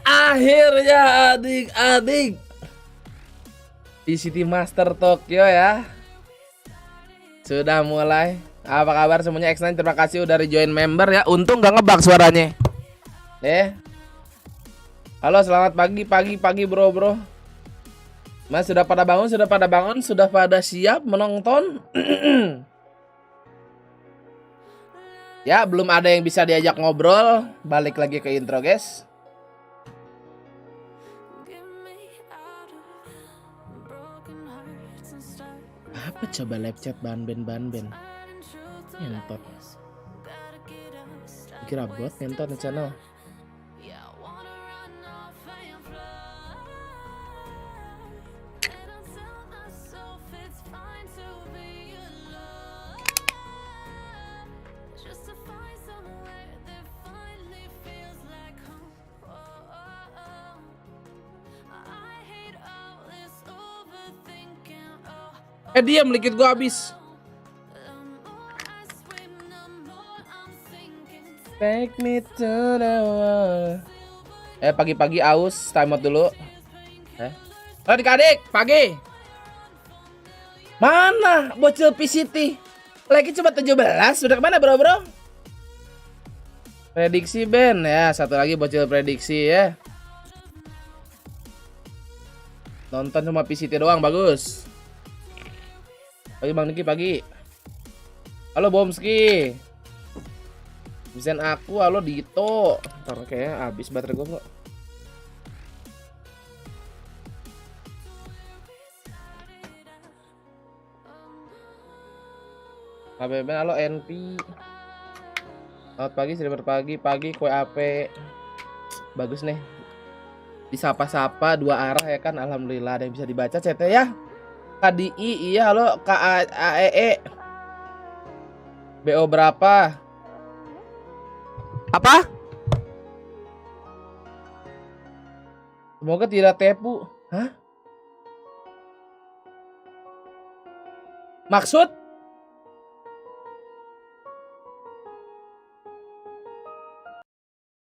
Akhirnya adik-adik di City Master Tokyo ya sudah mulai. Apa kabar semuanya? X9 terima kasih udah rejoin member ya. Untung gak ngebug suaranya. Halo, selamat pagi bro. Mas sudah pada bangun, sudah pada siap menonton? Ya, belum ada yang bisa diajak ngobrol. Balik lagi ke intro, guys. Apa coba live chat banben ngentot. Kira bot ngentot di channel. Diam, likit gua habis. Take me to the world. Pagi-pagi aus, time out dulu. Adik-adik, pagi. Mana bocil PCT? Lagi cuma 17, sudah kemana bro? Prediksi Ben ya, satu lagi bocil prediksi ya. Nonton cuma PCT doang, bagus. Pagi Bang Niki, pagi. Halo Bomski. Bisa aku, halo Dito. Ntar kayaknya habis baterai gue kok. HBB, halo NP. Selamat pagi, silver pagi kue AP. Bagus nih. Disapa-sapa dua arah ya kan. Alhamdulillah ada yang bisa dibaca chatnya ya. KDI, iya halo KAEE. BO berapa? Apa? Semoga tidak tepu. Hah? Maksud?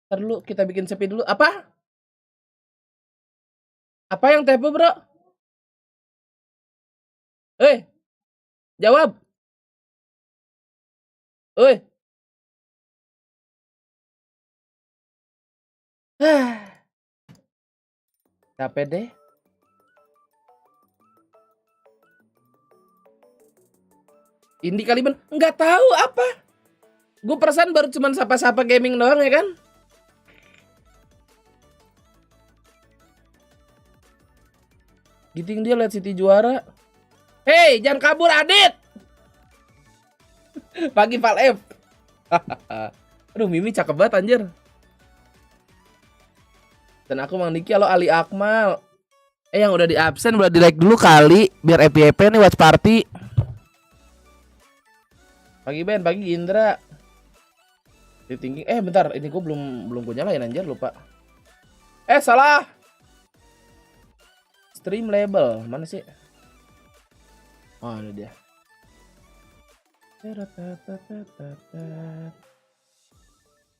Ntar dulu kita bikin sepi dulu. Apa? Apa yang tepu bro? Jawab. Capek deh. Indi Kaliben nggak tahu apa. Gue perasaan baru cuman sapa-sapa gaming doang ya kan. Giting dia lihat City juara. Hei, jangan kabur Adit. Pagi Val F. Aduh, Mimi cakep banget anjir. Dan aku Mang Niki, halo Ali Akmal. Yang udah di absen udah di like dulu kali biar FYP nih watch party. Pagi Ben, pagi Indra. Tinggi. Bentar, ini gue belum gue nyalain anjir, lupa. Salah. Stream label, mana sih? Oh, ini dia.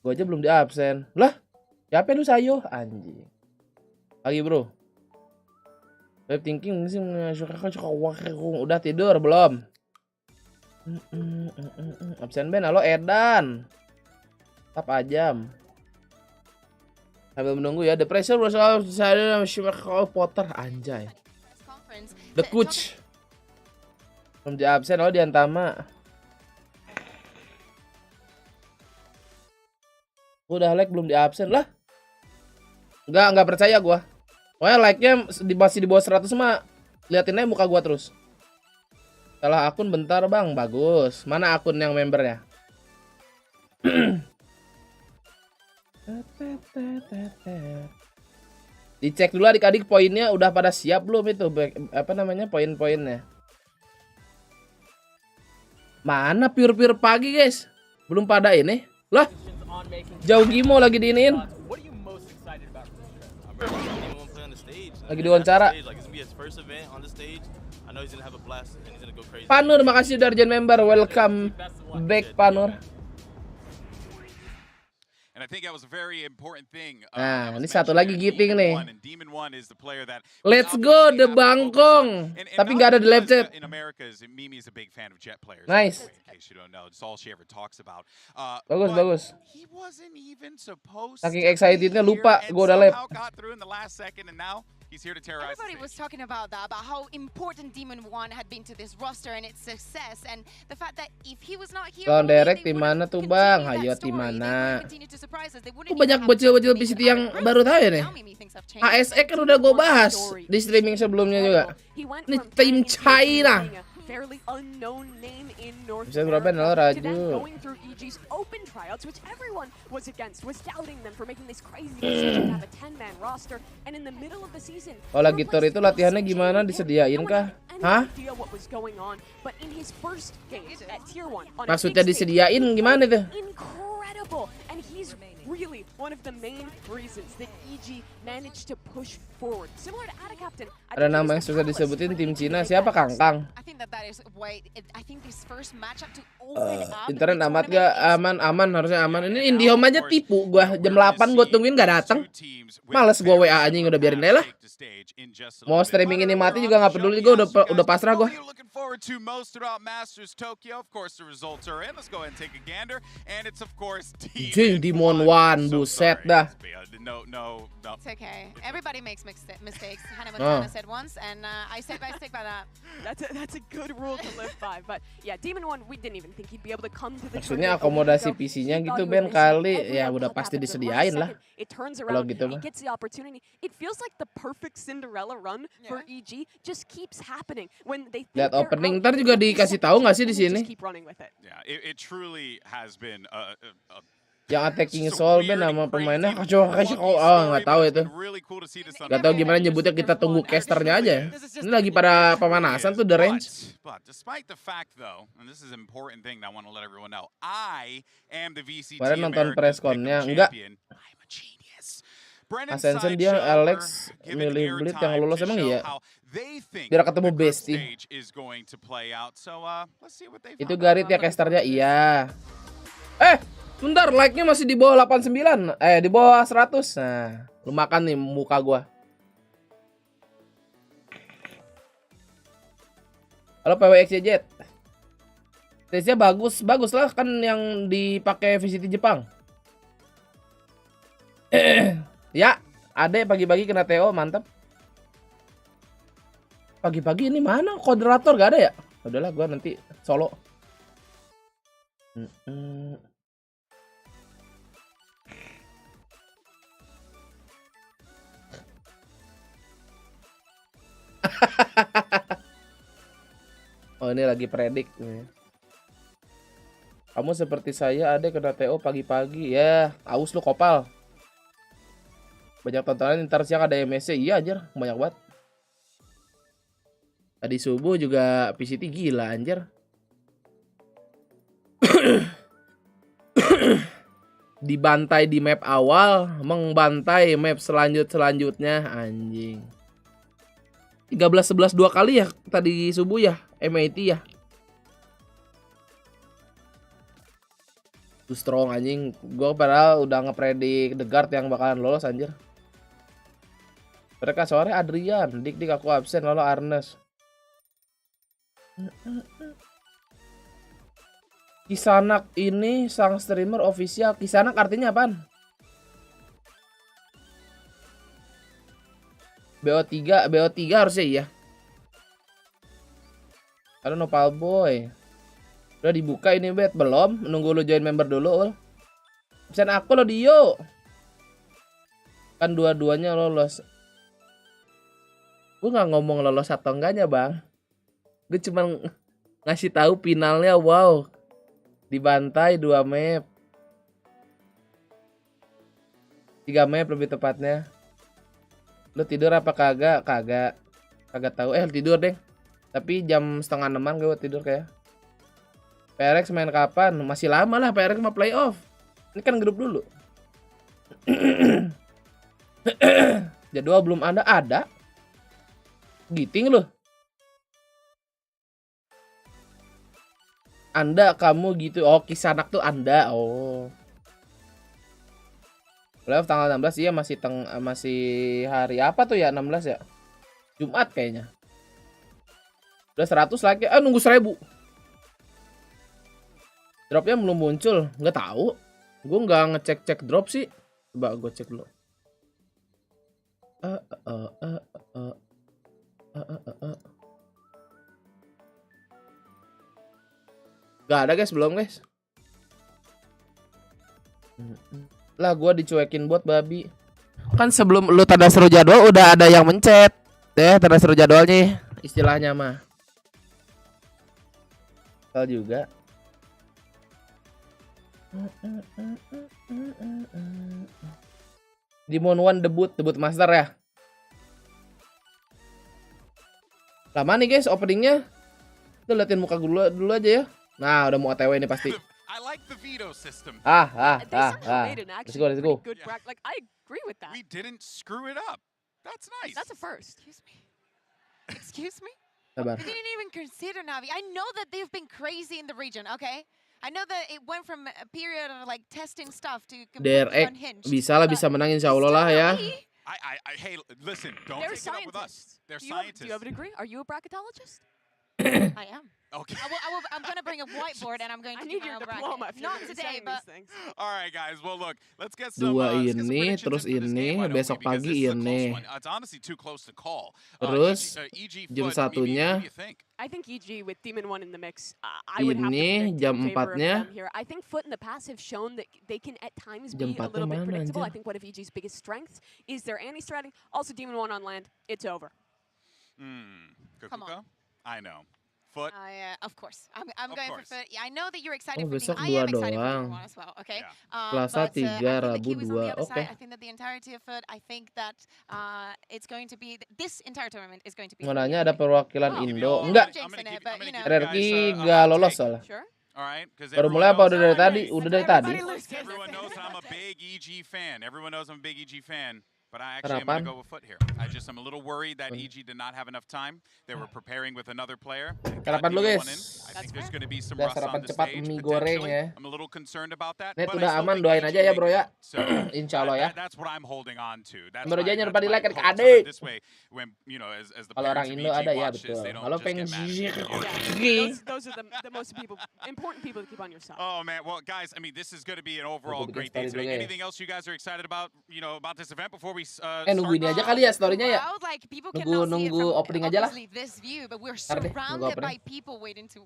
Gue aja belum di absen. Lah, siapa lu sayo? Anjing. Pagi bro. Web thinking sih udah tidur belum? Absen Ben, halo Edan. Tap ajam. Sambil menunggu ya. The pressure was saya Potter anjay. The coach. Belum di absen lo Diantama. Udah like belum di absen lah. Enggak percaya gua. Pokoknya like-nya masih di bawah 100 mah. Liatin aja muka gua terus. Salah akun bentar bang, bagus. Mana akun yang membernya? Dicek dulu adik-adik poinnya udah pada siap belum itu apa namanya poin-poinnya. Mana pure pagi guys? Belum pada ini. Lah. Jauh Gimo lagi diinin. Lagi diwawancara. Panur, makasih udah jadi member. Welcome back Panur. Nah, ini satu lagi giting nih. Let's go the Bangkong. Tapi nggak ada di live chat. Nice. Bagus. Saking excitednya lupa gue udah live. Everybody was talking about that, about how important Demon One had been to this roster and its success, and the fact that if he was not here, Lawan direct tim mana tuh bang? Hayo tim mana? Kok banyak bocil-bocil PCT yang baru tahu ya nih? ASE kan udah gue bahas di streaming sebelumnya juga. Ini tim China. Fairly unknown name in North Bisa berapa America, nol to then Raju? going through EG's open tryouts, which everyone was against, was doubting them for making this crazy decision to have a 10-man roster, and in the middle of the season, Kalau lagi tour itu latihannya gimana, disediain kah? Hah? Maksudnya disediain gimana tuh? Incredible, and he's really one of the main reasons that EG managed to push forward. Similar to Ada Captain. Ada nama yang susah disebutin tim Cina, siapa Kangkang? Internet amat gak aman harusnya aman. Ini IndiHome aja tipu gua jam 8 gua tungguin gak datang. Males gua WA anjing udah biarin aja lah. Mau streaming ini mati juga nggak peduli, gua udah pasrah gua. Jing Demon One buset dah. It's okay. Everybody makes mistakes. Hannah Montana said once, and I stick by that. That's a good rule to live by. But yeah, Demon One, we didn't even think he'd be able to come to the. Maksudnya akomodasi PC-nya gitu Ben kali ya udah pasti disediain lah. Kalau gitu mah. It feels like the perfect Cinderella run for EG just keeps happening when they. Lihat opening ntar juga dikasih tahu nggak sih di sini? Yeah, it truly has been a Yang attacking soul Ben nama pemainnya kacau nggak tahu itu. Nggak tahu gimana nyebutnya, kita tunggu casternya aja. Ini lagi pada pemanasan tuh The Range. Kemarin nonton press con-nya enggak. Ascension dia Alex milih Blitz yang lolos emang iya. Biar ketemu Bestie. Itu Garit ya casternya iya. Bentar, like-nya masih di bawah 89. Di bawah 100. Nah, lu makan nih muka gua. Halo PWXJ. Tesnya bagus lah kan yang dipakai VCT Jepang. Ya, Ade pagi-pagi kena TO, mantap. Pagi-pagi ini mana koderator gak ada ya? Udahlah gua nanti solo. Oh ini lagi predik nih. Kamu seperti saya ada kena TO pagi-pagi ya. Aus lu kopal. Banyak tontonan ntar siang ada MSC. Iya anjir, banyak banget. Tadi subuh juga PCT gila anjir. Dibantai di map awal, membantai map selanjutnya anjing. 13-11 2 kali ya tadi subuh ya, MAT ya. Too strong anjing. Gue padahal udah ngepredik The Guard yang bakalan lolos anjir. Mereka sore Adrian, dik aku absen lalu Arnes. Kisanak ini sang streamer official. Kisanak artinya apaan? BO3 harusnya iya. Halo Nopal Boy. Udah dibuka ini bet belum? Menunggu lu join member dulu ul. Pesan aku lo Dio. Kan dua-duanya lolos. Gue nggak ngomong lolos atau enggaknya bang. Gue cuma ngasih tahu finalnya wow. Dibantai 2 map. 3 map lebih tepatnya. Lu tidur apa kagak? Kagak tahu. Tidur deh. Tapi jam 5:30 gue tidur kayak. PRX main kapan? Masih lama lah PRX mau playoff. Ini kan grup dulu. Jadwal belum ada. Giting loh. Anda kamu gitu. Oh, Kisanak tuh Anda. Oh. Playoff tanggal 16 iya masih hari apa tuh ya? 16 ya? Jumat kayaknya. Udah 100 lagi. Nunggu 1000. Dropnya belum muncul. Nggak tahu. Gue nggak ngecek drop sih. Coba gue cek dulu. Gak ada guys, belum guys. Lah gue dicuekin bot babi. Kan sebelum lu tanda seru jadwal udah ada yang mencet. Tanda seru jadwalnya istilahnya mah. Kalau juga. Demon One debut master ya. Lama nih guys openingnya. Tuh liatin muka dulu aja ya. Nah udah mau OTW ini pasti. I like the veto system. Let's go. Good like I agree with that. We didn't screw it up. That's nice. That's a first. Excuse me? Sabar. They didn't even consider Navi. I know that they've been crazy in the region, okay? I know that it went from a period of like testing stuff to completely DRX unhinged. bisa menang insya Allah lah ya. Hey, listen, don't They're take it up with us. scientists. They're Do you have scientists. a degree? Are you a bracketologist? I am. Okay. I'm going to bring a whiteboard and I'm going to I do need my your own bracket. diploma if you're Not gonna be today, saying but these things. All right, guys. Well, look, let's get some. Dua Let's get some ini, predictions terus in for this ini, game, why don't we? besok Because pagi this is a close ini. one. It's honestly too close to call. Terus, EG jam Foot, Mimi, satunya, what do you think? I think EG with Demon One in the mix. I would have to ini predict jam in favor of 4-nya. them here. I think Foot in the past have shown that they can at times Jam be a 4-nya little bit mana, predictable. I anjir? think one of EG's biggest strengths is their anti-stratting. Also, Demon One on land, it's over. Come on. Kukuka? I know. Foot. of course. I'm Of going course. for Foot. Yeah, I know that you're excited Oh, for besok Demon. I am 2 excited for doang. Demon One as well, okay? Yeah. Selasa But, 3, I think the Rabu Kiwis on the 2. other Oke. side, I think that the entirety of Foot, I think that it's going to be, this entire tournament is going to be. Mananya ada perwakilan Oh. Indo. I'm Enggak, jinxing gonna it, give- but I'm you gonna know. give RRQ guys, gak hot lolos take. soalnya. Sure. All right, because Baru mulai apa udah dari tadi? Udah dari tadi. Everyone knows I'm a big EG fan. Everyone knows I'm a big EG fan. But I actually am Harapan. going to go with Foot here. I'm a little worried that EG did not have enough time. They were preparing with another player. Harapan dulu, guys. I think there's going to be some Udah rust on sarapan the cepat stage mie goreng potentially. ya. I'm a little concerned about that. Net but I udah still aman, think doain EG aja ya make bro it. ya. So Insya Allah ya. that's what I'm holding on to. That's Baru aja my- jangan lupa that's di my like hope, so adik. that this way, when you know, as the Kalau orang parents of Indo EG ada ya watch this, betul. they don't Kalau just pengen get mad at Yeah, Gi. those are the most important people to keep on your side. Oh man, well guys, I mean this is going to be an overall Bikin great story day dulu, today. guys. Anything else you guys are excited about, about this event before we start? Nunggu ini aja kali ya storynya ya. Crowd, like, people Nunggu- cannot see it nunggu from, opening aja lah. obviously, this view, but we're Ntar deh, nunggu surrounded by opening. people waiting to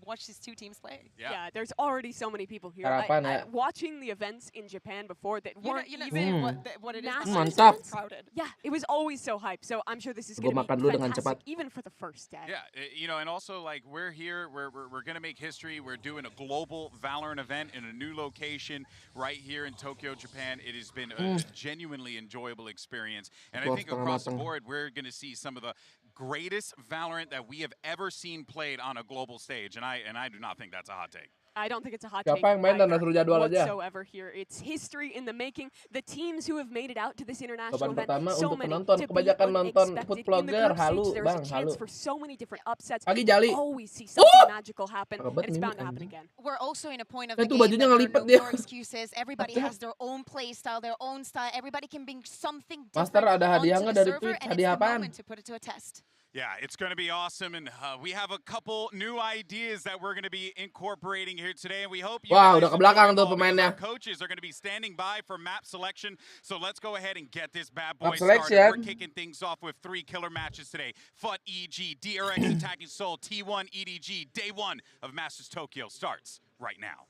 watch these two teams play. Yeah, there's already so many people here. Harapan ya. Watching the events in Japan before that weren't You're not even saying what it is. massive. behind it, Mantap. it's crowded. Yeah, it was always so hyped. So I'm sure this is Gua going to makan be dulu dengan fantastic, cepat. even for the first day. Yeah, and also like we're here, we're going to make history. We're doing a global Valorant event in a new location right here in Tokyo, Japan. It has been a genuinely enjoyable experience, and I Gua think setengah across the matang. board we're going to see some of the greatest Valorant that we have ever seen played on a global stage, and I do not think that's a hot take. I don't think it's a hot Siapa take yang main tanda either seru jadwal aja? whatsoever here. It's history in the making. The teams who have made it out to this international Papan event, pertama so untuk many penonton. to be Kebanyakan nonton unexpected. food In the vlogger. group stage, Halu, there's bang, a chance halu. for so many different upsets. Pagi We Jali. always see something magical happen, Cakep and it's banget bound to Mimi, happen anjing. again. We're also in a point of Eh, the tuh game bajunya that there ngelipet are dia. no more excuses. Everybody has their own play style, their own style. Everybody can bring something Master, different ada hadiah onto nggak the dari server, Twitch? and Hadiah it's the apaan? moment to put it to a test. Yeah, it's going to be awesome, and we have a couple new ideas that we're going to be incorporating here today, and we hope you Wah, guys udah ke belakang enjoy tuh them all because pemainnya. our coaches are going to be standing by for map selection. So let's go ahead and get this bad Map boy started. selection. We're kicking things off with 3 killer matches today. FUT EG, DRX Attacking Soul, T1 EDG. Day 1 of Masters Tokyo starts right now.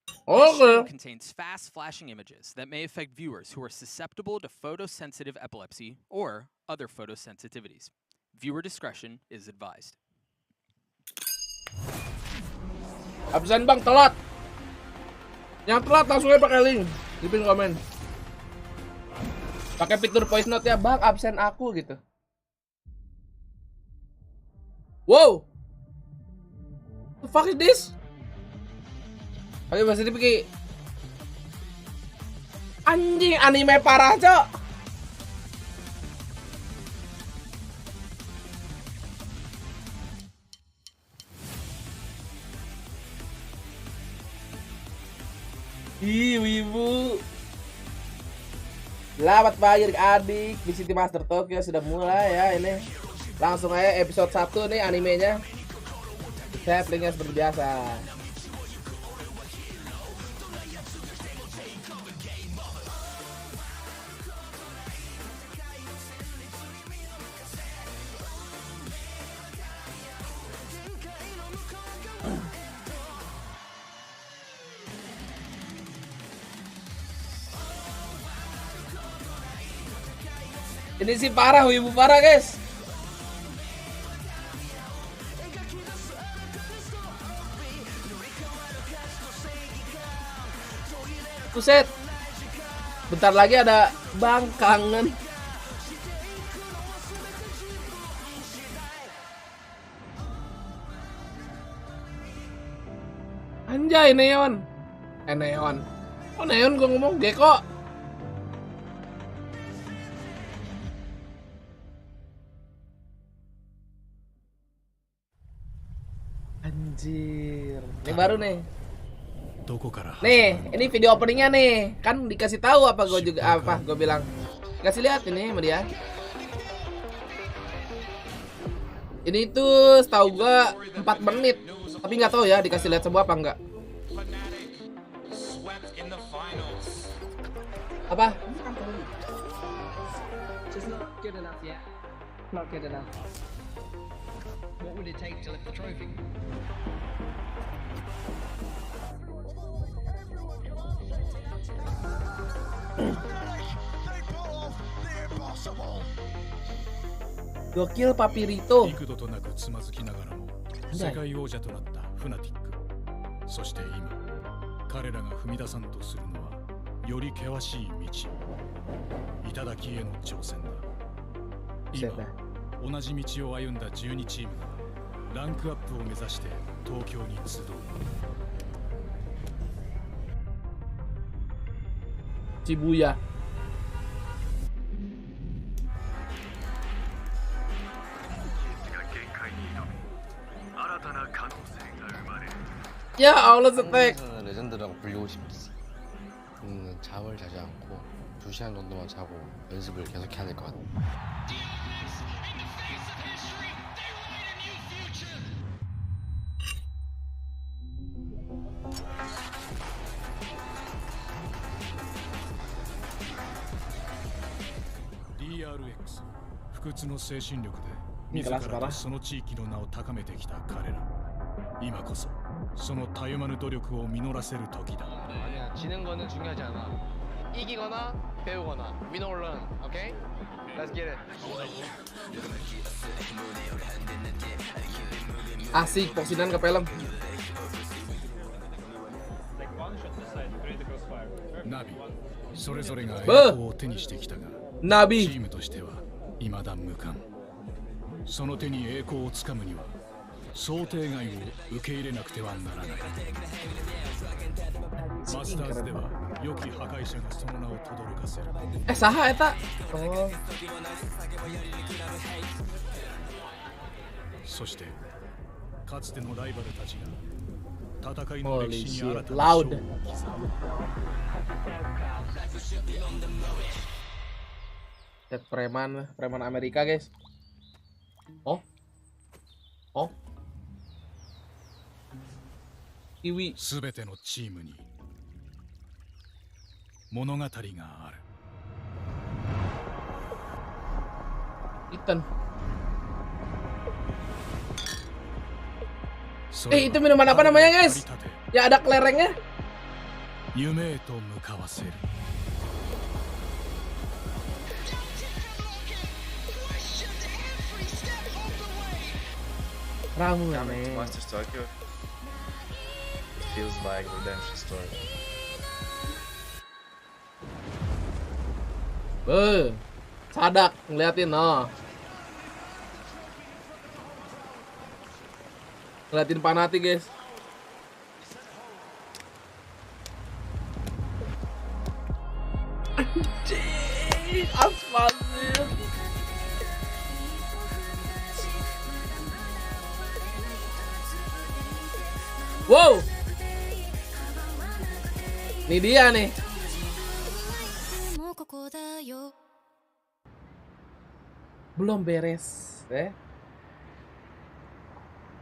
This show Oke. contains fast flashing images that may affect viewers who are susceptible to photosensitive epilepsy or other photosensitivities. Viewer discretion is advised. Absen bang, telat. Yang telat langsung aja pakai link di pin komen. Pakai fitur voice note ya, bang absen aku gitu. Wow. The fuck is this? Ayo masih dipikir. Anjing, anime parah, Cok. Ih, wibu. Selamat pagi adik-adik. Di City Master Tokyo sudah mulai ya ini. Langsung aja episode 1 nih animenya. Saya linknya seperti biasa. Ini sih parah, wibu parah guys. Buset. Bentar lagi ada Bang Kangen. Anjay, Neon. Neon. Oh, Neon gua ngomong Geko. Anjir. Ini baru nih. Nih, ini video openingnya nih. Kan dikasih tahu apa gue juga gue bilang. Kasih lihat ini sama dia. Ini tuh setahu gue 4 menit. Tapi nggak tahu ya dikasih lihat semua apa enggak. Apa? Just not good enough yet. Not good enough. What would it take to lift the trophy? Gokil Papirito. 幾度となくつまずきながらも世界王者となったフナティック。そして今彼らが踏み出さんとするのはより険しい道、頂への挑戦だ。今同じ道を歩んだ12チームがランクアップを目指して東京に集う。Shibuya. Ya Allah, setek. 레전드라고 불리고 싶지. 잠을 자지 않고 2시간 정도만 자고 연습을 계속 해야 될 것 같아. DRX 不屈の精神力で自らとその地域の名を高めてきた彼ら。今こそそのたゆまぬ努力を実らせる時だ。 아니야, 지는 거는 중요하지 않아. 이기거나 배우거나 win or learn. Okay? Let's get it. Asik posinan ke film. ナビ、それぞれが栄ブー光を手にしてきたが、チ Nabi. ームとしては未だ無冠。その手に栄光をつかむには想定外を受け入れなくてはならない。マスターズでは良き破壊者がその名を轟かせる。 Saha eta? Oh. そしてかつてのライバルたちが戦いの歴 Holy 史に新 shit. たな章を Loud. 刻む。 Lihat preman Amerika guys. Oh. Oh. Kiwi. すべてのチームに物語がある。 Ethan. Itu minuman apa namanya, guys? Ya ada kelerengnya. 夢へと向かわせる。 Ramu Coming to Monsters Tokyo feels like redemption story. Sadak ngeliatin no. Ngeliatin Panati, guys. Anjing, aspalnya. Wow. Ini dia nih. Belum beres,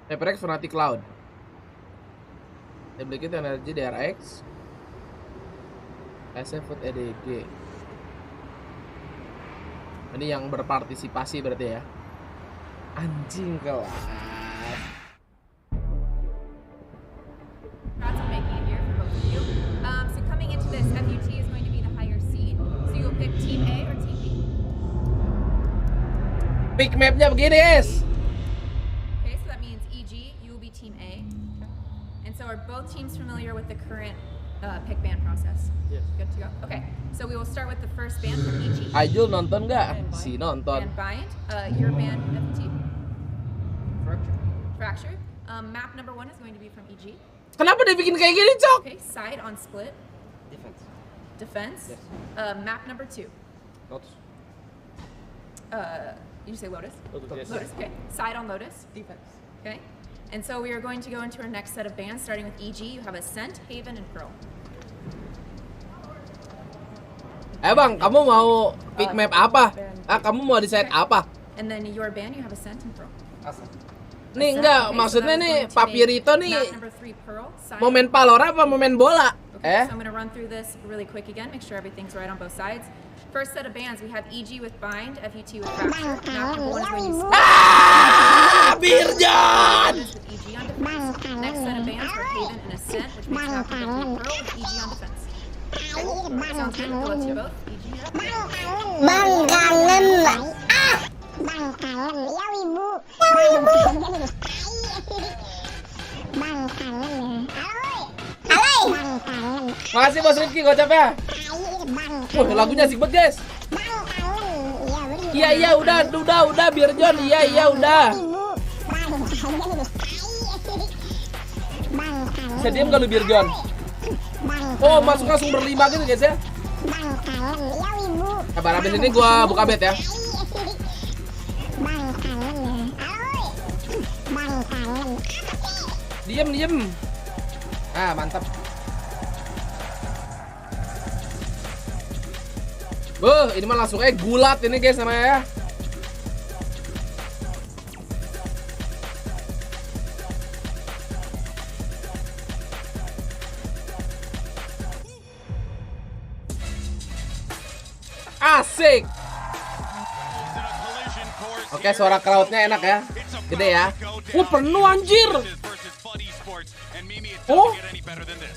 DBangkongX Fnatic Cloud. Duplicate energi DRX. SF Food EDG. Ini yang berpartisipasi berarti ya. Anjing kelas. Congrats on making it here for both of you. So coming into this, FUT is going to be the higher seed. So you'll pick Team A or Team B. Pick mapnya begini, guys. Okay, so that means EG, you will be Team A. And so are both teams familiar with the current pick ban process? Yes. Good to go? Okay, so we will start with the first ban from EG. Ajul nonton nggak? Si nonton. And Bind, your ban, FUT. Fracture. Map number 1 is going to be from EG. Kenapa dia bikin kayak gini, Cok? Okay, side on split. Defense. Defense. Yes. Map number 2. Lotus. You say Lotus? Yes. Lotus, okay. Side on Lotus. Defense. Okay. And so we are going to go into our next set of bans, starting with EG. You have Ascent, Haven, and Pearl. Bang, kamu mau pick map apa? Kamu mau decide apa? And then your ban, you have Ascent and Pearl. Ascent. Nih enggak, Okay, maksudnya so that nih is going to Papirito make nih map number 3, Pearl. Side mau main Valorant apa mau main bola? Okay, so I'm going to run through this really quick again, make sure everything's right on both sides. First set of bans, we have EG with Bind, FUT with Fracture. Map number 1 is going to be Birjan! with EG on defense. Next set of bans for Haven and Ascent, which makes map number 3 Pearl with EG on defense. Sounds good? Go up to you both. EG up. Bang kangen. Bang kangen. Ya ibu. Bang kangen. Halo. Bang kangen. Makasih Bos Rifki gocapnya. Wah, lagunya asik banget, guys. Bang kangen. Iya, udah Birjon. Iya, udah. Bisa diem gak lu Birjon? Oh, masuk langsung berlima gitu guys ya. Bang kangen. Ya ibu. Kabar habis ini gua buka bet ya. Bang kangen. Halo. Bang kangen. Diem. Ah, mantap. Ini mah langsung gulat ini guys namanya ya. Asik. Oke, suara crowdnya enak ya. Gede ya. Penuh anjir. Oh,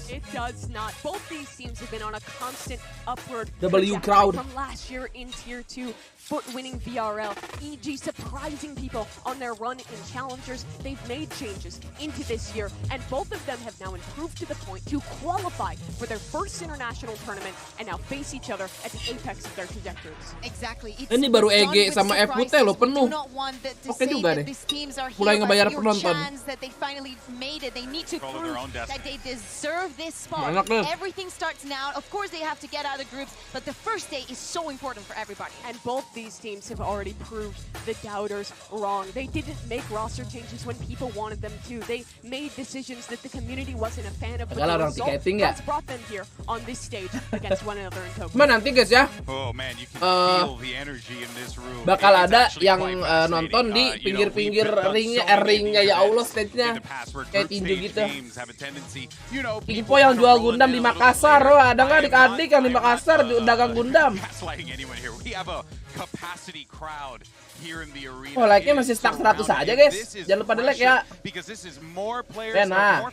It does not. Both these teams have been on a constant upward W trajectory crowd. from last year in Tier 2. Foot winning VRL, EG surprising people on their run in challengers. They've made changes into this year, and both of them have now improved to the point to qualify for their first international tournament and now face each other at the apex of their trajectories. Exactly. It's Ini baru done EG with sama surprises. FUT loh, penuh. We do not want to Oke say juga that deh. these teams are Mulai here, ngebayar but your penonton. chance that they finally made it. They need to Control of their prove own destiny. that they deserve deserve this spot. Everything starts now. Of course, they have to get out of the groups, but the first day is so important for everybody. And both these teams have already proved the doubters wrong. They didn't make roster changes when people wanted them to. They made decisions that the community wasn't a fan of. But the result has brought them here on this stage against one another in Tokyo. Cuman nanti guys ya, Oh man, you can feel the energy in this room. bakal ada yang nonton di pinggir-pinggir ringnya ya Allah, stage-nya kayak tinju gitu. Info yang jual Gundam di Makassar, oh, ada nggak adik-adik yang di Makassar dagang Gundam? Oh, like-nya masih stuck 100 aja guys. Jangan lupa di-like ya. Nah.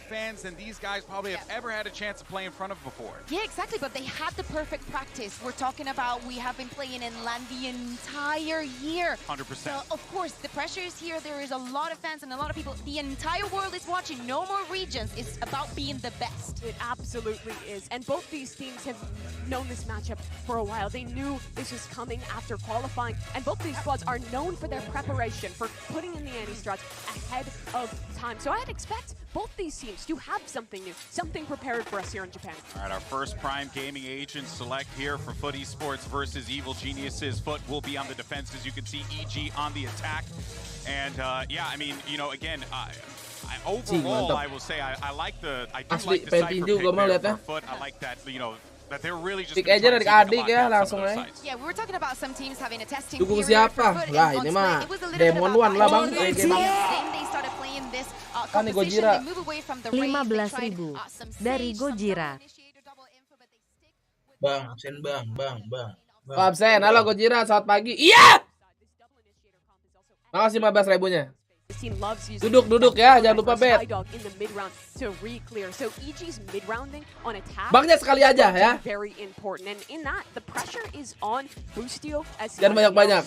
Yeah, exactly, but they had the perfect practice. We're talking about we have been playing in LAN the entire year. 100%. So, of course, the pressure is here. There is a lot of fans and a lot of people. The entire world is watching. No more regions. It's about being the best. It absolutely is. And both these teams have known this matchup for a while. They knew this was coming after qualifying. And both these squads are known for their preparation, for putting in the anti-strats ahead of time. So I'd expect both these teams to have something new, something prepared for us here in Japan. All right, our first Prime Gaming agent select here for Foot Esports versus Evil Geniuses. Foot will be on the defense, as you can see, EG on the attack. And yeah, I mean, you know, again, overall, I will say I like the side for pick there for Foot. I like that, you know, that they're really just Pick aja dari adik ya langsung aja. Yeah, we were talking about some teams having a testing Dukung period for siapa? Foot Lah and ini on mah Split. It was a little bit Demon about One lah bang. then they started playing this Kan nih composition. Gojira. They move away from the raid. They tried 15.000 some dari Sage, Gojira. Bang, absen bang. Oh, absen. Halo Gojira, selamat pagi. Iya. Makasih 15.000-nya. Duduk ya, jangan lupa bet. Bangnya sekali aja ya. Jangan banyak-banyak.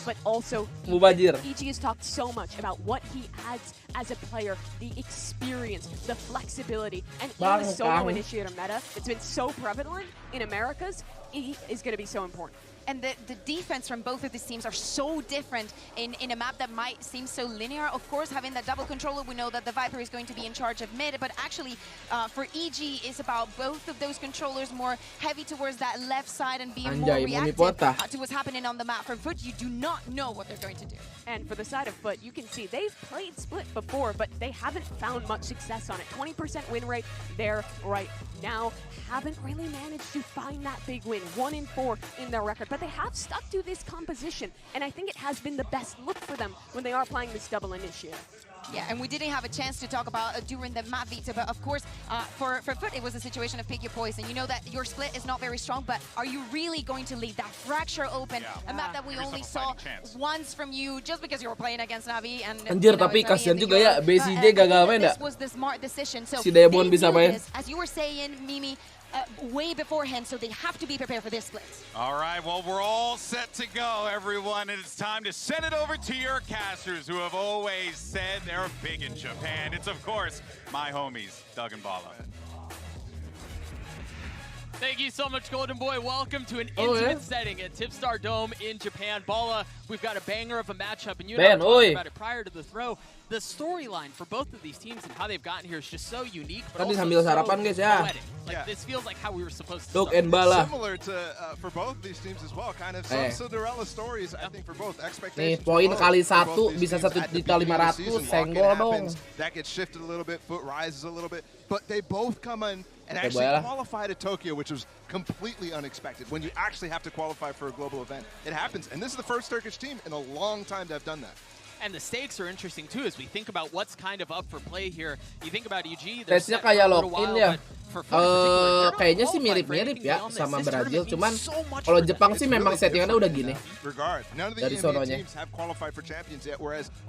Mubajir. EG has talked so much about what he adds as a player, the experience, the flexibility, and in the solo initiator meta that's been so prevalent in Americas, he is going to be so important. And the defense from both of these teams are so different in a map that might seem so linear. Of course, having that double controller, we know that the Viper is going to be in charge of mid, but actually for EG, it's about both of those controllers more heavy towards that left side and being more reactive to what's happening on the map. For Foot, you do not know what they're going to do. And for the side of Foot, you can see they've played Split before, but they haven't found much success on it. 20% win rate there right now. Haven't really managed to find that big win. 1-4 in their record. But they have stuck to this composition, and I think it has been the best look for them when they are playing this double initiative. Yeah, and we didn't have a chance to talk about during the map veto, but of course, for Foot, it was a situation of pick your poison. You know that your split is not very strong, but are you really going to leave that fracture open? A map that we only saw once from you just because you were playing against Navi. And Anjir, tapi kasihan juga ya, BCJ gagal main dah. This was the smart decision. So si Demon bisa main. As you were saying, Mimi, way beforehand, so they have to be prepared for this split. All right, well, we're all set to go, everyone, and it's time to send it over to your casters who have always said they're big in Japan. It's, of course, my homies, Doug and Bala. Thank you so much, Golden Boy. Welcome to an intimate setting at Tipstar Dome in Japan. Bala, we've got a banger of a matchup, and you and I talked about it prior to the throw. The storyline for both of these teams and how they've gotten here is just so unique, but also sambil sarapan guys ya. Like, this feels like how we were supposed to Doug and Bala. Similar to for both these teams as well, kind of some Cinderella stories. I think for both expectations. Nih, poin kali 1 bisa 1.500.000 senggol dong. That gets shifted a little bit, Foot rises a little bit, but they both come in and actually qualify to Tokyo, which was completely unexpected. When you actually have to qualify for a global event, it happens, and this is the first Turkish team in a long time to have done that. And the stakes are interesting too as we think about what's kind of up for play here. You think about EG, tesnya kayak lock-in ya. Kayaknya sih mirip-mirip ya sama Brazil, cuman kalau Jepang sih memang settingannya udah gini. Dari sononya.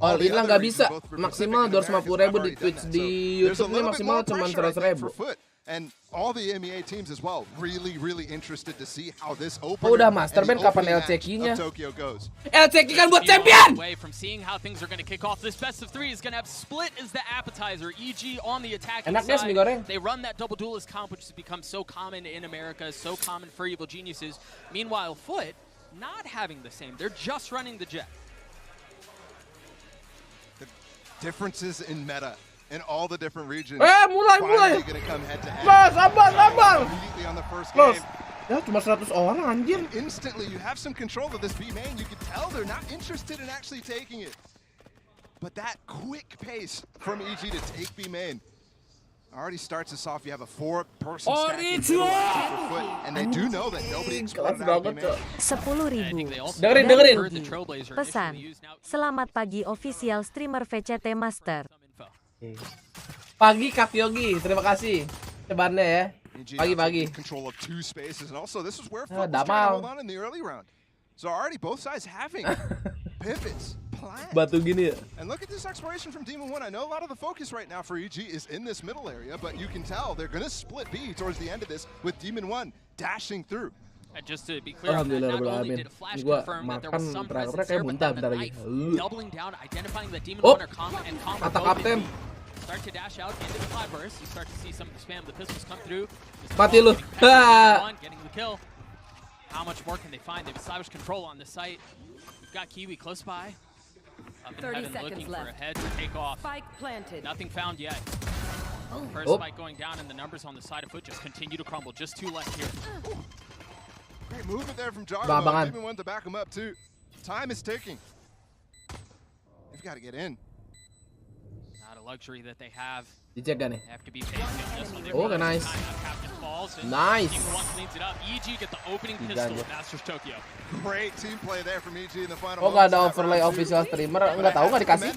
All in lah nggak bisa, maksimal 250.000 di Twitch, di YouTube nih maksimal cuma 100.000. And all the MEA teams as well, really interested to see how this open. Udah master band kapan LCK-nya? LCK kan buat champion. Away from seeing how things are going to kick off, this best of 3 is going to have Split as the appetizer. EG on the attacking side. They run that double duelist comp, which has become so common in America, so common for Evil Geniuses. Meanwhile, Foot not having the same. They're just running the jet. The differences in meta in all the different regions. Mulai. Gonna come head to head. Mas, sabar. Immediately on the first Close. game. Ya cuma 100 orang anjir. Instantly, you have some control of this B main. You can tell they're not interested in actually taking it. But that quick pace from EG to take B main already starts us off. You have a 4-person stack in the middle for Foot, and they do know that nobody exploded out B main. 10.000. Dengerin. Pesan. Selamat pagi official streamer VCT Master. Pagi Kak Yogi, terima kasih. Cebannya ya. Pagi. Control of 2 spaces, and also this is where Foot was trying to hold on in the early round. So already both sides having pivots. Batu gini ya. And look at this exploration from Demon 1. I know a lot of the focus right now for EG is in this middle area, but you can tell they're going to split B towards the end of this with Demon 1 dashing through. And just to be clear on that, not only did a flash confirm that there was some presence there, but then the knife doubling down, identifying that Demon 1 are Kama and Kama both in B. Start to dash out into the fly burst. You start to see some of the spam. The pistols come through. Mati lu. Getting the kill. How much more can they find? They've established control on the site. We've got Kiwi close by. Up in 30 heaven, seconds looking left. for a head to take off. Spike planted. Nothing found yet. First spike going down, and the numbers on the side of Foot just continue to crumble. Just 2 left here. Great movement there from Jogma. Demon 1 to back him up too. Time is ticking. They've got to get in. Not a luxury that they have. Dijaga nih. They have to be patient in this one. Okay, nice. Nice. Cleans it up. EG get the opening pistol with Masters Tokyo. Great team play there from EG in the final. Oh, nggak ada overlay official streamer, nggak tahu nggak dikasih.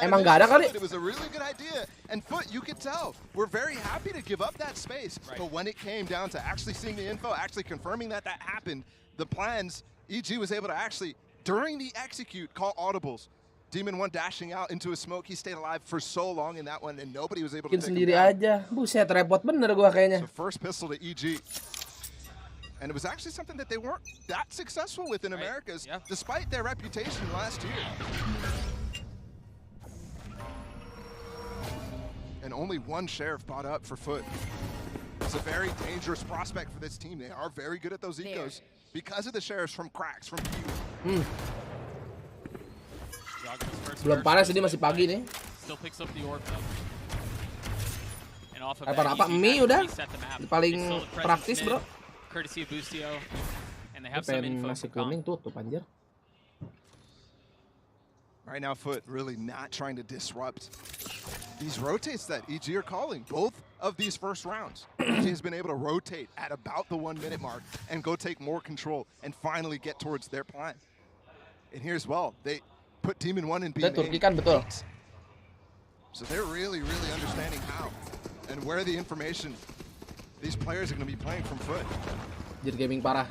Emang nggak ada kali? It was a really good idea, and Foot, you could tell, we're very happy to give up that space. But when it came down to actually seeing the info, actually confirming that happened, the plans, EG was able to actually, during the execute, call audibles. Demon 1 dashing out into a smoke. He stayed alive for so long in that one, and nobody was able to take him sendiri down. aja. Buset, repot bener gua kayaknya. So first pistol to EG. And it was actually something that they weren't that successful with in Americas, despite their reputation last year. And only 1 sheriff bought up for Foot. It's a very dangerous prospect for this team. They are very good at those ecos because of the sheriffs from cracks, from Kiwi. Belum panas, ini masih pagi nih. Apa-apa mie udah paling praktis bro. Pengen nasi kuning tutup anjir. Right now Foot really not trying to disrupt these rotates that EG are calling. Both of these first rounds, EG has been able to rotate at about the 1-minute mark and go take more control and finally get towards their plan. And here's they put Demon 1 in B main. Turki kan betul. So they're really understanding how and where the information these players are going to be playing from Foot. Jadi gaming parah.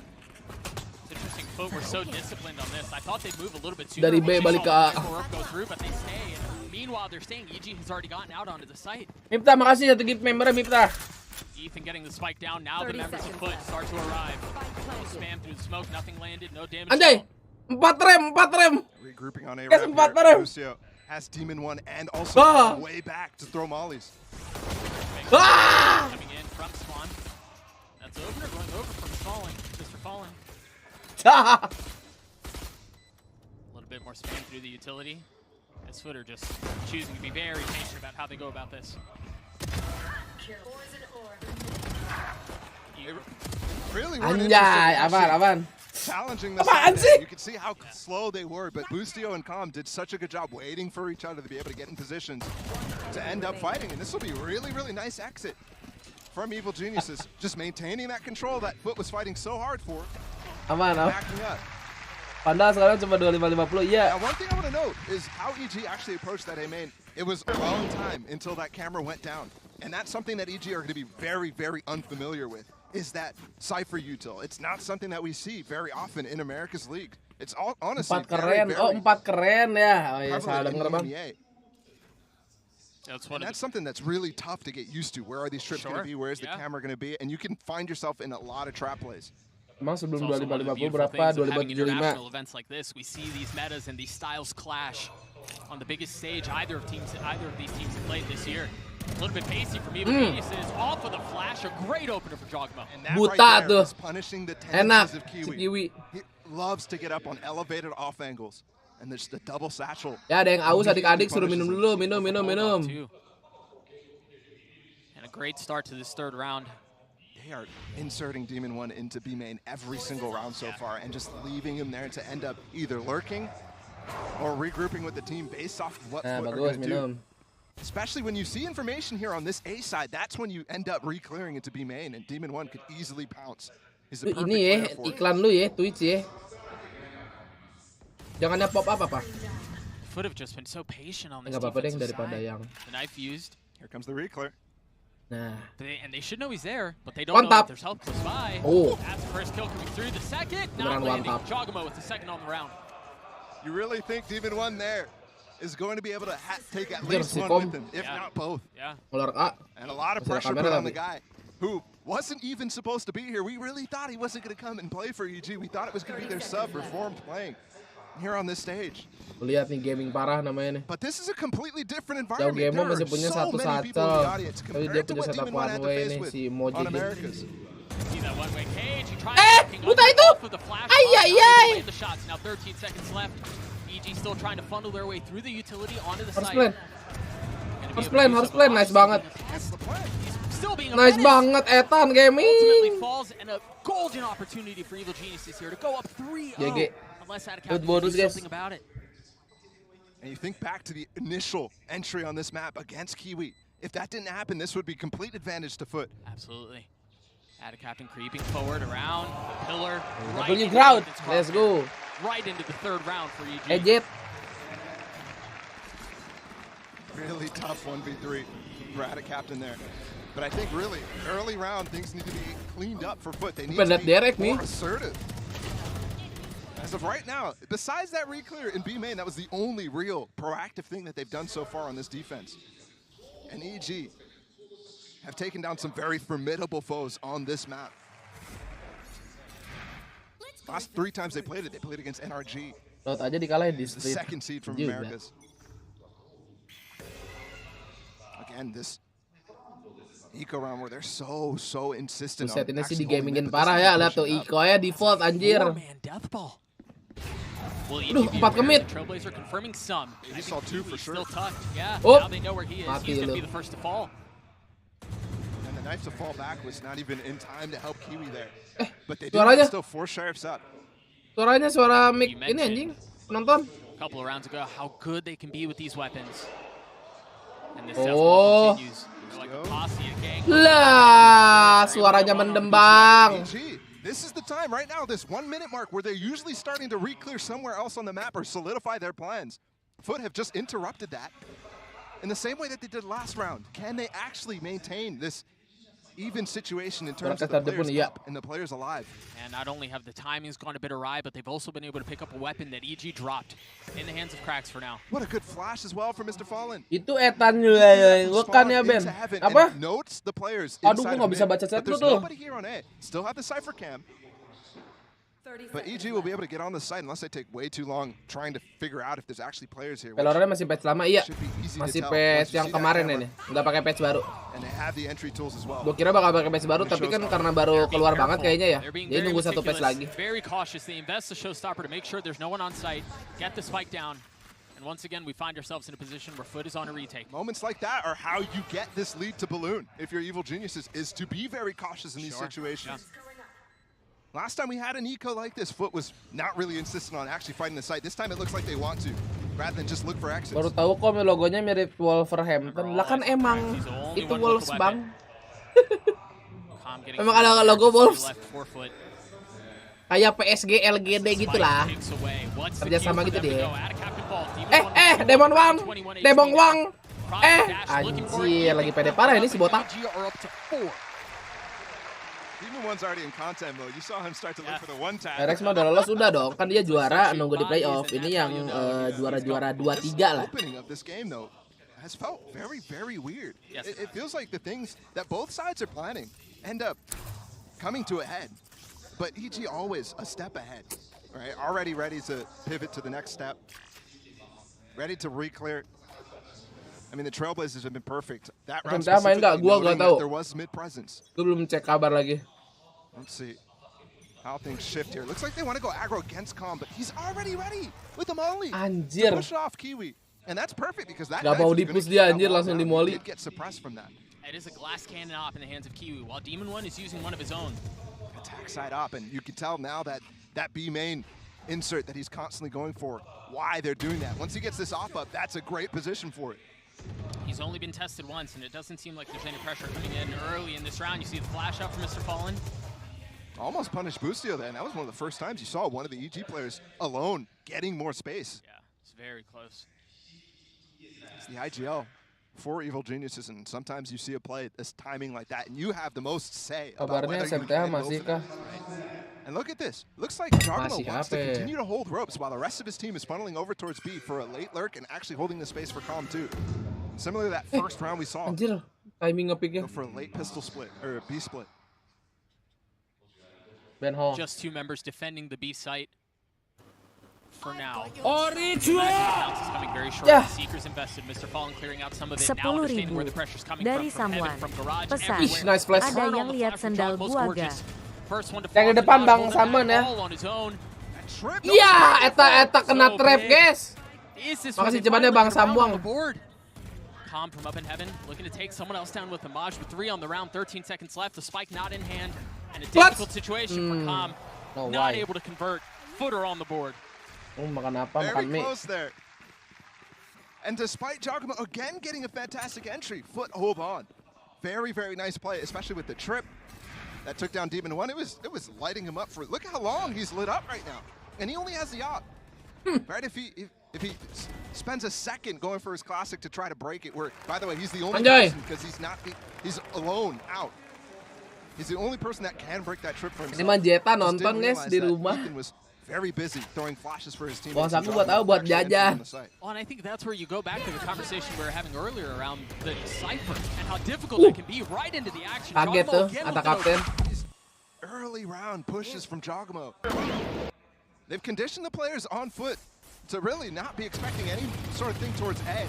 It's interesting, Foot were so disciplined on this. I thought they'd move a little bit Dari sooner. B balik ke A. Go through, but they stay. And meanwhile, they're staying. EG has already gotten out onto the site. Mipta, makasih satu gift member Mipta. Ethan getting the spike down. Now the members of Foot start to arrive. Spam through the smoke. Nothing landed. No damage. Anjay. 4 rem. Regrouping on A yes, ramp here. Lucio has Demon 1 and also way back to throw mollies. Coming in from spawn. That's opener going over from stalling. Just for falling. A little bit more spam through the utility. As Foot are just choosing to be very patient about how they go about this. Really Anjay, aman. Challenging the side. You can see how slow they were, but Bustio and Calm did such a good job waiting for each other to be able to get in positions to end up fighting. And this will be a really nice exit from Evil Geniuses. Just maintaining that control that Foot was fighting so hard for. Aman. Backing up. Padahal sekarang cuma 25-50. Yeah. Now, one thing I want to note is how EG actually approached that A main. It was a long time until that camera went down. And that's something that EG are going to be very unfamiliar with. Is that Cypher util. It's not something that we see very often in America's League. It's all honestly 4 keren. Oh, 4 keren ya. Oh iya, salah denger bang. And that's something that's really tough to get used to. Where are these trips going to be? Where is the camera going to be? And you can find yourself in a lot of trap plays. Emang sebelum 25-50 berapa? 25-75. Events like this, we see these metas and these styles clash on the biggest stage either of these teams have played this year. A little bit pacey from Evil Geniuses. Off of the flash, a great opener for Jogma. And that right there is punishing the tendencies of Kiwi. Kiwi. He loves to get up on elevated off angles. And there's the double satchel. Ya, ada yang aus adik-adik suruh minum dulu, minum. And a great start to this third round. They are inserting Demon 1 into B main every single round so far and just leaving him there to end up either lurking or regrouping with the team based off of what Foot are going to do. Especially when you see information here on this A side, that's when you end up re-clearing into B main, and Demon 1 could easily pounce. He's the perfect player for it. Iklan lu ya, Twitch ya. Jangan pop up apa. Foot have just been so patient on this Enggak apa-apa deh defensive daripada side. yang. The knife used. Here comes the re-clear. Nah. And they should know he's there, but they don't know if there's help close by. Oh. That's the first kill coming through. The second, not landing. Jogamo with the second on the round. You really think Demon 1 there is going to be able to take at least one with him, if not both? Yeah. And a lot of pressure put on the guy who wasn't even supposed to be here. We really thought he wasn't going to come and play for EG. We thought it was going to be their sub, Reformed, playing here on this stage. Lihat nih, gaming parah namanya nih. But this is a completely different environment. Jauh Game masih punya so many people in the audience tapi dia compared to punya what setup Demon 1 had to face with on Americas. See that one-way cage. He tries buta itu. Ay. The shots. Now 13 seconds left. EG still trying to funnel their way through the utility onto the Harus site. Harus plan. Nice banget. Nice banget, Ethan Gaming. Ultimately falls, and a golden opportunity for Evil Geniuses here to go up 3-0. Unless Adicap can do something about it. And you think back to the initial entry on this map against Kiwi. If that didn't happen, this would be complete advantage to Foot. Absolutely. Adicap creeping forward around the pillar. W crowd. Let's go. Right into the third round for EG. Ejit. Really tough 1v3 for Adicap in there. But I think really, early round, things need to be cleaned up for Foot. They need to be more assertive. As of right now, besides that re-clear in B main, that was the only real proactive thing that they've done so far on this defense. And EG have taken down some very formidable foes on this map. Last 3 times they played against NRG. Laut aja dikalahin di the second seed from Americas. Again, this eco round where they're so insistent on ini sih di gamingin parah ya, lihat tuh eco-nya default anjir. Aduh, 4 kemit. Trailblazer confirming some. He saw 2 for sure. Still tucked. Yeah, oh, now they know where he is. He's going to be the first to fall. And the knife to fall back was not even in time to help Kiwi there. But they did still 4 sheriffs up. Suaranya suara mic ini anjing. Penonton. A couple of rounds ago how good they can be with these weapons. And this continues. Like a posse, a gang. Lah, suaranya mendembang. This is the time right now, this 1 minute mark where they're usually starting to re-clear somewhere else on the map or solidify their plans. Foot have just interrupted that in the same way that they did last round. Can they actually maintain this even situation in terms of the players up and the players alive? And not only have the timings gone a bit awry, but they've also been able to pick up a weapon that EG dropped in the hands of Cracks for now. What a good flash as well for Mr. Fallen. Itu Ethan bukan ya Ben? Apa? Notes the players. Aduh, gua nggak bisa baca chat lu tuh. Nobody here on A. Still have the Cypher cam. But EG will be able to get on the site unless they take way too long trying to figure out if there's actually players here. Pelornya masih patch lama, iya. Masih patch yang kemarin ini, nggak pakai patch baru. Gue kira bakal pakai patch baru, tapi kan karena baru keluar banget kayaknya ya. Jadi nunggu 1 patch lagi. Very cautious. They invest the showstopper to make sure there's no one on site. Get the spike down. And once again, we find ourselves in a position where Foot is on a retake. Moments like that are how you get this lead to Balloon. If you're Evil Geniuses, is to be very cautious in these situations. Yeah. Last time we had an eco like this, Foot was not really insistent on actually fighting the site. This time it looks like they want to, rather than just look for exits. Baru tahu kok logonya mirip Wolverhampton. Lah kan emang itu Wolves bang. Emang ada logo Wolves. Kayak PSG, LGD gitulah. Kerjasama gitu deh. Demon Wang. Anjir, lagi pede parah ini si botak. Demon One's already in content mode. You saw him start to look for the one tap. Rex mah udah lolos udah dong. Kan dia juara nunggu di playoff. Ini yang juara 2-3 lah. Opening of this game though has felt very weird. It feels like the things that both sides are planning end up coming to a head. But EG always a step ahead. Right? Already ready to pivot to the next step. Ready to re-clear. I mean, the Trailblazers have been perfect. That round specifically, noting that there was mid presence. Gue belum cek kabar lagi. Let's see how things shift here. Looks like they want to go aggro against Calm, but he's already ready with the molly Anjir. to push off Kiwi. And that's perfect because that Gak mau dipus dia anjir, langsung di molly. Get suppressed from that. It is a glass cannon op in the hands of Kiwi, while Demon One is using one of his own. Attack side up, and you can tell now that that B main insert that he's constantly going for, why they're doing that. Once he gets this off up, that's a great position for it. He's only been tested once, and it doesn't seem like there's any pressure coming in early in this round. You see the flash up from Mr. Fallen. Almost punished Boostio then. That was one of the first times you saw one of the EG players alone getting more space. Yeah, it's very close. It's the IGL for Evil Geniuses, and sometimes you see a play this timing like that, and you have the most say about whether you can go for that. And look at this. Looks like Jogamo wants to continue to hold ropes while the rest of his team is funneling over towards B for a late lurk and actually holding the space for Calm too. Similar to that first round we saw. Anjir, timing nge-picknya. Go for a late pistol split, or B split. Ben Hall. Just two members defending the B site for now. Original! Yeah. Seekers invested. Mr. Fallen clearing out some of it. Now 10.000 understanding where the pressure's coming dari from Samuan. heaven, from garage, Pesan, Ih, nice flash. ada yang lihat sendal gua ga? Yang di depan Bang Samuan ya. Iya, eta kena trap, guys. Makasih cebannya Bang Samuang. Calm from up in heaven, looking to take someone else down with the Maj with 3 on the round, 13 seconds left. The spike not in hand, and a difficult situation for Calm. Not able to convert. Footer on the board. Makan apa? Very Makan mie. close there. And despite Jogamo again getting a fantastic entry, Foot hold on. Very, very nice play, especially with the trip that took down Demon One. It was lighting him up for. Look how long he's lit up right now, and he only has the op. Right? If he spends a second going for his classic to try to break it, where by the way he's the only person because he's alone out. He's the only person that can break that trip for himself. Ini Manjeta nonton guys di rumah. Very busy throwing flashes for his team. Bos aku buat apa? Buat jajan. Well, and I think that's where you go back to the conversation we were having earlier around the Cypher and how difficult it can be right into the action. Kaget tuh, kata kapten. Early round pushes from Jogamo. They've conditioned the players on Foot to really not be expecting any sort of thing towards A.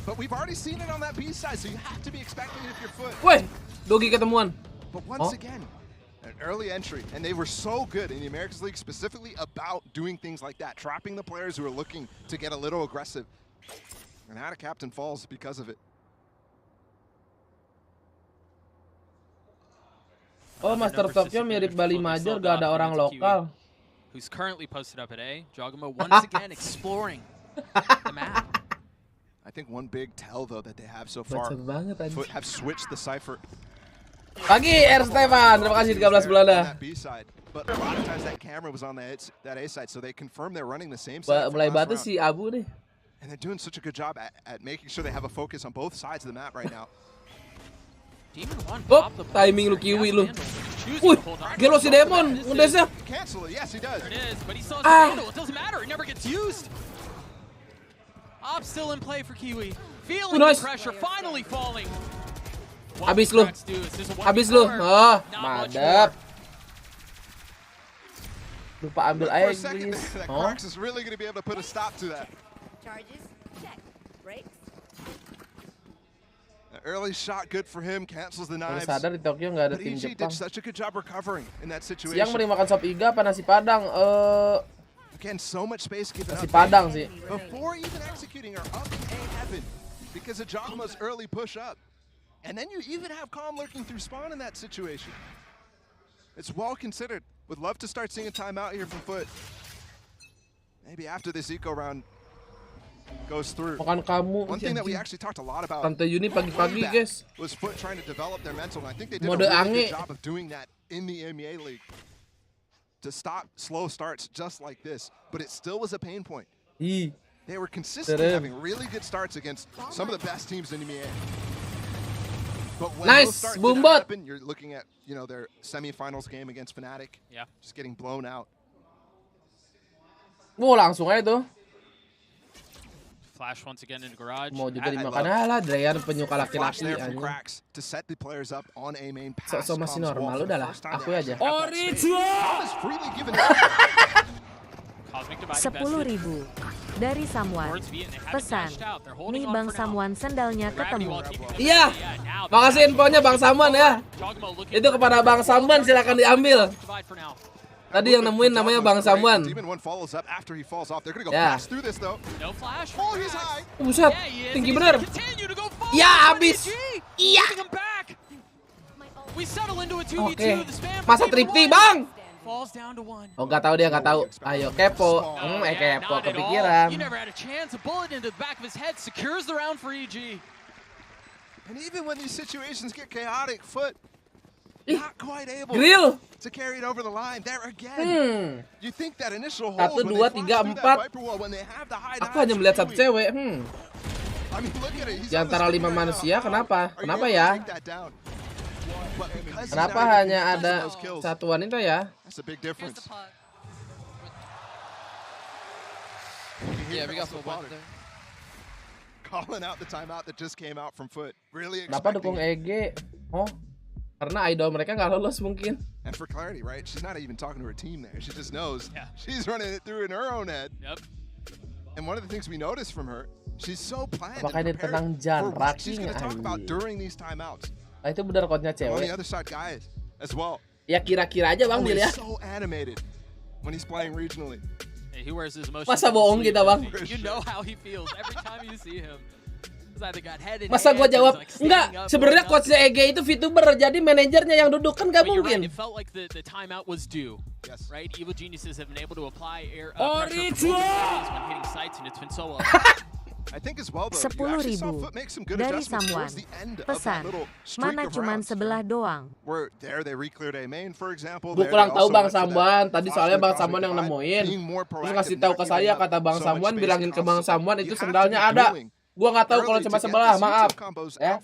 But we've already seen it on that B side, so you have to be expecting it if you're Foot. Woi, Dogi ketemuan. But once again, an early entry, and they were so good in the Americas League specifically about doing things like that, trapping the players who are looking to get a little aggressive. And now the captain falls because of it. Oh, Master Tokyo mirip Bali Major, gak ada orang lokal. Who's currently posted up at A. Jogamo once again exploring the map. I think one big tell though that they have so far, Foot have switched the Cypher. Pagi, R. Stefan. Terima kasih 13 bulan dah. But a lot of times that camera was on that A side, so they confirm they're running the same side. Mulai batu si Abu nih. And they're doing such a good job at making sure they have a focus on both sides of the map right now. Oh, timing lu Kiwi lu. Wih, gelo si Demon, undesnya. Cancel it, yes he does. There it is, but he still has a handle. It doesn't matter, it never gets used. Op still in play for Kiwi. Feeling the pressure, finally falling. Habis lu. Habis lu. Oh, madap. Lupa ambil air, guys. Oh. Crocs is really going to be able to put a stop to that. Charges, check. Brakes. An early shot, good for him. Cancels the knives. Baru sadar di Tokyo nggak ada tim EG Jepang. did such a good job recovering in that situation. Siang mending makan sop iga apa nasi padang? Again, so much space given Nasi up. padang sih. Before even executing are up in A heaven because of Jogamo's early push up. And then you even have Calm lurking through spawn in that situation. It's well considered. Would love to start seeing a timeout here from Foot. Maybe after this eco round goes through. Makan kamu. One thing that we actually talked a lot about. Tante Yuni pagi-pagi, guys. Was Foot trying to develop their mental. And I think they did Mode a really ange. good job of doing that in the MEA League. To stop slow starts just like this. But it still was a pain point. They were consistently having really good starts against some of the best teams in MEA. But when those starts didn't happen, you're looking at, you know, their semifinals game against Fnatic. Yeah. Just getting blown out. Mau langsung aja tuh. Flash once again into garage. Mau juga dimakan. Alah, Dreyan penyuka laki-laki aja. To set the players up on A main pass. So masih normal udah lah. Aku aja. Original. 10.000 dari Samuan. Pesan, nih Bang Samuan sendalnya ketemu. Iya, makasih infonya Bang Samuan ya. Itu kepada Bang Samuan silakan diambil. Tadi yang nemuin namanya Bang Samuan. Ya. Buset, tinggi bener. Ya habis. Iya. Oke. Masa tripti bang? Oh nggak tahu dia nggak tahu. Ayo kepo. Kepo kepikiran. And even when these situations get chaotic, Foot not quite able to carry it over the line. There again. You think that initial hold 1, 2, 3, 4. Aku hanya melihat satu cewek. Di antara 5 manusia, kenapa? Kenapa ya? Kenapa hanya ada satu wanita ya? That's a big difference. Yeah, we got full water. Calling out the timeout that just came out from Foot. Really Kenapa dukung EG? Oh, karena idol mereka nggak lolos mungkin. And for clarity, right? She's not even talking to her team there. She just knows she's running it through in her own head. Yep. And one of the things we noticed from her, she's so planned Apakah and dia tenang prepared for what she's jaraknya, going to talk about during these timeouts. Nah, itu benar coachnya On the cewek. other side, guys, as well. Ya kira-kira aja bang dia ya. So animated when he's playing regionally. He wears his emotions. Masa bohong kita bang? You know how he feels every time you see him. Masa gua jawab enggak? Sebenarnya coachnya EG itu VTuber, jadi manajernya yang duduk kan nggak mungkin. It felt like the timeout was due. Yes. Right? Evil Geniuses have been able to apply air pressure when hitting sights, and it's been so well. I think as well though. 10.000 dari Samuan. Pesan, mana cuman sebelah doang. Where there they re-cleared A main for example. Gue kurang tahu Bang Samuan. Tadi soalnya Bang Samuan yang nemuin. Terus ngasih tahu ke saya, kata Bang Samuan, bilangin ke Bang Samuan itu sendalnya ada. Gua nggak tahu kalau cuma sebelah, maaf. Ya.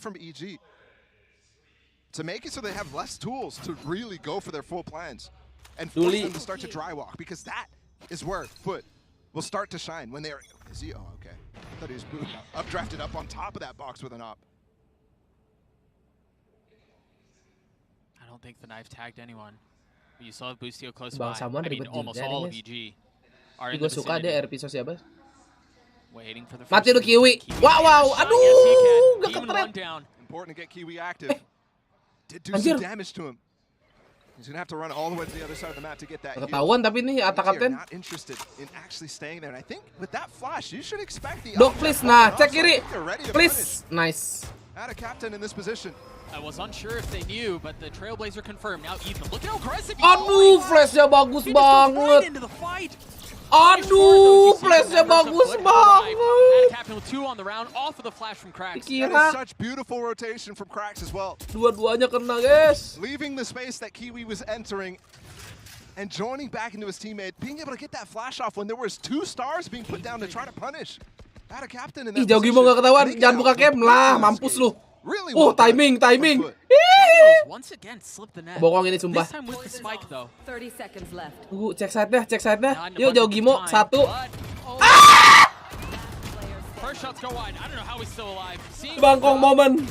To make it so they have less tools to really go for their full plans and force them to start to dry walk, because that is where Foot will start to shine when they're. Is he? Oh, okay. I thought he was updrafted up on top of that box with an op. I don't think the knife tagged anyone. You saw Boostio close Bang by. Samuan I mean, ribet almost juga all nih, of EG are in gue the suka vicinity. dia RP siapa? Waiting for the Mati lu first Kiwi. Wow, aduh, gak keren. Important to get Kiwi active. Did do Anjir. some damage to him. He's gonna have to run all the way to the other side of the map to get that. Ketahuan tapi nih Ata Kapten. Not interested in actually staying there, and I think with that flash, you should expect the. Dok please, nah, cek kiri. Please, nice. Ata Captain in this position. I was unsure if they knew, but the Trailblazer confirmed. Now even look at how aggressive. Aduh, flashnya bagus banget. Aduh, flashnya bagus banget. Captain with 2 on the round, off of the flash from Cracks. That is such beautiful rotation from Cracks as well. Dua-duanya kena, guys. Leaving the space that Kiwi was entering and joining back into his teammate, being able to get that flash off when there was 2 stars being put down to try to punish. Ata Captain in that. Ih, jauh gimana gak ketahuan. Jangan buka cam lah, mampus lu. Oh, timing. Once again, slipped the net. Bokong ini sumpah. This time with the spike though. 30 seconds left. Tunggu, cek side-nya. Yuk, jauh Gimo, 1. First shots go wide. I don't know how he's still alive. Bangkong moment.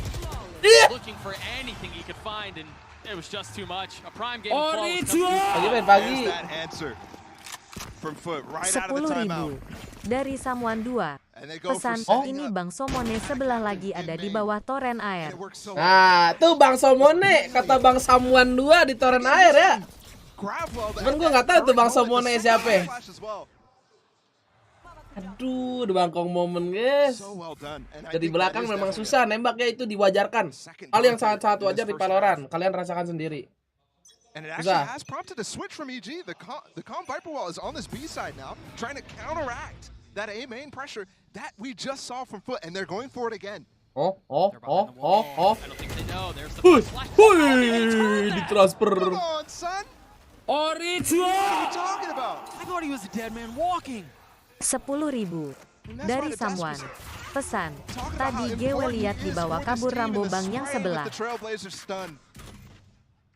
Looking for anything he could find, and it was just too much. A prime game. Pagi. That answer from Foot right out of the 10.000 timeout. dari Samuan 2. Pesan, ini Bang Somone sebelah lagi ada di bawah toren air. Nah, tuh Bang Somone, kata Bang Samuan 2 di toren air ya. Cuman gue nggak tahu tuh Bang Somone siapa. Aduh, di Bangkong moment, guys. Dari belakang memang susah nembaknya, itu diwajarkan. Hal yang sangat-sangat wajar di Valorant. Kalian rasakan sendiri. And it actually has prompted a switch from EG. The Calm Viper Wall is on this B side now, trying to counteract that A main pressure that we just saw from Foot, and they're going for it again. Oh. I don't think they know. There's the flash. Di transfer. Come on, son. What are you talking about? I thought he was a dead man walking. 10.000 dari Samuan. Pesan, tadi gue lihat di bawah kabur Rambo Bang yang sebelah.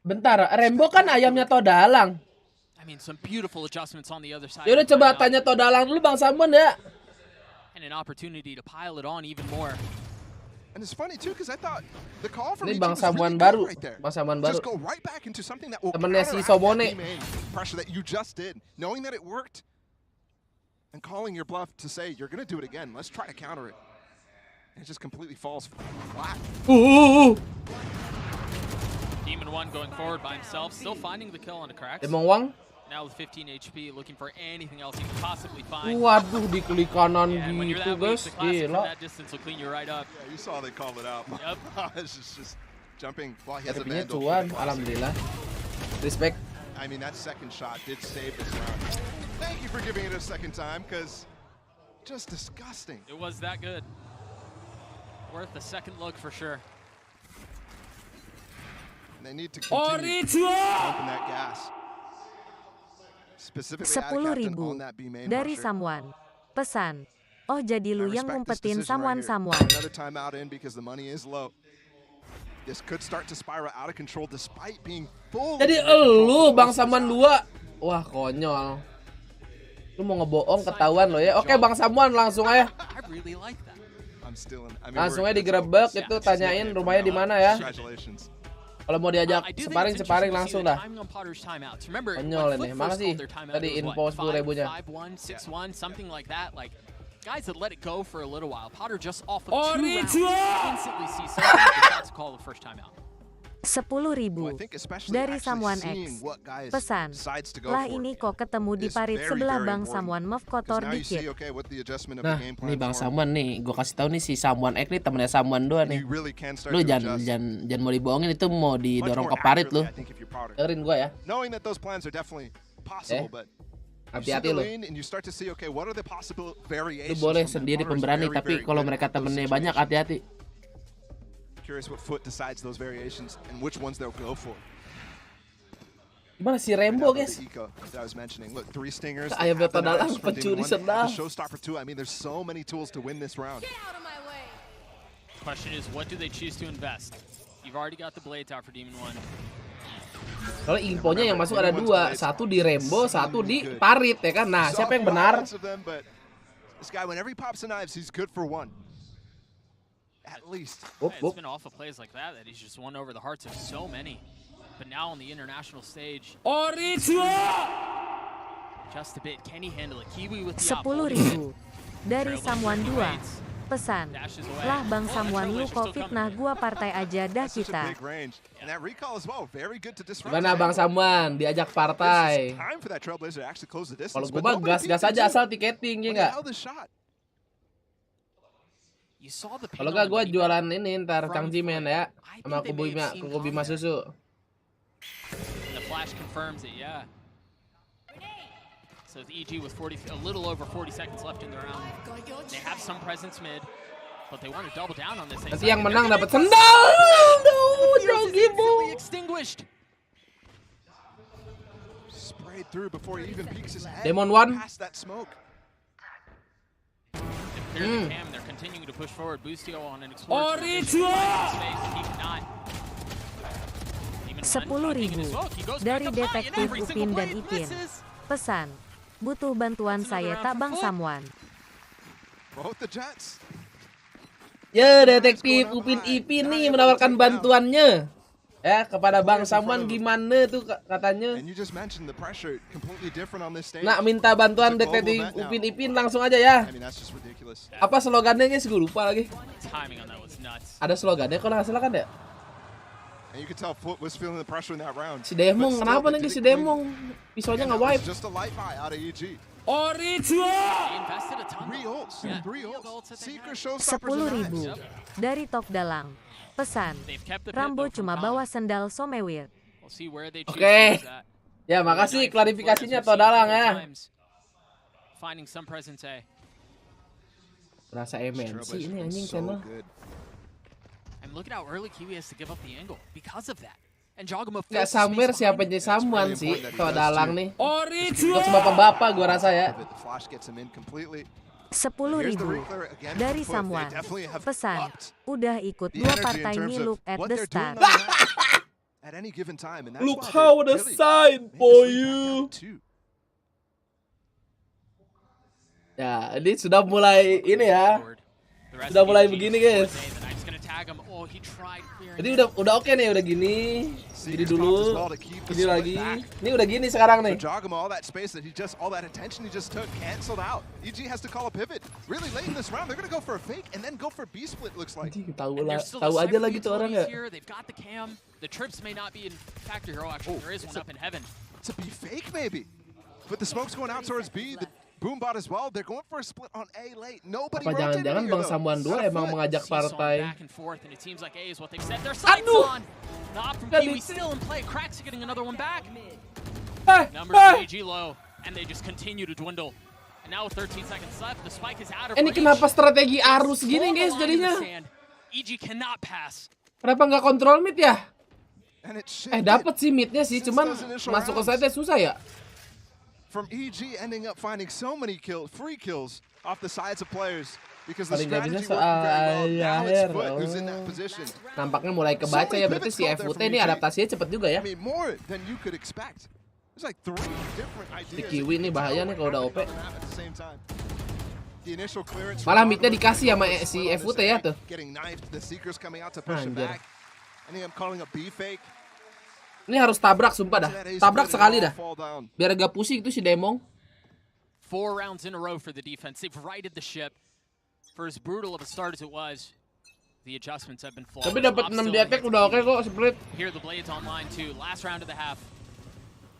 Bentar, Rembo kan ayamnya Todalang. I mean, some beautiful adjustments on the other side. Yaudah coba tanya Todalang dulu Bang Samuan ya. And an opportunity to pile it on even more. And it's funny too, because I thought the call from Ini EG Bang was Samuan really baru, good right there. Bang Samuan baru. Just go right back into something that will Temennya si counteract Somone. that main pressure that you just did, knowing that it worked, and calling your bluff to say you're gonna do it again. Let's try to counter it. And it just completely falls flat. Demon 1 going forward by himself, still finding the kill on the Cracks. Demon Wang? Now with 15 HP, looking for anything else he can possibly find. Waduh, di klik kanan When you're gitu that weak, guys, the classic from gila. that distance will clean you right up. Yeah, you saw they called it out. Yep. It's just jumping while he has a Tapi-nya vandal. cuan, alhamdulillah. Respect. I mean, that second shot did save this round. Thank you for giving it a second time, because just disgusting. It was that good. Worth a second look for sure. They need to continue pumping that gas. 10.000 dari Someone. Pesan. Oh, jadi lu yang ngumpetin Someone. Another timeout in because the money is low. This could start to spiral out of control despite being full. Jadi elu Bang Someone 2. Wah, konyol. Lu mau ngebohong ketahuan lo ya. Oke, Bang Someone langsung aja. Langsung aja digerebek itu, tanyain rumahnya di mana ya. Kalau mau diajak separing langsung dah. Konyol ini. Mana sih tadi info 10.000-nya? Guys that let it go for a little while. Potter just off of 2 rounds instantly sees something, decides to call the first timeout. 10.000 dari Someone X. Pesan. Lah ini kok ketemu di parit sebelah Bang Someone, maaf kotor dikit. Nah, nih Bang Someone nih, gue kasih tahu nih si Someone X nih temennya Someone 2 nih. Lu jangan mau dibohongin, itu mau didorong ke parit lu. Dengerin gue ya. Hati-hati lu. Lu boleh sendiri pemberani, tapi kalau mereka temennya banyak, hati-hati. Curious what foot decides those variations and which ones they'll go for. Gimana si Rembo, guys? That I was mentioning. Look, 3 stingers. Ayam beta dalang, pencuri sendal. Showstopper 2. I mean, there's so many tools to win this round. Question is, what do they choose to invest? You've already got the blades out for Demon 1. Kalau infonya yang masuk ada 2, satu di Rembo, satu di parit ya kan. Nah, siapa yang benar? This guy, whenever he pops the knives, he's good for 1. At least. It's been off of plays like that he's just won over the hearts of so many. But now on the international stage, just a bit. Can he handle it? Kiwi with the 10.000 dari Someone 2. Pesan. Lah Bang Someone, lu kok fitnah gua, partai aja dah kita. Gimana Bang Someone, diajak partai? Kalau gua mah gas-gas aja asal tiketing, ya nggak? Kalau nggak gue jualan ini ntar Cangjimen ya, sama Kubima susu. The flash confirms it, yeah. So the EG with a little over 40 seconds left in the round. They have some presence mid, but they want to double down on this. Nanti yang menang dapat sendal. Extinguished. Sprayed through before he even peeks his head. Demon 1. Past that smoke. The cam, they're continuing to push forward. Bustio on an explosive. 10.000 dari Detektif Upin dan Ipin. Pesan. Butuh bantuan saya tak Bang Someone. Ya, Detektif Upin Ipin nih menawarkan bantuannya. Ya, kepada Bang Someone gimana tuh katanya. Nak minta bantuan Detektif Upin Ipin langsung aja ya. Apa slogannya guys? Gue lupa lagi. Ada slogannya kalau nggak salah kan ya? Si Demong, kenapa nih si Demong? Pisaunya nggak wipe. 10.000 dari Tok Dalang. Pesan. Rambo cuma bawa sendal somewhere. Oke. Ya, makasih klarifikasinya Tok Dalang ya. Rasa MNC ini anjing channel. Look at how early Kiwi has to give up the angle because of that. And Jogama nggak samir siapa jadi Someone sih, Tok Dalang nih. Buat bapak-bapak gua rasa ya. 10.000 dari Someone. Pesan. Udah ikut 2 partai nih, look at the start. Look how the sign for you. Ya, ini sudah mulai ini ya. Sudah mulai begini guys. Jadi udah oke nih, udah gini. Gini dulu. Gini lagi. Ini udah gini sekarang nih. Jogama, all that space that all that attention he just took canceled out. EG has to call a pivot. Really late in this round, they're gonna go for a fake and then go for B split looks like. Tahu aja lagi tuh orang ya. They've got the cam. The trips may not be in factor here. Oh, actually, there is one up in heaven. It's a B fake maybe. But the smoke's going out towards B. The Boombot as well. They're going for a split on A late. Nobody Apa jangan-jangan Bang Samuan 2 emang mengajak partai? Aduh! The op from Kiwi still in play. Cracks are getting another one back. Numbers GG low, and they just continue to dwindle. And now with 13 seconds left, the spike is out of range. Ini kenapa strategi arus gini guys jadinya? EG cannot pass. Kenapa nggak kontrol mid ya? Dapat sih midnya sih, cuman masuk ke side susah ya. From EG ending up finding so many free kills off the sides of players because the strategy working very well. Now it's Foot who's in that position. Nampaknya mulai kebaca ya, berarti si FUT ini adaptasinya cepet juga ya. I mean more than you could expect. There's like 3 different ideas. Si Kiwi ini bahaya nih kalau udah OP. Malah midnya dikasih sama si FUT ya tuh. Anjir. Ini harus tabrak sumpah dah. Tabrak sekali dah. Biar agak pusing itu si Demong. 4 rounds in a row for the defense. They've righted the ship. For as brutal of a start as it was, the adjustments have been flawless. Tapi dapat 6 di attack udah oke kok split. Here the Blades online too. Last round of the half.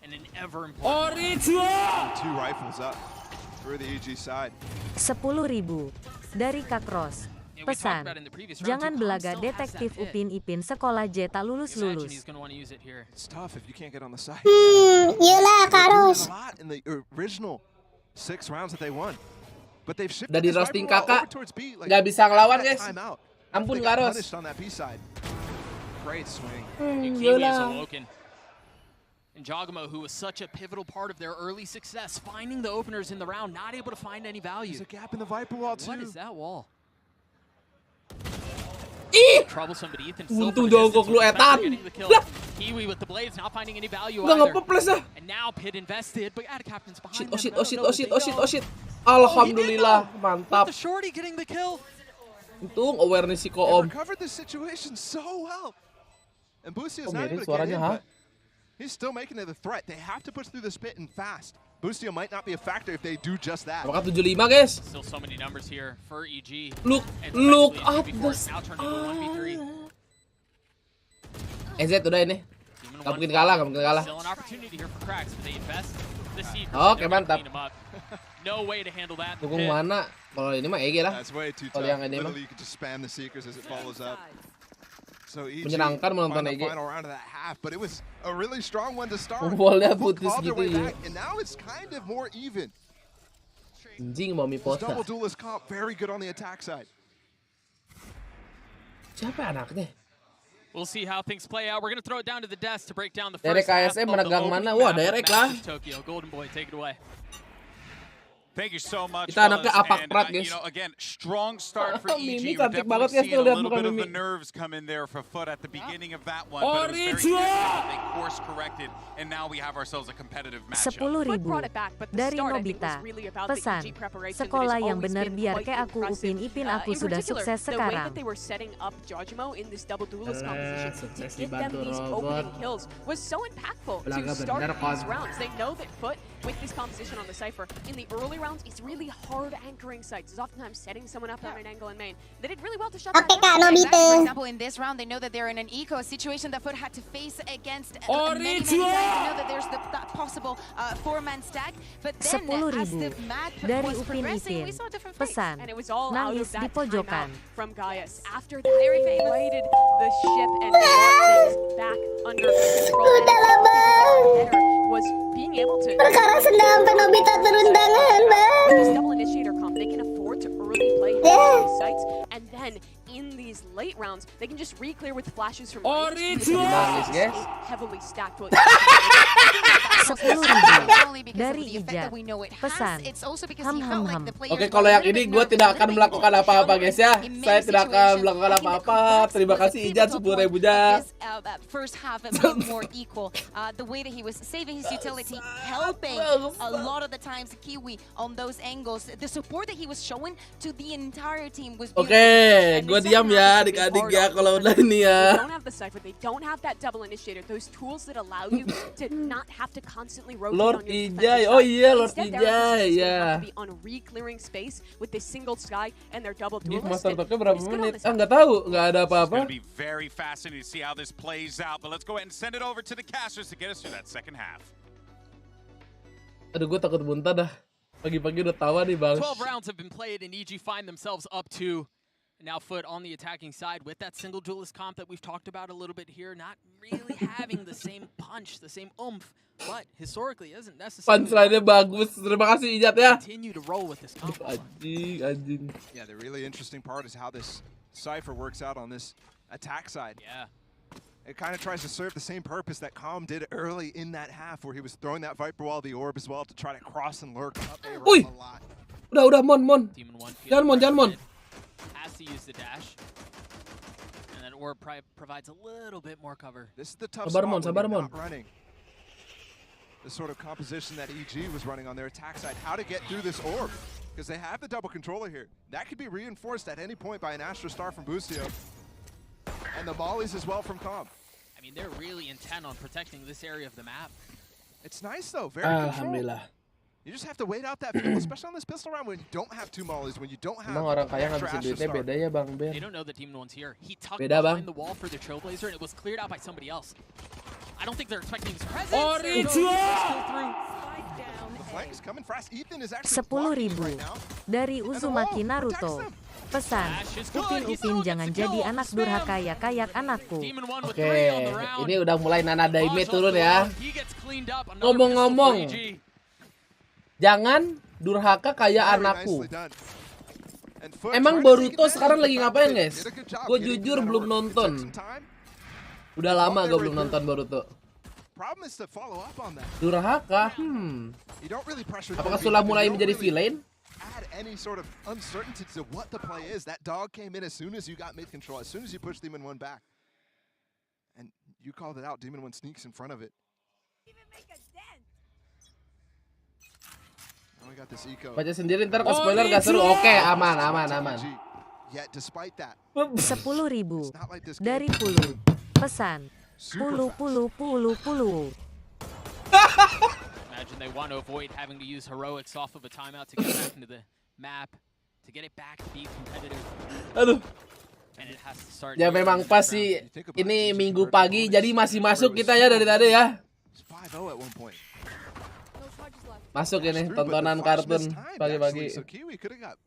And an ever important. Akhirnya! 2 rifles up for the EG side. 10.000 dari Kak Ros. Pesan, jangan belaga detektif Upin Ipin sekolah J tak lulus-lulus. Iyalah Kak Ros. Dari roasting kakak, nggak bisa ngelawan guys. Ampun Kak Ros. Iyalah. And Jogamo, who was such a pivotal part of their early success, finding the openers in the round, not able to find any value. There's a gap in the Viper wall too. What is that wall? Troublesome, but Ethan still jongkok lu etan. Kiwi with the blades not finding any value either. And now Pit invested, but out of captain's behind. Oh shit. Alhamdulillah, mantap. The shorty getting the kill. Untung awareness si Koom. Recovered the situation so well. And Boostio is not able able to get in, but he's still making it a threat. They have to push through the spit and fast. Boostio might not be a factor if they do just that. Apakah 75 guys? Still so many numbers here for EG. Look at this. EZ udah ini. Gak mungkin kalah. Still an opportunity here for Cracks, but they invest. Oke, mantap. No way to handle that. Dukung mana? Kalau ini mah EG lah. Kalau yang ini mah. Menyenangkan menonton EG. Boleh putus gitu ya. Anjing mau miposa. Siapa anaknya? We'll see how things play out. We're going to throw it down to the desk to break down the first half. KSM menegang mana? Wah, direct lah. Tokyo, Golden Boy, take it away. Thank you so much. Kita anaknya apak prat, guys. You know, again, strong start for EG. Mimi We're cantik definitely banget ya, seeing a lihat little muka bit of Mimi. the nerves come in there for Foot at the beginning of that one, but it was very good. They course corrected, and now we have ourselves a competitive matchup. 10.000 dari Nobita. Pesan, sekolah yang benar biar kayak aku Upin Ipin aku sudah sukses sekarang. Sukses dibantu robot. Belaga bener kon. With this composition on the Cypher, in the early rounds, it's really hard anchoring sites. It's oftentimes setting someone up on an angle in main. They did really well to shut that down. For example, in this round, they know that they're in an eco situation that Foot had to face against many times. They know that there's that possible 4-man stack. But then, as the match was progressing, we saw different fights. Pesan, And it was all out of nangis that di pojokan. timeout from Gaius. After that, they inflated the ship and brought things back under control. Was being able to Sedang Nobita turun tangan, Bang. with this double initiator comp, they can afford to early play these sites, and then in these late rounds, they can just re-clear with flashes from range. Heavily stacked. 10.000 dari Ija. Pesan, ham. Oke, kalau yang ini gue tidak akan melakukan apa-apa guys ya. Saya tidak akan melakukan apa-apa. Terima kasih Ijan 10.000 ja. First half a bit more equal. The way that he was saving his utility, helping a lot of the times Kiwi on those angles. The support that he was showing to the entire team was beautiful. Oke, gue diam ya adik-adik ya kalau udah ini ya. They don't have the Cypher, they don't have that double initiator, those tools that allow you to not have to constantly rotate Lord on your Ijay, oh iya Lord Instead, Ijay ya. be on re-clearing space with this single sky and their double Gift duelist. Master Talk-nya berapa menit? Ah, nggak tahu, nggak ada It's apa-apa. going to be very fascinating to see how this plays out, but let's go ahead and send it over to the casters to get us through that second half. Aduh, gue takut muntah dah. Pagi-pagi udah tawa nih, Bang. 12 rounds have been played and EG find themselves up 2. Now Foot on the attacking side with that single duelist comp that we've talked about a little bit here, not really having the same punch, the same oomph, but historically isn't necessarily. Punchline-nya bagus. Terima kasih Ijat ya. Continue to roll with this comp. Anjing. Yeah, the really interesting part is how this Cypher works out on this attack side. Yeah. It kind of tries to serve the same purpose that Calm did early in that half, where he was throwing that Viper Wall, the orb as well, to try to cross and lurk up A a lot. Udah, Mon. Jangan, Mon. Has to use the dash. And then orb provides a little bit more cover. This is the tough spot when you're not running. The sort of composition that EG was running on their attack side. How to get through this orb. Because they have the double controller here. That could be reinforced at any point by an Astra Star from Boostio. And the mollies as well from Calm. I mean, they're really intent on protecting this area of the map. It's nice though, very controlled. You just have to wait out that field, especially on this pistol round when you don't have 2 mollies, when you don't have orang kaya extra ngabisin Astra duitnya Star. beda ya, Bang Ben. They don't know that Demon One's here. He tucked Beda, behind Bang. the wall for the Trailblazer and it was cleared out by somebody else. I don't think they're expecting his presence. The flanks coming fast. Ethan is actually 10.000 dari Uzumaki Naruto. Pesan, Upin jangan jadi anak durhaka ya kayak anakku. Oke, ini udah mulai Nana Daime turun ya. Ngomong-ngomong, jangan durhaka kayak anakku. Emang Boruto sekarang lagi ngapain, guys? Gue jujur belum nonton. Udah lama gue belum nonton Boruto. Durhaka? Apakah sudah mulai menjadi villain? Add any sort of uncertainty to what the play is. That dog came in as soon as you got mid control, as soon as you pushed Demon 1 back. And you called it out. Demon 1 sneaks in front of it. Now we got this eco. Baca sendiri ntar ke spoiler gak seru. Oke, aman. Yet despite that, 10.000 dari Pulu. Pesan, Pulu. Imagine they want to avoid having to use heroics off of a timeout to get back into the map, to get it back to be competitive. Aduh. And it has to start. Ya memang pas sih ini Minggu pagi jadi masih masuk kita ya dari tadi ya. Masuk ini tontonan kartun pagi-pagi. So Kiwi could have got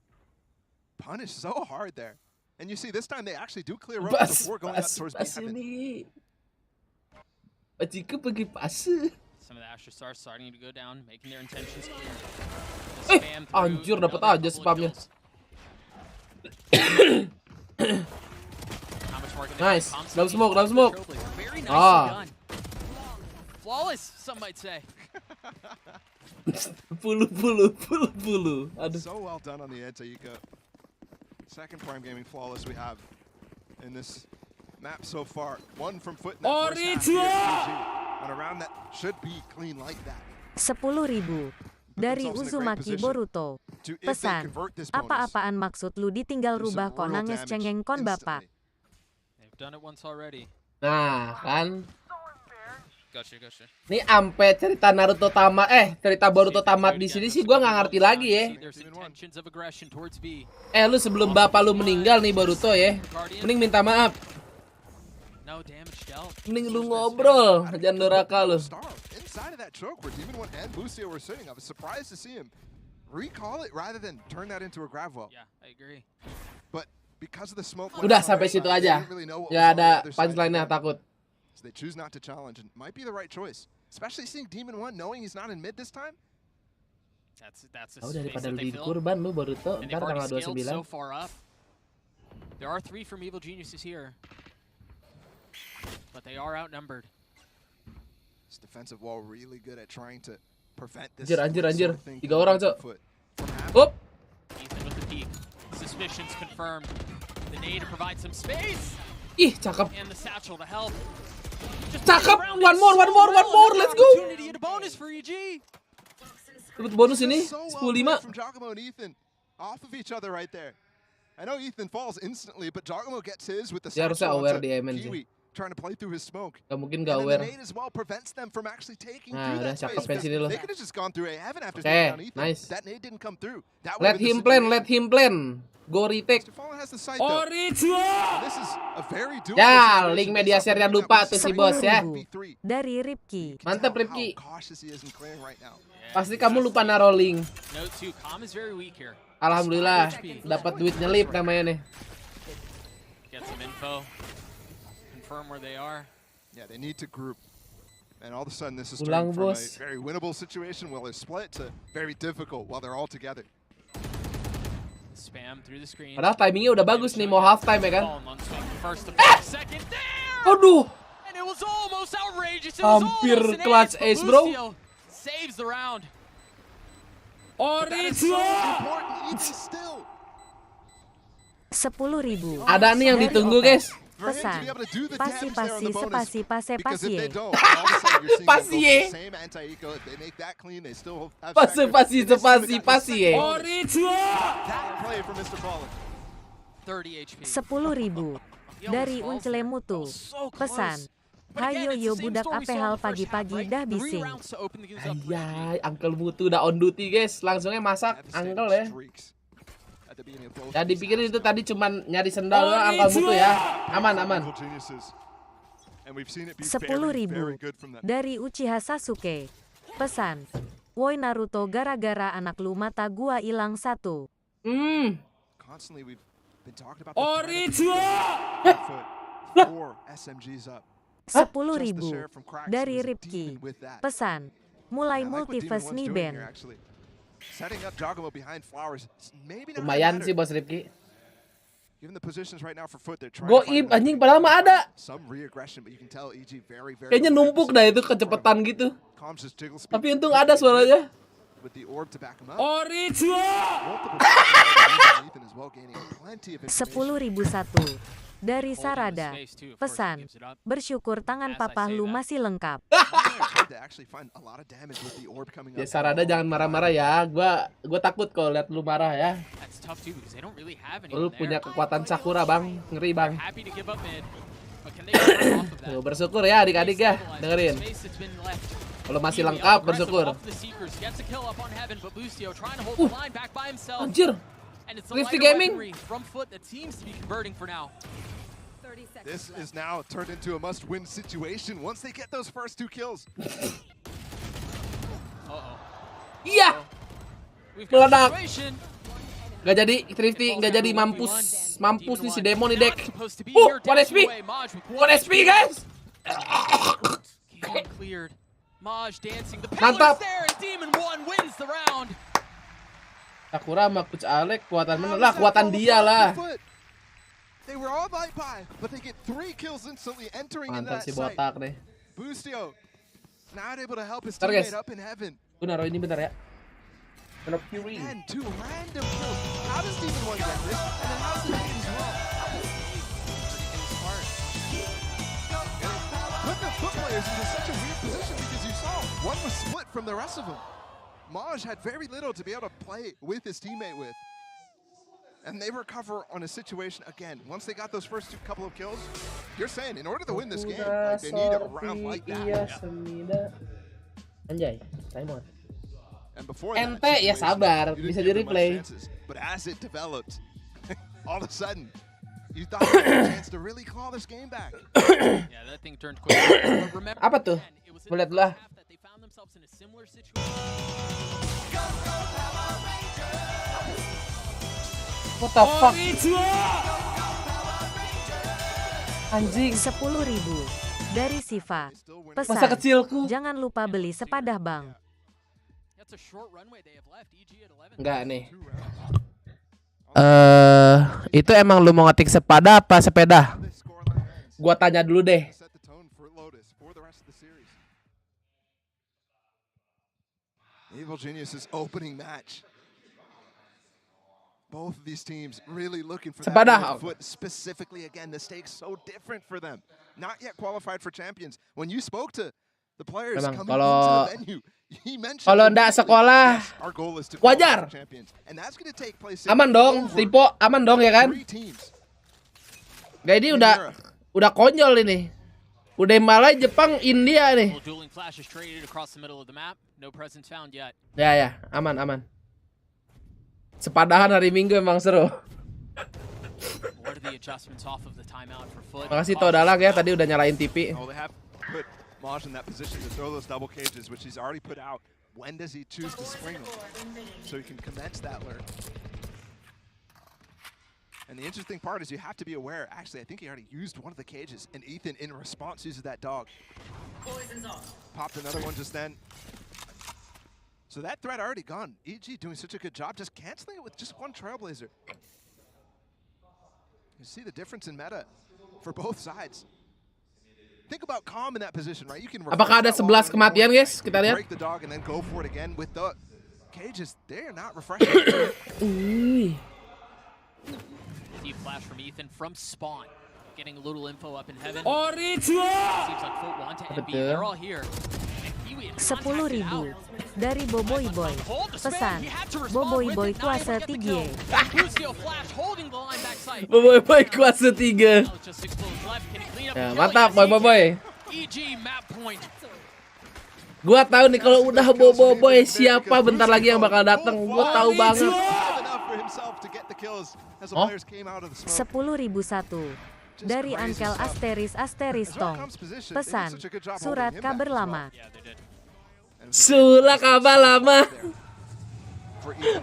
punished so hard there. And you see this time they actually do clear rope before going up towards B7. Bajika pergi pas. Some of the Astra Stars starting to go down, making their intentions clear. Anjir dapat aja spamnya. Nice, dalam smoke. Ah. Flawless, some might say. Pulu. Aduh. So well done on the Edge, Eco. Second Prime Gaming flawless we have in this map so far. One from Foot in that first half here, on a round that should be clean like that. 10.000 dari Uzumaki Boruto. Pesan, apa-apaan maksud lu ditinggal rubah kok nangis cengeng kon bapak. They've done it once already. Nah, kan. Gotcha. Nih ampe cerita Naruto tamat cerita Boruto tamat di sini sih gua nggak ngerti lagi ya. Lu sebelum bapak lu meninggal nih Boruto ya. Mending minta maaf. Mending lu ngobrol, jangan durhaka lu. Inside of that choke where Demon 1 and Boostio were sitting, I was surprised to see him recall it rather than turn that into a grab wall. Yeah, I agree. But because of the smoke, udah sampai situ aja. Nggak ada punchline-nya, takut. So they choose not to challenge and might be the right choice. Especially seeing Demon 1 knowing he's not in mid this time. That's daripada lu di kurban lu Boruto ntar tanggal 29. So far up. There are 3 from Evil Geniuses here. But they are outnumbered. This defensive wall really good at trying to prevent this. Anjir. 3 orang, Cok. Up. Ethan with the peek. Suspicions confirmed. The nade to provide some space. Ih, cakep. And the satchel to help. Cakep. One more. Let's go. Opportunity and a bonus for EG. Dapat bonus ini 10-5. From Giacomo and Ethan off of each other right there. I know Ethan falls instantly, but Giacomo gets his with the dia harusnya aware di MN sih. Kiwi trying to play through his smoke. Gak mungkin And gak then the aware. nade as well prevents them from actually taking Nah, through udah that space. cakep sini dulu. They could have just gone through A heaven after Okay, taking down Ethan. nice. That nade didn't come through. That Let him plan, let him plan. Go retake. Fallen has the sight though. This is a very doable Ya, situation. link media share-nya lupa tuh si bos ya. 10.000 dari Ripki. Mantap Ripki. How cautious he is in clearing right now. Pasti kamu lupa naruh link. Note 2, Calm is very weak here. Alhamdulillah, dapat duit nyelip namanya nih. Get some info. Confirm where they are. Yeah, they need to group. And all of a sudden this is Pulang, turning from a bos. very winnable situation while they're split to very difficult while they're all together. Spam through the screen. Padahal timingnya udah bagus nih, mau half time ya kan? Eh! Aduh! And it was almost outrageous. It was Hampir almost an clutch ace, ace, but bro. Lucio saves the round. Important even still. 10.000 Ada nih yang dari ditunggu Opet. guys. Pesan. Pasi pasi sepasi pase pasie. Pasie. Pase pasi sepasi pasie. 30 HP. 10.000 dari Uncele Mutu. Pesan. Hayo yo budak apehal pagi-pagi dah bising. Ayai, Uncle Mutu udah on duty guys. Langsungnya masak Uncle ya. Ya dipikirin itu tadi cuman nyari sendal doang Uncle Mutu ya. Aman aman. 10.000 dari Uchiha Sasuke. Pesan. Woi Naruto gara-gara anak lu mata gua ilang satu. Constantly we've been talking about SMGs up. 10.000 dari Ripki. Pesan. Mulai multiverse nih Ben. Setting up Giacomo behind Flowers. Maybe not Lumayan sih bos Ripki. Given the positions right now for Foot, they're trying Goib anjing padahal mah ada. some re-aggression, but you can tell EG very Kayaknya numpuk dah itu kecepetan gitu. Tapi untung ada suaranya. With the orb to back him up. 10.001 dari Sarada. Pesan. Bersyukur tangan papa lu masih lengkap. Ya Sarada jangan marah-marah ya. Gua takut kalau lihat lu marah ya. Lu punya kekuatan Sakura bang, ngeri bang. Tuh, bersyukur ya adik-adik ya, dengerin. Kalau masih lengkap bersyukur. Anjir. Risky Gaming. This is now turned into a must-win situation once they get those first 2 kills. Iya. Meledak. Gak jadi Thrifty, gak jadi mampus nih si Demon nih deck. 1 SP. 1 SP guys. Mantap. Sakura sama Coach Alec kuatan mana lah, kuatan dia lah. They were all light by, but they get 3 kills instantly entering in Mantap that si site. botak deh. Bustio not able to help his Bentar, guys. teammate up in heaven. Gue naruh ini bentar ya. Naruh Fury. And 2 random kills. How does Demon 1 get this? And then how's the nade as well? Put the Foot players into such a weird position because you saw one was split from the rest of them. Maj had very little to be able to play with his teammate with. And they recover on a situation again. Once they got those first couple of kills, you're saying in order to win this game, like, they need a round like that. Anjay, Simon. And before Ente ya sabar, bisa di replay. But as it developed, all of a sudden, you thought you had a chance to really claw this game back. Yeah, that thing turned quick. Apa tuh? Lihat dulu lah. What the fuck? Anjing. 10.000 dari Siva. Pesan. Masa kecilku. Jangan lupa beli sepadah bang. Enggak nih. Itu emang lu mau ngetik sepada apa sepeda? Gua tanya dulu deh. Evil Genius's opening match. Both of these teams really looking for that foot specifically. Again, the stakes so different for them. Not yet qualified for champions. When you spoke to the players coming into the venue, he mentioned kalau ndak sekolah our goal is to wajar. champions, and that's going to take place. Aman dong, Tipo, aman dong ya kan? Gak ini udah konyol ini. Udah malah Jepang, India nih. Ya, aman. Sepadahan hari Minggu emang seru. Makasih Todalang ya, tadi udah nyalain TV. Maj in that position to throw those double cages, which he's already put out. When does he choose to spring them? So he can commence that lurk. And the interesting part is you have to be aware, actually, I think he already used one of the cages, and Ethan, in response, uses that dog. Popped another one just then. So that threat already gone. EG doing such a good job just canceling it with just one Trailblazer. You see the difference in meta for both sides. Think about calm in that position, right? You can Apakah ada 11 kematian, guys? Kita lihat. Break the dog and then go for it again with the cages. They're not refreshing. Deep flash from Ethan from spawn. Getting a little info up in heaven. Akhirnya. Seems like Foot want to MB. They're all here. 10.000 dari Boboy Boy. Pesan, Boboy Boy kuasa 3. Boboy Boy kuasa 3. Ya, mantap Boboy. Gua tahu nih kalau udah Boboy siapa bentar lagi yang bakal datang. Gua tahu banget. 10.001 dari Ankel Asteris Tong. Pesan, surat kabar lama. Surat kabar lama.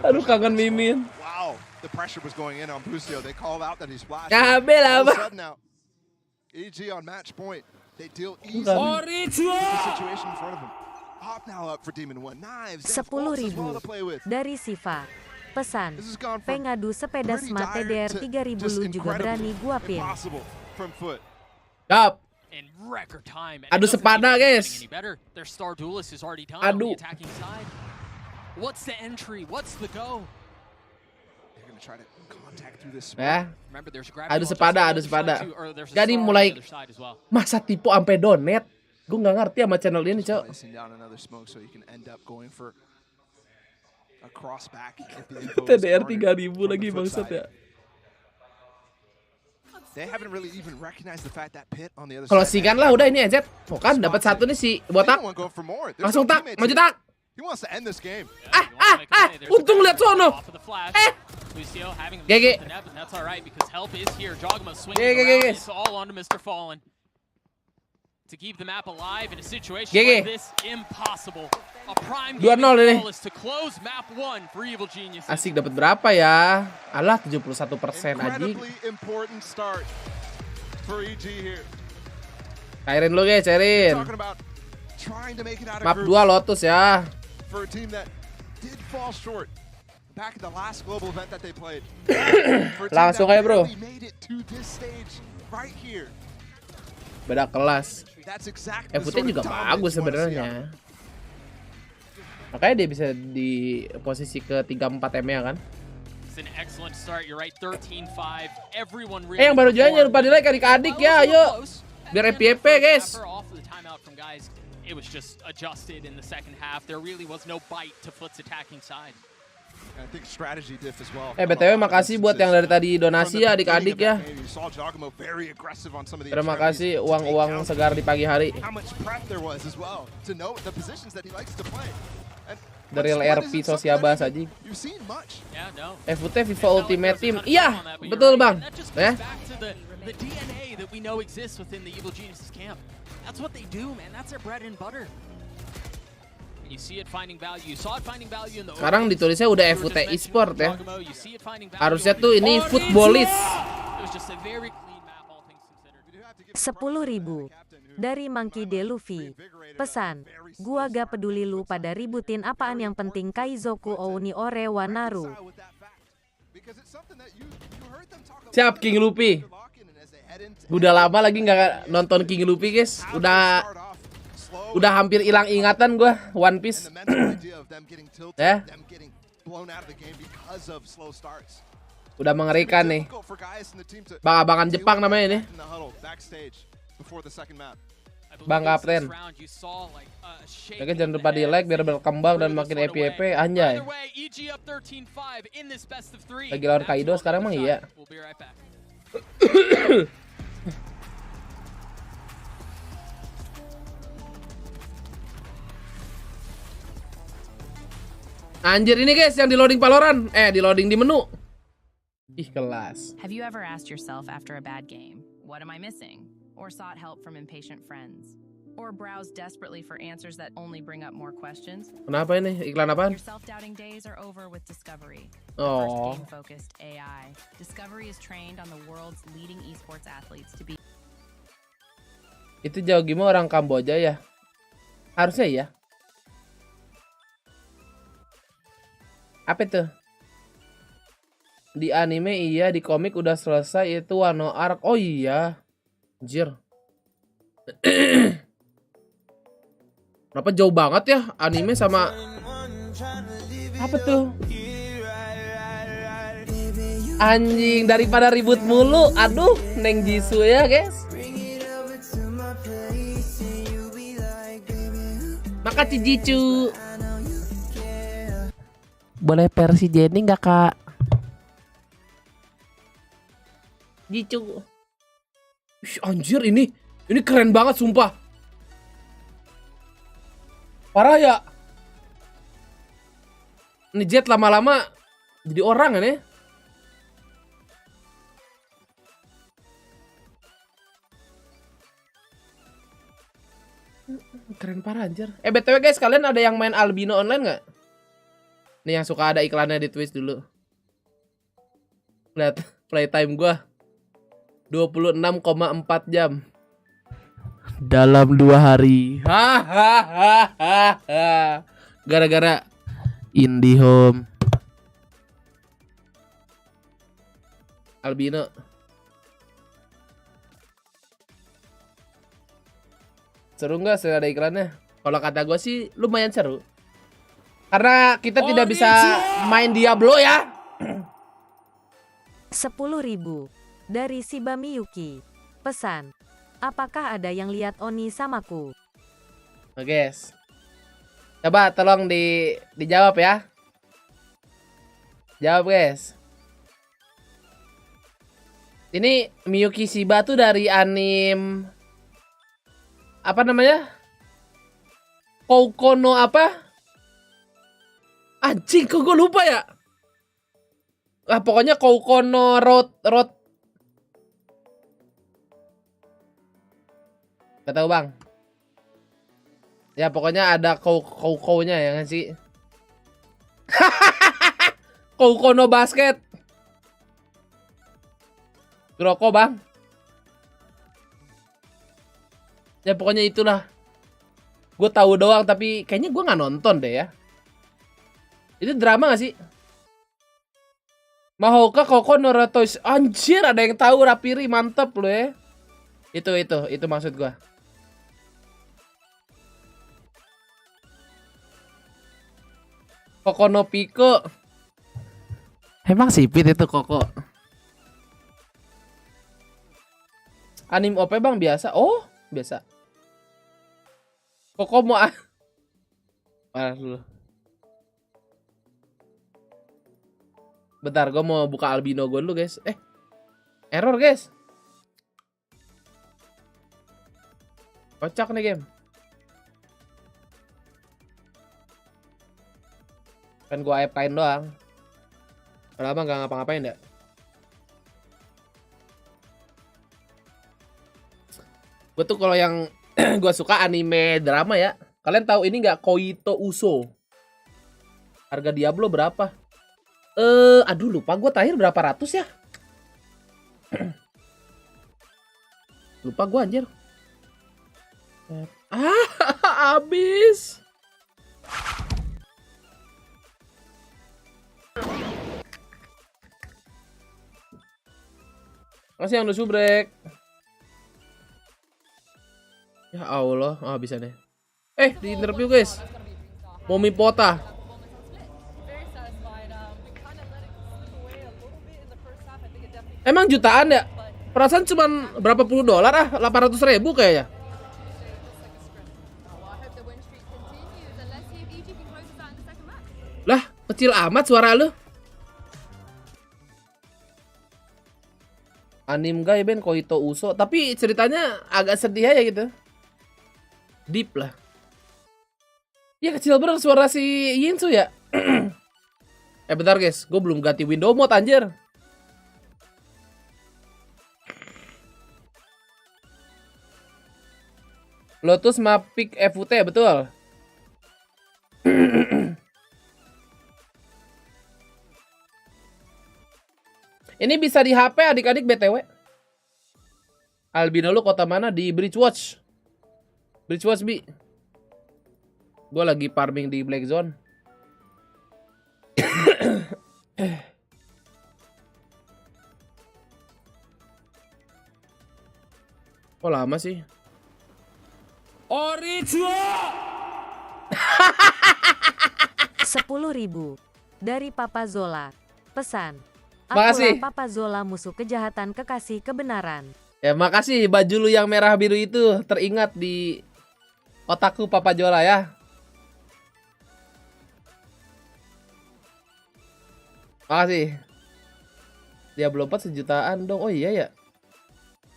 Aduh kangen Mimin. Wow, the pressure was going in on Busio. They called out that he splashed. Kabar lama. EG on match point. They deal easily with the situation in front of him. Hop now up for Demon 1. Knives. 10.000 dari Siva. Pesan, pengadu sepeda smart TDR 3000 lu juga berani gua pin. Yap. Aduh sepada guys. Aduh. What's the entry? What's the go? Ya. Aduh sepada. Jadi mulai masa tipu sampai donet. Gue nggak ngerti sama channel ini, Cok. TDR 3000 lagi bangsat ya. Kalau sikan lah udah ini EZ. Oh kan dapat satu nih si botak. Langsung tak, maju tak. Untung lihat sono. GG. To keep the map alive in a situation like this, impossible. A prime 2-0 ini. Is to close map 1 for Evil Geniuses. Asik dapat berapa ya? Alah 71% anjing. Cairin lu guys, cairin. Map 2 Lotus ya. Langsung aja bro. Beda kelas. FUT juga bagus sebenarnya. Makanya dia bisa di posisi ke 3-4 M ya kan. Yang baru jalan jangan lupa di like adik-adik ya, ayo. Biar FPP guys. It was just adjusted in the second half. There really was no bite to Foot's attacking side. BTW makasih buat yang dari tadi donasi ya adik-adik ya. Terima kasih uang-uang segar di pagi hari. Dari RP Sosiaba saja. FUT FIFA Ultimate Team. Iya, betul Bang. Ya. The DNA that we know exists within the Evil Geniuses camp. That's what they do, man. That's their bread and butter. You see it finding value. You saw it finding value in the Sekarang ditulisnya udah FUT e-sport ya. Harusnya tuh ini footballis. 10.000 dari Monkey D. Luffy. Pesan, gua gak peduli lu pada ributin apaan, yang penting Kaizoku Ouni Ore wa Naru. Siap King Luffy. Udah lama lagi nggak nonton King Luffy guys. Udah hampir hilang ingatan gue One Piece. Ya. Udah mengerikan nih. Bang-abangan Jepang namanya ini. Bang Kapten. Oke, jangan lupa di like biar berkembang dan makin FPP anjay. Lagi lawan Kaido sekarang emang iya. Anjir ini guys yang di loading Valorant. Di loading di menu. Ih kelas. Have you ever asked yourself after a bad game, what am I missing? Or sought help from impatient friends? Or browsed desperately for answers that only bring up more questions? Kenapa ini? Iklan apaan? Your self-doubting days are over with Discovery. The Oh. first game-focused AI. Discovery is trained on the world's leading esports athletes to be. Itu Jao Gimo orang Kamboja ya? Harusnya ya. Apa itu? Di anime iya, di komik udah selesai itu Wano Arc. Oh iya. Anjir. Kenapa jauh banget ya anime sama apa tuh? Anjing daripada ribut mulu. Aduh, Neng Jisoo ya, guys. Makasih Jicu. Boleh versi Jenny nggak kak? Jicu. Anjir ini keren banget sumpah. Parah ya. Ini Jet lama-lama jadi orang ini. Keren parah anjir. BTW guys, kalian ada yang main Albino online nggak? Nih yang suka ada iklannya di Twitch dulu. Lihat playtime gua 26,4 jam dalam 2 hari. Hahaha. Gara-gara IndiHome. Albino. Seru nggak ada iklannya? Kalau kata gue sih lumayan seru. Karena kita tidak bisa main Diablo ya. 10.000 dari Shibami Yuki. Pesan, apakah ada yang lihat Oni samaku? Oke guys. Coba tolong dijawab ya. Jawab guys. Ini Miyuki Shiba tuh dari anim apa namanya? Koukono apa? Anjing, kok gue lupa ya? Pokoknya Koukono Road. Gak tahu bang. Ya pokoknya ada Koukono-nya ya kan sih? Koukono basket. Groko bang. Ya pokoknya itulah. Gue tahu doang tapi kayaknya gue nggak nonton deh ya. Itu drama gak sih? Mahoka Koko Noratois. Anjir, ada yang tahu Rapiri, mantep loh ya. Itu maksud gua. Koko no Pico. Emang sipit itu Koko. Anim OP bang biasa. Oh, biasa. Koko mau parah dulu. Bentar, gue mau buka albino gue dulu guys. Error guys. Kocak nih game. Kan gue apain doang. Lama gak ngapa-ngapain ya. Gue tuh kalau yang gue suka anime drama ya. Kalian tahu ini nggak Koito Uso? Harga Diablo berapa? Aduh lupa gue terakhir berapa ratus ya. Lupa gue anjir. Abis. Masih yang udah subrek. Ya Allah, bisa deh. Di interview guys. Momi Pota. Emang jutaan ya? Perasaan cuman berapa puluh dolar 800.000 kayaknya. Lah, kecil amat suara lu. Anim guy Ben Koito Uso, tapi ceritanya agak sedih aja gitu. Deep lah. Ya kecil bener suara si Yinsu ya. Bentar guys, gue belum ganti window mode anjir. Lotus Mapic FUT betul. Ini bisa di HP adik-adik BTW. Albino lu kota mana? Di Bridgewatch. Bridgewatch bi. Gue lagi farming di Black Zone. Kok lama sih? Original 10.000 dari Papa Zola. Pesan. Makasih. Akulah Papa Zola, musuh kejahatan, kekasih kebenaran. Ya makasih, baju lu yang merah biru itu teringat di otakku Papa Zola ya. Makasih. Dia belum 4 sejutaan dong. Oh iya ya.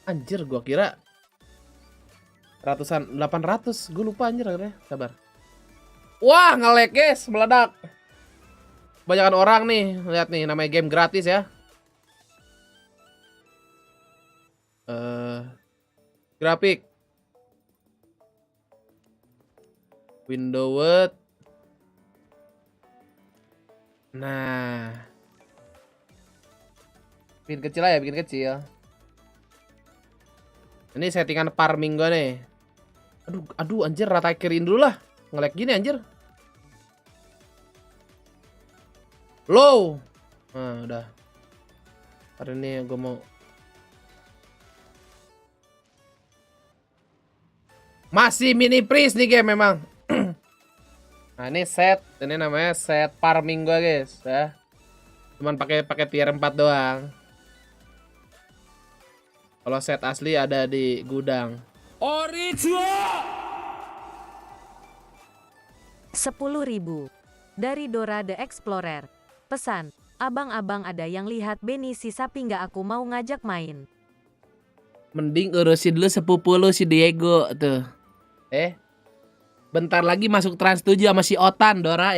Anjir, gua kira ratusan, 800. Gue lupa anjir akhirnya. Sabar. Wah, nge-lag guys, meledak. Banyakan orang nih, lihat nih, namanya game gratis ya. Grafik. Window Word. Nah. Bikin kecil aja, bikin kecil. Ini settingan farming gue nih. Aduh anjir, rata kirin dulu lah. Nge-lag gini anjir. Low. Nah, udah. Hari ini gue mau masih mini freeze nih game memang. Nah, ini set, ini namanya set farming gue guys ya. Cuman pakai tier 4 doang. Kalau set asli ada di gudang. Original 10.000 dari Dora the Explorer. Pesan, abang-abang ada yang lihat Benny si sapi nggak, aku mau ngajak main. Mending urusin dulu sepupu lu si Diego tuh. Bentar lagi masuk Trans 7 sama si Otan, Dora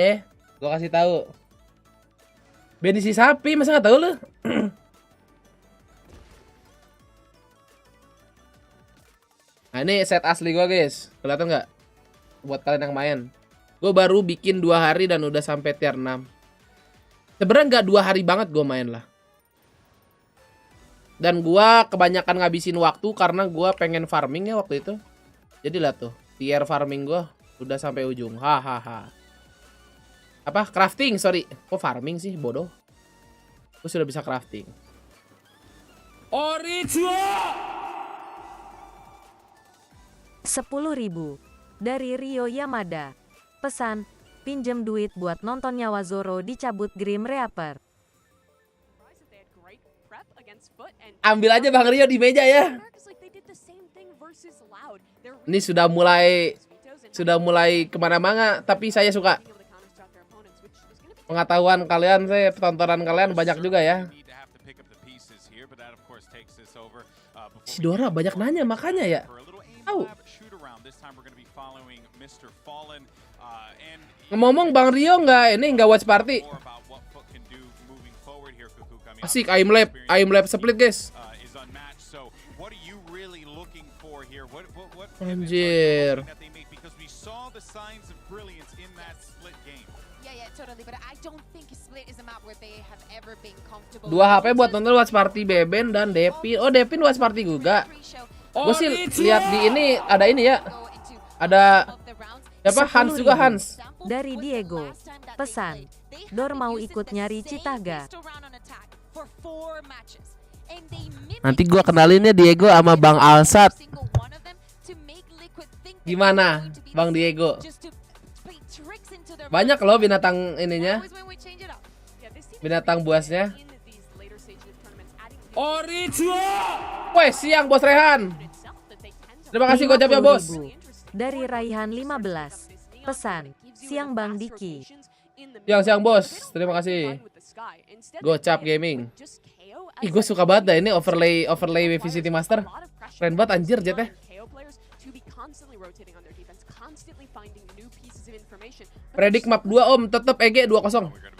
Gua kasih tahu. Benny si sapi masa nggak tahu lu? Nah, ini set asli gua guys. Kelihatan nggak? Buat kalian yang main. Gue baru bikin 2 hari dan udah sampai tier 6. Sebenarnya nggak 2 hari banget gue main lah. Dan gue kebanyakan ngabisin waktu karena gue pengen farming ya waktu itu. Jadi lah tuh, tier farming gue udah sampai ujung. Hahaha. Apa? Crafting, sorry. Kok farming sih? Bodoh. Gue sudah bisa crafting. Original 10.000 dari Rio Yamada. Pesan, pinjem duit buat nonton nyawa Zoro dicabut Grim Reaper. Ambil aja Bang Rio di meja ya. Ini sudah mulai kemana-mana, tapi saya suka. Pengetahuan kalian, tontonan kalian banyak juga ya. Si Dora banyak nanya makanya ya. Tahu. Ngomong Bang Rio nggak watch party. Asik, I'm lab split guys. Anjir. Dua HP buat nonton watch party Beben dan Devin. Oh, Devin watch party juga. Gue sih lihat di ini ada ini ya. Ada siapa? Hans juga, Hans. Dari Diego. Pesan, Dor mau ikut nyari Citaga. Nanti gua kenalinnya Diego sama Bang Alsat. Gimana Bang Diego? Banyak loh binatang ininya. Binatang buasnya. Original. Weh, siang Bos Rehan. Terima kasih gocapnya Bos. Dari Raihan 15. Pesan, siang Bang Diki. Siang Bos, terima kasih. Gocap gaming. Ih, gue suka banget dah ini overlay VCT Master. Keren banget anjir jetnya. information. Predik map 2 Om, tetap EG 2-0.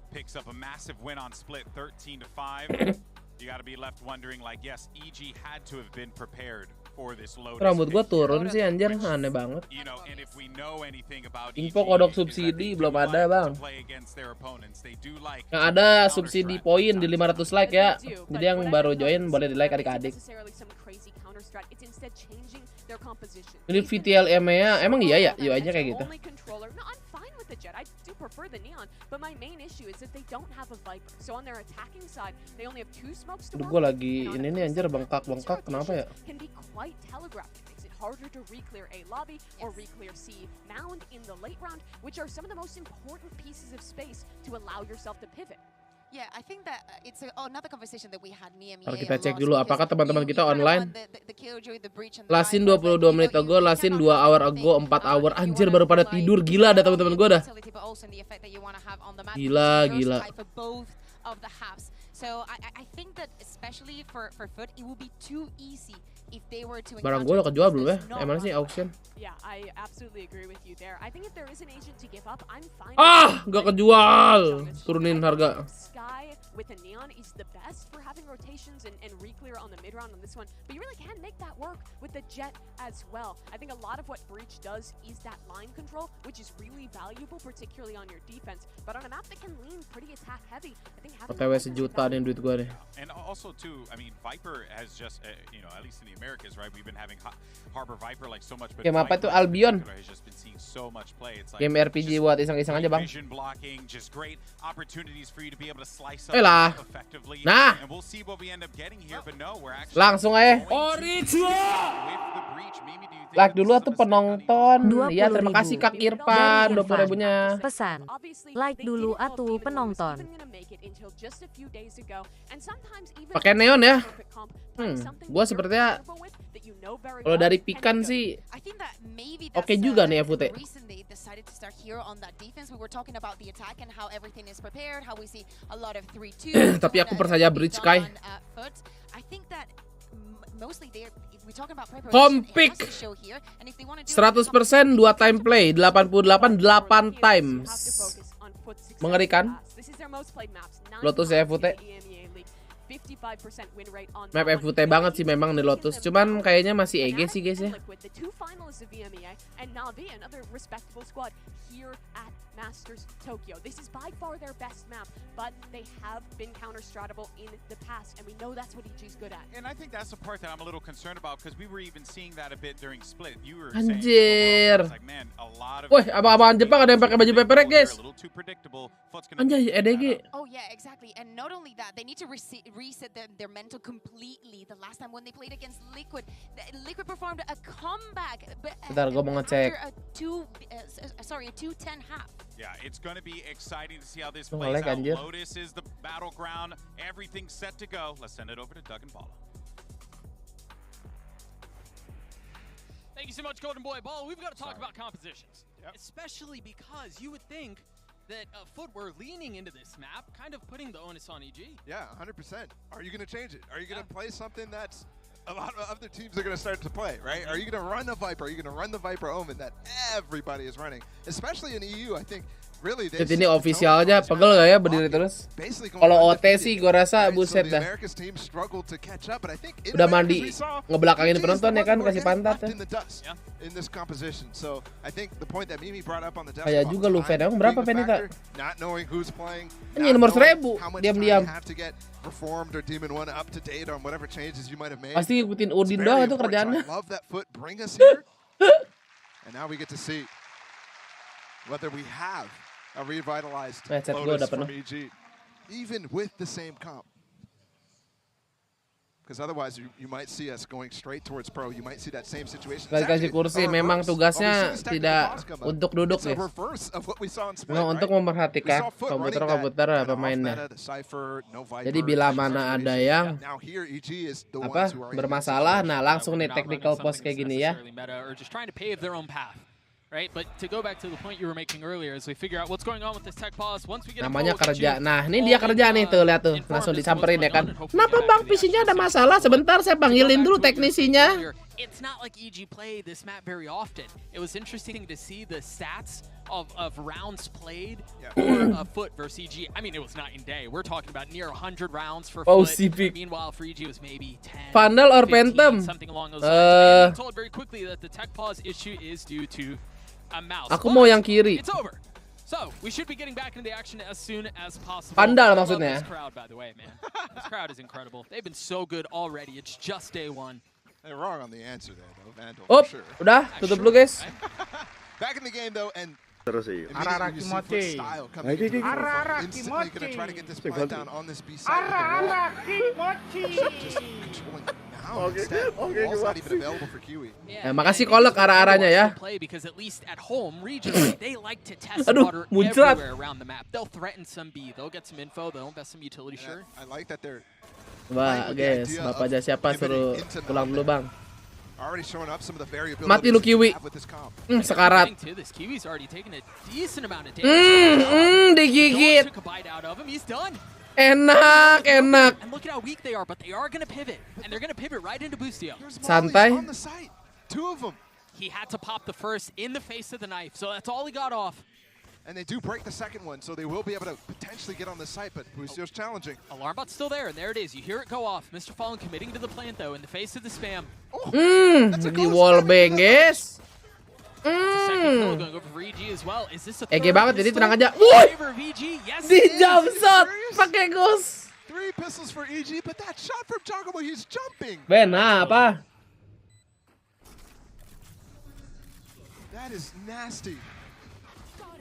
Picks up a massive win on split 13-5. You got to be left wondering like yes, EG had to have been prepared for this Lotus. Rambut gua turun sih anjir, aneh banget. Info kodok subsidi belum ada, Bang. Yang ada subsidi poin di 500 like ya. Jadi yang baru join boleh di-like adik-adik. Ini VTL-nya emang iya ya? UI-nya kayak gitu. The Jet. I do prefer the Neon, but my main issue is that they don't have a Viper. So on their attacking side, they only have 2 smokes to work. Gue lagi ini nih anjir bengkak-bengkak, kenapa ya? Can be quite telegraphed. It makes it harder to re-clear A lobby or re-clear C mound in the late round, which are some of the most important pieces of space to allow yourself to pivot. Yeah, I think that it's another conversation that we had me. Kalau kita cek dulu apakah teman-teman kita online. Lasin 22 menit ago, Lasin 2 hour ago, 4 hour. Anjir baru pada tidur, gila ada teman-teman gue dah. Gila. So I think that especially for Foot, it will be too easy if they were to. Barang gue udah kejual belum ya? Emang sih auction? Yeah, I absolutely agree with you there. I think if there is an agent to give up, I'm fine. Gak kejual. Turunin harga. Sky with a Neon is the best for having rotations and re-clear on the mid round on this one, but you really can make that work with the Jet as well. I think a lot of what Breach does is that line control, which is really valuable, particularly on your defense. But on a map that can lean pretty attack heavy, I think having OTW sejuta nih duit gue nih. And also too, I mean, Viper has just, you know, at least in the Americas, right? We've been having Harbor Viper like so much. Game apa tuh Albion? Has just been seeing so much play. It's like game RPG buat iseng-iseng aja bang. Vision blocking, just great opportunities for you to be able to slice up effectively. Nah. And we'll see what we end up getting here, but no, we're actually langsung aja. Like dulu tuh penonton. Ya terima kasih Kak Irfan 20.000-nya. Pesan. Like dulu atuh penonton. Pakai neon ya. Gua sepertinya kalau dari pikan sih oke juga nih FUT. Tapi aku percaya Bridge Sky. Kompik 100% 2 time play 88 8 times. Mengerikan. Lotus ya FUT. Map FUT banget sih memang nih Lotus. Cuman kayaknya masih EG sih guys ya. Masters Tokyo. This is by far their best map, but they have been counter-stratable in the past, and we know that's what EG's good at. And I think that's the part that I'm a little concerned about, because we were even seeing that a bit during Split. You were Anjir. saying, like, man, a lot of. Woi, abang-abangan Jepang ada yang pakai baju peperek guys. Anjay, EDG. Oh yeah, exactly. And not only that, they need to reset their mental completely. The last time when they played against Liquid, Liquid performed a comeback. Bentar, gue mau ngecek. A 2-10 half. Yeah, it's going to be exciting to see how this plays out. Lotus is the battleground. Everything's set to go. Let's send it over to Doug and Paula. Thank you so much, Golden Boy. Ball, we've got to talk about compositions. Yep. Especially because you would think that Foot were leaning into this map, kind of putting the onus on EG. Yeah, 100%. Are you going to change it? Are you going to play something that's a lot of other teams are going to start to play, right? Are you going to run the Viper? Are you going to run the Viper Omen that everybody is running? Especially in EU, I think really they. Ini officialnya pegel gak ya berdiri terus? Kalau OT sih gue rasa buset dah. Udah mandi ngebelakangin penonton ya kan, kasih pantat ya. Kayak juga lu fan, emang berapa fan kita? Ini nomor 1000, diam-diam. Pasti ngikutin Udin doang itu kerjaannya. And now we get to see whether we have a revitalized Lotus from EG, even with the same comp. Because otherwise you might see us going straight towards pro. You might see that same situation. Kasih kursi memang tugasnya tidak untuk duduk guys. Memang untuk memperhatikan komputer pemainnya. Jadi bila mana ada yang bermasalah, nah langsung nih technical pause kayak gini ya. Right, but to go back to the point you were making earlier, as we figure out what's going on with this tech pause, once we get namanya kerja. Nah, ini dia kerja nih tuh, lihat tuh, langsung disamperin ya kan. Kenapa Bang PC-nya ada masalah? Sebentar saya panggilin dulu teknisinya. it's not like EG play this map very often. It was interesting to see the stats of rounds played for Foot versus EG. I mean, it was night and day. We're talking about near 100 rounds for Foot. Meanwhile, for EG, it was maybe 10, Vandal or 15, Phantom? something along those lines. And told very quickly that the tech pause issue is due to a mouse. Aku mau yang kiri. It's over. So, we should be getting back into action as soon as possible. Vandal I love maksudnya. this crowd, by the way, man. This crowd is incredible. They've been so good already. It's just day one. They're wrong on the answer there, though, Vandal. Oh, for sure. udah tutup dulu guys. Back in the game though, and terus sih. Ara Kimochi. Instantly gonna try to get this plant down on this B side. Ara Kimochi. Just controlling the now instead. Wall's not even available for Kiwi. Makasih kolek arah-arahnya ya. Because at least at home regionally they like to test Aduh, water muncrat. everywhere around the map. They'll threaten some B. They'll get some info. They'll invest some utility. Sure. I like that they're. Wah guys, bapak aja siapa suruh pulang dulu bang. Already showing up some of the variability Mati lu Kiwi. Sekarat. Kiwi's already taken a decent amount of damage. Digigit. Took a bite out of him. He's done. Enak, enak. And look at how weak they are, but they are going to pivot. And they're going to pivot right into Boostio. Santai. On the site. Two of them. He had to pop the first in the face of the knife, so that's all he got off. And they do break the second one, so they will be able to potentially get on the site, but Boostio's challenging. Alarmbot's still there, and there it is. You hear it go off. Mr. Fallen committing to the plant, though, in the face of the spam. Di wallbang guys. Going over for EG as well. Is this a EG banget jadi tenang aja. Wuih. Di jump shot pakai Ghost. 3 pistols for EG, but that shot from Jacobo, he's jumping. Ben, apa? That is nasty.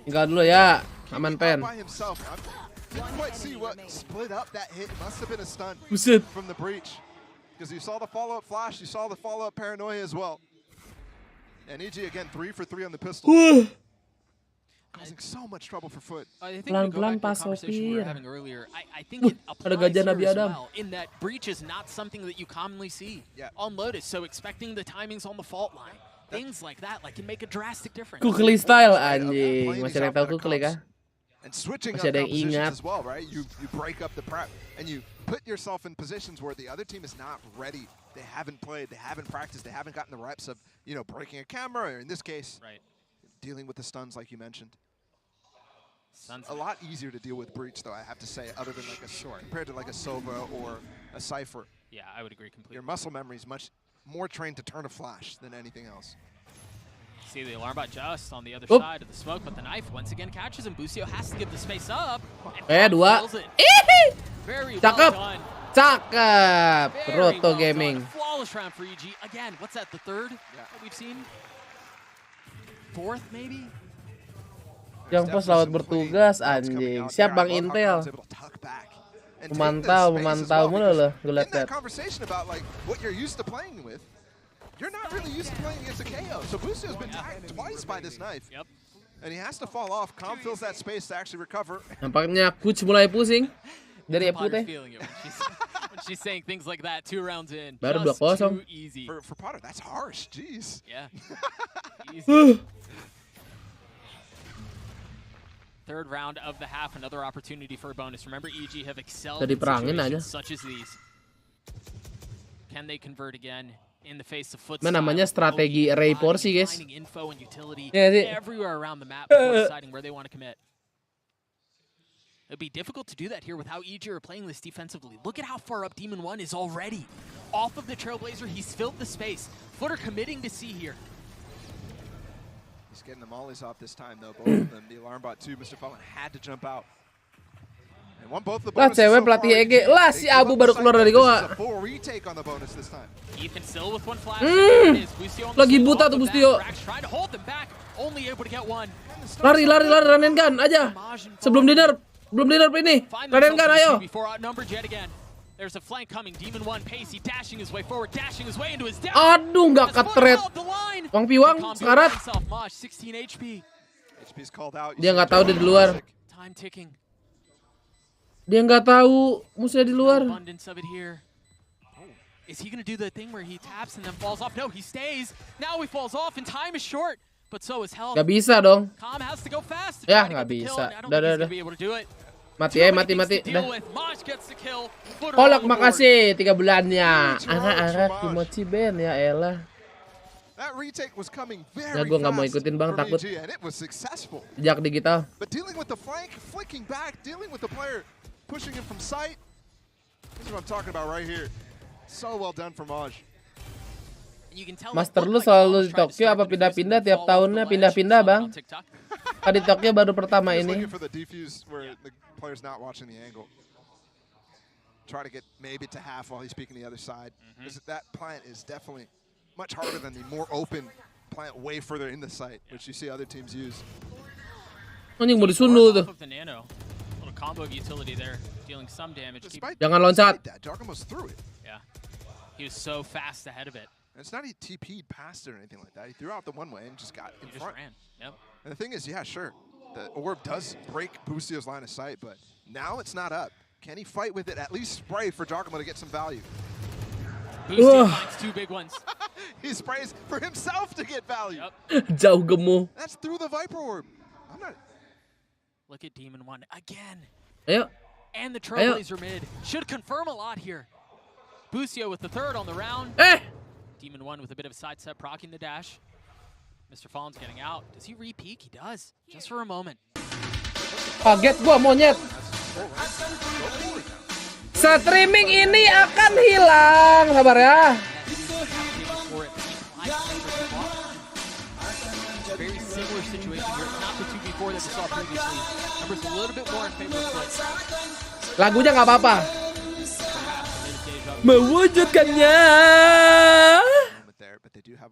Tinggal dulu ya, aman pen. By himself. I didn't quite see what split up that hit. Must have been a stun from the breach. Because you saw the follow-up flash, you saw the follow-up paranoia as well. And EG again, 3 for 3 on the pistol. Causing so much trouble for Foot. I think we go back to the conversation we were having earlier. I think it applies here as well, in that breach is not something that you commonly see on Lotus. So expecting the timings on the fault line. Things like that can make a drastic difference. Kukli style anjing. Masih ada yang tahu Kukli kah? And switching Masih ada yang ingat. as well, right? You break up the prep and you put yourself in positions where the other team is not ready. They haven't played, they haven't practiced, they haven't gotten the reps of, breaking a camera, or in this case, dealing with the stuns like you mentioned. A lot easier to deal with breach, though, I have to say, other than like compared to like a Sova or a Cypher. Yeah, I would agree completely. Your muscle memory is much more trained to turn a flash than anything else. See the Alarmbot just on the other side of the smoke, but the knife once again catches him. Boostio has to give the space up. Dua. Very Cakep. well done. Cakep. Very Roto well Gaming. done. Flawless round for EG. Again, what's that, the third that we've seen? Fourth, maybe? Yang pos selamat bertugas anjing. Siap Bang Intel. Memantau mulu loh, gue liat. In that conversation about like what you're used to playing with, you're not really used to playing against a KO. So Boostio's been tagged twice by this knife. And he has to fall off. Calm fills that space to actually recover. Nampaknya coach mulai pusing dari Epu teh. When she's saying things like that 2 rounds in. Baru just 2-0. too easy. For Potter, that's harsh. Jeez. Yeah. Easy. Third round of the half, another opportunity for a bonus. Remember, EG have excelled in situations such as these. Can they convert again in the face of Foot? Namanya strategi Ray Porsi, guys. Info and utility Yeah, everywhere around the map before deciding where they want to commit. It'd be difficult to do that here with how EG are playing this defensively. Look at how far up Demon 1 is already. Off of the Trailblazer, he's filled the space. Footer committing to C here. He's getting the mollies off this time, though. Both of them, the Alarmbot too. Mr. Fallen had to jump out. And won both the lah cewek pelatih EG. Lah si Abu baru keluar dari goa. Full retake on the bonus this time. Ethan still with one flash. Lagi buta tuh Boostio. Trying to hold them back. Only able to get one. Lari, ranen gun aja. Sebelum dinner ini. Ranen gun ayo. Before outnumbered yet again. There's a flank coming. Demon 1 Pacey dashing his way forward, dashing his way into his down. Aduh, nggak ketret. Wang Piwang sekarat. 16 HP. HP's called out. Dia nggak tahu dia di luar. Time ticking. Dia nggak tahu musuhnya di luar. Abundance of it here. Is he going to do the thing where he taps and then falls off? No, he stays. Now he falls off and time is short. But so is health. Gak bisa dong. Calm has to go fast. Ya, nggak bisa. Udah. Mati. Dah. Kolak makasih 3 bulannya. Ara Kimochi Ben ya elah. That retake was coming Ya very gue nggak mau fast ikutin bang, from takut EG, and it was successful. jejak digital. But dealing with the flank, flicking back, dealing with the player, pushing him from sight. This is what I'm talking about right here. So well done from Maj. Master lu selalu di Tokyo apa pindah-pindah tiap tahunnya pindah-pindah bang? Di Tokyo baru pertama ini. Looking for the defuse where the player's not watching the angle. Try to get maybe to half while he's peeking the other side. That plant is definitely much harder than the more open plant way further in the site, which you see other teams use. Anjing mau disundul tuh. Combo utility there, dealing some damage. Jangan loncat. Giacomo's through it. Yeah, he was so fast ahead of it. And it's not he TP'd past it or anything like that. He threw out the one way and just got in front. Ran. Yep. And the thing is, yeah, sure, the orb does break Bustio's line of sight, but now it's not up. Can he fight with it? At least spray for Giacomo to get some value. Bustio finds 2 big ones. He sprays for himself to get value. Yep. Jauh gemu. That's through the Viper orb. I'm not. Look at Demon 1 again. Ayo. And the Trailblazer mid should confirm a lot here. Bustio with the 3rd on the round. Demon 1 with a bit of a sidestep, proccing the dash. Mr. Fallen's getting out. Does he re-peek? He does. Just for a moment. Kaget gua monyet. Streaming ini akan hilang. Sabar ya. Very similar situation here. Not the 2v4 that we saw previously. Numbers a little bit more in favor of Foot. Lagunya nggak apa-apa. Mewujudkannya.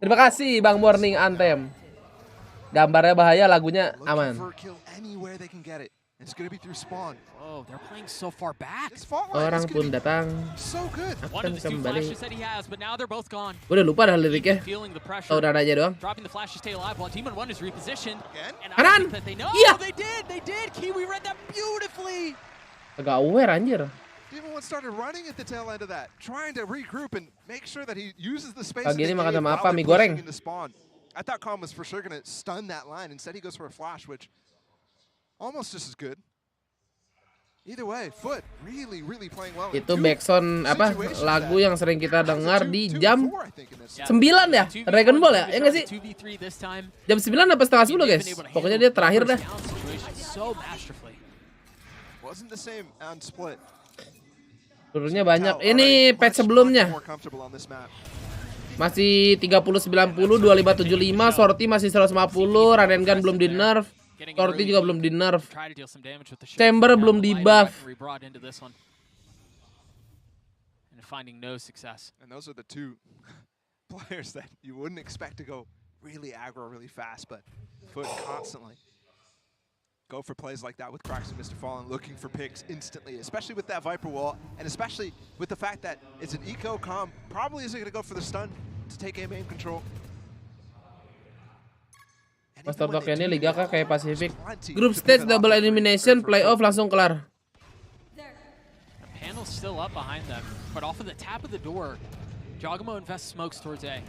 Terima kasih Bang Morning Anthem. Gambarnya bahaya, lagunya aman. Oh, they're playing so far back. Orang pun datang akan kembali. Gue udah lupa dah liriknya. Tahu nadanya doang. Kanan. Iya. Agak aware anjir. Demon started running at the tail end of that, trying to regroup and make sure that he uses the space. Pagi ini makan sama apa? Mie goreng. I thought Calm was for sure going to stun that line. Instead, he goes for a flash, which almost just as good. Either way, Foot really playing well. Itu backsound apa? Lagu yang sering kita dengar di jam 9 ya? Dragon Ball ya? Ya nggak sih? Jam 9 apa setengah 10 guys? Pokoknya dia terakhir dah. Wasn't the same on split. Turunnya banyak. Ini patch sebelumnya. Masih 30-90, 25-75, sortie masih 150, run and gun belum di nerf, sortie juga belum di nerf, chamber belum di buff. And those are the 2 players that you wouldn't expect to go really aggro really fast, but Foot constantly go for plays like that with cracks and Mr. Fallen, looking for picks instantly, especially with that Viper wall, and especially with the fact that it's an eco Calm probably isn't going to go for the stun to take aim control. Master Tokyo ini liga kah kayak Pacific? Group stage double elimination, playoff langsung kelar. Panel's still up behind them, but off of the tap of the door, Giacomo invests smokes towards A.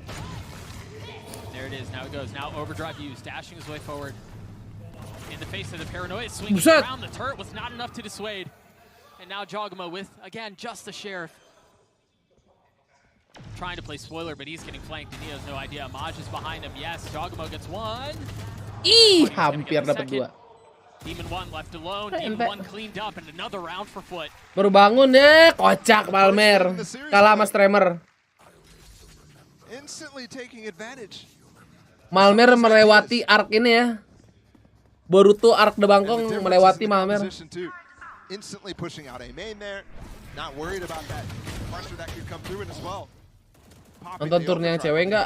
There it is. Now it goes. Now overdrive use, dashing his way forward. In the face of the paranoia, swinging around the turret was not enough to dissuade. And now Giacomo with, again, just the Sheriff. Trying to play spoiler, but he's getting flanked, and he has no idea. Maj is behind him. Yes, Giacomo gets 1. Ih, hampir dapat 2. Demon 1 left alone. Demon 1 cleaned up, and another round for Foot. Baru bangun ya, kocak Malmer. Kalah sama Streamer. Instantly taking advantage. Malmer melewati arc ini ya. Boruto arc DBangkong melewati Malmer. Instantly pushing out a main there. Not worried about that pressure that could come through as well. Nonton turnya yang cewek enggak?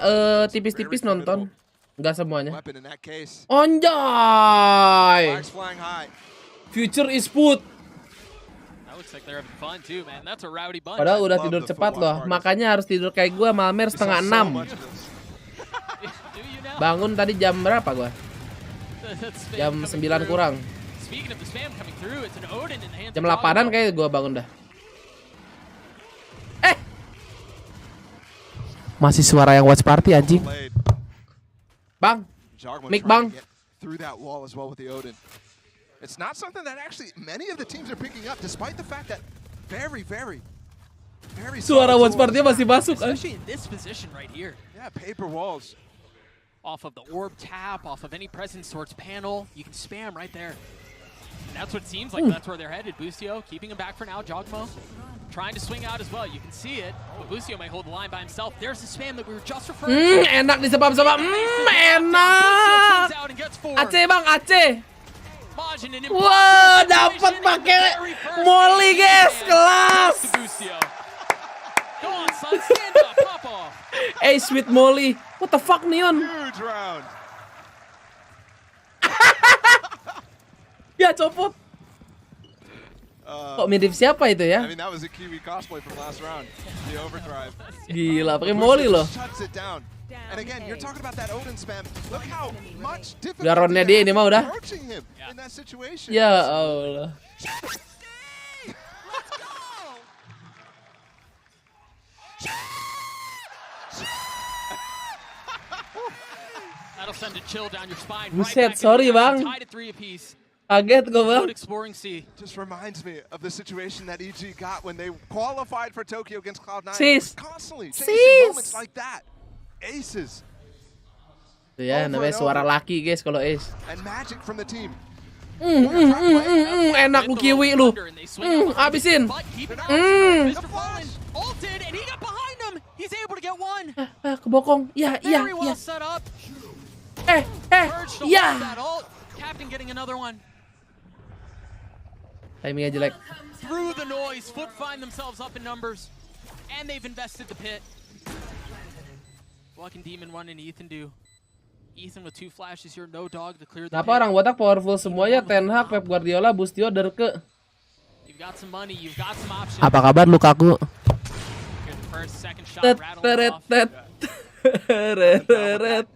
Tipis-tipis nonton. Enggak semuanya. Weapon in that case. Anjay. Flying high. Future is food. That looks like they're having fun too, man. That's a rowdy bunch. Padahal udah tidur cepat loh. Makanya harus tidur kayak gua Malmer setengah 6. Bangun tadi jam berapa gua? Jam 9 kurang. Jam 8-an kayak gua bangun dah. Masih suara yang watch party anjing. Bang. Mic bang. It's not something that actually many of the teams are picking up despite the fact that very suara watch party masih masuk. Especially in this position right here. Yeah, paper walls. off of the orb tap, off of any presence towards panel. You can spam right there. And that's what it seems like. That's where they're headed. Boostio keeping him back for now. Jogmo trying to swing out as well. You can see it. But Boostio might hold the line by himself. There's the spam that we were just referring to. Enak disebab-sebab. Enak. Aceh bang, Aceh. Wah, dapat pakai molly guys, kelas. Sweet molly. What the fuck, Neon? Huge round. Ya, copot. Kok mirip siapa itu ya? I mean, that was a Kiwi cosplay from last round. The overdrive. Gila, pakai molly loh. Shuts it down. And again, you're talking about that Odin spam. Look how much difficult Udah ronnya dia ini mah udah. approaching him in that situation. Ya Allah. That'll send a chill down your spine. Buset, sorry bang. Kaget gue bang. Just reminds me of the situation that EG got when they qualified for Tokyo against Cloud9. Sis. Constantly chasing moments like that. Aces. Tuh ya, namanya suara laki guys kalau ace. And magic from the team. Enak lu Kiwi lu. Habisin. Kebokong. Iya. Iya. Timingnya jelek. Through the noise, Foot find themselves up in numbers, and they've invested the pit. What can Demon 1 and Ethan do? Ethan with 2 flashes here, no dog to clear the Kenapa orang botak powerful semuanya? Ten Hag, Pep Guardiola, Boostio, Derke. You've got some money, you've got some options. Apa kabar Lukaku?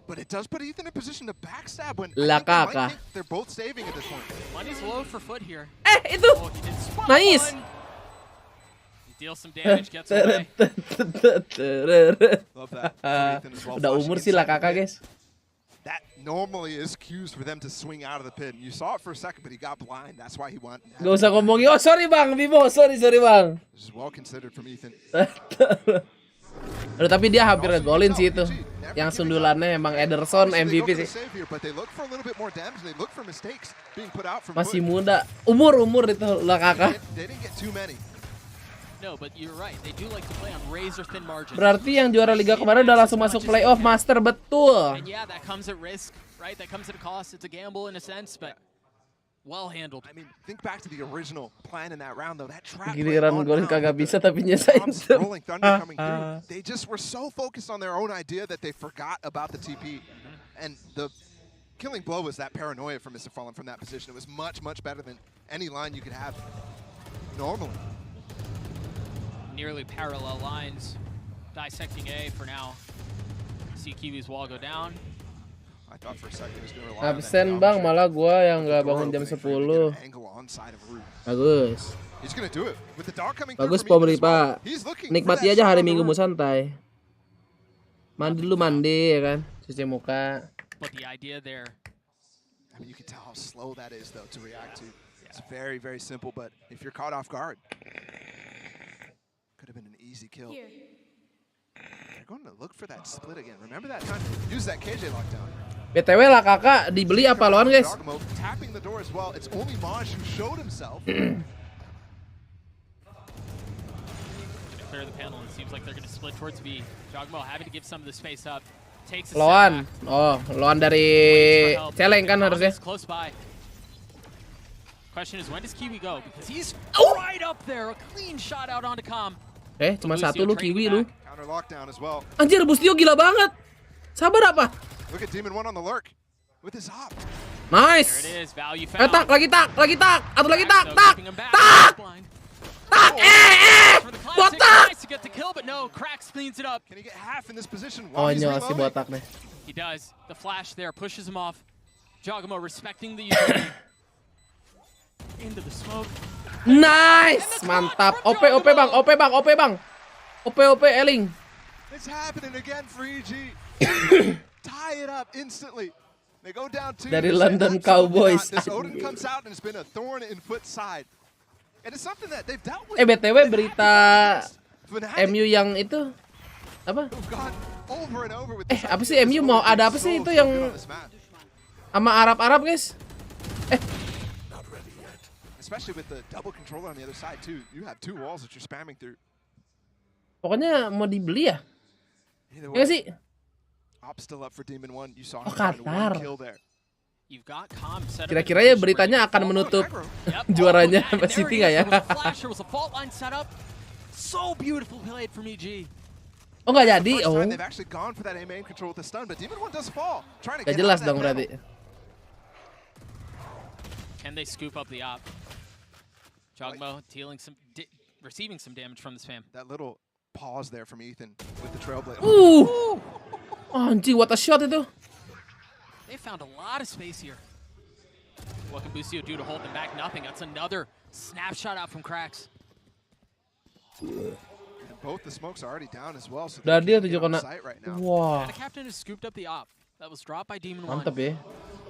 But it does put Ethan in position to backstab when Lakaka. they're both saving at this point. Money's low for Foot here. Itu. Nice. Deal some damage, gets away. Love that. Udah umur sih Lakaka, guys. That normally is cues for them to swing out of the pit. You saw it for a second, but he got blind. That's why he went. Gak usah ngomongin. Oh, sorry bang, Bimo. Sorry bang. This is well considered from Ethan. Aduh, tapi dia hampir ngegolin sih itu. Yang sundulannya emang Ederson MVP sih. Masih muda. Umur itu Lakaka. Berarti yang juara liga kemarin udah langsung masuk playoff master, betul. Well handled. I mean, think back to the original plan in that round, though. That trap giliran golin kagak bisa tapi nyesain. Rolling Thunder coming through. They just were so focused on their own idea that they forgot about the TP. And the killing blow was that paranoia from Mr. Fallen from that position. It was much, much better than any line you could have normally. Nearly parallel lines. Dissecting A for now. See Kiwi's wall go down. Absen bang, malah gua yang nggak bangun jam 10. Bagus. Bagus Pomri pak. Nikmati aja hari Minggumu santai. Mandi dulu ya kan, cuci muka. But the idea there. I mean, you can tell how slow that is though to react to. It's very, very simple, but if you're caught off guard, could have been an easy kill. They're going to look for that split again. Remember that time? Use that KJ lockdown. BTW lah kakak dibeli apa lawan guys? Tapping the door as well. It's only Maj who showed himself. Clear the panel. It seems like they're going to split towards B. Jogmo having to give some of the space up. Takes a lawan. Oh, lawan dari celeng kan harusnya. Close by. Question is when does Kiwi go? Because he's right up there. A clean shot out onto Com. Cuma satu lu Kiwi lu. Counter lockdown as well. Anjir, Boostio gila banget. Sabar apa? Look at Demon 1 on the lurk with his hop. Nice. There it is. Value found. Tak. Atau lagi tak. Botak. Can he get half in this position? Oh, nyawa si botak nih. He does. The flash there pushes him off. Jogmo respecting the utility. Into the smoke. Nice. Mantap. OP bang. OP Eling. It's happening again for EG. Tie it up instantly. They go down 2. Dari London Cowboys. This Odin comes out and it's been a thorn in Foot's side. And it's something that they've dealt with. BTW berita MU yang itu apa? over and over with apa sih MU mau ada apa sih itu yang sama Arab guys? Especially with the double controller on the other side too. You have two walls that you're spamming through. Pokoknya mau dibeli ya? Ya sih? Op still up for Demon 1. You saw Qatar. kill there. Kira-kira ya beritanya akan menutup juaranya City nggak ya? Oh nggak jadi? Oh. Gak jelas dong berarti. Can they scoop up the op? Jogmo receiving some damage from the spam. That little pause there from Ethan with the trailblazer. Anjing, what a shot itu. They found a lot of space here. What can Busio do to hold them back? Nothing. That's another snapshot out from Cracks. And both the smokes are already down as well. So dia 7 kena. Wah. The captain has scooped up the op. That was dropped by Demon 1. Mantap ya.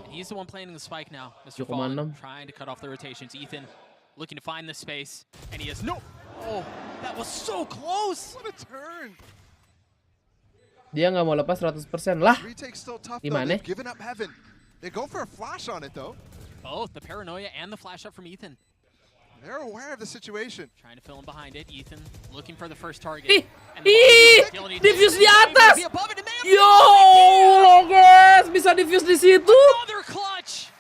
And he's the one planting the spike now. Mr. Fallen trying to cut off the rotations. Ethan looking to find the space. And he has no. Oh, that was so close. What a turn. Dia nggak mau lepas 100% lah. Gimana? They go for a flash on it though. Both the paranoia and the flash up from Ethan. They're aware of the situation. Trying to fill in behind it. Ethan looking for the first target. Diffuse di atas. Yo, lo guys, bisa diffuse di situ. Another clutch.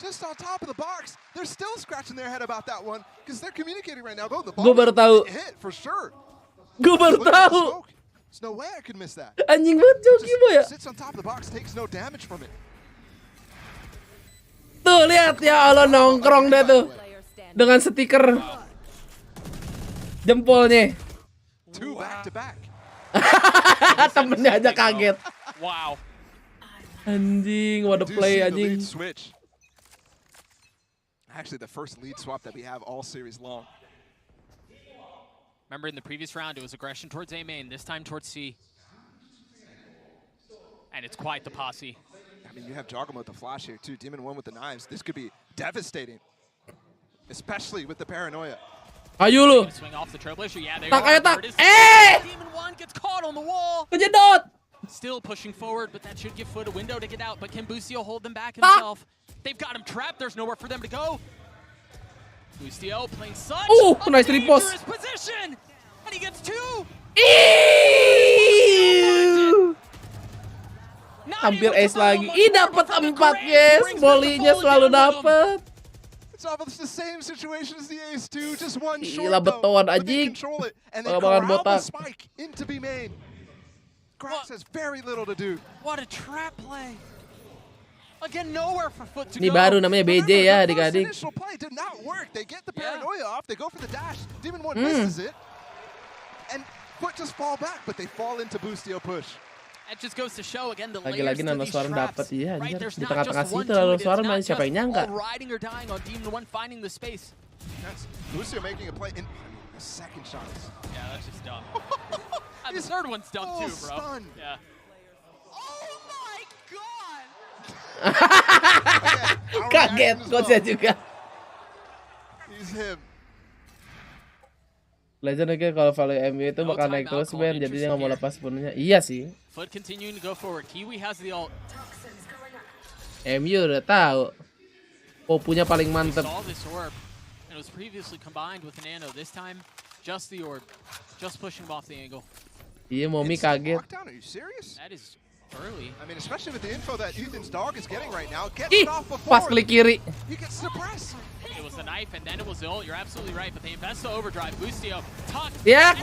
Just on top of the box. They're still scratching their head about that one because they're communicating right now. Gue baru tahu. Hit for sure. Gue baru tahu. There's no way I could miss that. Anjing banget Joki boy ya. Sits on top of the box, takes no damage from it. Tuh lihat ya Allah, nongkrong deh tuh dengan stiker jempolnya. 2 back to back. Temennya aja kaget. Wow. Anjing, what a play anjing. Actually the first lead swap that we have all series long. Remember in the previous round, it was aggression towards A main, this time towards C. And it's quite the posse. I mean, you have Jogamo with the flash here too. Demon 1 with the knives. This could be devastating. Especially with the paranoia. Ayo lu. Swing off the trailblazer. Yeah, they tak. Demon 1 gets caught on the wall. Kejedot. Still pushing forward, but that should give Foot a window to get out. But can Busio hold them back himself? They've got him trapped. There's nowhere for them to go. Busio playing such a nice repost. Position, and he gets 2. Hampir ace lagi. Ih, dapat 4 guys. Bolinya selalu dapat. It's almost the same situation as the ace 2, just one short. Gila beton anjing. Banget botak. Spike into B main. Grax has very little to do. What a trap play. Again, nowhere for Foot to Ini baru namanya BJ ya adik-adik. Initial play did not work. They get the paranoia off. They go for the dash. Demon 1 misses it. And Foot just fall back, but they fall into Busio push. It just goes to show again the lagi-lagi Nano Suarem dapat ya anjir. Di tengah-tengah situ lalu Suarem masih siapa yang nyangka. Riding or dying on Demon 1 finding the space. Busio making a play in a second shot. Yeah, that's just dumb. The third one's dumb too, bro. Stun. Yeah. Kaget coachnya juga. He's him. Legend aja kalau value MU itu bakal naik terus Ben, jadi dia nggak mau lepas sepenuhnya. Iya sih. Foot continuing to go forward. Kiwi has the ult. MU udah tahu. Popunya paling mantep. It was previously combined with an Nano. This time, just the orb, just pushing him off the angle. Iya, Momi kaget. Are you serious? That is early. I mean, especially with the info that Ethan's dog is getting right now. Gets it off before. Pas klik kiri. He gets suppressed. It was the knife and then it was the ult. You're absolutely right, but they invest the overdrive. Busio, tuck. Ya,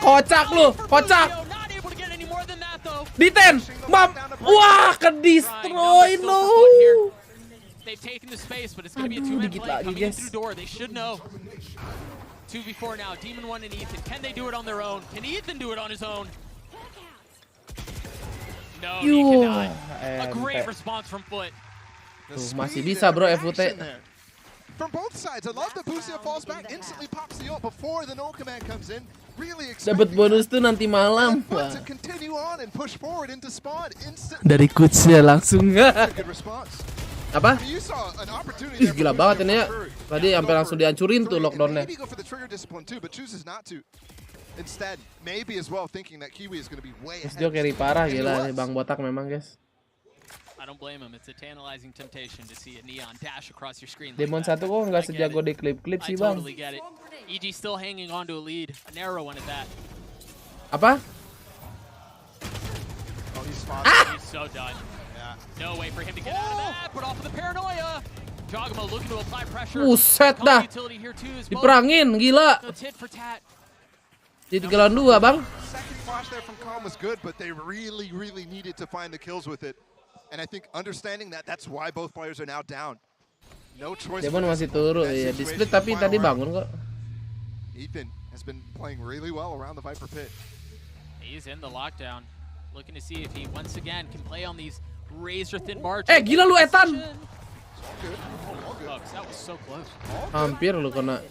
kocak lu, kocak. Not able to get any more than that though. Di-10, mam. Wah, ke-destroy lu. They've taken the space, but it's going to be a 2-man play coming in through door. They should know. 2v4 now. Demon 1 and Ethan. Can they do it on their own? Can Ethan do it on his own? No, he cannot. A great response from Foot. Masih bisa bro FUT. From both sides, I love that Busio falls back, instantly pops the ult before the null command comes in. Really dapat bonus tuh nanti malam. To continue on and push forward into spawn instantly. Dari coachnya langsung. Good response. Apa? Ih, gila banget ini ya. Tadi sampai langsung dihancurin tuh lockdownnya. instead, maybe as well thinking that Kiwi is going to be way ahead. Dia carry parah gila nih Bang Botak memang, guys. I don't blame him. It's a tantalizing temptation to see a Neon dash across your screen. Demon 1 kok nggak sejago di klip-klip sih, Bang. I totally get it. EG still hanging on to a lead, a narrow one at that. Apa? Oh, he's He's so done. Yeah. No way for him to get out of that, but off of the paranoia. Jogamo looking to apply pressure. Buset dah. Diperangin, gila. Jadi 3 lawan 2, Bang. Second flash there from Calm was good, but they really needed to find the kills with it. And I think understanding that, that's why both players are now down. No choice. Demon masih turun ya, di split tapi tadi bangun kok. Ethan has been playing really well around the Viper pit. He's in the lockdown, looking to see if he once again can play on these razor thin margins. Gila lu Ethan. That was so close. Hampir lu kena.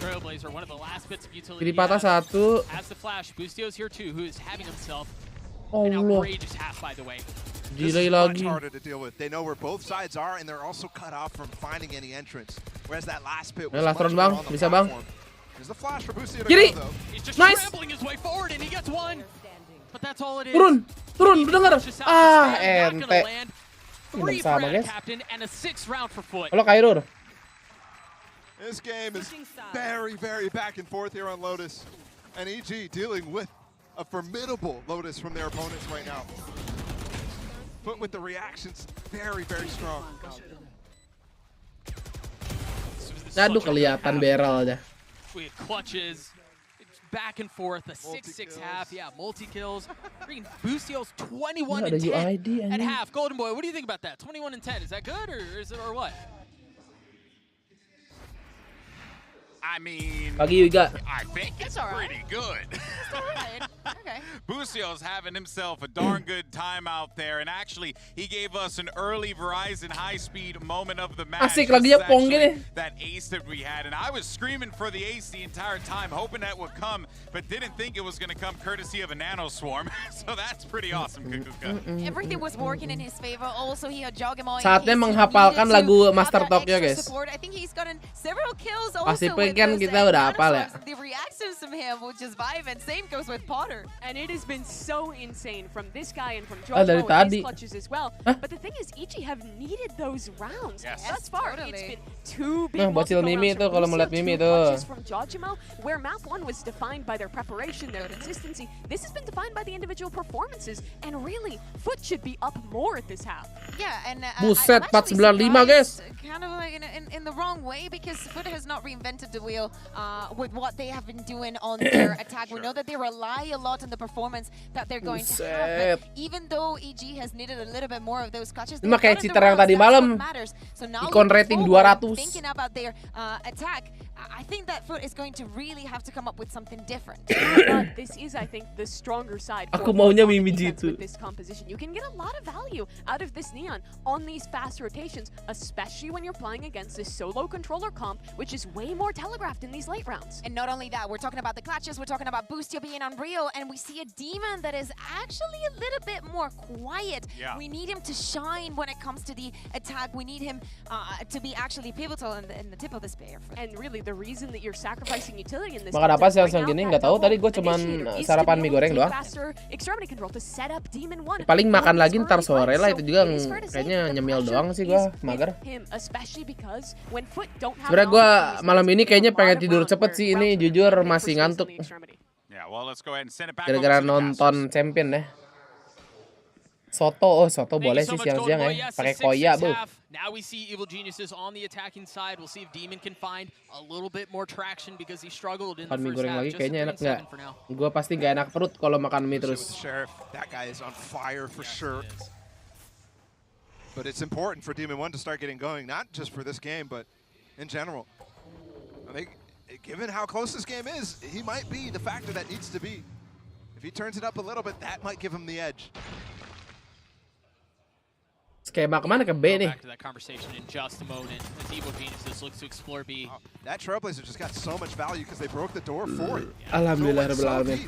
Trailblazer, one of the last bits of utility. Kiri patah 1. Has the flash. Boostio's here too, who is having himself an outrageous half, by the way. Delay much lagi. harder to deal with. They know where both sides are, and they're also cut off from finding any entrance. Whereas that last pit was Last much round, more Bang. on the Bisa, Bang. platform. There's the flash for Boostio to Kiri. go, though. He's just Nice. scrambling his way forward, and he gets one. But that's all it is. Turun, lu denger. Ente. Ini sama, guys. And a 6th round for Foot. Halo Kairur. This game is very back and forth here on Lotus. And EG dealing with a formidable Lotus from their opponents right now. Foot with the reactions very strong. Aduh, kelihatan barrel aja. We had clutches. Back and forth, a 6-6 half, multi-kills. Freaking Boostio's 21 and 10 at half. Golden Boy, what do you think about that? 21 and 10, is that good or what? I mean, I think it's pretty good. Okay. Boostio's having himself a darn good time out there, and actually, he gave us an early Verizon high-speed moment of the match. Asik lagi ya Pong gini. That ace that we had, and I was screaming for the ace the entire time, hoping that would come, but didn't think it was going to come courtesy of a nano swarm. So that's pretty awesome, Kukuka. Everything was working in his favor. Also, he had Jogamo. Saatnya menghafalkan lagu Master Tokyo, guys. I think he's gotten several kills Pasti also with kan kita udah hafal ya. The reactions from him will just vibe, and same goes with Potter. And it has been so insane from this guy and from dari Jogamo and tadi. his clutches as well. But the thing is, EG have needed those rounds. Thus far, it's been 2 big bocil Mimi tuh kalau melihat Mimi tuh. from Jogamo, where map 1 was defined by their preparation, their consistency. This has been defined by the individual performances, and really, Foot should be up more at this half. Yeah, and Buset, 495 guys. Kind of like in the wrong way, because Foot has not reinvented the wheel with what they have been doing on their attack. We know that they rely a lot on the performance that they're going to have. But even though EG has needed a little bit more of those clutches, Ini mah kayak cheater yang tadi malam. So now Icon rating 200. thinking about their attack, I think that Foot is going to really have to come up with something different. But this is, I think, the stronger side. Aku maunya Mimi with this composition. You can get a lot of value out of this Neon on these fast rotations, especially when you're playing against this solo controller comp, which is way more telegraphed in these late rounds. And not only that, we're talking about the clutches, we're talking about Boostio being unreal, and we see a Demon that is actually a little bit more quiet. Yeah. We need him to shine when it comes to the attack. We need him to be actually pivotal in the tip of the spear. And really, the reason that you're sacrificing utility in this Makan apa siang gini nggak tahu, tadi gue cuman sarapan mie goreng doang. Paling makan lagi ntar sore lah, itu juga kayaknya nyemil doang sih gue, mager. Sebenernya gue malam ini kayaknya pengen tidur cepet sih, ini jujur masih ngantuk. Gara-gara nonton champion ya. Soto, soto boleh sih siang-siang ya, pakai koya bu. Now we see Evil Geniuses on the attacking side. We'll see if Demon can find a little bit more traction because he struggled in the Mie first goreng half. lagi kayaknya enak nggak? Gue pasti nggak enak perut kalau makan mie terus. That guy is on fire for sure. But it's important for Demon 1 to start getting going, not just for this game, but in general. I think, given how close this game is, he might be the factor that needs to be. If he turns it up a little bit, that might give him the edge. Skema kemana ke B nih? Back to that conversation in just a moment as Evil Geniuses looks to explore B. That Trailblazer just got so much value because they broke the door for it. Alhamdulillah rabbil alamin.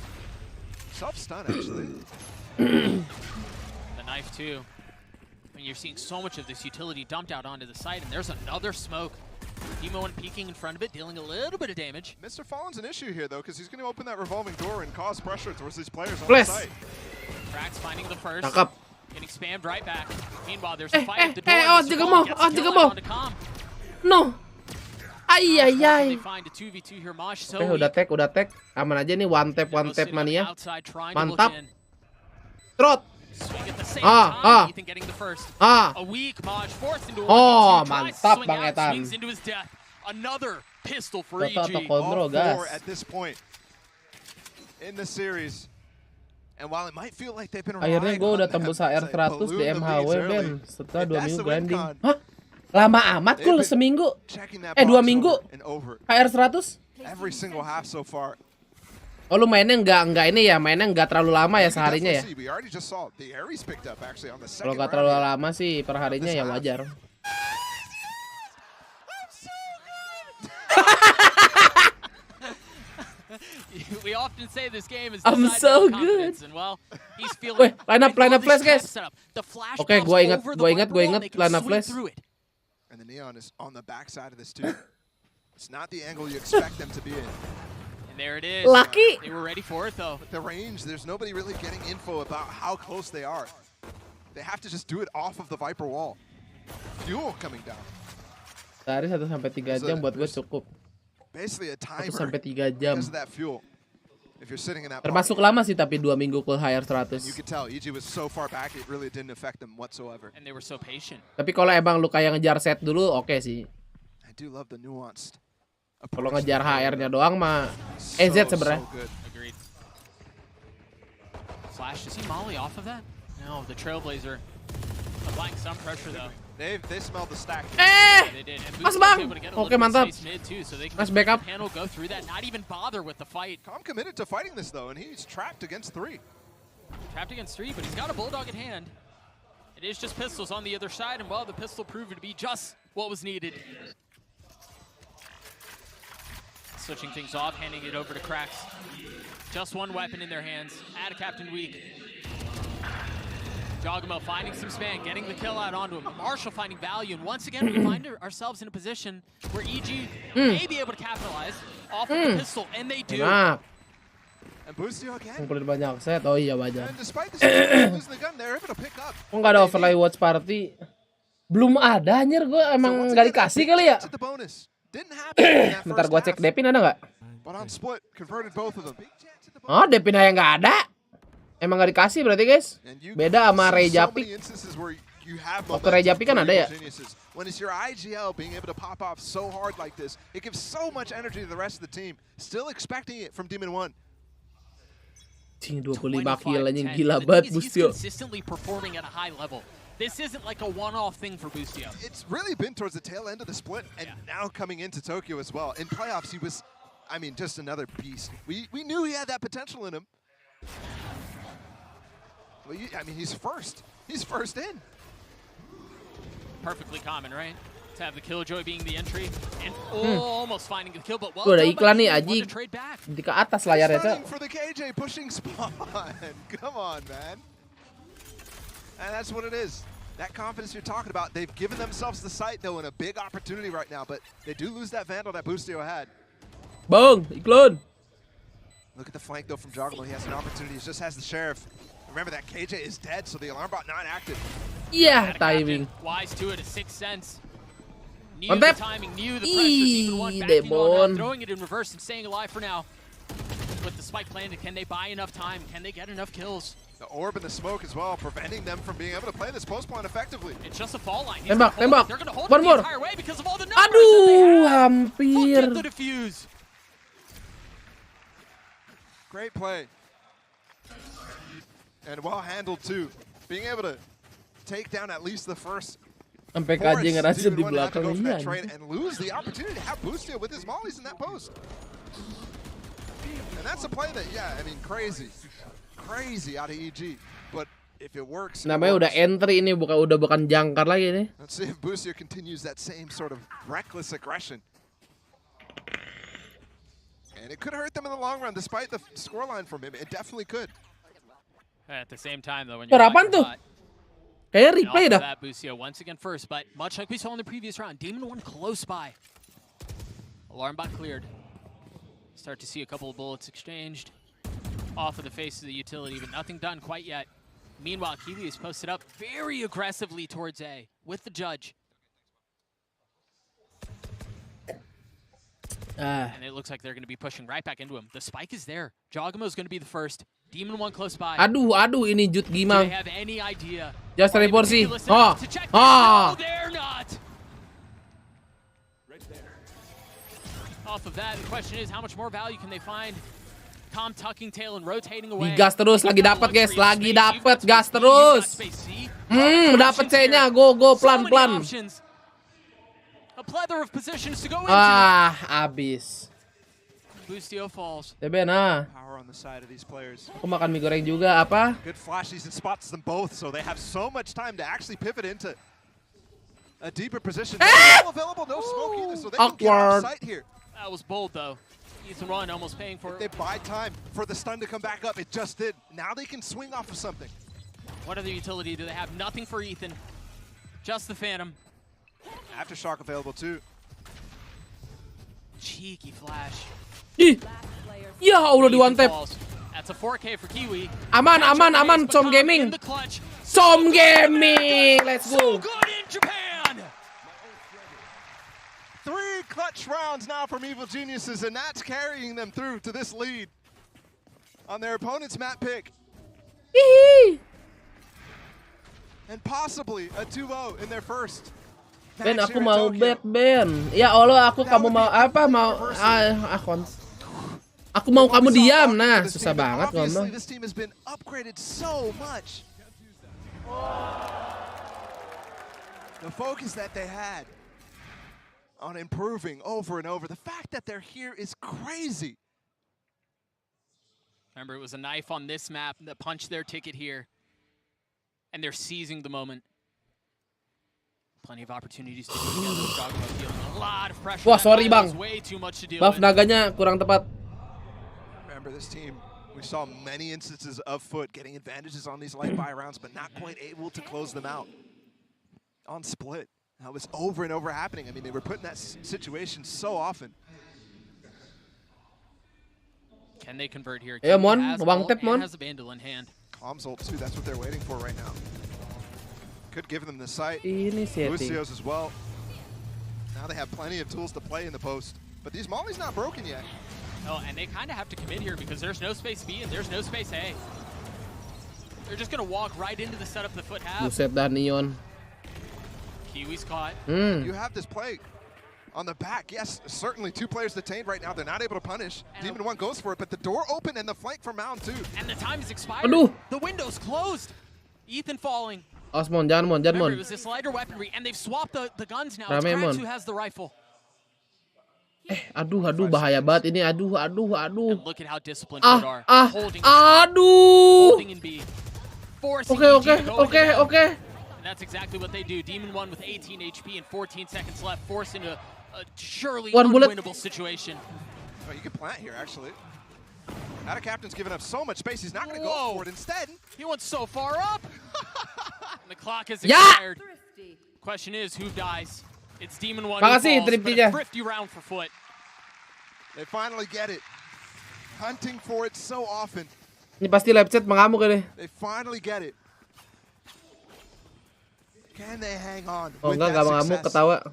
Self-stun actually. The knife too. I mean, you're seeing so much of this utility dumped out onto the site, and there's another smoke. Demon 1 peeking in front of it, dealing a little bit of damage. Mr. Fallen's an issue here, though, because he's going to open that revolving door and cause pressure towards these players on the site. Cracks finding the first. Cakep. Getting spammed right back. Meanwhile, there's a fight at the door. No. Ay. They find a 2v2 here. Mosh so udah tag. Aman aja nih, one tap mania. Mantap. Trot. Ethan getting the first. A weak Maj forced into a mantap Bang Ethan. Swings into his death. Another pistol for EG. All four at this point in the series. And while it might feel like they've been Akhirnya gue udah tembus HR 100 di MHW Ben setelah 2 minggu grinding. Hah? Lama amat kul seminggu. 2 minggu. HR 100? Every single half so far. Oh lu mainnya nggak ini ya, mainnya nggak terlalu lama ya seharinya ya? Kalau nggak terlalu lama sih perharinya ya wajar. We often say this game is I'm so good. And well, he's feeling. Line up flash guys. Oke, gue ingat line up flash. And the Neon is on the backside of this too. It's not the angle you expect them to be in. And there it is. Lucky. They were ready for it though. But the range, there's nobody really getting info about how close they are. They have to just do it off of the Viper wall. Fuel coming down. Sehari 1-3 jam buat gue cukup. Basically a timer 1-3 jam. because of that fuel. If you're sitting in that Termasuk lama sih tapi 2 minggu ke HR 100. You could tell EG was so far back it really didn't affect them whatsoever. And they were so patient. Tapi kalau emang lu kayak ngejar set dulu oke sih. I do love the nuanced. Kalau ngejar HR-nya doang mah EZ sebenarnya. Agreed. Flash, does he molly off of that? No, the Trailblazer applying some pressure though. They smelled the stack. They did. Mas Bang. Oke, mantap. Mas backup. Panel go through that, not even bother with the fight. Calm committed to fighting this though, and he's trapped against 3. Trapped against 3, but he's got a Bulldog in hand. It is just pistols on the other side, and well, the pistol proved to be just what was needed. Switching things off, handing it over to Cracks. Just one weapon in their hands. Add a Captain Weak. Jogamo finding some span, getting the kill out onto him. Marshall finding value, and once again we find ourselves in a position where EG may be able to capitalize off of the pistol, and they do. Enak. And Boostio again. Ngumpulin banyak set, oh iya wajar. And despite the losing the gun, they're able to pick up. Kok nggak ada overlay watch party? Belum ada anjir, gue emang nggak dikasih kali ya. Bentar gue cek Depin ada nggak? Oh Depin aja nggak ada. Emang gak dikasih berarti guys. Beda sama Ray Japik. Waktu Ray Japik kan ada ya. When it's your IGL being able to pop off so hard like this, it gives so much energy to the rest of the team. Still expecting it from Demon 1. Cing 25 kill anjing gila banget Boostio. Consistently performing at a high level. This isn't like a one-off thing for Boostio. It's really been towards the tail end of the split, and now coming into Tokyo as well. In playoffs, he was, I mean, just another beast. We knew he had that potential in him. Well, I mean, he's first. He's first in. Perfectly common, right? To have the Killjoy being the entry and almost finding the kill, but well udah done iklan by nih EG, Aji one to trade back. di ke atas layarnya tuh. For the KJ pushing spawn. Come on, man. And that's what it is. That confidence you're talking about. They've given themselves the sight though in a big opportunity right now, but they do lose that Vandal that Boostio had. Bang, iklan. Look at the flank though from Jogamo. He has an opportunity. He just has the Sheriff. Remember that KJ is dead, so the alarm bot not active. Yeah, timing. Wise to it, a sixth sense. Knew Mantap. the timing, knew the pressure. Demon 1 backing on up, throwing it in reverse and staying alive for now. With the spike planted, can they buy enough time? Can they get enough kills? The orb and the smoke as well, preventing them from being able to play this post plan effectively. It's just a fall line. Tembak. They're gonna hold it the entire way because of all the numbers. Aduh, hampir. Look at the defuse. Great play. And well handled too. Being able to take down at least the first. Sampai KJ ngerasa di belakang iya. And lose the opportunity to have Boostio with his mollies in that post. And that's a play that, yeah, I mean, crazy out of EG. But if it works, namanya udah entry ini, bukan jangkar lagi nih. Let's see if Boostio continues that same sort of reckless aggression. And it could hurt them in the long run, despite the scoreline from him. It definitely could. At the same time, though, when you're apaan tuh? Kayak replay dah. That Boostio once again first, but much like we saw in the previous round, Demon 1 close by. Alarm bot cleared. Start to see a couple of bullets exchanged off of the face of the utility, but nothing done quite yet. Meanwhile, Kiwi is posted up very aggressively towards A with the judge. And it looks like they're going to be pushing right back into him. The spike is there. Jogamo is going to be the first. Demon 1 close by. Aduh, ini Jut Do gimana? they have any idea? Just report sih. No, they're not. Off of that, the question is how much more value can they find? Tom tucking tail and rotating away. Gas terus, lagi dapat guys, lagi dapat gas terus. Dapat C-nya, go pelan-pelan. A plethora of positions to go into. Abis. Boostio falls. TB nah. Power on the side of these players. Aku makan mie goreng juga apa? Good flashes and spots them both, so they have so much time to actually pivot into a deeper position. No available, no smoke either, so they can get out of sight here. That was bold though. Ethan Run almost paying for it. They buy time for the stun to come back up. It just did. Now they can swing off of something. What other utility do they have? Nothing for Ethan. Just the Phantom. Aftershock available too. Cheeky flash. Ya Allah di one tap. That's a 4K for Kiwi. Aman, Som Gaming. Som Gaming, let's go. So good in Japan. 3 clutch rounds now from Evil Geniuses, and that's carrying them through to this lead on their opponent's map pick. And possibly a 2-0 in their first. Ben, aku mau bet, Ben. Ya Allah, kamu mau apa? Aku mau kamu diam. Nah, susah banget ngomong. This team has been upgraded so much. The focus that they had on improving over and over. The fact that they're here is crazy. Remember, it was a knife on this map that punched their ticket here. And they're seizing the moment. Plenty of opportunities to do together. Jogamo feeling a lot of pressure. Wah, sorry bang. Way too much to deal Maaf, with. naganya kurang tepat. Remember this team, we saw many instances of Foot getting advantages on these light buy rounds, but not quite able to close them out. On split, that was over and over happening. I mean, they were put in that situation so often. Can they convert here? Yeah, Mon, wang tap, Mon. Has a Vandal in hand. Calm's ult too, that's what they're waiting for right now. Could give them the sight. Initiating. Lucio's as well. Now they have plenty of tools to play in the post. But these Molly's not broken yet. Oh, and they kind of have to commit here because there's no space B and there's no space A. They're just going to walk right into the setup the Foot have. Buset dah Neon. Kiwi's caught. You have this play on the back. Yes, certainly 2 players detained right now. They're not able to punish. Demon 1 goes for it, but the door open and the flank from Mound too. And the time is expired. Aduh. The window's closed. Ethan falling. Osmon, jangan Mon. Remember, it was this lighter weaponry, and they've swapped the guns now. It's Krax who has the rifle. Aduh, bahaya banget ini. Aduh. And look at how disciplined Foot are. Holding in B. Forcing Okay. And that's exactly what they do. Demon 1 with 18 HP and 14 seconds left, forced into a surely unwinnable situation. Oh, you can plant here, actually. Now the captain's giving up so much space, he's not going to go for it. Instead, he went so far up. And the clock is expired. Question is, who dies? It's Demon 1 who falls, but a thrifty round for Foot. They finally get it. Hunting for it so often. Ini pasti live chat mengamuk ini. They finally get it. Can they hang on? Oh enggak mengamuk, ketawa.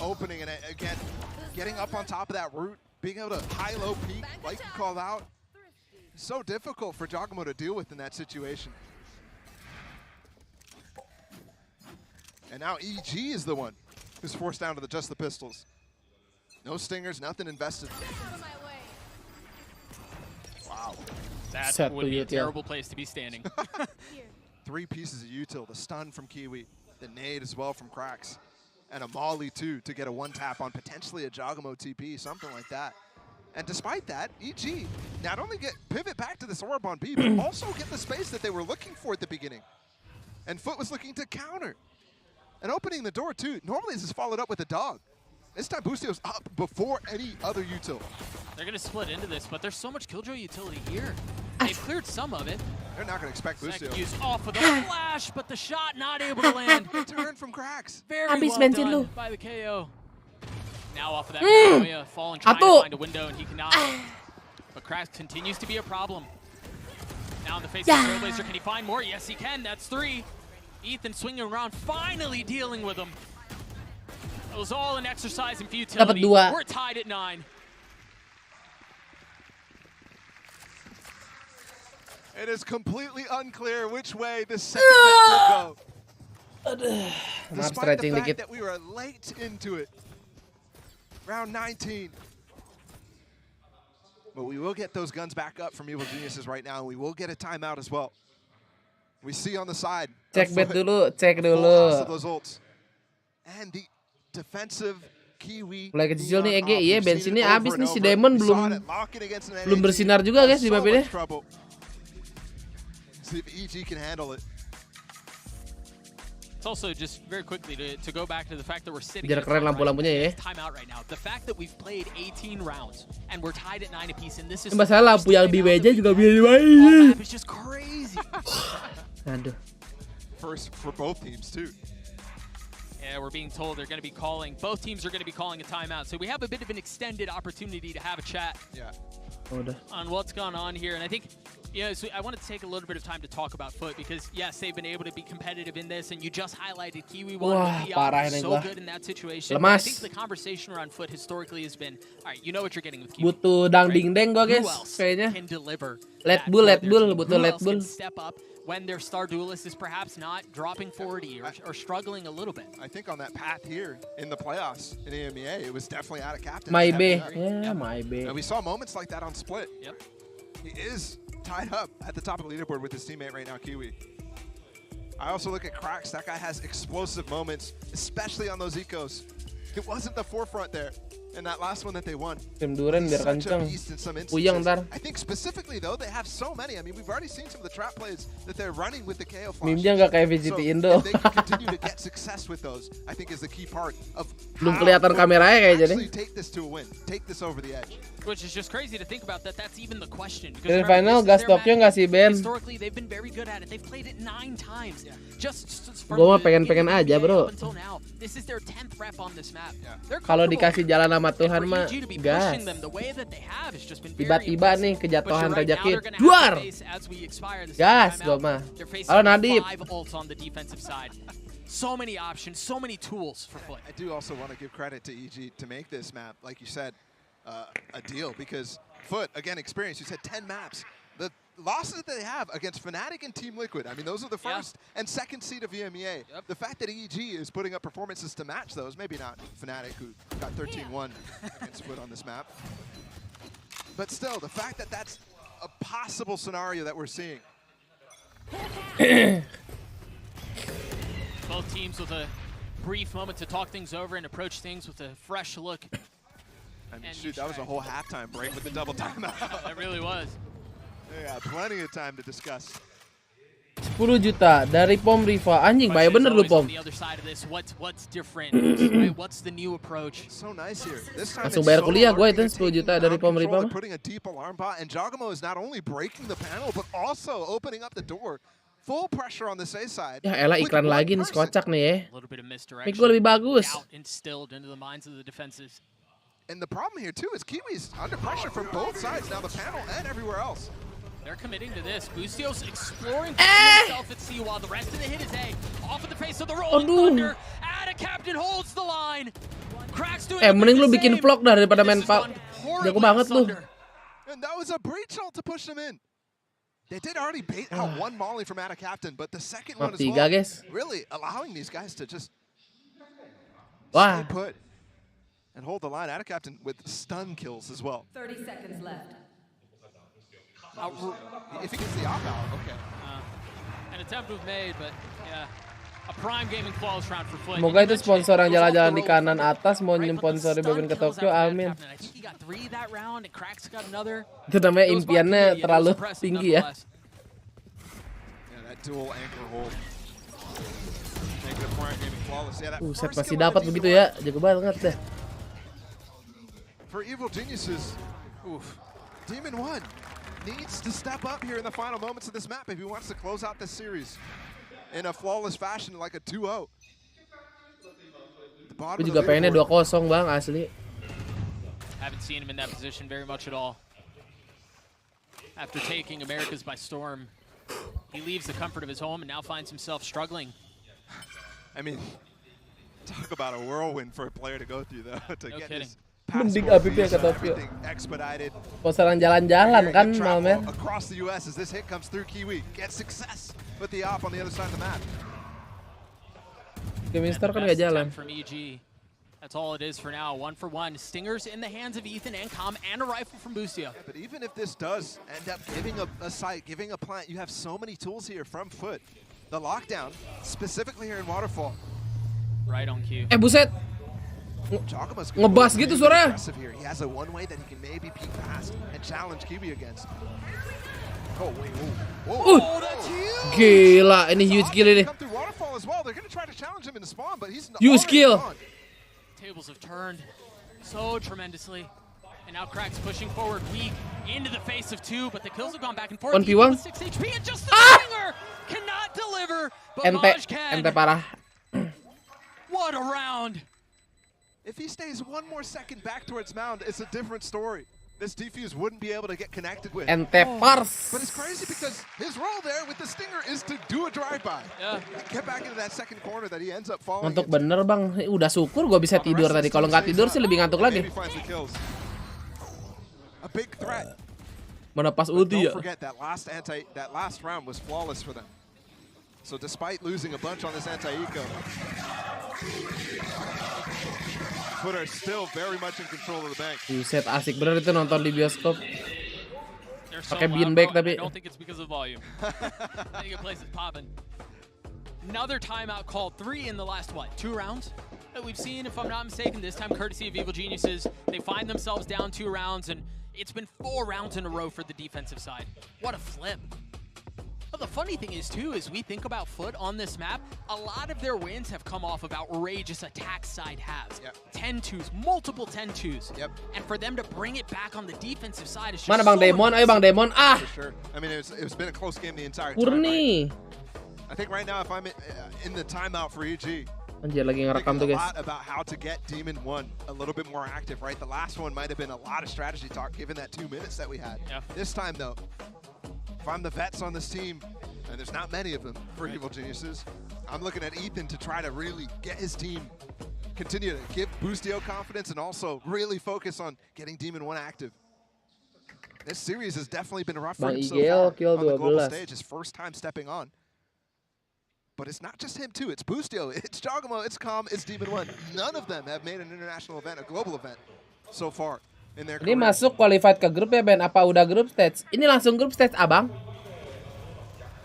Opening and again, getting up on top of that root, being able to high-low peek, like you called out. So difficult for Jogamo to deal with in that situation. And now EG is the one who's forced down to just the pistols. No stingers, nothing invested. Wow. That would be a terrible place to be standing. 3 pieces of util, the stun from Kiwi, the nade as well from Krax, and a molly too to get a 1-tap on potentially a Jogamo TP, something like that. And despite that, EG not only pivot back to this orb on B, but also get the space that they were looking for at the beginning. And Foot was looking to counter. And opening the door too. Normally this is followed up with a dog. This time Boostio's up before any other util. They're going to split into this, but there's so much Killjoy utility here. They've cleared some of it. They're not going to expect Boostio. Use off of the flash, but the shot not able to land. Turn from Krax. Very well done by the KO. Now off of that, Paranoia fall and trying to find a window, and he cannot. But Krax continues to be a problem. Now in the face of Trailblazer, can he find more? Yes, he can. That's 3. Ethan swinging around, finally dealing with him. It was all an exercise in futility. We're tied at 9. It is completely unclear which way the second map will go. Despite the fact that we were late into it. Round 19. But we will get those guns back up from Evil Geniuses right now, and we will get a timeout as well. We see on the side. Cek bet dulu, cek dulu. And the defensive Kiwi. Mulai kecil nih EG, iya bensinnya habis nih, si Demon belum bersinar juga guys di map ini. See if EG can handle it. It's also just very quickly to go back to the fact that we're sitting Biar keren lampu-lampunya ya. Timeout right now. The fact that we've played 18 rounds and we're tied at 9 apiece, and this is masalah lampu yang di meja juga bisa dimainin. It's just crazy. Aduh. First for both teams too. Yeah, we're being told they're going to be calling. Both teams are going to be calling a timeout, so we have a bit of an extended opportunity to have a chat. Yeah. On what's gone on here, and I think, so I wanted to take a little bit of time to talk about Foot because yes, they've been able to be competitive in this, and you just highlighted Kiwi one. So good in that situation. I think the conversation around Foot historically has been, all right, you know what you're getting with Kiwi. Butuh dang-ding-deng gua guys, kayaknya. Can deliver. Let Bull, butuh Let Bull. Step up when their star duelist is perhaps not dropping 40 or struggling a little bit. I think on that path here in the playoffs in EMEA, it was definitely out of captain. My B. Yeah, my B. And we saw moments like that on Split. Yep. He is tied up at the top of the leaderboard with his teammate right now, Kiwi. I also look at Krax. That guy has explosive moments, especially on those ecos. It wasn't the forefront there. And that last one that they won. Tim Duren biar kenceng. Puyeng ntar. I think specifically though, they have so many. I mean, we've already seen some of the trap plays that they're running with the KO flash. Meme-nya nggak kayak VGT Indo. So if they can continue to get success with those, I think is the key part of belum kelihatan kameranya kayaknya nih. Take this to a win. Take this over the edge. Which is just crazy to think about that. That's even the question. Dari final gas Tokyo nggak sih Ben? Historically, they've been very good at it. They've played it 9 times. Gue mah pengen aja bro. This is their 10th rep on this map. Kalau dikasih jalan sama Tuhan mah gas. Tiba-tiba nih kejatuhan rejeki. Duar. Gas gue mah. Halo Nadib. So many options, so many tools for Foot. I do also want to give credit to EG to make this map, like you said, a deal, because Foot, again, experience. You said 10 maps. The losses that they have against Fnatic and Team Liquid, I mean, those are the first and second seed of EMEA. The fact that EG is putting up performances to match those, maybe not Fnatic, who got 13-1 against Split on this map. But still, the fact that that's a possible scenario that we're seeing. Both teams with a brief moment to talk things over and approach things with a fresh look. I mean, shoot, that was a whole halftime break with the double timeout. It really was. Yeah, plenty of time to discuss. 10 juta dari Pom Riva. Anjing, bahaya bener lu Pom. Langsung bayar kuliah gue itu 10 juta dari Pom Riva. Putting a deep alarm bot, and Jagamo is not only breaking the panel but also opening up the door. Full pressure on the A side. Ya elah iklan lagi nih kocak nih ya. Mik gue lebih bagus. And the problem here too is Kiwi's under pressure from both sides now, the panel and everywhere else. They're committing to this. Bustio's exploring himself at C while the rest of the hit is A. Off of the face of the rolling thunder. Ada Captain holds the line. Cracks doing mending lu bikin vlog dah daripada main pal. Jago banget lu. And that was a breach ult to push them in. They did already bait out one Molly from Ada Captain, but the second one as well, really allowing these guys to just stay put and hold the line. Ada Captain with stun kills as well. 30 seconds left. If he gets the opt-out, okay. An attempt was made, but yeah. A prime gaming flawless round for Foot. Semoga itu sponsor yang jalan-jalan di kanan atas mau nyponsori Bobin ke Tokyo, amin. Itu namanya impiannya terlalu tinggi ya. Set masih dapat begitu ya, jago banget deh. For Evil Geniuses, Demon 1 needs to step up here in the final moments of this map if he wants to close out this series in a flawless fashion like a 2-0. Gue juga pengennya 2-0 bang, asli. Haven't seen him in that position very much at all. After taking Americas by storm, he leaves the comfort of his home and now finds himself struggling. I mean, talk about a whirlwind for a player to go through, though, to get this Mending Abibnya kata Vio. expedited. Posaran jalan-jalan kan, Malmer. Across the US as this hit comes through Kiwi. Get success with the op on the other side of the map. Mister kan nggak jalan. From EG. That's all it is for now. 1-for-1. Stingers in the hands of Ethan and Com, and a rifle from Boostio. Yeah, but even if this does end up giving a site, giving a plant, you have so many tools here from Foot. The lockdown, specifically here in Waterfall. Right on cue. Buset. Ngebas gitu suaranya. He has a one way that he can maybe peek past and challenge Kiwi against. Oh wait, whoa. That's huge. Gila, ini huge kill ini. Come through Waterfall as well. They're going to try to challenge him in the spawn, but he's huge kill. Tables have turned so tremendously. And now Crack's pushing forward weak into the face of two, but the kills have gone back and forth. 1v1. 6 HP and just the Stinger cannot deliver, but Maj can. Ente parah. What a round. If he stays one more second back towards Mound, it's a different story. This defuse wouldn't be able to get connected with. Ente pars. But it's crazy because his role there with the Stinger is to do a drive-by. Yeah. Get back into that second corner that he ends up falling Ngantuk bener bang, udah syukur gue bisa tidur tadi. Kalau nggak tidur sih lebih ngantuk lagi. A big threat. Mana pas ulti ya. Don't forget that last round was flawless for them. So despite losing a bunch on this anti-eco, Foot are still very much in control of the bank. Buset, asik bener itu nonton di bioskop. Pakai beanbag tapi. I don't think it's because of volume. I think the place is popping. Another timeout called, 3 in the last, 2 rounds that we've seen, if I'm not mistaken, this time courtesy of Evil Geniuses. They find themselves down 2 rounds, and it's been 4 rounds in a row for the defensive side. What a flip. Well, the funny thing is, too, as we think about Foot on this map, a lot of their wins have come off of outrageous attack side halves. 10-2s, multiple 10-2s. And for them to bring it back on the defensive side is just Mana Bang Demon? Ayo Bang Demon. Ah! For sure. I mean, it's been a close game the entire time. Murni. I think right now, if I'm in the timeout for EG, Anjir lagi ngerekam tuh a guys. lot about how to get Demon 1 a little bit more active, right? The last one might have been a lot of strategy talk given that 2 minutes that we had. This time, though, if I'm the vets on this team, and there's not many of them for Evil Geniuses, I'm looking at Ethan to try to really get his team, continue to give Boostio confidence, and also really focus on getting Demon 1 active. This series has definitely been rough for him so far on the global stage, his first time stepping on. But it's not just him, too. It's Boostio, it's Jogamo, it's Com, it's Demon 1. None of them have made an international event, a global event, so far in their career. Ini masuk qualified ke grup ya, Ben? Apa udah grup stage? Ini langsung grup stage, Abang.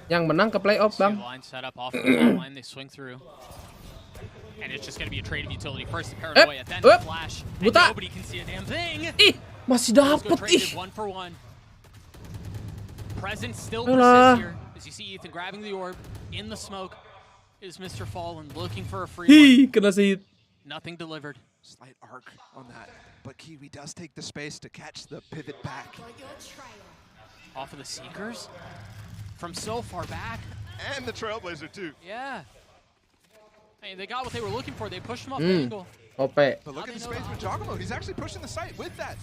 Yang menang ke playoff, Bang. Line set up off the top line, they swing through. And it's just going to be a trade of utility. First the paranoia, then the flash. And nobody can see a damn thing. Ih, masih dapet. Ih. 1-for-1. Presence still persists here. As you see Ethan grabbing the orb in the smoke is Mr. Fallen looking for a free one. Kena sehit. Nothing delivered. Slight arc on that. But Kiwi does take the space to catch the pivot back. Off of the Seekers? From so far back. And the Trailblazer too. Yeah. Hey, they got what they were looking for. They pushed him off the angle. OP. But look at the space with Jogamo. He's actually pushing the site with that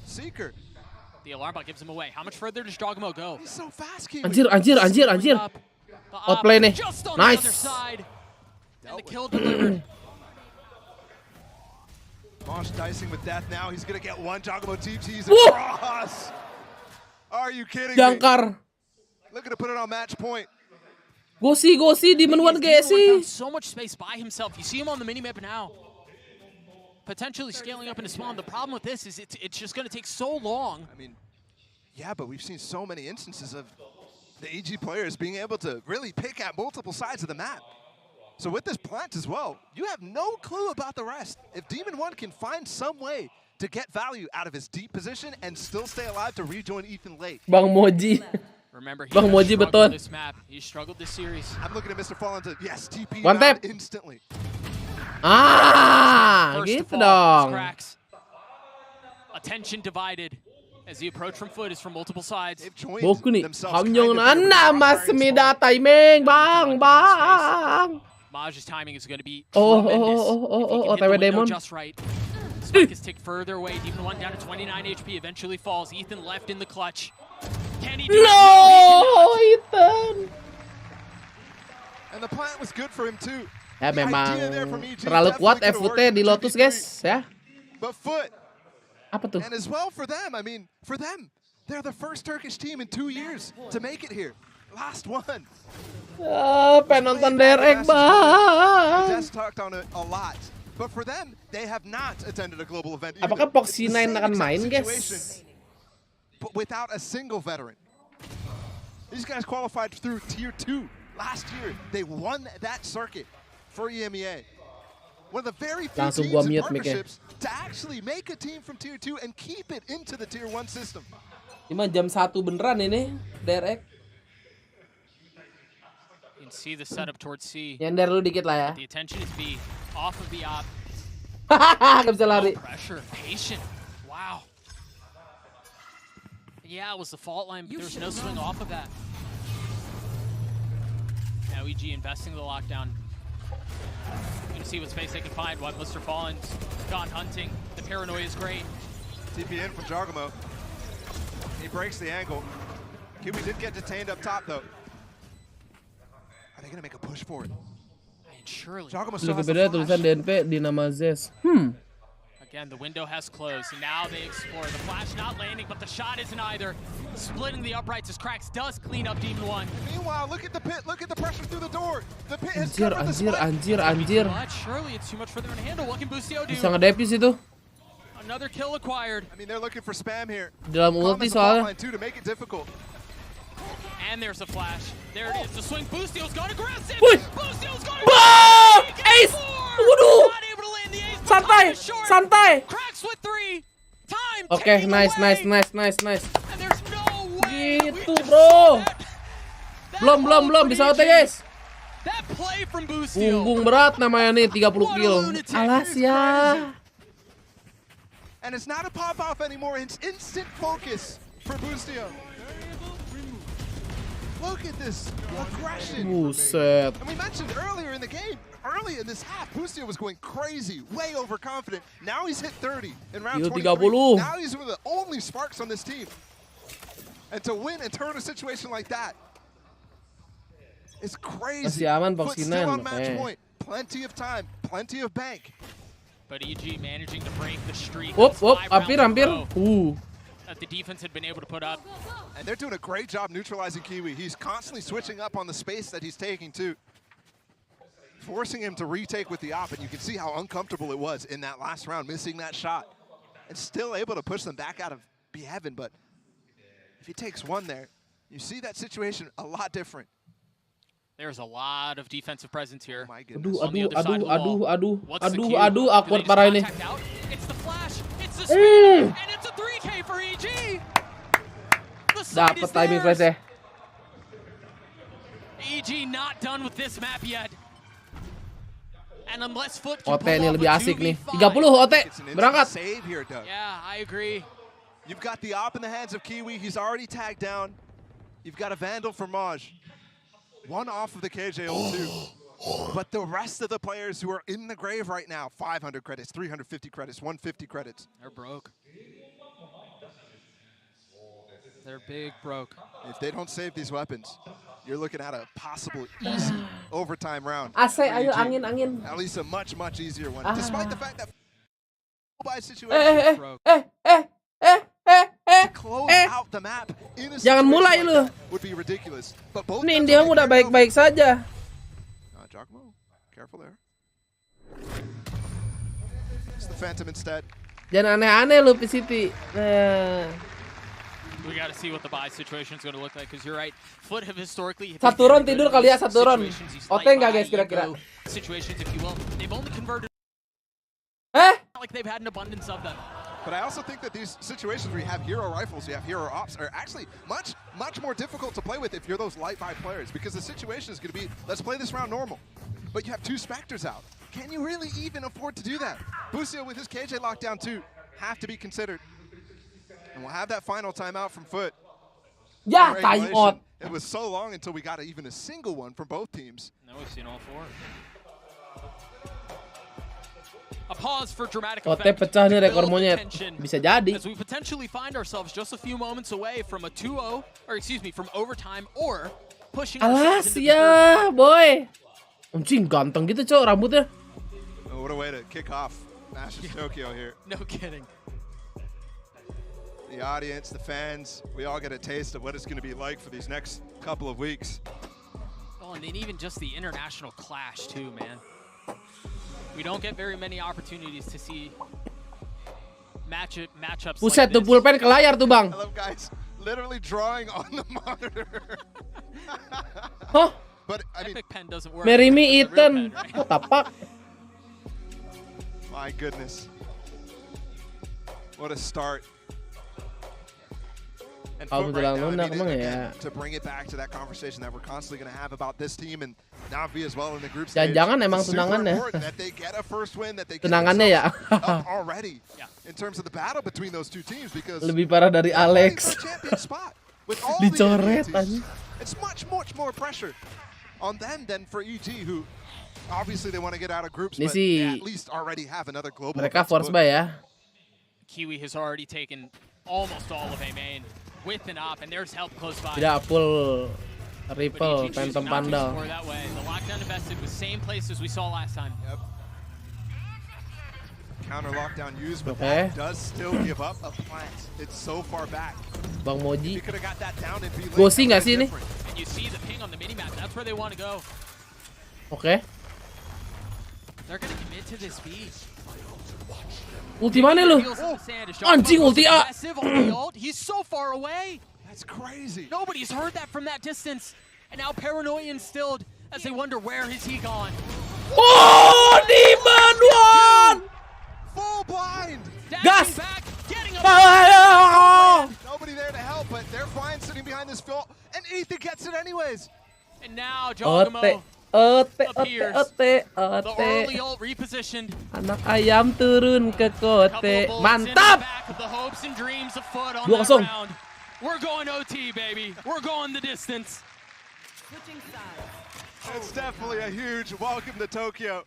Seeker. The alarm bot gives him away. How much further does Jogamo go? He's so fast, Kiwi. Anjir. Outplay nih. Nice. And the kill delivered. Mosh dicing with death now. He's going to get one. Jogamo TPs across. Are you kidding me? Jangkar. Looking to put it on match point. Go see, Demon 1 found so much space by himself. You see him on the minimap now. Potentially scaling up into spawn. The problem with this is it's just going to take so long. I mean, yeah, but we've seen so many instances of the EG players being able to really pick at multiple sides of the map. So with this plant as well, you have no clue about the rest. If Demon 1 can find some way to get value out of his deep position and still stay alive to rejoin Ethan late. Bang Moji. Remember, he Bang Moji betul. This map. He struggled this series. I'm looking at Mr. Fallen to, yes, TP One tap instantly. Gitu dong. Attention divided as the approach from Foot is from multiple sides. Boku nih, hamnyong na mas mida timing, bang. Maj's timing is going to be Oh, tremendous. TW Demon. Just right. spike is ticked further away. Demon 1 down to 29 HP, eventually falls. Ethan left in the clutch. Can he do it? No, Ethan. And the plant was good for him too. Ya memang terlalu kuat FUT di Lotus, guys, ya. But Foot. Apa tuh? And as well for them, I mean, for them, they're the first Turkish team in 2 years to make it here. Last one. Pengen nonton Derek, Bang. Just talked on it a lot. But for them, they have not attended a global event. Apakah Foxy9 akan main, guys? But without a single veteran. These guys qualified through Tier 2 last year. They won that circuit for EMEA. One of the very few teams and partnerships to actually make a team from Tier 2 and keep it into the Tier 1 system. Cuma jam 1 beneran ini, Derek. You can see the setup towards C. Nyender lu dikit lah ya. The attention is B. Off of the op. Gak bisa lari. No pressure, patient. Wow. Yeah, it was the fault line, but there was no swing off of that. Now EG investing the lockdown. You can see what space they can find. What Mr. Fallen's gone hunting. The paranoia is great. TP in from Jargamo. He breaks the angle. Kiwi did get detained up top though. Are they gonna make a push for it? Surely. Lebih beda tulisan DNP di nama Zes. Again, the window has closed, and now they explore. The flash not landing, but the shot isn't either. Splitting the uprights as Cracks does clean up Demon 1. Meanwhile, look at the pit. Look at the pressure through the door. The pit has Anjir. Surely it's too much for them to handle. What can Bustio do? Bisa ngedepis itu. Another kill acquired. I mean, they're looking for spam here. Dalam ulti soalnya. To make it difficult. And there's a flash. There it is. The swing. Bustio's gone aggressive. Bustio's gone aggressive. Ace. Waduh. Santai. Cracks with 3. Time. Oke, nice. And there's no way. Gitu, bro. Belum bisa OT, guys. That play from Bustio. Punggung berat namanya nih, 30 kilo. Alas ya. And it's not a pop-off anymore. It's instant focus for Bustio. Look at this aggression. Buset. And we mentioned earlier in the game, early in this half, Bustio was going crazy, way overconfident. Now he's hit 30 in round 23. Now he's one of the only sparks on this team. And to win and turn a situation like that, it's crazy. Masih aman But still on Foxy9. match point. Plenty of time, plenty of bank. But EG managing to break the streak. Hampir. That the defense had been able to put up. And they're doing a great job neutralizing Kiwi. He's constantly switching up on the space that he's taking too. Forcing him to retake with the op, and you can see how uncomfortable it was in that last round, missing that shot. And still able to push them back out of B-Heaven, but if he takes one there, you see that situation a lot different. There's a lot of defensive presence here. Aduh, awkward parah ini. It's the flash, it's the spin, and it's a 3K for EG. Dapat timing flash ya. EG not done with this map yet. And unless Foot OT ini lebih asik nih. 30 OT berangkat. Yeah, I agree. You've got the op in the hands of Kiwi. He's already tagged down. You've got a Vandal for Maj. One off of the KJO too. But the rest of the players who are in the grave right now, 500 credits, 350 credits, 150 credits. They're broke. They're big broke. If they don't save these weapons, you're looking at a possible easy overtime round. AC, ayo angin. At least a much easier one. Despite the fact that by situation to close out the map in a Jangan mulai lu. Would be ridiculous. But both ini dia udah baik-baik saja. Giacomo, careful there. It's the Phantom instead. Jangan aneh-aneh lu PCT. We got to see what the buy situation is going to look like, because you're right. Foot have historically satu round tidur kali ya, satu round. OT enggak guys kira-kira? Situations, if you will. They've only converted. Not like they've had an abundance of them. But I also think that these situations where you have hero rifles, you have hero ops, are actually much more difficult to play with if you're those light buy players, because the situation is going to be, let's play this round normal. But you have 2 Spectres out. Can you really even afford to do that? Bustio with his KJ lockdown too have to be considered. And we'll have that final timeout from Foot. Yeah, timeout. It was so long until we got even a single one from both teams. Now we've seen all 4. A pause for dramatic OT effect. pecah nih to rekor build monyet. tension Bisa jadi. As we potentially find ourselves just a few moments away from a 2-0, or excuse me, from overtime or pushing Alas ourselves into the ya, boy. Anjing ganteng gitu, Cok, rambutnya. Oh, what a way to kick off Masters Tokyo here. No kidding. The audience, the fans, we all get a taste of what it's going to be like for these next couple of weeks. Oh, and then even just the international clash too, man. We don't get very many opportunities to see matchups Buset, like tuh this. pulpen ke layar tuh, Bang. I love guys literally drawing on the monitor. Hah? But I mean, Epic pen doesn't work. Marry me, It's a real Ethan. pen, right? Oh, tapak. my goodness. What a start. And Kamu Foot right now, lunak emang again, ya. to bring it back to that conversation that we're constantly going to have about this team and Navi as well in the group stage. Jangan-jangan emang It's super tunangannya. important that they get a first win, that they get Tunangannya ya. themselves up already in terms of the battle between those two teams because Lebih parah dari Alex. champion spot with all the Dicoret abilities. anjing. It's much more pressure on them than for EG, who obviously they want to get out of groups, Ini but sih they at least already have another global. mereka event to force book. buy ya. Kiwi has already taken almost all of A main with an op, and there's help close by. Tidak full Ripple, But EG Phantom choosing not to Panda. explore that way. The lockdown invested was same place as we saw last time. Yep. Counter lockdown used, but Okay. that does still give up a plant. It's so far back. Bang Moji. You could have got that down and be Gosi nggak sih ini? And you see the ping on the minimap. That's where they want to go. Oke. They're going to commit to this B. Ulti mana lu? Anjing ulti A. He's so far away. That's crazy. Nobody's heard that from that distance. And now paranoia instilled as they wonder where is he gone. Oh, Demon One! Full blind. Gas! Back, getting a Nobody there to help, but they're fine sitting behind this field, and Ethan gets it anyways. And now Ote, Jogamo ote. the early ult repositioned. Anak ayam turun ke kote. Mantap! Back of the hopes and dreams of Foot on 2-0. that round. We're going OT, baby. We're going the distance. It's definitely a huge welcome to Tokyo.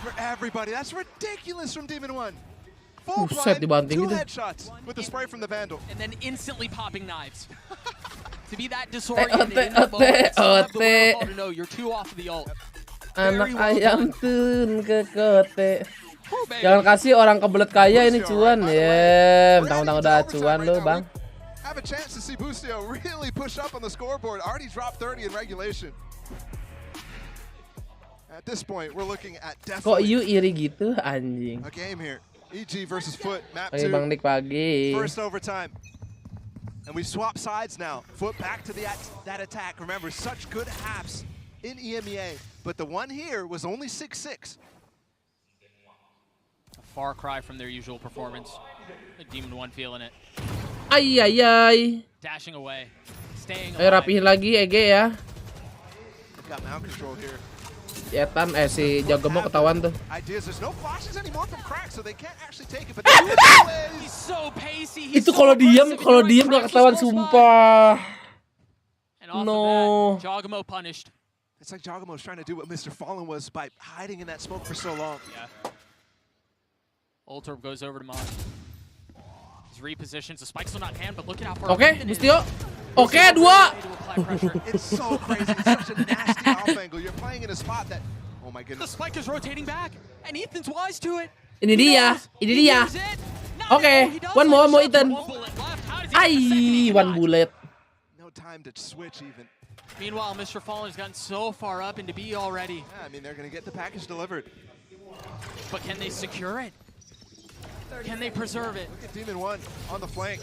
For everybody. That's ridiculous from Demon One. Full Buset, blind, dibanting 2 gitu. headshots with the spray from the Vandal. And then instantly popping knives. To be that disoriented in Ote, the moment, still have the ote. wherewithal to know you're too off of the ult. Anak ayam turun ke kote. Jangan kasih orang kebelet kaya ini cuan ya. Mentang-mentang udah cuan lu, Bang. Have a chance to see Bustio really push up on the scoreboard. Already dropped 30 in regulation. At this point, we're looking at Kok definitely you iri gitu, anjing? a game here. EG versus Foot, map Pagi 2, Bang Dik pagi. first overtime. And we swap sides now. Foot back to that attack. Remember, such good halves in EMEA, but the one here was only 6-6. A far cry from their usual performance. The Demon One feeling it. Ay ay ay. Dashing away. Staying Ayo alive. rapihin lagi Ege ya. We've got mount control here. Yetan si Jagemo ketahuan tuh. Ideas. There's no flashes anymore from Crack, so they can't actually take it. But He's so pacey. Itu kalau diem gak ketahuan sumpah. And off No. of that, Jogamo punished. it's like Jagamo's trying to do what Mr. Fallen was by hiding in that smoke for so long. Yeah. Ultorb goes over to Mon. He's repositions. The spike's still not in hand, but look at how far. Oke, Ethan is. Bustio. Oke, 2. It's so crazy. It's such a nasty off angle. You're playing in a spot that, oh my The goodness. spike is rotating back, and Ethan's wise to it. Ini dia, ini dia. Oke, one more Ethan. Ay, one bullet. No time to switch even. Meanwhile, Mr. Fallen has gotten so far up into B already. Yeah, I mean, they're going to get the package delivered. But can they secure it? Can they preserve it? Look at Demon One on the flank,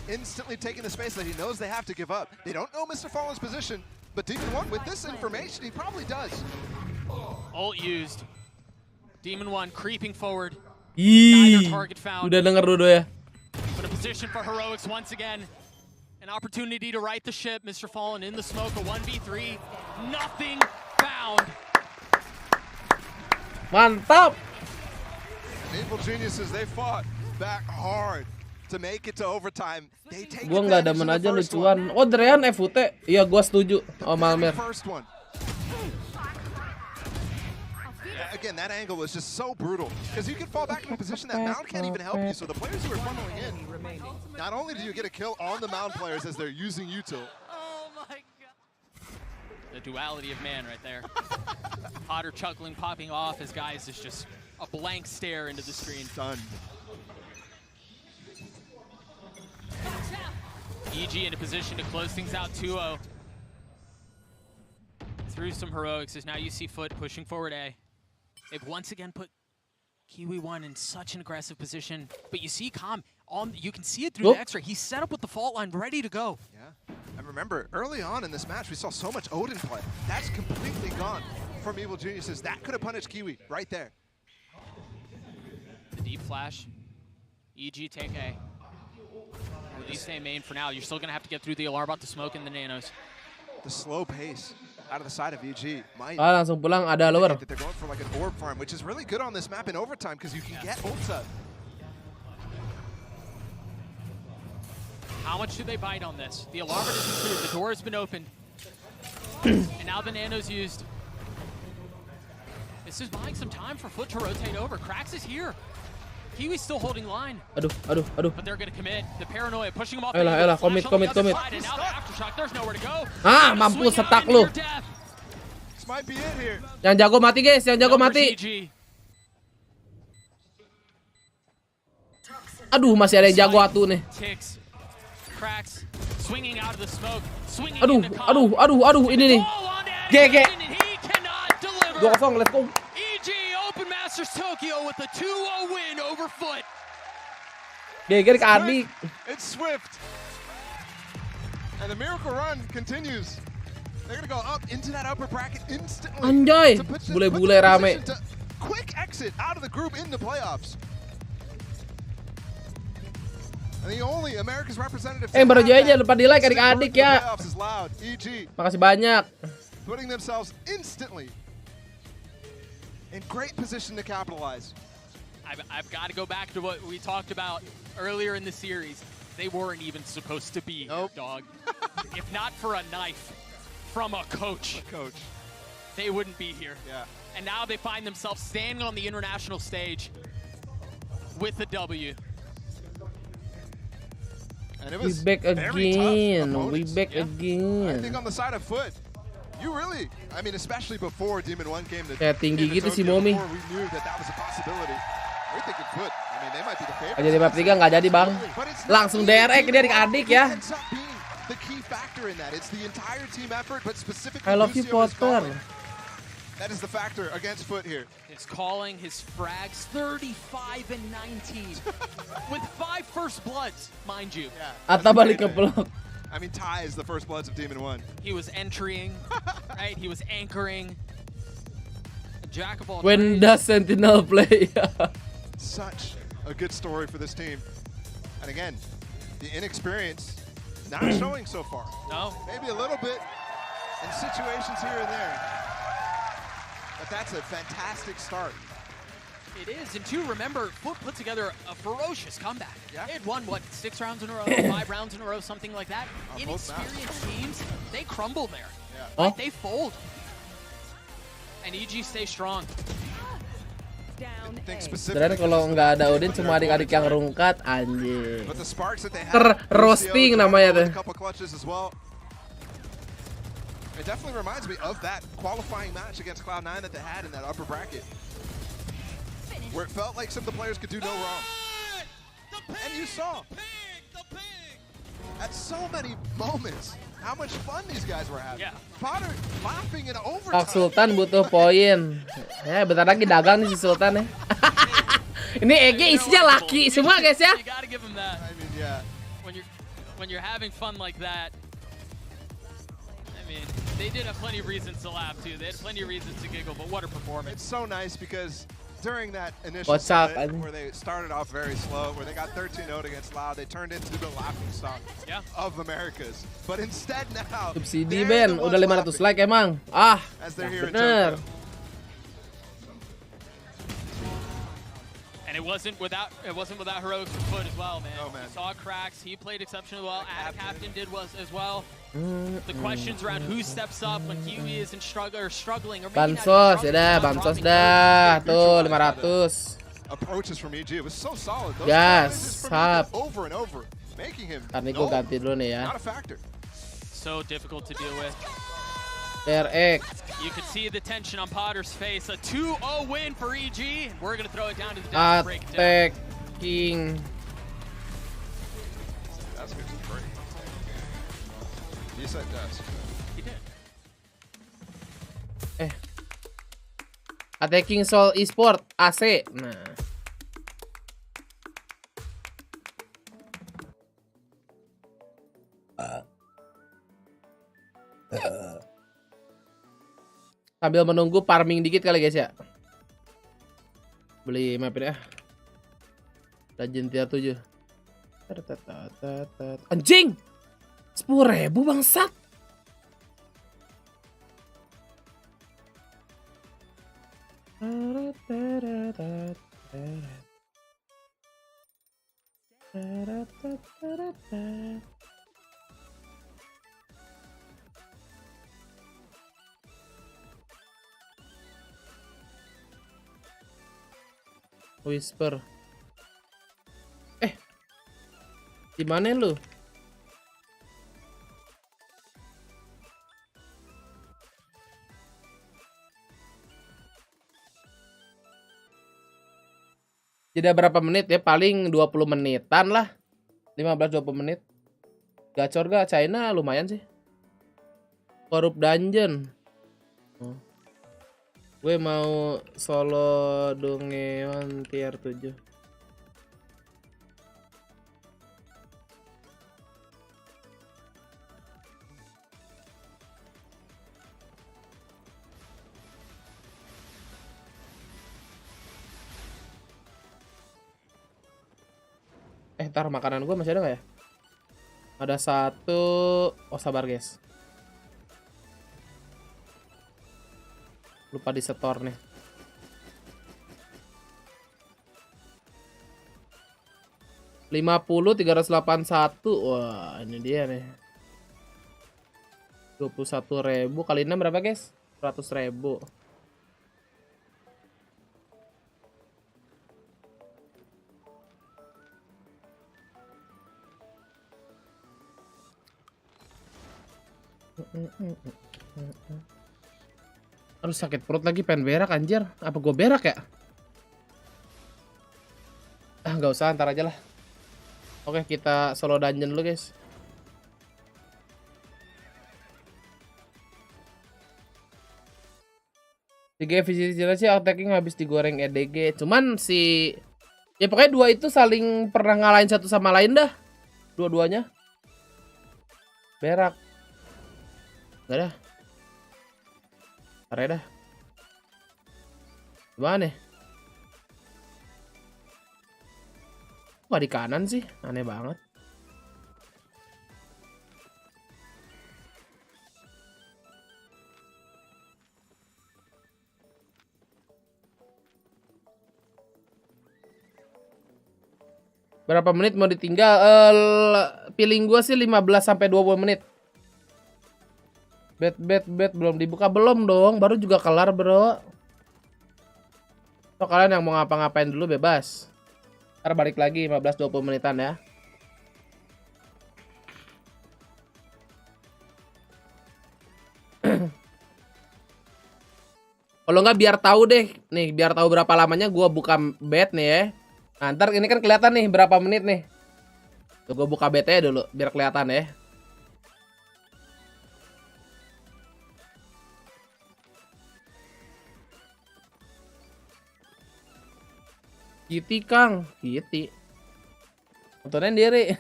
instantly taking the space that he knows they have to give up. They don't know Mr. Fallen's position, but Demon One, with this information, he probably does. Ult used. Demon One creeping forward. Ih, Neither target found. udah denger Dodo ya. But a position for Heroics once again. An opportunity to right the ship. Mr. Fallen in the smoke, a 1v3. Nothing found. Mantap. Evil Geniuses, they fought back hard to make it to overtime. They take Gua nggak advantage demen of the aja first lucuan. Oh, Drean FUT. Iya, gua setuju. Oh, Malmer. First one. again, that angle was just so brutal because you can fall back in a position that Mound can't even help you. So the players who are funneling in, not only do you get a kill on the Mound players as they're using util. Oh my god. The duality of man right there. Potter chuckling, popping off as guys is just a blank stare into the screen. Stunned. EG in a position to close things out 2-0. Through some heroics as now you see Foot pushing forward A. They've once again put Kiwi 1 in such an aggressive position, but you see Calm on. You can see it through the X-ray. He's set up with the fault line, ready to go. Yeah, and remember, early on in this match, we saw so much Odin play. That's completely gone from Evil Geniuses. That could have punished Kiwi right there. The deep flash. EG take A. At least stay main for now. You're still gonna have to get through the alarm about the smoke and the nanos. The slow pace out of the side of EG might langsung pulang ada lower. that they're going for like an orb farm, which is really good on this map in overtime because you can get ulta. How much do they bite on this? The alarm isn't through. The door has been opened. And now the nano's used. This is buying some time for Foot to rotate over. Krax is here. Kiwi's still holding line. Aduh. But they're going to commit. The paranoia pushing him off. Ayolah, commit. And now the aftershock. There's nowhere to go. Ah, mampus setak lu. This might be it here. Yang jago mati guys, yang jago mati. Aduh, masih ada yang jago atuh nih. Cracks, swinging out of the smoke, swinging aduh, ini nih. GG. 2-0, let's go. EG Open Masters Tokyo with a 2-0 win over Foot. GG ke adik. It's Swift. And the miracle run continues. They're going to go up into that upper bracket instantly. Anjay, bule-bule rame. Quick exit out of the group in the playoffs. And the only America's representative baru aja lupa di like adik-adik ya. EG Makasih banyak. putting themselves instantly in great position to capitalize. I've got to go back to what we talked about earlier in the series. They weren't even supposed to be here, dog. If not for a knife from a coach, they wouldn't be here. Yeah. And now they find themselves standing on the international stage with a W. And it was we back again. We back again. I think on the side of Foot, you really, I mean, especially before Demon 1 came to Kayak tinggi gitu si Momi. we knew that was a possibility. We're thinking Foot. I mean, they might be the favorite. Jadi bab 3 nggak jadi, Bang. Langsung DRX dia adik-adik ya. The key factor in that, it's the entire team effort, but specifically I love you, Potter. That is the factor against Foot here. He's calling his frags 35 and 19 with 5 first bloods, mind you. Yeah. Atta balik ke blok. I mean, Ty is the first bloods of Demon 1. He was entering, right? He was anchoring. Jack of all When trades. does Sentinel play? Such a good story for this team. And again, the inexperience not showing so far. No. Maybe a little bit in situations here and there. But that's a fantastic start. It is, and two, remember, Foot put together a ferocious comeback. Yeah. They had won, what, 6 rounds in a row, 5 rounds in a row, something like that. Inexperienced teams, they crumble there. Yeah. Right? They fold. And EG stay strong. Keren kalau nggak ada Odin cuma adik-adik yang rungkat, anjir. But the sparks that they have, Roasting namanya tuh. a couple clutches as well. It definitely reminds me of that qualifying match against Cloud9 that they had in that upper bracket, where it felt like some of the players could do no wrong. And you saw at so many moments how much fun these guys were having. Yeah. Potter laughing in overtime. Sultan butuh poin. Ya, bentar lagi dagang nih si Sultan ya. Ini EG isinya laki semua guys ya. You gotta give him that. I mean, yeah. When you're having fun like that, I mean, they did have plenty of reasons to laugh too. They had plenty of reasons to giggle, but what a performance. It's so nice because during that initial split, where they started off very slow, where they got 13-0 against Loud, they turned into the laughingstock of Americas. But instead now, subsidi Ben, udah 500 like emang. Ah, as they're here in bener. Tokyo. And it wasn't without heroics from Foot as well, man. Oh, man. He saw cracks. He played exceptionally well. Captain did as well. The questions around who steps up when Huey isn't struggling or maybe Bansos ya dah, bansos dah. Tuh 500. Approaches from EG, it was so solid. Those Gas, challenges from EG over and over, making him Karena gue ganti dulu nih ya. not a factor. So difficult to deal with. RX. You could see the tension on Potter's face. A 2-0 win for EG. We're going to throw it down to the deck to break it down. Attacking. That's good to break. He said desk. He did. Attacking Soul Esport AC. Nah. Sambil menunggu farming dikit kali guys ya. Beli map ini Legend tier 7. Anjing 10.000 bangsat. Whisper. Di mana lu? Jeda berapa menit ya? Paling 20 menitan lah. 15-20 menit. Gacor gak? China lumayan sih. Korup Dungeon. Gue mau solo Dongeon tier 7. Ntar makanan gue masih ada nggak ya? Ada satu. Oh sabar guys. Lupa di setor nih. $50 381. Wah ini dia nih. 21.000 kali 6 berapa guys? 100.000. Aduh sakit perut lagi, pengen berak anjir. Apa gue berak ya? Nggak usah, ntar aja lah. Oke kita solo dungeon dulu guys. Tiga efisiensi attacking habis digoreng EDG. Cuman si ya pokoknya dua itu saling pernah ngalahin satu sama lain dah. Dua-duanya berak. Gak dah. Ntar dah. Gimana nih? Wah di kanan sih, aneh banget. Berapa menit mau ditinggal? Feeling gue sih 15 sampai 20 menit. Bet belum dibuka, belum dong, baru juga kelar bro. So kalian yang mau ngapa-ngapain dulu bebas. Ntar balik lagi 15-20 menitan ya. Kalau nggak biar tahu deh, nih biar tahu berapa lamanya gua buka bet nih ya. Nah, ntar ini kan kelihatan nih berapa menit nih. Tuh gua buka betnya dulu biar kelihatan ya. Kiti Kang, Kiti. Nontonin diri.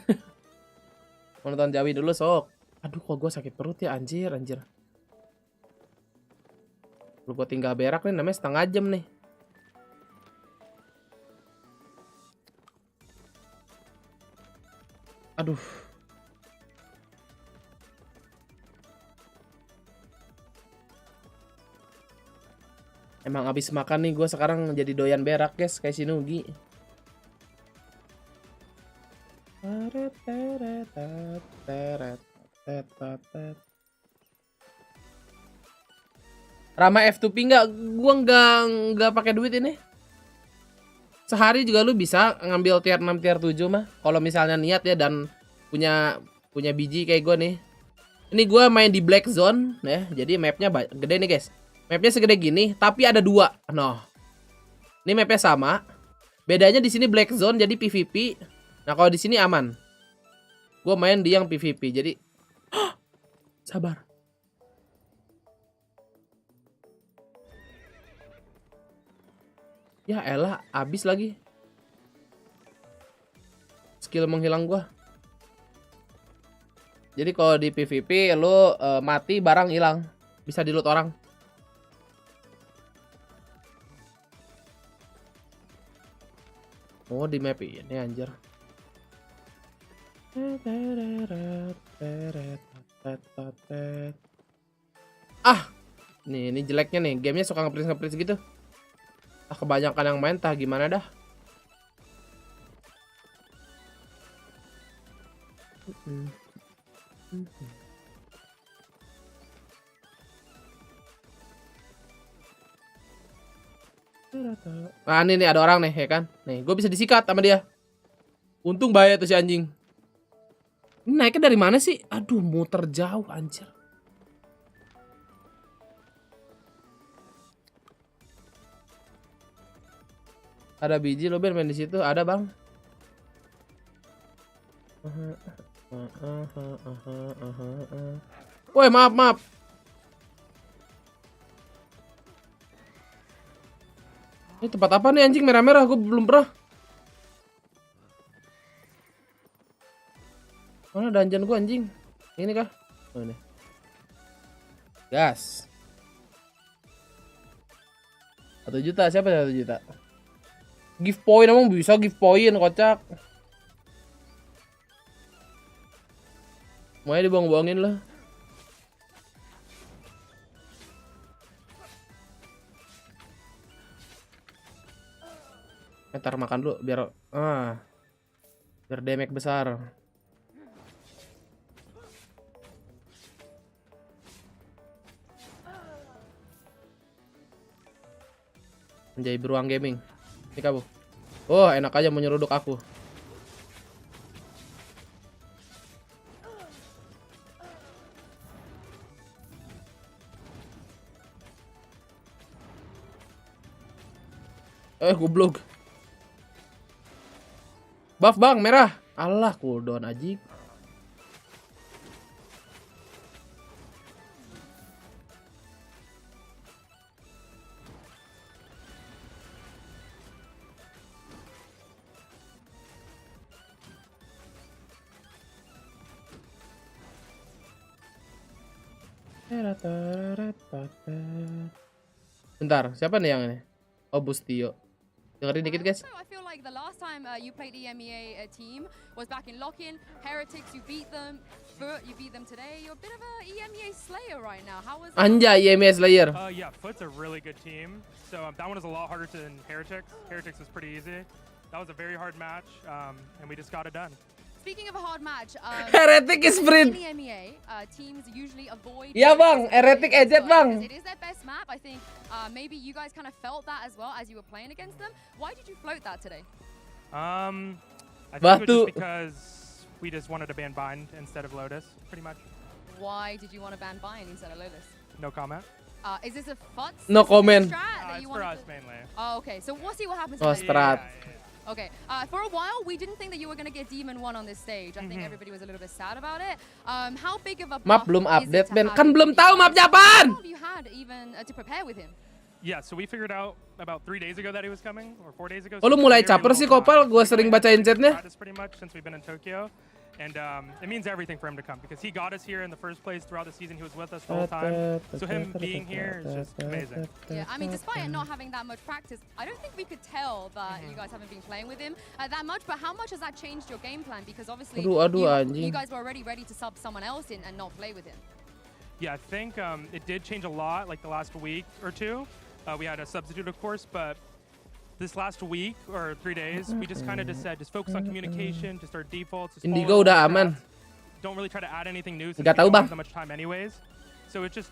Nonton Jawi dulu sok. Aduh kok gue sakit perut ya anjir. Lu gue tinggal berak nih namanya setengah jam nih. Aduh. Emang abis makan nih gue sekarang jadi doyan berak guys kayak si Nugi. Rama F2P nggak? Gua nggak pakai duit ini. Sehari juga lu bisa ngambil tier 6 tier 7 mah. Kalau misalnya niat ya dan punya biji kayak gue nih. Ini gue main di black zone ya. Jadi mapnya gede nih guys. Mapnya segede gini tapi ada 2. Noh. Ini mapnya sama. Bedanya di sini black zone jadi PVP. Nah kalau di sini aman. Gue main di yang PVP jadi. Sabar. Ya elah, abis lagi. Skill menghilang gua. Jadi kalau di PVP lu mati barang hilang. Bisa di loot orang. Oh, di map ini anjir. Ah. Nih, ini jeleknya nih. Gamenya suka nge-freeze gitu. Kebanyakan yang main tah gimana dah. Nah ini nih ada orang nih ya kan. Nih gue bisa disikat sama dia. Untung bahaya tuh si anjing. Ini naiknya dari mana sih? Aduh muter jauh anjir. Ada biji lo Ben main di situ, ada bang. Woi maaf. Ini tempat apa nih anjing merah-merah? Gue belum pernah. Mana dungeon gue anjing? Ini kah? Oh ini. Gas. 1 juta siapa 1 juta? Give point emang bisa give point kocak. Semuanya dibuang-buangin lah. Ntar makan dulu biar damage besar. Menjadi beruang gaming. Ini kamu. Oh, enak aja menyeruduk aku. Goblok. Buff bang, merah. Allah, cooldown aja. Bentar, siapa nih yang ini? Oh, Bustio. Dengerin dikit, guys. I feel like the last time you played EMEA team was back in Lock-in. Heretics, you beat them. Foot, you beat them today. You're a bit of a EMEA slayer right now. How was Anjay, EMEA slayer. Yeah, Foot's a really good team. So that one is a lot harder than Heretics. Heretics was pretty easy. That was a very hard match, and we just got it done. Speaking of a hard match, Heretic is sprint. In EMEA, teams usually avoid. Iya bang, Heretic EZ bang. It is their best map. I think maybe you guys kind of felt that as well as you were playing against them. Why did you float that today? I think it was just because we just wanted to ban Bind instead of Lotus, pretty much. Why did you want to ban Bind instead of Lotus? No comment. Is this a FUTS? No comment. It's for us mainly. Oh, okay. So we'll see what happens. Oh, strat. Okay, for a while we didn't think that you were going to get Demon 1 on this stage. I think everybody was a little bit sad about it. How big of a map belum update Ben, kan belum tahu mapnya apaan. How have you had even to prepare with him? Yeah, so we figured out about 3 days ago that he was coming, or 4 days ago. Oh, lu mulai caper sih Kopal, gua sering bacain chatnya. Pretty much since we've been in Tokyo. And it means everything for him to come because he got us here in the first place throughout the season. He was with us the whole time. So him being here is just amazing. Yeah, I mean, despite not having that much practice, I don't think we could tell that you guys haven't been playing with him that much. But how much has that changed your game plan? Because obviously you guys were already ready to sub someone else in and not play with him. Yeah, I think it did change a lot like the last week or two. We had a substitute, of course, but this last week or 3 days, we just kind of just said, just focus on communication, just our defaults. Just Indigo udah aman. Don't really try to add anything new since we Nggak tahu, don't Bang. have that much time anyways. So it's just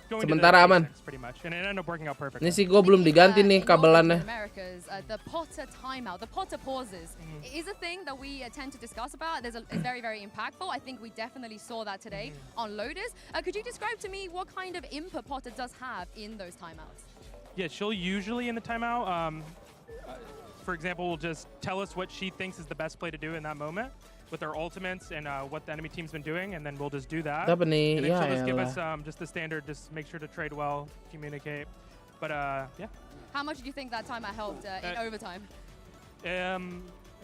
going Sementara to the aman. basics pretty much, and it ended up working out perfectly. Ini sih gue belum diganti nih kabelannya. Americas, the Potter timeout, the Potter pauses is a thing that we tend to discuss about. It's very, very impactful. I think we definitely saw that today on Lotus. Could you describe to me what kind of input Potter does have in those timeouts? Yeah, she'll usually in the timeout, for example, will just tell us what she thinks is the best play to do in that moment with our ultimates and what the enemy team's been doing, and then we'll just do that. Apa nih? And then Ya she'll just give elah. us just the standard, just make sure to trade well, communicate. But yeah. How much do you think that timeout helped in overtime?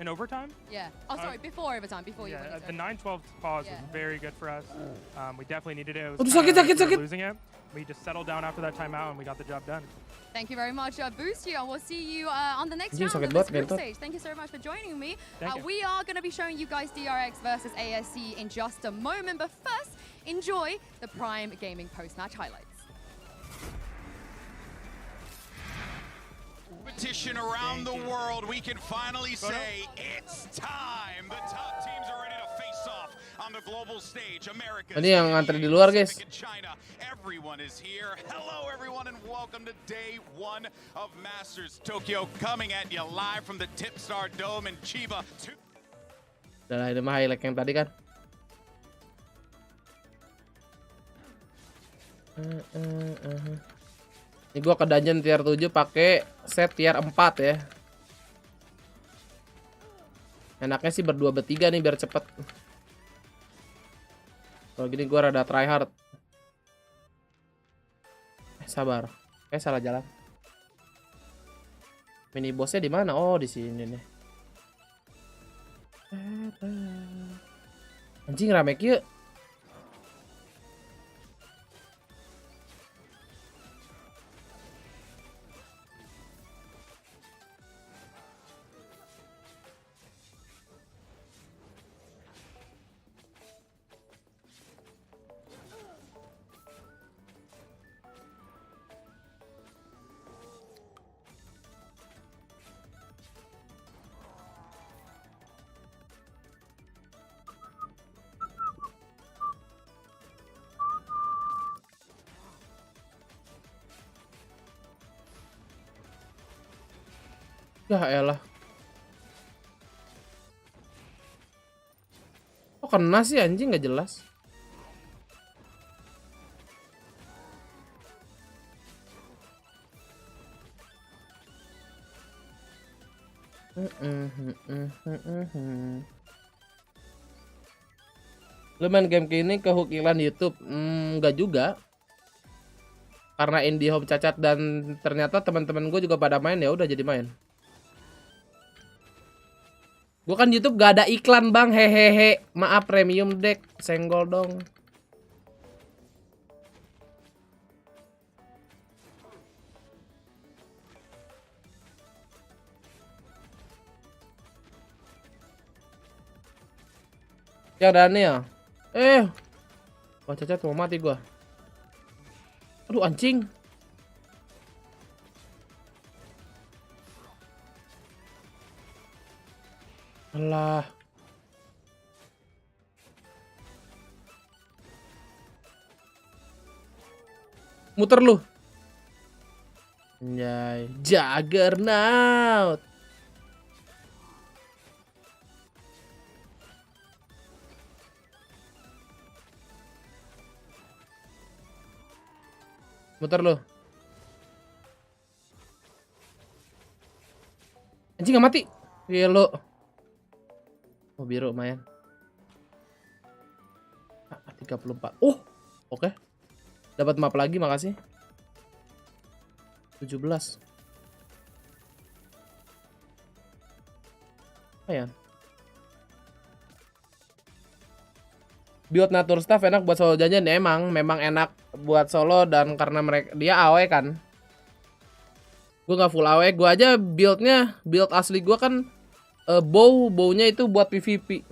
In overtime? Yeah. Oh, sorry, before overtime, before you went Yeah, into the 9-12 pause was very good for us. We definitely needed it. It was Aduh, sakit, kinda sakit, like we were sakit. losing it. We just settled down after that timeout and we got the job done. Thank you very much, Boost you, and we'll see you on the next Anjing, round sakit of this banget, group ngentot. stage. Thank you so much for joining me. Thank you. We are going to be showing you guys DRX versus ASC in just a moment, but first, enjoy the Prime Gaming post-match highlights. Competition around the world, we can finally say it's time. The top teams are ready to face off on the global stage. America, Ini yang ngantri di luar, guys. China, everyone is here. Hello, everyone, and welcome to day 1 of Masters Tokyo, coming at you live from the Tipstar Dome in Chiba. Udah, ini mah highlight yang tadi kan. Ini gua ke dungeon tier 7 pakai set tier 4 ya. Enaknya sih berdua bertiga nih biar cepet. Kalau gini gua rada tryhard. Sabar. Kayak salah jalan. Mini bossnya di mana? Oh, di sini nih. Anjing rame kieu. Ya elah. Kok kena sih anjing nggak jelas. Lu main game kini ke hook iklan YouTube? Nggak juga. Karena IndiHome cacat dan ternyata teman-teman gue juga pada main, ya udah jadi main. Gue kan YouTube gak ada iklan bang, hehehe. Maaf premium deck, senggol dong. Ya Daniel. Wah cacat mau mati gua. Aduh anjing. Alah. Muter lu. Anjay, Juggernaut. Muter lu. Anjing gak mati. Iya lu. Oh biru lumayan. 34. Oh, oke. Dapat map lagi, makasih. 17. Ayan. Build natur staff enak buat solo jajan ya, memang enak buat solo dan karena mereka dia AOE kan. Gue nggak full AOE, gue aja build asli gue kan bownya itu buat PvP.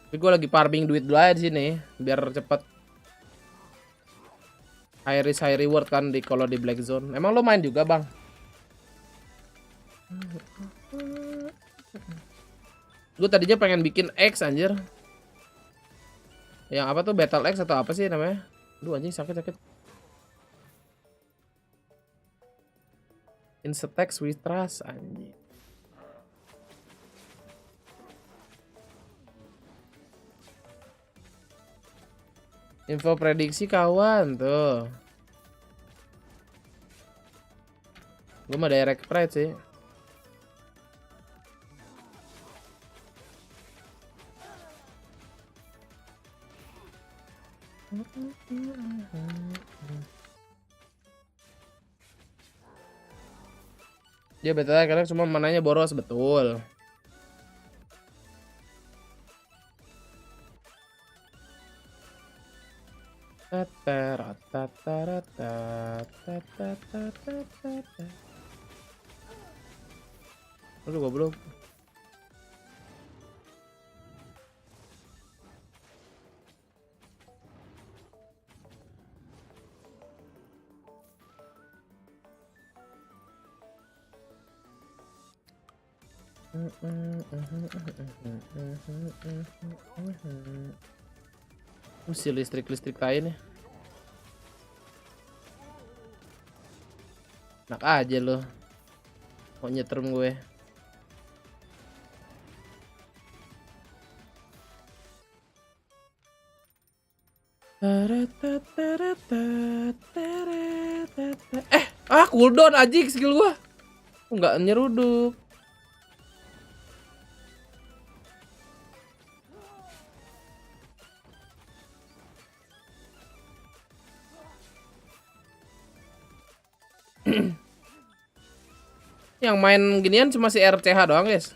Tapi gue lagi farming duit dulu aja di sini biar cepet. High risk high reward kan kalau di Black Zone. Emang lo main juga, Bang? Gue tadinya pengen bikin X anjir. Yang apa tuh Battle X atau apa sih namanya? Aduh anjing sakit. Instatex with trust anjing. Info prediksi kawan tuh. Gue mah direct trade sih. Dia betul karena cuma mananya boros betul. Aduh goblok. Si listrik lain ya. Enak aja lo. Mau nyetrum gue. Cooldown anjing skill gua. Enggak nyeruduk. Yang main ginian cuma si RCH doang, guys.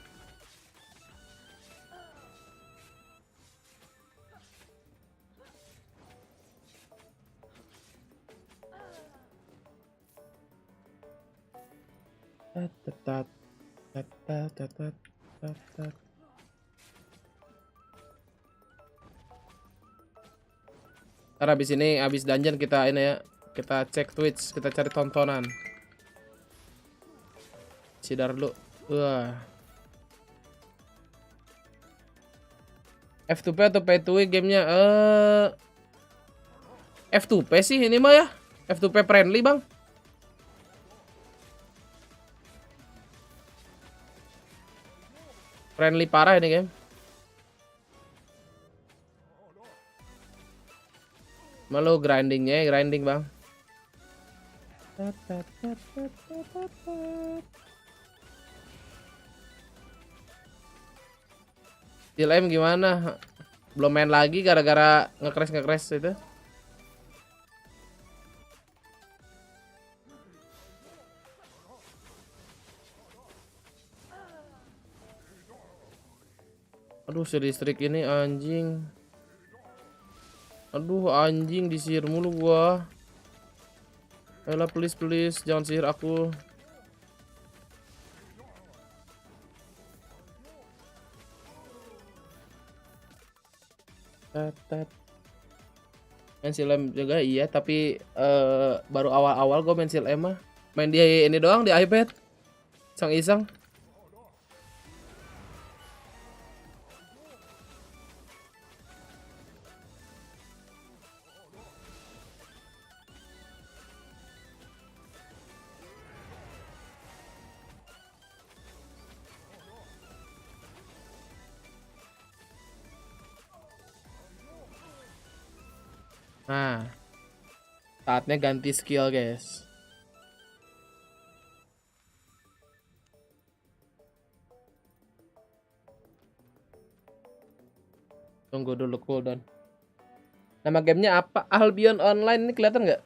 Ntar abis ini, abis dungeon kita ini ya, kita cek Twitch, kita cari tontonan. Sidar dulu. Wah. F2P atau pay to win gamenya? F2P sih ini mah ya. F2P friendly, Bang. Friendly parah ini game. Malu grindingnya, grinding Bang. Dilem gimana? Belum main lagi gara-gara nge-crash itu. Aduh, si listrik ini anjing. Aduh, anjing disihir mulu gua. Ayolah please jangan sihir aku. Main silem juga iya, tapi baru awal-awal gue main silem mah. Main di ini doang di iPad. Iseng-iseng. Nah, saatnya ganti skill, guys. Tunggu dulu cooldown. Nama gamenya apa? Albion Online ini kelihatan nggak?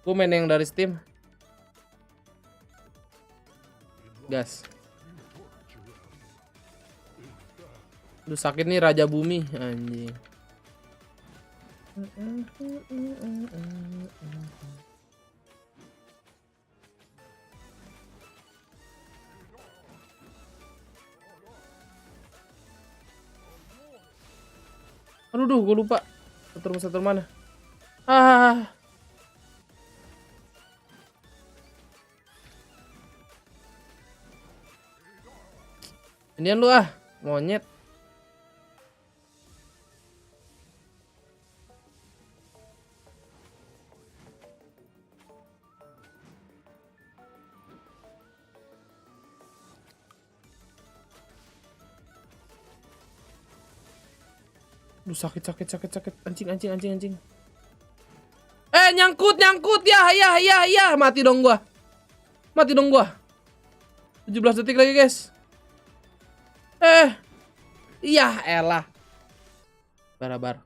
Gue main yang dari Steam. Gas. Duh sakit nih Raja Bumi anjing. Aduh, gue lupa. Setur mana? Ah. Inian lu ah, monyet. Duh, sakit. Anjing. Nyangkut ya. Mati dong gua. 17 detik lagi, guys. Iya, elah. Barabar.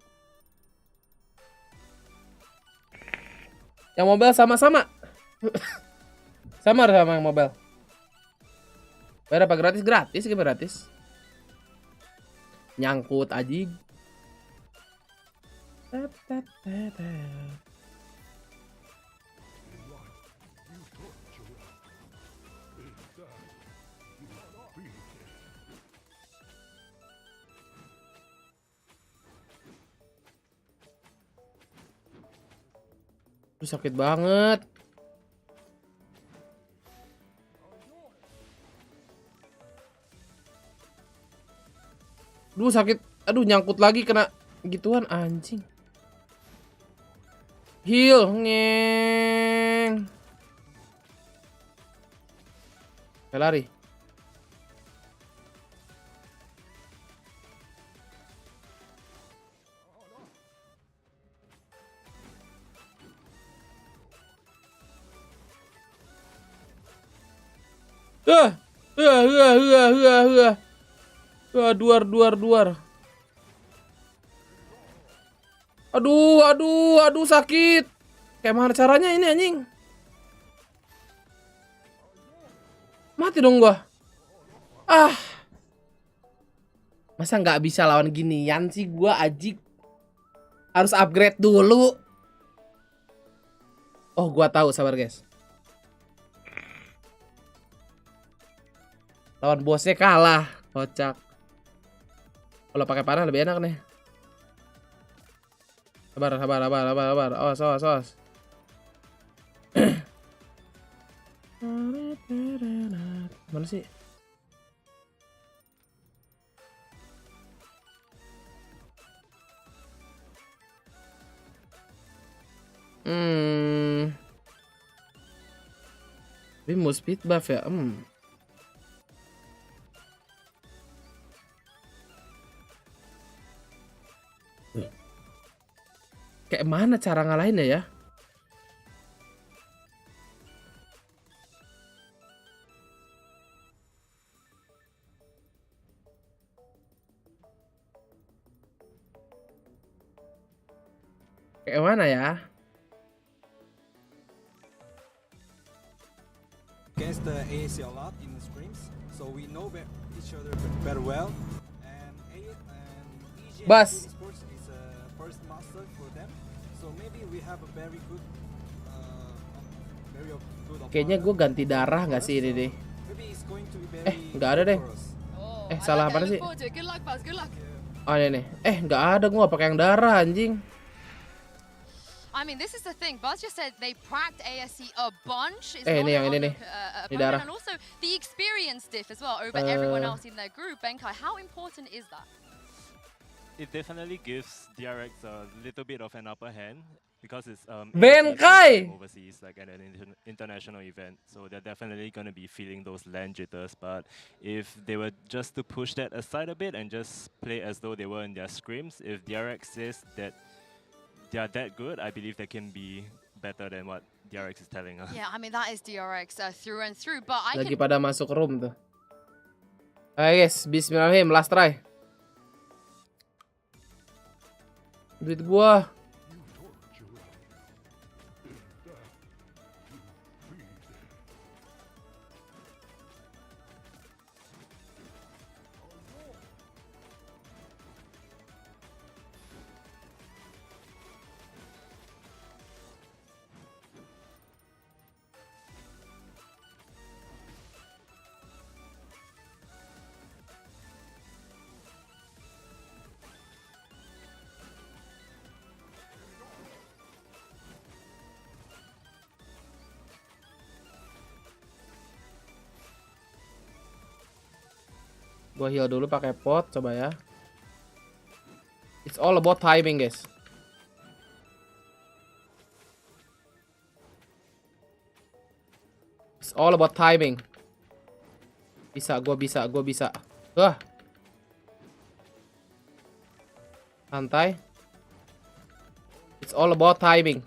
Yang mobile sama-sama. Sama yang mobile. Bayar apa gratis? Gratis. Nyangkut aja. Sakit banget. Duh, sakit. Aduh, nyangkut lagi kena gituan anjing. Heal, ngeng. Lari. Duar. Aduh, sakit. Kayak mana caranya ini anjing? Mati dong gua. Masa nggak bisa lawan ginian sih gua, ajik. Harus upgrade dulu. Oh, gua tahu, sabar guys. Lawan bosnya kalah, kocak. Kalau pakai panah lebih enak nih. Sabar. Awas. Mana sih? Ini mau speed buff ya? Kayak mana cara ngalahinnya ya? Kayak mana ya? Against the AAC a lot in the scrims, so we know each other very well. And EG Bas. Sports is a first master for them, so maybe we have a very good Kayaknya gue ganti darah nggak sih ini deh? Nggak ada deh. Salah mana sih? Oh ini nih. Nggak ada, gue nggak pakai yang darah anjing. I mean, this is the thing. Buzz just said they pracked ASC a bunch. Ini yang ini nih. Ini darah. And also the experience diff as well over everyone else in their group. Benkai, how important is that? It definitely gives DRX a little bit of an upper hand because it's Benkai overseas, like at an international event. So they're definitely going to be feeling those land jitters. But if they were just to push that aside a bit and just play as though they were in their scrims, if DRX says that they are that good, I believe they can be better than what DRX is telling us. Yeah, I mean that is DRX through and through. But Lagi pada masuk room tuh. Ayo guys, bismillahirrahmanirrahim, last try. Duit gua. Gua heal dulu pakai pot, coba ya. It's all about timing, guys. It's all about timing. Gua bisa. Wah. Santai. It's all about timing.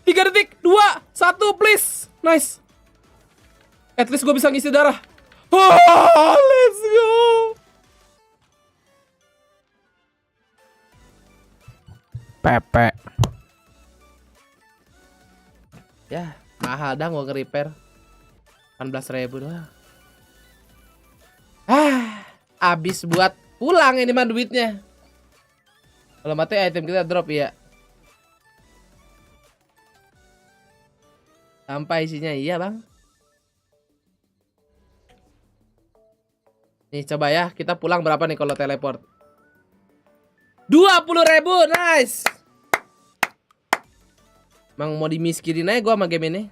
3 detik, 2, 1, please. Nice. At least gue bisa ngisi darah. Oh, let's go. Pepe. Ya, mahal dah gue nge-repair. 18.000 doang. Abis buat pulang ini mah duitnya. Kalau mati item kita drop ya. Sampai isinya iya bang. Nih coba ya, kita pulang berapa nih kalau teleport? 20.000, nice. Emang mau dimiskirin aja gua sama game ini.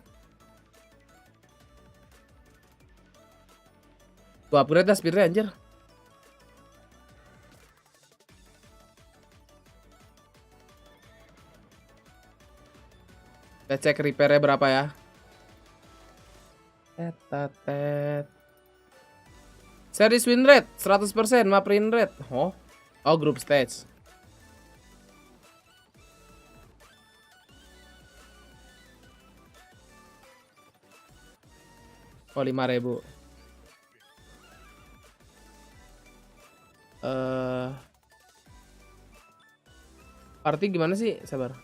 Gua upgrade dah speednya anjir. Kita cek repairnya berapa ya. Series win rate 100%, map win rate. Oh, group stage. Oh, 5.000. Party gimana sih? Sabar.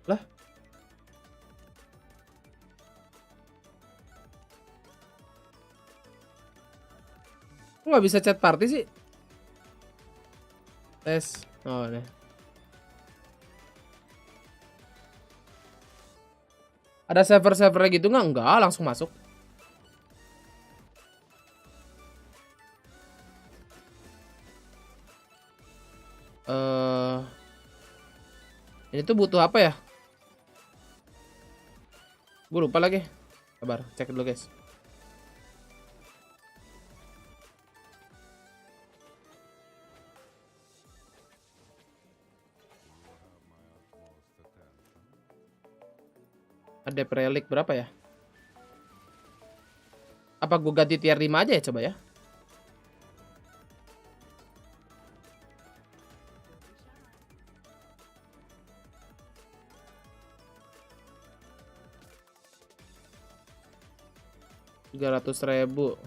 Lah. Kok nggak bisa chat party sih? Tes. Oh, deh. Ada server-server gitu nggak? Enggak, langsung masuk. Ini tuh butuh apa ya? Gue lupa lagi. Sabar, cek dulu guys. Ada prelik berapa ya? Apa gue ganti tier 5 aja ya coba ya? $300.000.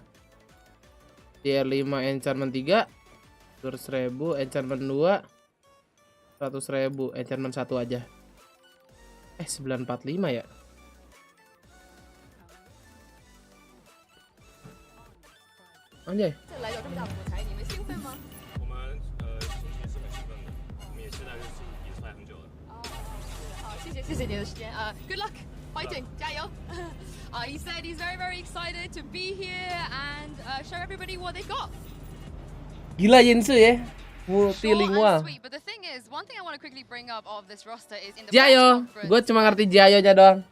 Tier 5 enchantment 3 $200.000, enchantment 2 $100.000, enchantment 1 aja. 945 ya. Anjay. 谢谢你的时间，Good luck, fighting，加油！He said he's very very excited to be here and show everybody what they got. Gila Yinsu ya, multilingual. But the thing is, one thing I want to quickly bring up of this roster is in the Jayo, gue cuma ngerti Jayo-nya doang.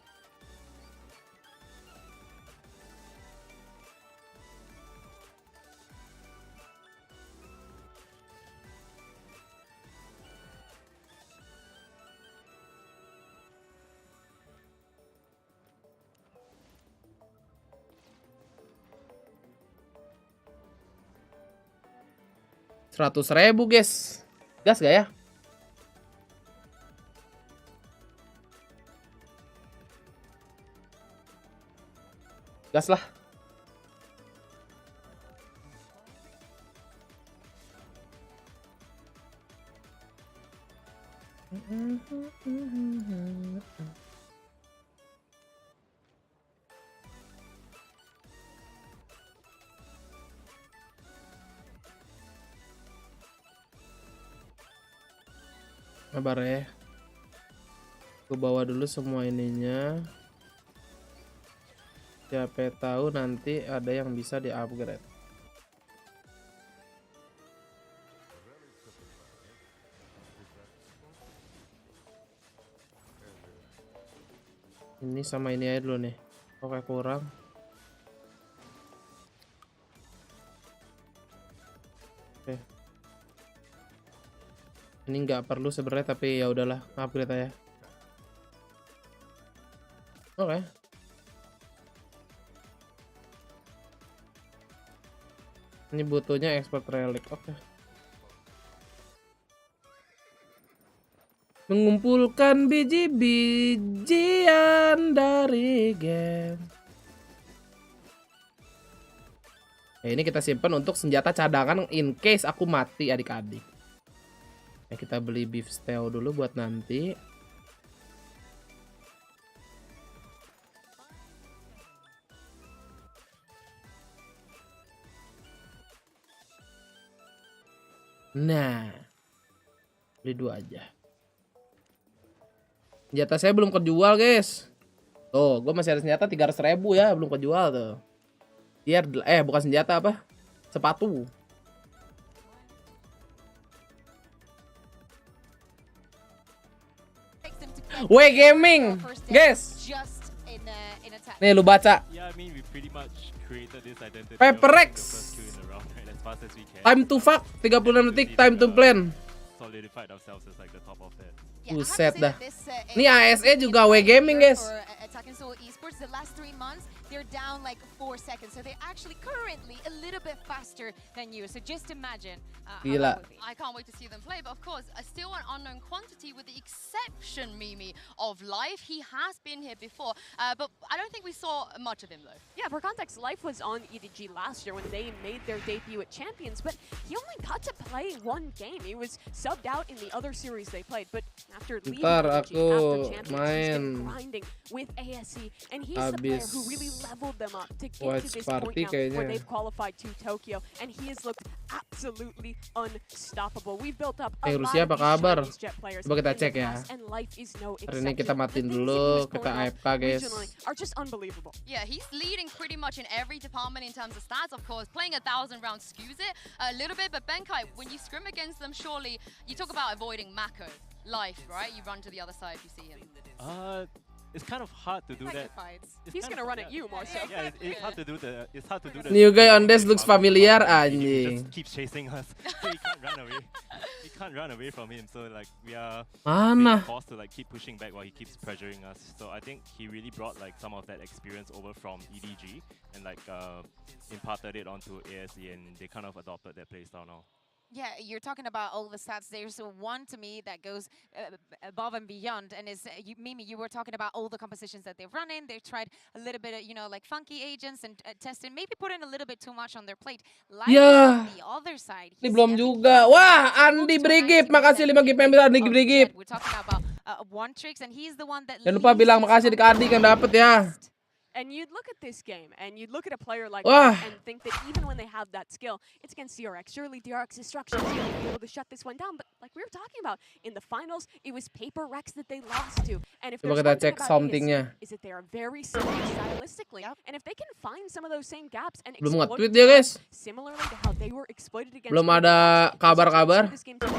$100.000 guys. Gas gak ya? Gas lah. Sabar ya. Aku bawa dulu semua ininya. Siapa tahu nanti ada yang bisa di-upgrade. Ini sama ini aja dulu nih. Oke, kurang. Oke. Ini nggak perlu sebenarnya, tapi ya udahlah, upgrade aja. Oke. Ini butuhnya expert relic. Oke. Mengumpulkan biji-bijian dari game. Ya, ini kita simpan untuk senjata cadangan in case aku mati adik-adik. Ya, kita beli beef stew dulu buat nanti. Nah, beli 2 aja. Senjata saya belum kejual, guys. Tuh, gue masih ada senjata 300.000 ya, belum kejual tuh. Biar bukan senjata apa? Sepatu. Gaming, guys. Nih lu baca. PaperX. Time to fuck 36 detik, time to plan. Buset dah. Ini ASE juga gaming, guys. The last 3 months, they're down like 4 seconds, so they're actually currently a little bit faster than you. So just imagine. Gila. I can't wait to see them play, but of course, still an unknown quantity with the exception, Mimi, of Life. He has been here before, but I don't think we saw much of him though. Yeah, for context, Life was on EDG last year when they made their debut at Champions, but he only got to play 1 game. He was subbed out in the other series they played, but after leaving EDG, after Champions, he's been grinding with ASE, and he's the player who really leveled them up to get to this point now where they've qualified to Tokyo, and he has looked absolutely unstoppable. We've built up a lot Rusia apa kabar? of these Jet players, Coba kita cek ya. and Life is no Hari ini kita exception. matiin dulu, kita AFK, guys. Are just unbelievable. Yeah, he's leading pretty much in every department in terms of stats. Of course, playing 1,000 rounds skews it a little bit, but Benkai, when you scrim against them, surely you talk about avoiding Mako. Life, right? You run to the other side if you see him. It's kind of hard to do that. He's gonna run at you more so. Yeah, it's hard to do the. It's hard to do the. New guy on this looks familiar, He anjing. just keeps chasing us. So he can't run away. We can't run away from him. So like we are Mana? being forced to like keep pushing back while he keeps pressuring us. So I think he really brought like some of that experience over from EDG and like imparted it onto ASE, and they kind of adopted that playstyle now. Yeah, you're talking about all the stats. There's one to me that goes above and beyond, and is Mimi. You were talking about all the compositions that they've run in. They've tried a little bit of, like funky agents and tested, maybe put in a little bit too much on their plate. Like on the other side, Ini belum juga. Wah, Andi Brigip, makasih 5 gift member Andi Brigip. we're talking about one tricks, and he's the one that. Jangan lupa bilang makasih di Adik yang dapet ya. And you'd look at this game, and you'd look at a player like Wah. that and think that even when they have that skill, it's against DRX. Surely DRX's structure is going to be able to shut this one down. But like we were talking about, in the finals, it was Paper Rex that they lost to. And if there's Coba kita one thing cek about somethingnya. ASE, is that they are very similar stylistically. And if they can find some of those same gaps and Belum exploit nge-tweet dia, guys. similarly to how they were exploited against Belum Paper ada Rex, kabar-kabar. this game to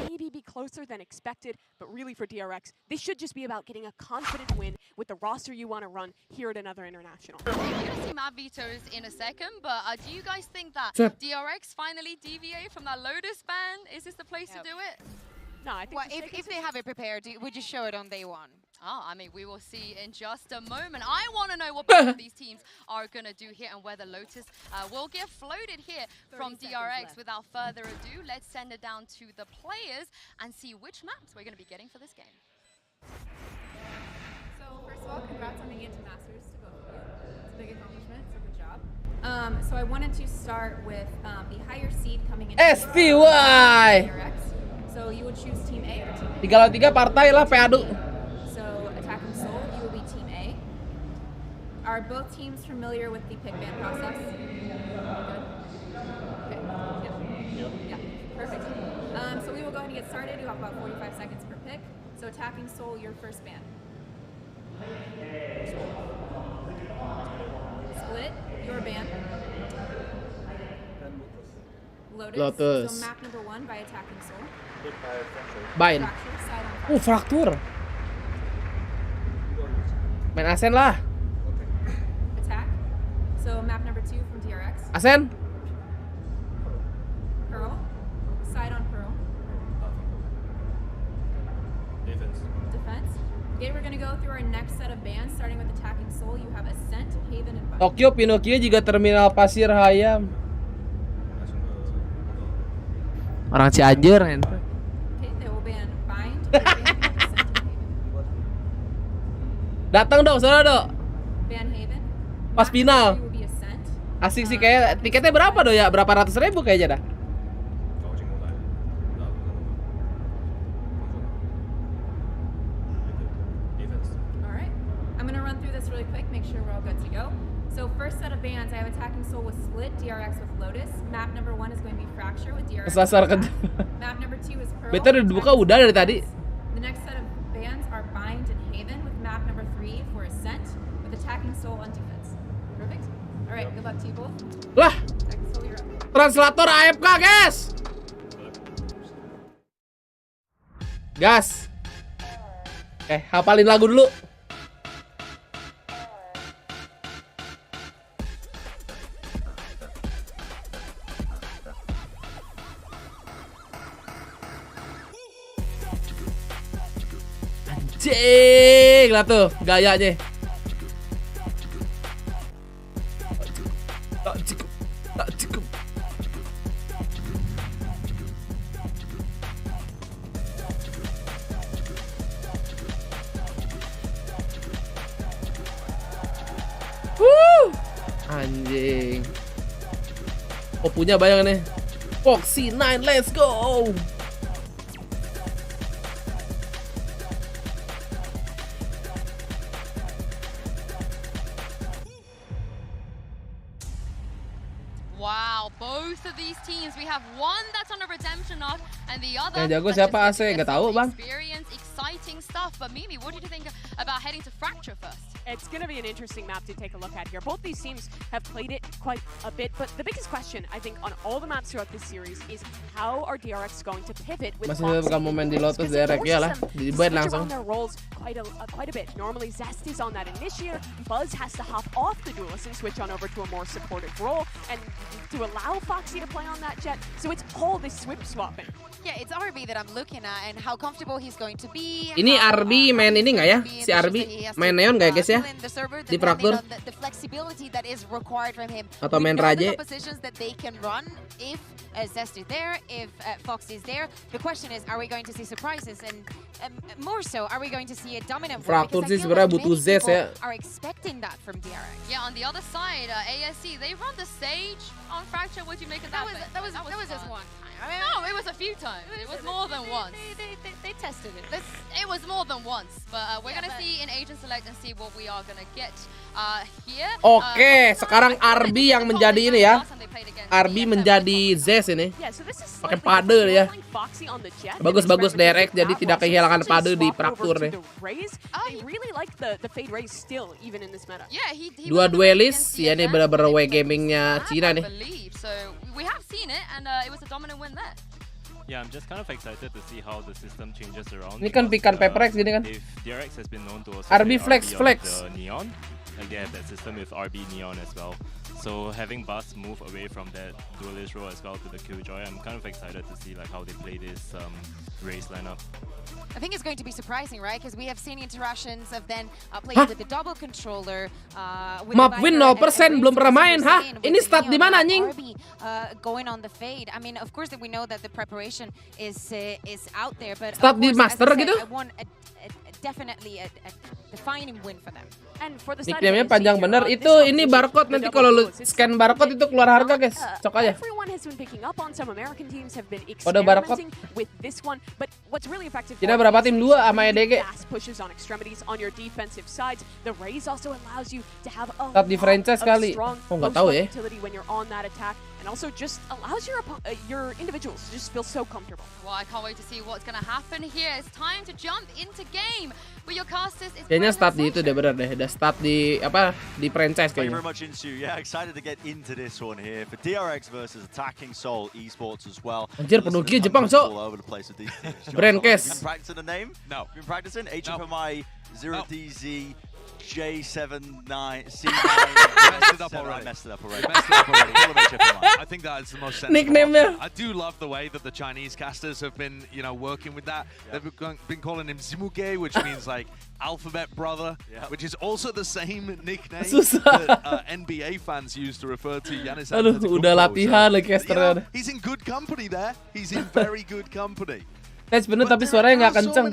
maybe be closer than expected, but really for DRX, this should just be about getting a confident win with the roster you want to run here at another international. We're going to see Mad Vetoes in a second, but do you guys think that DRX finally deviate from that Lotus ban? Is this the place to do it? No, I think if they have it prepared, would you show it on day one? Oh, I mean, we will see in just a moment. I want to know what both of these teams are going to do here and whether Lotus will get floated here from DRX. Without further ado, let's send it down to the players and see which maps we're going to be getting for this game. So first of all, congrats on making it to Masters to both of you. It's a big accomplishment, so good job. So I wanted to start with the higher seed coming in. STY. So you would choose Team A or Team B? 3 lawan 3 partai lah, Peadu. So Attack and Soul, you will be Team A. Are both teams familiar with the pick ban process? Good. Okay. Yeah. Perfect. So we will go ahead and get started. You have about 45 seconds per pick. So attacking Soul, your first ban. Split, your ban. Lotus. So map number 1 by attacking Soul. Bind. Fraktur. Main Asen lah. Attack. So map number 2 from DRX. Asen. Pearl. Side on Pearl. Defense. Okay, we're gonna go through our next set of bans, starting with attacking Soul. You have Ascent, Haven, and Bind. Tokyo, Pinocchio juga terminal pasir hayam. Orang Cianjur kan. Okay, they will ban Bind. Datang dong, sana dong. Ban Haven. Pas final. Will be Ascent. Asik sih kayak tiketnya berapa dong ya? Berapa ratus ribu kayaknya dah. Alright. I'm gonna run through this really quick, make sure we're all good to go. So first set of bans, I have attacking Soul with Split, DRX with Lotus. Map number 1 is going to be Fracture with DRX. Map number 2 is Pearl. Betul udah dibuka udah dari tadi. The next set of bans are Bind and Haven with map number 3 for Ascent with attacking Soul on defense. Perfect. Alright, good luck to you both. Lah. Attacking Soul, you're up. Translator AFK, guys. Gas. Hafalin lagu dulu. Anjing lah tuh gayanya. Tak cukup. Anjing. Oh punya bayangannya. Foxy 9, let's go. Wow, both of these teams, we have one that's on a redemption arc and the other. Yang jago siapa AC? Gak tahu bang. Experience, exciting stuff. But Mimi, what do you think about heading to Fracture first? It's going to be an interesting map to take a look at here. Both these teams have played it quite a bit, but the biggest question, I think, on all the maps throughout this series is how are DRX going to pivot with Masih tetap kamu main di Lotus direct ya lah, di bait langsung. Their roles quite a bit. Normally Zest is on that initiator, Buzz has to hop off the duelist and switch on over to a more supportive role, and to allow Foxy to play on that jet, so it's all this swip swapping. Yeah, it's RB that I'm looking at and how comfortable he's going to be. Ini RB main ini nggak ya? Si RB main Neon nggak guys ya? Di Fraktur? The flexibility that is required from him. Atau main Raje? The positions that they can run if Zest is there, if Fox is there. The question is, are we going to see surprises? And more so, are we going to see a dominant Fraktur sih sebenarnya butuh Zest ya. Are expecting that from DRX. Yeah, on the other side, ASC, they run the stage on Fracture. What do you make of that? That was just one time. I mean, no, it was a few times. It was more than once. They tested it. It was more than once. But we're going to see in Agent Select and see what we are going to get here. Oke, sekarang RB yang menjadi ini ya. RB menjadi Zest ini. Pakai pade ya. Bagus-bagus direct, jadi tidak kehilangan pade di Fraktur nih. Dua duelis, ya ini benar-benar way gamingnya Cina nih. We have seen it, and it was a dominant win there. Yeah, I'm just kind of excited to see how the system changes around. Ini kan pikan Peprex gini kan. If DRX has been known to also RB flex. The Neon, and they have that system with RB Neon as well. So having Buzz move away from that duelist role as well to the Killjoy, I'm kind of excited to see like how they play this race lineup. I think it's going to be surprising, right? Because we have seen interactions of then playing with the double controller. Map win 0%, belum pernah main, hah? Ini stat di mana anjing? Going on the fade. I mean, of course that we know that the preparation is out there, but stat di master gitu? I want definitely a defining win for them. Nickname-nya panjang bener. Itu ini barcode, nanti kalau lu scan barcode itu keluar harga guys. Cok aja. Kode barcode. what's really effective Kita berapa tim? 2 sama EDG. fast pushes on extremities on your defensive sides. The raise also allows you to have a Start di franchise kali. Oh, nggak tahu ya. utility when you're on that attack, and also just allows your individuals to just feel so comfortable. Well, I can't wait to see what's going to happen here. It's time to jump into game with your casters. Kayaknya start di itu deh, bener deh. Udah start di apa? Di franchise Thank you kayaknya. very much, Insu. Yeah, excited to get into this one here for DRX versus Attacking Soul Esports as well. Anjir, penuh G Jepang, Cok. Brandcase. Been practicing the name? No. Been practicing HFMI 0DZ J79 C9. I messed it up already. I think that is the most sensible nickname. I do love the way that the Chinese casters have been, working with that. They've been calling him Zimuge, which means like alphabet brother, which is also the same nickname that NBA fans used to refer to Giannis Antetokounmpo. Udah latihan lagi caster. He's in good company there. He's in very good company. Bener, tapi suaranya nggak kenceng.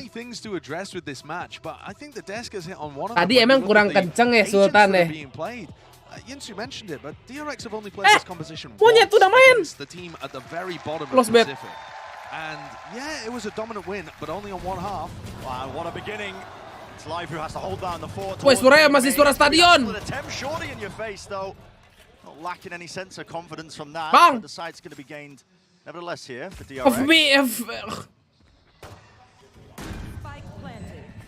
Tadi emang kurang kenceng ya Sultan ya. Yinsu mentioned it, but DRX have only played this composition monyet udah main. The team at the very bottom Close of the bet. Pacific. And yeah, it was a dominant win, but only on one half. Wow, what a beginning. It's Live who has to hold down the fort. Woi, suaranya masih suara stadion. Shorty in your face though. Not lacking any sense of confidence from that. Bang. The side's going to be gained nevertheless here for DRX.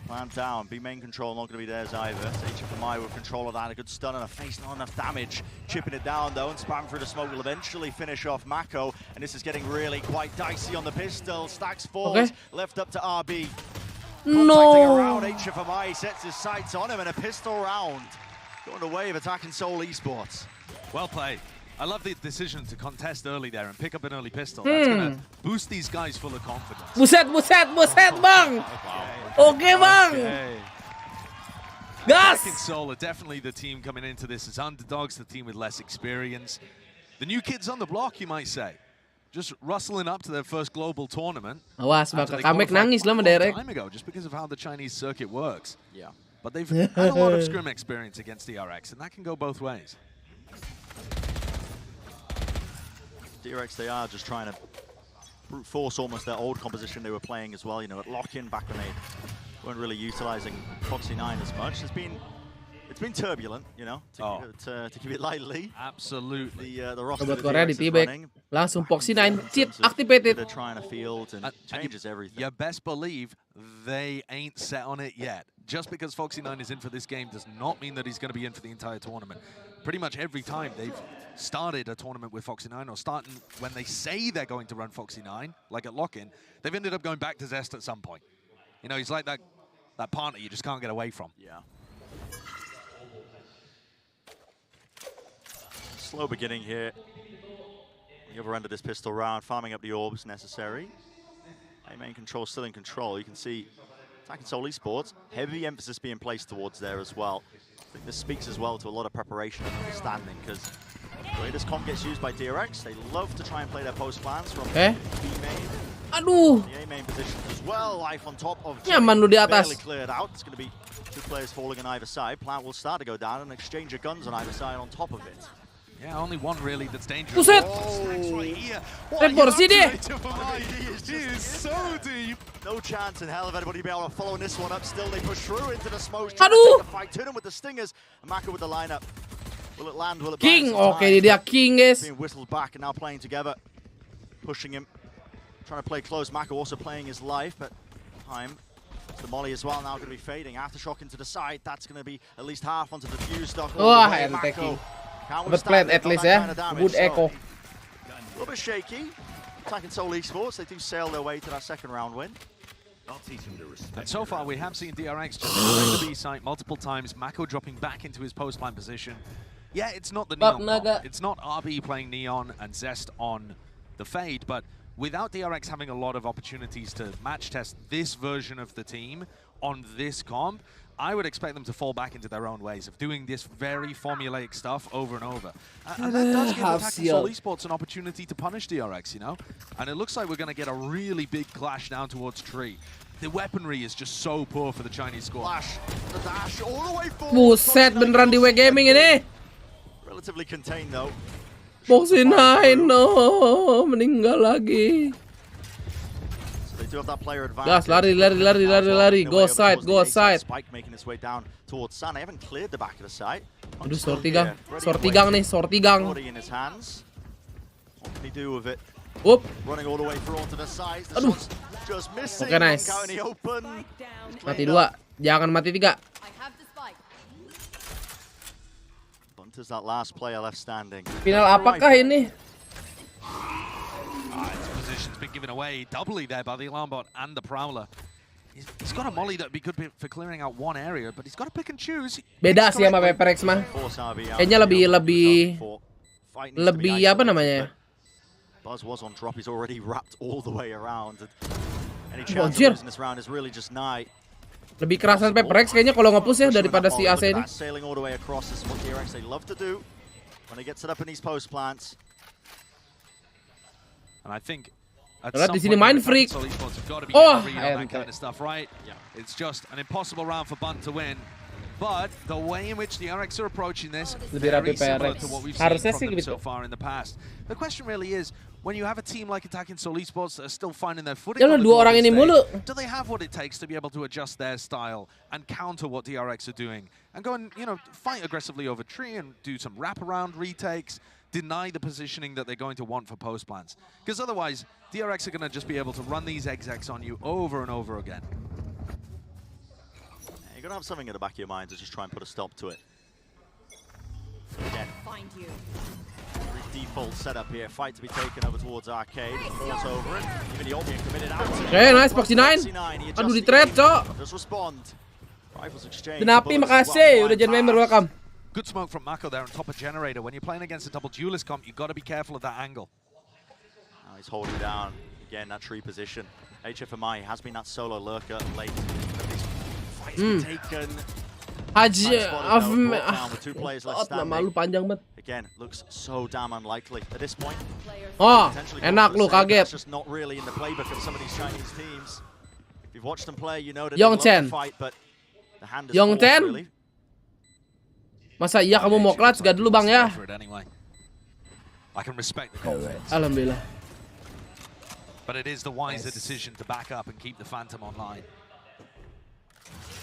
Man down, B main control not going to be theirs either. HFMI with control of that, a good stun and a face, not enough damage. Chipping it down though, and spam through the smoke will eventually finish off Mako. And this is getting really quite dicey on the pistol. Stacks falls, left up to RB. Contacting around, HFMI sets his sights on him, and a pistol round. Going away of Attacking Soul Esports. Well played. I love the decision to contest early there and pick up an early pistol. That's going to boost these guys full of confidence. Buset, bang. Oke, bang. Gas. Attacking Soul are definitely the team coming into this as underdogs, the team with less experience. The new kids on the block, you might say. Just rustling up to their first global tournament. Awas, bakal comeback nangis lah Derek. Time ago, just because of how the Chinese circuit works. Yeah. But they've had a lot of scrim experience against DRX, and that can go both ways. DRX, they are just trying to brute force almost their old composition they were playing as well, at lock-in back when they weren't really utilizing Foxy 9 as much. It's been turbulent, to keep it lightly. Absolutely. The roster buat Korea di T-back. Langsung Foxy 9 cheat activated. They're trying to field and changes everything. You best believe they ain't set on it yet. Just because Foxy 9 is in for this game does not mean that he's going to be in for the entire tournament. Pretty much every time they've started a tournament with Foxy 9 or starting when they say they're going to run Foxy 9, like at lock-in, they've ended up going back to Zest at some point. He's like that partner you just can't get away from. Yeah. Slow beginning here. The other end of this pistol round, farming up the orbs necessary. Main control still in control. You can see Attacking Soul Esports, heavy emphasis being placed towards there as well. I think this speaks as well to a lot of preparation and understanding, because the way this comp gets used by DRX, they love to try and play their post plans from B main. Aduh. The A main position as well. Life on top of Nyaman lu di atas. barely cleared out. It's going to be two players falling on either side. Plant will start to go down and exchange of guns on either side on top of it. Yeah, only one really that's dangerous. Buset. Right here. Porsi dia. He is so deep. No chance in hell of anybody being able to follow this one up. Still, they push through into the smoke. Aduh. The fight to them with the stingers. And Mako with the lineup. Will it land? Will it King. Okay, dia King, guys. Being whistled back and now playing together. Pushing him. Trying to play close. Mako also playing his life, but time. The molly as well now going to be fading. Aftershock into the side. That's going to be at least half onto the fuse stock. Wah, Taking. Dapat plant at least ya. Good echo. A little bit shaky. Attacking Soul Esports, they do sail their way to that second round win. And so far we have seen DRX just play the B site multiple times. Mako dropping back into his post line position. Yeah, it's not the Neon comp. It's not RB playing Neon and Zest on the Fade, but without DRX having a lot of opportunities to match test this version of the team on this comp, I would expect them to fall back into their own ways of doing this very formulaic stuff over and over. And that does give Attacking Soul Esports an opportunity to punish DRX, And it looks like we're going to get a really big clash down towards Tree. The weaponry is just so poor for the Chinese squad. Flash, the dash all the way forward. Buset, beneran di W-Gaming ini. Relatively contained though. Foxy 9, no, meninggal lagi. They do have that player advantage. Gas, lari. Go side. Spike making its way down towards Sun. They haven't cleared the back of the site. Aduh, sorti gang nih. In his hands. What can he do with it? Up. Running all the way through onto the sides. Aduh. Just missing. Oke, nice. Mati 2. Jangan mati 3. Bunter's that last player left standing. Final apakah ini? His position's been given away doubly there by the alarm bot and the prowler. He's got a molly that would be good for clearing out one area, but he's got to pick and choose. Beda sih sama Peperex mah. Kayaknya lebih apa namanya? Buzz was on drop. He's already wrapped all the way around. Any chance of losing this round is really just nigh. Lebih kerasan Peperex kayaknya kalau nge-push ya daripada si AC ini. Sailing all the way across is what DRX they love to do when they get set up in these post plants. And I think di sini main freak. Oh, that kind of stuff, right? It's just an impossible round for Bunt to win. But the way in which the RX are approaching this very similar to what we've seen from them so far in the past. The question really is, when you have a team like Attacking Soul Esports that are still finding their footing on the global stage, do they have what it takes to be able to adjust their style and counter what DRX are doing and go and, you know, fight aggressively over tree and do some wraparound retakes, deny the positioning that they're going to want for post plants? Because otherwise, DRX are going to just be able to run these execs on you over and over again. You're going to have something in the back of your mind to just try and put a stop to it. Again, Find you. Default setup here. Fight to be taken over towards Arcade. Falls over it. Even the Albion committed out. Okay, nice, Foxy9. Aduh, di trade, cok. Just respond. Rifles exchange. Denapi, makasih. Udah jadi member, welcome. Good smoke from Mako there on top of Generator. When you're playing against a double duelist comp, you've got to be careful of that angle. Now he's holding down, again, that tree position. HFMI has been that solo lurker late. Fights been taken. Haji, with 2 players left standing. Nama lu panjang banget. Again, looks so damn unlikely at this point. Oh, enak lu, kaget. That's just not really in the playbook of some of these Chinese teams. If you've watched them play, you know that Yong they love Chen. to fight, but the hand is Yong forced, Chen? really. Masa iya kamu mau clutch? Gak dulu bang ya. I can respect the confidence. Alhamdulillah. But it is the wiser decision to back up and keep the Phantom online.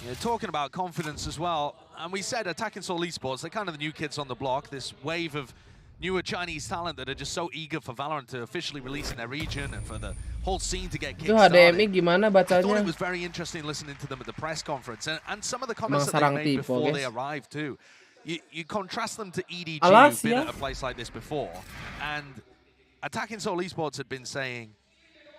You're talking about confidence as well, and we said Attacking Soul Esports, they're kind of the new kids on the block, this wave of newer Chinese talent that are just so eager for Valorant to officially release in their region and for the whole scene to get kick-started. HDMI gimana bacanya? I thought it was very interesting listening to them at the press conference, and some of the comments that they made before they arrived too. You contrast them to EDG, who've been at a place like this before, and Attacking Soul Esports had been saying,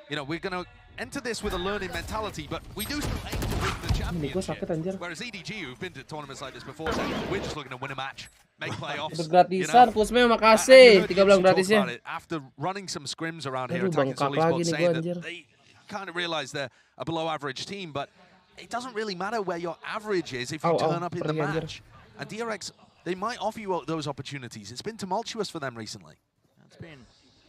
you know, we're going to enter this with a learning mentality, but we do still aim to win the championship. Whereas EDG, who've been to tournaments like this before, say, we're just looking to win a match, make playoffs. Gratisan, Pusme makasih. 13 gratisnya. After running some scrims around here, Attacking Soul Esports saying that they kind of realize they're a below-average team, but it doesn't really matter where your average is if you turn up in the match. And DRX, they might offer you those opportunities. It's been tumultuous for them recently. It's been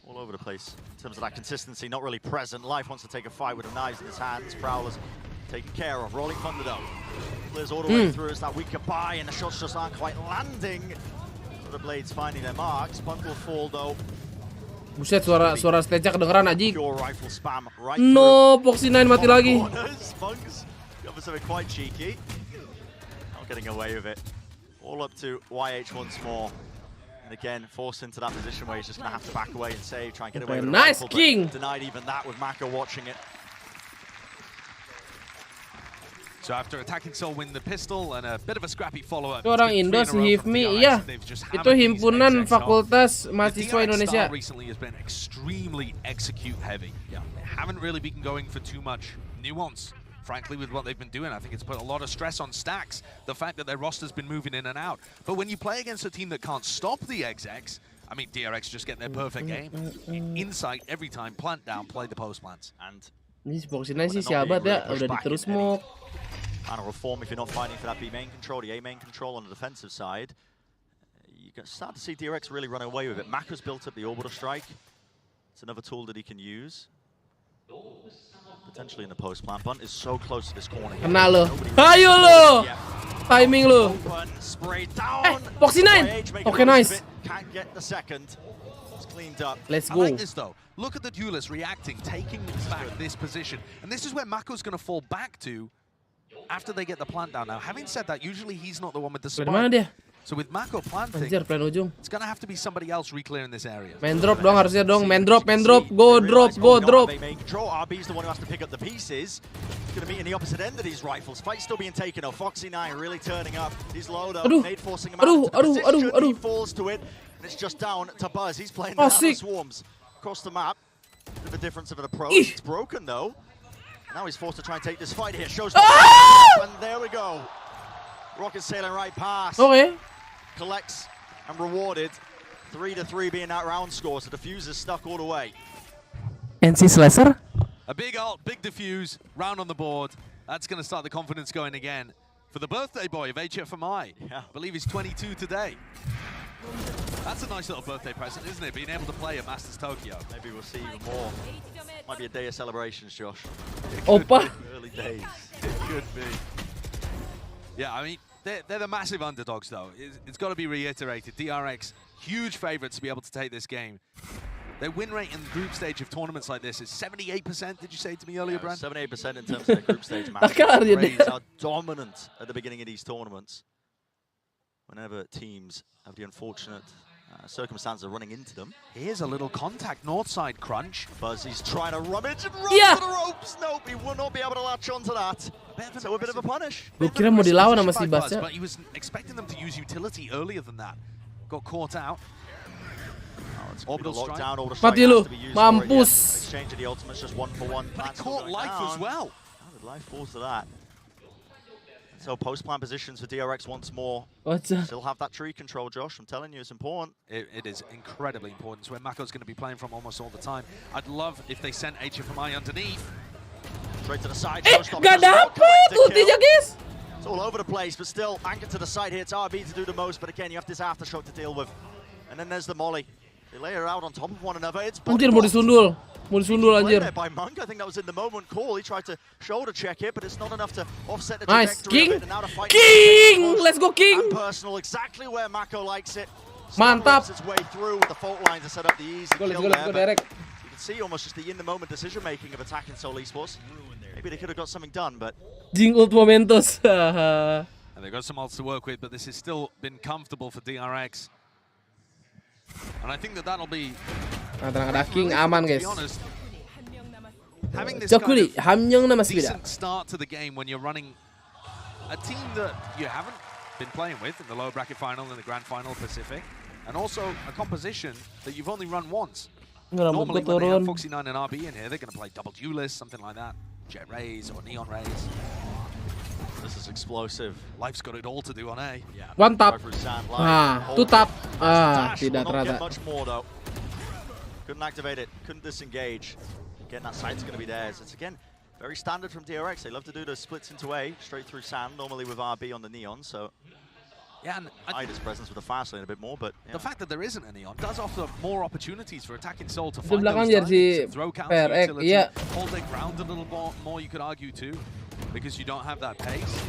all over the place in terms of that consistency, not really present. Life wants to take a fight with the knives in his hands. Prowler's taken care of. Rolling Thunder though. Clears all the way through. It's that weaker buy, and the shots just aren't quite landing. The blades finding their marks. Bunt will fall though. Buset, suara stage-nya kedengeran aja. No, Foxy9 mati lagi. Spunks got something quite cheeky. Not getting away with it. All up to YH once more. And again, forced into that position where he's just going to have to back away and save, try and get away with a nice rifle, king. Denied even that with Mako watching it. So after Attacking Soul win the pistol and a bit of a scrappy follow-up. Itu orang Indo si HIFMI, iya. Itu himpunan fakultas mahasiswa Indonesia. Recently has been extremely execute heavy. They haven't really been going for too much nuance. Frankly, with what they've been doing, I think it's put a lot of stress on Stacks, the fact that their roster's been moving in and out. But when you play against a team that can't stop the execs, I mean, DRX just get their perfect game. Insight every time, plant down, play the post plants. And ini Foxy9 sih sahabat ya, udah diterus smoke. Kind of reform if you're not fighting for that B main control, the A main control on the defensive side. You can start to see DRX really run away with it. Mako's built up the orbital strike. It's another tool that he can use. Potentially in the post plant. Bunt is so close to this corner. Kena lo. Ayo lo. Timing lo. Spray down. Foxy9. Okay, nice. Can't get the second. It's cleaned up. Let's I go. like this though. Look at the duelist reacting, taking back this position. And this is where Mako's going to fall back to after they get the plant down. Now, having said that, usually he's not the one with the spike. Mana dia? So with Mako planting, Anjir, plan ujung. it's going to have to be somebody else re-clearing this area. Main drop dong harusnya dong. Main drop, go drop, go drop. RB's the one who has to pick up the pieces. He's going to meet in the opposite end of these rifles. Fight's still being taken though. Foxy9 really turning up. He's low though. Nade forcing him out into the position. He falls to it. And it's just down to Buzz. He's playing down the swarms across the map. Bit of a difference of an approach. It's broken though. Now he's forced to try and take this fight here. Shows and there we go. Rocket sailing right past. Okay. Collects and rewarded. 3-3 being that round score. So Diffuse is stuck all the way. NC Slasher. A big ult, big defuse, round on the board. That's going to start the confidence going again for the birthday boy of HFMI. Yeah. I believe he's 22 today. That's a nice little birthday present, isn't it? Being able to play at Masters Tokyo. Maybe we'll see even more. Might be a day of celebrations, Josh. Opa. Early days. It could be. Yeah, I mean, they're the massive underdogs, though. It's got to be reiterated. DRX, huge favorites to be able to take this game. Their win rate in the group stage of tournaments like this is 78%, did you say to me earlier, Brand? 78% in terms of their group stage matches. Rays are dominant at the beginning of these tournaments. Whenever teams have the unfortunate circumstance of running into them. Here's a little contact, north side crunch. Buzzy's trying to rummage and run to the ropes. Nope, he will not be able to latch onto that. So a bit of a punish. Gue kira mau dilawan sama si Buzz. But he was expecting them to use utility earlier than that. Got caught out. Orbital lockdown, orbital Mati strike lu, has to be used mampus. Exchange of the ultimates, just 1-for-1. But he caught life as well. How did life falls to that? So post-plan positions for DRX once more. What's that? Still have that tree control, Josh. I'm telling you, it's important. It is incredibly important. It's where Mako's going to be playing from almost all the time. I'd love if they sent HFMI underneath. Straight to the side. Gak dapet ultinya, guys. It's all over the place, but still anchored to the side here. It's RB to do the most, but again, you have this aftershock to deal with. And then there's the molly. They lay her out on top of one another. It's Anjir, mau disundul. Mau disundul, anjir. By Monk. I think that was in the moment call. He tried to shoulder check it, but it's not enough to offset the Nice. trajectory King. of it. And now to fight King! Let's go, King! And personal, exactly where Mako likes it. Mantap. Its way through with the fault lines to set up the easy kill there. Let's go, Derek. You can see almost just the in-the-moment decision-making of attacking Seoul Esports. Maybe they could have got something done, but... Jing ult momentos. And they've got some ults to work with, but this has still been comfortable for DRX. And I think that that'll be... Tenang, ada King aman, guys. Having this Jokuli, hamnyong na kind of mas bida. decent start to the game when you're running a team that you haven't been playing with in the lower bracket final and the grand final Pacific, and also a composition that you've only run once. Normally when they have Foxy9 and RB in here, they're going to play double duelist, something like that. Jet Rays or Neon Rays. This is explosive. Life's got it all to do on A. Yeah. One tap. Ah, two tap. Tidak ternyata. Much more though. Couldn't activate it. Couldn't disengage. Again, that side's going to be theirs. It's again very standard from DRX. They love to do the splits into A, straight through sand, normally with RB on the Neon. So yeah, and hide his presence with the fast lane a bit more, but yeah. The fact that there isn't a Neon does offer more opportunities for attacking Seoul to Di find belakang those jersey timings, throw counter PRX, utility, iya. hold their ground a little more, you could argue too, because you don't have that pace.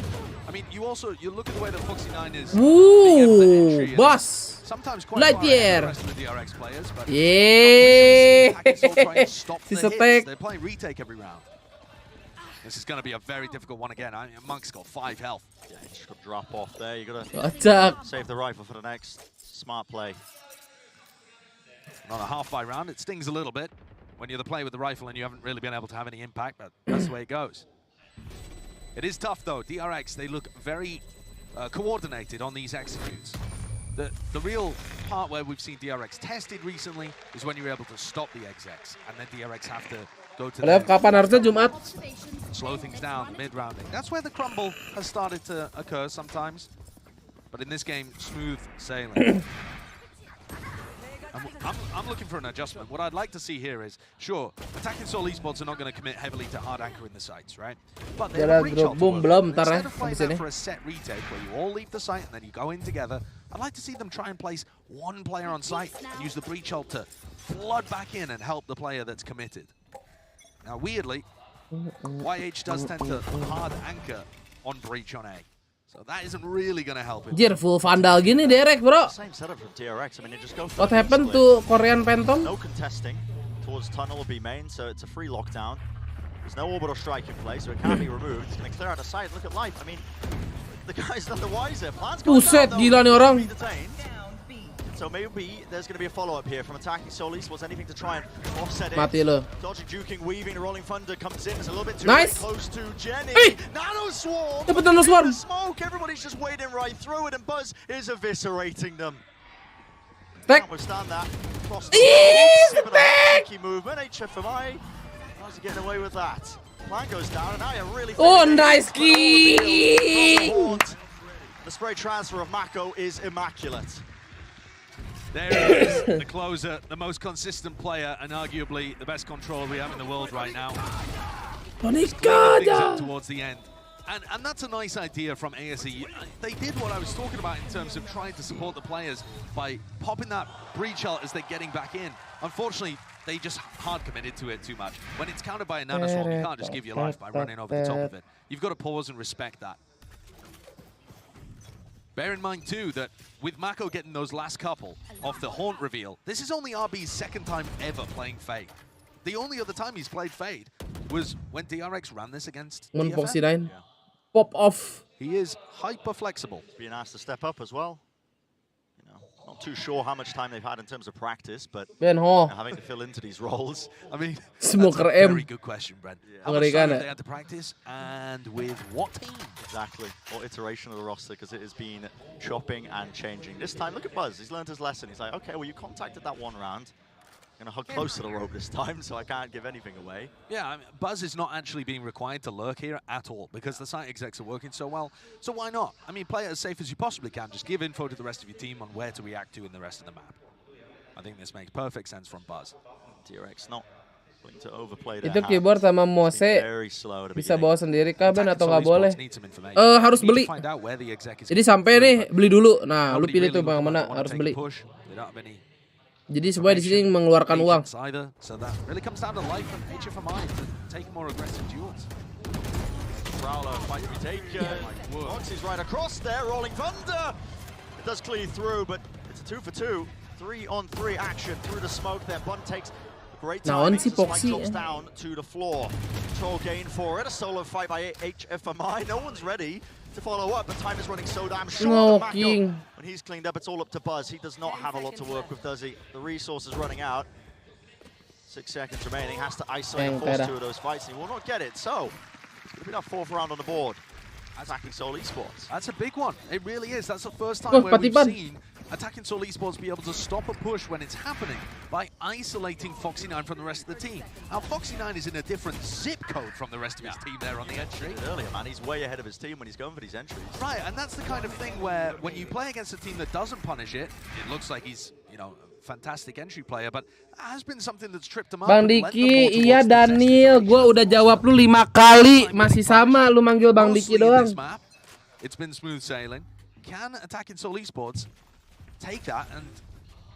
I mean, you look at the way that Foxy9 is. Ooh, boss. Sometimes quite Light far ahead of year. the rest of the DRX players, but yeah. stop the Sisa hits. tek. They're playing retake every round. This is going to be a very difficult one again. Monk's got 5 health. Yeah, you just got to drop off there. You got Kocak. to save the rifle for the next smart play. On a half-by round, it stings a little bit when you're the player with the rifle and you haven't really been able to have any impact, but that's the way it goes. It is tough though. DRX, they look very coordinated on these executes. The real part where we've seen DRX tested recently is when you're able to stop the execs, and then DRX have to go to Live kapan harusnya Jumat? slow things down, the mid-rounding. That's where the crumble has started to occur sometimes. But in this game, smooth sailing. I'm looking for an adjustment. What I'd like to see here is, sure, attacking Seoul Esports are not going to commit heavily to hard anchoring the sites, right? But they have a breach ult to work with. Instead of playing that for a set retake where you all leave the site and then you go in together, I'd like to see them try and place one player on site and use the breach ult to flood back in and help the player that's committed. Now, weirdly, YH does tend to hard anchor on breach on A. So that isn't really going to help him. Jir, full vandal gini Derek, bro. Same setup from DRX. I mean, it just goes. What happened to Korean Phantom? No contesting towards tunnel or B main, so it's a free lockdown. There's no orbital strike in play, so it can't be removed. It's going to clear out the side. Look at life. I mean, the guy's none the wiser. Plans going Buset, down, gila nih orang. So maybe there's going to be a follow-up here from attacking Solis. Was anything to try and offset it? Mati lo. Dodging, juking, weaving, rolling thunder comes in. It's a little bit too Nice. close to Jenny. Hey! Nano swarm. Dapat nano swarm. Smoke. Everybody's just wading right through it, and Buzz is eviscerating them. Stack. Can't withstand that. Cross Stack. movement. HFMI. How's he getting away with that? Plan goes down, and now you're really. Oh, nice key. The spray transfer of Mako is immaculate. There it is, the closer, the most consistent player, and arguably the best controller we have in the world right now. Things up towards the end. And that's a nice idea from ASE. They did what I was talking about in terms of trying to support the players by popping that breach ult as they're getting back in. Unfortunately, they just hard committed to it too much. When it's countered by a nano swarm, you can't just give your life by running over the top of it. You've got to pause and respect that. Bear in mind, too, that with Mako getting those last couple off the Haunt reveal, this is only RB's second time ever playing Fade. The only other time he's played Fade was when DRX ran this against Foxy9. Pop off. He is hyper flexible. Being asked to step up as well. You know, not too sure how much time they've had in terms of practice, but having to fill into these roles. I mean, Smoker that's a very good question, Brent. Yeah. How much time have they had to practice, and with what team? Exactly. What iteration of the roster, because it has been chopping and changing. This time, look at Buzz. He's learned his lesson. He's like, okay, well, you contacted that one round. I'm going to hug close to the rope this time, so I can't give anything away. Yeah, I mean, Buzz is not actually being required to lurk here at all because the site execs are working so well. So why not? I mean, play it as safe as you possibly can. Just give info to the rest of your team on where to react to in the rest of the map. I think this makes perfect sense from Buzz. DRX not willing to overplay Itu keyboard sama mouse bisa bawa sendiri kah Ben atau nggak boleh? Harus beli. Jadi sampai nih beli dulu. Nah, lu pilih tuh yang mana harus beli. Jadi semua di sini mengeluarkan uang. Foxy's right across there, rolling thunder. It does clear through, but it's a 2 for 2. 3-on-3 action through the smoke there. Bun takes great time. Si Foxy drops down to the floor. Control gain for it. A solo fight by HFMI. No one's ready to follow up, but time is running so damn short. When he's cleaned up, it's all up to Buzz. He does not have a lot to work with, does he? The resource is running out. 6 seconds remaining. Has to isolate and force 2 of those fights, and he will not get it. So, it's going to be that 4th round on the board. Attacking Seoul Esports. That's a big one. It really is. That's the first time where we've seen Attacking Seoul Esports be able to stop a push when it's happening by isolating Foxy9 from the rest of the team. Now, Foxy9 is in a different zip code from the rest of his team there on the entry. Earlier, man, he's way ahead of his team when he's going for these entries. Right, and that's the kind of thing where when you play against a team that doesn't punish it, it looks like he's, you know, a fantastic entry player, but has been something that's tripped him up. Bang Diki, iya Daniel, gua udah jawab lu 5 kali, masih sama lu manggil Bang Diki doang. It's been smooth sailing. Can Attacking Seoul Esports take that and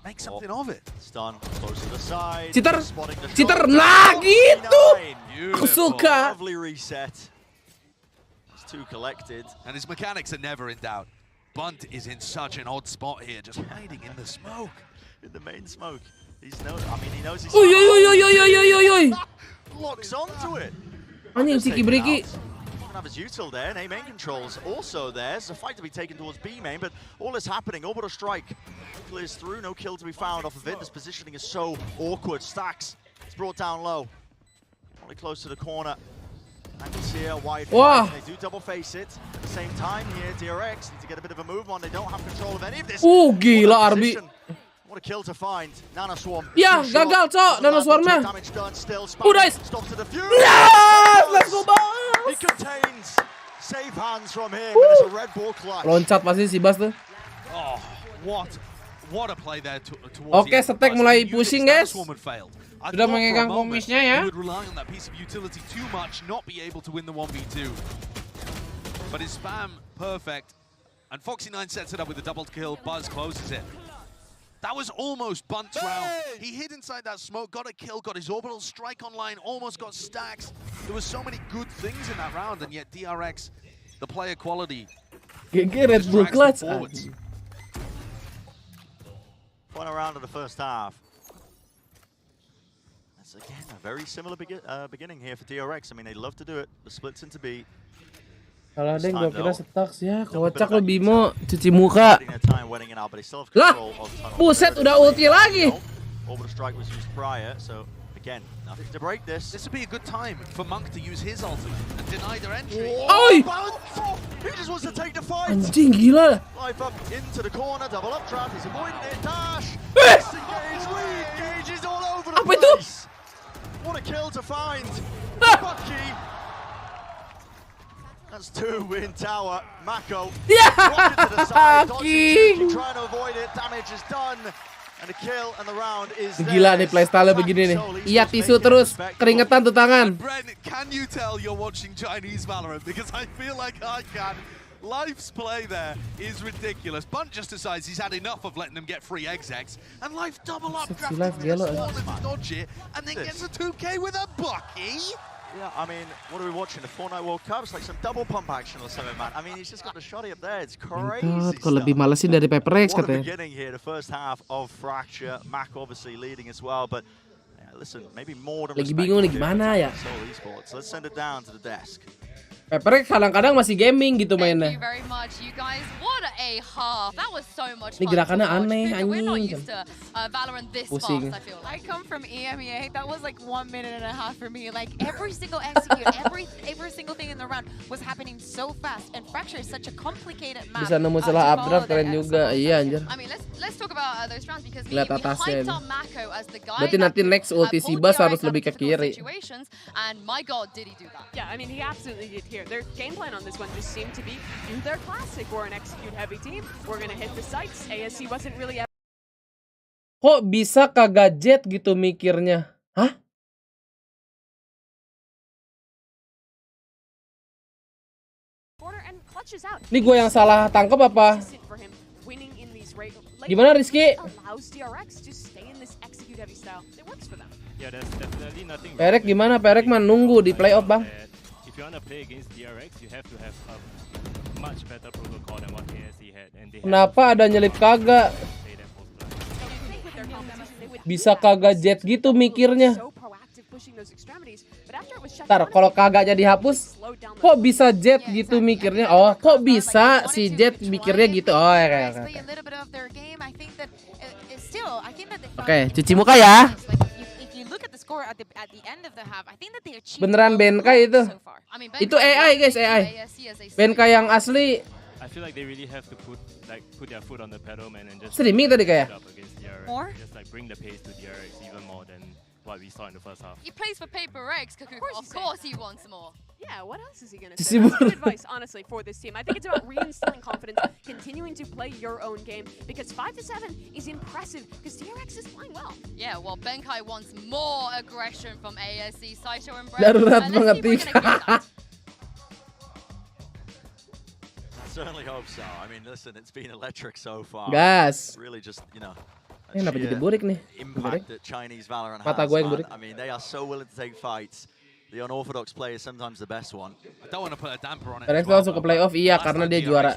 make something of it? Stun, close to the side. Citer, nah gitu. Aku suka. Lovely reset. He's too collected. And his mechanics are never in doubt. Bunt is in such an odd spot here, just hiding in the smoke. In the main smoke. He knows he's... Oi. Locks onto it. Anjing Ciki Briki. Have his util there, and A main controls also there. There's a fight to be taken towards B main, but all is happening. Orbital strike clears through, no kill to be found off of it. This positioning is so awkward. Stacks, it's brought down low. Only close to the corner. Angles here, wide. They do double face it. At the same time here, DRX need to get a bit of a move on. They don't have control of any of this. Gila RB. What a kill to find. Nano Swarm. Ya, gagal, Cok. Nano Swarmnya. Udah. Stops to the fury. Yes! Let's go, Bas! He contains. Save hands from him. It's a red ball clutch. Loncat pasti si Bas tuh. Oh, what a play there towards. Oke, Setek mulai pusing, guys. Sudah mengegang komisnya ya. He would rely on that piece of utility too much, not be able to win the 1v2. But his spam perfect, and Foxy9 sets it up with a double kill. Buzz closes it. That was almost Bunt's round. He hid inside that smoke, got a kill, got his orbital strike online, almost got stacks. There were so many good things in that round, and yet DRX, the player quality, GG Red Bull clutch. Final round of the first half. That's again a very similar beginning here for DRX. I mean, they love to do it. The splits into B. Salah deng, gua kira stuck ya. Kocak lo Bimo, cuci muka. Lah, buset udah ulti lagi. Orbital strike was used prior, so again, nothing to break this. This would be a good time for Monk to use his ultimate and deny their entry. Oi! He just wants to take the fight. Anjing gila. Life up into the corner, double up trap. He's avoiding it. Dash. Disengage. Re-engage is all over the place. What a kill to find. Bucky. That's 2 in tower. Mako. Yeah. Rocket to the side. Dodging, trying to avoid it. Damage is done. And the kill and the round is gila nih playstyle begini nih. Iya tisu terus, keringetan tuh tangan. Brent, can you tell you're watching Chinese Valorant? Because I feel like I can. Life's play there is ridiculous. Bunt just decides he's had enough of letting them get free execs, and Life double up, dodge it, and then gets a 2K with a Bucky. Yeah, I mean, what are we watching? The Fortnite World Cup? It's like some double pump action or something, man. I mean, he's just got the shotty up there. It's crazy stuff. Kok lebih malesin dari PaperX What a katanya. beginning here, the first half of Fracture. Mac obviously leading as well, but yeah, listen, maybe more than Lagi bingung nih gimana ya. Esports. Let's send it down to the desk. PaperX kadang-kadang masih gaming gitu mainnya. Thank you very much, you guys. What a half. That was so much Ini fun. gerakannya aneh, We're not anjing. used to Valorant this Pusing. fast, I feel like. I come from EMEA. That was like 1 minute and a half for me. Like every single execute, every single thing in the round was happening so fast. And Fracture is such a complicated map. Bisa nemu celah updraft keren juga. Iya anjir. I mean, let's talk about those rounds because we Lihat atasnya hyped ini. up Mako as the guy. Berarti nanti next ulti si Bas harus lebih ke kiri. And my god, did he do that? Yeah, I mean, he absolutely did here. Their game plan on this one just seemed to be do their classic. We're an execute heavy team. We're gonna hit the sites. ASC wasn't really. Kok bisa kagak jet gitu mikirnya? Hah? Ini gue yang salah tangkap apa? Gimana Rizky? Perek gimana? Perek mah nunggu di playoff bang. If you want to play against DRX, you have to have a much better protocol than what ASC had. And they Kenapa ada nyelip kagak? Bisa kagak jet gitu mikirnya. Ntar kalau kagaknya dihapus, kok bisa jet gitu mikirnya? Oh, kok bisa si jet mikirnya gitu? Oh, ya. Oke, cuci muka ya. Beneran Benkai itu. Itu AI guys, AI. Benkai yang asli. I feel like they really have to put their foot on the pedal, man, and just streaming tadi kayak. More? Just like bring the pace to DRX even more than what we saw in the first half. He plays for PaperX, Kaku. Of course he wants more. Yeah, what else is he gonna say? That's good advice, honestly, for this team. I think it's about reinstilling confidence, continuing to play your own game, because 5-7 is impressive, because DRX is playing well. Yeah, well, Benkai wants more aggression from ASC, Saito and Brett. Darurat mengerti. Certainly hope so. I mean, listen, it's been electric so far. Gas. Really just, you know, kenapa jadi burik nih? Impact that Chinese Valorant Mata has, gue yang man. burik. I mean, they are so willing to take fights. The unorthodox play is sometimes the best one. I don't want to put a damper on it. Rex langsung ke playoff, iya karena dia juara.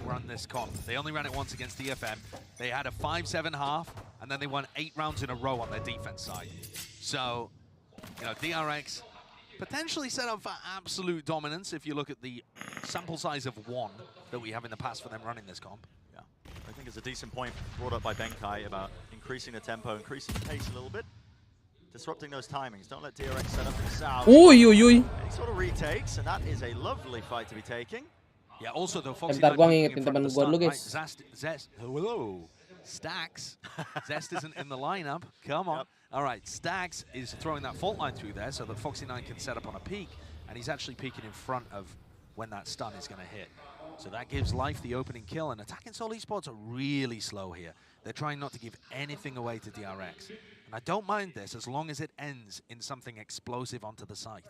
They only ran it once against DFM. They had a 5-7 half, and then they won 8 rounds in a row on their defense side. So, you know, DRX potentially set up for absolute dominance if you look at the sample size of 1 that we have in the past for them running this comp. Yeah, I think it's a decent point brought up by Benkai about increasing the tempo, increasing the pace a little bit, disrupting those timings. Don't let DRX set up themselves. Uy. Any sort of retakes, and that is a lovely fight to be taking. Yeah, also the Foxy Ntar gua ngingetin teman gua dulu guys. Stacks. Zest isn't in the lineup. Come on. All right, Stacks is throwing that fault line through there so that Foxy9 can set up on a peak, and he's actually peeking in front of when that stun is going to hit. So that gives Life the opening kill, and Attacking Soul Esports are really slow here. They're trying not to give anything away to DRX. And I don't mind this as long as it ends in something explosive onto the site.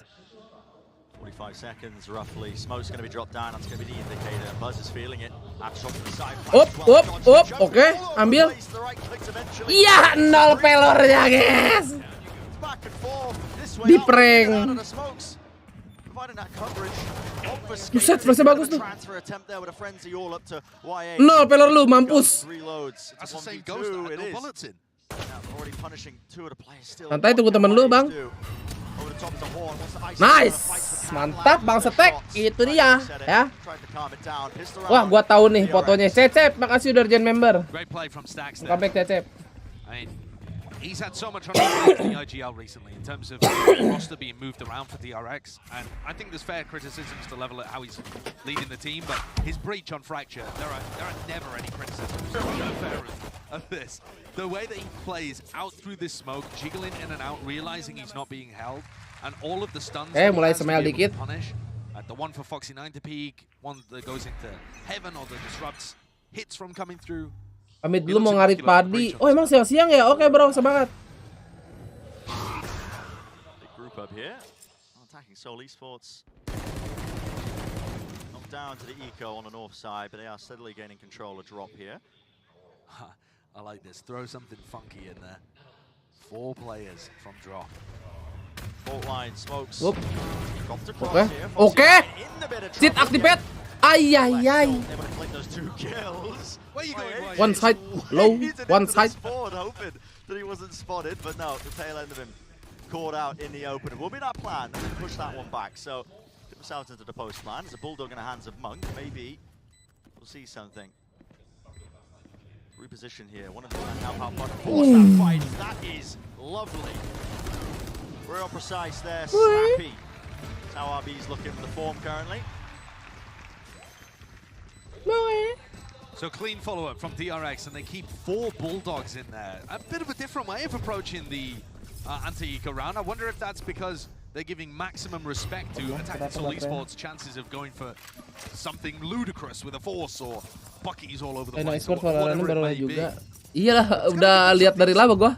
45 seconds roughly. Smoke's going to be dropped down. That's going to be the indicator. Buzz is feeling it. Shot to the side. Up. Oke, ambil. Iya, 0 pelornya, guys. Di prank. Buset, flashnya bagus tuh. No, pelor lu, mampus. Santai, tunggu temen lu, Bang. Nice, mantap Bang Setek. Itu dia, ya. Wah, gua tahu nih fotonya. Cecep, makasih udah join member. Comeback Cecep. He's had so much on the IGL recently in terms of the roster being moved around for DRX, and I think there's fair criticisms to level at how he's leading the team, but his breach on Fracture, there are never any criticisms of this. The way that he plays out through this smoke, jiggling in and out, realizing he's not being held, and all of the stuns that mulai he has to smell be able dikit. to punish, the one for Foxy9 to peek, one that goes into heaven or that disrupts hits from coming through. Pamit dulu mau ngarit padi. Oh, emang siang-siang ya? Oke, bro, semangat. Big group up here. Attacking Seoul Esports. Knocked down to the eco on the north side, but they are steadily gaining control. A drop here. I like this. Throw something funky in there. 4 players from drop. Fault line smokes. Oke. Cheat activate. Ay. One side low, one side. Hoping that he wasn't spotted, but no, the tail end of him caught out in the open. It will be that plan to push that one back. So get themselves into the post plan. There's a bulldog in the hands of Monk. Maybe we'll see something. Reposition here. One of them now how far to force that fight. That is lovely. Real precise there. Snappy. That's how RB's looking for the form currently. So clean follow-up from DRX, and they keep 4 Bulldogs in there. A bit of a different way of approaching the anti-eco round. I wonder if that's because they're giving maximum respect to attacking Seoul Esports' chances of going for something ludicrous with a force or buckies all over the place. Or whatever it may be. Iyalah, udah lihat dari lama gua.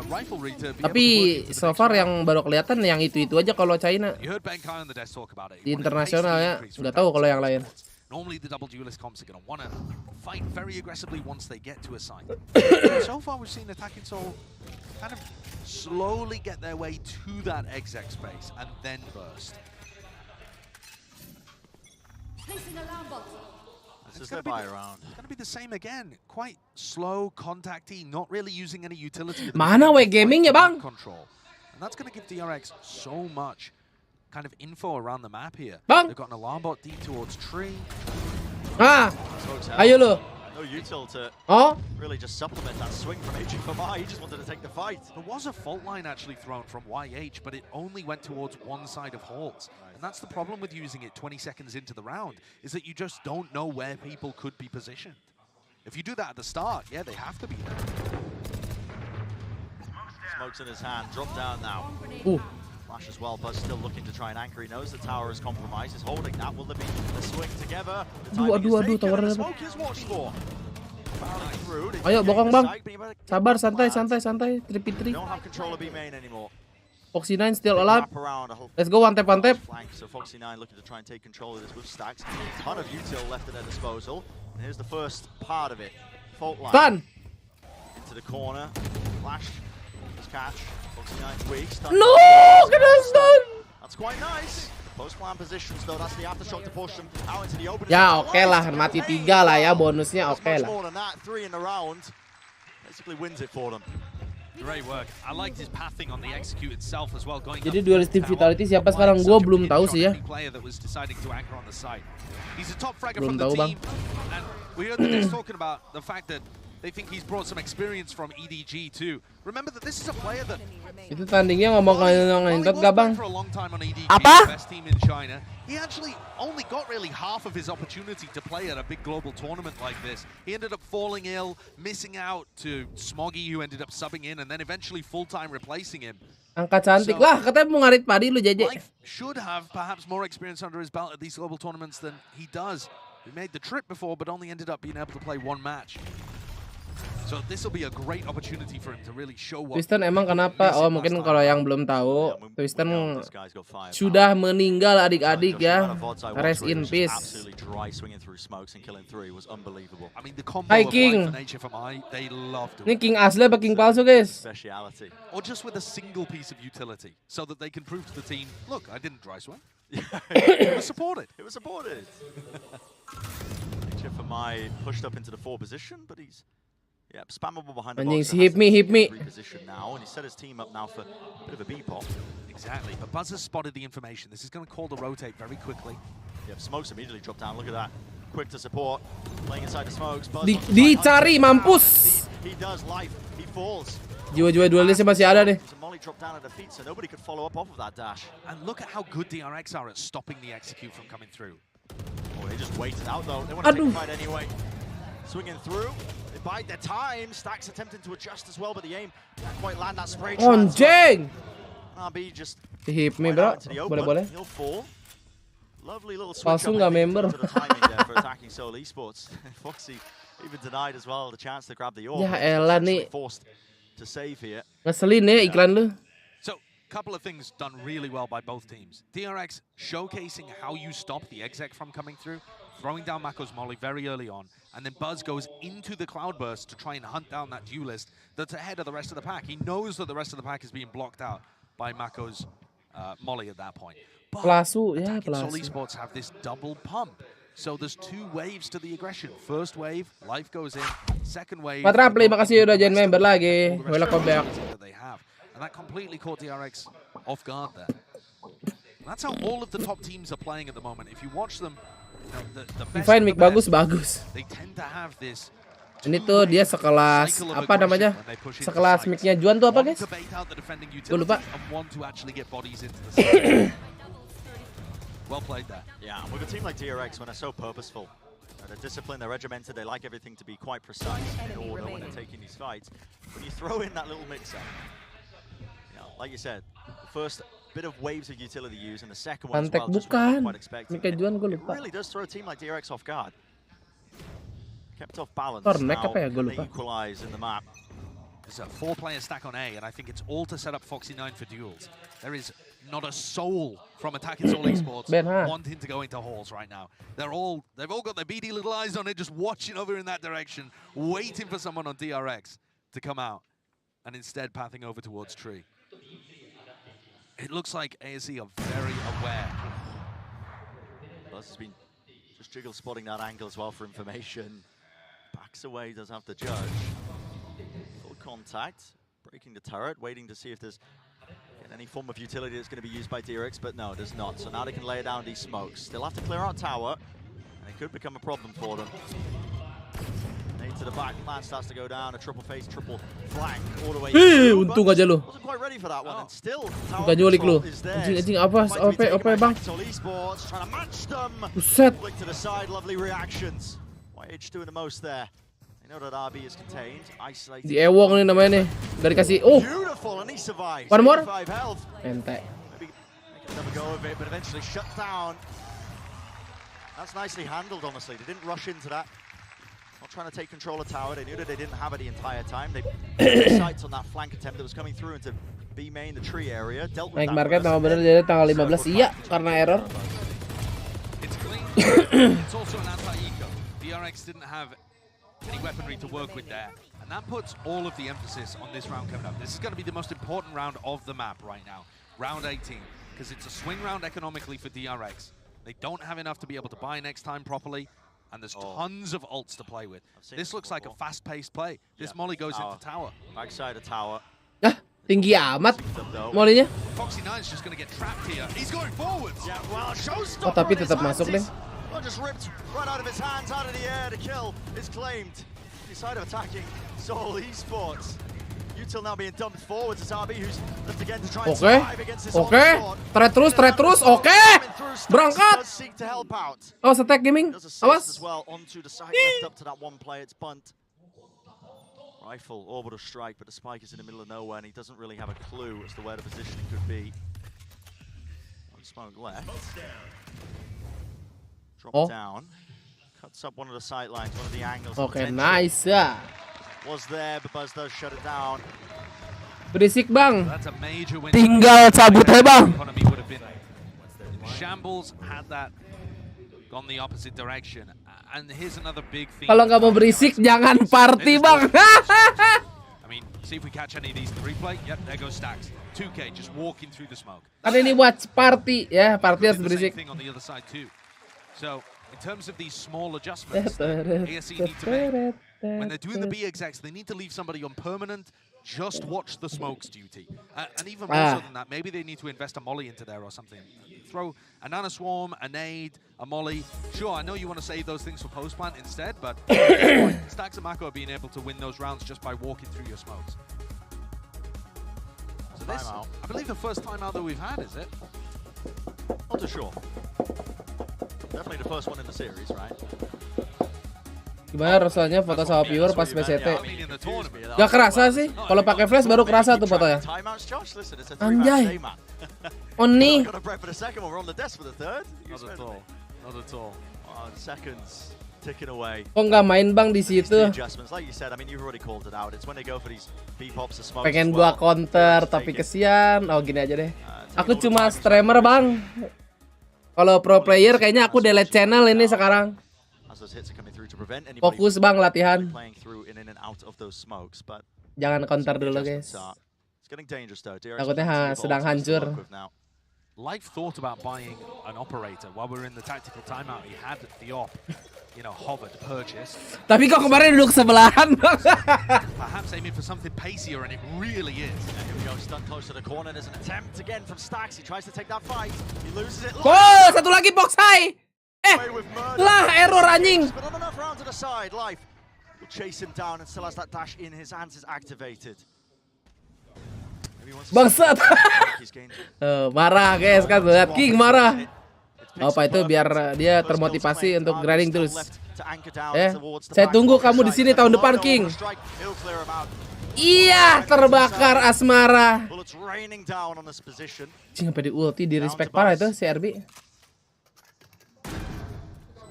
Rivalry to be Tapi so far yang baru kelihatan yang itu aja kalau China. You heard Ben Kai on the desk talk about it. Di internasional ya, nggak tahu kalau yang lain. Normally the double duelist comps are going to want to fight very aggressively once they get to a site. So far we've seen attacking Seoul kind of slowly get their way to that exec space and then burst. This is their buy around. It's going to be the same again. Quite slow, contacty, not really using any utility. Mana we gaming ya, Bang? Control. And that's going to give DRX so much kind of info around the map here. Bang. They've got an alarm bot deep towards tree. Ayo lo. No util to really just supplement that swing from HFMI. He just wanted to take the fight. There was a fault line actually thrown from YH, but it only went towards one side of halls. And that's the problem with using it 20 seconds into the round, is that you just don't know where people could be positioned. If you do that at the start, yeah, they have to be there. Smokes in his hand, drop down now. Flash as well, but still looking to try and anchor. He knows the tower is compromised. He's holding that. Will there be a swing together? Aduh, towernya. Ayo, bokong Bang. Sabar, santai. 3v3. Foxy9 still alive. Let's go, one tap. So Foxy9 looking to try and take control of this with stacks. A ton of util left at their disposal. And here's the first part of it. Fault line. Stun. Into the corner. Flash. Catch. Foxy9's weak. No, kena stun. That's quite nice. Post plan positions though. That's the aftershock to push them out into the open. Ya oke lah, mati 3 lah ya, bonusnya oke lah. More than that, 3 in the round. Basically wins it for them. Great work. I liked his pathing on the execute itself as well. Going Jadi duelist team vitality siapa sekarang? Gua belum tahu sih ya. He's a top fragger from the team. And we heard the next talking about the fact that they think he's brought some experience from EDG too. Remember that this is a player that Itu tandingnya ngomong ngentot gak Bang? for a long time on EDG, Apa? the best team in China. He actually only got really half of his opportunity to play at a big global tournament like this. He ended up falling ill, missing out to Smoggy, who ended up subbing in, and then eventually full-time replacing him. Angkat cantik lah, katanya mau ngarit padi lu JJ. Life should have perhaps more experience under his belt at these global tournaments than he does. He made the trip before, but only ended up being able to play 1 match. So this will be a great opportunity for him to really show what. Twiston emang kenapa? Oh, mungkin kalau yang belum tahu, Twiston sudah meninggal adik-adik ya. Rest in peace. Hai King. Ini King asli apa King palsu, guys? Or just with a single piece of utility, so that they can prove to the team, look, I didn't dry swing. It was supported. It was supported. For my pushed up into the 4 position, but he's spammable behind the box. Hit me. Position now, and he set his team up now for a bit of a B-pop. Exactly, but Buzz has spotted the information. This is going to call the rotate very quickly. Yep, Smokes immediately dropped down. Look at that. Quick to support. Playing inside the Smokes. Dicari, mampus. He does life. He falls. Jiwa-jiwa dualisnya masih ada nih. Molly dropped down at the feet, so nobody could follow up off of that dash. And look at how good DRX are at stopping the execute from coming through. Oh, they just waited out though. They want to take the fight anyway. Swinging through. They bide their time. Stacks attempting to adjust as well, but the aim can't quite land that spray. Anjing. RB just hit me, bro. Boleh. He'll fall. Lovely little switch palsu nggak member. For attacking Seoul Esports. Foxy even denied as well the chance to grab the orb. Ya elah nih. Forced to save here. Ngeselin ya iklan lu. Couple of things done really well by both teams. DRX showcasing how you stop the exec from coming through, throwing down Mako's molly very early on, and then Buzz goes into the cloudburst to try and hunt down that duelist that's ahead of the rest of the pack. He knows that the rest of the pack is being blocked out by Mako's molly at that point. But Seoul Esports have this double pump. So there's 2 waves to the aggression. First wave, life goes in. Second wave. Patrapli, makasih udah join member lagi. Welcome back. And that completely caught DRX off guard there. That's how all of the top teams are playing at the moment. If you watch them, you know, the best Fine, mic bagus. They tend to have this. Ini tuh dia sekelas apa namanya? Sekelas mic-nya Juan tuh apa, guys? Gue lupa. Well played there. Yeah, with a team like DRX, when they're so purposeful, they're disciplined, they're regimented, they like everything to be quite precise in order when they're taking these fights. When you throw in that little mix-up, like you said, the first bit of waves of utility use and the second one as well, just quite expected. It really does throw a team like DRX off guard. Kept off balance. Now they equalize in the map. There's a 4-player stack on A, and I think it's all to set up Foxy9 for duels. There is not a soul from attacking Seoul Esports wanting to go into halls right now. They've all got their beady little eyes on it, just watching over in that direction, waiting for someone on DRX to come out, and instead pathing over towards Tree. It looks like ASE are very aware. Buzz has been just jiggle spotting that angle as well for information. Backs away, does have to judge. Full contact, breaking the turret, waiting to see if there's any form of utility that's going to be used by DRX, but no, there's not. So now they can lay down these smokes. They'll have to clear out tower, and it could become a problem for them. To the back, plan starts to go down, a triple face, triple flank, all the way through. Untung aja lu. Wasn't quite ready for that one, and still Bukan nyulik lu. Anjing apa? OP bang. Buset. Flick to the side, lovely reactions. YH doing the most there. They know that RB is contained, isolated. Di Ewong nih namanya nih. Udah dikasih. Beautiful, and he survives. One more. Ente. Maybe make another go of it, but eventually shut down. That's nicely handled, honestly. They didn't rush into that. Not trying to take control of tower. They knew that they didn't have it the entire time. They put sights on that flank attempt that was coming through into B main, the tree area. Dealt with naik market tanggal bener jadi tanggal 15. Iya, karena error. It's clean. It's also an anti-eco. DRX didn't have any weaponry to work with there. And that puts all of the emphasis on this round coming up. This is going to be the most important round of the map right now. Round 18. Because it's a swing round economically for DRX. They don't have enough to be able to buy next time properly. And there's tons of ults to play with. This looks like a fast-paced play. This molly goes into tower. Backside of tower. Tinggi amat mollynya. Foxy9's just going to get trapped here. He's going forwards. Yeah, well, oh, tapi tetap masuk deh. Well, just ripped right out of his hands, out of the air. The kill is claimed. Inside of attacking Seoul Esports. Util now being dumped forwards. It's RB who's left again to try and survive against this onslaught. Thread terus. Oke. Berangkat. Oh, stack gaming. Awas. As well onto the side left up to that one player. It's bunt. Rifle, orbital strike, but the spike is in the middle of nowhere, and he doesn't really have a clue as to where the positioning could be. One smoke left. Drop down. Cuts up one of the sight lines, one of the angles. Okay, nice. was there, but Buzz does shut it down. Berisik bang. That's a major win. Tinggal cabut aja bang. Economy would have been in shambles had that gone the opposite direction. And here's another big thing. Kalau nggak mau berisik jangan party bang. I mean, see if we catch any of these in the replay. Yep, there goes Stacks. 2K just walking through the smoke. Kan ini watch party ya, party harus berisik. On the other side too. So, in terms of these small adjustments ASE need to make, when they're doing the B execs, they need to leave somebody on permanent, just watch the smokes duty. And even more so than that, maybe they need to invest a molly into there or something. Throw a nano swarm, a nade, a molly. Sure, I know you want to save those things for post plant instead, but at this point, Stacks and Mako are being able to win those rounds just by walking through your smokes. So this, I believe the first timeout that we've had, is it? Not too sure. Definitely the first one in the series, right? Gimana rasanya foto sama viewer pas PCT? Gak kerasa sih. Kalau pakai flash baru kerasa tuh fotonya. Anjay. Oni. Not at all. Not at all. Seconds ticking away. Kok nggak main bang di situ? Pengen gua counter tapi kesian. Oh gini aja deh. Aku cuma streamer bang. Kalau pro player kayaknya aku delete channel ini sekarang. Fokus bang latihan. Jangan counter dulu guys. Takutnya sedang hancur. Life thought about buying an operator while we were in the tactical timeout. He had the op, hovered purchase. Tapi kok kemarin duduk sebelahan bang? Perhaps aiming for something pacier, and it really is. Here we go, stunned close to the corner. There's an attempt again from Stacks. He tries to take that fight. He loses it. Oh, satu lagi box high. Lah error anjing. But on enough round to the side, Life will chase him down and still has that dash in his hands. Is activated. Bangsat. Marah guys kan, lihat King marah. Apa itu biar dia termotivasi untuk grinding terus. Saya tunggu kamu di sini tahun depan King. Iya, terbakar asmara. Cing sampai di ulti di respect parah itu si RB.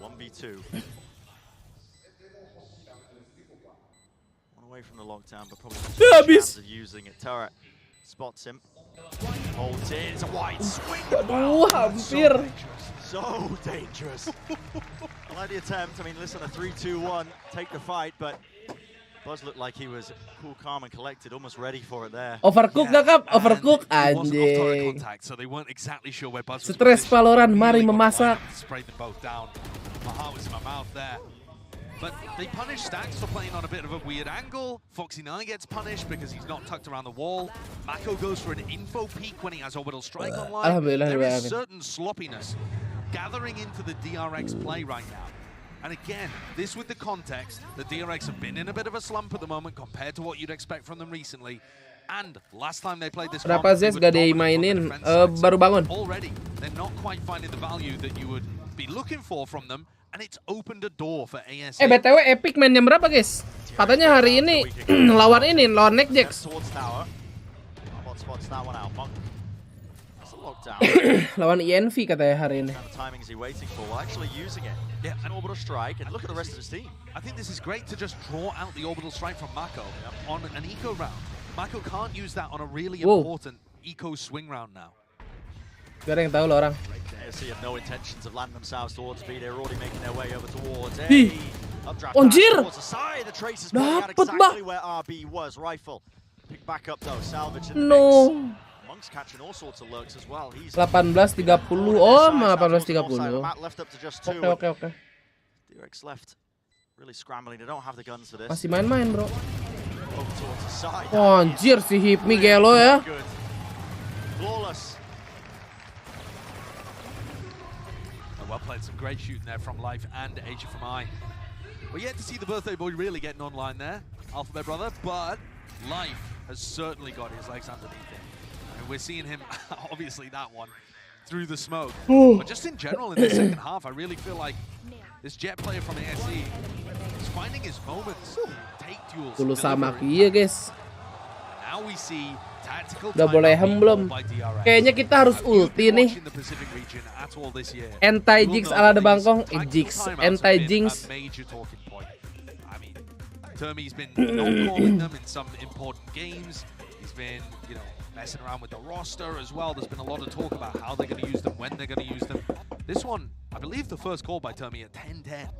1v2. Away from the lockdown, but probably habis. Using it. Turret spots him. Holds in. It's a wide swing. Aduh, hampir. So dangerous. I like the attempt. I mean, listen, a 3-2-1, take the fight, but Buzz looked like he was cool, calm, and collected, almost ready for it there. Overcook gak kap? Overcook anjing. So they weren't exactly sure where Buzz was. Stres Valorant, mari memasak. Sprayed them both down. My heart was in my mouth there. But they punish Stacks for playing on a bit of a weird angle. Foxy9 gets punished because he's not tucked around the wall. Mako goes for an info peek when he has orbital strike online. There is certain sloppiness gathering into the DRX play right now. And again, this with the context, the DRX have been in a bit of a slump at the moment compared to what you'd expect from them recently. And last time they played this Kenapa Zes gak dimainin? Baru bangun. Already, they're not quite finding the value that you would be looking for from them. And it's opened a door for ASE. BTW Epic main jam berapa guys? Katanya hari ini lawan Next Jax. Lawan ENV katanya hari ini. Yeah, an orbital strike, and look at the rest of his team. I think this is great to just draw out the orbital strike from Mako on an eco round. Mako can't use that on a really important eco swing round now. Gak ada yang tahu loh orang. ASE have no intentions of landing themselves towards B. They're already making their way over towards A. Anjir! Dapet exactly where RB was. Rifle pick back up though. Salvage in the mix. Monk's catching all sorts of lurks as well. He's 18:30. Oh, 18:30. Oke. DRX left really scrambling. They don't have the guns for this. Masih main-main, bro. Oh, anjir si Hipmi gelo ya. Flawless. Well played, some great shooting there from Life and HFMI. We're yet to see the birthday boy really getting online there, Alphabet Brother, but Life has certainly got his legs underneath him. I mean, we're seeing him, obviously that one, through the smoke. But just in general in the second half, I really feel like this Jet player from ASE is finding his moments. Take duels. Dulu sama iya guys. Now we see udah boleh belum? Kayaknya kita harus ulti nih. Anti-Jinx ala DBangkongS. Jinx, anti-Jinx. Termi's been not calling them in some important games. He's been, you know, messing around with the roster as well. There's been a lot of talk about how they're going to use them, when they're going to use them. This one, I believe the first call by Termi at 10-10.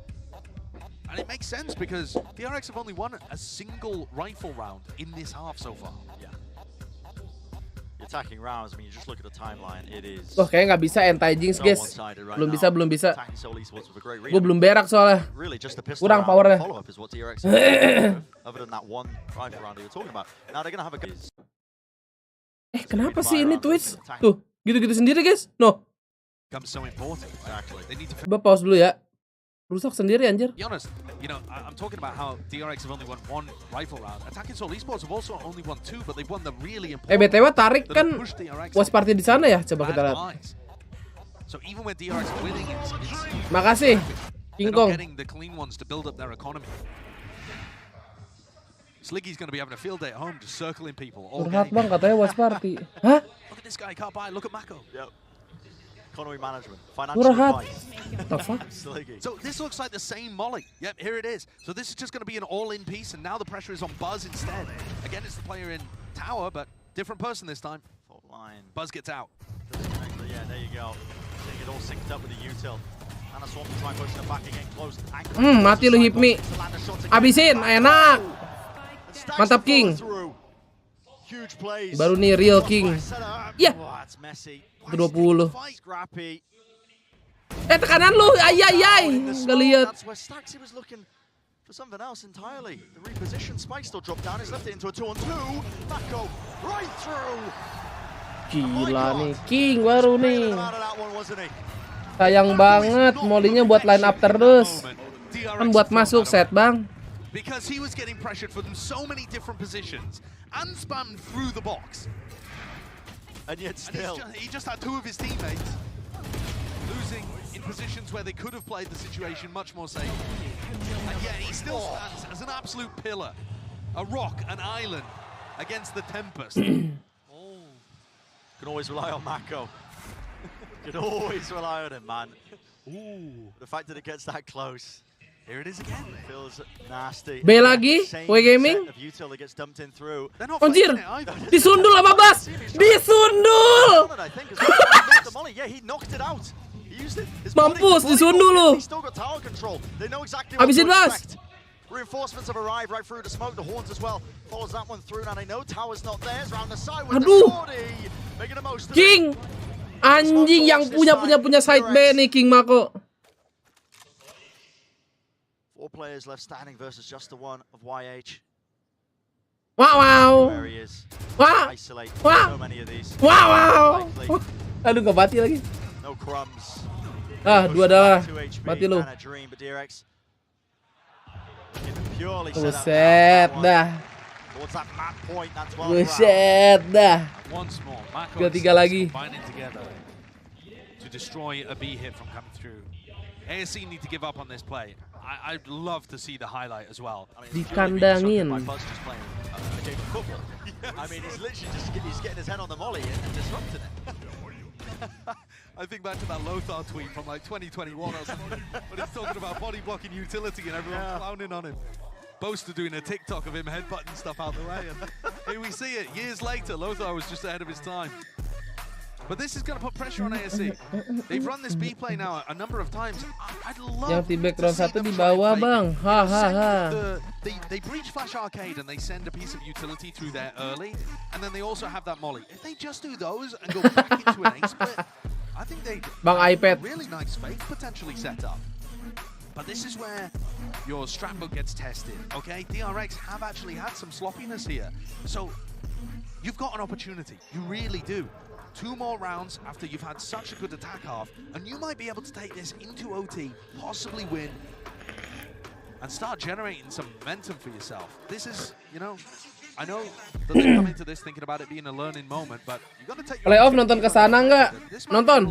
And it makes sense because DRX have only won a single rifle round in this half so far. Yeah. The attacking rounds, I mean, you just look at the timeline, it is... Wah, kayaknya nggak bisa anti-jinx, guys. Belum bisa. Gue belum berak soalnya. Kurang powernya. Kenapa sih ini Twitch? Tuh, gitu-gitu sendiri, guys. No. Coba pause dulu ya. Rusak sendiri anjir. Be honest, you know, I'm talking about how DRX have only won one rifle round. Attacking Soul Esports have also only won 2, but they've won the really important. BTW Tarik kan watch party di sana ya, coba kita lihat. So even when DRX are winning, it's makasih, King Kong. Getting the clean ones to build up their economy. Sliggy's going to be having a field day at home, just circling people all Curhat game. bang katanya watch party. Hah? Look at this guy, can't buy. Look at Mako. Yep. Economy management, financial advice. So this looks like the same molly. Yep, here it is. So this is just going to be an all-in piece, and now the pressure is on Buzz instead. Again, it's the player in tower, but different person this time. Fault line. Buzz gets out. Yeah, there you go. Getting it all synced up with the util. And a swamp time pushing it back again, close. Mati lu hit me. Abisin, enak. Mantap King. Baru nih real King. Ya. 20. Tekanan lu, ayayay. Nggak lihat. For something else entirely. The reposition Spike still dropped down. He's left it into a 2-on-2. Mako right through. Gila nih, King baru nih. Sayang banget, molinya buat line up terus. Kan buat masuk set, Bang. Because he was getting pressured from so many different positions and spammed through the box. And yet still, he just had 2 of his teammates losing in positions where they could have played the situation much more safe. And yet he still stands as an absolute pillar, a rock, an island against the Tempest. Can always rely on Mako. Can always rely on him, man. Ooh. The fact that it gets that close. Here it is again. Feels nasty. B lagi, W Gaming. Anjir, disundul 18. Disundul. Mampus, disundul lu. Habisin Bas. Reinforcements have arrived right through to smoke the horns as well. Follows that one through, and they know tower's not theirs. Round the side with the shorty. Making the most of it. King. Anjing yang punya side B nih King Mako. 4 players left standing versus just the one of YH. Wow. There he is. Wow. Isolate Wow. so many of these. Wow. Aduh, gak mati lagi. No crumbs. Ah, 2 dah. Mati lu. Buset dah. Buset dah. Once more, Mako 3 lagi. combining together to destroy a B hit from coming through. ASC need to give up on this play. I'd love to see the highlight as well. Dikandangin. I mean, he's literally just getting his head on the molly and disrupting it. I think back to that Lothar tweet from like 2021 or something, when he's talking about body blocking utility and everyone clowning on him. Boaster doing a TikTok of him headbutting stuff out the way, and here we see it. Years later, Lothar was just ahead of his time. But this is going to put pressure on ASC. They've run this B play now a number of times. I'd love yang di background to see satu them di bawah, try Bang. Ha ha ha. They breach Flash Arcade and they send a piece of utility through there early, and then they also have that molly. If they just do those and go back into an A split, I think they Bang iPad. really nice fake potentially set up. But this is where your strat book gets tested, okay? DRX have actually had some sloppiness here. So you've got an opportunity. You really do. 2 more rounds after you've had such a good attack half, and you might be able to take this into OT, possibly win, and start generating some momentum for yourself. This is, you know, I know that they come into this thinking about it being a learning moment, but you got to take your Playoff nonton ke sana nggak? Nonton.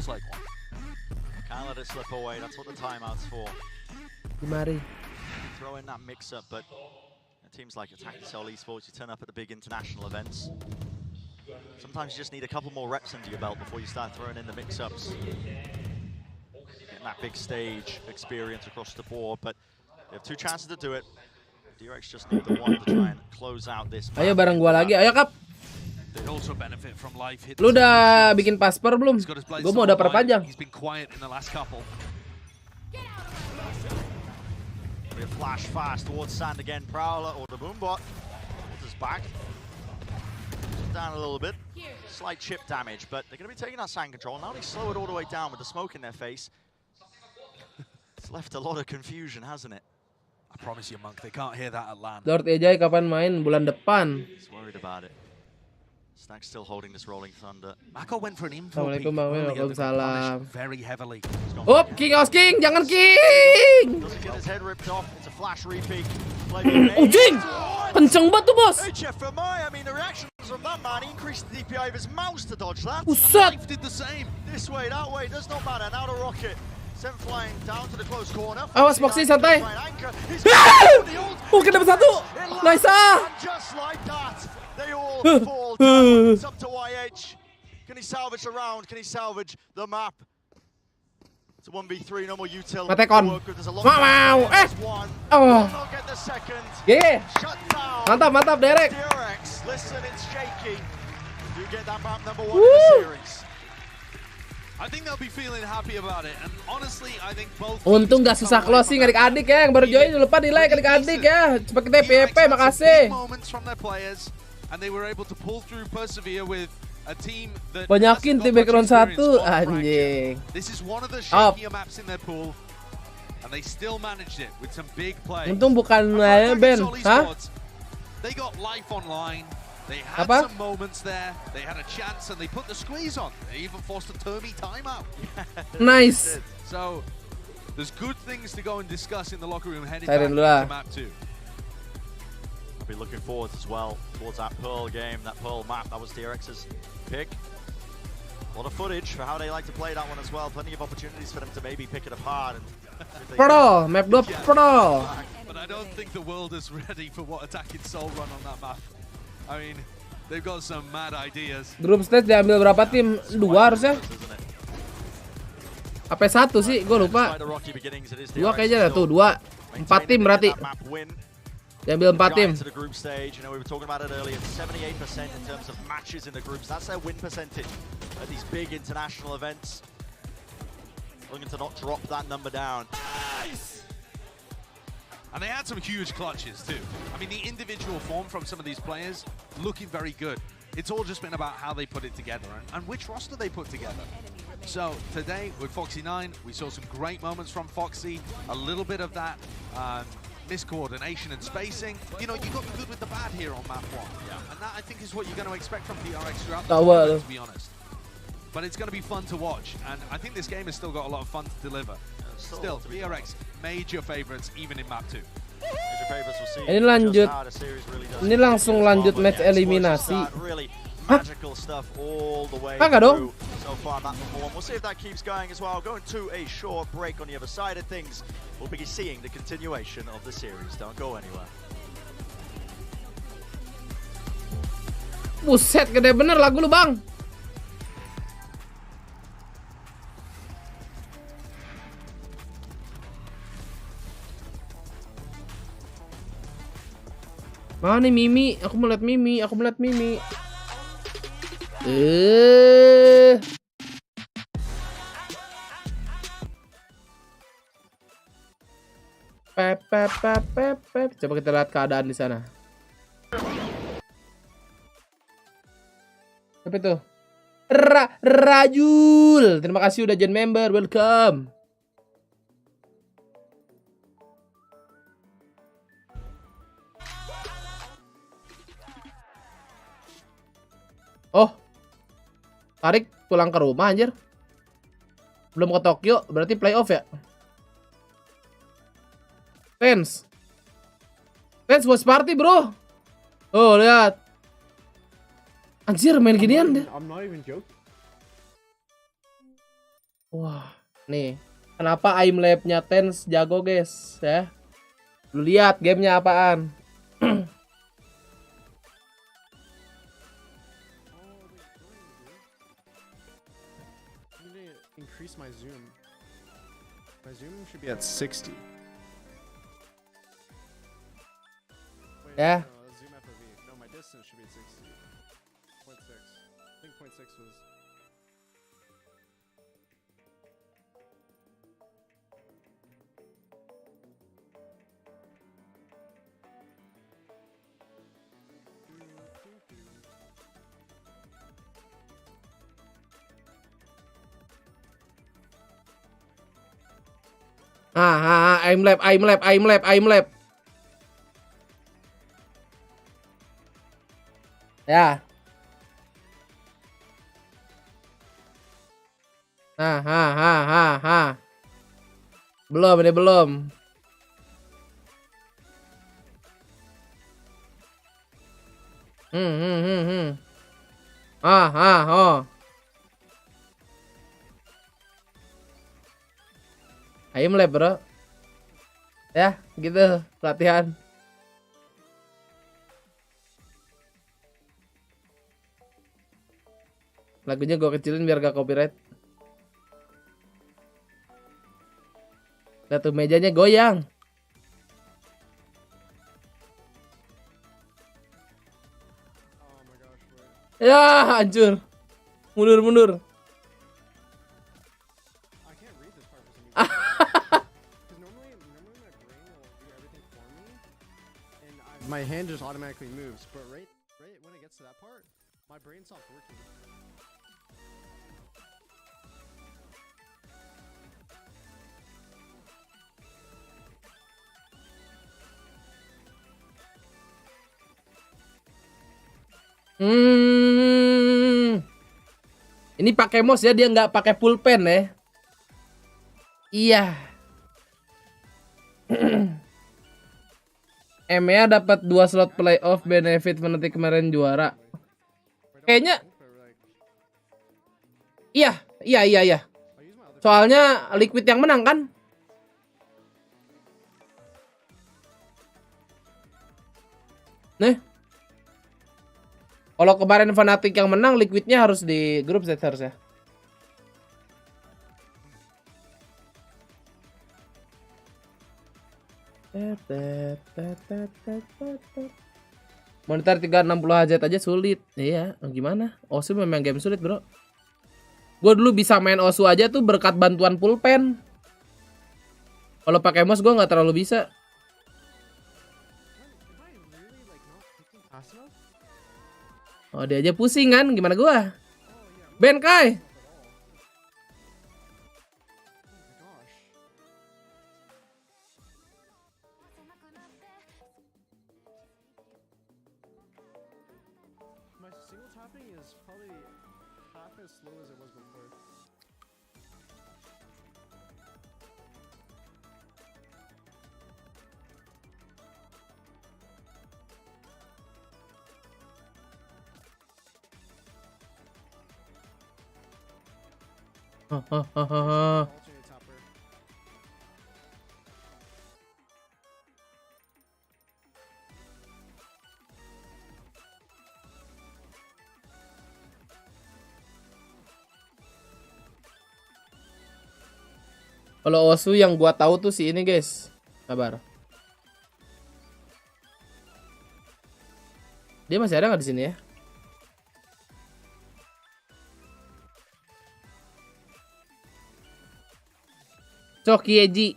Can't let it slip away. That's what the timeout's for. Mari. Throw in that mix-up, but teams like Attacking Soul Esports, you turn up at the big international events. Sometimes you just need a couple more reps under your belt before you start throwing in the mix-ups. Getting that big stage experience across the board, but they have 2 chances to do it. DRX just need the one to try and close out this. Ayo bareng gua lagi, ayo Kap. They also benefit from life hit. Lu udah bikin paspor belum? Gua mau udah perpanjang. He's been quiet in the last couple. We flash fast towards Sand again. Prowler or the Boombot. Is back. Down a little bit. Slight chip damage, but they're going to be taking that Sand control. Now they slow it all the way down with the smoke in their face. It's left a lot of confusion, hasn't it? I promise you, Monk, they can't hear that at LAN. Lord Ejay kapan main? Bulan depan. He's worried about it. Snack's still holding this Rolling Thunder. Mako went for an info Assalamualaikum Waalaikumsalam. very heavily. Oh, King Aus King, jangan King. Doesn't get his head ripped off. It's a flash repeat. Jing! Kenceng banget tuh, Bos. I mean, the reactions from that man, he increased the DPI of his mouse to dodge that. Buset. Life did the same. This way, that way, does not matter. Now the rocket. Sent flying down to the close corner. Awas Foxy, santai. Kena satu. Nice ah. Just like that, they all fall down. It's up to YH. Can he salvage the round? Can he salvage the map? It's a 1v3, no more util. Matekon. Wow. Oh. Yeah. Mantap, mantap, Derek. Listen, it's shaky. You get that map number 1 in the series. I think they'll be feeling happy about it, and honestly, I think both. Untung gak susah closing adik-adik ya, yang baru join lupa di like adik-adik ya. Cepat kita PVP, makasih. And they were able to pull through, persevere with a team that banyakin tim background 1 anjing. This is one of the shakier maps in their pool, and they still managed it with some big plays. Untung bukan Ben, hah? They got life online. They had some moments there. They had a chance and they put the squeeze on. They even forced a Termi timeout. Nice. So there's good things to go and discuss in the locker room heading back into map 2. I'll be looking forward as well towards that Pearl game, that Pearl map. That was DRX's pick. A lot of footage for how they like to play that one as well. Plenty of opportunities for them to maybe pick it apart. Pro, map 2 Pro. But I don't think the world is ready for what Attacking Soul run on that map. I mean, they've got some mad ideas. Group stage diambil berapa tim? 2 harusnya. Apa 1 sih? Gue lupa. 2 kayaknya tuh, 2. 4 tim berarti. Diambil 4 tim. Group stage, you know, we were talking about it earlier. 78% in terms of matches in the groups. That's their win percentage at these big international events. Looking to not drop that number down. Nice! And they had some huge clutches too. I mean, the individual form from some of these players looking very good. It's all just been about how they put it together and which roster they put together. So today with Foxy9, we saw some great moments from Foxy. A little bit of that miscoordination and spacing. You know, you got the good with the bad here on map 1. Yeah. And that, I think, is what you're going to expect from DRX throughout the tournament, to be honest. But it's going to be fun to watch, and I think this game has still got a lot of fun to deliver. Still, DRX, major favorites even in map 2. Ini lanjut. Ini langsung lanjut match eliminasi. Hah? Enggak dong. We'll see if that keeps going as well. Going to a short break on the other side of things. We'll be seeing the continuation of the series. Don't go anywhere. Buset, gede bener lagu lu, Bang. Mana nih Mimi? Aku melihat Mimi, aku melihat Mimi. Pep. Coba kita lihat keadaan di sana. Apa itu? Rajul. Terima kasih udah join member. Welcome. Oh, tarik pulang ke rumah anjir. Belum ke Tokyo, berarti playoff ya. Fans watch party bro. Oh lihat. Anjir main ginian deh. I'm not even joking. Wah, nih. Kenapa aim lab-nya Tens jago guys ya. Lu lihat gamenya apaan. Increase my zoom. My zoom should be at 60. Ya. Zoom FOV. No, my distance should be 60. 0.6. I think 0.6 was. Aim lab. Ya. Belum, ini belum. Oh. Aim lab, bro. Ya, gitu latihan. Lagunya gue kecilin biar gak copyright. Lihat tuh mejanya goyang. Ya, hancur. Mundur. My hand just automatically moves, but right when it gets to that part, my brain stops working. Ini pakai mouse ya, dia nggak pakai pulpen ya. Iya. EMEA dapat 2 slot playoff benefit menanti kemarin juara. Kayaknya Iya. Soalnya Liquid yang menang kan? Nih. Kalau kemarin Fnatic yang menang, Liquidnya harus di grup stage harusnya. Monitor 360 Hz aja sulit. Iya, gimana? Osu memang game sulit, bro. Gue dulu bisa main Osu aja tuh berkat bantuan pulpen. Kalau pakai mouse gue nggak terlalu bisa. Oh, dia aja pusing kan? Gimana gua? Ben Kai. My single tapping is probably half as slow as it was before. Kalau Osu yang gua tahu tuh si ini, guys. Sabar. Dia masih ada nggak di sini ya? Chokieji.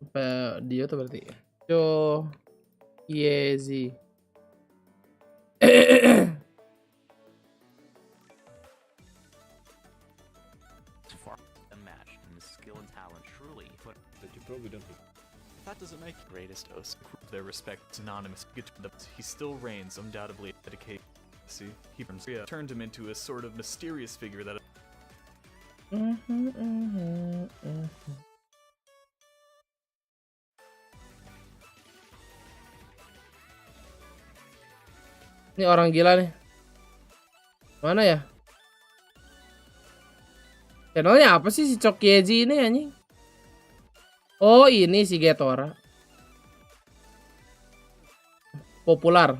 Apa dia tuh berarti? Chokieji. That doesn't make greatest Os their respect synonymous. He still reigns undoubtedly dedicated. See, he turned him into a sort of mysterious figure that. Ini orang gila nih. Mana ya? Channelnya apa sih si Chokieji ini anjing? Oh, ini si Getora. Populer.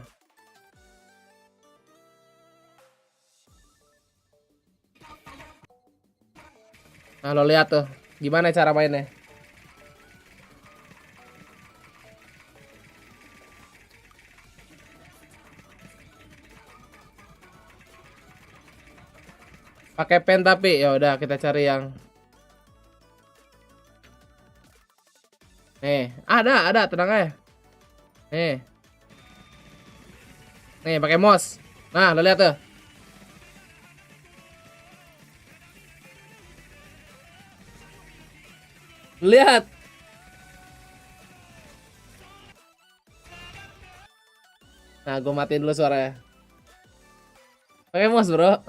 Nah, lo lihat tuh. Gimana cara mainnya? Pakai pen tapi ya udah kita cari yang ada tenang aja. Nih pakai mouse. Nah, lo lihat tuh. Lihat. Nah, gue matiin dulu suaranya. Pakai mouse, bro.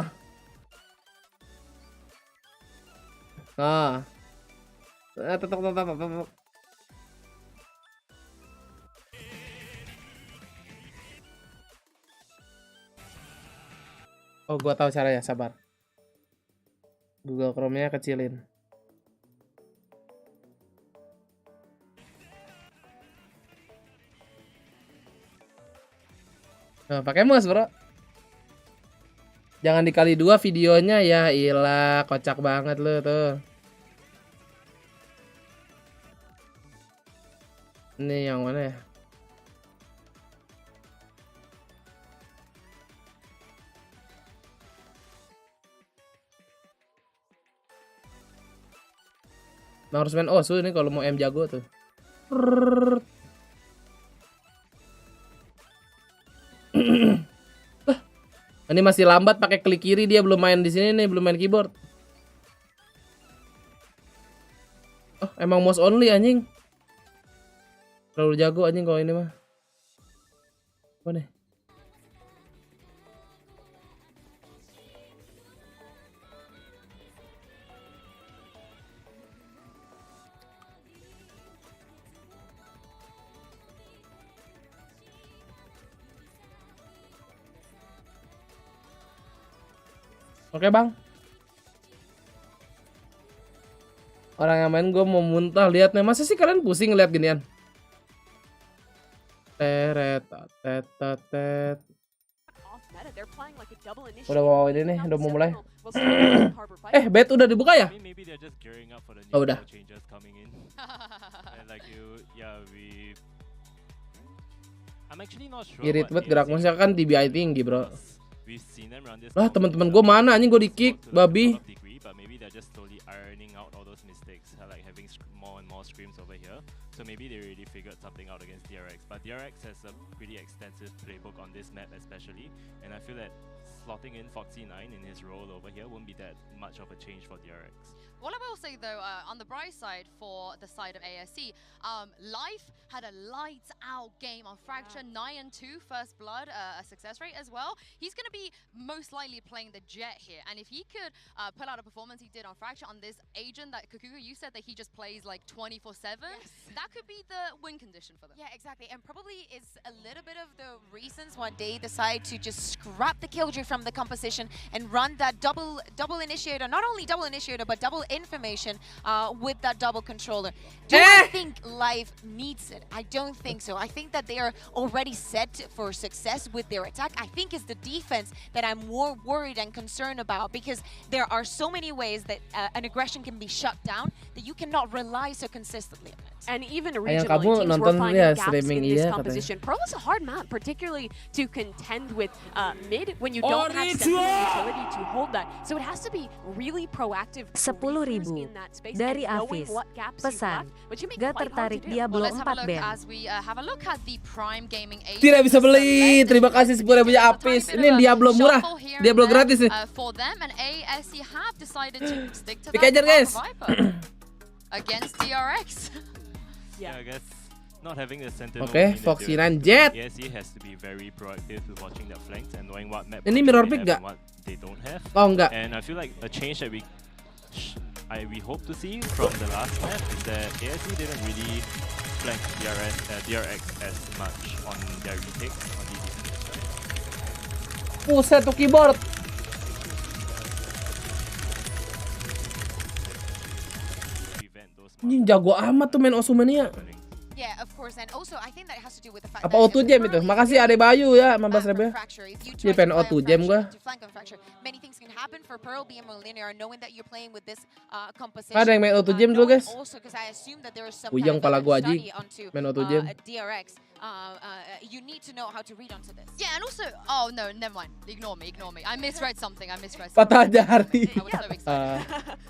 Nah. Tetok. Oh, gua tahu caranya, sabar. Google Chrome-nya kecilin. Nah, pakai mouse, bro. Jangan dikali 2 videonya ya, ilah, kocak banget lu tuh. Ini yang mana ya? Nah, harus main Osu ini kalau mau M jago tuh. Ini masih lambat pakai klik kiri, dia belum main di sini nih, belum main keyboard. Oh, emang mouse only anjing. Terlalu jago anjing kalau ini mah. Apa nih? Oke bang. Orang yang main gue mau muntah lihat nih. Masa sih kalian pusing ngeliat ginian? Teret. Udah mau ini nih, udah mau mulai. Bet udah dibuka ya? Oh udah. Irit banget gerak musnya kan DBI tinggi bro. Lah teman-teman gue mana anjing, gue di kick babi. So maybe they really figured something out against DRX, but DRX has a pretty extensive playbook on this map especially, and I feel that slotting in Foxy 9 in his role over here won't be that much of a change for DRX. What I will say though, on the bright side for the side of ASC, Life had a lights out game on Fracture, 9-2 first blood, a success rate as well. He's going to be most likely playing the Jet here, and if he could pull out a performance he did on Fracture on this agent that Kukuku, you said that he just plays like 24/7, that could be the win condition for them. Yeah, exactly, and probably is a little bit of the reasons why they decide to just scrap the Killjoy from the composition and run that double initiator, not only double initiator but double information with that double controller. Do I think Life needs it? I don't think so. I think that they are already set for success with their attack. I think it's the defense that I'm more worried and concerned about, because there are so many ways that an aggression can be shut down that you cannot rely so consistently on it. And even regionally, teams were finding gaps in this composition. Pearl is a hard map, particularly to contend with mid when you don't have central utility to hold that. So it has to be really proactive. 10.000 dari Afis. Pesan, gak tertarik Diablo 4 Ben. Tidak bisa beli. Terima kasih 10.000 ya Afis. Ini Diablo murah, Diablo gratis nih. Dikejar guys. Against DRX. Yeah, I guess not having the sentinel. Okay, Foxy 9 Jet. ESC has to be very proactive with watching their flanks and knowing what map ini mirror pick gak? What they don't have. Oh enggak. And I feel like a change that we hope to see from the last map is that ESC didn't really flank DRX as much on their retakes on the defensive side. Puset tuh keyboard. Ini jago amat tuh main Osumania. Yeah, of course, and also I think that it has to do with the fact Apa O2 jam itu? Makasih Ade Bayu ya, 15.000 ya. Dia pengen O2 jam gua. Ada yang main O2 jam dulu guys. Puyeng pala gua aja main O2 jam. you need to know how to read onto this. Yeah, and also, oh no, never mind. Ignore me. I misread something. Patah jari. I was so excited.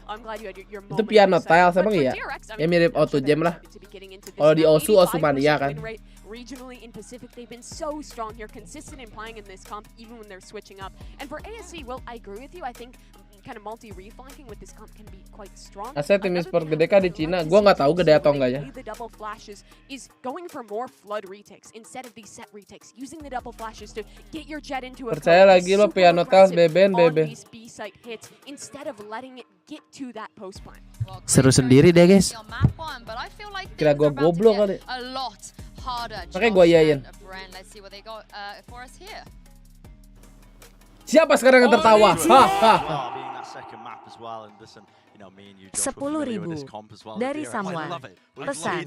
I'm glad you had your Itu moment. piano tiles But emang for iya? DRX, I Ya mean, mirip I'm Auto sure Jam they're lah. excited to be getting into this Kalau di now. Osu 85% Mania kan. win rate regionally in Pacific, they've been so strong here, consistent in playing in this comp, even when they're switching up. And for ASC, well, I agree with you. I think kind of multi-reflanking with this comp can be quite strong. Aset tim e-sport gede kah di Cina? Gua nggak tahu gede atau enggak ya. The double flashes is going for more flood retakes instead of these set retakes, using the double flashes to get your jet into a Percaya lagi lo piano tiles beben. B-site hits instead of letting it get to that post plant. Seru sendiri deh guys. Kira gua goblok kali. Makanya gua iyain. Siapa sekarang yang tertawa? Haha. 10.000 dari Samuel. Pesan,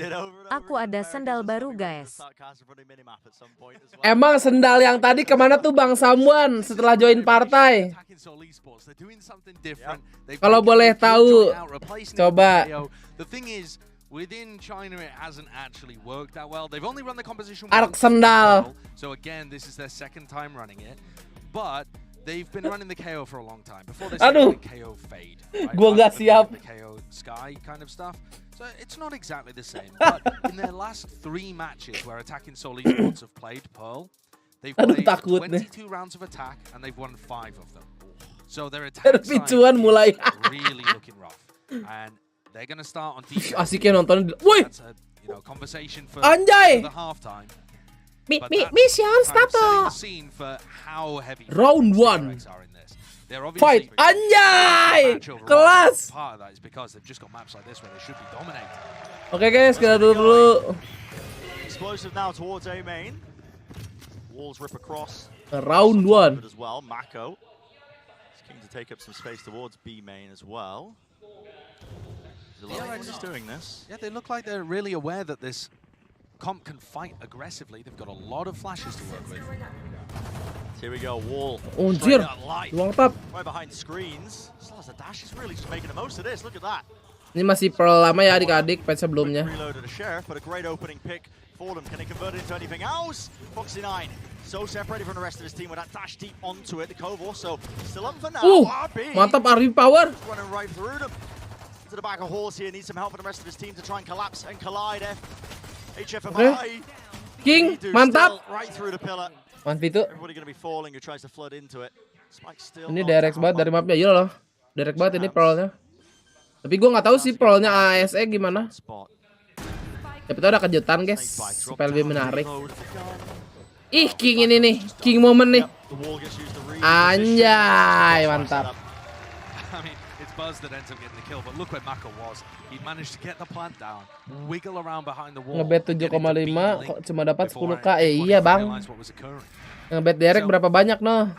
aku ada sendal baru guys. Emang sendal yang tadi kemana tuh Bang Samuan setelah join partai? Kalau boleh tahu, coba. Within China, it hasn't actually worked that well. They've only run the competition Ark once. sendal. So again, this is their second time running it. But they've been running the KO for a long time. Before they started the KO fade. Right? Gua nggak siap. The KO Sky kind of stuff. So it's not exactly the same. But in their last 3 matches where Attacking Soul Esports have played Pearl, they've played 22 rounds of attack and they've won 5 of them. So their attack side is really looking rough. And they're going to start on defense. Asiknya nonton. Woi. Conversation for Anjay. the halftime. Mission start. Round 1. Fight. Anjay. Kelas. Oke guys, kita dulu. Explosive now towards A main. Walls rip across. Round 1. As well, Mako is keen to take up some space towards B main as well. DRX is doing this. Yeah, they look like they're really aware that this comp can fight aggressively. They've got a lot of flashes to work with. Here we go, wall. Anjir, luang tap. Right behind screens. Slaza Dash is really just making the most of this. Look at that. Ini masih Pearl lama ya adik-adik, patch sebelumnya. Reloaded a sheriff, but a great opening pick for them. Can they convert it into anything else? Foxy9 so separated from the rest of his team with that dash deep onto it. The Cove also still up for now. Mantap RV power. Running right through them. To the back of Horse here, needs some help from the rest of his team to try and collapse and collide. HFMI. King, mantap. Right through the pillar. Mantap itu. Everybody going to be falling who tries to flood into it. Spike still. Ini direct banget dari mapnya, iya loh. Direct banget ini Pearl-nya. Tapi gue nggak tahu sih Pearl-nya ASE gimana. Tapi itu ada kejutan guys, supaya lebih menarik. Ih, King ini nih, King moment nih. Anjay, mantap. Buzz that ends up getting the kill, but look where Mako was. He managed to get the plant down, wiggle around behind the wall. Ngebet 7,5 kok cuma dapat 10k. Iya, Bang. Ngebet direct berapa banyak noh?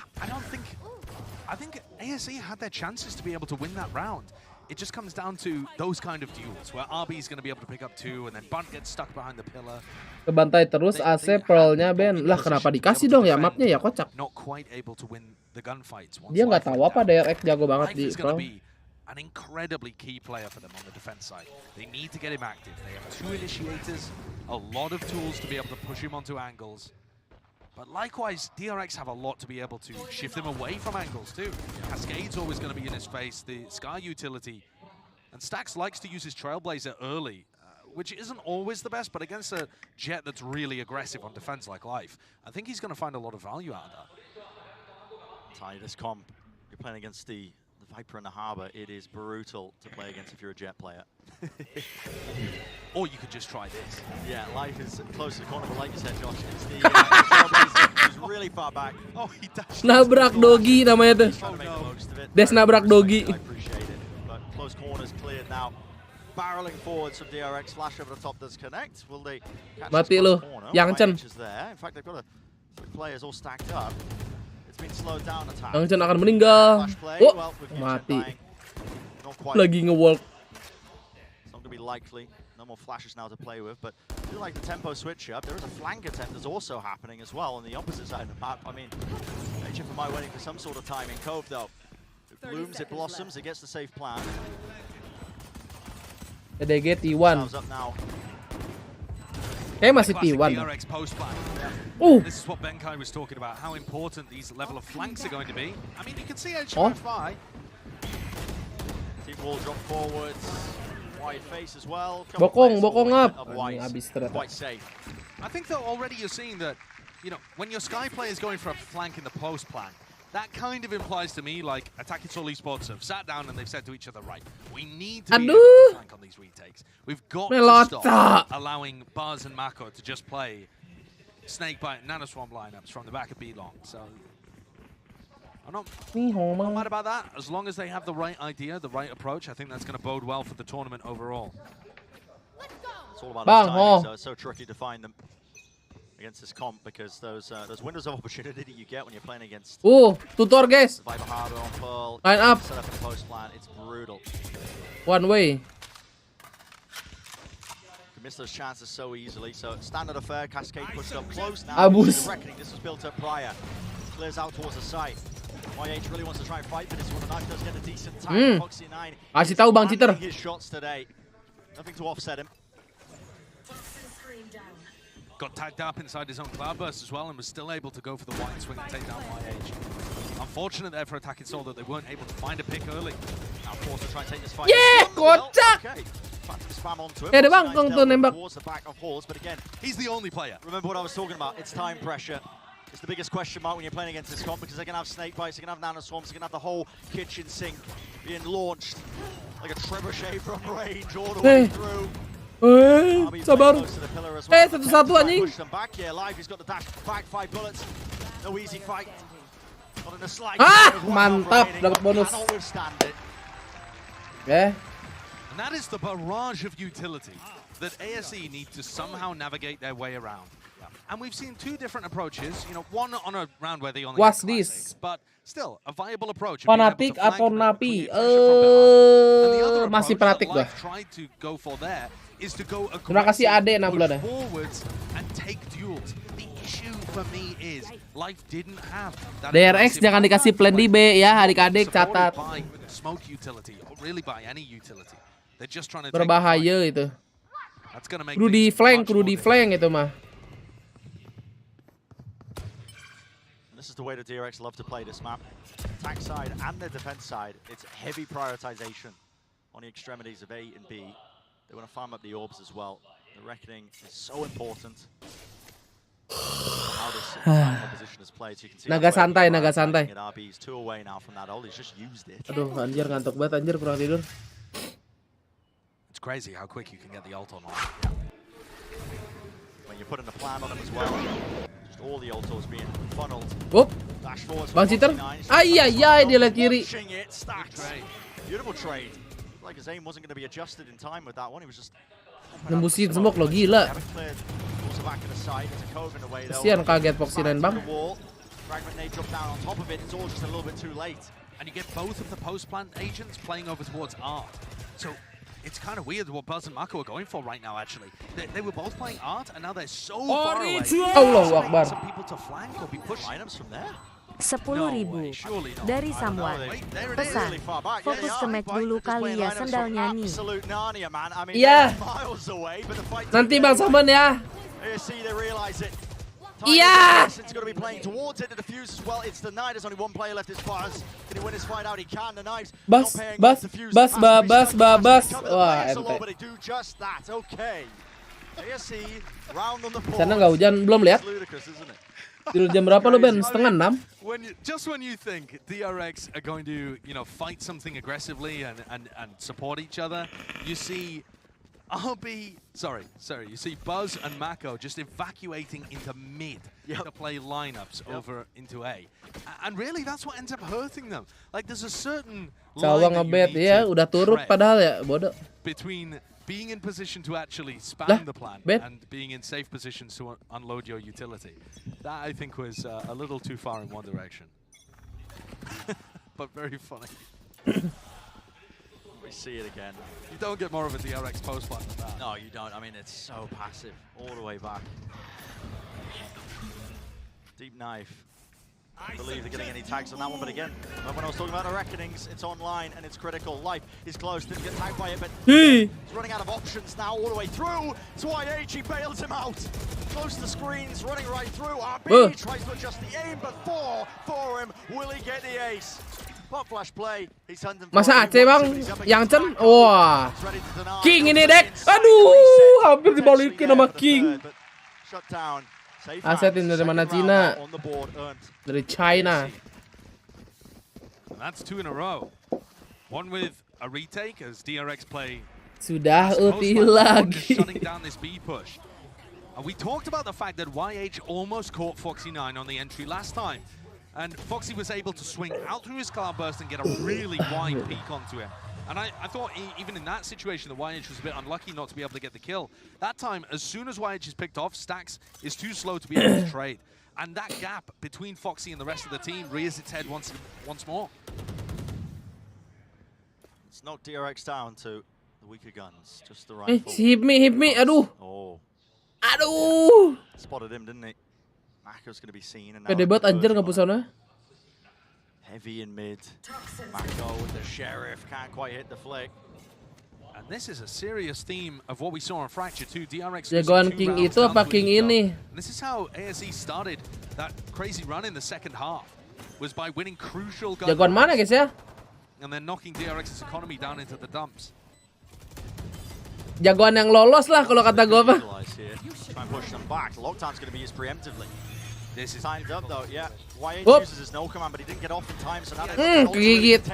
I think ASE had their chances to be able to win that round. It just comes down to those kind of duels where RB is going to be able to pick up 2 and then Bunt gets stuck behind the pillar. Kebantai terus AC Pearl-nya Ben. Lah kenapa dikasih dong ya mapnya ya kocak. Dia nggak tahu apa DRX jago banget di Pearl. An incredibly key player for them on the defense side. They need to get him active. They have 2 initiators, a lot of tools to be able to push him onto angles. But likewise, DRX have a lot to be able to shift him away from angles too. Cascade's always going to be in his face, the Sky utility. And Stax likes to use his Trailblazer early, which isn't always the best, but against a Jet that's really aggressive on defense like Life, I think he's going to find a lot of value out of that. This comp, you're playing against the Viper in the Harbor, it is brutal to play against if you're a Jet player. Or you could just try this. Yeah, Life is close to the corner, but like you said, Josh, it's the he's really far back. Oh, he dashed. Nabrak Dogi namanya tuh. Des nabrak Dogi. I appreciate it, but close corners cleared now. Barreling forward, some DRX flash over the top does connect. Will they catch mati lu, Yang Chen. In fact, they've got 3 players all stacked up. Yang Chen akan meninggal. Oh, mati. Lagi nge-walk. It's not going to be likely. No more flashes now to play with, but I feel like the tempo switch up. There is a flank attempt that's also happening as well on the opposite side of the map. I mean, HFMI waiting for some sort of timing. Cove, though. It blooms, it blossoms, it gets the safe plan. DG T1. Kayak masih T1. This is what Benkai was talking about, how important these level of flanks are going to be. I mean, you can see HMFI. Team wall drop forwards. Wide face as well. Bokong up. Quite safe. I think though already you're seeing that, you know, when your Sky player is going for a flank in the post plan, that kind of implies to me like Attacking Soul Esports have sat down and they've said to each other, right, we need to be able to flank on these retakes. We've got to stop allowing Buzz and Mako to just play Snakebite and Nanoswarm lineups from the back of B-Long. So I'm not mad about that. As long as they have the right idea, the right approach, I think that's going to bode well for the tournament overall. It's all about timing, so it's so tricky to find them against this comp because those windows of opportunity that you get when you're playing against. Tutor guys. Viper Harbor on Pearl. Line up. Set up in the post plan. It's brutal. One way. You miss those chances so easily. So standard affair. Cascade pushed up close now. Abus. The reckoning. This was built up prior. Clears out towards the site. YH really wants to try and fight for this one. The knife does get a decent time. Foxy 9. Kasih tahu Bang Citer. His shots today. Nothing to offset him. Got tagged up inside his own cloudburst as well and was still able to go for the wide swing and take down YH. Unfortunate there for Attacking Soul that they weren't able to find a pick early. Now forced to try and take this fight. Yeah, kocak! Okay. Spam onto him. Ada Bangkong tuh nembak. Towards the back of Halls, but again, he's the only player. Remember what I was talking about? It's time pressure. It's the biggest question mark when you're playing against this comp because they're going to have snake bites, they're going to have nanoswarms, they're going to have the whole kitchen sink being launched like a trebuchet from range all the way through. Sabar. Satu-satu anjing. Mantap, dapat bonus. And that is the barrage of utility that ASE need to somehow navigate their way around. And we've seen two different approaches, you know, one on a round where they only What's get this? but still a viable approach. Fanatik atau Napi? Masih fanatik gua. Tried to go for there is to go Terima kasih Ade 6 bulan. forwards and take duels. The issue for me is Life didn't have that DRX jangan dikasih plan di B ya, adik-adik catat. Smoke utility or really by any utility. They're just trying to berbahaya itu. That's going to make kudu di flank itu mah. This is the way the DRX love to play this map. Attack side and the defense side, it's heavy prioritization on the extremities of A and B. They want to farm up the orbs as well. The reckoning is so important. How this opposition is played. So you can see naga santai. RB's 2 away now from that ult. He's just used it. Aduh, anjir ngantuk banget, anjir kurang tidur. It's crazy how quick you can get the ult on. When you're putting a plan on him as well. All the ultos being funneled. Bang Citer. Ayayay, dia lihat kiri. Beautiful trade. Like his aim wasn't going to be adjusted in time with that one. He was just nembusin smoke lo, gila. Kasian kaget Foxy 9 bang. Fragment nade dropped down on top of it. It's all just a little bit too late. And you get both of the post plant agents playing over towards Art. So it's kind of weird what Buzz and Mako are going for right now, actually. They were both playing Art, and now they're so far away. Allahu Akbar. Some people to flank or be pushed lineups from there. 10.000 dari Samwan. Pesan, fokus ke match dulu kali ya sendalnya nih. Iya. Nanti Bang Saman ya. Iya. It's going to be playing towards it to defuse as well. It's the Knight. There's only one player left. It's Buzz. Can he win his fight out? He can. The Knives. Bas. Wah, ente. Sana nggak hujan, belum lihat. Tidur jam berapa lo Ben? 5:30. Just when you think DRX are going to, you know, fight something aggressively and support each other, you see you see Buzz and Mako just evacuating into mid to play lineups over into A. And really that's what ends up hurting them. Like there's a certain Cawa ngebet ya, udah turut padahal ya, bodoh. Between being in position to actually spam the plan and being in safe positions to unload your utility. That I think was a little too far in one direction. But very funny. We see it again. You don't get more of a DRX post plan than that. No, you don't. I mean, it's so passive all the way back. Deep knife. I believe they're getting any tags on that one, but again, when I was talking about the reckonings, it's online and it's critical. Life is close, didn't get tagged by it, but he's running out of options now all the way through. It's YH, he bails him out. Close to the screens, running right through. RB tries to adjust the aim, but for him, will he get the ace? Pop flash play, he's hunting for Masa AC bang, yang Chen, wah, King ini dek, aduh, hampir dibalikin sama King. Aset ini dari mana Cina? Dari China. And that's 2 in a row. One with a retake as DRX play. Sudah ulti lagi. Shutting down this B push. And we talked about the fact that YH almost caught Foxy9 on the entry last time. And Foxy was able to swing out through his cloudburst and get a really wide peek onto him. And I thought even in that situation that YH was a bit unlucky not to be able to get the kill. That time, as soon as YH is picked off, Stax is too slow to be able to trade. And that gap between Foxy and the rest of the team rears its head once more. It's knocked DRX down to the weaker guns. Just the right. Hit me, aduh. Oh. Aduh. Spotted him, didn't he? Mako's going to be seen. And pede banget anjir ngepusana. Heavy in mid. Mako with the sheriff can't quite hit the flick. And this is a serious theme of what we saw on Fracture 2. DRX jagoan King itu apa King ini? This is how ASE started that crazy run in the second half. Was by winning crucial guns. Jagoan mana guys ya? And then knocking DRX's economy down into the dumps. Jagoan yang lolos lah kalau kata gue apa. Try and push them back. Lockdown's going to be used preemptively. This is timed up though, yeah. YH uses his no command, but he didn't get off in time, so now kegigit.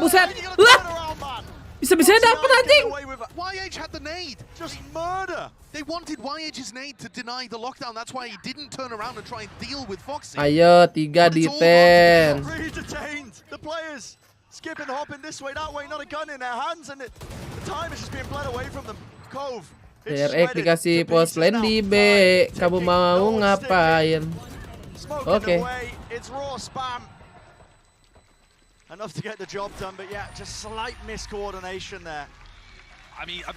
Buset. Lah. Bisa-bisa dapat anjing. YH had the nade. Just murder. They wanted YH's nade to deny the lockdown. That's why he didn't turn around and try and deal with Foxy. Ayo, 3 di 10. Redetained. The players skipping, hopping this way, that way, not a gun in their hands, and the time is just being bled away from them. Cove. DRX dikasih post lane di B. Kamu mau ngapain? Oke. It's raw spam. Enough to get the job done, but yeah, just slight miscoordination there. I mean, a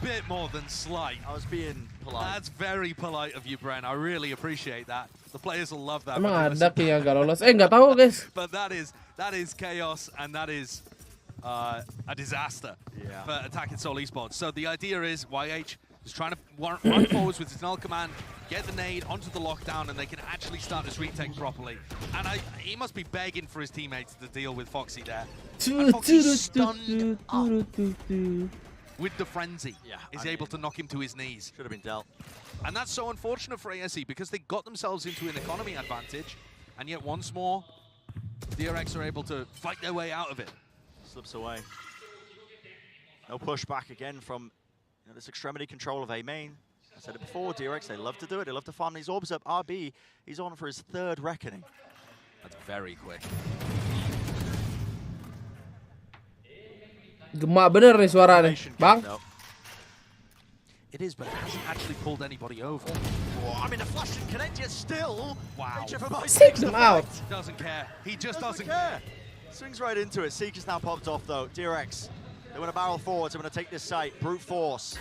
bit more than slight. I was being polite. That's very polite of you, Bren. I really appreciate that. The players will love that. Emang ada King yang gak lolos? Nggak tahu guys. But that is chaos, and that is a disaster for attacking Seoul Esports. So the idea is YH is trying to run forwards with his null command, get the nade onto the lockdown, and they can actually start this retake properly. And he must be begging for his teammates to deal with Foxy there. And Foxy's stunned up with the frenzy. Is able to knock him to his knees. Should have been dealt. And that's so unfortunate for ASE because they got themselves into an economy advantage, and yet once more, DRX are able to fight their way out of it. Slips away. No pushback again from this extremity control of A main. I said it before, DRX, they love to do it. They love to farm these orbs up. RB, he's on for his 3rd reckoning. That's very quick. Gemak bener nih suara nih, Bang. It is, but it hasn't actually pulled anybody over. Oh, I mean, the flash didn't connect yet still. Wow. Six them out. Doesn't care. He just doesn't care. Swings right into it. Seeker's now popped off though. DRX, they want to barrel forwards. They're going to take this site. Brute force.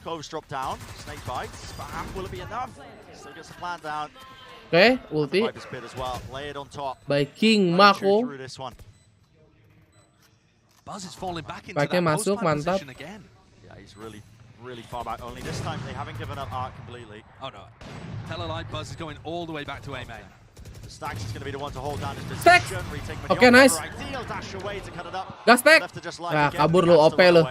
Cloves drop down. Snake bites. Spam. Will it be enough? Still gets the plan down. Okay, ulti. Viper's bit as well. Lay it on top. By King Mako. Through this one. Buzz is falling back into that post-plan position again. Yeah, he's really far back. Only this time they haven't given up Arc completely. Oh no. Telelight Buzz is going all the way back to A main. Stax is going to be the one to hold down his position. Okay, nice. Ideal dash away to cut it up. Gas stack. Nah, kabur lu OP lu.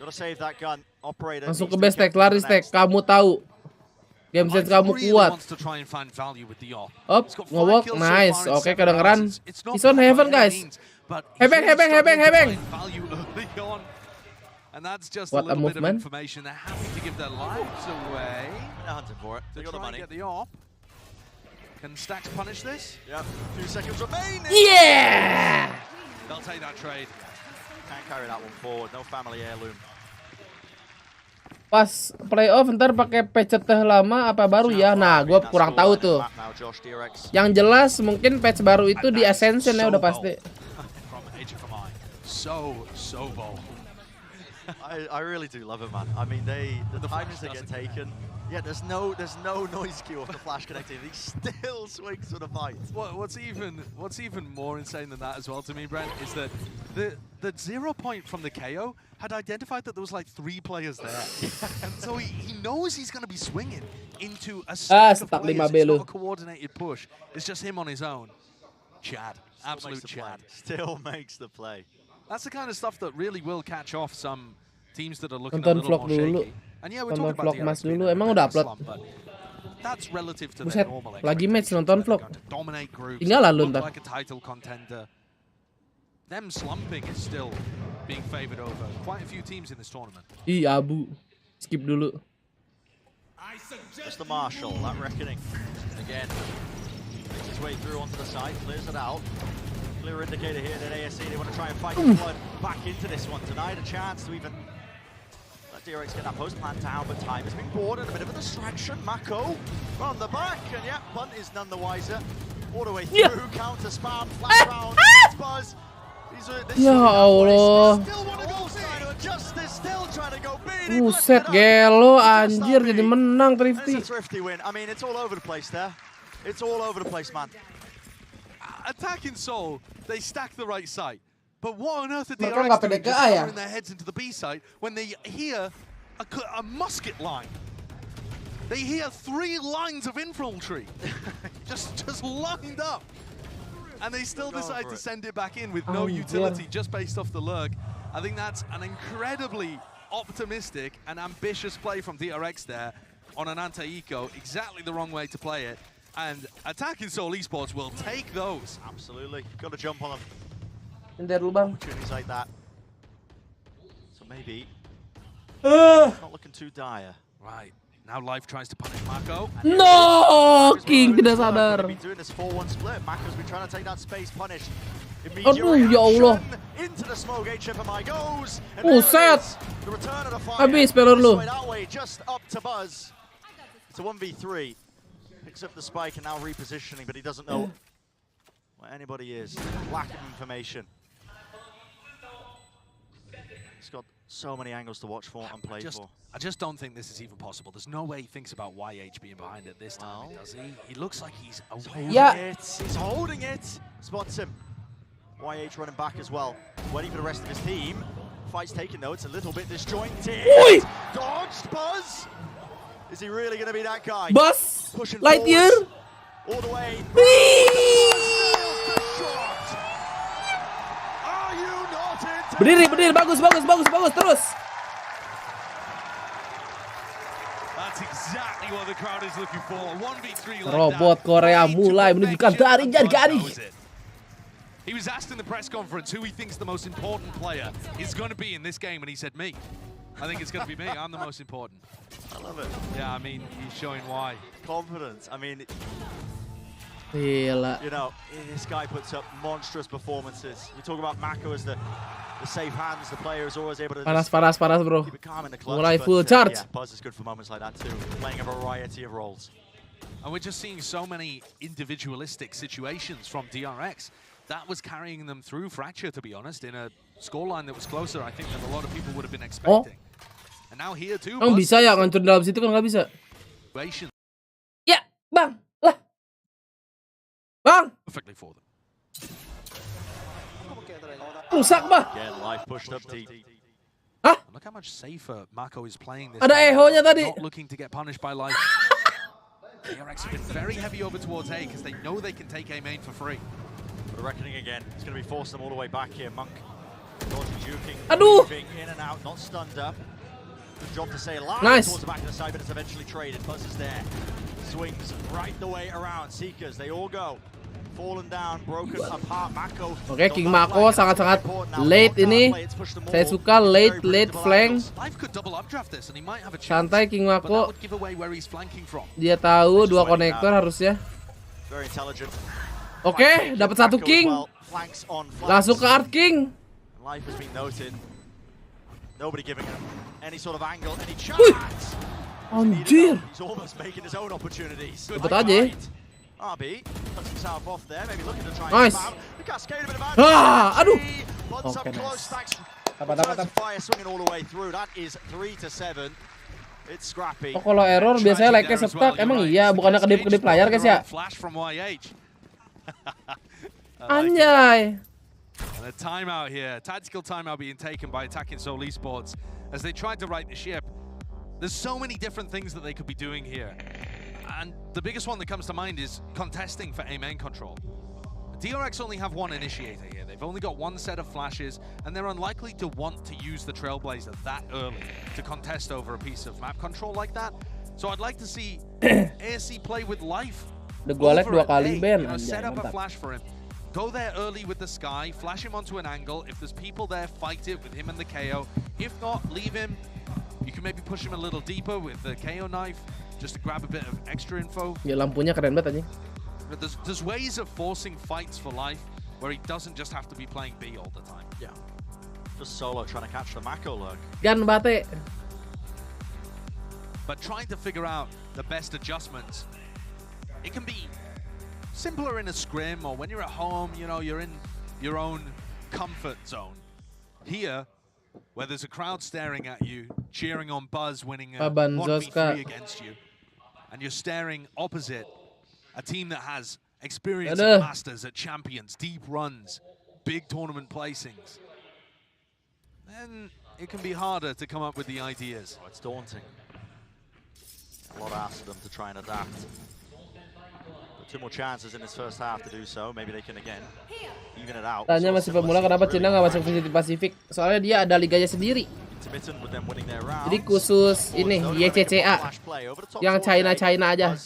Gotta save that gun. Operator. Masuk ke base stack, lari stack. Kamu tahu. Game sense kamu kuat. Op, nge-walk, nice. Oke, kedengeran. He's on heaven, guys. Hebeng. And that's just What a little bit of movement. information. They're happy to give their lives away. They're hunting for it. They got the money. Get the op. Can Stax punish this? Yep. 2 seconds remaining. Yeah! They'll take that trade. Can't carry that one forward. No family heirloom. Pas playoff ntar pakai patch lama apa baru ya? Nah, gue kurang tahu tuh. Yang jelas mungkin patch baru itu di Ascension ya udah pasti. So bold. I really do love it, man. I mean, the times they get taken, Yeah, there's no noise cue off the flash connecting. He still swings for the fight. What's even more insane than that as well to me, Brent, is that the 0 point from the KO had identified that there was like 3 players there. And so he knows he's going to be swinging into a stack of players. It's not a coordinated push. It's just him on his own. Chad. Absolute Chad. Still makes the play. That's the kind of stuff that really will catch off some teams that are looking a little more shaky. And yeah, we're talking about Mas dulu. Emang udah upload? That's relative to Buset, their normal lagi match nonton vlog. dominate groups. Tinggal lah lu ntar. Like a title contender. Them slumping is still being favored over quite a few teams in this tournament. Ih, abu. Skip dulu. Just the Marshall, that reckoning. Again, makes his way through onto the side, clears it out. Clear indicator here that ASC, they want to try and fight the flood back into this one. Denied a chance to even let DRX get that post plant down, but time has been bought and a bit of a distraction. Mako on the back, and yeah, Punt is none the wiser. All the way through, counter spam, flash round, Buzz. Ya Allah. Buset, gelo anjir jadi menang Thrifty. Thrifty win. I mean, it's all over the place there. It's all over the place, man. Attacking Seoul, they stack the right side. But what on earth are Mereka DRX nggak doing PDK just ya? firing their heads into the B side when they hear a musket line? They hear 3 lines of infantry just lined up. And they still decide to send it back in with no utility just based off the lurk. I think that's an incredibly optimistic and ambitious play from DRX there on an anti-eco. Exactly the wrong way to play it. And attacking Seoul Esports will take those. Absolutely. Got to jump on them. Bentar dulu, Bang. Opportunities like that. So maybe not looking too dire. Right. Now Life tries to punish Mako. No, King tidak sadar. Been doing this 4-1 split. Mako's been trying to take that space punish. Aduh, ya Allah. Into the smoke gate, Chippermy goes. Buset. The return of the fire. Habis pelur lu. That way, just up to Buzz. It's a 1v3. Picks up the spike and now repositioning, but he doesn't know where anybody is. Lack of information. He's got so many angles to watch for and play for. I just don't think this is even possible. There's no way he thinks about YH being behind it this time, does he? He looks like he's holding it. He's holding it. Spots him. YH running back as well. Waiting for the rest of his team. Fight's taken though. It's a little bit disjointed. Oi! Dodged Buzz. Is he really going to be that guy? Buzz. Pushing Lightyear. All the way. Berdiri, bagus, terus. That's exactly what the crowd is looking for. 1v3 like Robot Korea mulai menunjukkan jari. He was asked in the press conference who he thinks the most important player is going to be in this game, and he said me. I think it's going to be me. I'm the most important. I love it. Yeah, I mean, he's showing why. Confidence. I mean, Gila. you know, this guy puts up monstrous performances. You talk about Mako as the safe hands, the player is always able to Panas, bro. keep it calm in the clutch. Mulai full charge. Yeah, Buzz is good for moments like that too, playing a variety of roles. And we're just seeing so many individualistic situations from DRX. That was carrying them through Fracture, to be honest, in a scoreline that was closer, I think, than a lot of people would have been expecting. And now here too. Bisa ya ngancur dalam situ kan nggak bisa. Ya, Bang. Lah. Bang. Perfectly for them. Rusak, Bang. Again, Life pushed up deep. Hah? Look how much safer Mako is playing this. Ada ehonya tadi. Not looking to get punished by Life. DRX have been very heavy over towards A because they know they can take A main for free. The reckoning again. It's going to be forcing them all the way back here. Monk dodging, juking, Aduh. moving in and out, not stunned up. Good job to say alive towards the back of the side, but it's eventually traded. Buzz is there. Swings right the way around. Seekers, they all go. Fallen down, broken apart. Mako. Oke, King Mako sangat-sangat late ini. Saya suka late flank. Santai King Mako. Dia tahu 2 konektor harusnya. Oke, dapat 1 King. Langsung ke Art King. Life has been noted. Nobody giving him any sort of angle, any chance. Anjir. He's almost making his own opportunities. Dapat aja. RB puts himself off there, maybe looking to try and Nice. spam. The cascade a bit of advantage. Aduh. Bloods up Okay, close, nice. stacks. Returns fire swinging all the way through. That is 3-7. Oh, kalau error biasanya like-nya stuck. Emang iya, bukannya kedip-kedip layar guys ya? Anjay. And a timeout here, tactical timeout being taken by Attacking Soul Esports as they tried to right the ship. There's so many different things that they could be doing here. And the biggest one that comes to mind is contesting for A main control. DRX only have one initiator here. They've only got one set of flashes, and they're unlikely to want to use the Trailblazer that early to contest over a piece of map control like that. So I'd like to see ASC play with life. The golek 2 kali Ben. Set up a flash for him. Go there early with the Sky, flash him onto an angle. If there's people there, fight it with him and the KO. If not, leave him. You can maybe push him a little deeper with the KO knife, just to grab a bit of extra info. Ya lampunya keren banget anjing. But there's ways of forcing fights for life where he doesn't just have to be playing B all the time. Yeah. Just solo trying to catch the Mako lurk. Gan bate. But trying to figure out the best adjustments. It can be simpler in a scrim or when you're at home, you know, you're in your own comfort zone. Here, where there's a crowd staring at you, cheering on Buzz winning a 1v3 against you, and you're staring opposite a team that has experience at Masters, at Champions, deep runs, big tournament placings, then it can be harder to come up with the ideas. Oh, it's daunting. A lot asked of them to try and adapt. But 2 more chances in this first half to do so. Maybe they can again even it out. Tanya masih pemula, kenapa Cina nggak masuk Visit Pasifik? Soalnya dia ada liganya sendiri. Jadi khusus ini YCCA yang China aja.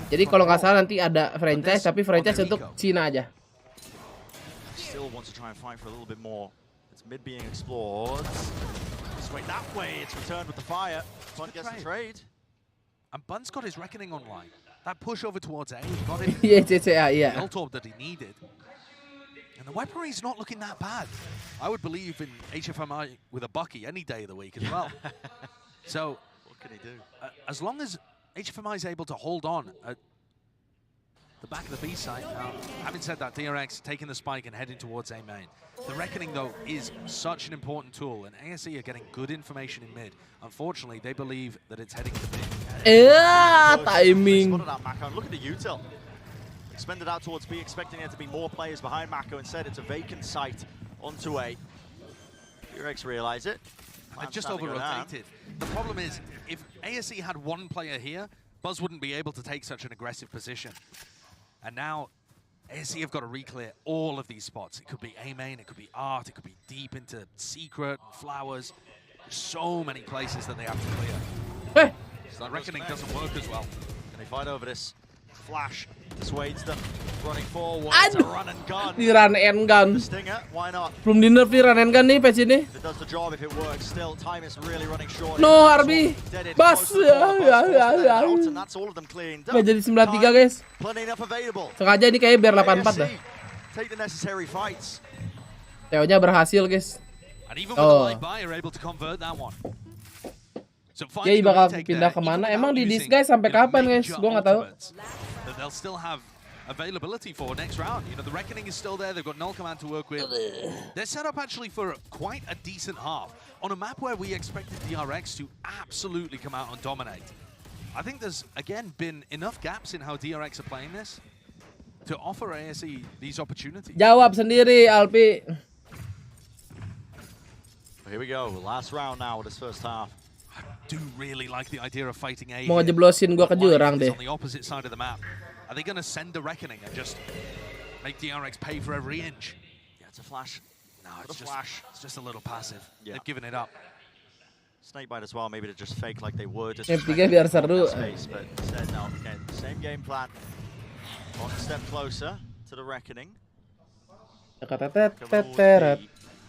Jadi kalau nggak salah nanti ada franchise, tapi franchise untuk Cina aja. Still wants to try and fight for a little bit more. It's mid being explored. Swing that way. It's returned with the fire. Bun gets the trade. And Bun's got his reckoning online. That push over towards A got him yeah. the ult orb that he needed. And the weaponry's not looking that bad. I would believe in HFMI with a Bucky any day of the week as well. So what can he do? As long as HFMI is able to hold on at the back of the B side. Now, having said that, DRX taking the spike and heading towards A main. The Reckoning, though, is such an important tool, and ASE are getting good information in mid. Unfortunately, they believe that it's heading to mid. Timing. Look at the util. Expended out towards B, expecting there to be more players behind Mako. Instead, it's a vacant site onto A. DRX realize it. They're just over-rotated. The problem is, if ASE had one player here, Buzz wouldn't be able to take such an aggressive position. And now, ASE have got to re-clear all of these spots. It could be A main, it could be Art, it could be deep into Secret, Flowers. There's so many places that they have to clear. So that Reckoning doesn't work as well. Can they fight over this? Flash dissuades them. Running forward, it's a run and gun. Di run and gun. Stinger, why not? Belum di nerf di run and gun nih patch ini. It does the job if it works. Still, time is really running short. No, Arby. Bas. And that's all of them cleaned up. Nggak jadi 93 guys. Plenty enough available. Sengaja ini kayak biar 84 dah. Take the necessary fights. Teo-nya berhasil guys. Oh. Jadi bakal pindah kemana? Emang di Disguise sampai kapan guys? Gua nggak tahu. They'll still have availability for next round. You know, the Reckoning is still there. They've got null command to work with. They're set up actually for quite a decent half on a map where we expected DRX to absolutely come out and dominate. I think there's again been enough gaps in how DRX are playing this to offer ASE these opportunities. Jawab sendiri, Alpi. Here we go, last round now with this first half. I do really like the idea of fighting A. Mau ngejeblosin gua ke jurang deh. On the opposite side of the map. Are they going to send the Reckoning and just make DRX pay for every inch? Yeah, it's a flash. No, it's just a little passive. Yeah. They've given it up. Snakebite as well, maybe to just fake like they would. Just F3 biar seru. Space, but instead, no, again, same game plan. One step closer to the Reckoning.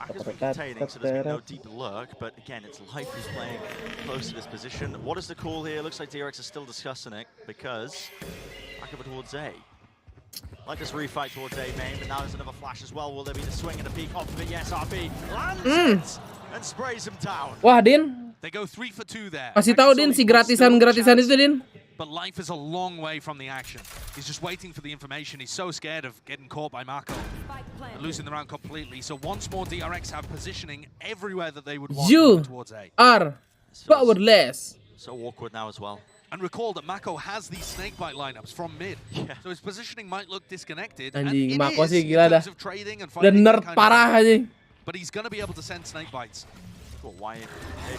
Maka's been containing, so there's been no deep lurk, but again, it's Life who's playing close to this position. What is the call here? Looks like DRX is still discussing it, because back over towards A. Like this refight towards A main, but now there's another flash as well. Will there be the swing and a peek off of it? Yes, RB lands it and sprays him down. Wah, Din. They go 3 for 2 there. Kasih tahu Din si gratisan itu Din. but Life is a long way from the action. He's just waiting for the information. He's so scared of getting caught by Mako and losing the round completely. So once more, DRX have positioning everywhere that they would want to go towards A. Are powerless. So awkward now as well. And recall that Mako has these snakebite lineups from mid, so his positioning might look disconnected. Anjing, and Mako it sih is gila in dah. terms of trading and Dan fighting nerd kind of parah thing. anjing. But he's going to be able to send snakebites. What Wyatt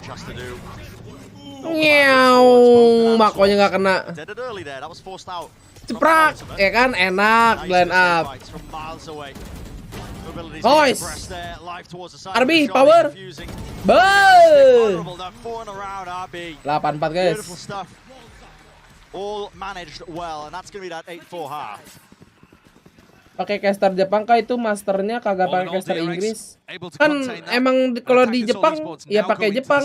has to do. Nyew, Makonya nggak kena. Dead it early there. That was forced out. Ceprak, ya kan enak line up. From miles away. Nice. RB power. Beuh. 8-4 guys. Beautiful stuff. All managed well, and that's going to be that 8-4 half. Pakai caster Jepang kah itu masternya kagak pakai caster Inggris? Kan emang kalau di Jepang ya pakai Jepang.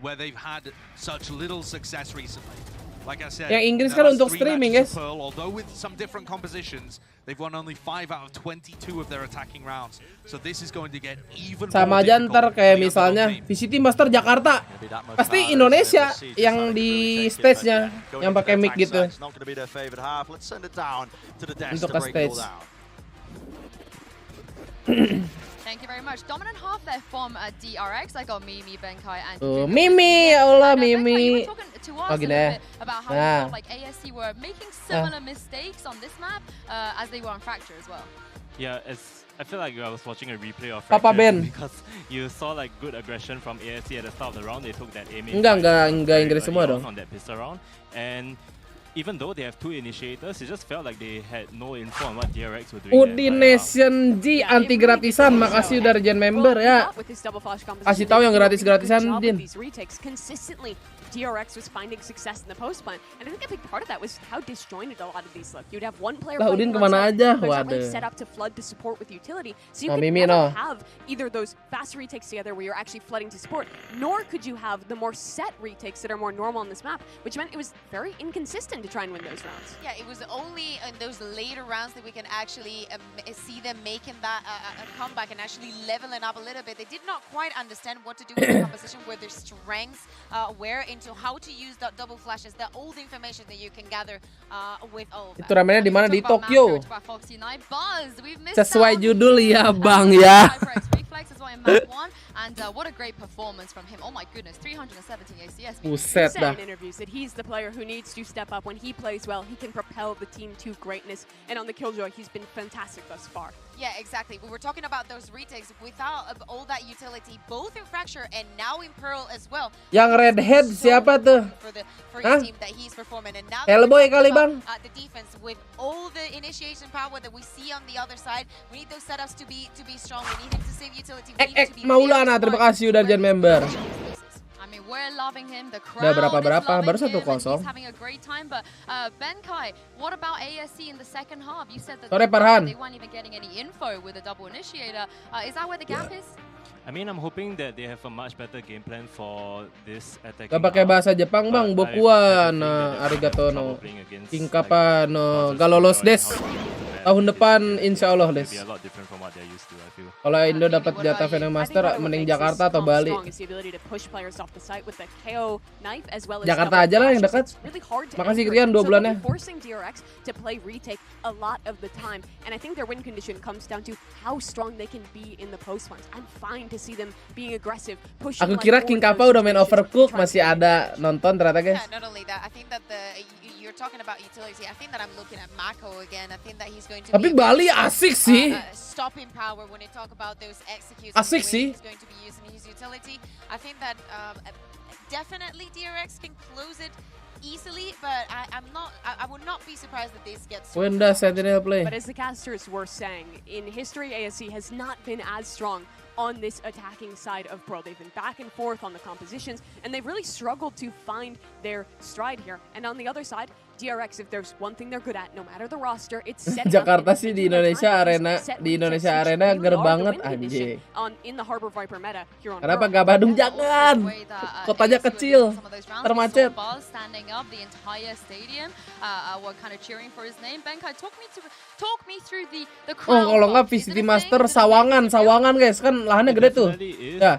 Where they've had such little success recently. Like I said, yang Inggris kan untuk streaming, guys. Although with some different compositions, they've won only 5 out of 22 of their attacking rounds. So this is going to get even sama aja ntar kayak misalnya VCT Master Jakarta, pasti Indonesia yang di stage-nya yang pakai mic gitu. Untuk ke stage. Thank you very much. Dominant half there from DRX. I got Mimi, Benkai, and Mimi, ya Allah Mimi. You were talking to us a little bit about how you felt like ASC were making similar mistakes on this map as they were on Fracture as well. Yeah, I feel like I was watching a replay of Papa Fracture Ben. because you saw like good aggression from ASC at the start of the round. They took that aim Enggak Inggris semua dong. On that pistol round, and even though they have 2 initiators, it just felt like they had no info on what DRX were doing. Udination G anti gratisan, makasih udah regen member ya. Kasih tahu yang gratis-gratisan Din. DRX was finding success in the post plant, and I think a big part of that was how disjointed a lot of these look. You'd have one player lah Udin kemana aja? Waduh. Set up to flood to support with utility, so you could never have either those fast retakes together where you're actually flooding to support, nor could you have the more set retakes that are more normal on this map, which meant it was very inconsistent to try and win those rounds. Yeah, it was only in those later rounds that we can actually see them making that comeback and actually leveling up a little bit. They did not quite understand what to do with the composition, where their strengths were into how to use that double flashes, the old information that you can gather with all of that. Itu ramennya di mana? Di Tokyo. Sesuai Sesuai judul ya Bang ya. And what a great performance from him. Oh my goodness, 317 ACS. Buset dah. In interviews that he's the player who needs to step up. When he plays well, he can propel the team to greatness. And on the Killjoy, he's been fantastic thus far. Yeah, exactly. We were talking about those retakes without all that utility, both in Fracture and now in Pearl as well. Yang redhead siapa tuh? For his team that he's performing, and now Hellboy kali Bang. The defense with all the initiation power that we see on the other side, we need those setups to be strong. We need him to save utility. We need to be Maulana, terima kasih udah jadi member. I mean, we're loving him. The crowd Udah berapa? Baru 1-0. He's having a great time, but Benkai, what about ASC in the second half? You said that Sore, Farhan. they weren't even getting any info with the double initiator. Is that where the gap is? I mean, I'm hoping that they have a much better game plan for this attack. Gak pakai bahasa Jepang Bang, bokuwa na arigato no kingkapa no galolos des. Tahun depan insya Allah des. Kalau Indo dapat jatah Venom Master, mending Jakarta atau Bali. Jakarta aja lah yang dekat. Makasih Krian 2 bulannya. Aku kira King Kappa udah main Overcooked, masih ada nonton ternyata guys. Not only that, I think that you're talking about utility. I think that I'm looking at Mako again. I think that he's going to Tapi Bali asik sih. Stopping power when you talk about those executes. Asik sih. He's going to be using his utility. I think that definitely DRX can close it easily, but I would not be surprised that this gets. When does Sentinel play? But as the casters were saying, in history, ASC has not been as strong on this attacking side of Pro. They've been back and forth on the compositions, and they've really struggled to find their stride here. And on the other side, DRX, if there's one thing they're good at, no matter the roster, it's set Jakarta sih di Indonesia Arena ger banget anjing. In the Harbor Viper meta here on Kenapa gak Badung? Jangan. Kotanya kecil, termacet. Standing up, the entire stadium were kind of cheering for his name. Benkai, talk me through the crowd. Oh, kalau nggak VCT Master Sawangan guys, kan lahannya gede tuh. Ya.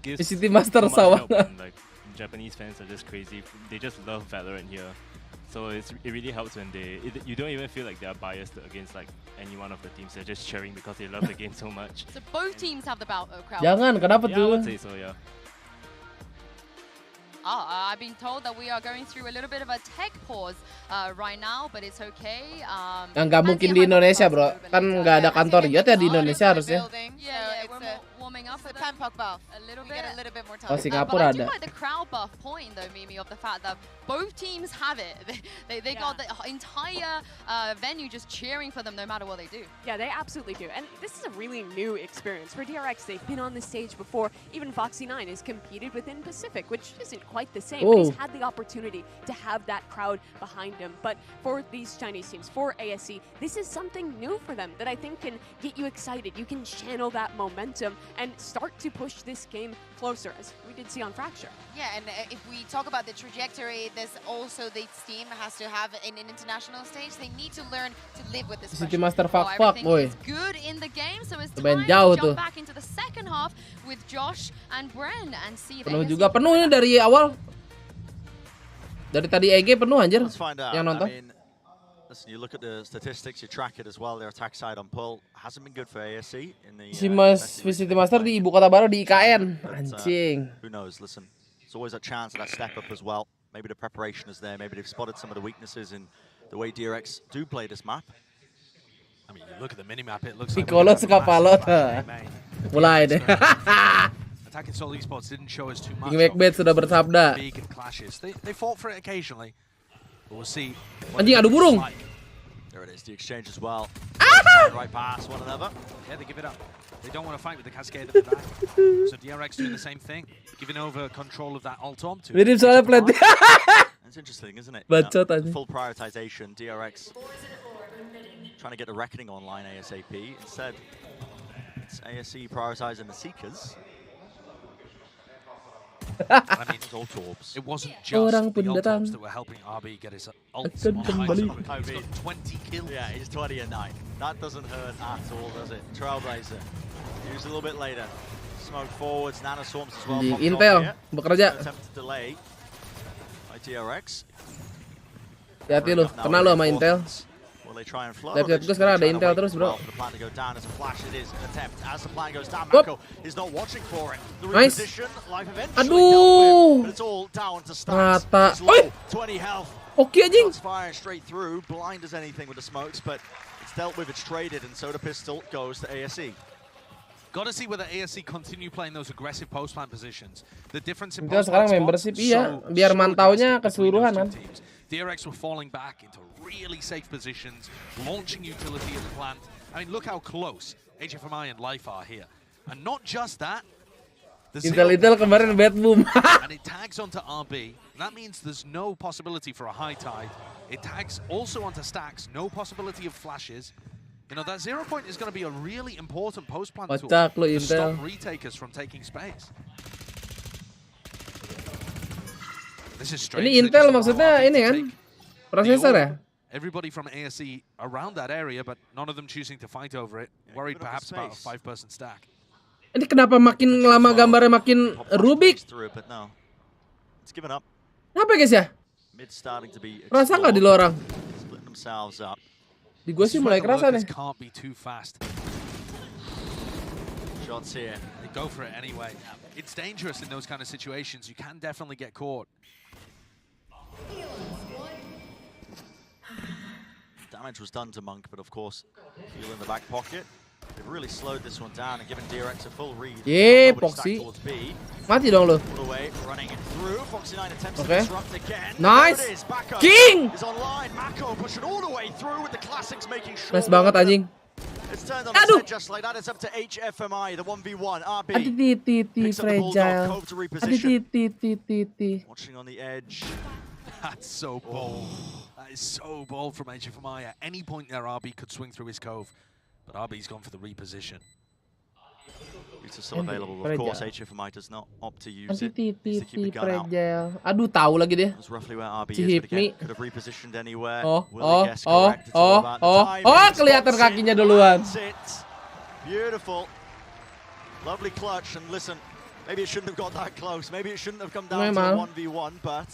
VCT Master Sawangan. Japanese fans are just crazy. They just love Valorant here. So it really helps when you don't even feel like they are biased against like any one of the teams. They're just cheering because they love the game so much. So both teams have the crowd. Jangan, kenapa Yeah, I tuh? would say so, yeah. I've been told that we are going through a little bit of a tech pause right now, but it's okay. Nggak mungkin di Indonesia, bro. Kan nggak ada kantor yacht ya di Indonesia harusnya. Yeah, we're warming up. The pen puck buff. A little We bit. get a little bit more Oh, time. Singapura But I do ada. like the crowd buff point though, Mimi, of the fact that both teams have it. They got the entire venue just cheering for them no matter what they do. Yeah, they absolutely do. And this is a really new experience for DRX. They've been on the stage before. Even Foxy9 has competed within Pacific, which isn't quite the same. But he's had the opportunity to have that crowd behind him. But for these Chinese teams, for ASE, this is something new for them that I think can get you excited. You can channel that momentum and start to push this game closer, as we did see on Fracture. Yeah, and if we talk about the trajectory, there's also this team has to have in an international stage. They need to learn to live with this City pressure. Master fuck boy. Good in the game, so it's Lumayan time to jauh jump tuh. back into the second half with Josh and Bren and see if Penuh ASE juga, penuh ini dari awal. Dari tadi EG penuh anjir. Let's find out. Yang nonton. I mean, listen, you look at the statistics, you track it as well. Their attack side on pull hasn't been good for ASE in the. City Master di ibu kota baru di IKN. Anjing. Who knows? Listen, there's always a chance of that step up as well. Maybe the preparation is there. Maybe they've spotted some of the weaknesses in the way DRX do play this map. I mean, you look at the minimap, it looks Piccolo like suka palot. Mulai deh. Attacking Soul Esports didn't show us too much. King Macbeth sudah bersabda. Big clashes. They fought for it occasionally. But we'll see. Anjing, adu burung. There it is, the exchange as well. Right past one another. Yeah, they give it up. They don't want to fight with the Cascade at the back. So DRX doing the same thing, giving over control of that alt-om to... Mirip soalnya plat. It's interesting, isn't it? Bacot aja. Full prioritization, DRX trying to get the Reckoning online ASAP. Instead, it's ASE prioritizing the Seekers. I mean, it's all Torbs. It wasn't just Orang the pendatang alt-oms that were helping RB get his ults akan on kembali. high. He's got 20 kills. Yeah, he's 20 and 9. That doesn't hurt at all, does it? Trailblazer. Used a little bit later. Smoke forwards, nanoswarms as well. Anjing, Intel bekerja. Attempt to delay by DRX. Hati-hati lu, kena lu sama Intel. Will they try and flow? Lihat gue sekarang ada Intel terus, bro. For the plan to go down as a flash, it is an attempt. As the plan goes down, Whoop. Mako is not watching for it. The Nice. reposition, life eventually Aduh. dealt with, but it's all down to stats. Rata. It's low, 20 health. Oke anjing. Shots firing straight through, blind as anything with the smokes, but it's dealt with, it's traded, and so the pistol goes to ASE. Got to see whether ASE continue playing those aggressive post-plant positions. The difference in Intel post-plant sekarang spots membership so- iya, biar so mantaunya aggressive between keseluruhan those kan. two teams. DRX were falling back into really safe positions, launching utility at the plant. I mean, look how close HFMI and Life are here. And not just that, the Intel kemarin bad boom. and it tags onto RB. And that means there's no possibility for a high tide. It tags also onto stacks, no possibility of flashes. You know, that 0 point is going to be a really important post-plant tool Kocak lu, to stop Intel. retakers from taking space. This is strange. Ini Intel maksudnya ini kan? Prosesor ya? Everybody from ASE around that area, but none of them choosing to fight over it. Worried perhaps about a 5-person stack. Ini kenapa makin lama gambarnya makin Rubik? Through it, but no. It's given up. Kenapa guys ya? Mid starting to be Kerasa nggak di lo orang? splitting themselves up. Di gue sih mulai kerasa nih. Can't be too fast. Shots here. They go for it anyway. It's dangerous in those kind of situations. You can definitely get caught. Damage was done to Monk, but of course, heal in the back pocket. They've really slowed this one down and given DRX a full read. Yeay, Nobody stacked Foxy. towards B. Mati dong lo. All the way, running it through. Foxy9 attempts Okay. to disrupt again. Nice. There it is. Backup King. is online. Mako pushing all the way through with the classics making sure. Nice banget anjing. It's turned on its head just like that. It's up to HFMI, the 1v1. RB. Adi titi Picks up the Bulldog, fragile. Cove to Adi reposition. titi. Watching on the edge. That's so bold. That is so bold from HFMI. At any point there, RB could swing through his cove. But RB's gone for the reposition. It's still available. Of course, HFMI does not opt to use Adi it. Needs to keep titi the gun out. fragile. Aduh, tahu lagi dia. That's roughly where RB Si is, but hit again, me. could have repositioned anywhere. Oh, Will he guess correct? It's all about the timing. kelihatan Spots it, kakinya duluan. lands it. Beautiful. Lovely clutch, and listen, maybe it shouldn't have got that close. Maybe it shouldn't have come down to a Memang. 1v1, but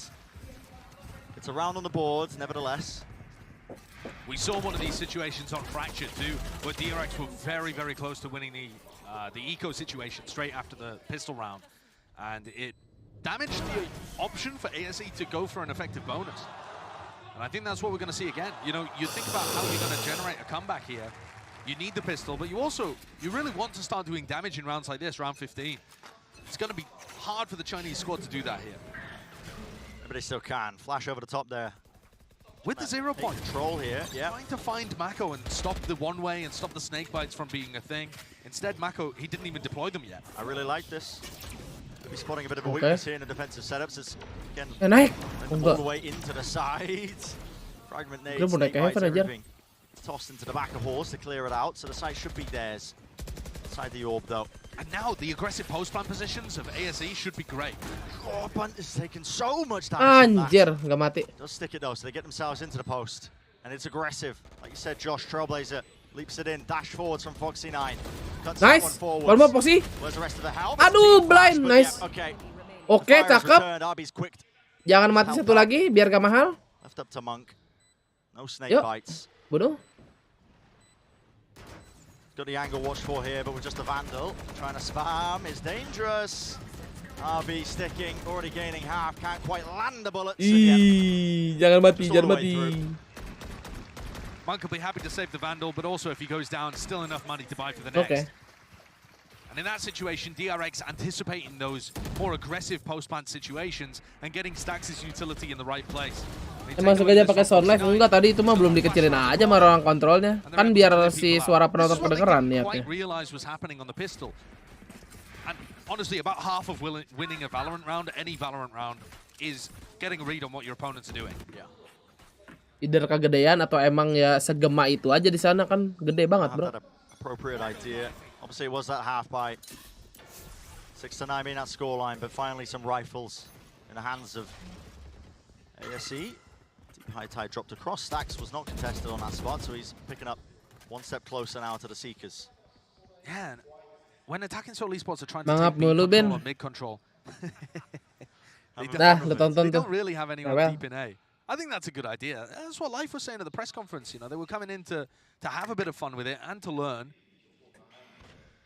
It's a round on the boards, nevertheless. We saw one of these situations on Fracture too, where DRX were very, very close to winning the eco situation straight after the pistol round, and it damaged the option for ASE to go for an effective bonus. And I think that's what we're going to see again. You know, you think about how you're going to generate a comeback here. You need the pistol, but you really want to start doing damage in rounds like this, round 15. It's going to be hard for the Chinese squad to do that here. But they still can. Flash over the top there. With the 0 point. Control here, yeah. Trying to find Mako and stop the one-way and stop the snake bites from being a thing. Instead, Mako, he didn't even deploy them yet. I really like this. Could be spotting a bit of a weakness here in the defensive setups. It's, again, all the way into the sides. Fragment nades, snake bites, everything tossed into the back of Horse to clear it out. So the site should be theirs. Inside the orb, though. And now the aggressive post-plant positions of ASE should be great. Oh, Bunt is taking so much damage. Anjir, nggak mati. Does stick it though, so they get themselves into the post. And it's aggressive. Like you said, Josh, Trailblazer leaps it in, dash forwards from Foxy9. Cuts that one forwards. One more Foxy. Where's the rest of the help? Aduh, blind, nice. Yeah, okay. Oke, cakep. Jangan mati satu lagi, biar gak mahal. Left up to Monk. No snake bites. Bunuh. Got the angle watched for here, but with just a Vandal. Trying to spam is dangerous. RB sticking, already gaining half, can't quite land the bullets. Jangan mati, jangan mati. Monk will be happy to save the Vandal, but also if he goes down, still enough money to buy for the next. Okay. And in that situation, DRX anticipating those more aggressive post-plant situations and getting Stax' utility in the right place. Masuk aja pakai sound live, enggak tadi itu mah belum dikecilin aja sama orang kontrolnya. Kan biar si suara penonton kedengeran niatnya. And honestly, about half of winning a Valorant round, any Valorant round, is getting a read on what your opponents are doing. Yeah. Either kegedean atau emang ya segema itu aja di sana kan gede banget, bro. Appropriate idea. Obviously, it was that half by 6-9 being that scoreline, but finally some rifles in the hands of ASE. Deep high tide dropped across. Stax was not contested on that spot, so he's picking up one step closer now to the Seekers. Yeah, and when attacking Seoul Esports are trying to take mid-control or mid-control, they don't really have anyone deep in A. I think that's a good idea. That's what Life was saying at the press conference. You know, they were coming in to have a bit of fun with it and to learn.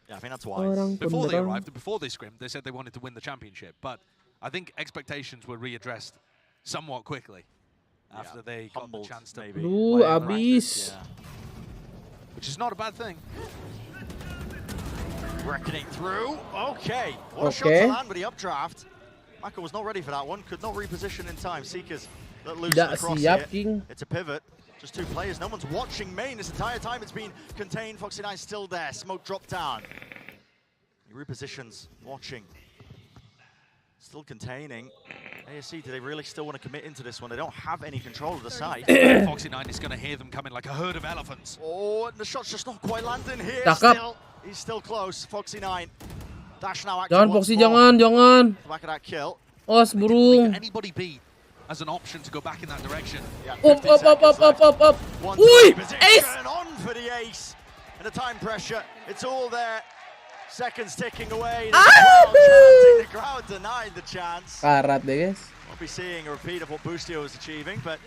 Yeah, I think that's wise. Before they arrived, before they scrimmed, they said they wanted to win the championship. But I think expectations were readdressed somewhat quickly after they got the chance to maybe abis. Which is not a bad thing. Reckoning through. Okay. What a shot to land with the updraft. Mako was not ready for that one. Could not reposition in time. Seekers let loose across here. It's a pivot. Just two players. No one's watching main this entire time. It's been contained. Foxy9 still there. Smoke dropped down. He repositions. Watching. Still containing. ASE, do they really still want to commit into this one? They don't have any control of the site. Foxy9 is going to hear them coming like a herd of elephants. Oh, and the shot's just not quite landing here. He's still close. Foxy9. Dash now active. Jangan Foxy, jangan. Back of that kill. Os burung. Anybody beat as an option to go back in that direction. Yeah, up. Ui! Ace! On for the ace. And the time pressure, it's all there. Seconds ticking away. The crowd denied the chance. Karat deh, guys. We'll be seeing a repeat of what Boostio was achieving, but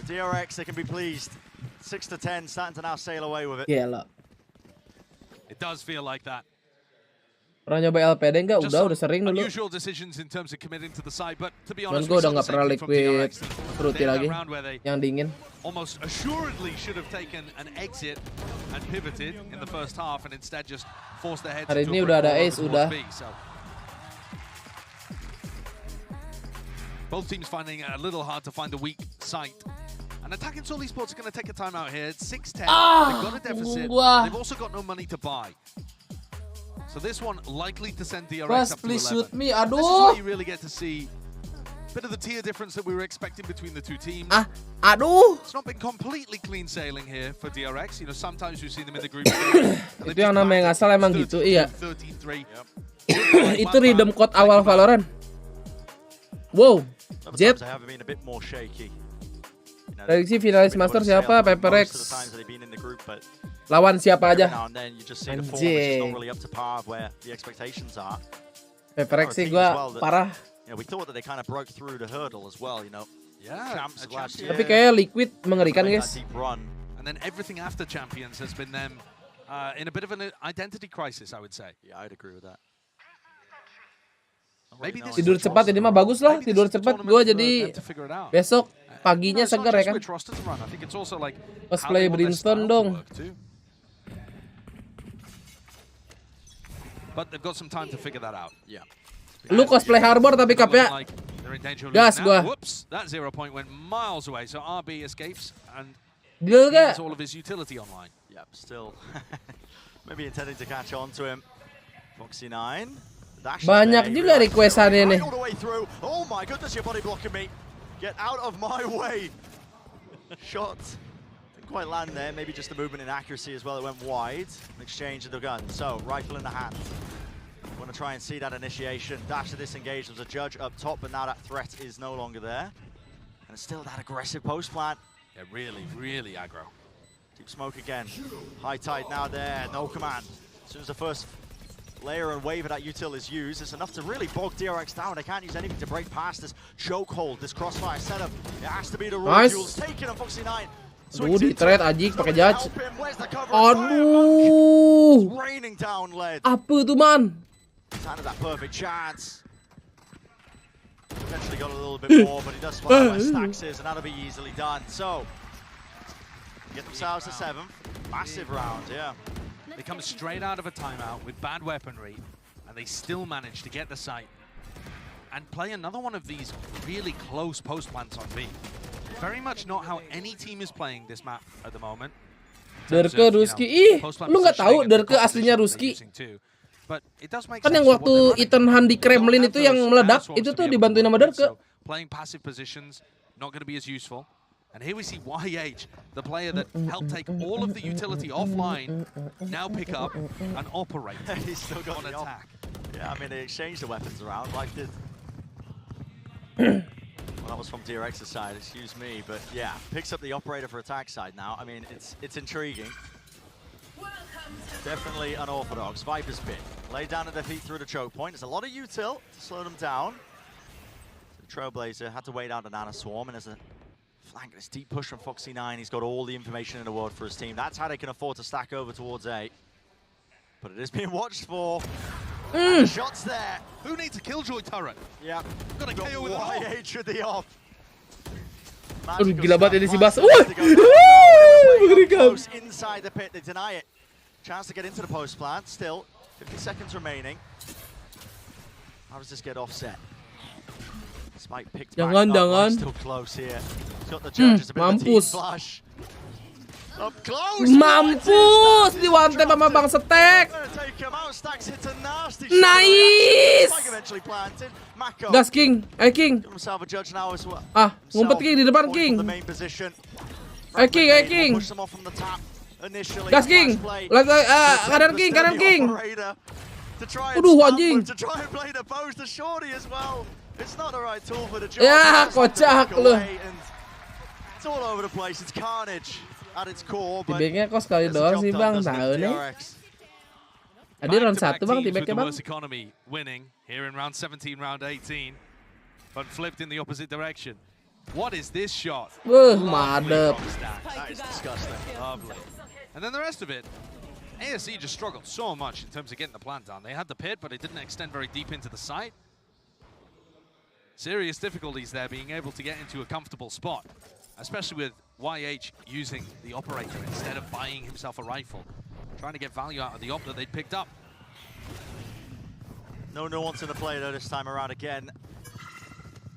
the DRX, they can be pleased. 6-10, starting to now sail away with it. Gila. It does feel like that. Pernah nyoba LPD enggak? Udah sering dulu. Unusual decisions in terms of committing to the side, but to be honest, gue udah nggak pernah liquid fruity lagi, yang dingin. Almost assuredly should have taken an exit and pivoted in the first half, and instead just forced their heads. Hari ini udah ada ace, udah. Both teams finding it a little hard to find the weak site. And attacking Seoul Esports are going to take a timeout here. It's 6-10. They've got a deficit. They've also got no money to buy. So this one likely to send DRX up to 11. Please shoot me, aduh. This is where you really get to see a bit of the tier difference that we were expecting between the two teams. Aduh. It's not been completely clean sailing here for DRX. You know, sometimes we've seen them in the group. Itu yang namanya ngasal emang gitu, iya. Itu rhythm code awal Valorant. Wow, Jet. Prediksi finalis Master siapa? PPRX. Lawan siapa aja? Anjing. PPRX sih gua parah. We thought that they kind of broke through the hurdle as well, you know. Yeah, Tapi kayak Liquid mengerikan, guys. And then everything after Champions has been them in a bit of an identity crisis, I would say. Yeah, I'd agree with that. Tidur cepat ini mah bagus lah, tidur cepat. Gua jadi besok paginya segar ya kan. Cosplay Brimstone dong. But they've got some time to figure that out. Yeah. Lu cosplay Harbor tapi kapnya gas gua. Whoops, that 0 point went miles away. So RB escapes and deal he has all of his utility online. Yep, still maybe intending to catch on to him. Foxy9. Banyak juga requestannya nih. Oh my goodness, your body blocking me. Get out of my way. Shot. Didn't quite land there. Maybe just the movement and accuracy as well. It went wide. An exchange of the gun. So, rifle in the hand. Want to try and see that initiation. Dash to disengage. There was a judge up top, but now that threat is no longer there. And it's still that aggressive post plant. Yeah, really, really aggro. Deep smoke again. High tide now there. No command. As soon as the first layer and wave of that util is used, it's enough to really bog DRX down. They can't use anything to break past this chokehold, this crossfire setup. It has to be the raw jewels taken on Foxy9. Aduh, di trade Ajik pakai judge. Aduh. Raining down lead. Apa tuh, man? Handed that perfect chance. Eventually got a little bit more, but he does find where Stacks is, and that'll be easily done. So, get themselves a 7th. Massive round, yeah. They come straight out of a timeout with bad weaponry, and they still manage to get the site and play another one of these really close post plants on B. Very much not how any team is playing this map at the moment. Derke Ruski, ih, lu nggak tahu Derke aslinya Ruski? Kan yang waktu Ethan Han di Kremlin itu yang meledak, itu tuh dibantuin sama Derke. Playing passive positions, not going to be as useful. And here we see YH, the player that helped take all of the utility offline, now pick up and operate. He's still got on attack. Yeah, I mean, they exchanged the weapons around like this. Well, that was from DRX's side, excuse me, but yeah, picks up the operator for attack side now. I mean, it's intriguing. Definitely unorthodox. Viper's pit. Laid down at their feet through the choke point. There's a lot of util to slow them down. The Trailblazer had to wait out an Anna Swarm, and there's a flank, this deep push from Foxy9. He's got all the information in the world for his team. That's how they can afford to stack over towards A. But it is being watched for. The shots there. Who needs a Killjoy turret? Yeah. Got a KO with YH with the off. Aduh, gila banget ini si Bas. Close inside the pit, they deny it. Chance to get into the post plant. Still, 50 seconds remaining. How does this get offset? Spike picked back up. Still close here. Got the judges a bit of a team flush. Up close. Mampus di one tap sama Bang Setek. Nice. Gas King, King. Ah, ngumpet King di depan King. King. Gas King. Kanan King. Aduh anjing. Ya, kocak lu. It's all over the place. It's carnage at its core. But Tibeknya kok sekali doang sih Bang, tahu nih. Tadi round 1 Bang, tibeknya Bang. Economy winning here in round 17, round 18, but flipped in the opposite direction. What is this shot? Madep. That is disgusting. Lovely. And then the rest of it, ASE just struggled so much in terms of getting the plant down. They had the pit, but it didn't extend very deep into the site. Serious difficulties there, being able to get into a comfortable spot, especially with YH using the operator instead of buying himself a rifle, trying to get value out of the op that they'd picked up. No nuance in the play though this time around again.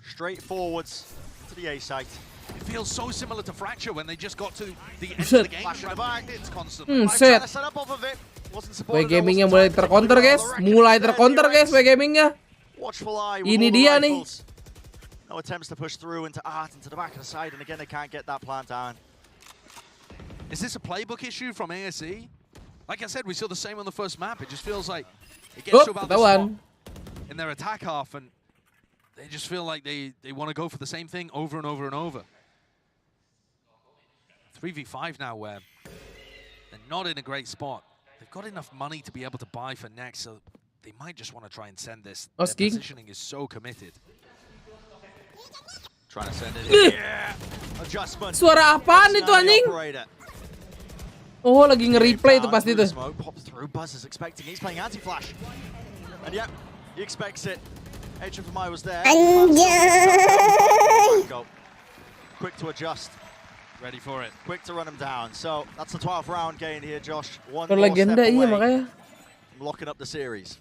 Straight forwards to the A site. It feels so similar to Fracture when they just got to the end of the game. Flash in the back. It's constant. Set. Gamingnya mulai tercounter guys, Gamingnya. Watchful eye. Ini dia nih. No attempts to push through into Art into the back of the side, and again they can't get that plant down. Is this a playbook issue from ASE? Like I said, we saw the same on the first map. It just feels like it gets to about the spot in their attack half, and they just feel like they want to go for the same thing over and over and over. 3v5 now where they're not in a great spot. They've got enough money to be able to buy for next, so they might just want to try and send this. Their positioning is so committed. Trying to send it. Yeah. Adjustment. Suara apaan itu anjing? Oh, lagi nge-replay itu pasti tuh. Smoke pops through. Buzz is expecting. He's playing anti-flash. And yeah, he expects it. HFMI was there. Quick to adjust. Ready for it. Quick to run him down. So that's the 12th round gain here, Josh. One more legenda, step away makanya. From locking up the series.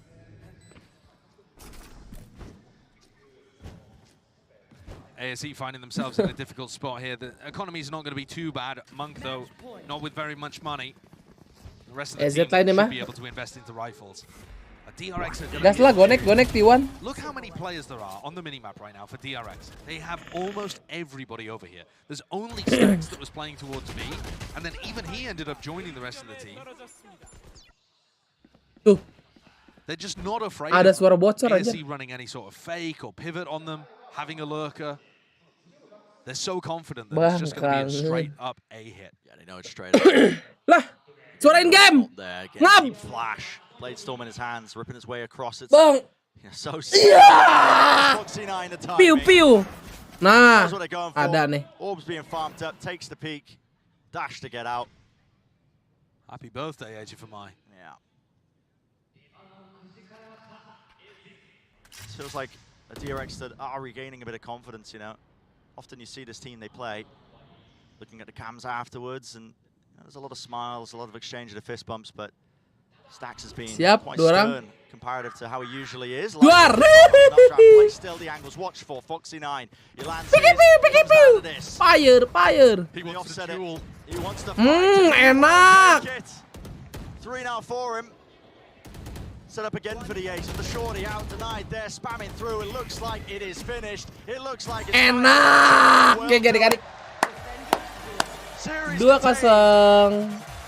ASE finding themselves in a difficult spot here. The economy is not going to be too bad. Monk, though, not with very much money. The rest of the team should be able to invest into rifles. DRX are gas lah, gonek T1. Look how many players there are on the minimap right now for DRX. They have almost everybody over here. There's only Stacks that was playing towards me, and then even he ended up joining the rest of the team. They're just not afraid Ada suara bocor aja. ASE running any sort of fake or pivot on them, having a lurker. They're so confident that it's just going to be a straight up A hit. Yeah, they know it's straight up. Lah, suara in-game. Ngap. Flash. Blade Storm in his hands, ripping his way across it. Bang. Yeah, so Foxy9 the time. Piu piu. Nah, that's what they're going for. Ada nih. Orbs being farmed up, takes the peak, dash to get out. Happy birthday, HFMI. Yeah. It feels like a DRX that are regaining a bit of confidence, you know. Often you see this team they play, looking at the cams afterwards, and you know, there's a lot of smiles, a lot of exchange of the fist bumps, but Stacks has been quite stern comparative to how he usually is. Play still, the angles watch for Foxy9. He lands this. Fire, fire. He wants the duel. He wants the fight. Enak. 3 now for him. Set up again for the ace. The shorty out denied there, spamming through. It looks like it is finished. It looks like it's enak. Oke, adik-adik. 2-0.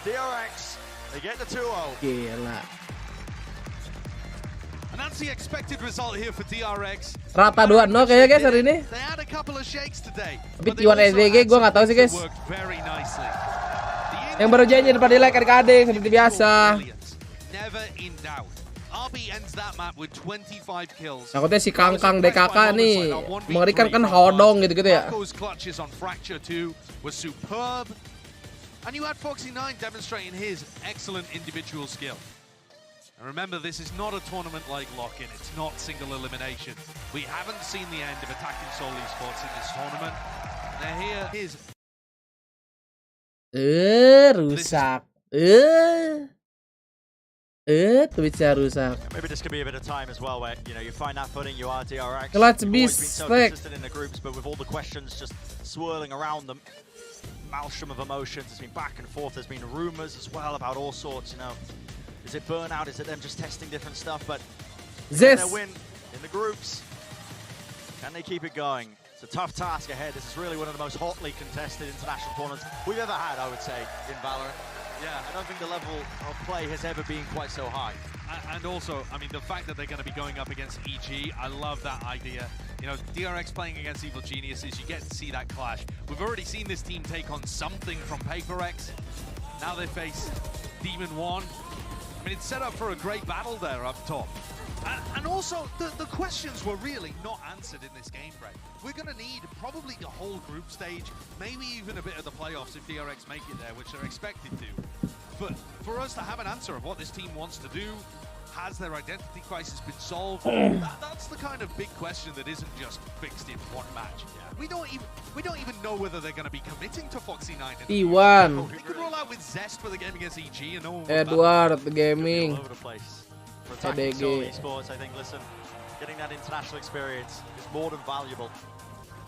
DRX. They get the 2-0. Gila. And that's the expected result here for DRX. Rata 2-0 kayaknya guys hari ini. They had a couple of shakes today. Tapi T1 SDG gue nggak tahu sih guys. Yang baru janji depan di like adik-adik seperti biasa. Never in doubt. RB ends that map with 25 kills. Takutnya si Kangkang DKK nih mengerikan kan hodong gitu-gitu ya. Clutches on Fracture 2 was superb. And you had Foxy9 demonstrating his excellent individual skill. And remember, this is not a tournament like lock-in. It's not single elimination. We haven't seen the end of attacking Seoul Esports in this tournament. Now here is... rusak. Twitch-nya rusak. Maybe this could be a bit of time as well, where you know you find that footing. You are DRX. Let's be been so consistent in the groups, but with all the questions just swirling around them, maelstrom of emotions. There's been back and forth. There's been rumors as well about all sorts. You know, is it burnout? Is it them just testing different stuff? But their win in the groups. Can they keep it going? It's a tough task ahead. This is really one of the most hotly contested international tournaments we've ever had, I would say, in Valorant. Yeah, I don't think the level of play has ever been quite so high. And also, I mean, the fact that they're going to be going up against EG, I love that idea. You know, DRX playing against Evil Geniuses, you get to see that clash. We've already seen this team take on something from PaperX. Now they face Demon 1. I mean, it's set up for a great battle there up top. And also, the questions were really not answered in this game, Brett. We're going to need probably the whole group stage, maybe even a bit of the playoffs if DRX make it there, which they're expected to. But for us to have an answer of what this team wants to do, has their identity crisis been solved? That's the kind of big question that isn't just fixed in one match. Yeah. We don't even know whether they're going to be committing to Foxy9. T1. They could roll out with Zest for the game against EG and no one would Edward, the gaming. All over the place. For attacking Seoul Esports, I think, listen, getting that international experience is more than valuable.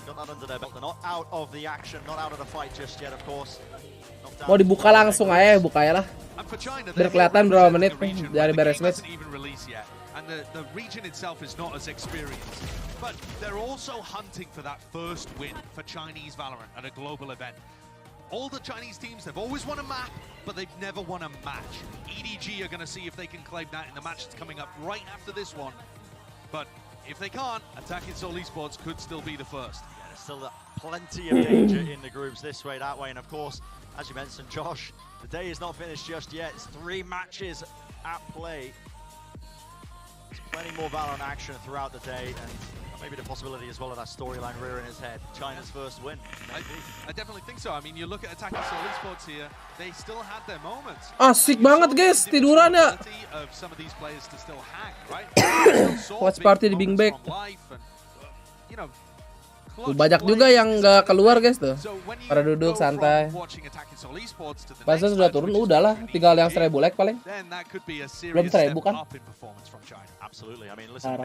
Got that under their belt. They're not out of the action, not out of the fight just yet, of course. Mau dibuka langsung aja, buka ya lah. Biar kelihatan berapa menit dari beres match. And the region itself is not as experienced. But they're also hunting for that first win for Chinese Valorant at a global event. All the Chinese teams, they've always won a map, but they've never won a match. EDG are going to see if they can claim that in the match that's coming up right after this one. But if they can't, attacking Seoul Esports could still be the first. Yeah, there's still plenty of danger in the groups this way, that way. And of course, as you mentioned, Josh, the day is not finished just yet. It's 3 matches at play. There's plenty more Valorant action throughout the day. And Maybe the possibility as well of that storyline rearing his head. China's first win. I definitely think so. I mean, you look at attacking Seoul Esports here, they still had their moments. Asik banget guys, tiduran ya. Of some of these players to still hang, right? Watch party di Bingbek. You know, Tuh, banyak juga yang nggak keluar guys tuh. Pada duduk santai. Pas sudah turun udahlah, tinggal yang 1000 like paling. Belum 1000 kan?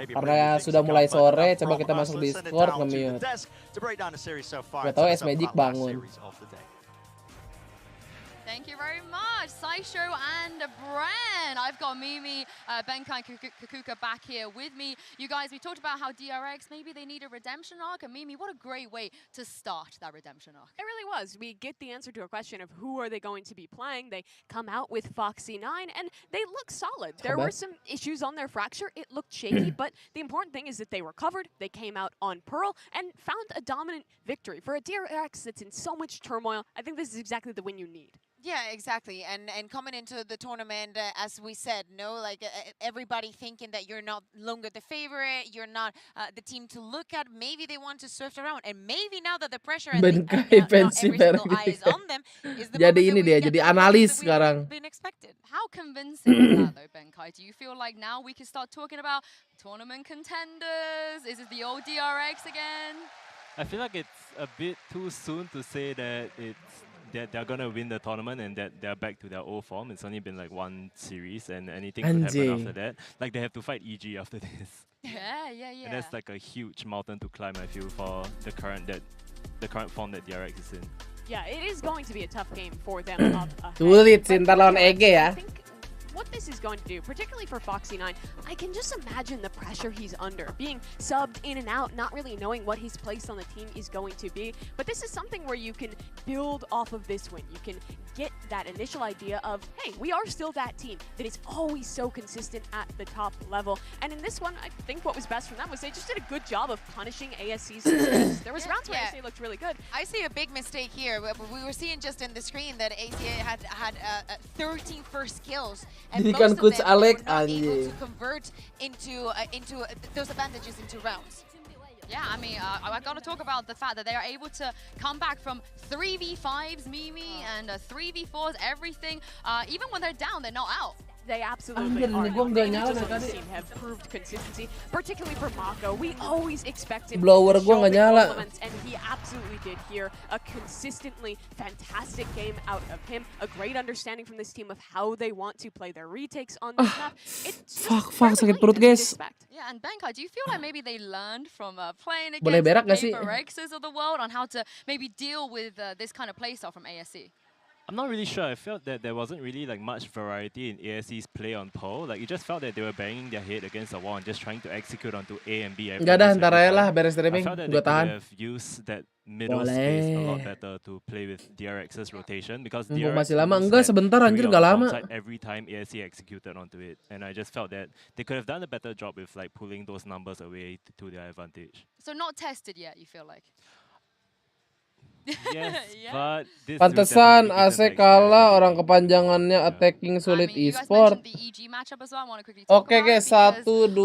Karena sudah mulai sore, coba kita masuk Discord nge-mute. Gak tau S-Magic bangun. Thank you very much, Saisho and Bren. I've got Mimi, Benkai, Kakuka back here with me. You guys, we talked about how DRX, maybe they need a redemption arc. And Mimi, what a great way to start that redemption arc. It really was. We get the answer to a question of who are they going to be playing. They come out with Foxy9, and they look solid. There were some issues on their Fracture. It looked shaky, but the important thing is that they recovered. They came out on Pearl and found a dominant victory. For a DRX that's in so much turmoil, I think this is exactly the win you need. Yeah, exactly. And coming into the tournament, as we said, everybody thinking that you're no longer the favorite, you're not the team to look at. Maybe they want to surf around, and maybe now that the pressure and not every single eye is on them, is the Jadi ini dia, jadi analis sekarang. been expected. How convincing is that though, Benkai? Do you feel like now we can start talking about tournament contenders? Is it the old DRX again? I feel like it's a bit too soon to say that they're gonna win the tournament and that they're back to their old form. It's only been like one series and anything could happen after that. Like they have to fight EG after this. Yeah. And that's like a huge mountain to climb, I feel, for the current form that DRX is in. Yeah, it is going to be a tough game for them up ahead. Sulit sih ntar lawan EG ya. What this is going to do, particularly for Foxy9, I can just imagine the pressure he's under, being subbed in and out, not really knowing what his place on the team is going to be. But this is something where you can build off of this win. You can get that initial idea of, hey, we are still that team that is always so consistent at the top level. And in this one, I think what was best from them was they just did a good job of punishing ASC's success. There was rounds where ASC looked really good. I see a big mistake here. We were seeing just in the screen that ACA had 13 first kills. And Jadi most kan of coach them Alex were not able anjing. to convert into those advantages into rounds. Yeah, I mean, I got to talk about the fact that they are able to come back from 3v5s, Mimi, and 3v4s, everything. Even when they're down, they're not out. They absolutely are. This team have proved consistency, particularly for Mako. We always expect him Blower to show gua nggak big nyala. elements, and he absolutely did here. A consistently fantastic game out of him. A great understanding from this team of how they want to play their retakes on this map. Fuck, sakit perut guys. Yeah, and Benkai, do you feel like maybe they learned from playing Boleh berak against nggak sih? the DBangkongS of the world on how to maybe deal with this kind of playstyle from ASC? I'm not really sure. I felt that there wasn't really like much variety in ASC's play on Pearl. Like, you just felt that they were banging their head against the wall and just trying to execute onto A and B. Enggak dah, ntar aja lah beres streaming. I felt that Gue they tahan. could have used that middle space a lot better to play with DRX's rotation because Mumpung DRX masih lama. almost Enggak, had sebentar anjir, 3 gak on the lama. front side every time ASC executed onto it. And I just felt that they could have done a better job with like pulling those numbers away to their advantage. So not tested yet, you feel like? Yes, but this Pantesan AC kalah, orang kepanjangannya attacking sulit e-sport. Oke guys, 1, 2, 3.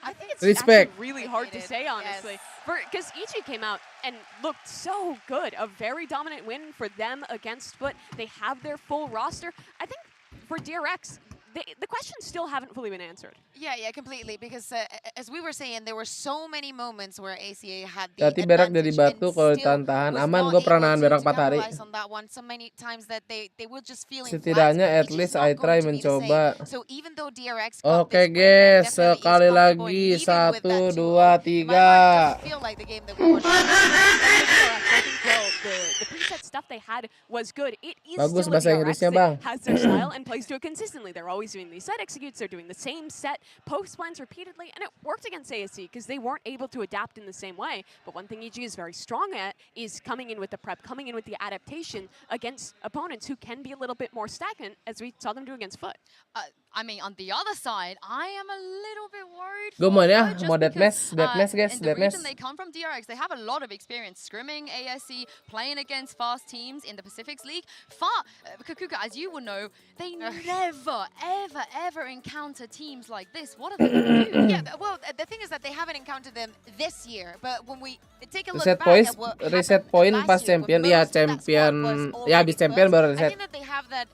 I think it's Respect. actually really hard to say, honestly. Because Ichi came out and looked so good. A very dominant win for them against Foot. They have their full roster. I think for DRX, the questions still haven't fully been answered. Yeah, completely. Because as we were saying, there were so many moments where ACA had the Hati berak dari batu kalau ditahan-tahan. Aman, gue pernah nahan berak 4 hari. So many times that they were just feeling Setidaknya at least I try mencoba. So even though DRX Oke guys, sekali lagi 1, 2, 3. feel like the game that we were the preset stuff they had was good. It is Bagus still a bahasa DRX Inggrisnya, that Bang. has their style and plays to it consistently. They're always doing these set executes. They're doing the same set post plans repeatedly, and it worked against ASC because they weren't able to adapt in the same way. But one thing EG is very strong at is coming in with the prep, coming in with the adaptation against opponents who can be a little bit more stagnant, as we saw them do against Foot. I mean, on the other side, I am a little bit worried Gue mau ya, mau deathmatch guys, in the deathmatch. region they come from, DRX, they have a lot of experience scrimming ASE, playing against fast teams in the Pacifics League. Kakuka, as you will know, they never, ever encounter teams like this. What are they going to do? Yeah, well, the thing is that they haven't encountered them this year, but when we take a look Reset back points, at what reset happened point last pas year, champion, when iya most of that champion, squad was ya habis already champion built, baru I reset. think that they have that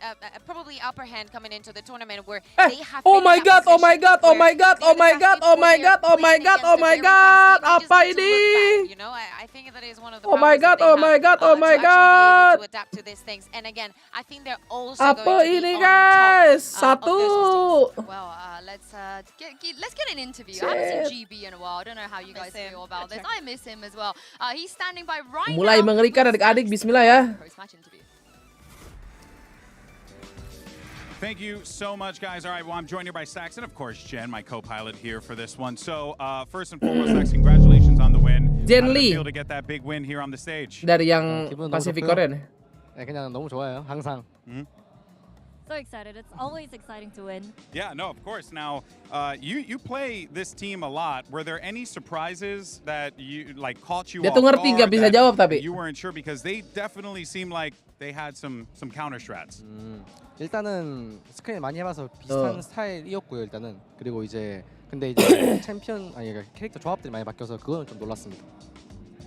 probably upper hand coming into the tournament where they have Oh my god, oh my god, oh where my god, oh my god, oh my god, oh my god, oh my god, apa ini? You know, I think that is one of the Oh my god, oh my god, oh my god. to adapt to these things. And again, I think they're also Apa going to ini be guys? on top Satu. Well, let's get an interview. I haven't seen GB in a while. I don't know how you guys feel about this. I miss him as well. He's standing by right Mulai now. mengerikan adik-adik, bismillah ya. Post-match interview. Thank you so much, guys. All right, well, I'm joined here by Stax and, of course, Jen, my co-pilot here for this one. So, first and foremost, Stax, congratulations on the win. Jen How did it Lee. feel to get that big win here on the stage? Dari yang Pacific Korean. 그냥 너무 좋아요, 항상. So excited. It's always exciting to win. Yeah, no, of course. Now, you play this team a lot. Were there any surprises that you caught you Dia off tuh ngerti guard gak bisa that jawab tapi. you weren't sure because they definitely seem like they had some counter strats. 일단은 스크린 많이 해봐서 비슷한 스타일이었고요, 일단은. 그리고 이제 근데 이제 챔피언 아니 그러니까 캐릭터 조합들이 많이 바뀌어서 그거는 좀 놀랐습니다.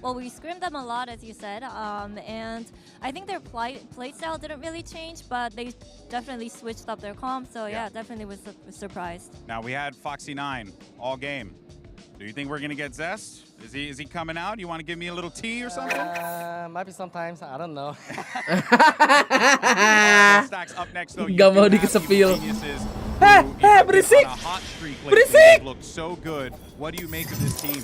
Well, we scrimmed them a lot, as you said, and I think their play style didn't really change, but they definitely switched up their comp. So yeah, definitely was surprised. Now we had Foxy9 all game. Do you think we're gonna get Zest? Is he coming out? You want to give me a little tea or something? Might be sometimes. I don't know. Stacks up next though. Gak mau dikesepil. Berisik! Berisik! Look so good. What do you make of this team?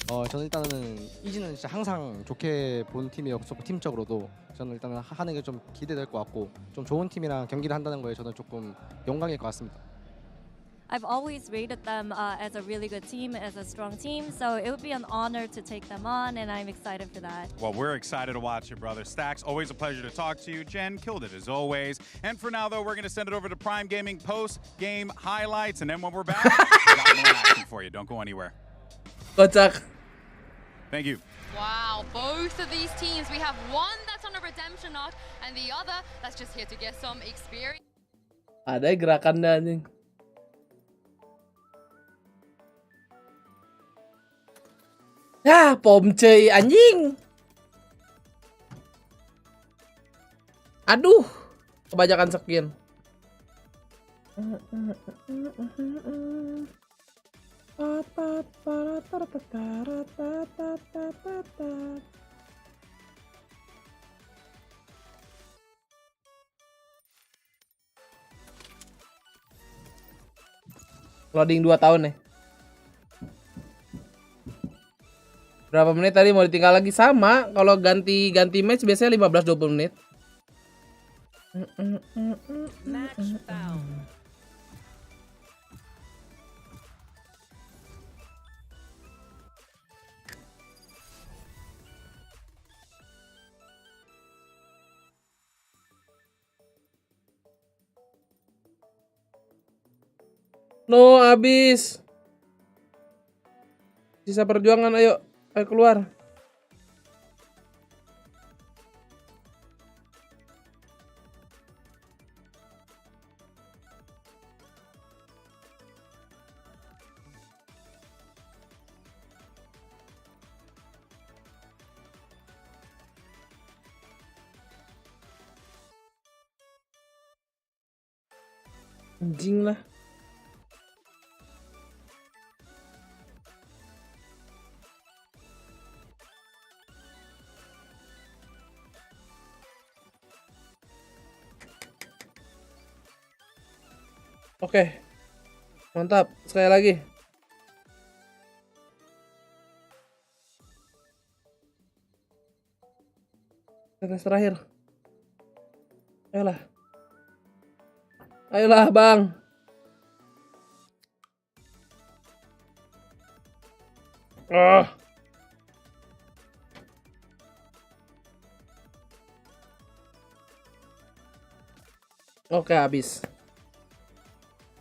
저는 일단은 이지는 진짜 항상 좋게 본 팀이었고 팀적으로도 저는 일단은 하는 게 좀 기대될 것 같고 좀 좋은 팀이랑 경기를 한다는 거에 저는 조금 영광일 것 같습니다. I've always rated them as a really good team, as a strong team, so it would be an honor to take them on, and I'm excited for that. Well, we're excited to watch it, brother. Stacks, always a pleasure to talk to you. Jen, killed it as always. And for now, though, we're going to send it over to Prime Gaming post-game highlights, and then when we're back, we got more action for you. Don't go anywhere. Kocak. Thank you. Wow, both of these teams, we have one that's on a redemption arc, and the other that's just here to get some experience. Ada gerakan anjing. Pom cuy anjing. Aduh, kebanyakan skin. Loading 2 tahun nih. Berapa menit tadi mau ditinggal lagi? Sama, kalau ganti match biasanya 15-20 menit. Match found. No, habis. Sisa perjuangan, ayo. Ayo keluar. Anjing lah. Oke, mantap. Sekali lagi. Tes terakhir. Ayolah. Ayolah, Bang. Oke, habis.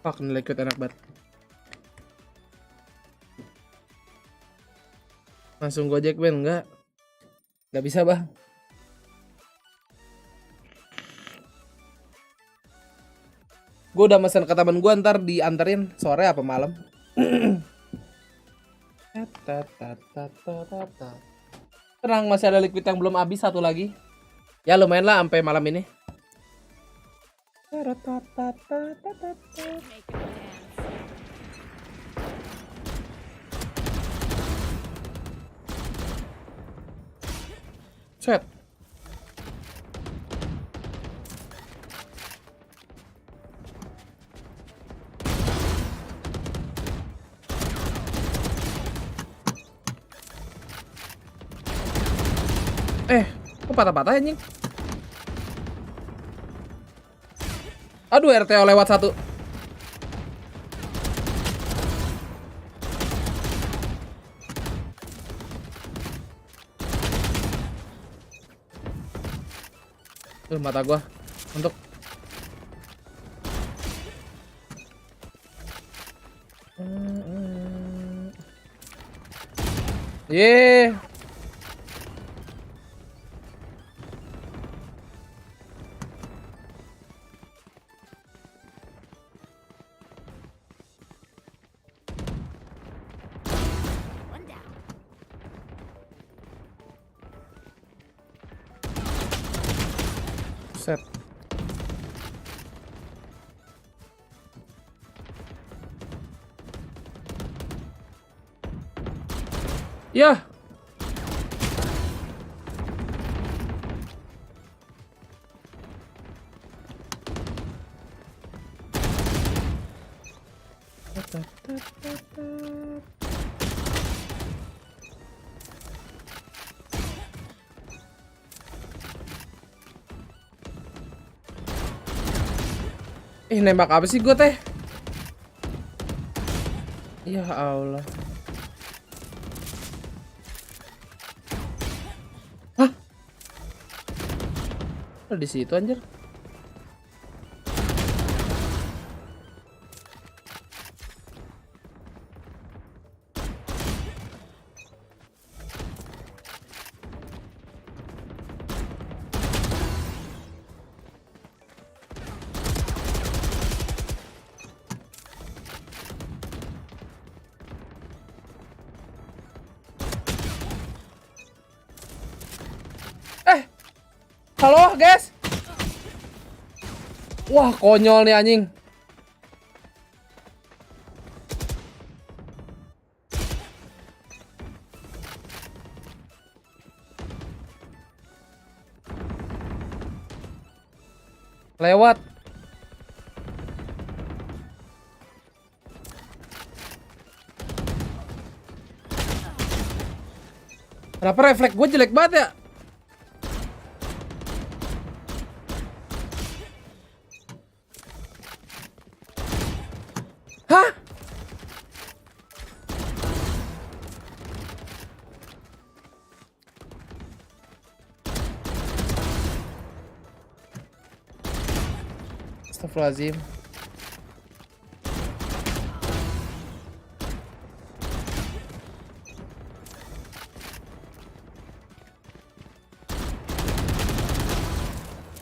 Fuck, nilai cute enak banget. Langsung Gojek Ben, enggak bisa bang. Gue udah mesen ke temen gue, ntar dianterin sore apa malam. Tenang, masih ada liquid yang belum habis, satu lagi. Ya lumayan lah sampai malam ini. Set. Kok patah-patah anjing? Aduh, RTO lewat satu. Mata gua untuk set. Ya. Nembak apa sih gue teh? Ya Allah. Hah? Ada di situ anjir. Halo guys. Wah konyol nih anjing. Lewat. Kenapa refleks gue jelek banget ya? Hah? Astagfirullahaladzim.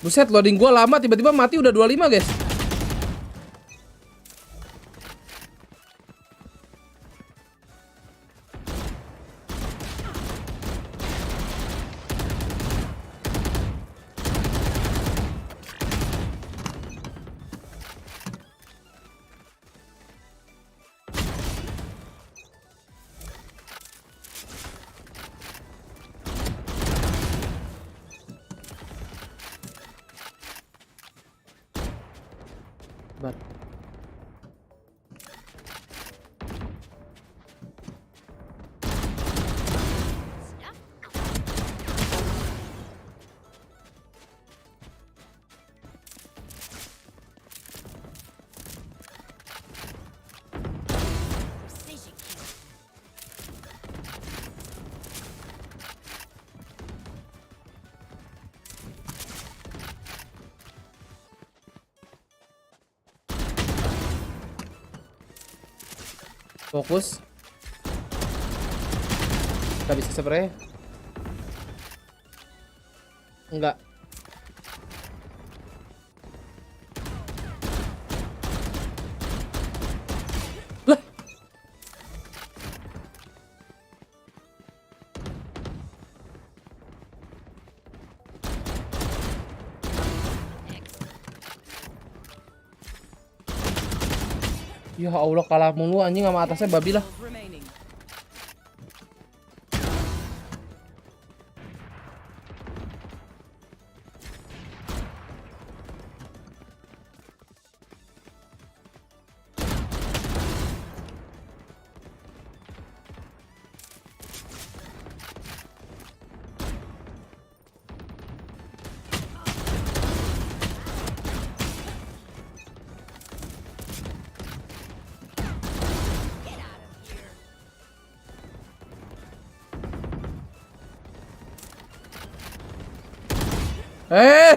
Buset, loading gua lama, tiba-tiba mati udah 25 guys. Fokus. Gak bisa spray. Enggak. Lah. Ya Allah, kalah mulu anjing sama atasnya babi lah. Eh!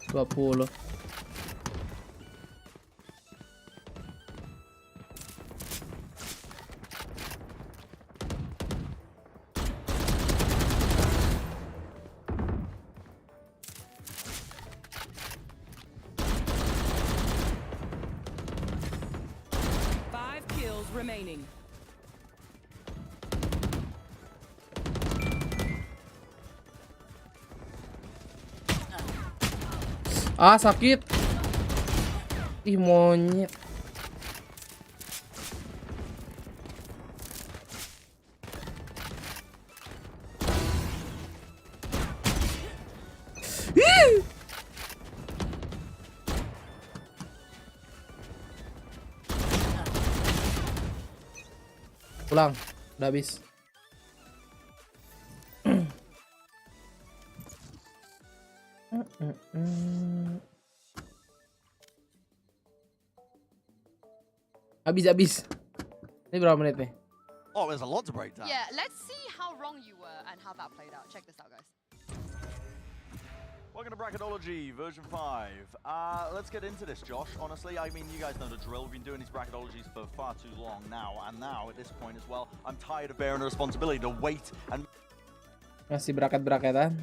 $20. Remaining. Ah, sakit. Ih, monyet. Pulang, udah habis. Habis. Ini berapa menit nih? Oh, there's a lot to break down. Yeah, let's see how wrong you were and how that played out. Check this out, guys. Welcome to Bracketology version 5. Let's get into this, Josh. Honestly, I mean, you guys know the drill. We've been doing these bracketologies for far too long now, and now at this point as well, I'm tired of bearing the responsibility to wait and. Masih bracket-bracketan.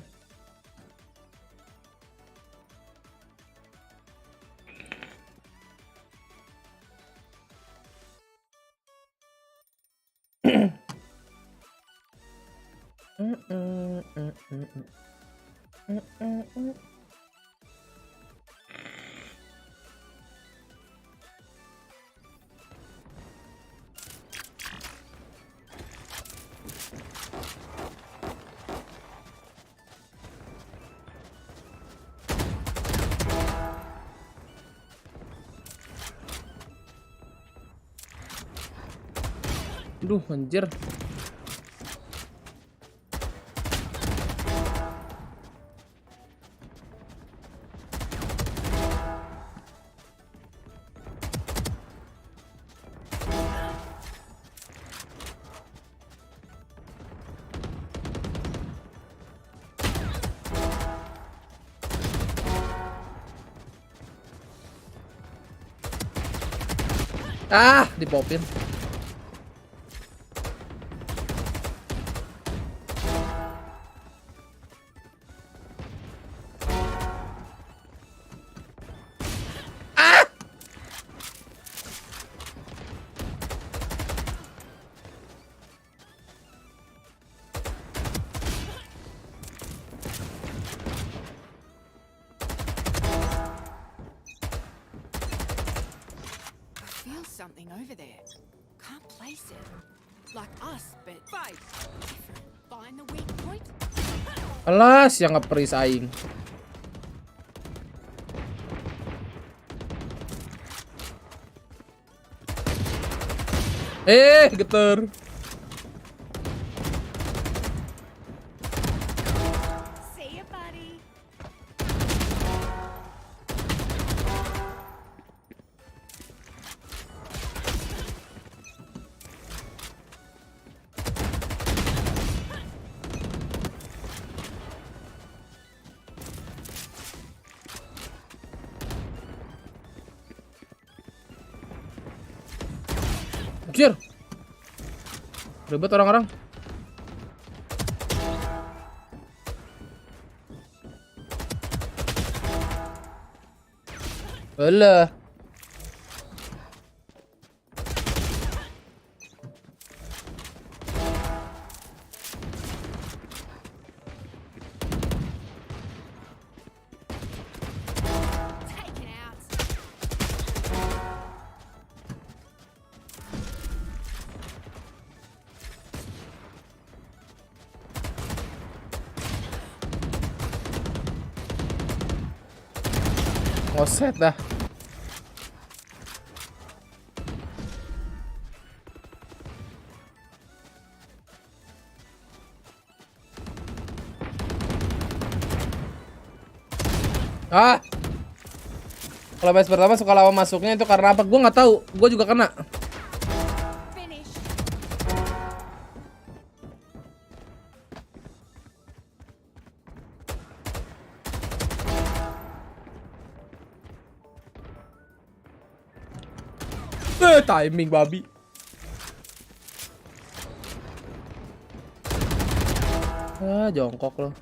Duh, anjir. Ah, dipopin. Something over there. Can't place it. Like us, but fight. Different. Find the weak point. Alas, yang nge-freeze aing. Geter. See you, buddy. Anjir. Ribet orang-orang. Alah. Ngoset dah. Ah. Kalau match pertama suka lama masuknya itu karena apa? Gue nggak tahu. Gue juga kena. Timing babi. Jongkok loh.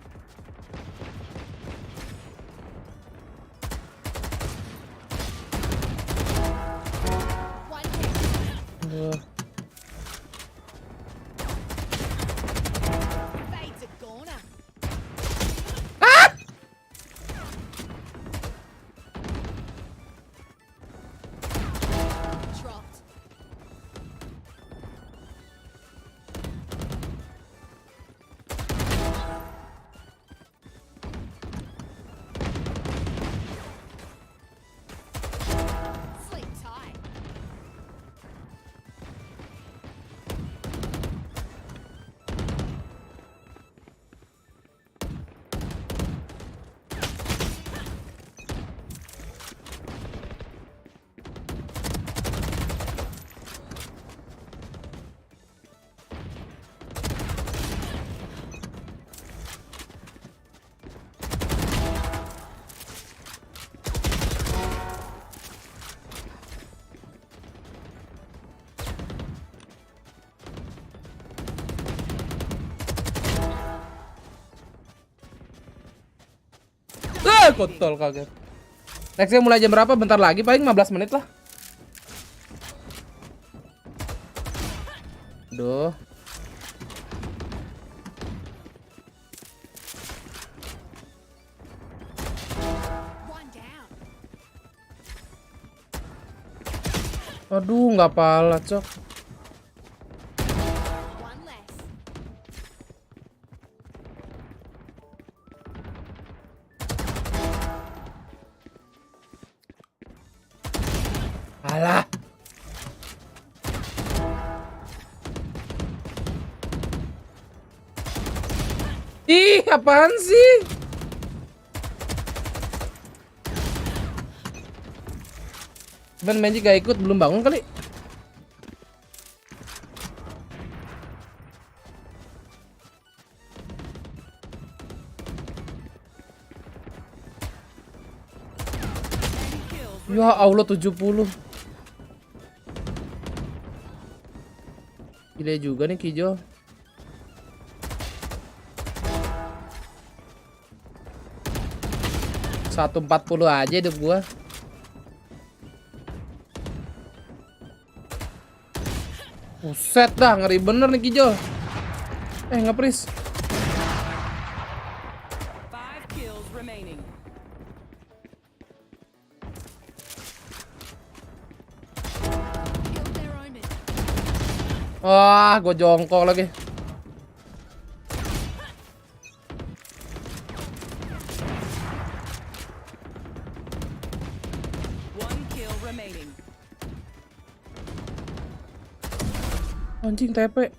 Kontol kaget. Nextnya mulai jam berapa? Bentar lagi, paling 15 menit lah. Aduh. Aduh, nggak pala, cok. Alah. Ih, apaan sih? Magic gak ikut, belum bangun kali. Ya Allah, 70. Gila juga nih Kijo. Satu 40 aja hidup gua. Buset dah, ngeri bener nih Kijo. Ngepris. Wah, gue jongkok lagi. Anjing TP.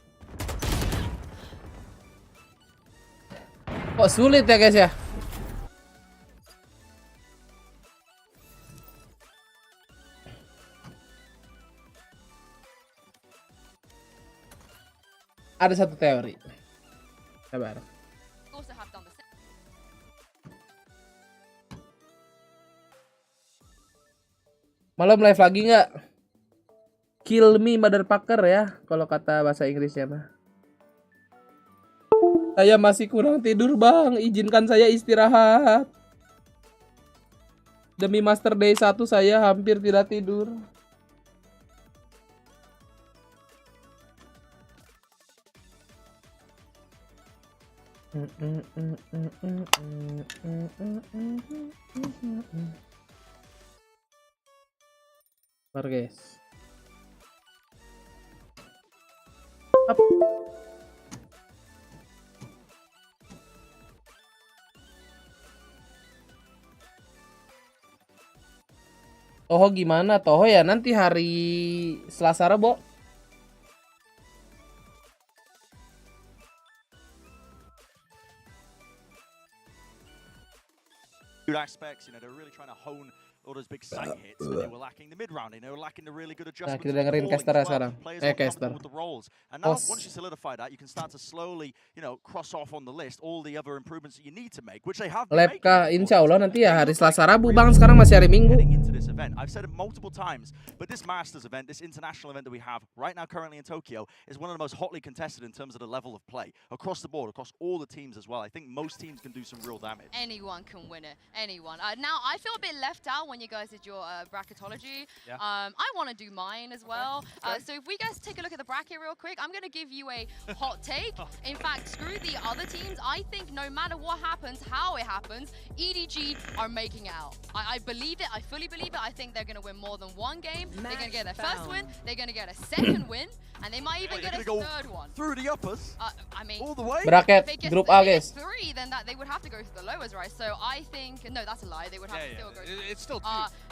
Kok sulit ya guys ya? Ada satu teori. Sabar. Malam live lagi nggak? Kill me motherfucker ya, kalau kata bahasa Inggrisnya mah. Saya masih kurang tidur bang, izinkan saya istirahat. Demi Master Day 1 saya hampir tidak tidur. Bentar guys. Toho gimana? Toho ya nanti hari Selasa Rebo. Aspects, you know, they're really trying to hone all those big sight hits, but they were lacking the mid round. They were lacking the really good Nah, adjustments. kita dengerin caster sekarang. Caster. With the roles. And now, once you solidify that, you can start to slowly, you know, cross off on the list all the other improvements that you need to make, which they have. Lab kah? Insya Allah nanti ya hari Selasa Rabu bang. Sekarang masih hari Minggu. Into this event, I've said it multiple times, but this Masters event, this international event that we have right now, currently in Tokyo, is one of the most hotly contested in terms of the level of play across the board, across all the teams as well. I think most teams can do some real damage. Anyone can win it. Anyone. Now I feel a bit left out when you guys did your bracketology. Yeah. I want to do mine as well. So if we guys take a look at the bracket real quick, I'm going to give you a hot take. In fact, screw the other teams. I think no matter what happens, how it happens, EDG are making it out. I believe it. I fully believe it. I think they're going to win more than one game. They're going to get their first win. They're going to get a second win. And they might even get a third one. Through the uppers? I mean, all the way? Bracket, group A guys. 3, then they would have to go through the lowers, right? So I think, no, that's a lie. They would have to still go through. It's still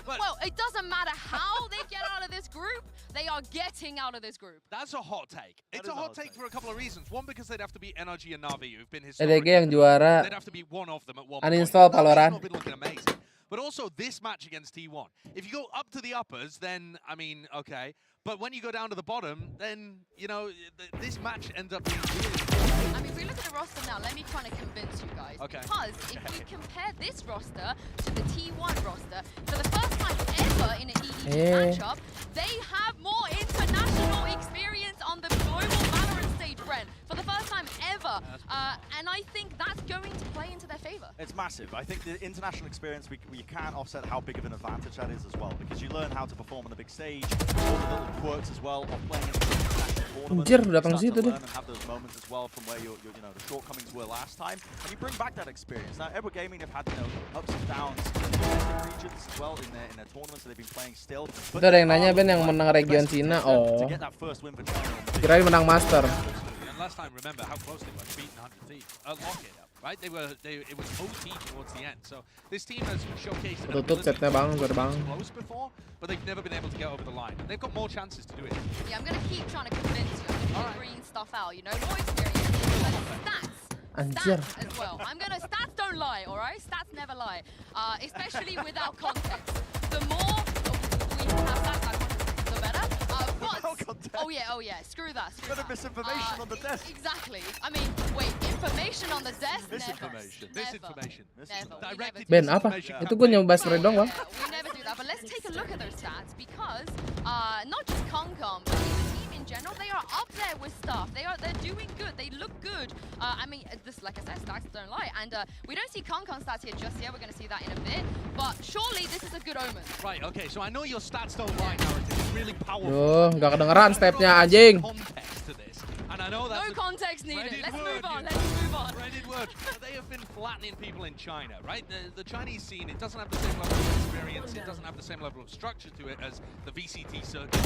well, it doesn't matter how they get out of this group. They are getting out of this group. That's a hot take. It's a hot take for a couple of reasons. One, because they'd have to beat NRG and Navi, who've been historically. EDG yang juara. They'd have to beat one of them at one uninstall point. Valorant. Been looking amazing. But also this match against T1. If you go up to the uppers, then I mean, okay. But when you go down to the bottom, then you know this match ends up being really. I mean, if we look at the roster now, let me try to convince you guys. Okay. Because if we compare this roster to the T1 roster, for the first time ever in an EDG matchup, they have more international experience on the global Valorant stage, Brent. For the first time ever. And I think that's going to play into their favor. It's massive. I think the international experience, we can't offset how big of an advantage that is as well, because you learn how to perform on the big stage, all the little quirks as well of playing in the international tournament. Anjir, datang situ deh. And have those moments as well from where your you know, the shortcomings were last time, and you bring back that experience. Now, Edward Gaming have had, you know, ups and downs in the regions as well in their tournaments that they've been playing still. Itu ada yang nanya Ben yang menang region Cina. Oh. Kirain menang Master. Last time, remember how close they were to beating 100 Thieves. Lock it up, right? It was OT towards the end. So this team has showcased an ability to be close before, but they've never been able to get over the line. They've got more chances to do it. Yeah, I'm going to keep trying to convince you. I'm going to green stuff out, you know, more experience, but stats. Anjir. Stats as well. Stats don't lie, all right? Stats never lie, especially without context. The more we have stats, the better. Oh yeah, screw that. Screw that. Misinformation on the desk. Exactly. I mean, wait, information on the desk? Misinformation. Misinformation. Never. Ben, apa? Itu gue nyoba spray dong, Bang. We never do that, but let's take a look at those stats because not just Concom, but the team in general, they are up there with stuff. They're doing good. They look good. I mean, this, like I said, stats don't lie, and we don't see Concom stats here just yet. We're going to see that in a bit, but surely this is a good omen. Right. Okay. So I know your stats don't lie narrative. It's really powerful. Duh, nggak kedengeran stepnya anjing. And I know that's no context needed. Let's move on. Reddit word. They have been flattening people in China, right? The Chinese scene, it doesn't have the same level of experience, it doesn't have the same level of structure to it as the VCT circuit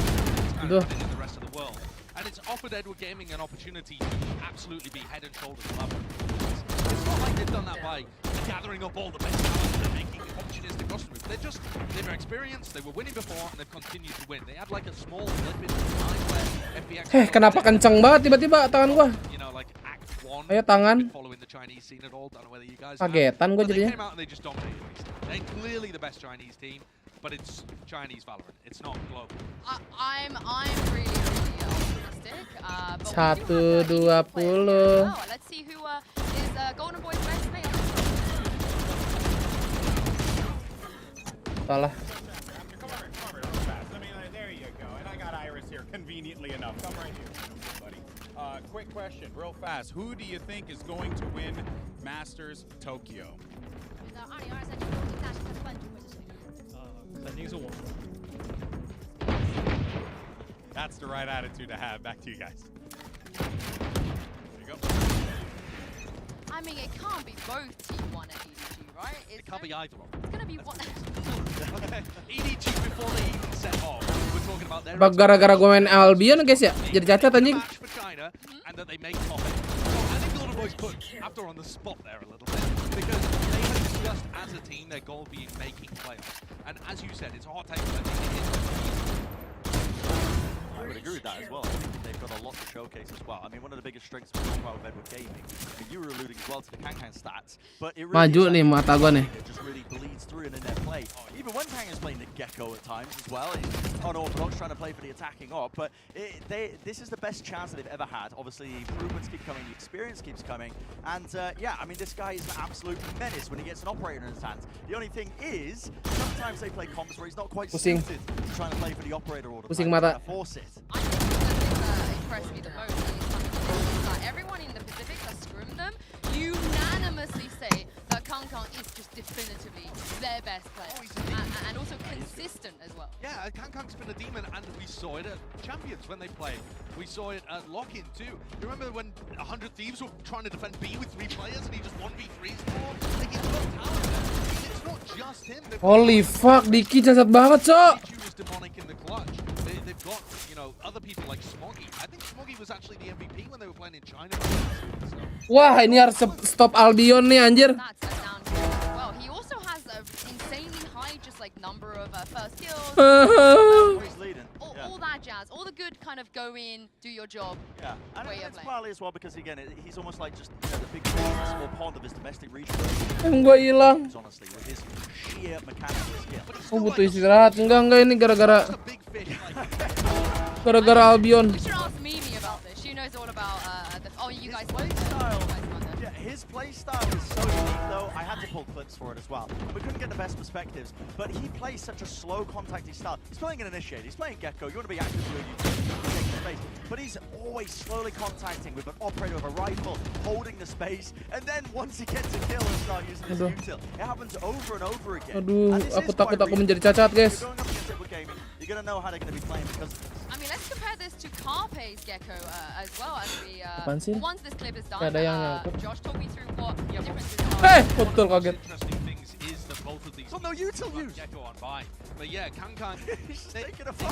in the rest of the world. And it's offered Edward Gaming an opportunity to absolutely be head and shoulders above it. It's not like they've done that by gathering up all the best talent and making opportunistic roster moves. They're experienced, they were winning before, and they've continued to win. They had like a small blip in time where FBX... kenapa kenceng banget tiba-tiba tangan gua? Ayo tangan. Kagetan gua jadinya. They're clearly the best Chinese team, but it's Chinese Valorant. It's not global. I'm really optimistic. 1-20. Let's see who is Golden Boy's best mate. Salah. There you go. And I got Iris here conveniently enough. Come right here, buddy. Quick question, real fast. Who do you think is going to win Masters Tokyo? 肯定是我们。 That's the right attitude to have. Back to you guys. There you go. I mean, it can't be both T1 and EDG, right? It can't be either of them. It's gonna be one. EDG before they even set off. We're talking about their Bak gara-gara gue main Albion guys ya, jadi cacat anjing. match for China, and that they make profit. So I think Golden Boys put Aptor on the spot there a little bit because they had discussed as a team their goal being making playoffs. And as you said, it's a hot take. But I think it is. I would agree with that as well. I think they've got a lot to showcase as well. I mean, one of the biggest strengths we talk about with Edward Gaming, and you were alluding as well to the Kankan stats, but it really Maju nih mata gua nih. it just really bleeds through and in their play. Even when Kangan's playing the Gecko at times as well, he's unorthodox trying to play for the attacking op, but this is the best chance that they've ever had. Obviously, improvements keep coming, the experience keeps coming, and yeah, I mean, this guy is an absolute menace when he gets an operator in his hands. The only thing is, sometimes they play comps where he's not quite suited to trying to play for the operator order. Pusing mata. Force it. I think the thing that impressed me the most is that everyone in the Pacific that scrimmed them unanimously say that Kankan is just definitively their best player. And also consistent as well. Yeah, Kankan's been a demon, and we saw it at Champions when they played. We saw it at Lock-In too. You remember when 100 Thieves were trying to defend B with 3 players and he just 1v3s more? Like, he's got talent there. It's not just him. Holy fuck, Diki cacat banget, Cok. Was demonic in the clutch. They've got, you know, other people like Smoggy. I think Smoggy was actually the MVP when they were playing in China. Wah, ini harus stop Albion nih anjir. Well, he also has an insanely high just like number of first kills. All that jazz, all the good kind of go in, do your job. Yeah, and way of it's playing. partly as well because again, he's almost like just the big fish in the small pond of his domestic region. Gue hilang. Honestly, with his sheer mechanical skill. Oh, butuh istirahat. Enggak ini gara-gara Albion. You should ask Mimi about this. She knows all about you guys. Yeah, his play style is so unique though. I had to pull clips for it as well. We couldn't get the best perspectives, but he plays such a slow contacty style. He's playing an initiate, he's playing Gecko. You want to be active with you take the space, but he's always slowly contacting with an operator with a rifle, holding the space, and then once he gets a kill, he'll start using his util. It happens over and over again. Aduh, aku takut aku menjadi cacat, guys. You're gonna know how they're gonna be playing because. I mean, let's compare this to Carpe's Gecko as well as we. Once this clip is done, Ada yang nyangkut. Josh talk me through what differences are. Betul kaget. Interesting things is that both of these no util use Gecko on buy. But yeah, Kankan they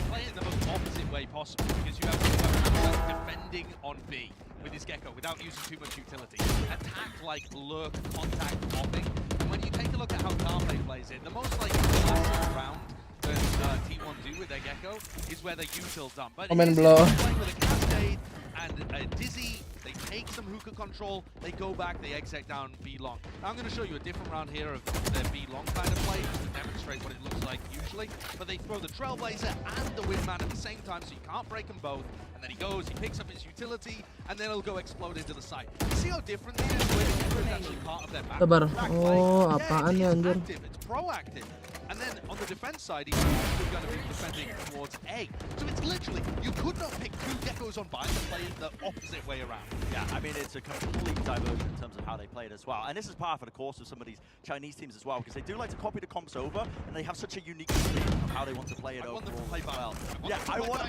play it the most opposite way possible because you have Kankan defending on B with his Gecko without using too much utility. Attack like lurk, contact, popping. And when you take a look at how Carpe plays it, the most like classic round that T1 do with their Gecko is where their util's done. But Comment below. playing with a Cascade and a Dizzy, they take some hookah control, they go back, they exec down B long. Now I'm going to show you a different round here of their B long kind of play just to demonstrate what it looks like usually. But they throw the Trailblazer and the Windman at the same time, so you can't break them both. And then he goes, he picks up his utility, and then he'll go explode into the site. See how different it is? Where the Gecko is actually part of their back. Sabar. Oh, apaan ya anjir? It's proactive. And then on the defense side, he's actually going to be defending towards A. So it's literally, you could not pick 2 Geckos on buy and play it the opposite way around. Yeah, I mean, it's a complete diversion in terms of how they play it as well. And this is par for the course of some of these Chinese teams as well, because they do like to copy the comps over, and they have such a unique spin of how they want to play it overall. Well. Yeah,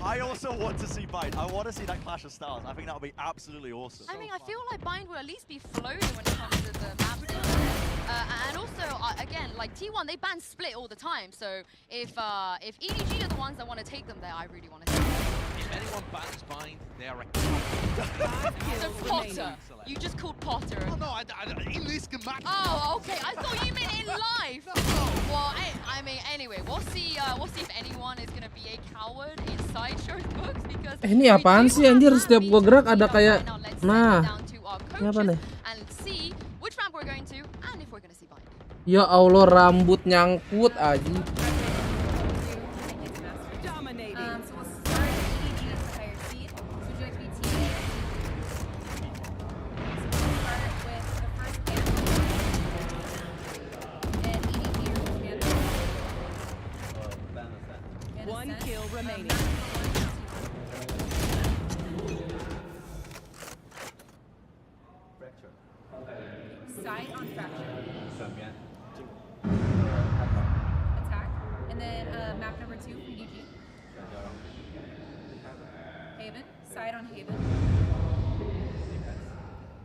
I also want to see Bind. I want to see that clash of styles. I think that would be absolutely awesome. I mean, I feel like Bind will at least be floating when it comes to the map. And also, again, like T1, they ban split all the time. So if EDG are the ones that want to take them there, I really want to see them. If anyone bans Bind, they are a So Potter, you just called Potter. Oh no, in this match. Oh, okay. I thought you meant in life. Well, I mean, anyway, we'll see if anyone is gonna be a coward inside Show's books because. Ini apaan sih anjir? Setiap gua gerak ada kayak, nah, ini apa nih? And see which ramp we're going to and if we're gonna see Bind. Ya Allah, rambut nyangkut aja. One kill remaining. Side on fracture. Attack. And then map number 2 from DG. Haven. Side on Haven.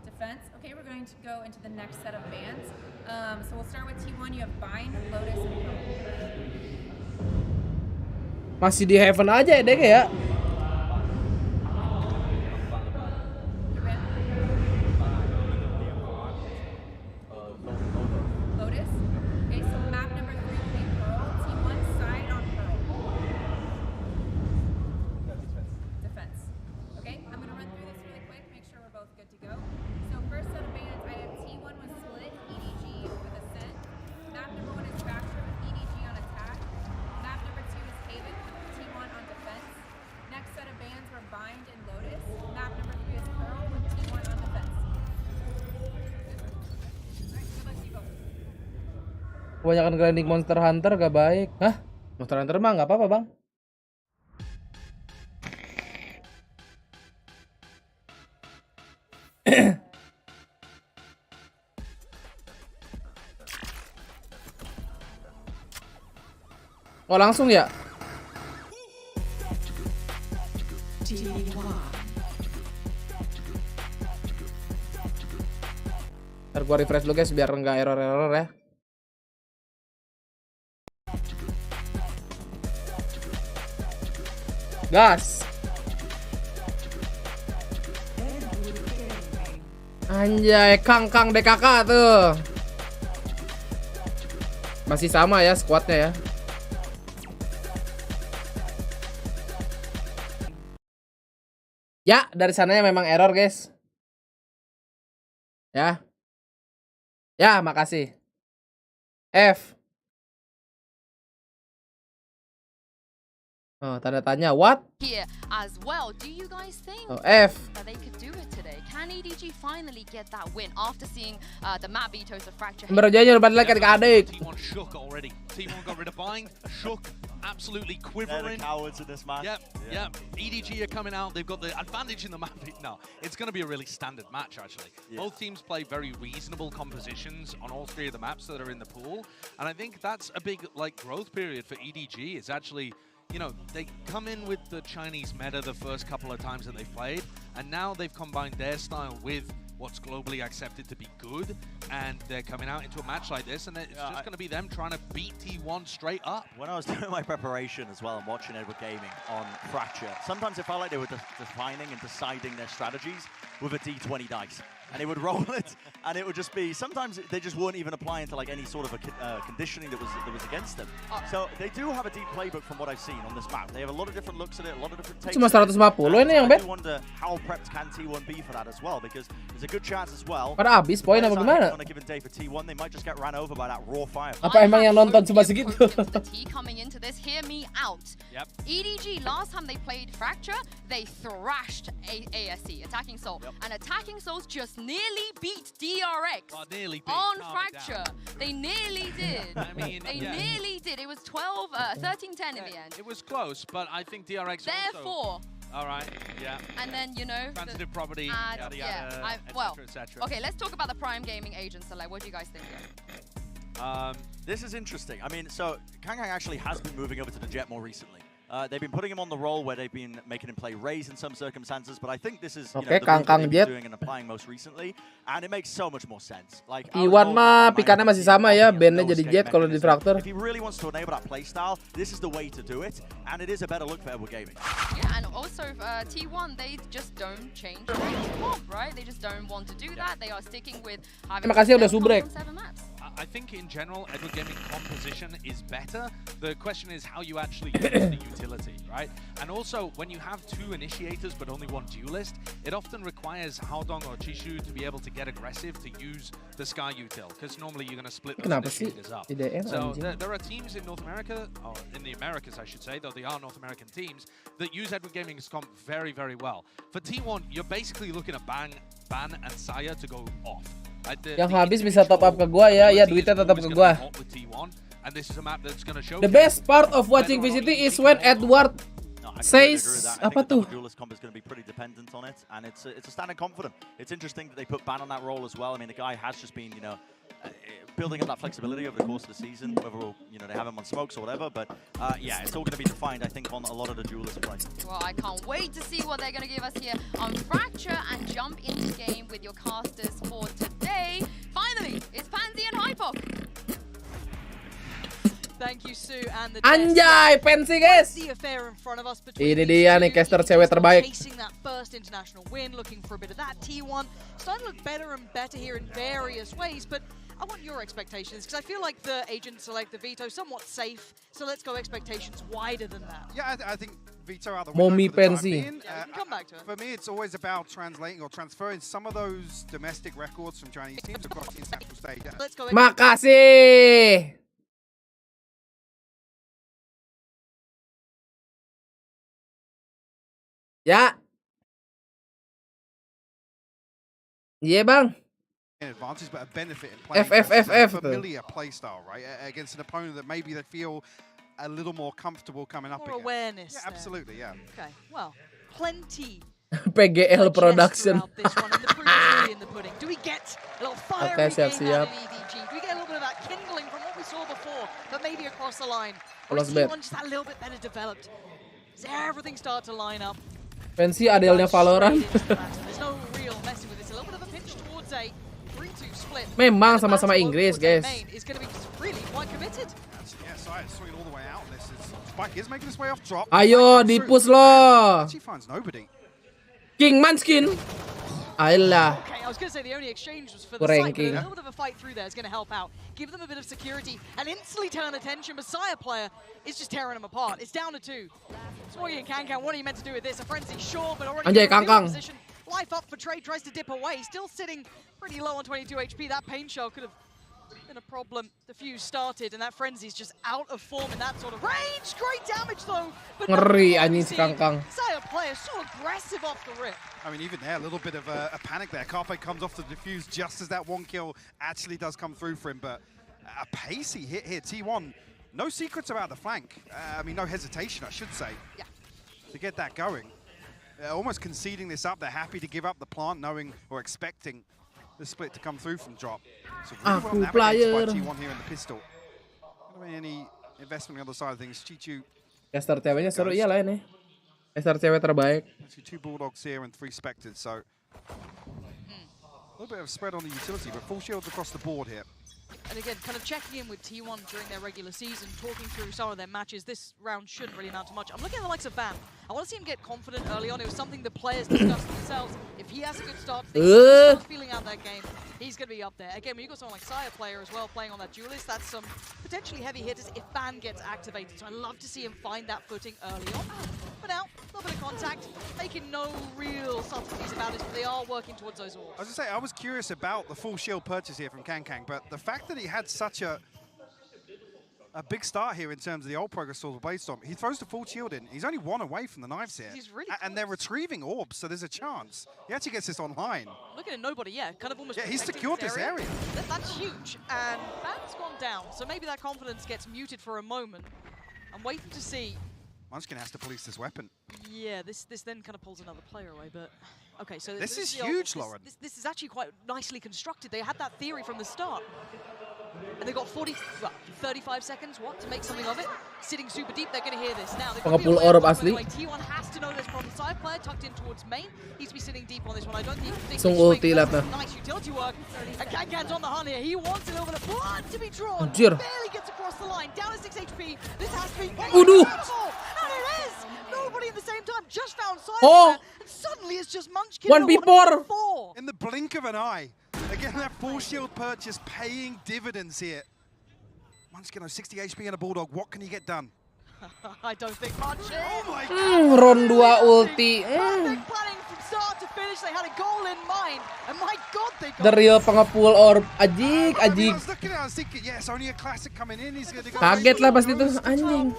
Defense. Okay, we're going to go into the next set of bands. So we'll start with T1. You have Bind, Lotus, and Pearl. Masih di Heaven aja ya, Dek ya. Lotus. Okay, so map number 3 will be Pearl. T1 side on Pearl. Defense. Okay, I'm going to run through this really quick, make sure we're both good to go. So first set of bands, I have T1 with Split, EDG with Ascent. Map number 1 is Fracture with EDG on attack. Map number 2 is Haven with T1 on defense. Next set of bands were Bind and Lotus. Map number 3 is Pearl with T1 on defense. Kebanyakan grinding Monster Hunter gak baik. Hah? Monster Hunter mah gak apa-apa, Bang. Oh, langsung ya? Ntar gua refresh dulu guys biar nggak error-error ya. Gas. Anjay, Kang DKK tuh. Masih sama ya squadnya ya. Ya, dari sananya memang error, guys. Ya. Ya, makasih. F. Oh, tanda tanya, what? Here as well. Do you guys think F that they could do it today? Can EDG finally get that win after seeing the map vetoes of Fracture? Berjaya balik ke adik. T1 shook already. T1 got rid of Bind, shook, absolutely quivering. They're the cowards in this match. Yep. EDG are coming out. They've got the advantage in the map. No, it's going to be a really standard match, actually. Yeah. Both teams play very reasonable compositions on all three of the maps that are in the pool. And I think that's a big growth period for EDG. It's actually, you know, they come in with the Chinese meta the first couple of times that they've played, and now they've combined their style with what's globally accepted to be good, and they're coming out into a match like this, and it's just going to be them trying to beat T1 straight up. When I was doing my preparation as well and watching Edward Gaming on Fracture, sometimes it felt like they were defining and deciding their strategies with a D20 dice. And they would roll it, and it would just be, sometimes they just weren't even applying to like any sort of a conditioning that was against them. So they do have a deep playbook from what I've seen on this map. They have a lot of different looks at it, a lot of different takes. Cuma 150 ini yang I bet. do wonder how prepped can T1 be for that as well, because there's a good chance as well. Pada habis poin apa gimana? On a given day for T1, they might just get ran over by that raw fire. Apa emang yang nonton cuma segitu? T coming into this, hear me out. EDG last time they played Fracture, they thrashed ASC, Attacking Soul, and Attacking Souls just nearly beat DRX on Fracture. They nearly did. I mean, they nearly did. It was 13-10 in the end. It was close, but I think DRX Therefore. All right, yeah. And then, you know, transitive property, yada, yada, et cetera. Okay, let's talk about the Prime Gaming agents. So, like, what do you guys think here? This is interesting. I mean, so Kang actually has been moving over to the Jet more recently. They've been putting him on the role where they've been making him play Raze in some circumstances, but I think this is the move that they've been doing and applying most recently, and it makes so much more sense. Like T1 mah pikannya masih sama ya, bandnya jadi Jet kalau di Fracture. If he really wants to enable that playstyle, this is the way to do it, and it is a better look for Edward Gaming. Yeah, and also T1, they just don't change their comp, right? They just don't want to do that. They are sticking with having seven maps. I think in general, Edward Gaming composition is better. The question is how you actually use the utility, right? And also, when you have two initiators but only one duelist, it often requires Haodong or Chishu to be able to get aggressive to use the Sky util, because normally you're going to split those initiators up. So there are teams in North America, or in the Americas I should say, though they are North American teams, that use Edward Gaming's comp very, very well. For T1, you're basically looking at Ban, and Saya to go off. Yang habis bisa top up ke gua ya, duitnya tetap ke gua. And this is a map that's going to show the best part of watching VCT is when Edward Says apa tuh? Duelist comp is going to be pretty dependent on it, and it's a standing confident. It's interesting that they put Ban on that role as well. I mean, the guy has just been, building up that flexibility over the course of the season, whether they have him on smokes or whatever. But yeah, it's all going to be defined, I think, on a lot of the Duelist play. Well, I can't wait to see what they're going to give us here on Fracture and jump into game with your casters for today. Finally, it's Pansy and Hypok. Thank you, Sue, and the Anjay, Pansy guys. The affair in front of us Ini dia nih caster cewek terbaik. Chasing that first international win, looking for a bit of that T1. Starting to look better and better here in various ways, but I want your expectations, because I feel like the agent select the veto somewhat safe, so let's go expectations wider than that. Yeah, I think veto out the Mommy window for the time Pansy. being. Yeah, we can come back to it. For me, it's always about translating or transferring some of those domestic records from Chinese teams across the international stage. Yeah. Let's go. Makasih. Ya. Iya, Bang. Advantage, but a benefit in playing FFFF a familiar playstyle, right? Against an opponent that maybe they feel a little more comfortable coming up More against. awareness. Yeah, absolutely, yeah. Okay, well, plenty. PGL Production. This one, and the proof is really in the pudding. Do we get a little fiery Okay, game siap-siap. out of EDG? Do we get a little bit of that kindling from what we saw before, but maybe across the line? Or is Close bet. T1 just a little bit better developed? Does everything start to line up? Fancy adelnya Valorant. There's no real messing with this. A little bit of a pinch towards a 3-2 split. Memang sama-sama Inggris, guys. Is going to be really quite committed. Yeah, Side swinging all the way out. This is Spike is making his way off drop. Ayo di-push lo. She finds nobody. King Manskin. Ayolah. Okay, I was going to say the only exchange was for the Ranking. site, but a little bit of a fight through there is going to help out. Give them a bit of security and instantly turn attention. Messiah player is just tearing them apart. It's down to 2. Swoggy and Kankan, what are you meant to do with this? A frenzy, sure, but already Anjay, in a Kangkang. position. Life up for trade, tries to dip away. Still sitting pretty low on 22 HP. That pain shell could have been a problem. The fuse started, and that frenzy's just out of form in that sort of range. Great damage, though. But Ngeri anjing si Kangkang. Messiah player so aggressive off the rip. I mean, even there, a little bit of a panic there. Carpe comes off the defuse just as that 1 kill actually does come through for him, but a pacey hit here. T1, no secrets about the flank. I mean, no hesitation, I should say, to get that going. Almost conceding this up. They're happy to give up the plant, knowing or expecting the split to come through from drop. So really well navigated by T1 here in the pistol. Not any investment on the other side of things. Chichu. Caster ceweknya seru iya lah ini. Caster cewek terbaik. 2 Bulldogs here and 3 Spectres, so a little bit of spread on the utility, but full shields across the board here. And again, kind of checking in with T1 during their regular season, talking through some of their matches. This round shouldn't really amount to much. I'm looking at the likes of Van. I want to see him get confident early on. It was something the players discussed themselves. If he has a good start, feeling out that game, he's going to be up there. Again, when you've got someone like Sire player as well playing on that duelist, that's some potentially heavy hitters if Van gets activated. So I love to see him find that footing early on. But now, a little bit of contact, making no real subtleties about it, but they are working towards those orbs. I was going to say, I was curious about the full shield purchase here from Kankang, but the fact that he had such a big start here in terms of the old progress source of Bladestorm. He throws the full shield in. He's only 1 away from the knives here. He's really and they're retrieving orbs, so there's a chance. He actually gets this online. Looking at nobody, yeah, kind of almost. Yeah, he's secured this area. That's huge, and Van's gone down, so maybe that confidence gets muted for a moment. I'm waiting to see. Munchkin has to police this weapon. Yeah, this then kind of pulls another player away, but okay. So this is huge, Lauren. This is actually quite nicely constructed. They had that theory from the start. And they've got 35 seconds, to make something of it. Sitting super deep, they're going to hear this. Now, Pengepul orb asli. T1 has to know there's problem. Side player tucked in towards main. He's be sitting deep on this one. I don't think Sung ulti lah. Nice utility work. And Kankan's on the hunt here. He wants a little bit of blood to be drawn. Anjir. Barely gets across the line. Down to 6 HP. This has to be... Uduh. And it is! Nobody at the same time. Just found Side Oh. player. And suddenly it's just Munchkin. 1v4. In the blink of an eye. Again, that full shield purchase paying dividends here. Munchkin has 60 HP and a Bulldog. What can he get done? I don't think much. Oh my God! Round 2 ulti. Perfect planning from start to finish. They had a goal in mind, and my God, they got The real pengepul orb. Ajik, I ajik. was looking at it, I was thinking, yes, only a classic coming in. He's going to go. Kaget lah pasti tuh anjing.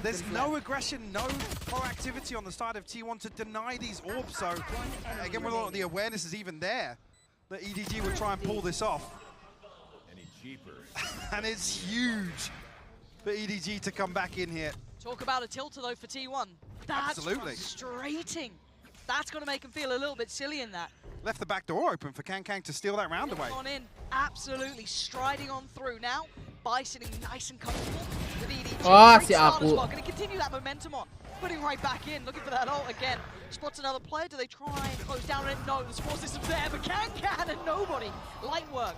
There's no aggression, no proactivity on the side of T1 to deny these orbs. So again, whether or not the awareness is even there, that EDG would try and pull this off. And it's huge for EDG to come back in here. Talk about a tilter though for T1. That's frustrating. That's going to make him feel a little bit silly in that. Left the back door open for Kang to steal that round away. On in, absolutely striding on through. Now, Bai sitting nice and comfortable with EDG. Oh, Great si start as aku. well. Going to continue that momentum on. Putting right back in, looking for that ult again. Spots another player. Do they try and close down on it? No, the support system's there, but Kang and nobody. Light work.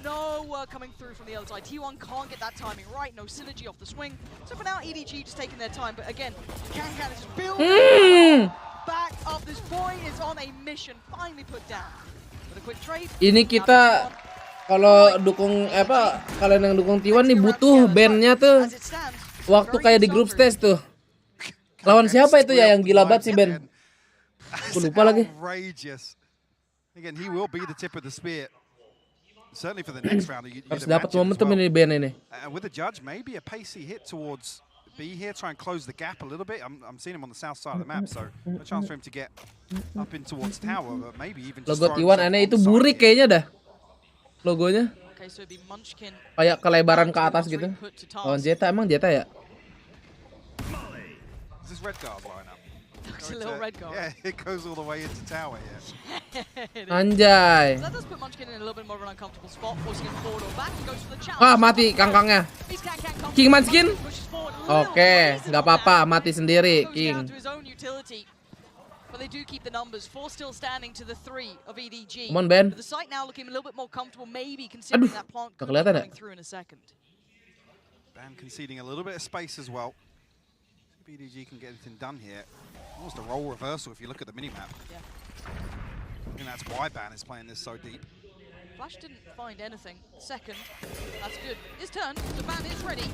No work coming through from the other side. T1 can't get that timing right. No synergy off the swing. So for now, EDG just taking their time. But again, Kang is just building back up. This boy is on a mission. Finally put down. With a quick trade. Ini kita kalau dukung kalian yang dukung T1 nih butuh bandnya tuh. Waktu kayak di group stage tuh. Lawan siapa itu ya yang gila banget sih Ben? Aku lupa lagi. Again, he will be the tip of the spear. Certainly for the next round. Harus dapat momentum ini Ben ini. With the judge, maybe a pacey hit towards B here, try and close the gap a little bit. I'm seeing him on the south side of the map, so a chance for him to get up in towards tower, but maybe even just logo T1 aneh itu burik kayaknya dah. Logonya. Kayak kelebaran ke atas gitu. Lawan Zeta, emang Zeta ya? Is this red guard line up? Looks a little red guard. Yeah, it goes all the way into tower here. Anjay. That does put Munchkin in a little bit more of an uncomfortable spot, forcing him forward or back. He goes for the challenge. Ah, mati kangkangnya. King Munchkin. Oke, nggak apa-apa, mati sendiri King. But they do keep the numbers. 4 still standing to the 3 of EDG. Come on, Ben. But the site now looking a little bit more comfortable, maybe considering that plant could be coming through in a second. Ben conceding a little bit of space as well. See if EDG can get anything done here. Almost a role reversal if you look at the minimap. Yeah. I think that's why Ban is playing this so deep. Flash didn't find anything. Second, that's good. His turn, the Ban is ready,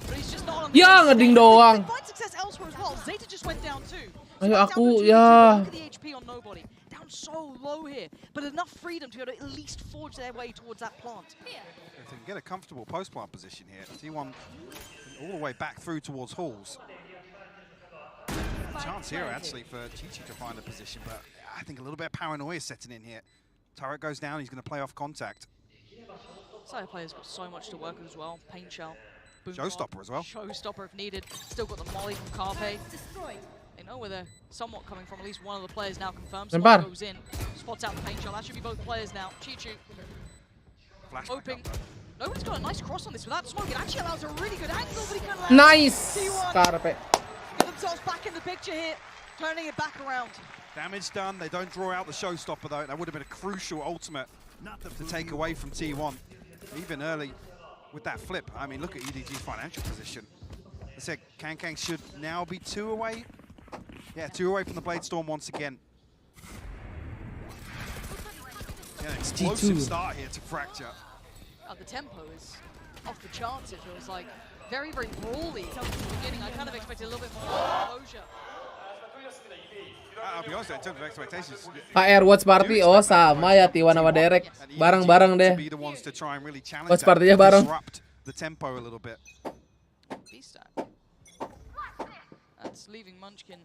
but he's just not on the ngeding doang. Find success elsewhere as well. Zeta just went down too. Ayo aku ya. Look at the HP on nobody. Down so low here, but enough freedom to be able to at least forge their way towards that plant. If they can get a comfortable post plant position here, T1 all the way back through towards halls. Chance here actually for Chichi to find a position, but I think a little bit of paranoia is setting in here. Turret goes down, he's going to play off contact. Side player's got so much to work with as well. Paint shell, boom Showstopper as well. Showstopper if needed. Still got the molly from Carpe. They know where they're somewhat coming from. At least one of the players now confirmed. Spot goes in, spots out the paint shell. That should be both players now. Chichu hoping. Nobody's got a nice cross on this without smoke. It actually allows a really good angle, but he can land. Nice. Carpe. Get themselves back in the picture here, turning it back around. Damage done. They don't draw out the showstopper though. That would have been a crucial ultimate to take away from T1. Even early with that flip. I mean, look at EDG's financial position. I said Kang should now be 2 away. Yeah, 2 away from the Blade Storm once again. Yeah, explosive start here to Fracture. The tempo is off the charts, it feels like. Very, very brawly at the beginning. I kind of expected a little bit more composure. I'll be honest, in terms of expectations. HR Watch Party, oh sama ya T1 sama Derek. Bareng-bareng deh. Watch Party-nya bareng. The tempo a little bit. That's leaving Munchkin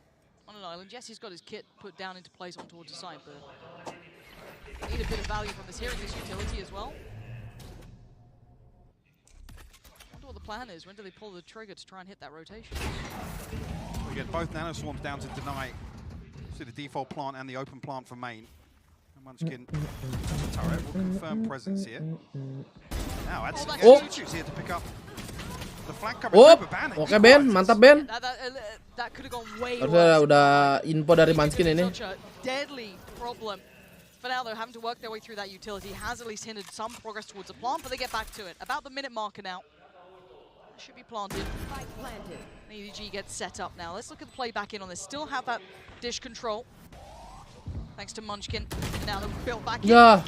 on an island. Yes, he's got his kit put down into place on towards the side, but need a bit of value from this here in this utility as well. What the plan is, when do they pull the trigger to try and hit that rotation? We get both nano swarms down to deny. See the default plant and the open plant for main. And Munchkin turret will confirm presence here. Now actually Chichu's here to pick up the flank coming through, but Ban. Oke Ben, mantap Ben. That could have gone way worse. Udah info dari Munchkin ini. Such a deadly problem. For now, though, having to work their way through that utility has at least hindered some progress towards the plant, but they get back to it. About the minute marker now. Should be planted. EDG gets set up now. Let's look at the play back in on this. Still have that dish control. Thanks to Munchkin. And now they're built back in. Gang,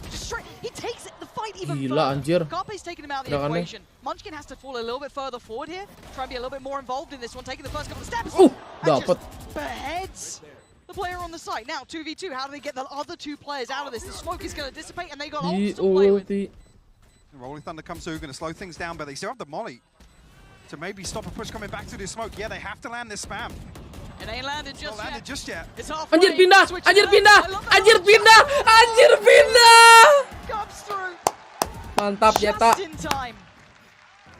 just straight. He takes it, the fight even further. Carpe's taking him out of the equation. Munchkin has to fall a little bit further forward here. Try and be a little bit more involved in this one. Taking the first couple of steps. And just beheads the player on the site. Now, 2v2. How do they get the other 2 players out of this? The smoke is going to dissipate and they got ults to play with. Rolling Thunder comes through, going to slow things down, but they still have the molly to maybe stop a push coming back to this smoke. Yeah, they have to land this spam. It ain't landed just yet. It's halfway. Anjir pindah, anjir pindah, anjir pindah, anjir pindah. Comes through. Mantap Zeta. Just in time.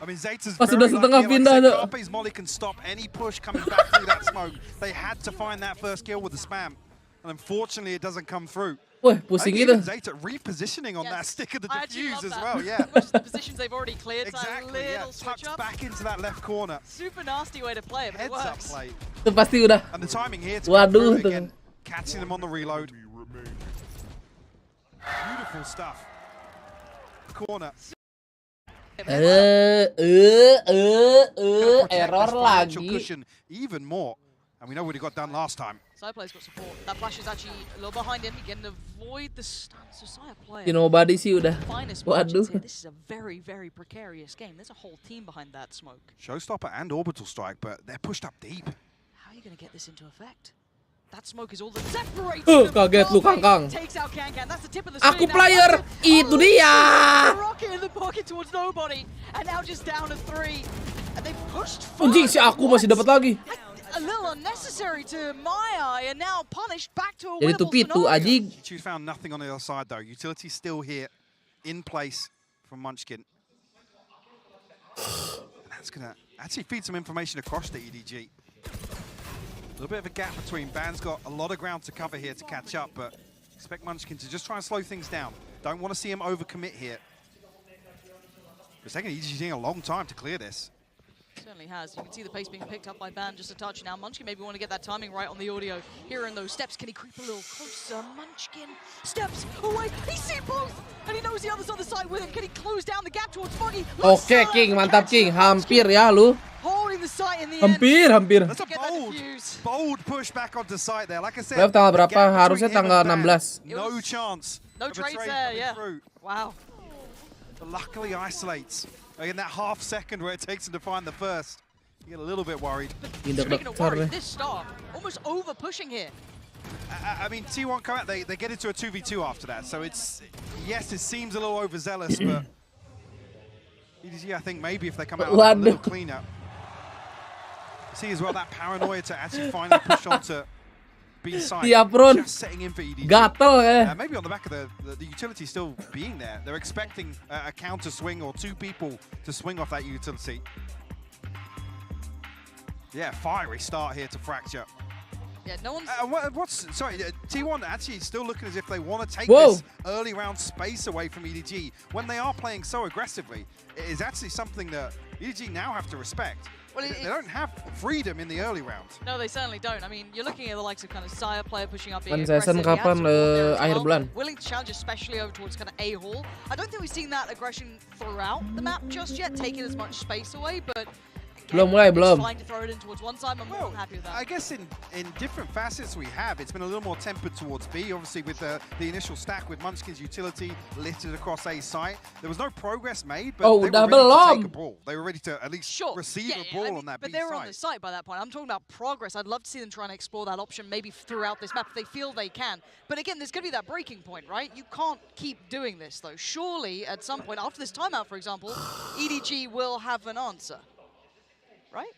I mean, Zeta's Pas sudah setengah pindah tuh. Carpe's molly can stop any push coming back through that smoke. They had to find that first kill with the spam, and unfortunately, it doesn't come through. Wah, pusing gitu. Zeta repositioning on that stick of the defuse as that. well. Yeah. Most of the positions they've already cleared. Exactly. Yeah. Tucked back into that left corner. Super nasty way to play it, but it Heads up works. play. Itu pasti udah. And the timing here to Waduh, again, catching them on the reload. Beautiful stuff. Corner. Error lagi. Even more. And we know what he got done last time. Side player's got support. That flash is actually a little behind him. He can avoid the stun. So side player. Nobody sih udah. Waduh. This is a very, very precarious game. There's a whole team behind that smoke. Showstopper and orbital strike, but they're pushed up deep. How are you going to get this into effect? That smoke is all that separates kaget lu Kangkang. Takes out Kankan. That's the tip of the Aku screen. player. Itu dia. Rocket in the pocket towards nobody. And now just down to 3. And they pushed Anjing si aku masih dapat lagi. a little unnecessary to my eye, and now punished back to a Jadi winnable tuh scenario. She found nothing on the other side though. Utility still here, in place from Munchkin. And that's gonna actually feed some information across the EDG. A little bit of a gap between. Ban's got a lot of ground to cover here to catch up, but expect Munchkin to just try and slow things down. Don't want to see him overcommit here. It's taking EDG a long time to clear this. Certainly has. You can see the pace being picked up by Ban just a touch now. Munchkin maybe want to get that timing right on the audio. Hearing those steps, can he creep a little closer? Munchkin steps away. He sees both, and he knows the other's on the side with him. Can he close down the gap towards Foggy? Oke, King, mantap King. Hampir ya lu. Holding the site in the Hampir. That's a bold push back onto site there. Like I said, Live tanggal berapa? Harusnya tanggal 16. No chance. No trades there, yeah. Wow. But luckily isolates. Again, that half second where it takes him to find the first. You get a little bit worried. Speaking of worry, this start almost over pushing here. I mean, T1 come out, they get into a 2v2 after that. So it's, yes, it seems a little overzealous, but EDG, I think maybe if they come out a little cleaner. See as well that paranoia to actually finally push on to B side. Just setting in for EDG. Gatel ya. Maybe on the back of the utility still being there. They're expecting a counter swing or two people to swing off that utility. Yeah, fiery start here to Fracture. Yeah, no one's... T1 actually still looking as if they want to take this early round space away from EDG. When they are playing so aggressively, it is actually something that EDG now have to respect. Well, they don't have freedom in the early round. No, they certainly don't. I mean, you're looking at the likes of kind of Sire player pushing up, being Season kapan akhir bulan? Willing to challenge, especially over towards kind of A hall. I don't think we've seen that aggression throughout the map just yet, taking as much space away, but belum mulai. Trying to throw it in towards one side. I'm more happy with that. I guess in different facets we have, it's been a little more tempered towards B. Obviously, with the initial stack with Munchkin's utility littered across A site, there was no progress made, but they were ready to take a brawl. They were ready to at least receive a brawl on that B site. But they were on the site by that point. I'm talking about progress. I'd love to see them trying to explore that option maybe throughout this map if they feel they can. But again, there's going to be that breaking point, right? You can't keep doing this, though. Surely, at some point, after this timeout, for example, EDG will have an answer. Right?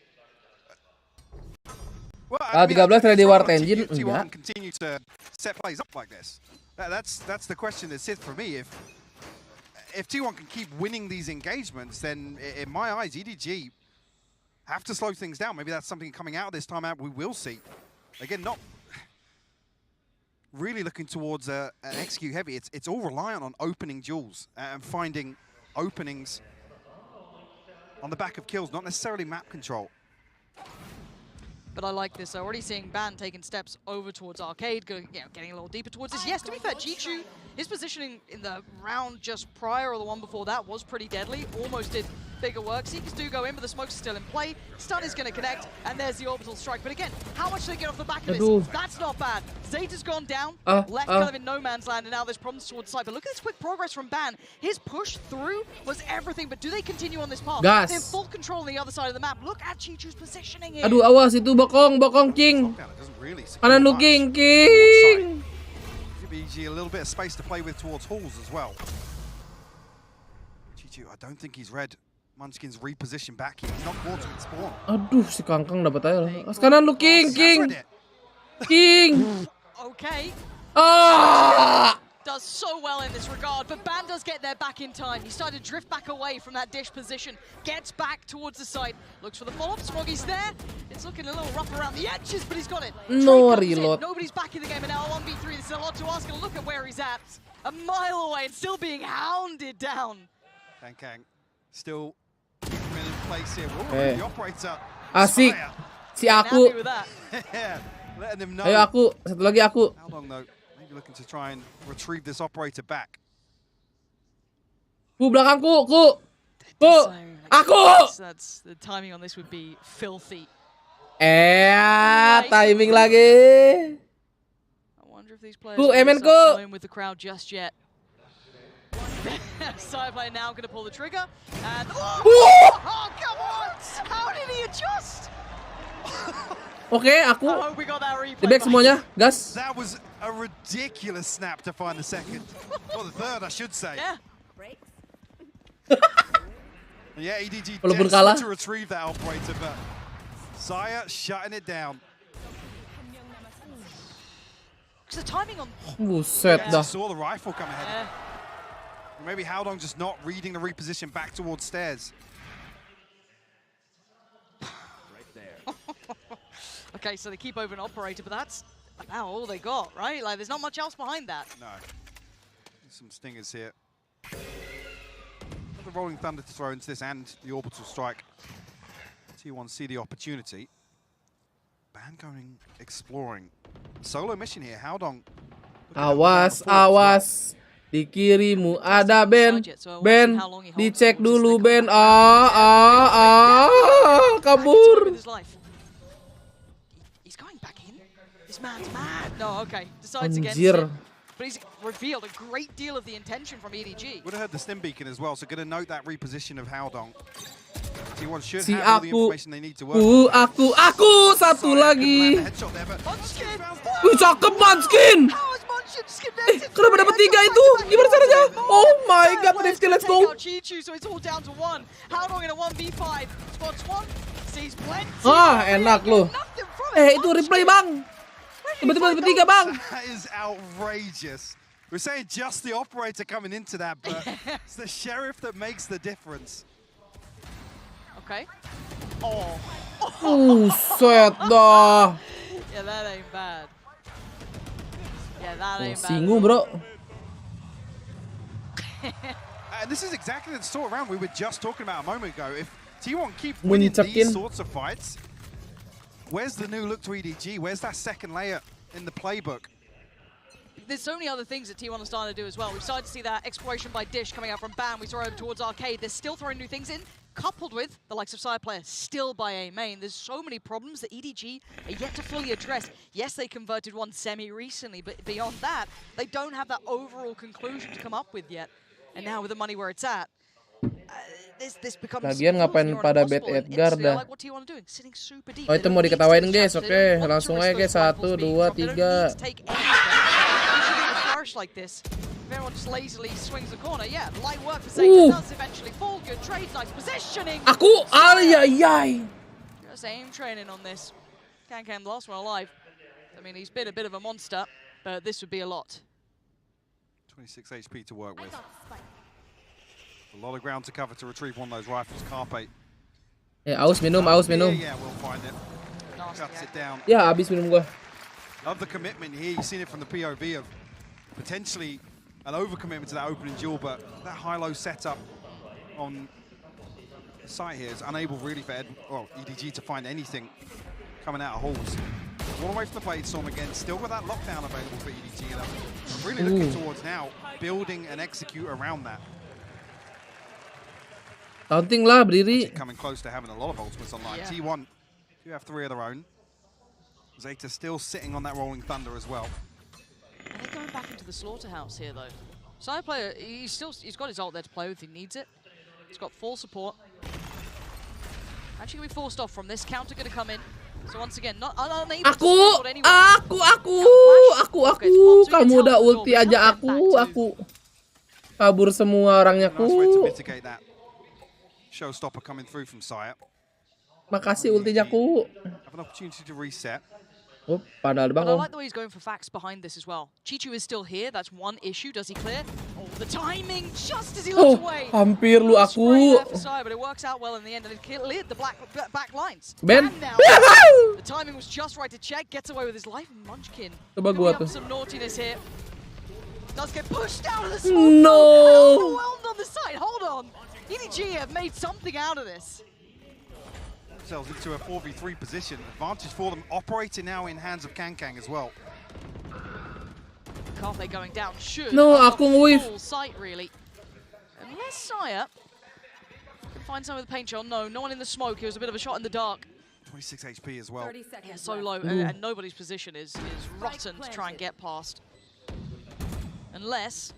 Well, I mean, 13 ready war engine T1 continue to set plays up like this. That's the question that sits for me. If T1 can keep winning these engagements, then in my eyes, EDG have to slow things down. Maybe that's something coming out of this time out we will see. Again, not really looking towards an execute heavy. It's all reliant on opening duels and finding openings on the back of kills, not necessarily map control. But I like this. Already seeing Ban taking steps over towards Arcade, going, getting a little deeper towards this. Yes, to be fair, Jichu, his positioning in the round just prior or the one before that was pretty deadly. Almost did bigger work. Seekers do go in, but the smoke's still in play. Stun is going to connect, and there's the orbital strike. But again, how much do they get off the back of this? That's not bad. Zeta's gone down, left kind of in no man's land, and now there's problems towards the side. But look at this quick progress from Ban. His push through was everything, but do they continue on this path? Gas. They're full control on the other side of the map. Look at Chichu's positioning here. Aduh, awas itu bokong King. Kanan lu King. Give EG a little bit of space to play with towards halls as well. Chichu, I don't think he's read Munchkin's reposition back here. He's not quartering spawn. Aduh, si Kangkang dapat aja lah. Kanan lu King. Okay. does so well in this regard, but Ban does get there back in time. He started to drift back away from that dish position, gets back towards the site, looks for the follow-up. Smoggy's there. It's looking a little rough around the edges, but he's got it. No reload. Nobody's back in the game, and now 1v3. This is a lot to ask, and look at where he's at. A mile away and still being hounded down. Kang still in place here. Whoa, the operator. Asik. Si aku. Letting him know. Ayo aku, satu lagi aku. How long though? Maybe looking to try and retrieve this operator back. Belakangku, ku. Aku. That's the timing on this would be filthy. Timing lagi. I wonder if these players are playing with the crowd just yet. Side player now going to pull the trigger. And oh, come on! How did he adjust? Oke, aku. Dibek semuanya, gas. That was a ridiculous snap to find the second. Or the third, I should say. Yeah. Yeah, EDG Walaupun kalah to retrieve that operator, but Saya shutting it down. The timing on. Buset dah. Saw the rifle come ahead. Maybe Howdong just not reading the reposition back towards stairs. Right there. Okay, so they keep over an operator, but that's about all they got, right? Like, there's not much else behind that. No. Some stingers here. The Rolling Thunder to throw into this and the orbital strike. T1 see the opportunity. Ban going exploring. Solo mission here. Howdong. Awas, awas. Di kirimu ada Ben. Ben, dicek dulu Ben. Kabur. He's going back in. This man's mad. No, okay. Decides against Anjir. it. But he's revealed a great deal of the intention from EDG. Would have heard the stim beacon as well, so going to note that reposition of Howdong. T1 should Si have all the aku, information they need to work. aku satu lagi. Cakep Munchkin. Kenapa dapat 3 itu? Gimana caranya? Oh my god, Rifty, let's go. So it's all down to 1. Howdong in a 1v5. Spots 1. Sees plenty. Enak loh. Itu replay bang. Tiba-tiba dapat 3 bang. That is outrageous. We're saying just the operator coming into that, but it's the sheriff that makes the difference. Okay. Oh. Set dah. Yeah, that ain't bad. Yeah, that ain't bad. Singgung, bro. And this is exactly the sort of round we were just talking about a moment ago. If T1 keep winning these sorts of fights, where's the new look to EDG? Where's that second layer in the playbook? There's so many other things that T1 are starting to do as well. We've started to see that exploration by Dish coming out from BAM. We saw over towards Arcade. They're still throwing new things in, coupled with the likes of side player still by A main. There's so many problems that EDG are yet to fully address. Yes, they converted one semi recently, but beyond that, they don't have that overall conclusion to come up with yet. And now with the money where it's at, this becomes Lagian ngapain pada bet Edgar dah? like what T1 are doing, sitting super deep. Oh, itu mau diketawain guys. Oke, langsung aja guys. 1, 2, 3. Like this, if everyone just lazily swings the corner, yeah, light work for Sega does eventually fall. Good trade, nice positioning. Aku, ay. Just aim training on this. Kang the last one alive. I mean, he's been a bit of a monster, but this would be a lot. 26 HP to work with. A lot of ground to cover to retrieve one of those rifles. Carpe. Aus minum. Yeah, we'll find it. Cuts it down. Ya, habis minum gua. Love the commitment here. You've seen it from the POV of potentially an overcommitment to that opening duel, but that high-low setup on the site here is unable really for EDG to find anything coming out of halls. All the way from the blade storm again, still with that lockdown available for EDG. And really looking towards now building and execute around that. Taunting lah, berdiri. Coming close to having a lot of ultimates online. Yeah. T1 do have 3 of their own. Zeta still sitting on that Rolling Thunder as well. They're going back into the slaughterhouse here, though. Side player, he's got his ult there to play with. He needs it. He's got full support. Actually, going to be forced off from this. Counter going to come in. So once again, not unable to support anyone. Aku. Kamu udah ulti aja aku. Kabur semua orangnya aku. Nice way to mitigate that. Showstopper coming through from Saya. Makasih ultinya aku. Have an opportunity to reset. Oh, padahal di But I Bangkong. like the way he's going for facts behind this as well. Chichu is still here. That's one issue. Does he clear? Oh, the timing just as he looks away. Hampir lu aku. But it works out well in the end, and it cleared the back lines. Ben. The timing was just right to check. Gets away with his life. Munchkin. Coba gua tuh. Some naughtiness here. Does get pushed out of the smoke. No. Overwhelmed on the side. Hold on. EDG have made something out of this. Themselves into a 4v3 position. Advantage for them. Operating now in hands of Kankang as well. Carpe going down should. No, aku nge-whiff. Full sight really. Unless Saya can find some of the paint shot. No one in the smoke. It was a bit of a shot in the dark. 26 HP as well. Yeah, so low, and nobody's position is rotten to try and get past. Unless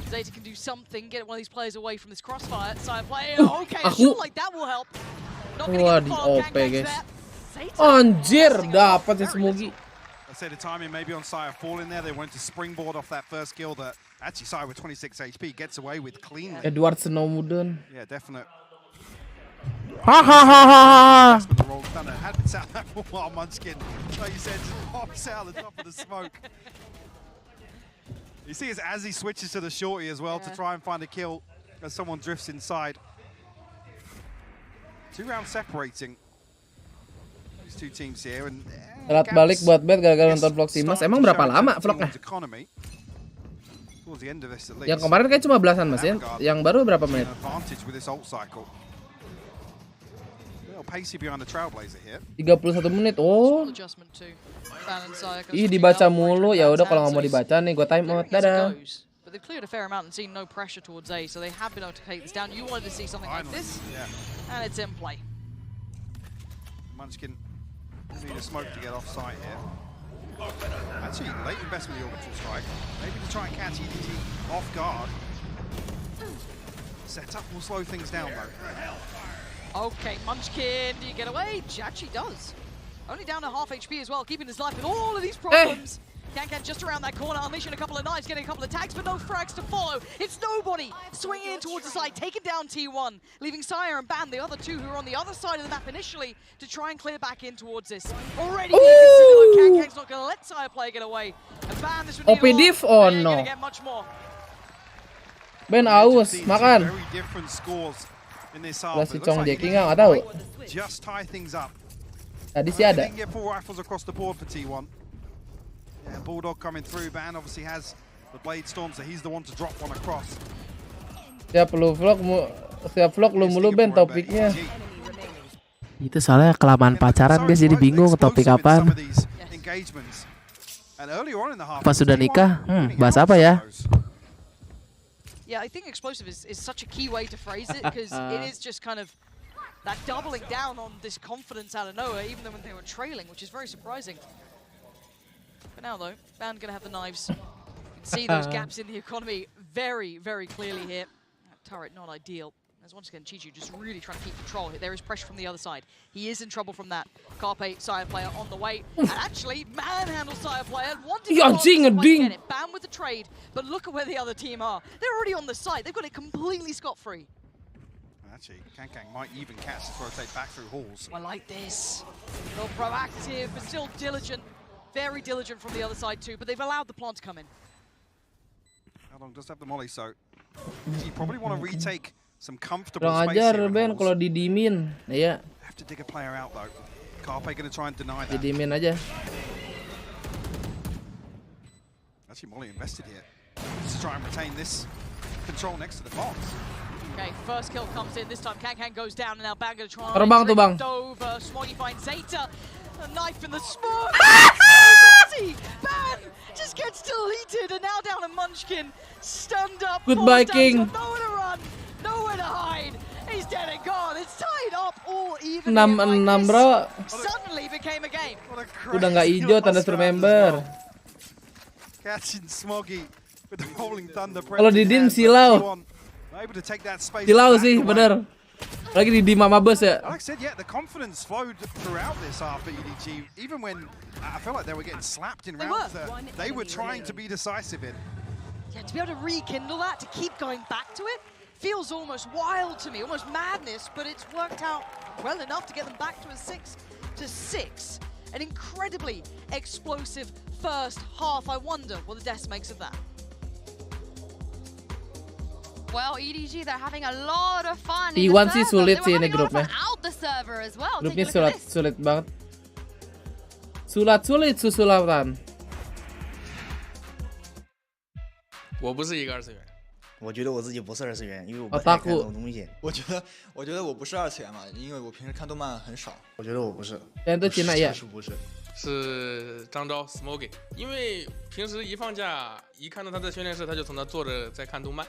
Zeta can do something, get one of these players away from this crossfire. Saya player, okay, a shot like that will help. Wah, di OP guys. Anjir, dapat si Smogi. I said the timing maybe on Saya falling there. They wanted to springboard off that first kill that actually Saya with 26 HP gets away with cleanly. Edward Snowmuden. Yeah, definite. Ha ha ha ha. Had been sat there for a while, Munchkin. Like you said, just pops out the top of the smoke. You see as he switches to the shorty as well to try and find a kill as someone drifts inside. 2 rounds separating these two teams here. And telat balik buat bet gara-gara nonton vlog Simas. Emang berapa lama vlognya? Yang kemarin kayak cuma belasan Mas ya. Yang baru berapa menit? 31 menit. Oh. Ih, dibaca mulu. Ya udah kalau nggak mau dibaca nih, gue time out. Dadah. But they've cleared a fair amount and seen no pressure towards A, so they have been able to take this down. You wanted to see something like this, and it's in play. Munchkin need a smoke to get off site here. Actually, late investment in the orbital strike. Maybe to try and catch EDG off guard. Setup will slow things down though. Okay, Munchkin, do you get away? Actually does. Only down to half HP as well, keeping his life with all of these problems. Kankan just around that corner, unleashing a couple of knives, getting a couple of tags, but no frags to follow. It's nobody swinging in towards the side, taking down T1, leaving Sire and Ban, the other two who are on the other side of the map initially, to try and clear back in towards this. Already being considered, Kankan's not going to let Sire player get away. And Ban, this would need OP diff or no? Ben aus, makan. Plus si Chong Jackie nggak tahu. Just tie things up. Tadi sih ada. Get 4 rifles across the board for T1. Yeah, Bulldog coming through. Ban obviously has the Blade Storm, so he's the one to drop one across. Setiap vlog lu mulu Ben topiknya. Itu soalnya kelamaan pacaran guys, jadi bingung topik apaan. Pas sudah nikah, bahas apa ya? Yeah, I think explosive is such a key way to phrase it, because it is just kind of that doubling down on this confidence out of nowhere, even though when they were trailing, which is very surprising. But now though, Ban gonna have the knives. You can see those gaps in the economy very, very clearly here. That turret not ideal. As once again, Chichu just really trying to keep control. There is pressure from the other side. He is in trouble from that. Carpe, Sire player on the way. And actually, manhandle Sire player. Wanting to get it. Ban with the trade. But look at where the other team are. They're already on the side. They've got it completely scot-free. Actually, Kankang might even catch this rotate back through halls. I like this. A little proactive, but still diligent. Very diligent from the other side too. But they've allowed the plant to come in. How long does have the molly? So you probably want to retake some comfortable Kurang space ajar here. Ben kalau didimin, ya. Have to dig a player out though. Carpe going to try and deny that. Didimin aja. Actually, Molly invested here to try and retain this control next to the box. Okay, first kill comes in. This time Kankang goes down, and now Bang going to try Terbang tuh Bang. over. Smoggy finds Zeta. A knife in the smoke. Ban just gets deleted, and now down to Munchkin. Stunned up. Goodbye, King. Nowhere to run. Nowhere to hide. He's dead and gone. It's tied up all even. 6-6 bro. Suddenly became a game. Udah nggak hijau tanda remember. Catching Smoggy with the rolling thunder. Kalau didim silau. Silau sih, bener. Lagi di Mama Bus ya. Like I said, yeah, the confidence flowed throughout this half for EDG. Even when I felt like they were getting slapped in rounds that they were trying to be decisive in. Yeah, to be able to rekindle that, to keep going back to it, feels almost wild to me, almost madness, but it's worked out well enough to get them back to a 6-6. an incredibly explosive first half. I wonder what the Deaths makes of that. Well, EDG, they're having a lot of fun. T1 sih sulit sih ini grupnya. Out the server as well. Grupnya sulit banget. Sulit susulatan. 我不是一个二次元。我觉得我自己不是二次元，因为我不哦太看这种东西。我觉得我不是二次元嘛，因为我平时看动漫很少。我觉得我不是。确实不是。是张昭 Smoky， 因为平时一放假，一看到他在训练室，他就从那坐着在看动漫。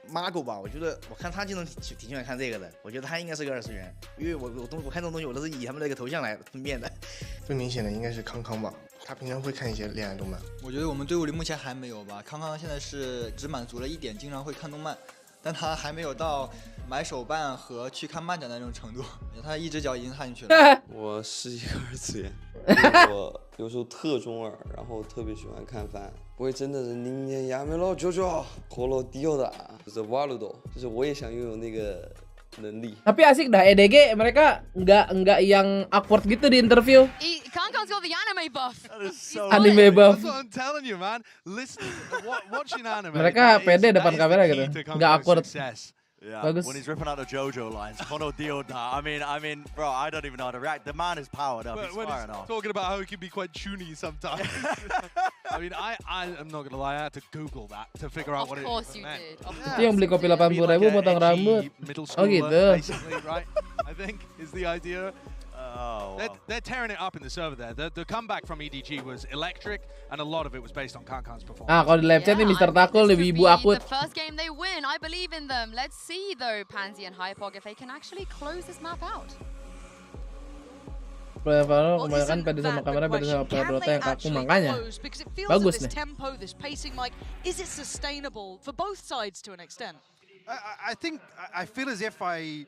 Marco 吧，我觉得我看他经常挺喜欢看这个的，我觉得他应该是个二次元，因为我看这种东西我都是以他们那个头像来分辨的。最明显的应该是康康吧，他平常会看一些恋爱动漫。我觉得我们队伍里目前还没有吧，康康现在是只满足了一点，经常会看动漫，但他还没有到买手办和去看漫展的那种程度，他一只脚已经踏进去了。我是一个二次元，我有时候特中二，然后特别喜欢看番。我也真的是宁年亚美老舅舅，可乐迪奥的，就是瓦鲁多，就是我也想拥有那个能力。Tapi asik dah EDG mereka enggak yang awkward gitu di interview. Kangkang's got the anime buff. Anime buff. That's what I'm telling you, man. Listen, watching anime. Mereka pede depan kamera gitu, nggak awkward. Yeah, Bagus. when he's ripping out the JoJo lines, Kono Dioda. I mean, bro, I don't even know how to react. The man is powered up. He's firing off. Talking about how he can be quite chuny sometimes. I mean, I'm not gonna lie. I had to Google that to figure out what it meant. Of course you did. Itu yang beli kopi 80.000 potong rambut. Oh gitu. Basically, right? I think is the idea. Oh, wow. They're tearing it up in the server there. The comeback from EDG was electric, and a lot of it was based on Kankan's performance. Ah, kalau di live chat nih Mr. Takul lebih ibu akut. The first game they win. I believe in them. Let's see though, Pansy and Hypog, if they can actually close this map out. Kebanyakan pede sama kamera, pede sama Dota yang kaku, makanya bagus nih. Tempo, this pacing, like, is it sustainable for both sides to an extent? I feel as if I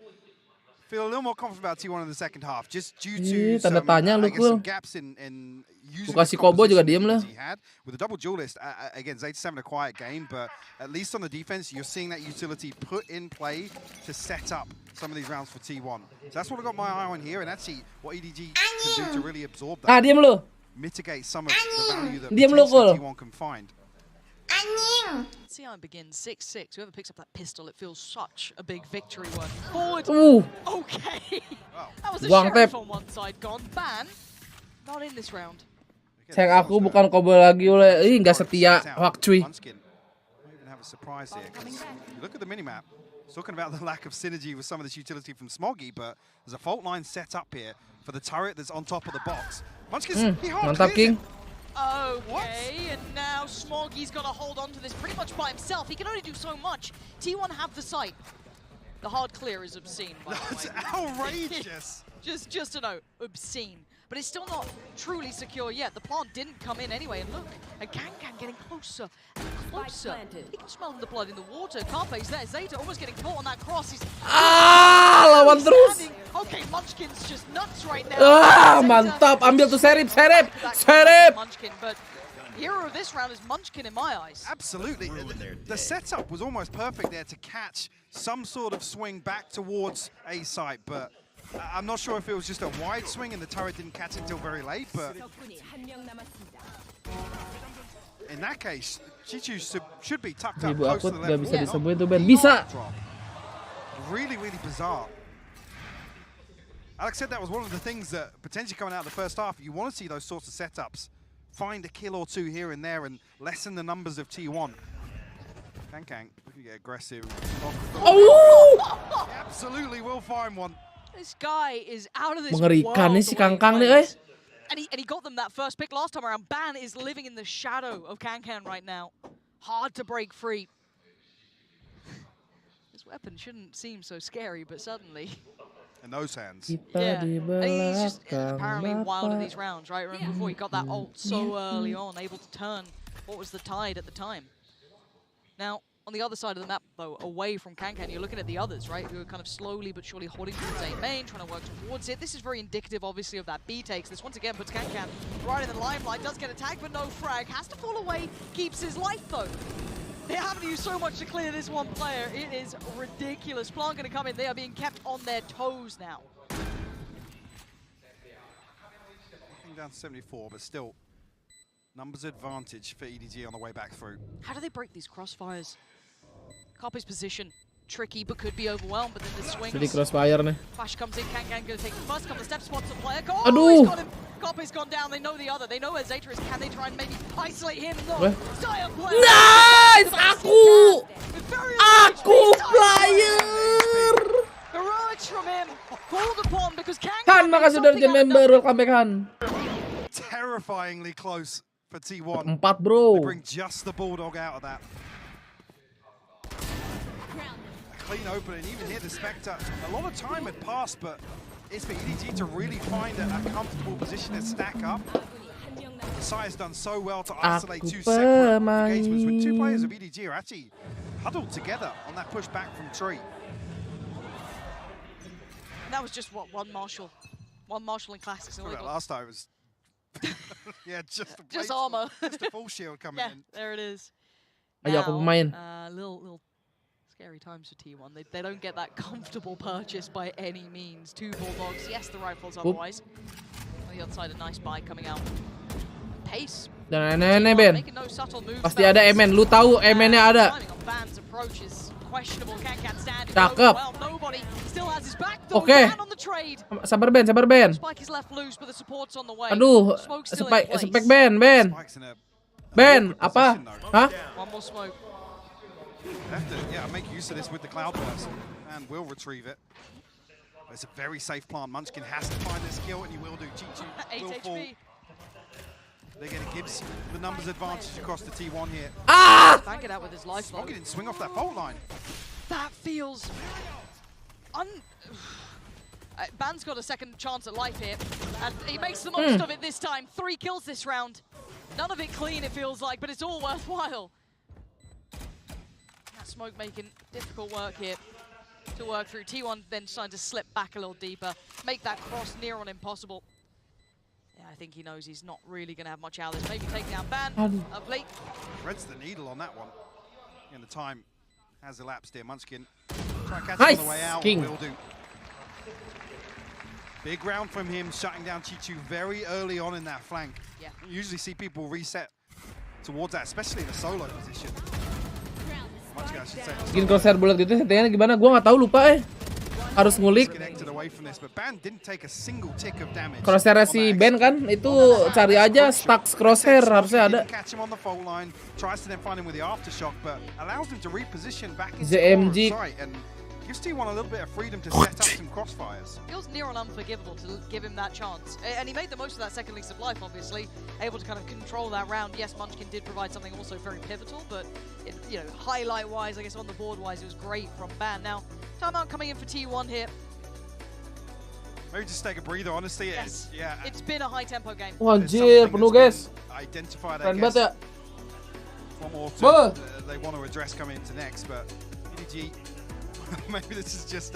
feel a little more confident about T1 in the second half, just due to tanda tanya lu some gaps in using kasih Kobo juga diem lah. With the double duelist, again, Zayt's having a quiet game, but at least on the defense, you're seeing that utility put in play to set up some of these rounds for T1. So that's what I got my eye on here, and that's what EDG can do to really absorb that. Diem lu. Mitigate some of the value that potentially T1 can find. CI begins 6-6. Whoever picks up that pistol, it feels such a big victory working forward. Okay. That was a sheriff on one side gone. Ban, not in this round. Sayang aku bukan Kobo lagi oleh nggak setia Wak cuy. Have a surprise here. Look at the minimap. It's talking about the lack of synergy with some of this utility from Smoggy, but there's a fault line set up here for the turret that's on top of the box. Munchkin, mantap King. Okay, and now Smoggy's got to hold on to this pretty much by himself. He can only do so much. T1 have the site. The hard clear is obscene, by the way. That's outrageous. just to know, obscene. But it's still not truly secure yet. The plant didn't come in anyway, and look, and Kankan getting closer and closer. He can smell the blood in the water. Carpe's there. Zeta almost getting caught on that cross. He's lawan terus. Okay, Munchkin's just nuts right now. Mantap, ambil tuh Serip. Munchkin, but hero of this round is Munchkin in my eyes. Absolutely. The setup was almost perfect there to catch some sort of swing back towards A site, but I'm not sure if it was just a wide swing and the turret didn't catch it until very late, but in that case, Chichu should be tucked up close to the level. Bisa disembuhin tuh Ben. Bisa. Really bizarre. Alex said that was one of the things that potentially coming out of the first half, you want to see those sorts of setups. Find a kill or two here and there and lessen the numbers of T1. Kankan, if you get aggressive. He absolutely will find one. This guy is out of this Mengerikan nih si Kangkang nih, And he got them that first pick last time around. Ban is living in the shadow of Kankan right now. Hard to break free. This weapon shouldn't seem so scary, but suddenly... In those hands. Yeah, and he's just apparently wild in these rounds, right? Remember before he got that ult so early on, able to turn what was the tide at the time. Now, on the other side of the map, though, away from Kankan, you're looking at the others, right? Who are kind of slowly but surely holding towards A main, trying to work towards it. This is very indicative, obviously, of that B takes. This once again puts Kankan right in the limelight. Does get attacked, but no frag. Has to fall away. Keeps his life, though. They haven't used so much to clear this one player. It is ridiculous. Plant going to come in. They are being kept on their toes now. Dropping down to 74, but still, numbers advantage for EDG on the way back through. How do they break these crossfires? Carpe's position, tricky, but could be overwhelmed, but then the swings. Jadi crossfire nih. Flash comes in, Kankan gonna take the first couple of steps, spots the player. Oh, Aduh. he's got him. Carpe's gone down, they know the other. They know where Zeta is. Can they try and maybe isolate him? No. Dire player. Nice! Aku player! Heroics from him. Called upon because Kankan. Han, makasih udah jadi member. Welcome back, Han. Terrifyingly close for T1. 4, bro. They bring just the Bulldog out of that. A clean open, and even here the Spectre. A lot of time had passed, but it's for EDG to really find a comfortable position and stack up. Sai has done so well to isolate two separate engagements when two players of EDG are actually huddled together on that push back from Tree. And that was just what, one Marshall in Classics. Last time was yeah, just armor, just a full shield coming in. There it is. Ayo aku pemain. Little scary times for T1. They don't get that comfortable purchase by any means. 2 Bulldogs, yes, the rifles otherwise. On the other side, a nice buy coming out. Pace. Dan aneh Ben. Pasti ada MN. Lu tahu MN-nya ada. Cakep. Oke. Sabar Ben. Aduh, spike Ben. Ben, apa? Hah? Have to, make use of this with the cloud burst, and will retrieve it. It's a very safe plant. Munchkin has to find this kill, and he will do. Chichu will fall. They're going to give the numbers advantage across the T1 here. Bank it out with his life. Smoggy didn't swing off that fault line. That feels Ban's got a second chance at life here, and he makes the most of it this time. 3 kills this round. None of it clean, it feels like, but it's all worthwhile. That smoke making difficult work here to work through. T1 then trying to slip back a little deeper, make that cross near on impossible. Yeah, I think he knows he's not really going to have much out of this. Maybe take down Ban of late. Threads the needle on that one. And the time has elapsed here. Munchkin try and catch him on the way out. Will do. Big round from him, shutting down Chichu very early on in that flank. Yeah. You usually see people reset towards that, especially the solo position. Bikin crosshair bulat gitu settingnya gimana? Gua nggak tahu, lupa Harus ngulik. Crosshair si Ben kan itu cari aja stuck crosshair harusnya ada. ZMG. Gives T1 a little bit of freedom to set up some crossfires. Feels near on unforgivable to give him that chance. And he made the most of that second lease of life, obviously. Able to kind of control that round. Yes, Munchkin did provide something also very pivotal, but highlight-wise, I guess on the board-wise, it was great from Ban. Now, timeout coming in for T1 here. Maybe just take a breather, honestly. Yes. It's been a high-tempo game. Wajir, penuh guys. Identified, I guess. One more they want to address coming into next, but EDG... Maybe this is just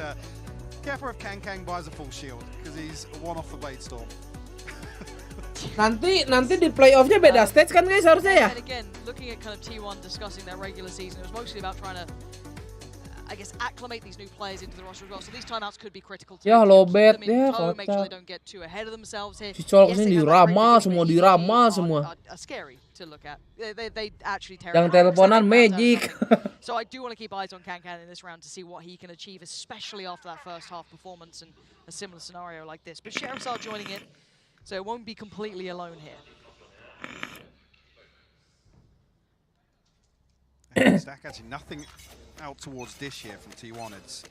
careful if Kang buys a full shield because he's one off the Blade Storm. nanti di playoffnya beda stage kan guys harusnya ya. And again, looking at kind of T1 discussing their regular season, it was mostly about trying to, I guess, acclimate these new players into the roster as well. So these timeouts could be critical. Ya lobet ya kota. Make sure they don't get too ahead of themselves here. Si colok ini dirama semua. Scary to look at. They actually Yang teleponan Magic. So I do want to keep eyes on Kankan in this round to see what he can achieve, especially after that first half performance and a similar scenario like this. But Sheriffs are joining in, so it won't be completely alone here. Stack actually nothing out towards Dish here from T1. It's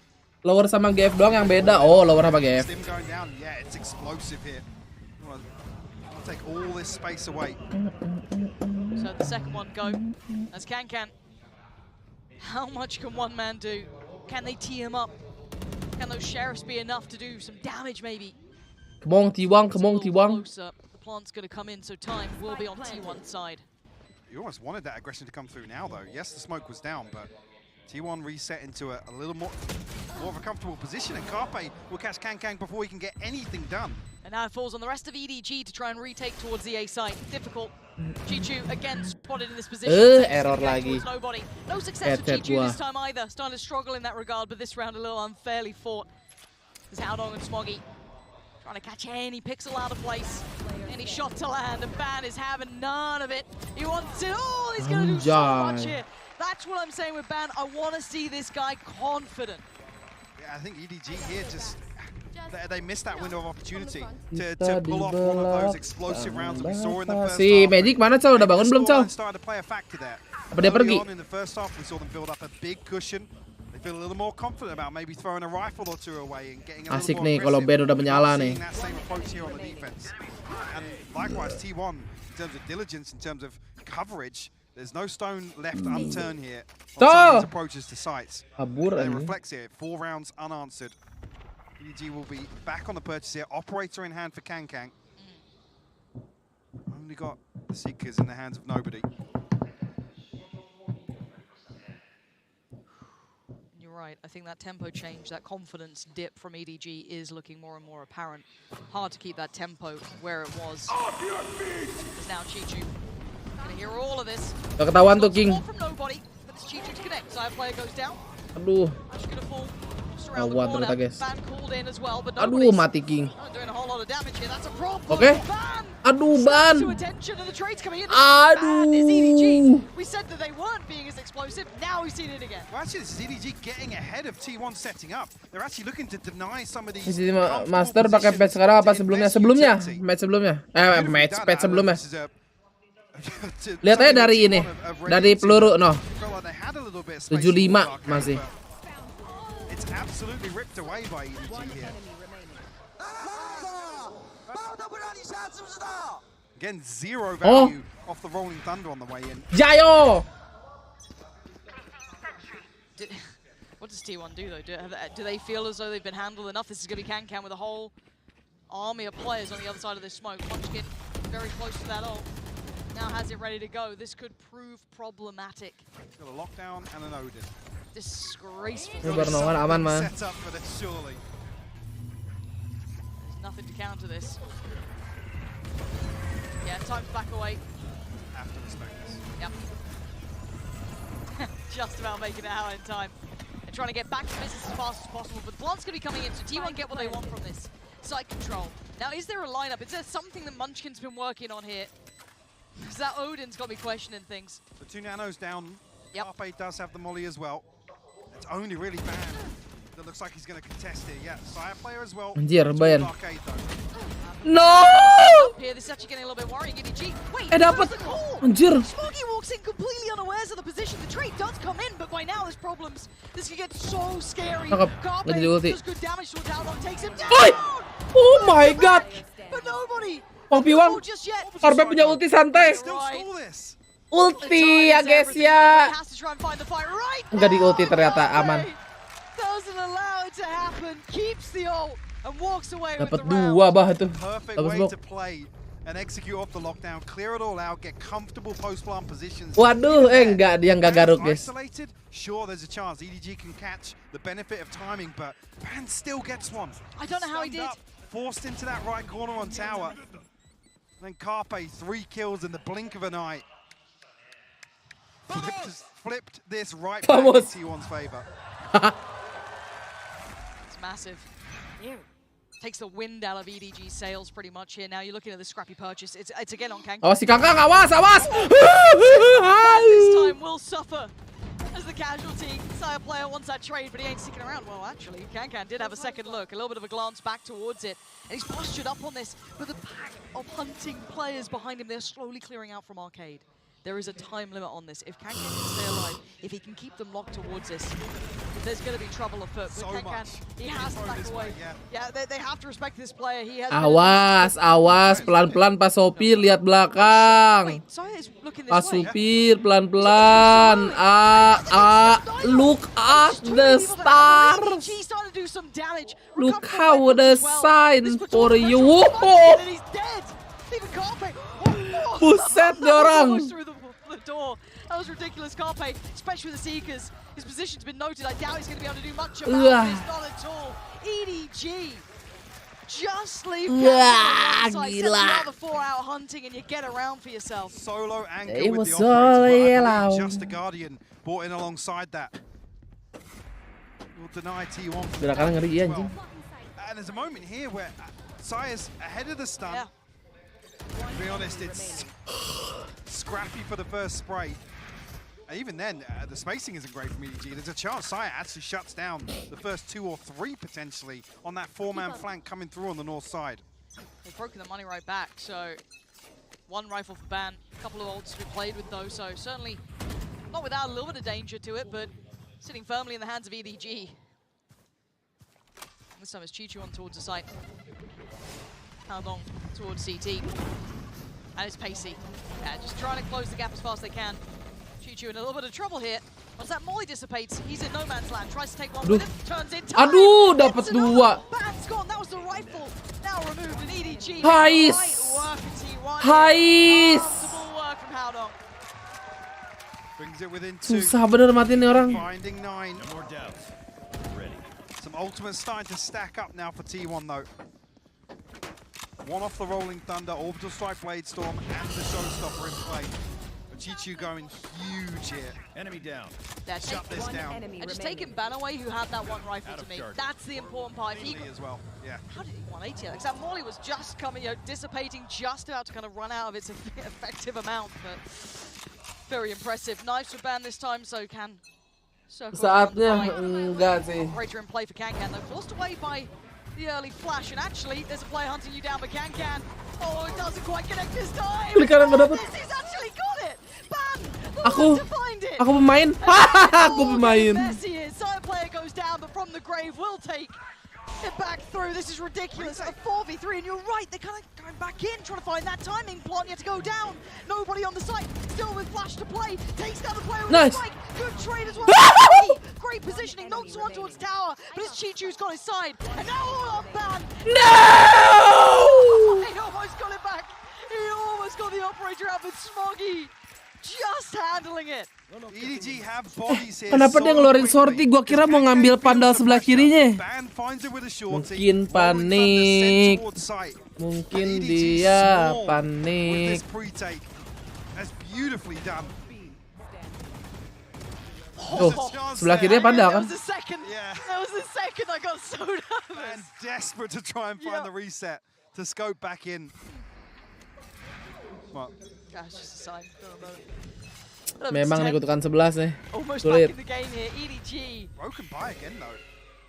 lower sama GF doang yang beda. Oh, lower sama GF. Stim going down. Yeah, it's explosive here. Take all this space away. So the second one go. That's Kankan. How much can one man do? Can they tee him up? Can those Sheriffs be enough to do some damage maybe? Come on, T1, come on, T1. The plant's going to come in, so time will be on T1's side. You almost wanted that aggression to come through now, though. Yes, the smoke was down, but T1 reset into a little more of a comfortable position, and Carpe will catch Kang before he can get anything done. And now it falls on the rest of EDG to try and retake towards the A site. Difficult. Chichu again spotted in this position. Error lagi. Nobody. No success for Chichu this time either. Starting to struggle in that regard, but this round a little unfairly fought. There's Howdong and Smoggy trying to catch any pixel out of place. Any shot to land, and Ban is having none of it. He wants it all. He's going to do so much here. That's what I'm saying with Ban. I want to see this guy confident. Yeah, I think EDG here just they missed that window of opportunity to pull off one of those explosive rounds that we saw in the first Si half. Magic mana Cel? Udah bangun belum Cel? Started to play a factor there. Apa dia pergi? On in the first half, we saw them build up a big cushion. They feel a little more confident about maybe throwing a rifle or two away and getting a Asik little more nih kalau Ben udah menyala nih. that same approach here on the defense. And likewise, T1 in terms of diligence, in terms of coverage, there's no stone left unturned here on some of these approaches to sites. Kabur It aja. reflects here, 4 rounds unanswered. EDG will be back on the purchase here. Operator in hand for Kankang. Only got the Seekers in the hands of nobody. You're right. I think that tempo change, that confidence dip from EDG is looking more and more apparent. Hard to keep that tempo where it was. There's now Chichu. Gonna hear all of this. Udah ketahuan tuh King. From nobody, but it's Chichu to connect. Side player goes down. Aduh. Actually gonna fall. Ketahuan ternyata guys. Aduh, mati King. Oke. Okay. Aduh, Ban. Aduh. We said that they weren't being as explosive. Now we've seen it again. Well, actually, this is EDG getting ahead of T1 setting up. They're actually looking to deny some of these. Di Master pakai patch sekarang apa sebelumnya? Sebelumnya, match sebelumnya. Patch sebelumnya. Lihat aja dari ini, dari peluru, no. 75 masih. It's absolutely ripped away by EDG here. Again, 0 value off the Rolling Thunder on the way in. Jayo! What does T1 do though? Do they feel as though they've been handled enough? This is going to be Can with a whole army of players on the other side of this smoke. Munchkin very close to that ult. Now has it ready to go. This could prove problematic. Got a lockdown and an Odin. Disgraceful. Aman mah. Set up for this, surely. There's nothing to counter this. Yeah, time to back away. Have to respect this. Yep. Just about making it out in time. They're trying to get back to business as fast as possible, but Blunt's going to be coming in, so T1 get what they want from this. Site control. Now, is there a lineup? Is there something that Munchkin's been working on here? Because that Odin's got me questioning things. The 2 nanos down. Yep. Carpe does have the molly as well. It's only really Ban that looks like he's going to contest it. Yeah, Sire player as well. Anjir, Ban. Arcade, No! Here, this is actually getting a little bit worrying. EDG. Wait, dapat. Anjir. Smoggy walks in completely unawares of the position. The trade does come in, but by now there's problems. This could get so scary. Carpe does good damage to Talon, takes him down. Oi! Oh my god. But nobody. Piwang. Carpe punya ulti santai. Ulti ya guys ya. Enggak di ulti ternyata aman. Dapat 2 bah itu. Bagus banget. And execute off the lockdown, clear it all out, get comfortable post-plant positions. Waduh, enggak, dia enggak garuk guys. Isolated, sure there's a chance EDG can catch the benefit of timing, but Ban still gets one. I don't know how he did. Forced into that right corner on tower. Then Carpe 3 kills in the blink of an eye. Flipped this right back in T1's favor. It's massive. Takes the wind out of EDG's sails pretty much here. Now you're looking at the scrappy purchase. It's again on Kang. Awas si Kakak, awas, awas! This time will suffer as the casualty. Sire player wants that trade, but he ain't sticking around. Well, actually, Kankan did have a second look, a little bit of a glance back towards it, and he's postured up on this. But the pack of hunting players behind him, they're slowly clearing out from Arcade. There is a time limit on this. If Kankan can stay alive, if he can keep them locked towards this, there's going to be trouble afoot. But Kankan, he has to back away. Yeah, they have to respect this player. He has Awas, awas, pelan-pelan Pak Sopir, lihat belakang. Pak Sopir, pelan-pelan. Look at the stars. Look how the sign for you. Buset nih orang. That was ridiculous, Carpe, especially with the Seekers. His position's been noted. I doubt he's going to be able to do much about this. Not at all. EDG just leave another 4 out hunting and you get around for yourself. Solo anchor with the operator. Just a Guardian brought in alongside that. Will deny T1. Gerakan ngeri anjing. And there's a moment here where Sire's ahead of the stun. To be honest, it's scrappy for the first spray. Even then, the spacing isn't great from EDG. There's a chance Saya actually shuts down the first 2 or 3 potentially on that 4-man flank coming through on the north side. They've broken the money right back, so 1 rifle for Ban, a couple of ults to be played with though, so certainly not without a little bit of danger to it, but sitting firmly in the hands of EDG. This time it's Chichu on towards the site. Haldong towards CT. And it's Pacey. Yeah, just trying to close the gap as fast as they can. Chichu in a little bit of trouble here. Once that molly dissipates, he's in no man's land. Tries to take one with him, turns in time. Aduh, dapat 2. Ban's gone, that was the rifle. Now removed in EDG. Hais. Hais. Work from Haldong. Brings it within 2. Susah bener matiin nih orang. Finding 9. No more doubts. Ready. Some ultimates starting to stack up now for T1 though. 1 off the Rolling Thunder, Orbital Strike, Blade Storm, and the Showstopper in play. But Chichu going huge here. Enemy down. Shut this down. And just taking Ban away, who had that 1 rifle to me. That's the important part. He as well. Yeah. How did he 180? Because that molly was just coming, dissipating, just about to kind of run out of its effective amount. But very impressive. Knives for Ban this time, so can. Saatnya enggak sih. Operator in play for Kankan, though forced away by the early flash, and actually there's a player hunting you down, but Kankan. Oh, it doesn't quite connect this time. He's actually got it. Ban. Aku pemain. Aku pemain. Yes, he is. Side player goes down, but from the grave will take it back through. This is ridiculous. A 4v3, and you're right. They're kind of going back in, trying to find that timing plot. You have to go down. Nobody on the site. Still with flash to play. Takes down the player with a spike. Good trade as well. Great positioning. Knocks one towards tower, but it's Chichu's got his side. And now all on Ban. No! He almost got it back. He almost got the operator out, but Smoggy just handling it. EDG have bodies here. Kenapa dia ngeluarin sorti? Gua kira mau ngambil pandal sebelah kirinya. Mungkin panik. Mungkin dia panik. Oh, sebelah kirinya pandal kan? That was the second I got so nervous. And desperate to try and find the reset to scope back in. Well, gosh, just a sign. Memang nih kutukan 11 nih. Almost Sulit. back in the game here. EDG. Broken by again though.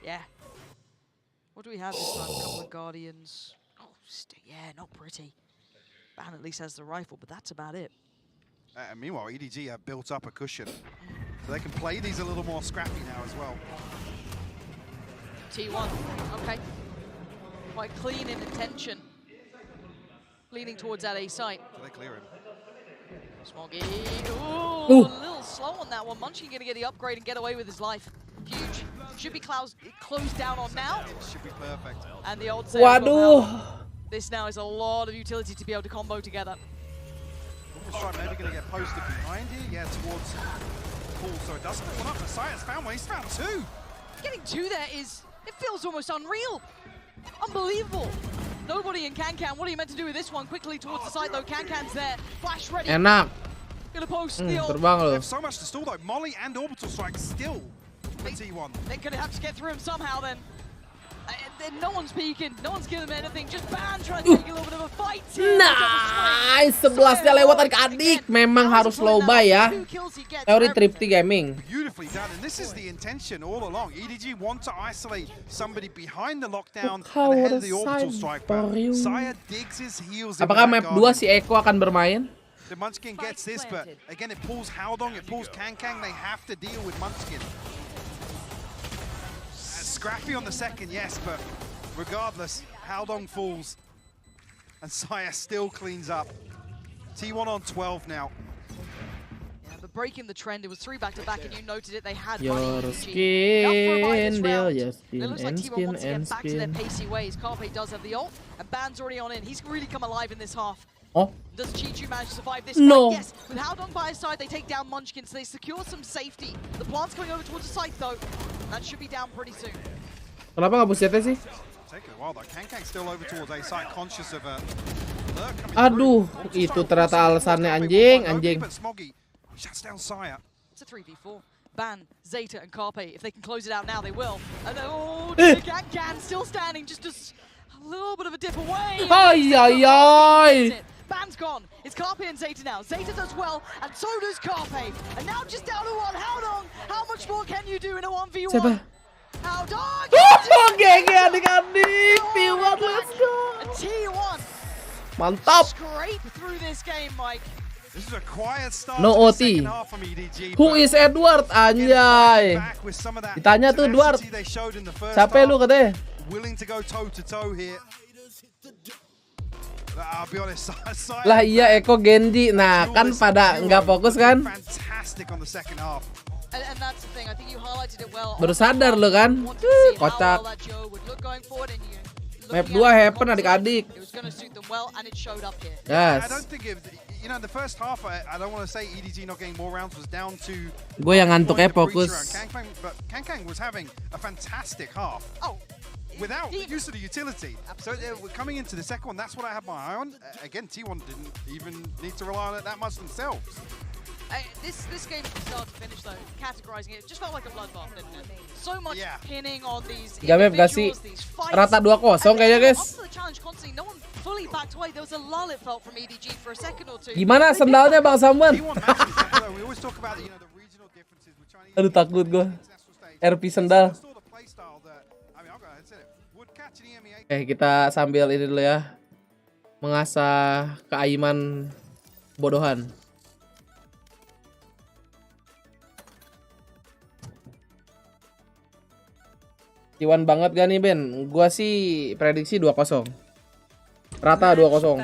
Yeah. What do we have this time? A couple of Guardians. Oh, yeah, not pretty. Ban at least has the rifle, but that's about it. And meanwhile, EDG have built up a cushion. So they can play these a little more scrappy now as well. T1, okay. Quite clean in intention. Leaning towards that A site. So they clear him. Smoggy. Ooh, a little slow on that one. Munchkin gonna get the upgrade and get away with his life. Huge. Should be closed down on now. It should be perfect. And the old Waduh. This now is a lot of utility to be able to combo together. Maybe gonna get posted behind here. Yeah, towards Paul. So it doesn't open up for Sias. Found one. He's found 2. Getting 2 there is, it feels almost unreal. Unbelievable. Nobody in Kankan. What are you meant to do with this one? Quickly towards the side though. Kankan's there. Flash ready. Enak. Gonna post the old. Terbang loh. They have so much to stall though. Molly and Orbital Strike still for T1. They're gonna have to get through him somehow then. No one's peeking. No one's giving them anything. Just Ban trying to take a little bit of a fight. Nice, 11-nya lewat adik-adik. Memang harus low buy ya. Teori Tripty Gaming. Beautifully done, and this is the intention all along. EDG want to isolate somebody behind the lockdown and ahead of the Orbital Strike. But Saya digs his heels. Apakah map 2 si Eko akan bermain? The Munchkin gets this, but again it pulls Haldong, it pulls Kankang. They have to deal with Munchkin. Scrappy on the second, yes, but regardless, Haldong falls. And Saya still cleans up. T1 on 12 now. Yeah, but breaking the trend, it was 3 back-to-back, and you noted it, they had Your money. skin, deal, yes, It looks like T1 spin, wants to get and back to their spin. pacey ways. Carpe does have the ult, and Ban's already on in. He's really come alive in this half. Oh. Does Chichu manage to survive this No. fight? Yes, with Haldong by his side, they take down Munchkin, so they secure some safety. The plant's going over towards the site, though. That should be down pretty soon. Kenapa nggak busetnya sih? Taking a while though. Kankang still over towards A site, conscious of a lurk coming Aduh, through. itu ternyata alasannya anjing. But Smoggy shuts down Saya. It's a 3v4. Ban, Zeta, and Carpe. If they can close it out now, they will. And then, oh, Gan still standing, just a little bit of a dip away. Ay, ay, ay. Ban's gone. It's Carpe and Zeta now. Zeta does well, and so does Carpe. And now just down to one. How long? How much more can you do in a 1v1? Siapa? How dog? GG adik-adik, T1, let's go. T1. Mantap. Scrape through this game, Mike. This is a quiet start No to the OT. second half from EDG. Who is Edward? Anjay. Ditanya tuh Edward. Siapa lu katanya? Willing to go toe to toe here. I'll be honest. Lah iya Eko Genji. Nah kan pada nggak fokus kan? Fantastic on the second half. And that's the thing. I think you highlighted it well. Baru sadar lo kan? Kocak. Map 2 happen adik-adik. It was going to suit them well, and it showed up here. Yes. I don't think you know, the first half, I don't want to say EDG not getting more rounds was down to Gue yang ngantuknya fokus. But Kang was having a fantastic half. Oh. Without the use of the utility. So coming into the second one, that's what I had my eye on. Again, T1 didn't even need to rely on it that much themselves. This game from start to finish though, categorizing it just felt like a bloodbath, didn't it? So much pinning on these individuals, these fights. Rata 2-0 kayaknya guys. Up to the challenge constantly, no one fully backed away. There was a lull it felt from EDG for a second or two. Gimana sendalnya Bang Samuel? Aduh takut gue. RP sendal. Kita sambil ini dulu ya. Mengasah keaiman bodohan. Ciwan banget gak nih Ben? Gua sih prediksi 2-0. Rata 2-0.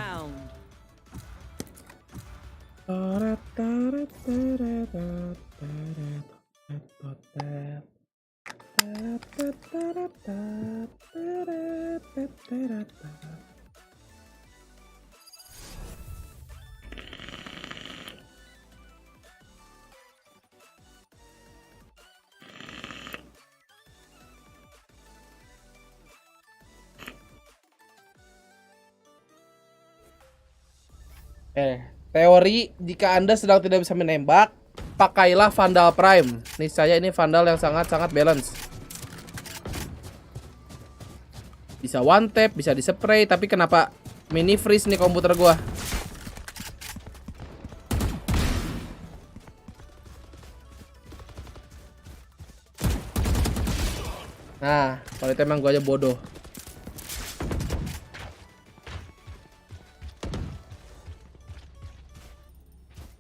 Teori jika Anda sedang tidak bisa menembak, pakailah Vandal Prime. Niscaya ini Vandal yang sangat-sangat balance. Bisa one tap, bisa di spray, tapi kenapa mini freeze nih komputer gua? Nah, kalau itu emang gua aja bodoh.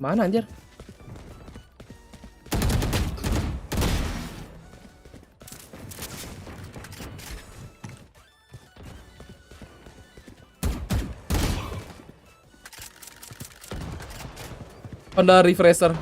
Mana anjir? Honda refresher.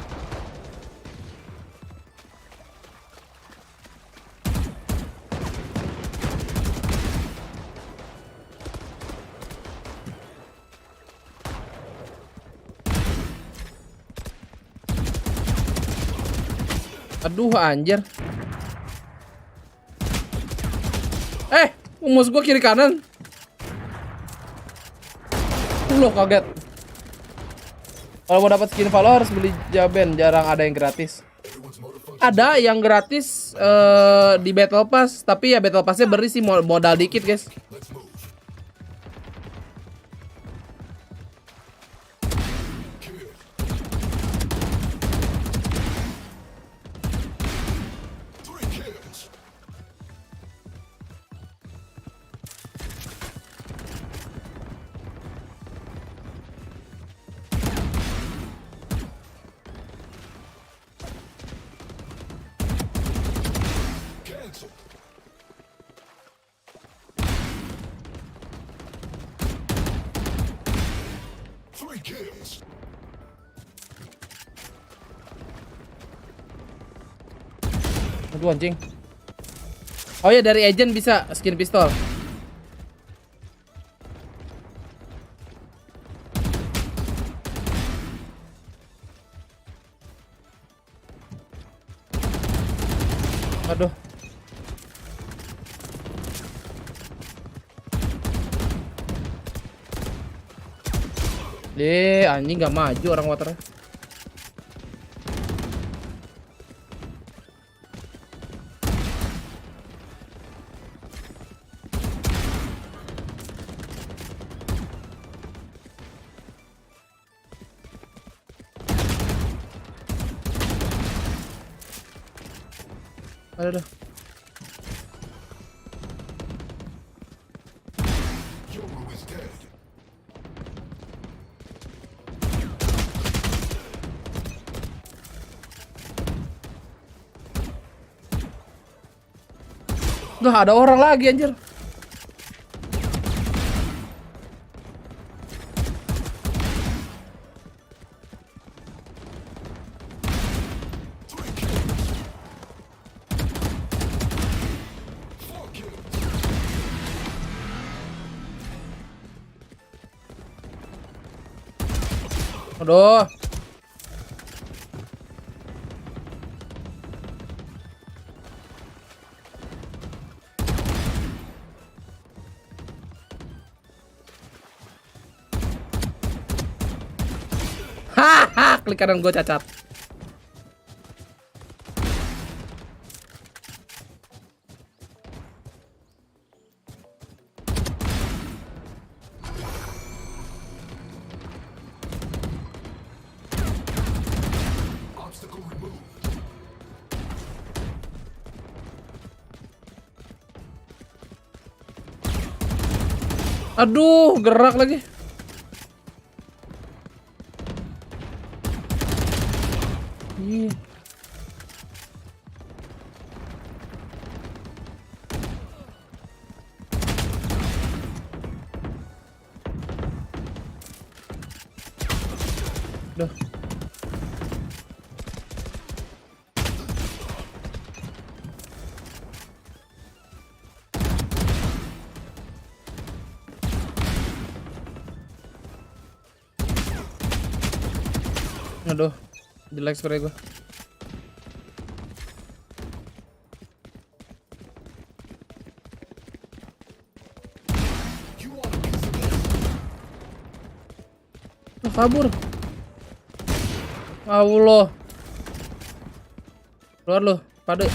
Aduh anjir. Mouse gua kiri kanan. Loh kaget. Kalau mau dapat skin Valo harus beli Jaben, jarang ada yang gratis. Ada yang gratis di Battle Pass, tapi ya Battle Passnya berisi modal dikit, guys. Aduh anjing. Oh ya, dari agent bisa skin pistol. Aduh. Anjing nggak maju orang waternya. Aduh. Duh, ada orang lagi anjir. Aduh. Haha, klik kanan gue cacat. Aduh, gerak lagi. Iya. Duh. Aduh, jelek spray gue. Kabur. Allah. Keluar lu, pada.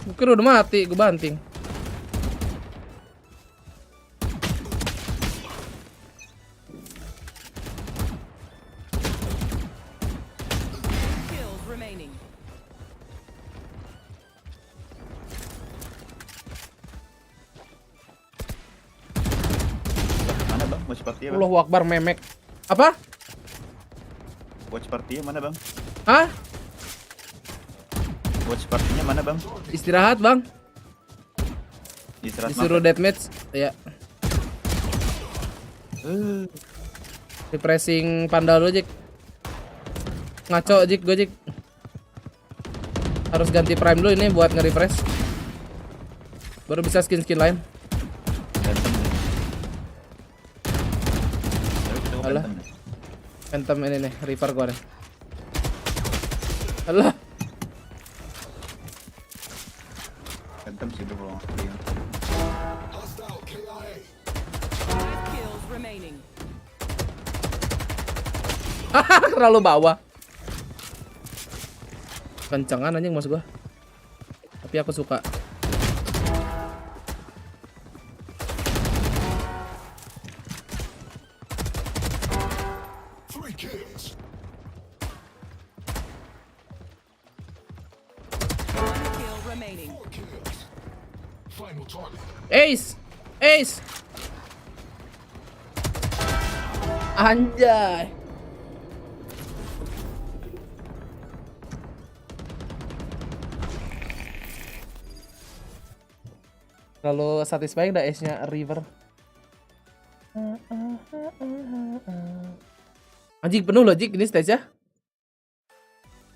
Gue kira udah mati, gue banting. Mana bang? Watch party-nya bang? Allahu Akbar memek. Apa? Watch party-nya mana bang? Hah? Watch party-nya mana bang? Istirahat bang. Istirahat Disuruh deathmatch. Ya. Refreshing pandal lu Jik. Ngaco Jik, gue Jik. Harus ganti prime dulu ini buat nge-refresh. Baru bisa skin-skin lain. Alah. Phantom ini nih, Reaper gua nih. Alah. Phantom sih bro. Terlalu bawah. Kencengan anjing mas gua. Tapi aku suka. Ace! Ace! Anjay. Terlalu satisfying dah ace-nya River. Anjing penuh loh Jik, ini stage ya.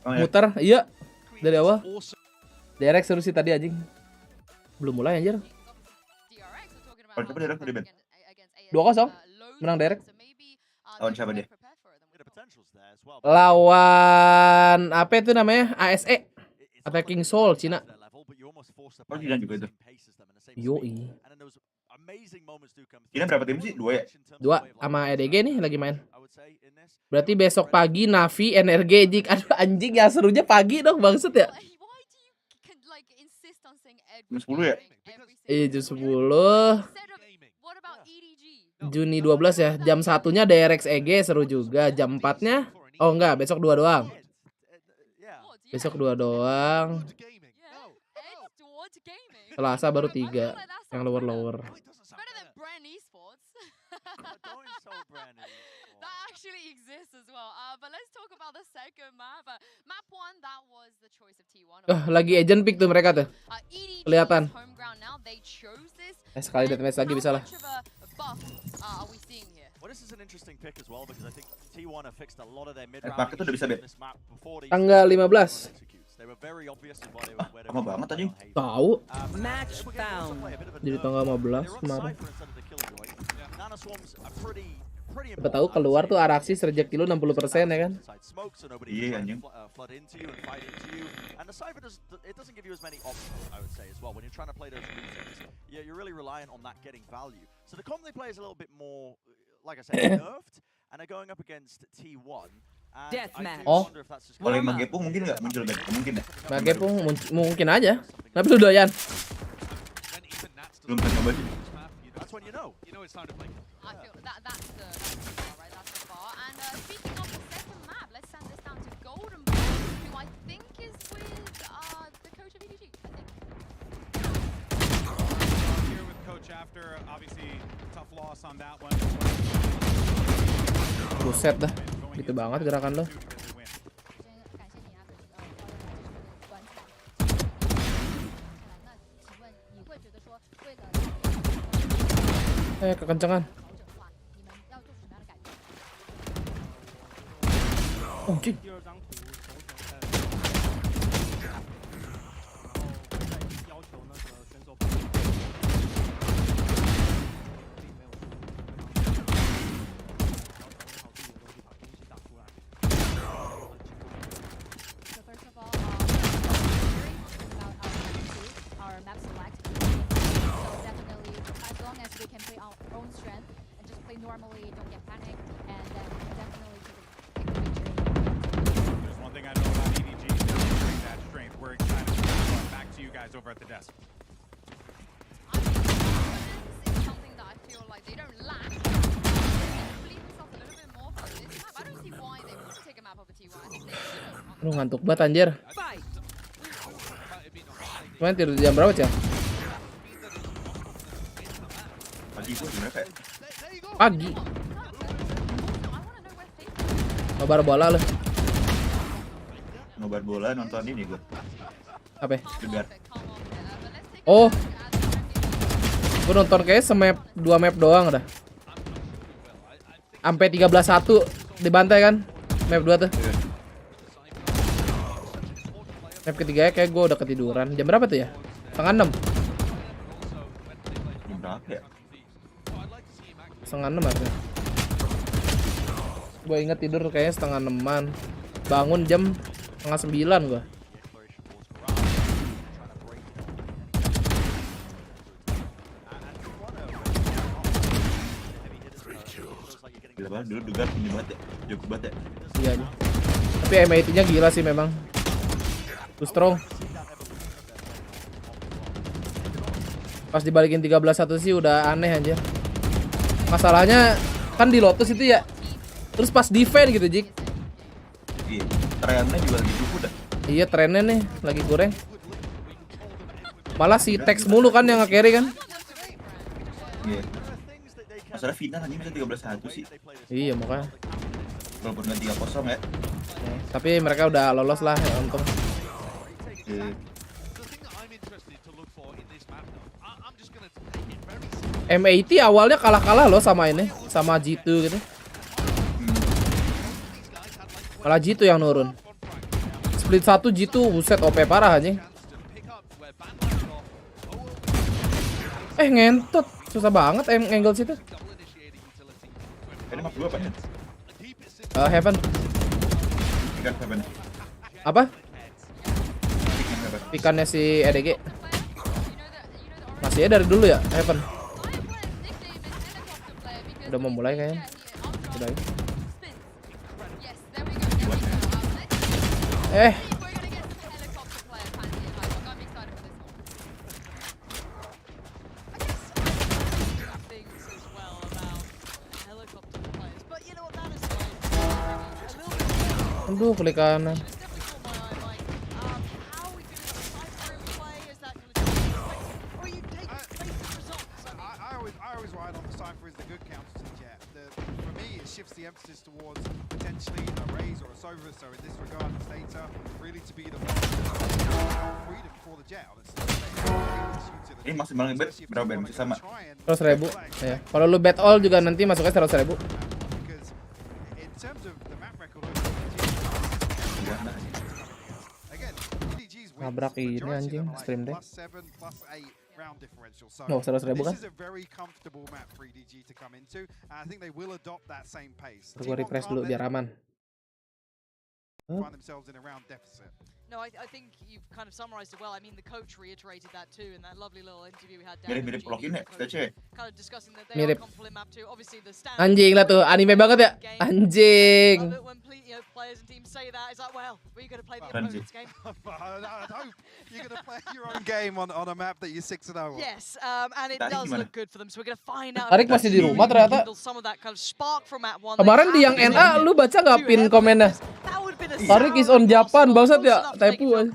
Oh, ya? Muter, iya. Dari awal. DRX seru sih tadi anjing. Belum mulai anjir. Kalau siapa dia Ben? 2-0. Menang DRX. Lawan siapa dia? Lawan apa itu namanya? ASE. Attacking Soul Cina. Oh, Cina juga itu. Yoi. Cina berapa tim sih? 2 ya? 2 sama EDG nih lagi main. Berarti besok pagi Navi NRG Jik. Aduh anjing ya serunya pagi dong bangsat ya. Jam 10 ya? Iya jam 10. Juni 12 ya. Jam 1-nya DRX EG seru juga. Jam 4-nya oh enggak, besok 2 doang. Besok 2 doang. Selasa baru 3 yang lower. That actually exists as well. But let's talk about the second map. Map 1, that was the choice of T1. Lagi agent pick tuh mereka tuh. Kelihatan. Home ground now. They chose this. Sekali deathmatch lagi bisa lah. Buff are we seeing here? Well, this is an interesting pick as well because I think T1 have fixed a lot of their Paket tuh udah bisa bet. Tanggal 15. They were very obvious in what they were. Lama banget anjing. Tahu. Match found. Jadi tanggal 15 kemarin. Nano Swarms are pretty Siapa tahu keluar tuh Araxis rejeki lu 60% ya kan? Iya anjing. And the Cypher it doesn't give you as many options, I would say, as well. When you're trying to play those routines, you're really reliant on that getting value. So the comp they play is a little bit more, like I said, nerfed, and they're going up against T1. Deathmatch. Oh, oleh Magepung mungkin nggak muncul bet? Mungkin ya. Magepung mungkin aja. Kenapa lu doyan? Belum pernah coba sih. That's when you know it's time to play. I feel that's the bar, right? That's the bar. And speaking of the second map, let's send this down to Golden Boy, who I think is with the coach of EDG. Here with coach after obviously tough loss on that one. Buset dah. Gitu banget gerakan lo. Kekencengan. Oh, cing. Normally, don't get panicked, and then definitely There's one thing I know about EDG, they're bring that strength. We're excited to go back to you guys over at the desk. it's something that I feel like they don't lack. They believe themselves a little bit more for this map. I don't see why they wouldn't take a map over T1. I think they should. Lu ngantuk banget anjir. Kemarin tidur jam berapa, Cang? Pagi pun berapa ya? Pagi. Nobar bola lu. Nobar bola nonton ini gue. Apa? Degar. Oh. Gue nonton kayak semap 2 map doang udah. Sampai 13-1 dibantai kan? Map 2 tuh. Map ketiga kayak gue udah ketiduran. Jam berapa tuh ya? 5:30. Jam berapa ya? 5:30 harusnya. Gue inget tidur kayaknya 5:30-an. Bangun jam 8:30 gue. Gila banget dulu Degar ini banget ya. Jago banget ya. Iya nih. Tapi MIT-nya gila sih memang. Too strong. Pas dibalikin 13-1 sih udah aneh aja. Masalahnya kan di Lotus itu ya. Terus pas defend gitu, Jik. Iya, trennya juga lagi cukup dah. Iya, trennya nih lagi goreng. Malah si Tex mulu kan yang nge-carry kan. Iya. Masalah final hanya bisa 13-1 sih. Iya, makanya. Walaupun nggak 3-0 ya. Tapi mereka udah lolos lah, ya, untung. Iya. MAT awalnya kalah-kalah loh sama ini, sama G2 gitu. Malah G2 yang nurun. Split 1 G2, buset OP parah anjing. Ngentot, susah banget angle situ. Ini map 2 apa ya? Heaven. Heaven. Apa? Ikannya si EDG. Masih ya dari dulu ya, Heaven. Udah mau mulai kayaknya. Udah ya. Aduh, klik kanan. Shifts the emphasis towards potentially a raise or a Sova. So in this regard, it's Data really to be the one freedom for the Jet. Ini maksimal ngebet berapa Ben? Masih sama. 100.000. Ya. Kalau lu bet all juga nanti masuknya 100.000. Nabrak ini anjing stream deh. No, 100.000 kan? Gua refresh dulu biar aman. No, I think you've kind of summarized it well. I mean, the coach reiterated that too in that lovely little interview we had down. Mirip login ya, kind of discussing that they mirip. are complete map too. Obviously the stand. Anjing lah tuh, anime banget ya. Anjing. When players and teams say that, it's like, well, we're going to play the opponent's game. I hope you're going to play your own game on a map that you're 6-0 on. Yes, and it does look good for them. So we're going to find out. Tarik masih di rumah ternyata. Some of that kind of spark from Map 1. Kemarin di yang NA lu baca nggak pin komennya? Tarik is on Japan, bangsat ya. Typo aja.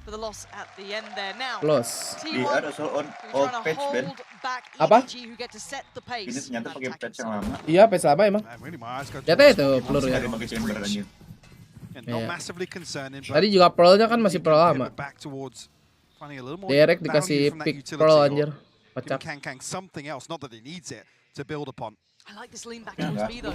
For the loss at the end there now. Loss. Ada soal on patch Ben. Apa? Ini ternyata pakai patch yang lama. Iya, patch lama emang. Lihat itu peluru ya. Tadi juga pearl-nya kan masih pearl lama. Direct dikasih pick pearl anjir. Pecah. I like this lean back towards B though.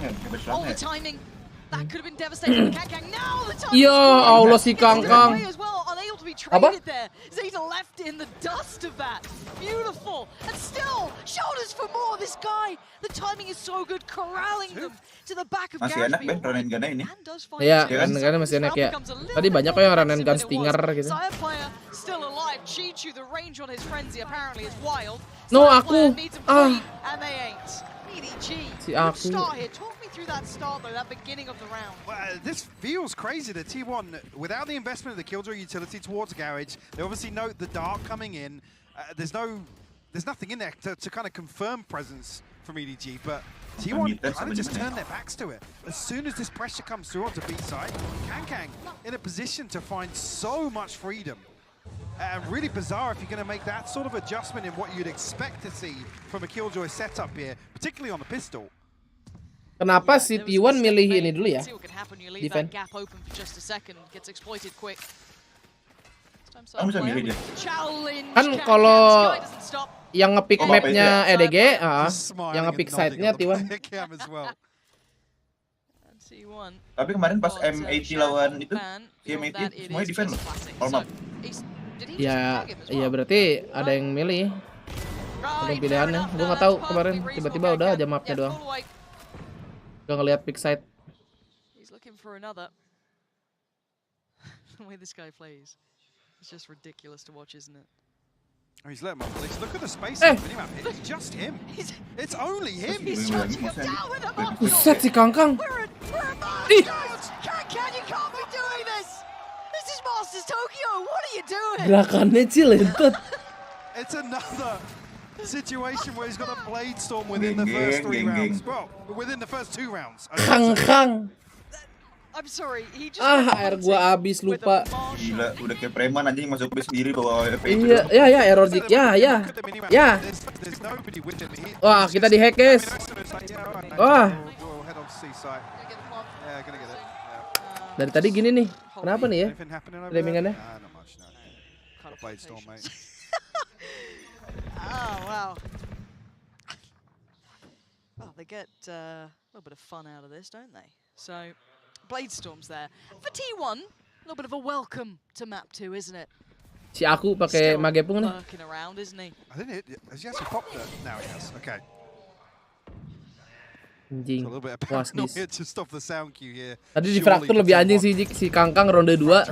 Oh, the timing. That could have been devastating for Kangkang. Now the timing. Ya Allah si Kangkang. Unable to be traded there. Zeta left in the dust of that. Beautiful. And still, shoulders for more. This guy, the timing is so good, corralling them to the back of Masih enak Ben, run and gun ini. Iya, kan masih enak ya. Tadi banyak kok yang run and gun stinger gitu. Still alive. Chichu, the range on his frenzy apparently is wild. No, aku. And they ain't. Si aku. This feels crazy that T1, without the investment of the Killjoy utility towards Garage, they obviously know the Dark coming in. There's nothing in there to kind of confirm presence from EDG, but T1 kind of just turned their backs to it. As soon as this pressure comes through onto B side, Kangkang in a position to find so much freedom. And really bizarre if you're going to make that sort of adjustment in what you'd expect to see from a Killjoy setup here, particularly on the pistol. Kenapa si T1 milih ini dulu ya? Defend. Kan kalau yang ngepick mapnya EDG, yang ngepick side-nya T1. Tapi kemarin pas M80 lawan itu, M80 semuanya defend loh, all map. Ya, iya berarti ada yang milih. Ada pilihannya. Gue nggak tahu kemarin tiba-tiba udah aja mapnya doang. Gak ngeliat pick side. He's looking for another. The way this guy plays, it's just ridiculous to watch, isn't it? Oh, he's let him off. Look at the space on the minimap. It's just him. It's only him. He's charging him down with a monster. Buset si Kangkang. We're a Kangkang, you can't be doing this. This is Masters Tokyo. What are you doing? Gerakannya cilentet. It's another situation where he's got a blade storm within the first 3 rounds. Well, within the first 2 rounds. Kangkang. I'm sorry, he just air gua habis lupa. Gila, udah kayak preman anjing masuk base sendiri bawa AWP. Iya, ya error jig. Ya. Wah, kita dihack, guys. Wah. Dari tadi gini nih. Kenapa nih ya? Timingannya. Oh, wow. Well, they get a little bit of fun out of this, don't they? So, Blade Storms there. For T1, a little bit of a welcome to map 2, isn't it? Si aku pakai magepung nih. Around, isn't he? I think has he actually popped it? Now he has. Okay. Anjing. Was this. To stop the sound cue here. Tadi di fraktur lebih anjing si Kangkang ronde 2.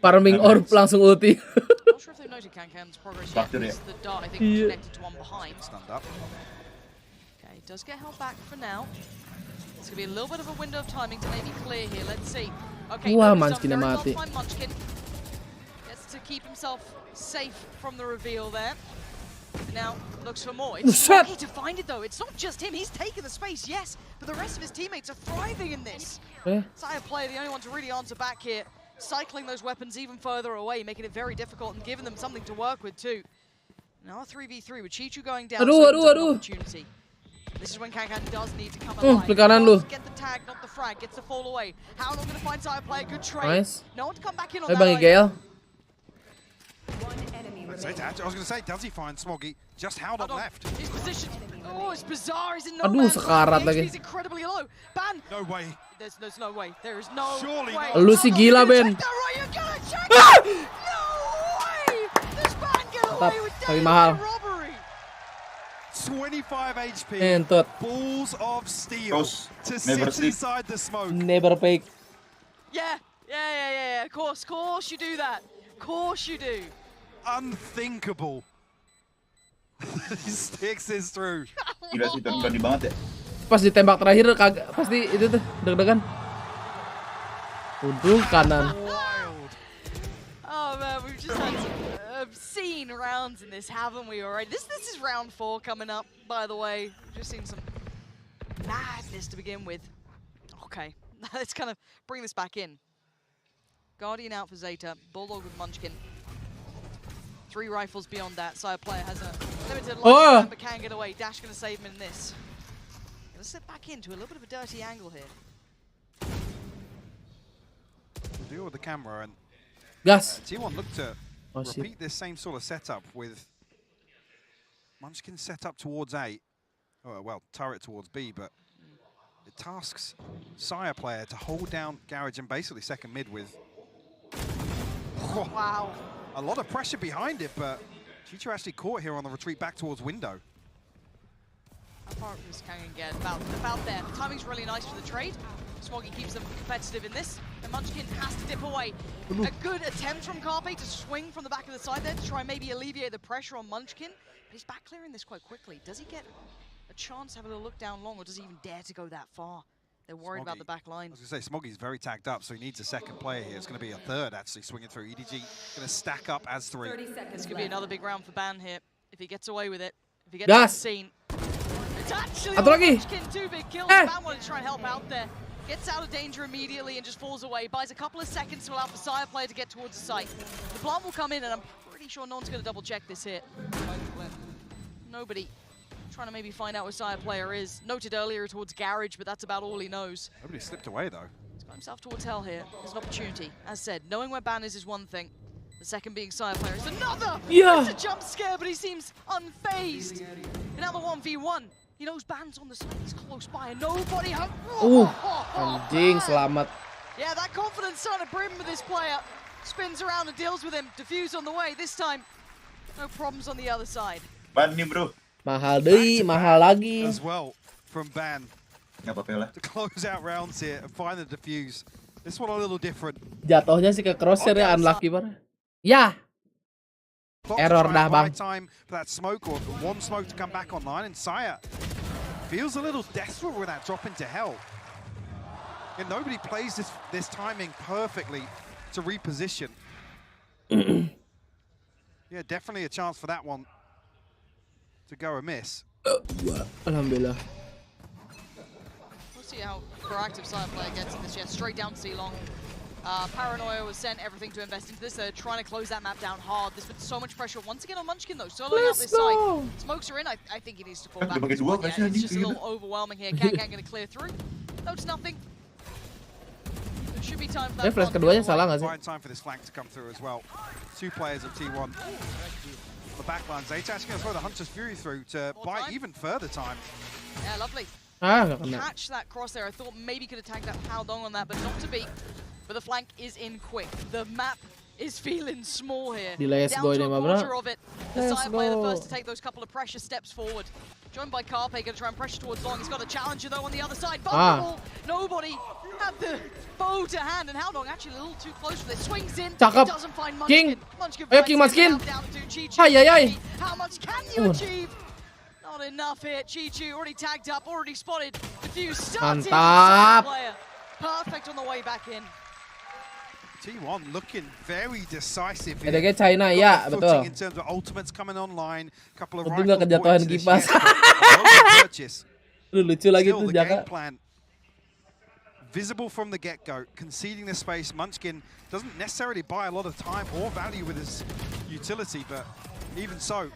Farming orb langsung ulti. Not sure if they've noted Kangkang's progress yet. The dart, I think, connected to one behind. Stand up. Okay, does get held back for now. It's going to be a little bit of a window of timing to maybe clear here. Let's see. Okay, wah, Munchkin mati. Munchkin gets to keep himself safe from the reveal there. Now, looks for more. It's Smoggy to find it, though. It's not just him. He's taken the space, yes, but the rest of his teammates are thriving in this. Saya player, the only one to really answer back here, cycling those weapons even further away, making it very difficult and giving them something to work with, too. Now, 3v3 with Chichu going down. Opportunity. This is when Kankan does need to come alive. Get the tag, not the frag. Gets the fall away. How long going to find Saya player? Good trade. Nice. No one to come back in on Bang that. Igel. I was going to say, does he find Smoggy? Just how long left? His position. Oh, it's bizarre. He's in no Aduh, sekarat lagi. He's incredibly low. Ban. No way. There's no way. There is no Surely way. Lu si gila, Ben. Ah! No way. This ban get away with Tapi mahal. robbery. 25 HP. Entot. Balls of steel to sit inside the smoke. Never fake. Yeah. Of course you do that. Of course you do. Unthinkable. He sticks this through. Gila sih, berani banget ya. Pas ditembak terakhir kagak pasti itu tuh deg-degan. Udah kanan. Oh man, we've just had some obscene rounds in this, haven't we already? This is round 4 coming up, by the way. We've just seen some madness to begin with. Okay, let's kind of bring this back in. Guardian out for Zeta, Bulldog with Munchkin. 3 rifles beyond that. Saya player has a limited lifespan but can get away. Dash going to save him in this. Going to slip back into a little bit of a dirty angle here. We'll deal with the camera and Gas. T1 looked to repeat this same sort of setup with Munchkin set up towards A. Oh, well, turret towards B, but it tasks Saya player to hold down Garage and basically second mid with wow. A lot of pressure behind it, but Chichu actually caught here on the retreat back towards window. How far does Kangan get? About there. The timing's really nice for the trade. Smoggy keeps them competitive in this, and Munchkin has to dip away. A good attempt from Carpe to swing from the back of the side there to try and maybe alleviate the pressure on Munchkin, but he's back clearing this quite quickly. Does he get a chance to have a little look down long, or does he even dare to go that far? They're worried about the back line. I was going to say, Smoggy's very tagged up, so he needs a second player here. It's going to be a third, actually, swinging through. EDG going to stack up as 3. This could be another big round for Ban here, if he gets away with it. If he gets that scene. It's actually Munchkin, 2 big kills. Ban wanted to try and help out there. Gets out of danger immediately and just falls away. Buys a couple of seconds to allow the Saya player to get towards the site. The plant will come in, and I'm pretty sure no one's going to double check this hit. Nobody. Trying to maybe find out where Saya player is. Noted earlier towards Garage, but that's about all he knows. Nobody slipped away, though. He's got himself towards Hell here. There's an opportunity. As said, knowing where Ban is one thing. The second being Saya player is another! Yeah! It's a jump scare, but he seems unfazed. Another 1v1. He knows Ban's on the side. He's close by, and nobody... Anjing, selamat. Yeah, that confidence starting to brim with this player. Spins around and deals with him. Diffuse on the way. This time, no problems on the other side. Ban nih, bro. Mahal deui, mahal lagi. As well from Ban. To close out rounds here and find the defuse. This one a little different. Jatuhnya sih ke crosshair ya, unlucky banget. Ya. Error dah, Bang. Time for that smoke or one smoke to come back online, and Saya feels a little desperate with that drop into hell. And nobody plays this timing perfectly to reposition. Yeah, definitely a chance for that one to go amiss. Alhamdulillah. We'll see how proactive Saya player gets in this. Yeah, straight down C-Long. Paranoia was sent everything to invest into this. They're trying to close that map down hard. There's been so much pressure once again on Munchkin though. Soloing out this side. Smokes are in. I think he needs to fall back. Yeah, it's just a little overwhelming here. Kankan going to clear through. No, it's nothing. There should be time for that. Flash keduanya salah nggak sih? Fine time for this flank to come through as well. 2 players of T1. The backline, Zeta actually going to throw the Hunter's Fury through to buy even further time. Yeah, lovely. Catch that cross there. I thought maybe could have tagged that How Dong on that, but not to be. But the flank is in quick. The map is feeling small here. Let's down go to ini a mah, quarter bro. of it. The Saya player the first to take those couple of pressure steps forward. Joined by Carpe, going to try and pressure towards Long. He's got a challenger though on the other side. Vulnerable. Nobody had the bow to hand, and How Dong actually a little too close for this. Swings in. Cakep. Doesn't find Munchkin. Munchkin Ayo King Maskin. How much can you achieve? Not enough here. Chichu already tagged up, already spotted. Diffuse starting. Mantap. Perfect on the way back in. T1 looking very decisive here. Ada China ya, betul. In terms of ultimates coming online, couple of Untung nggak rifle kejatuhan points kipas. Lucu lagi tuh Jaka. Visible from the get-go, conceding the space. Munchkin doesn't necessarily buy a lot of time or value with his utility, but even so,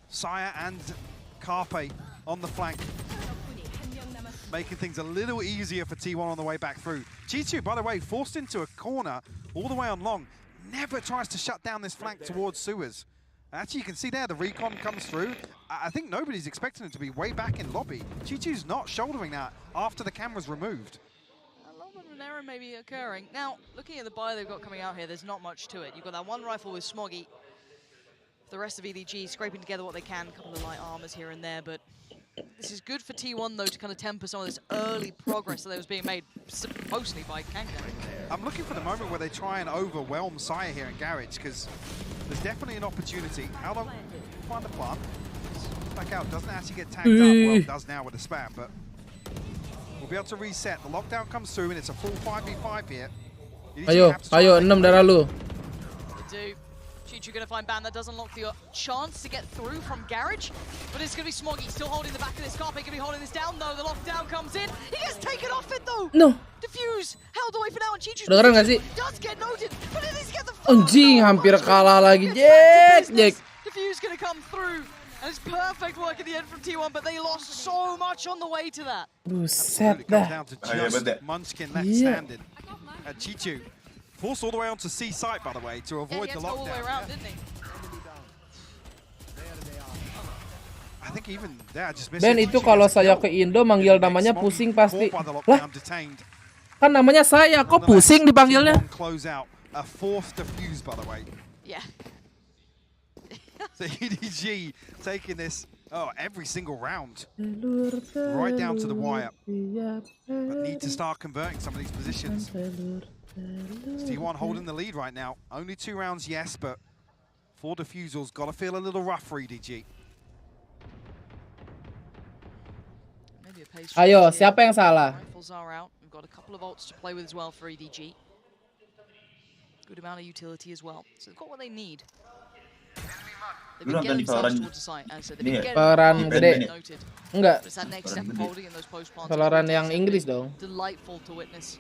Saya and Carpe on the flank, making things a little easier for T1 on the way back through. Chichu, by the way, forced into a corner all the way on long, never tries to shut down this flank towards sewers. Actually, you can see there the recon comes through. I think nobody's expecting him to be way back in lobby. Chichu's not shouldering that after the camera's removed. A little bit of an error maybe occurring. Now, looking at the buy they've got coming out here, there's not much to it. You've got that one rifle with Smoggy. The rest of EDG scraping together what they can, a couple of light armors here and there, but this is good for T1 though to kind of temper some of this early progress that was being made mostly by Kankan. I'm looking for the moment where they try and overwhelm Saya here in Garage, because there's definitely an opportunity. How long? Find the plant. Back out, doesn't actually get tagged up. Well, it does now with the spam, but we'll be able to reset. The lockdown comes through and it's a full 5v5 here. Ayo, 6 darah lu. They do. Chichu going to find Ban. That doesn't lock the chance to get through from Garage, but it's going to be Smoggy still holding the back of this. Carpe going to be holding this down though. The lockdown comes in. He gets taken off it though. No. Diffuse held away for now, and Chichu does get noted, but at least get the Anjing, hampir kalah lagi. Jack. Diffuse going to come through, and it's perfect work at the end from T1, but they lost so much on the way to that. Buset Comes dah. down to just Munchkin left standing. And Chichu forced all the way onto C site, by the way, to avoid the lockdown. All the way around, didn't he? I think even there, just missed. Ben, itu kalau saya ke Indo manggil namanya pusing pasti. Lah, kan namanya saya, kok pusing dipanggilnya? Close out a fourth defuse, by the way. Yeah. So EDG taking this every single round, right down to the wire. But need to start converting some of these positions. T1 holding the lead right now. Only 2 rounds, yes, but 4 defusals. Got to feel a little rough for EDG. Ayo, siapa yang salah? Rifles are out. We've got a couple of ults to play with as well for EDG. Good amount of utility as well. So they've got what they need. They've been getting themselves towards the site, and so they've been getting noted. Enggak. It's that next step of holding in those post plants. Valorant yang Inggris dong. Delightful to witness.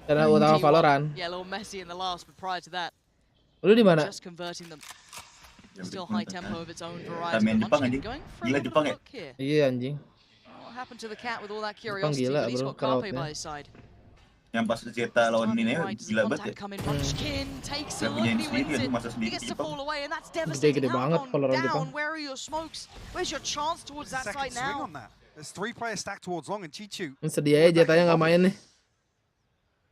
Karena utama Valorant. Yeah, a little messy in the last, but prior to that, lu di mana? just converting them. Still high tempo of its own variety. Munchkin going for a little look here. Iya anjing. What happened to the cat with all that curiosity? But he's got Carpe by his side. Yang pas Zeta lawan ini gila banget ya. Munchkin takes a look punya and he wins sendiri, it. masa He sendiri gets to Jepang. fall away, and that's devastating. Gede banget Valorant Jepang. Down. Where are your smokes? Where's your chance towards that Second site swing now? on that. There's 3 players stacked towards long, and Chichu. Sedih aja Jetanya nggak main nih.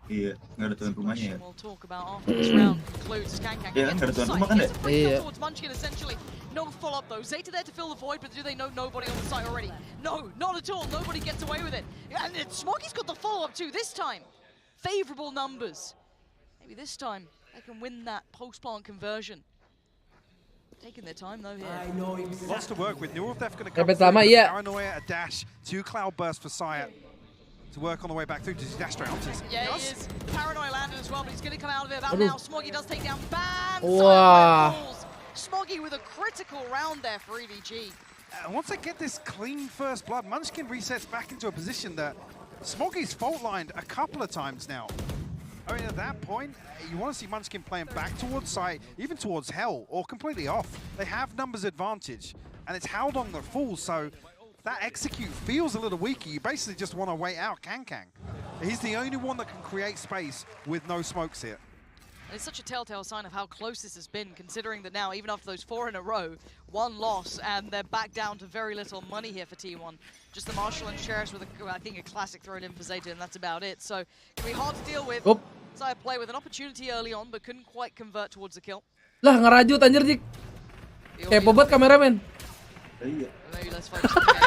Iya, nggak ada tuan rumahnya ya. We'll talk about after this round concludes. Kankan Iya kan, nggak ada tuan rumah kan ya? Iya. towards Munchkin essentially. No follow-up though. Zeta there to fill the void, but do they know nobody on the site already? No, not at all. Nobody gets away with it. And Smoggy's got the follow-up too this time. Favorable numbers. Maybe this time they can win that post-plant conversion. Taking their time though here. Lots to work with. Neurotheft going to come Repet through. lama, iya. Paranoia, a dash, 2 cloud bursts for Saya to work on the way back through. Does he dash straight onto this? Yeah, he is. Paranoia landed as well, but he's going to come out of it about Aduh. now. Smoggy does take down Bam! Wah. Smoggy with a critical round there for EDG. And once they get this clean first blood, Munchkin resets back into a position that Smoggy's fault-lined a couple of times now. I mean, at that point, you want to see Munchkin playing back towards site, even towards Hell, or completely off. They have numbers advantage, and it's held on the full, so that execute feels a little weaker. You basically just want to wait out Kankan. He's the only one that can create space with no smokes here. It's such a telltale sign of how close this has been, considering that now, even after those 4 in a row, 1 loss, and they're back down to very little money here for T1. Just the Marshall and Sheriffs with, I think, a classic thrown in for Zeta, and that's about it. So, it can be hard to deal with. Zaya play with an opportunity early on, but couldn't quite convert towards the kill. Lah, ngerajut anjir, Dik. Kayak bobot kameramen. Iya. Maybe let's focus on the game.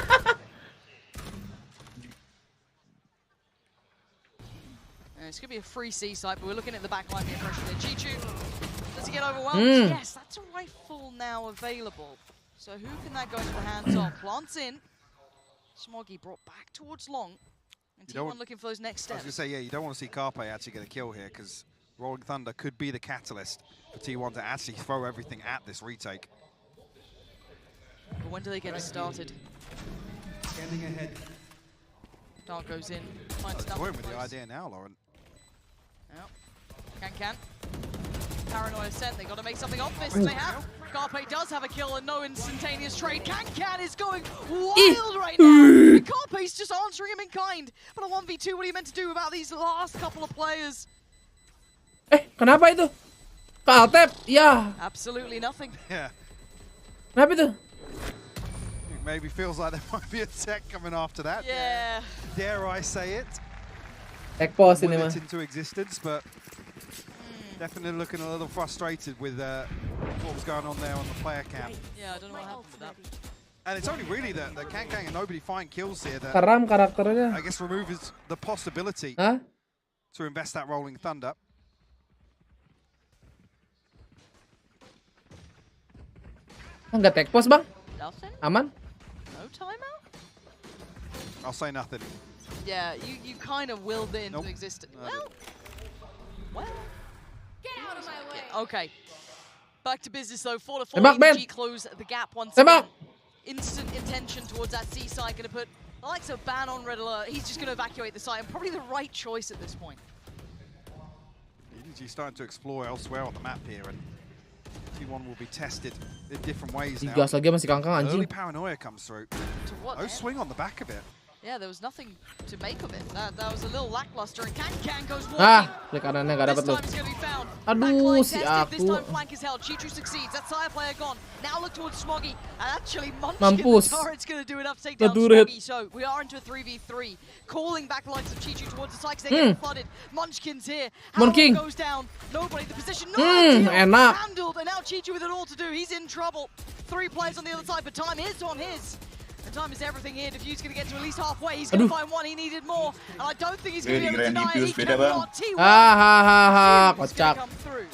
It's going to be a free C site, but we're looking at the back line being pressured there. Chichu, does he get overwhelmed? Yes, that's a rifle now available. So who can that go into the hands of? Plants in. Smoggy brought back towards long. And T1 looking for those next steps. I was going to say, yeah, you don't want to see Carpe actually get a kill here, because Rolling Thunder could be the catalyst for T1 to actually throw everything at this retake. But when do they get it started? Standing ahead. Dark goes in, finds Toying nothing. with the idea now, Lauren. Yep. Can. Paranoia sent, they got to make something of this, and they have. Carpe does have a kill and no instantaneous trade. Can is going wild right now. And Carpe's just answering him in kind. But a 1v2, what are you meant to do about these last couple of players? Kenapa itu? Kaltep, ya. Absolutely nothing. Yeah. Kenapa itu? It maybe feels like there might be a tech coming after that. Yeah. Dare I say it? Tech pause Will ini it mah. into existence, but definitely looking a little frustrated with what was going on there on the player camp. Yeah, I don't know what happened with that. And it's only really the Kang and nobody find kills here that Keram karakternya. I guess removes the possibility Hah? to invest that Rolling Thunder. Enggak tech pause, Bang? Nothing? Aman? No timeout? I'll say nothing. Yeah, you kind of willed it into existence. Well. Get out of my way. Okay. Back to business though. 4-4. Tembak, Ben. EG close the gap once Tembak. again. Instant intention towards that C side. Going to put the likes of Ban on red alert. He's just going to evacuate the site, and probably the right choice at this point. EG starting to explore elsewhere on the map here, and T1 will be tested in different ways now. Digas lagi masih kangkang Early anjing. paranoia comes through. To what No end? swing on the back of it. Yeah, there was nothing to make of it. That was a little lackluster, and Can goes walking. Ah, klik kanannya enggak dapat This loh. time it's going to be found. Aduh, Backline si tested. This aku. time flank is held. Chichu succeeds. That sire player gone. Now look towards Smoggy. And actually, Munchkin, Mampus. the turret's going to do enough to take down Keduret. Smoggy. So we are into a 3v3. Calling back the likes of Chichu towards the site because they're getting flooded. Munchkin's here. Munchkin. Goes down. Nobody. The position. No enak. handled. And now Chichu with it all to do. He's in trouble. 3 players on the other side, but time is on his. And time is everything here. Diffuse going to get to at least halfway. He's going to find one. He needed more. And I don't think he's going to be able to deny it. He cannot. T1 Hahaha, is gonna kocak. come through.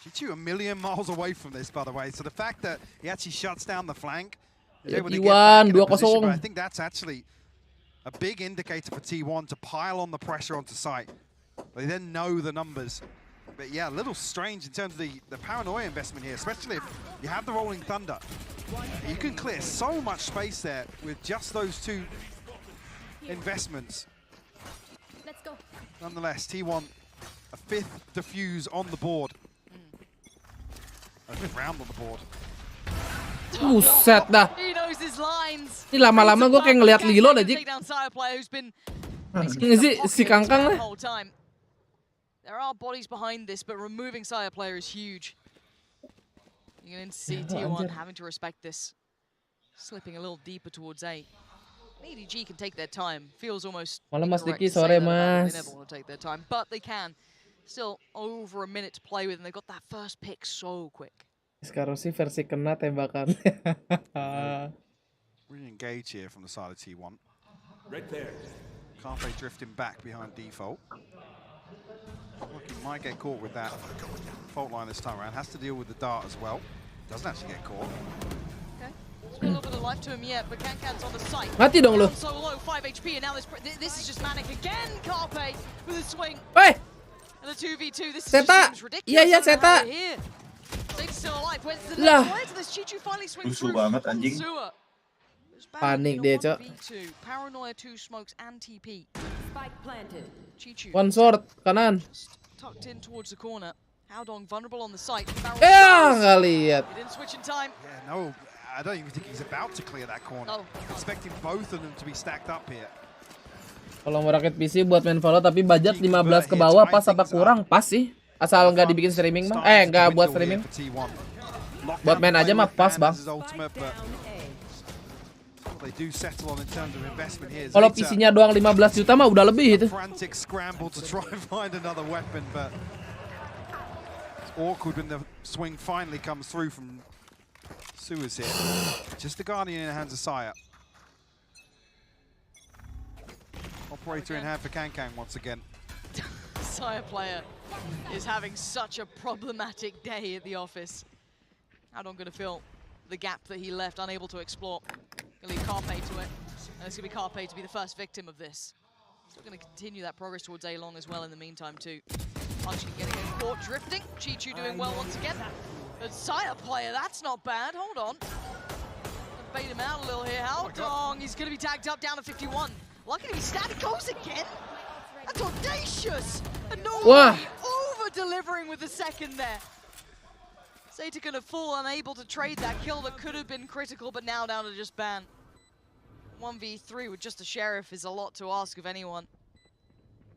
Chichu a million miles away from this, by the way. So the fact that he actually shuts down the flank, is Ya, able to get T1, back in a position, 2-0. but I think that's actually a big indicator for T1 to pile on the pressure onto site. They then know the numbers. But yeah, a little strange in terms of the paranoia investment here, especially if you have the Rolling Thunder. You can clear so much space there with just those 2 investments. Let's go. Nonetheless, T1, a 5th defuse on the board. A 5th round on the board. Buset dah. He knows his lines. Ini lama-lama gue kayak ngeliat Lilo dah, Jik. Take down Sire player who's been Si Kangkang the lah. whole time. There are bodies behind this, but removing Sire player is huge. You're going to see T1 having to respect this. Slipping a little deeper towards A. EDG can take their time. Feels almost Malam Mas incorrect Diki, to say sore that about them. Mas. They never want to take their time, but they can. Still over a minute to play with, and they got that first pick so quick. Sekarang sih versi kena tembakan. Really engage here from the side of T1. Right there. Carpe drifting back behind default. Look, he might get caught with that fault line this time around. Has to deal with the dart as well. Doesn't actually get caught. Okay. There's a little bit of life to him yet, but Cancan's on the site. Mati dong lu. Down so low, 5 HP, and now this is just manic again. Carpe with a swing. Hey! And the 2v2, this Seta. just seems ridiculous. Iya, iya, I don't know how Seta. they're here. Sate's still alive. Where's the Lah. Where did this Chichu finally swing Rusuh through? banget, anjing. Sewer. Panik dia, Cok. 1v2. Paranoia 2 smokes and TP. Spike planted. Chichu. One short kanan. Tucked in towards the corner. Howdong vulnerable on the site. Nggak lihat. He didn't switch in time. Yeah, no, I don't even think he's about to clear that corner. No. Expecting both of them to be stacked up here. Kalau mau rakit PC buat main Valo tapi budget 15 ke bawah pas apa kurang? Pas sih. Asal nggak dibikin streaming mah. Nggak buat streaming. Buat main aja mah pas, Bang. Kalau PC-nya doang 15 juta mah udah lebih itu. Frantic scramble to try and find another weapon, but it's awkward when the swing finally comes through from Suez here. Just the Guardian in the hands of Saya. Operator in hand for Kankan once again. Sire player is having such a problematic day at the office. Howdong going to fill the gap that he left, unable to explore. Going to leave Carpe to it. And it's going to be Carpe to be the first victim of this. Still going to continue that progress towards A-Long as well in the meantime too. Punching, getting caught, drifting. Chi-Chu doing well once again. But Sire player, that's not bad. Hold on. Bait him out a little here. How long? He's going to be tagged up down to 51. Lucky to be static. Goes again. That's audacious. And no over-delivering with the second there. Zeta going to fall unable to trade that kill that could have been critical, but now down to just ban. 1v3 with just a Sheriff is a lot to ask of anyone.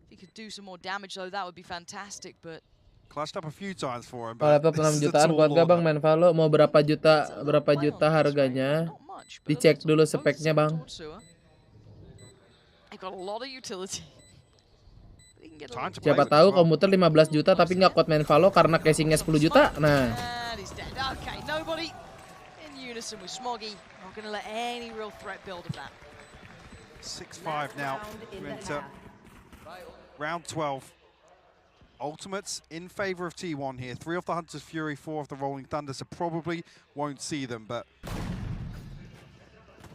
If he could do some more damage though, that would be fantastic, but... Clutched up a few times for him, Kalau laptop 6 jutaan kuat gak bang main Valo? Mau berapa juta harganya? Dicek dulu speknya bang. Siapa tahu komputer 15 juta tapi nggak kuat main Valo karena casingnya 10 juta. Nah. 6-5 now. Into round 12. Ultimates in favor of T1 here. 3 of the Hunter's Fury, 4 of the Rolling Thunder, so probably won't see them, but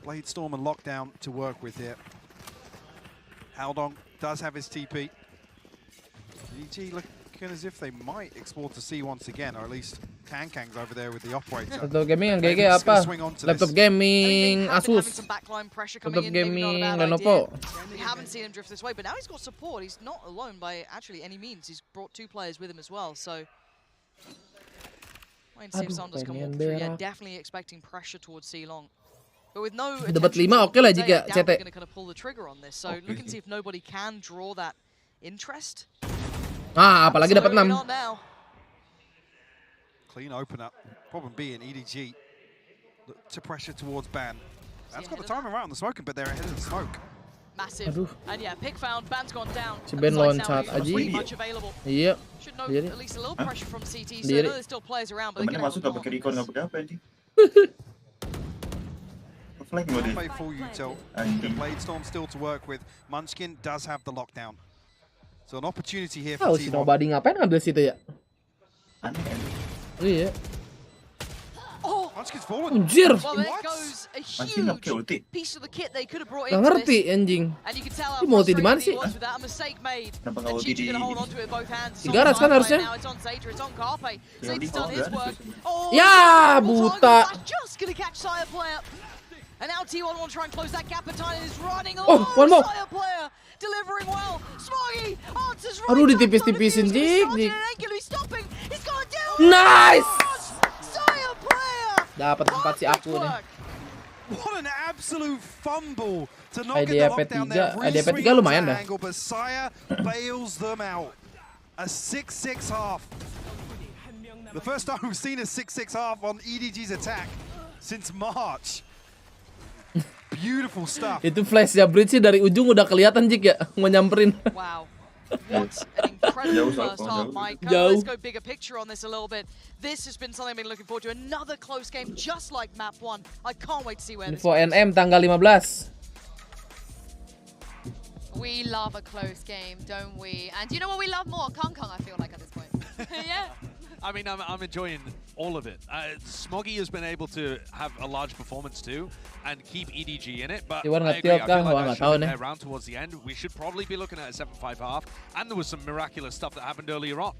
Blade Storm and Lockdown to work with here. Haldong does have his TP. EG looking as if they might explore to C once again, or at least Kangkang's over there with the operator. Laptop gaming yang GG apa? Laptop gaming Asus. Laptop gaming Lenovo. We haven't seen him drift this way, but now he's got support. He's not alone by actually any means. He's brought 2 players with him as well, so... Wait and see if Sam does come walk through. Yeah, definitely expecting pressure towards C-Long. But with no Dapat 5 oke lah jika CT. Going to kind of pull the trigger on this, so look and see if nobody can draw that interest. Ah, apalagi dapat 6. Clean open up. Problem being EDG look to pressure towards Ban. Ban's got the timing right on the smoking, but they're ahead of the smoke. Massive. And yeah, pick found. Ban's gone down. Si Ben loncat aja. Iya. Should know at least a little pressure from CT. So I know there's still players around, but they can masuk gak pakai recon gak pakai apa ini? Play full util. Blade Storm still to work with. Munchkin does have the lockdown. So an opportunity here for T1. Si Nobody ngapain ngambil situ ya? Iya. Oh, Munchkin's forward. Anjir. Well, there goes a huge piece of the kit they could have brought into ngerti this. anjing. And you can tell how multi di mana sih? was with that. A mistake made. And Chichi's going to hold onto it with both hands. 3 ras kan harusnya? Now it's on Zeta, it's on Carpe. Zeta's done his work. Oh, ya, buta. Just going to catch Sire player. And now T1 want to try and close that gap, but Tynan is running along. Oh, one more. Sire player delivering well. Smoggy answers right. Aduh, ditipis-tipisin Jik. He's got to do nice. Sire player. Dapat 4 si aku nih. What an absolute fumble to not get the IDP lockdown there. 3 lumayan dah. But Sire bails them out. A 6-6 half. The first time we've seen a 6-6 half on EDG's attack since March. Beautiful stuff. Itu flash ya bridge dari ujung udah kelihatan Jik ya, mau nyamperin. Wow. What an incredible first half, Mike. Let's go bigger picture on this a little bit. This has been something I've been looking forward to. Another close game just like map 1. I can't wait to see where this Info NM tanggal 15. We love a close game, don't we? And you know what we love more? Kangkong, I feel like, at this point. Yeah. I mean, I'm enjoying all of it. Smoggy has been able to have a large performance too and keep EDG in it, but I agree. I feel like that should be around towards the end. We should probably be looking at a 7-5 half, and there was some miraculous stuff that happened earlier on.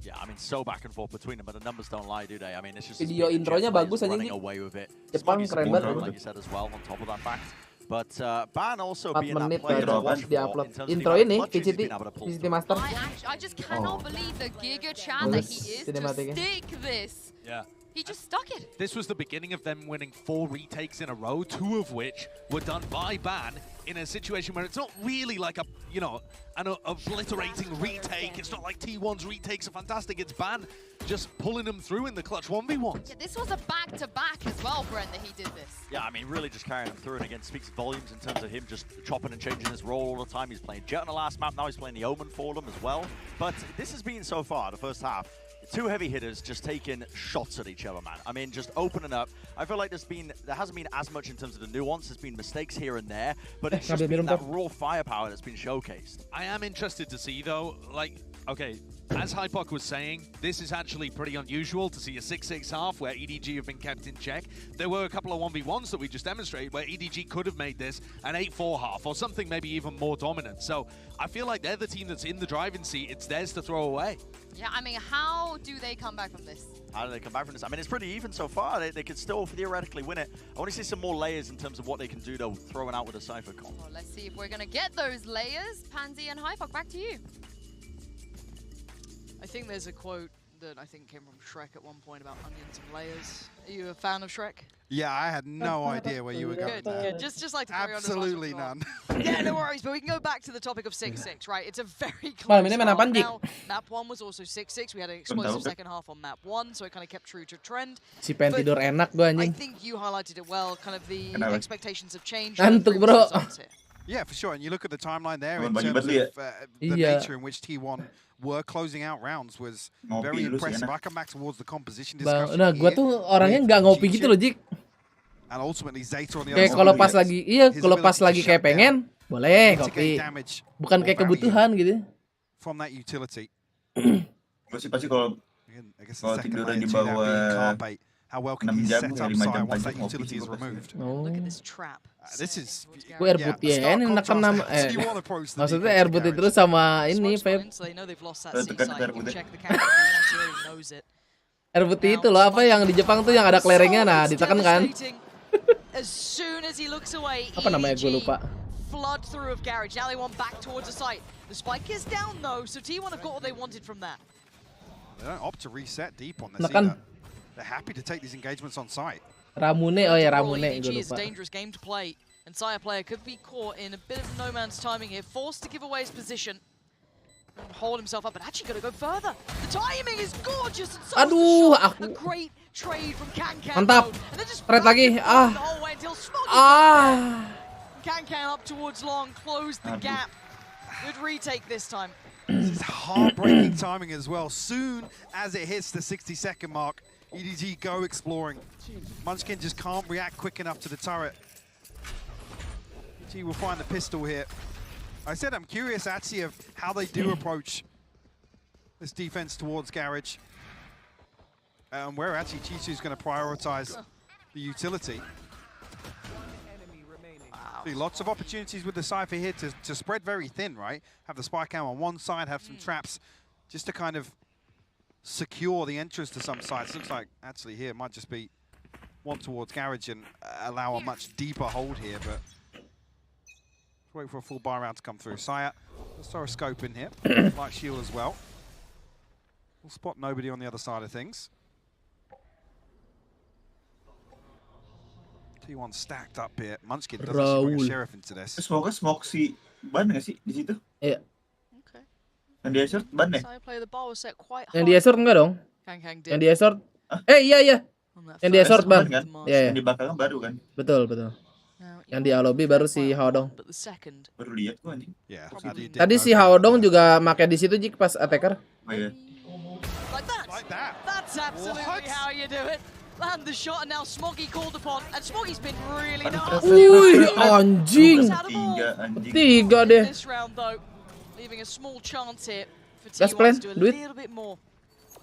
Yeah, I mean, so back and forth between them, but the numbers don't lie, do they? I mean, it's just video intronya bagus aja running away with it. Jepang keren banget. Like you said as well, on top of that fact. But Ban also 4 being that menit player to watch di for upload. in terms of Intro the ini clutches he's VCT been able to pull Master. I just cannot believe the Giga Chan that he is to stick this. Yeah. He just stuck it. This was the beginning of them winning 4 retakes in a row, 2 of which were done by Ban in a situation where it's not really like a, you know, an obliterating retake. It's not like T1's retakes are fantastic. It's Ban just pulling them through in the clutch 1v1s. Yeah, this was a back-to-back as well, Brent, that he did this. Yeah, I mean, really just carrying him through, and again, speaks volumes in terms of him just chopping and changing his role all the time. He's playing Jet on the last map, now he's playing the Omen for them as well. But this has been, so far, the first half, two heavy hitters just taking shots at each other, man. I mean, just opening up. I feel like there hasn't been as much in terms of the nuance. There's been mistakes here and there, but it's just been that raw firepower that's been showcased. I am interested to see, though, like, okay, as Hypok was saying, this is actually pretty unusual to see a 6-6 half where EDG have been kept in check. There were a couple of 1v1s that we just demonstrated where EDG could have made this an 8-4 half or something maybe even more dominant. So I feel like they're the team that's in the driving seat. It's theirs to throw away. Yeah, I mean, how do they come back from this? How do they come back from this? I mean, it's pretty even so far. They could still theoretically win it. I want to see some more layers in terms of what they can do, though, throwing out with a Cypher comp. Well, let's see if we're going to get those layers. Pansy and Hypok, back to you. I think there's a quote that I think came from Shrek at one point about onions and layers. Are you a fan of Shrek? Yeah, I had no idea where you were going. Good. Just like to carry Absolutely none. Yeah, no worries. But we can go back to the topic of 6-6, right? It's a very close round now. Map 1 was also 6-6. We had an explosive second half on map 1, so it kind of kept true to trend. Si pengen tidur enak gua anjing. I think you highlighted it well. Kind of the expectations have changed. Ngantuk, bro. Yeah, for sure. And you look at the timeline there in terms of the nature in which T1 were closing out rounds was very impressive. I come back towards the composition discussion. Nah, gua tuh orangnya nggak ngopi gitu loh, Jik. And ultimately Zeta on the kayak kalau pas lagi, kalau pas lagi kayak pengen, boleh kopi. Bukan kayak kebutuhan gitu. From that utility. Pasti kalau tidur di bawah how well can he set up side once that utility is removed? Look at this trap. This is gue air putih ya, ini enakan nama maksudnya air putih terus sama ini vape. Air putih itu loh, apa yang di Jepang tuh yang ada kelerengnya, nah ditekan kan. Apa namanya gue lupa. Flood through of Garage. Now they want back towards the site. The spike is down though, so T1 have got what they wanted from that. They don't opt to reset deep on this either. They're happy to take these engagements on site. Ramune, oh ya Ramune, gue It's a lupa. dangerous game to play, and Sire player could be caught in a bit of no man's timing here, forced to give away his position, and hold himself up, but actually got to go further. The timing is gorgeous, and so Aduh, a great trade from Kankan. Mantap. Trade lagi. Kankan up towards long, closed the gap. Good retake this time. This is heartbreaking timing as well. Soon as it hits the 60-second mark, EDG go exploring. Munchkin just can't react quick enough to the turret. G will find the pistol here. I said I'm curious actually of how they do approach this defense towards Garage. And where actually Chichu's going to prioritize the utility. See, lots of opportunities with the Cypher here to spread very thin, right? Have the spike cam on one side, have some traps just to kind of secure the entrance to some sites. Looks like actually here might just be one towards Garage and allow a much deeper hold here, but wait for a full buy round to come through. Saya, let's throw a scope in here, like Shield as well. We'll spot nobody on the other side of things. T1 stacked up here. Munchkin doesn't actually bring a sheriff into this. Semoga smoke si ban nggak sih di situ? Iya. Yang di Azure ban ya? Yang di Azure enggak dong? Yang di Azure, iya. Yang di Azure ban. Iya. Yang di belakang baru kan? Betul. Yang di Alobi baru si Haodong. Baru lihat gua anjing. Tadi si Haodong juga make di situ Jik pas attacker. Oh iya. Like that. That's absolutely how you do it. Land the shot, and now Smoggy called upon, and Smoggy's been really nice. Wih, anjing. Tiga deh. This round though, leaving a small chance here for Gas T1 plan, to do a do it. little bit more.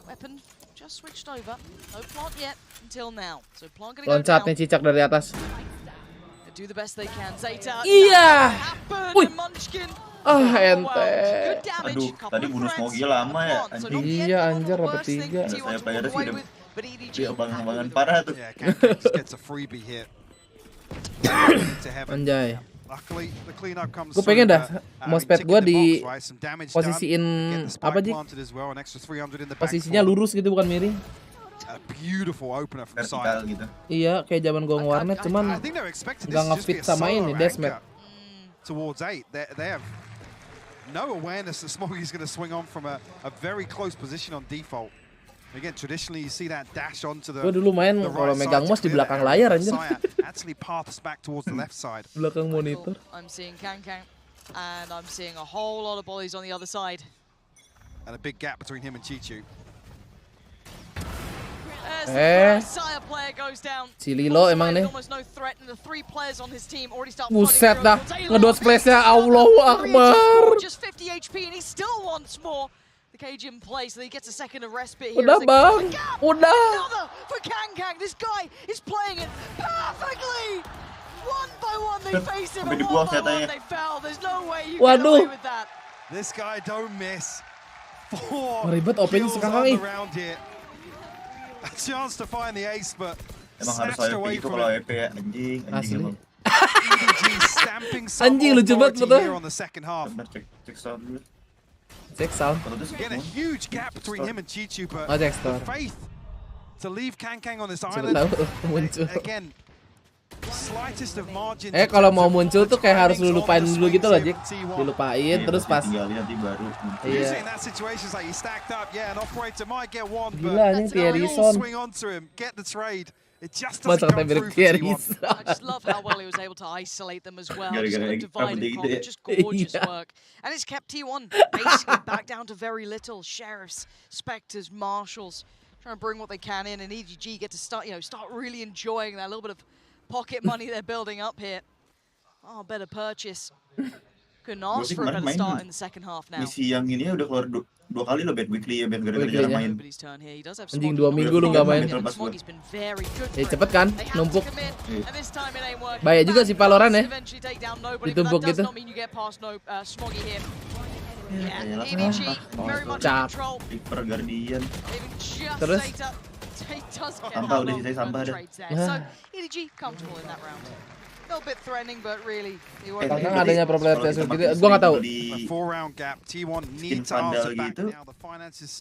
Weapon just switched over. No plant yet until now. So plant gonna go Loncat down. nih cicak dari atas. They do the best they can. Zeta. Iya. Wih. Munchkin. Ente. Aduh, tadi bunuh Smoggy lama ya anjing. Iya anjir, dapat 3. Saya player sih dia bangan parah tuh. Yeah, Kankan just gets a freebie here. Anjay. Luckily, the cleanup comes Gue pengen dah mousepad gue di posisiin apa Jik? Posisinya lurus gitu, bukan miring. A beautiful opener from side. Gitu. Iya, kayak zaman gue nge-warnet, cuman nggak nge-fit sama ini Deathmatch. Towards 8, they have no awareness that Smoggy's going to swing on from a very close position on default. Again, traditionally you see that dash onto the. Gue dulu main kalau megang mouse di belakang layar anjir. Actually paths back towards the left side. Belakang monitor. I'm seeing Kankan, and I'm seeing a whole lot of bodies on the other side. And a big gap between him and Chichu. Si Lilo emang nih. Buset dah, ngedot splash-nya, Allahu Akbar. Udah bang, udah. Sampai dibuang senjatanya. Waduh. This guy don't miss. Ribet OP-nya sekarang nih. A chance to find the ace, but emang harus AWP itu kalau AWP ya, anjing emang. Anjing lucu banget betul. Cek sound dulu. Cek sound. Again, a huge gap between him and Chichu, but Oh, Dexter. faith to leave Kang on this Coba island. tahu muncul. Again, slightest of margin. Kalau mau muncul tuh kayak harus lu lupain dulu gitu loh, Jik. Dilupain terus pas. Nanti baru. Usually in that situation, like he stacked up, yeah, an operator might get one, but Gila, ini they all Thierry swing onto him, get the trade. It just Masa doesn't come kata through for Thierry. T1. I just love how well he was able to isolate them as well. Just Gara-gara kind of divide and conquer, just gorgeous work. And it's kept T1 basically back down to very little. Sheriffs, Spectres, Marshals, trying to bring what they can in, and EGG get to start really enjoying that little bit of pocket money they're building up here. Oh, better purchase. Couldn't ask for a better start in the second half now. Misi yang ini udah keluar dua kali loh, Ben, weekly ya, Ben, gara-gara jarang main. Anjing 2 minggu lu nggak main. Cepet kan, numpuk. Bahaya juga sih Valorant ya, ditumpuk gitu. Cap. Reaper Guardian. Terus sampah udah sisa sampah dah. EDG comfortable in that round. A little bit threatening, but really. Karena adanya pro player gitu, gua nggak tahu. Skin Vandal gitu,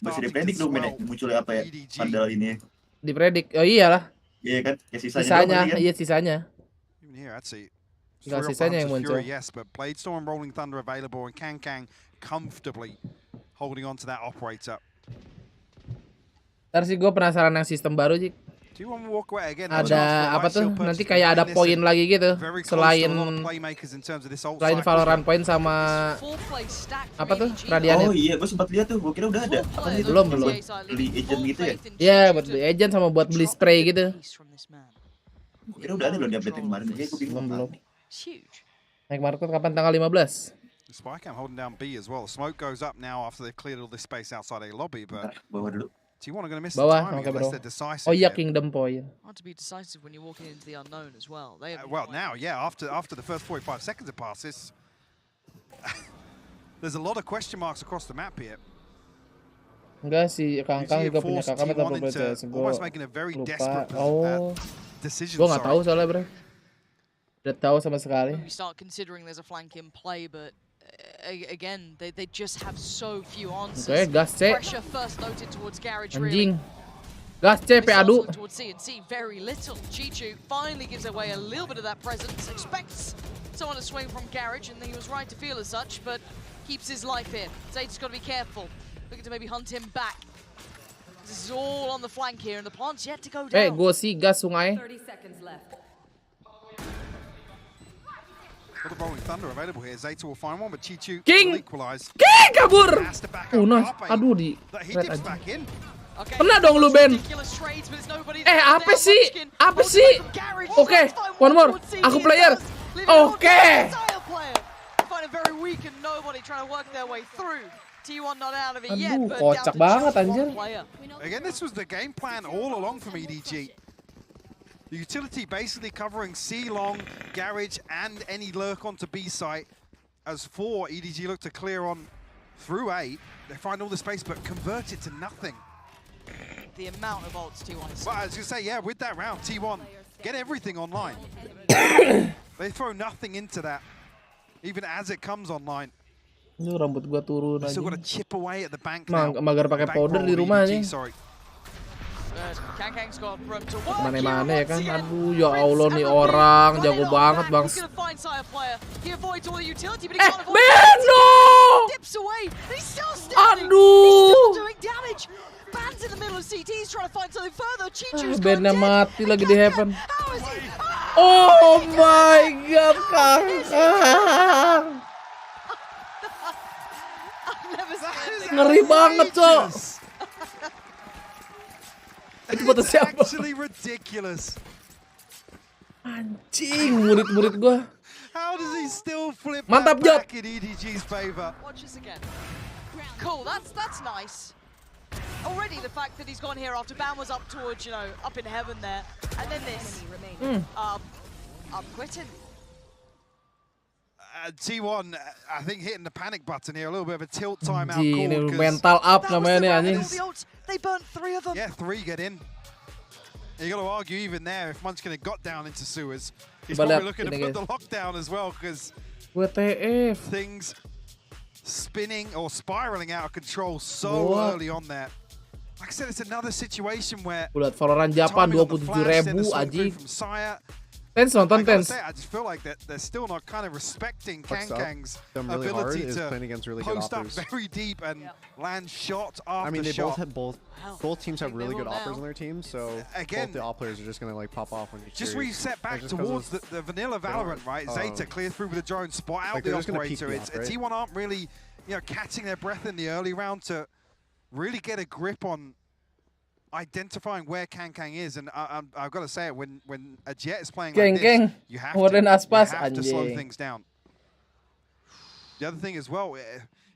masih dipredik dong, Ben, munculnya apa ya, Vandal ini. Dipredik, oh iyalah. Iya kan, ya sisanya, iya sisanya. Nggak sisanya yang muncul. Yes, but Bladestorm and Rolling Thunder available, and Kang comfortably holding on to that operator. Ntar sih gue penasaran yang sistem baru sih. Ada apa tuh? Nanti kayak ada poin lagi gitu. Selain Valorant point sama apa tuh? Radiant. Oh iya, gue sempat lihat tuh. Gue kira udah ada. Belum. Beli agent gitu ya? Iya, buat beli agent sama buat beli spray gitu. Gue kira udah ada loh di update yang kemarin. Gue bingung. Belum. Naik market kapan? Tanggal 15. Spycam holding down B as well. Smoke goes up now after they've cleared all this space outside A lobby, but bawah dulu. T1 are going to miss the Bawah, timing oke unless bro. they're decisive. Oh iya, here. Kingdom point. Hard to be decisive when you're walking into the unknown as well. Well, now, yeah, after the first 45 seconds have passed, there's a lot of question marks across the map here. Enggak sih, Kang juga punya kakak meta pro player. Almost making a very desperate decision. Gue nggak tahu soalnya bro. Udah tahu sama sekali. We start considering there's a flank in play, but again, they just have so few answers. Oke, gas C. Pressure first noted towards Garage. Anjing. Gas C, adu. Towards C and C, very little. Chichu finally gives away a little bit of that presence. Expects someone to swing from Garage, and he was right to feel as such, but keeps his life here. Zade's got to be careful. Looking to maybe hunt him back. This is all on the flank here, and the plant's yet to go down. Gue sih gas sungai. 30 seconds left. The Rolling Thunder available here. Zeta will find one, but Chichu King! will equalize. King kabur! Nice. Aduh di red aja. Kena dong lu Ben. Apa sih? Apa sih? Oke, one more. Aku player. Oke. Aduh, kocak banget anjir. Again, this was the game plan all along from EDG. The utility basically covering C long, Garage, and any lurk onto B site. As for EDG look to clear on through A, they find all the space but convert it to nothing. The amount of ults T1 is. Well, I was going to say, yeah, with that round, T1 get everything online. They throw nothing into that, even as it comes online. Ini rambut gua turun aja. Still got to chip away at the bank now. Magar pakai powder di rumah nih. Mana-mana ya kan. Aduh ya Allah nih orang jago banget bang. Beno! Aduh. Bennya mati lagi di heaven. Oh my god, kakak. Ngeri banget cok. Itu foto siapa? Actually ridiculous. Anjing, murid-murid gua. How does he still flip Mantap, that back in EDG's favor? Watch this again. Cool, that's nice. Already the fact that he's gone here after Ban was up towards, you know, up in heaven there. And then this. I'm quitting. T1, I think hitting the panic button here, a little bit of a tilt timeout Anjing, ini call. mental up namanya nih anjing. They burnt 3 of them. Yeah, 3 get in. You got to argue even there if Munchkin had got down into sewers, he's Coba probably lihat looking to ini, put the guys. lockdown as well because WTF. things spinning or spiraling out of control so early on there. Like I said, it's another situation where Lihat Valorant Japan timing on the flash, then the 27.000 sword anjing. from Saya. Tens nonton I gotta Tens. say, I just feel like that they're still not kind of respecting What's up? Kangkang's Them really hard ability is to playing against really good post up offers. very deep and land shot after I mean, they shot. both teams have really good offers on their team, so Again, both the op players are just gonna like pop off when you just reset back towards the vanilla Valorant, right? Zeta clear through with the drone, spot out like, the they're just gonna peek operator. me It's off, right? T1 aren't really, catching their breath in the early round to really get a grip on identifying where Kangkang is. And I've got to say it, when a Jet is playing like this, you have to slow things down. The other thing as well,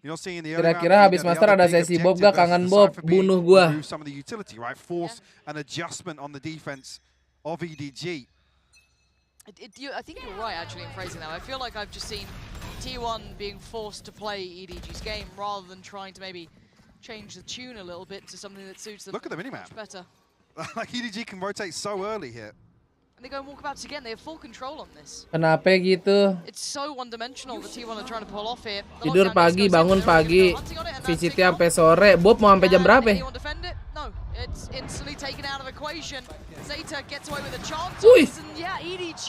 you're not seeing in the early round. Kira-kira habis master ada sesi Bob gak, kangen Bob, bunuh gua. Some of the utility, right? Force an adjustment on the defense of EDG. I think you're right, actually, in phrasing that. I feel like I've just seen T1 being forced to play EDG's game rather than trying to maybe change the tune a little bit to something that suits them. Look at the minimap. Much better. Like EDG can rotate so early here. And they go and walkabouts again. They have full control on this. Kenapa gitu? It's so one-dimensional that T1 are trying to pull off here. The Tidur lockdown pagi, goes in, bangun they're already pagi. hunting on it, and that's Visitnya it. sampai sore. Bob mau sampai jam berapa? Anyone defend it? No, it's instantly taken out of equation. Zeta gets away with a chance. Wih. And yeah, EDG.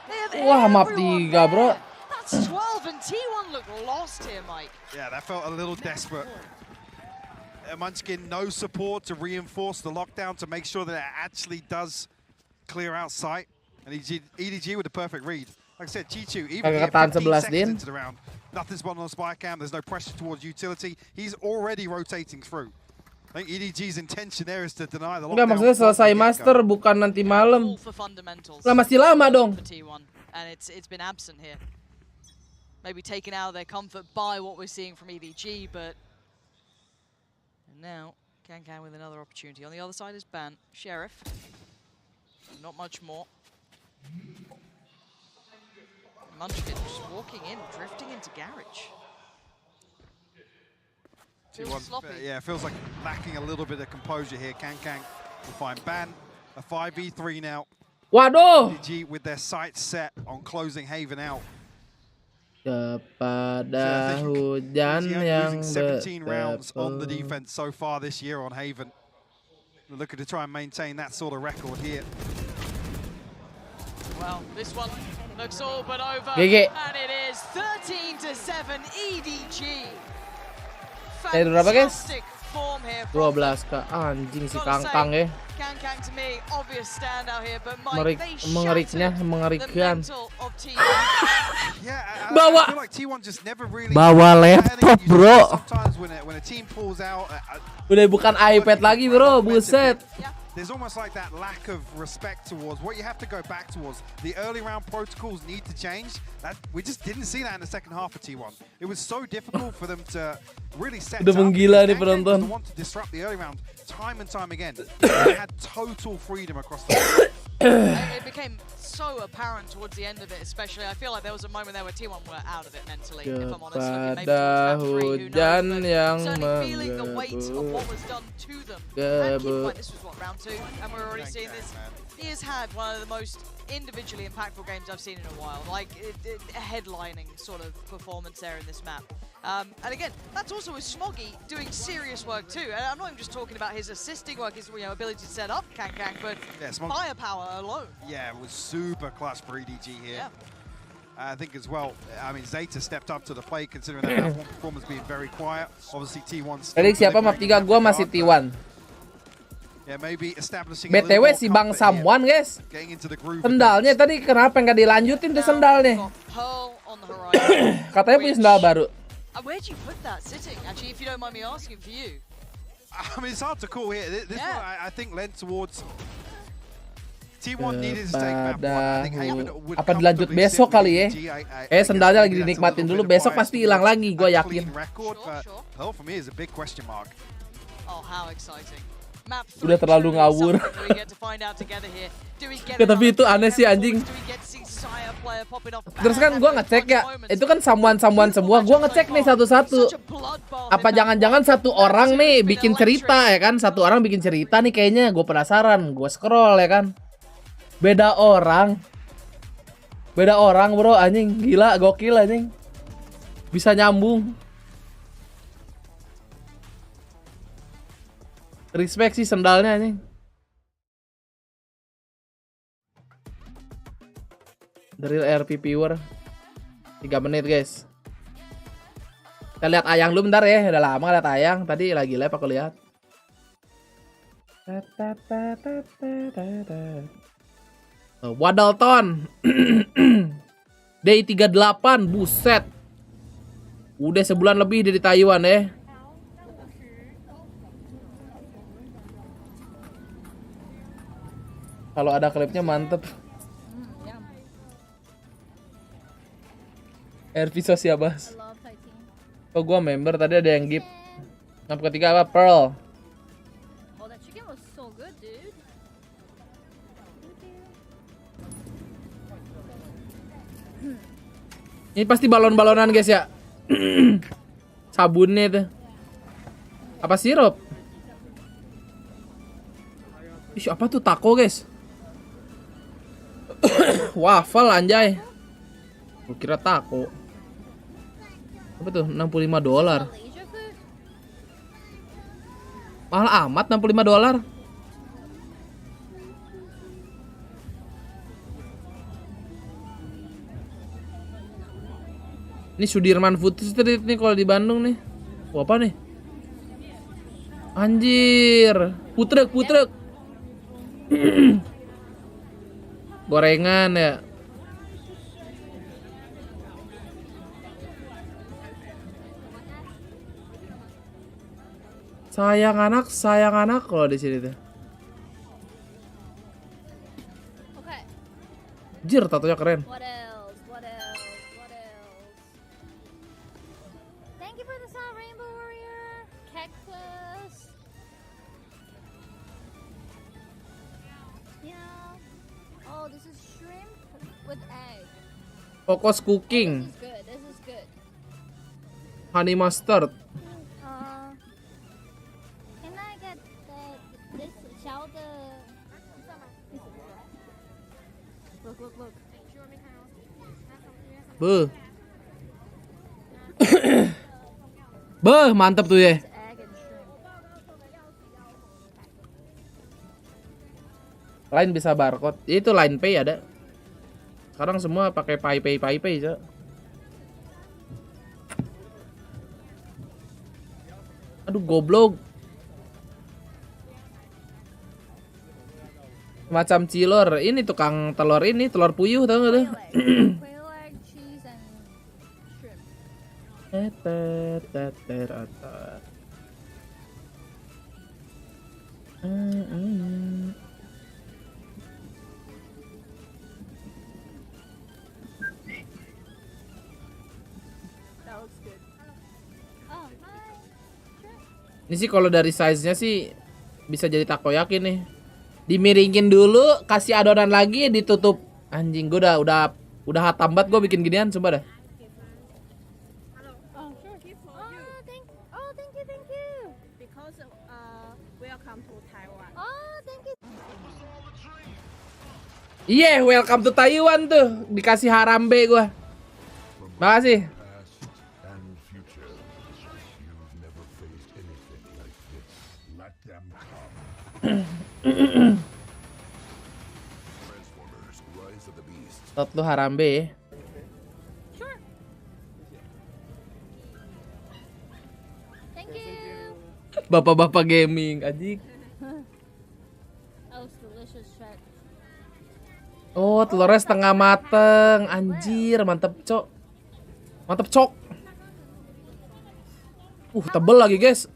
They have Wah, map everyone 3, bro. there. That's 12, and T1 look lost here, Mike. Yeah, that felt a little desperate. Munchkin, no support to reinforce the lockdown to make sure that it actually does clear out sight. And EDG with the perfect read. Like I said, Chichu, even Kagak here, ketahan 15 11 seconds din. into the round, nothing's spotted on the spy cam. There's no pressure towards utility. He's already rotating through. I think EDG's intention there is to deny the lockdown. Enggak, maksudnya selesai master bukan nanti malam. Lah masih lama dong. For T1, and it's been absent here. Maybe taken out of their comfort by what we're seeing from EDG, but and now Kangkang with another opportunity. On the other side is Ban, Sheriff. Not much more. Munchkin just walking in, drifting into garage. Feels sloppy. Yeah, it feels like lacking a little bit of composure here. Kangkang will find Ban, a 5v3 now. Waduh. EDG with their sights set on closing Haven out. Kepada hujan yang 17 rounds on the bertepung. defense so far this year on Haven. We're looking to try and maintain that sort of record here. Well, this one looks all but over, GG. and it is 13-7 EDG. Berapa guys? Fantastic form here. 12 ke anjing si Kangkang ya. Kangkang to me, obvious standout here, but Mike, they Mengerikannya shattered the mengerikan. mental of T1. Bawa. I feel like T1 just never really Bawa laptop, bro. Sometimes when a team pulls out, Udah bukan iPad lagi, bro. Buset. there's almost like that lack of respect towards what you have to go back towards. The early round protocols need to change. We just didn't see that in the second half of T1. It was so difficult for them to really set Udah up. menggila nih Kangkang was penonton. the one to disrupt the early round time and time again. They had total freedom across the board. It became so apparent towards the end of it, especially. I feel like there was a moment there where T1 were out of it mentally, if I'm honest. Maybe Kepada towards map 3, who hujan knows, but yang certainly feeling the weight of what was done to them. And keep in mind, this was what, round 2, and we're already seeing this. He has had one of the most individually impactful games I've seen in a while, like a headlining sort of performance there in this map. And again, that's also with Smoggy doing serious work too. And I'm not even just talking about his assisting work, his ability to set up Kangkang, but firepower alone. Yeah, it was super clutch for EDG here. I think as well, I mean, Zeta stepped up to the plate considering that map 1 performance being very quiet. Obviously T1 still Tadi siapa map 3 gua masih T1. Yeah, maybe establishing BTW si Bang Samuan guys. Sendalnya tadi kenapa nggak dilanjutin tuh sendalnya? Katanya punya sendal baru. Where do you put that sitting? Actually, if you don't mind me asking for you. I mean, it's hard to call here. This one, I think, lent towards T1 needed to take map 1. I think Haven would Apa dilanjut besok kali ya? Sendalnya lagi dinikmatin dulu, besok pasti hilang lagi, gue yakin. Pearl for me is a big question mark. Oh, how exciting. Map Udah terlalu ngawur. Ya, tapi itu aneh sih anjing. Terus kan gue ngecek ya, itu kan samuan-samuan semua. Gue ngecek nih satu-satu. Apa jangan-jangan satu orang nih bikin cerita ya kan? Satu orang bikin cerita nih kayaknya. Gue penasaran, gue scroll ya kan. Beda orang bro, anjing. Gila, gokil anjing. Bisa nyambung. Respect sih sendalnya nih. Dari RP Pure 3 menit guys. Kita lihat Ayang dulu bentar ya. Udah lama lihat Ayang. Tadi lagi live aku lihat. Waddleton Day 38. Buset. Udah sebulan lebih dari Taiwan ya. Kalau ada klipnya mantep. RP Sosiabas. Oh gua member, tadi ada yang gift. Map ketiga apa? Pearl. Ini pasti balon-balonan guys ya. Sabunnya itu. Apa sirup? Ih, apa tuh taco guys? Waffle anjay. Gue kira taco. Apa tuh? $65. Mahal amat $65. Ini Sudirman Food Street nih kalau di Bandung nih. Oh, apa nih? Anjir. Putrek. Gorengan ya. Sayang anak kalau di sini tuh. Jir, tatonya keren. Focus cooking. This is good. Honey mustard. Can I get this shoulder? Look. Beuh, mantep tuh ya. Lain bisa barcode. Itu line pay ada. Sekarang semua pakai pay aja. Aduh goblok. Macam cilor. Ini tukang telur ini, telur puyuh tau gak tuh? Ini sih kalau dari size-nya sih bisa jadi takoyaki nih. Dimiringin dulu, kasih adonan lagi, ditutup. Anjing, gue udah hatam banget gue bikin ginian, coba dah. Iya, welcome to Taiwan tuh. Dikasih harambe gue. Makasih. Tot lu harambe ya. Bapak-bapak gaming anjing. Oh, telurnya setengah mateng. Anjir, mantep cok. Mantep cok. Tebel lagi guys.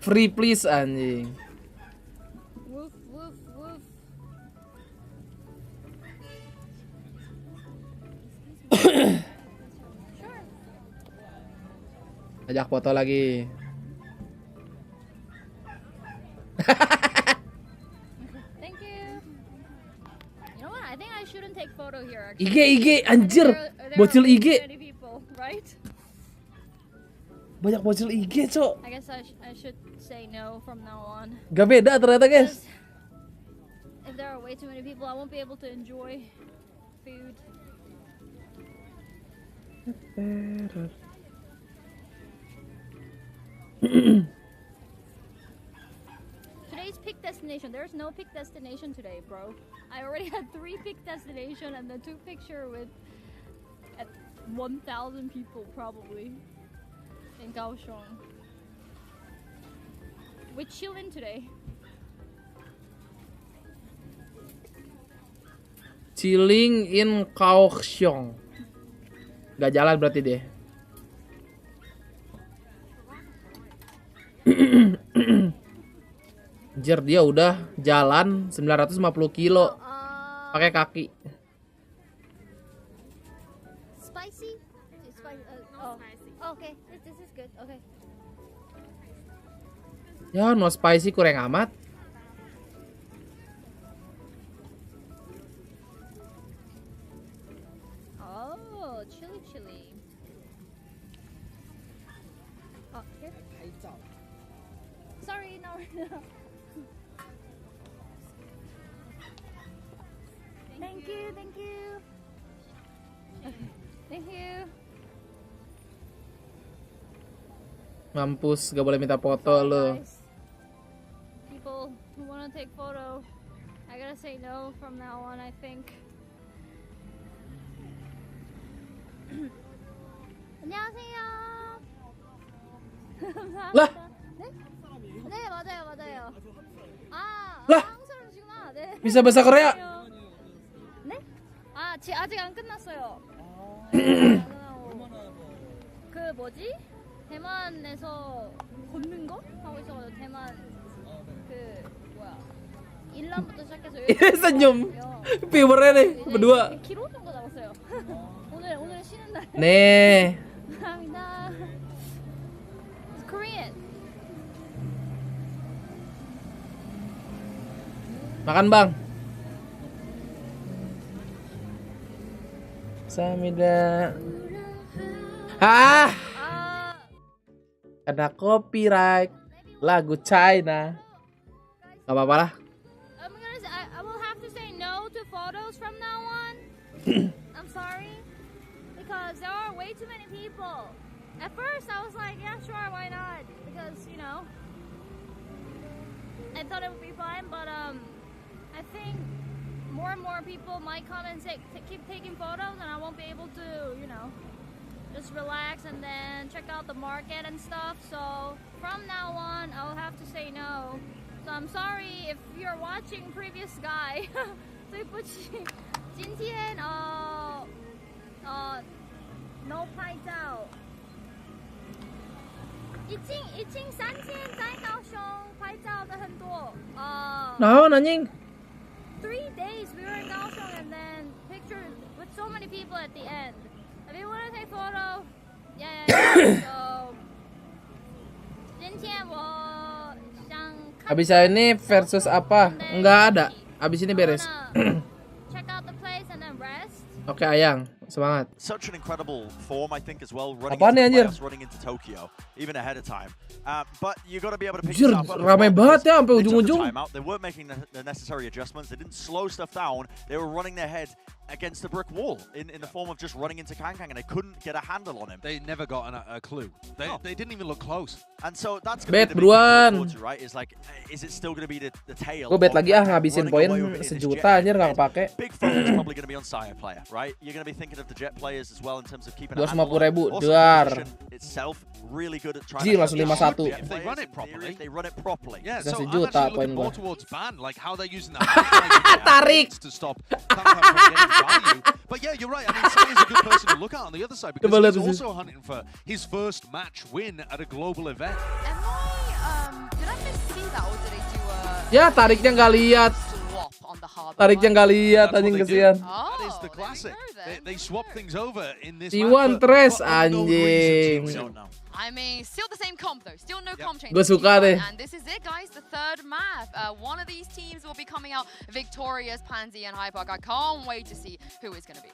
Free please anjing. Woof, woof, woof. Ajak foto lagi. Thank you. You know what? I think I shouldn't take photo here. IG anjir. Bocil IG. People, right? Banyak bocil IG, Cok. I guess I should say no from now on. Gak beda ternyata, guys. If there are way too many people, I won't be able to enjoy food. Today's pick destination. There's no pick destination today, bro. I already had 3 pick destination and then 2 picture with at 1,000 people probably in Kaohsiung. We chillin' today. Chilling in Kaohsiung. Gak jalan berarti deh. Anjir, dia udah jalan 950 kilo pakai kaki. Spicy? Oh, okay. This is good. Okay. Ya, no spicy kurang amat. Oh, chili. Oh, here. Sorry, no. Thank you. Thank you. Mampus, gak boleh minta foto lo. People who want to take photo, I gotta say no from now on, I think. 안녕하세요. Lah. 네, 맞아요. Lah. 한국 사람이시구나. 네. Bisa bahasa Korea? 네? 아직 안 끝났어요. 그 뭐지? 대만에서 걷는 거 하고 있어가지고 대만 그 뭐야 1라운드부터 시작해서 Senyum. Viewernya nih berdua. 1kg 정도 남았어요. 오늘 쉬는 날. Nih. 감사합니다. It's Korean. Makan, Bang. Samida. Ada copyright lagu China. Gak apa-apa lah. I will have to say no to photos from now on. I'm sorry. Because there are way too many people. At first I was like, yeah, sure, why not? Because, you know, I thought it would be fine, but I think more and more people might come and keep taking photos and I won't be able to, you know, just relax and then check out the market and stuff. So from now on, I'll have to say no. So I'm sorry if you're watching previous guy. 对不起，今天no 拍照。已经3天在高雄拍照的很多。Naon anjing? 3 days we were in Kaohsiung and then pictures with so many people at the end. If you want to take photo, yeah. So, 今天我想看 Abis ini versus apa? Enggak ada. Abis ini beres. check out the place and then rest. Oke, Ayang. Semangat. Such an incredible form, I think, as well. Apaan nih, anjir? Running into Tokyo, even ahead of time. But you got to be able to pick Anjir, stuff up. ramai banget ya sampai ujung-ujung. They weren't making the necessary adjustments. They didn't slow stuff down. They were running their head against the brick wall in the form of just running into Kang, and they couldn't get a handle on him. They never got a clue. They didn't even look close. And so that's going Bet to be the big buruan. thing to right? Is like, is it still going to be the tail? Gue bet of lagi Kang ngabisin running poin away with it in his 1 juta jet? anjir gak kepake. Big focus probably going to be on Sire player, right? You're going to be thinking of the jet players as well in terms of keeping a handle on 250.000 it. Also, dar. the position itself really good at trying Jir to langsung 5-1. if they run it properly. They run it properly. Yeah, Kasih so I'm juta actually poin looking more gua. towards Ban, like how they're using the Tarik to stop Kang Kang from getting value. But yeah, you're right. I mean, Sai is a good person to look at on the other side because Coba lihat he's di also hunting for his first match win at a global event. Did I missee that or did they do a Ya, tariknya nggak lihat. swap on the harbor? Tariknya nggak lihat, That's what anjing they do. kesian. That is the classic. They swap things over in this T1 match Tres, for unknown reasons. We anjing. don't know. I mean, still the same comp though. Still no comp change. Gue suka deh. And this is it, guys. The third map. One of these teams will be coming out victorious. Pansy and Hypark. I can't wait to see who it's going to be.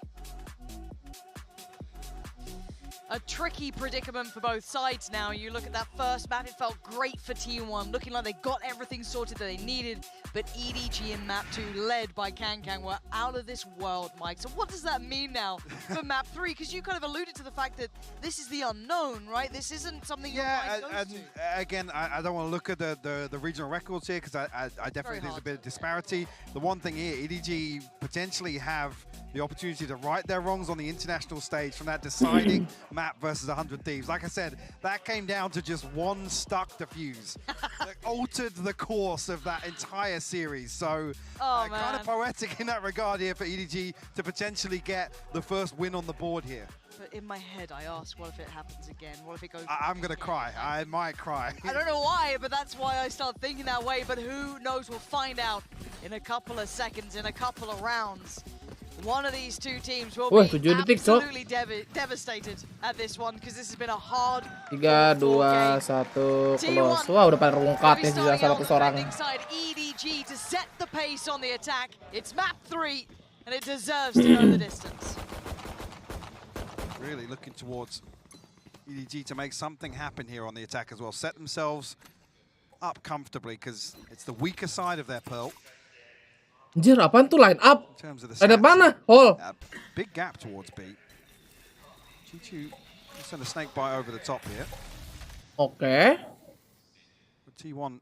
A tricky predicament for both sides now. You look at that first map, it felt great for T1, looking like they got everything sorted that they needed, but EDG in map 2, led by Kang, were out of this world, Mike. So what does that mean now for map 3? Because you kind of alluded to the fact that this is the unknown, right? This isn't something you're quite close to. Again, I don't want to look at the regional records here because I definitely think there's a bit of disparity. The one thing here, EDG potentially have the opportunity to right their wrongs on the international stage from that deciding map versus 100 Thieves. Like I said, that came down to just one stuck defuse that altered the course of that entire series. So kind of poetic in that regard here for EDG to potentially get the first win on the board here. But in my head, I ask, what if it happens again? What if it goes I'm going to cry. I might cry. I don't know why, but that's why I start thinking that way. But who knows? We'll find out in a couple of seconds, in a couple of rounds. One of these two teams will be absolutely devastated at this one because this has been a hard 3, 2, 1, close. Wah, udah pada rungkat nih sisa 100 orang. EDG to set the pace on the attack. It's map 3 and it deserves to go the distance. Really looking towards EDG to make something happen here on the attack as well. Set themselves up comfortably because it's the weaker side of their Pearl. Anjir, apaan tuh line up? Ada mana? Hole. Big gap towards B. G2 send a snake bite over the top here. Okay. T1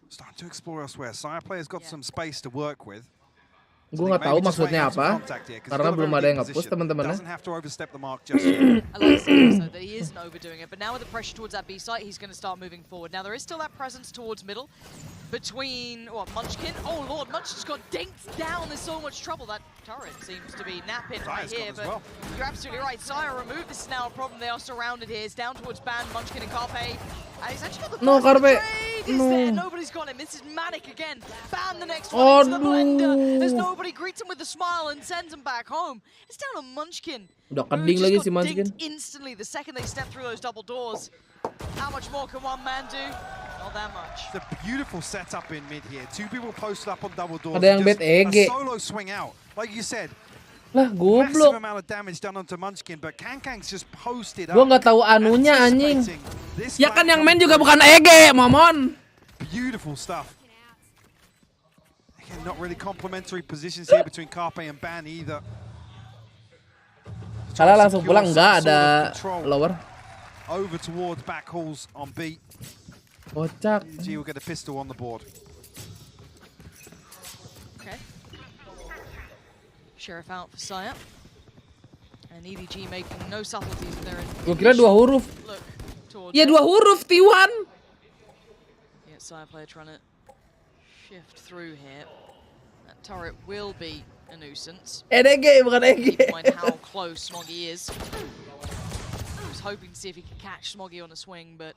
starting to explore elsewhere. Sire player's got some space to work with. Gue nggak tahu maksudnya apa, karena belum ada yang nge-push teman-temannya. I like also that he isn't overdoing it, but now with the pressure towards that B site, he's going to start moving forward. Now there is still that presence towards middle between Munchkin. Oh lord, Munchkin's got dinked down. There's so much trouble. That turret seems to be napping right here, but you're absolutely right. Sire removed. This is now a problem. They are surrounded here. It's down towards Ban, Munchkin, and Carpe. And he's actually got the first trade. There. Nobody's got him. This is Manic again. Ban the next one. It's the blender. As nobody greets him with a smile and sends him back home. It's down to Munchkin. Udah keding lagi si Munchkin. Instantly, the second they step through those double doors. How much more can one man do? Not that much. It's a beautiful setup in mid here. Two people posted up on double doors. Ada yang bet EG. A solo swing out. Like you said, lah massive goblok. amount of damage done onto Munchkin, but Kang's just posted up. Gua nggak tahu anunya anjing. Ya kan yang main juga bukan EG, Momon. Beautiful stuff. Again, not really complementary positions here between Carpe and Ban either. Salah langsung pulang, nggak ada lower. Over towards back halls on B. Kocak. EDG will get a pistol on the board. Okay. Sheriff out for Sire. And EDG making no subtleties with their Gua kira 2 huruf. Ya 2 huruf, T1. Yeah, Sire player trying to shift through here. That turret will be a nuisance. EDG bukan EG. Keep in mind how close Smoggy is. I was hoping to see if he could catch Smoggy on a swing, but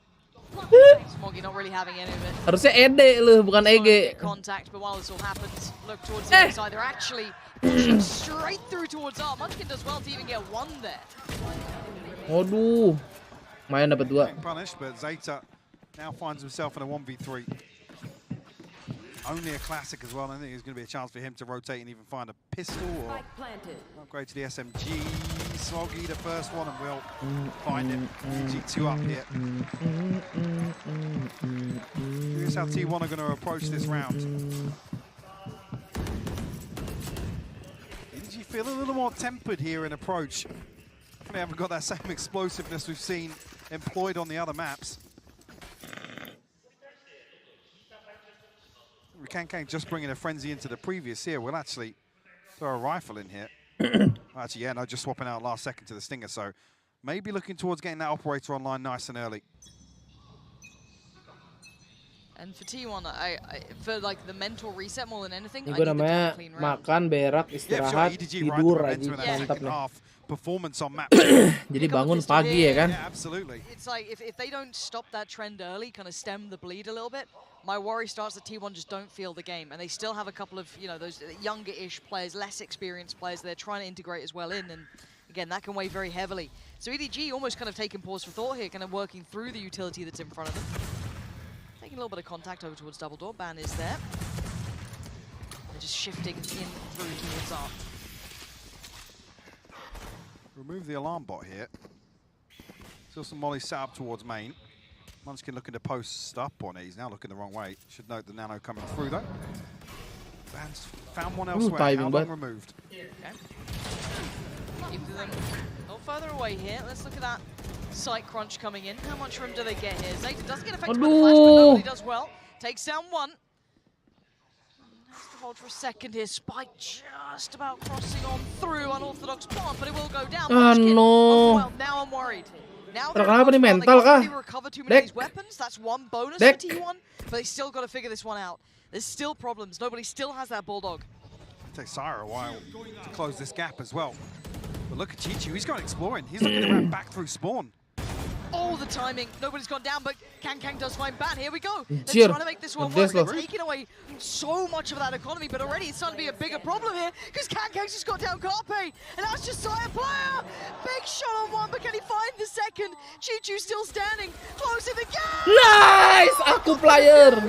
Smoggy not really having any of it. Harusnya ED lu, bukan EG. Contact, but while this all happens, look towards the inside. They're actually pushing straight through towards R. Munchkin does well to even get one there. Waduh. Main dapat 2. Punished, but Zeta now finds himself in a 1v3. Only a classic as well. I think there's going to be a chance for him to rotate and even find a pistol or upgrade to the SMG. Smoggy the first one and will find it. G2 up here. Here's how T1 are going to approach this round. Did you feel a little more tempered here in approach? They haven't got that same explosiveness we've seen employed on the other maps. Kang just bringing a frenzy into the previous here. We'll actually throw a rifle in here. Actually, yeah, no, just swapping out last second to the Stinger. So maybe looking towards getting that operator online nice and early. And for T1, I for like the mental reset more than anything, Ini I gue need them to namanya have a clean round. makan, berak, Yeah, istirahat, sure, EDG tidur right aja, the momentum in that mantap second nih. half. Performance on map. Jadi bangun pagi ya kan? Yeah, absolutely. It's like if they don't stop that trend early, kind of stem the bleed a little bit, my worry starts that T1 just don't feel the game, and they still have a couple of those younger-ish players, less experienced players they're trying to integrate as well in, and again that can weigh very heavily. So EDG almost kind of taking pause for thought here, kind of working through the utility that's in front of them. Taking a little bit of contact over towards double door. Ban is there. They're just shifting in through towards ARP. Remove the alarm bot here. Still some molly set up towards main. Munchkin looking to post up on it. He's now looking the wrong way. Should note the nano coming through though. Ban's found one elsewhere. How long removed? Okay. Keep them a little further away here. Let's look at that site crunch coming in. How much room do they get here? Zeta doesn't get affected by the flash, but nobody does well. Takes down one. Has to hold for a second here. Spike just about crossing on through unorthodox plant, but it will go down. Munchkin, well, now I'm worried. Now they're Kenapa nih mental kah? recover too many of these weapons. That's one bonus for T1, but they still got to figure this one out. There's still problems. Nobody still has that bulldog. It takes Sire a while to close this gap as well. But look at Chichu, he's gone exploring. He's looking to wrap back through spawn. Oh, the timing. Nobody's gone down, but Kang does find Ban. Here we go. They're Cheer. trying to make this one work. They're taking away so much of that economy, but already it's starting to be a bigger problem here because Kang's just got down Carpe, and that's just Sire player. Big shot on one, but can he find the second? Chichu still standing, closing the gap. Nice, aku player.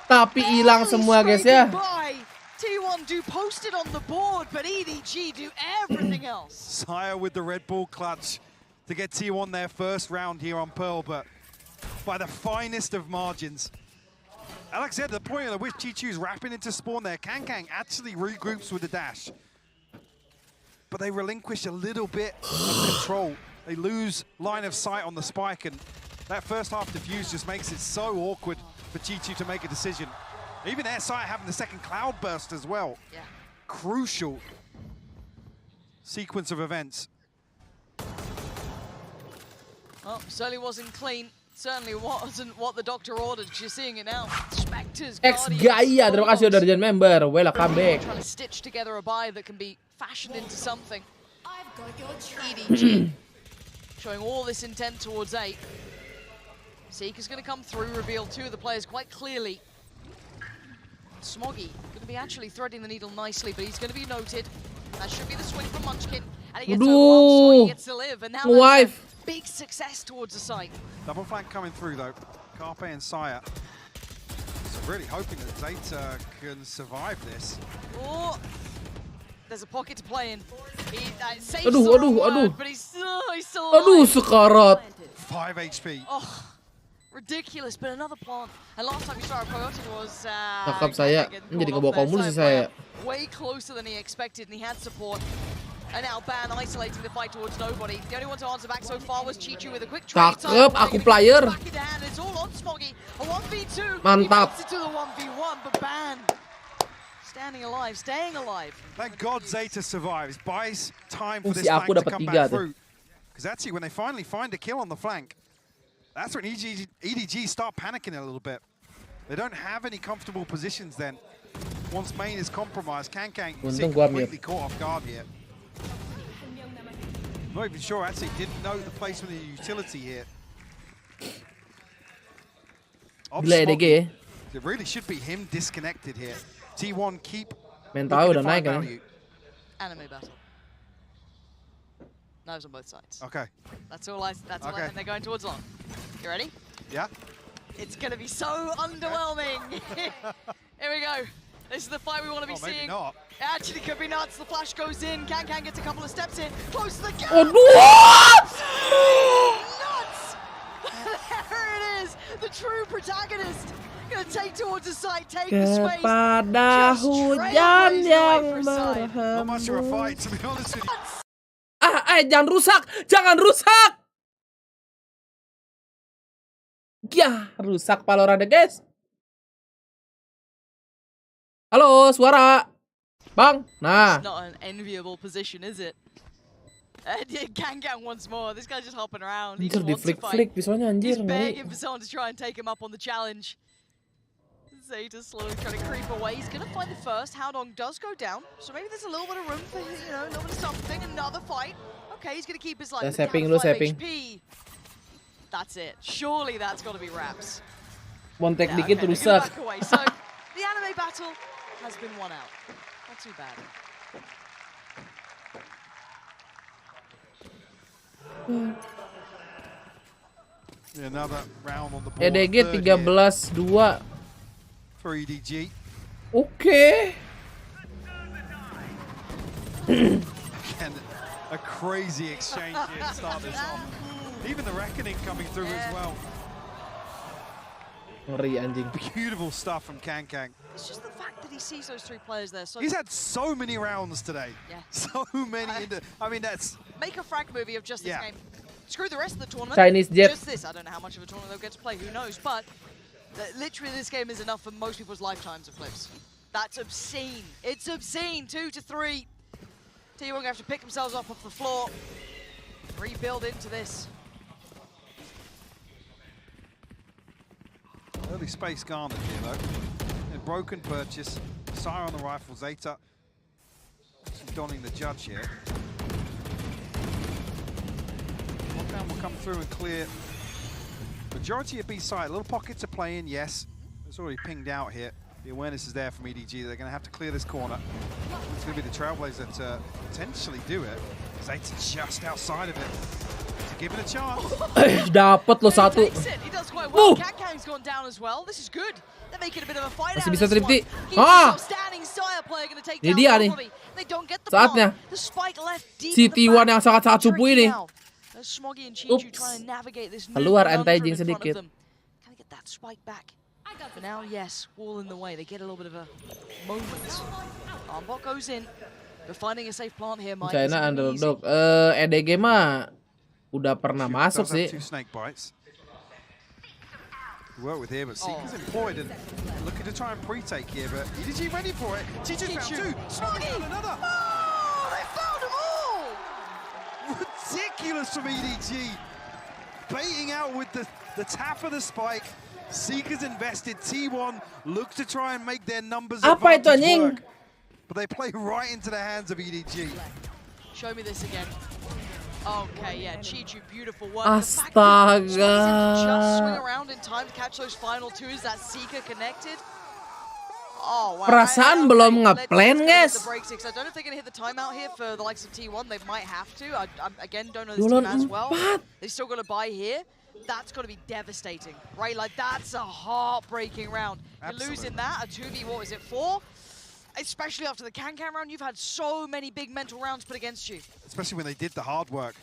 Tapi hilang semua guys ya. T1 do post it on the board, but EDG do everything else. Sire with the Red Bull clutch to get T1 their first round here on Pearl, but by the finest of margins. Alex said the point at which Chichu's wrapping into spawn there, Kang actually regroups with the dash. But they relinquish a little bit of control. They lose line of sight on the spike, and that first half defuse just makes it so awkward for Chichu to make a decision. Even their side having the second cloud burst as well. Yeah. Crucial sequence of events. Well, certainly wasn't clean. Certainly wasn't what the doctor ordered. You're seeing it now. Spectres, X Gaia, terima kasih udah jadi member. Welcome back. Trying to stitch together a buy that can be fashioned into something. EDG showing all this intent towards 8. Seeker's going to come through, reveal two of the players quite clearly. Smoggy going to be actually threading the needle nicely, but he's going to be noted. That should be the swing from Munchkin. And he gets over Smoggy gets to live, and now that's a big success towards the site. Double flank coming through though. Carpe and Sire. So really hoping that Zeta can survive this. Oh, there's a pocket to play in. He saves Aduh. but he's still Aduh, sekarat. 5 HP. Oh, ridiculous, but another plant. And last time we saw a Coyote was Cakep saya. Ini jadi kebokong mulu sih saya. Way closer than he expected, and he had support. And now Ban isolating the fight towards nobody. The only one to answer back so far was Chichu with a quick trade. Cakep, aku player. Back in hand. It's all on Smoggy. A 1v2. Mantap. He makes it to the 1v1, but Ban standing alive, staying alive. Thank God Zeta survives. Buys time for this Si aku flank to dapat come 3 back tuh. through. Because actually when they finally find a kill on the flank, that's when EDG start panicking a little bit. They don't have any comfortable positions then. Once main is compromised, Kang is completely caught off guard here. I'm not even sure actually didn't know the placement of the utility here. Gila It really should be him disconnected here. T1 keep mental udah naik kan. Anime battle. Knives on both sides. Okay. That's all and they're going towards long. You ready? Yeah. It's gonna be so underwhelming. Here we go. This is the fight we want to be seeing. Maybe not. Actually could be nuts. The flash goes in. Kang gets a couple of steps in. Close to the gap. Nuts! There it is. The true protagonist. Gonna take towards the site, take the space. Kepada hujan yang Not much of a fight, to be honest with you. Jangan rusak, jangan rusak. Ya, rusak Valorant guys. Halo, suara. Bang. Nah. It's not an enviable position, is it? Gang once more. This guy's just hopping around. He Anjir just di wants to fight. flick pisaunya anjir. He's begging for someone to try and take him up on the challenge. Zeta slowly trying to creep away. He's going to find the first. Howdong does go down. So maybe there's a little bit of room for, you know, a little bit of something. Another fight. Okay, he's going to keep his life. Sapping lu, sapping. That's it. Surely that's got to be wraps. Montek Yeah, dikit okay, rusak. back away. So the anime battle has been won out. Not too bad. Another round on the board. EDG 13-2. For EDG. Oke. And a crazy exchange here to start this off. Even the reckoning coming through as well. Ngeri anjing. Beautiful stuff from Kankang. It's just the fact that he sees those three players there. So He's had so many rounds today. Yeah. So many. I mean, that's... Make a frag movie of just this game. Screw the rest of the tournament. Chinese jet. Just this. I don't know how much of a tournament they'll get to play. Who knows? But literally, this game is enough for most people's lifetimes of clips. That's obscene. It's obscene. 2 to 3. T1 going to have to pick themselves up off the floor. Rebuild into this. Early space garnered here, though. A broken purchase. Sire on the rifle. Zeta donning the judge here. Lockdown will come through and clear majority of B side. Little pockets to play in, yes. It's already pinged out here. The awareness is there from EDG. They're going to have to clear this corner. It's going to be the Trailblazers to potentially do it. Zeta just outside of it. To give it a chance. Dapat lo satu. He does quite well. Kankang's gone down as well. This is good. They're making a bit of a fight Masih out bisa of this one. tripti. Ah! Standing Sire player going to take Ini down dia nih. Bobby. They don't get the Saatnya. bomb. The spike left deep Si at the T1 back. yang sangat-sangat cupu ini. Smoggy and Chichu trying to navigate this new Keluar conundrum anti-jing in front of sedikit. them. Can I get that spike back? For now, yes, wall in the way. They get a little bit of a moment. Armbot goes in. They're finding a safe plant here, Mike. China underdog. EDG mah udah pernah masuk sih. Two snake bites. Work with here, but Seeker's employed and looking to try and pre-take here, but EDG ready for it. Chichu's found two. Smoggy found another. Oh, they found them all! Ridiculous from EDG. Baiting out with the tap of the spike. Seekers invested. T1 look to try and make their numbers Apa itu advantage anjing? work. But they play right into the hands of EDG. Show me this again. Okay, yeah, Chichu, beautiful work. Astaga. Just swing around in time to catch those final twos. That Seeker connected. Oh, wow. Perasaan belum ngeplan, guys. I don't know if they're going to hit the timeout here for the likes of T1. They might have to. I again, don't know this team as well. They've still got to buy here. That's got to be devastating, right? Like, that's a heartbreaking round. You're losing that, a 2v, what was it, 4? Especially after the Kankang round, you've had so many big mental rounds put against you. Especially when they did the hard work.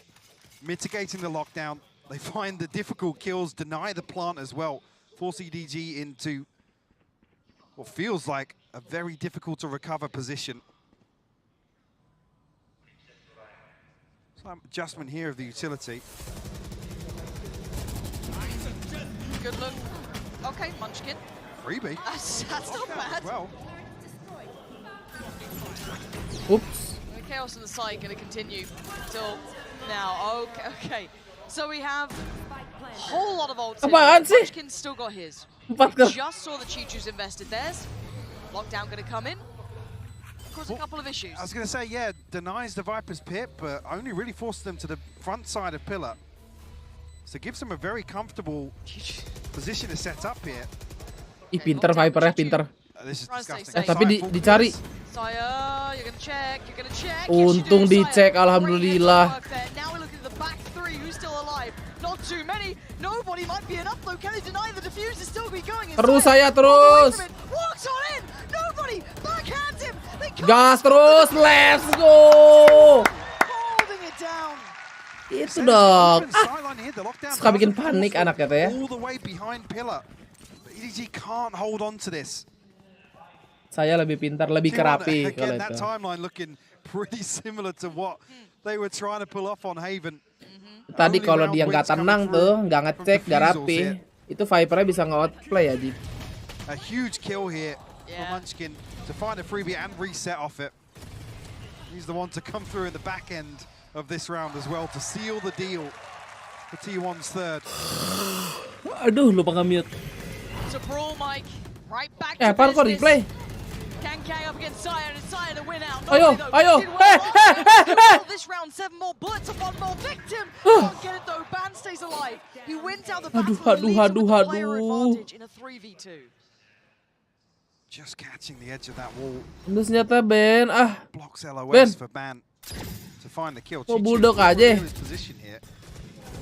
Mitigating the lockdown, they find the difficult kills, deny the plant as well. Force EDG into what feels like a very difficult to recover position. Some adjustment here of the utility. Good look. Okay, Munchkin. Freebie. That's not bad. Well. Oops. The chaos on the side going to continue till now. Okay. So we have a whole lot of ults. Apaan sih? Munchkin's still got his. Empat We ke- just saw the Chichu's invested theirs. Lockdown going to come in. Cause a couple of issues. I was going to say, yeah, denies the Viper's pit, but only really forces them to the front side of Pillar. So gives them a very comfortable position to set up here. Ih, pinter Viper-nya, pinter. This is disgusting. Tapi dicari. Sire, you're gonna check. Untung dicek, alhamdulillah. Now we're looking at the back three. Who's still alive? Not too many. Nobody might be enough though. Can they deny the defuse is still be going? Terus saya terus. Walks on in. Nobody backhands him. Gas terus, let's go. Holding it down. Itu dong. Suka bikin panik anaknya teh ya. All the way behind Pillar. But EDG can't hold on to this. Saya lebih pintar, lebih kerapi kalau Again, that itu. timeline looking pretty similar to what they were trying to pull off on Haven. Tadi kalau dia nggak tenang tuh, nggak ngecek, nggak rapi, itu Viper-nya bisa nge-outplay aja. A huge kill here for Munchkin to find a freebie and reset off it. He's the one to come through in the back end of this round as well to seal the deal for T1's third. Aduh, lupa nge-mute. It's a brawl, Mike. Right back to Apaan kok replay? Kang up against Sire, and Sire to win out. Ayo, ayo. This round, 7 more bullets and 1 more victim. Can't get it though. Ban stays alive. He wins out the battle and leaves with the player advantage in a 3v2. Just catching the edge of that wall. Ini senjata Ben. Blocks Ben. LOS for Ban to find the kill. Oh, bulldog aja. His position here.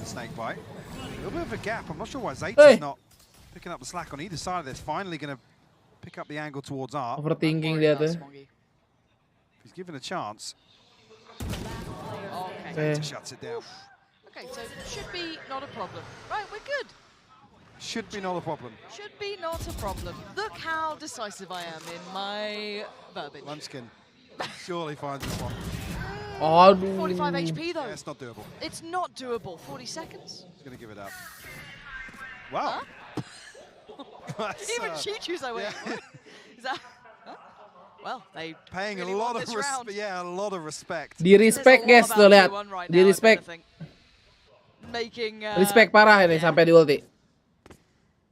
Snakebite. A little bit of a gap. I'm not sure why Zayt is not picking up the slack on either side of this. Finally going to pick up the angle towards Art. Overthinking dia tuh. He's given a chance. Okay. Zayt shuts it down. Okay, so should be not a problem. Right, we're good. Should be not a problem. Should be not a problem. Look how decisive I am in my verbiage. Munchkin surely finds this one. 45 HP though. Yeah, it's not doable. It's not doable. 40 seconds. He's going to give it up. Wow. Even Chichu's I went. Is that? Huh? Well, they paying really a lot want of this round. yeah, a lot of respect. Di respect guys tuh lihat. Di respect. Making Respect parah ini sampai di ulti.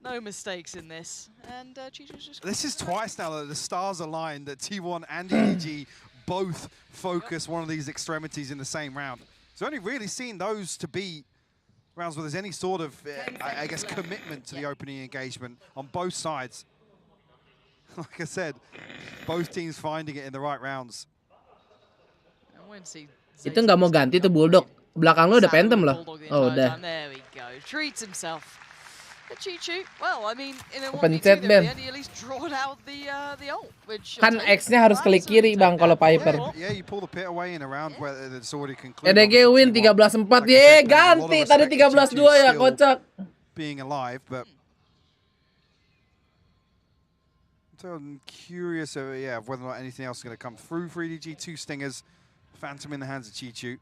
no mistakes in this, and Chichu's just. This is twice now that the stars aligned that T1 and EDG both focus one of these extremities in the same round. So only really seen those to be rounds where there's any sort of, I guess, commitment to the opening engagement on both sides. Like I said, both teams finding it in the right rounds. Itu nggak mau ganti tuh bulldog. Belakang lu udah phantom loh. Oh udah. There we go. Treats himself. But Chichu, well, I mean, in a Pencet, 1v2 Ben. he at least drawed out the ult, which Kan X-nya harus klik kiri bang kalau Piper. Yeah, you pull the pit away in a round where it's already concluded. EDG win 13-4. Ye, ganti tadi 13-2 ya, kocak. Being alive, but so I'm curious of whether or not anything else is going to come through for EDG. 2 stingers, Phantom in the hands of Chichu,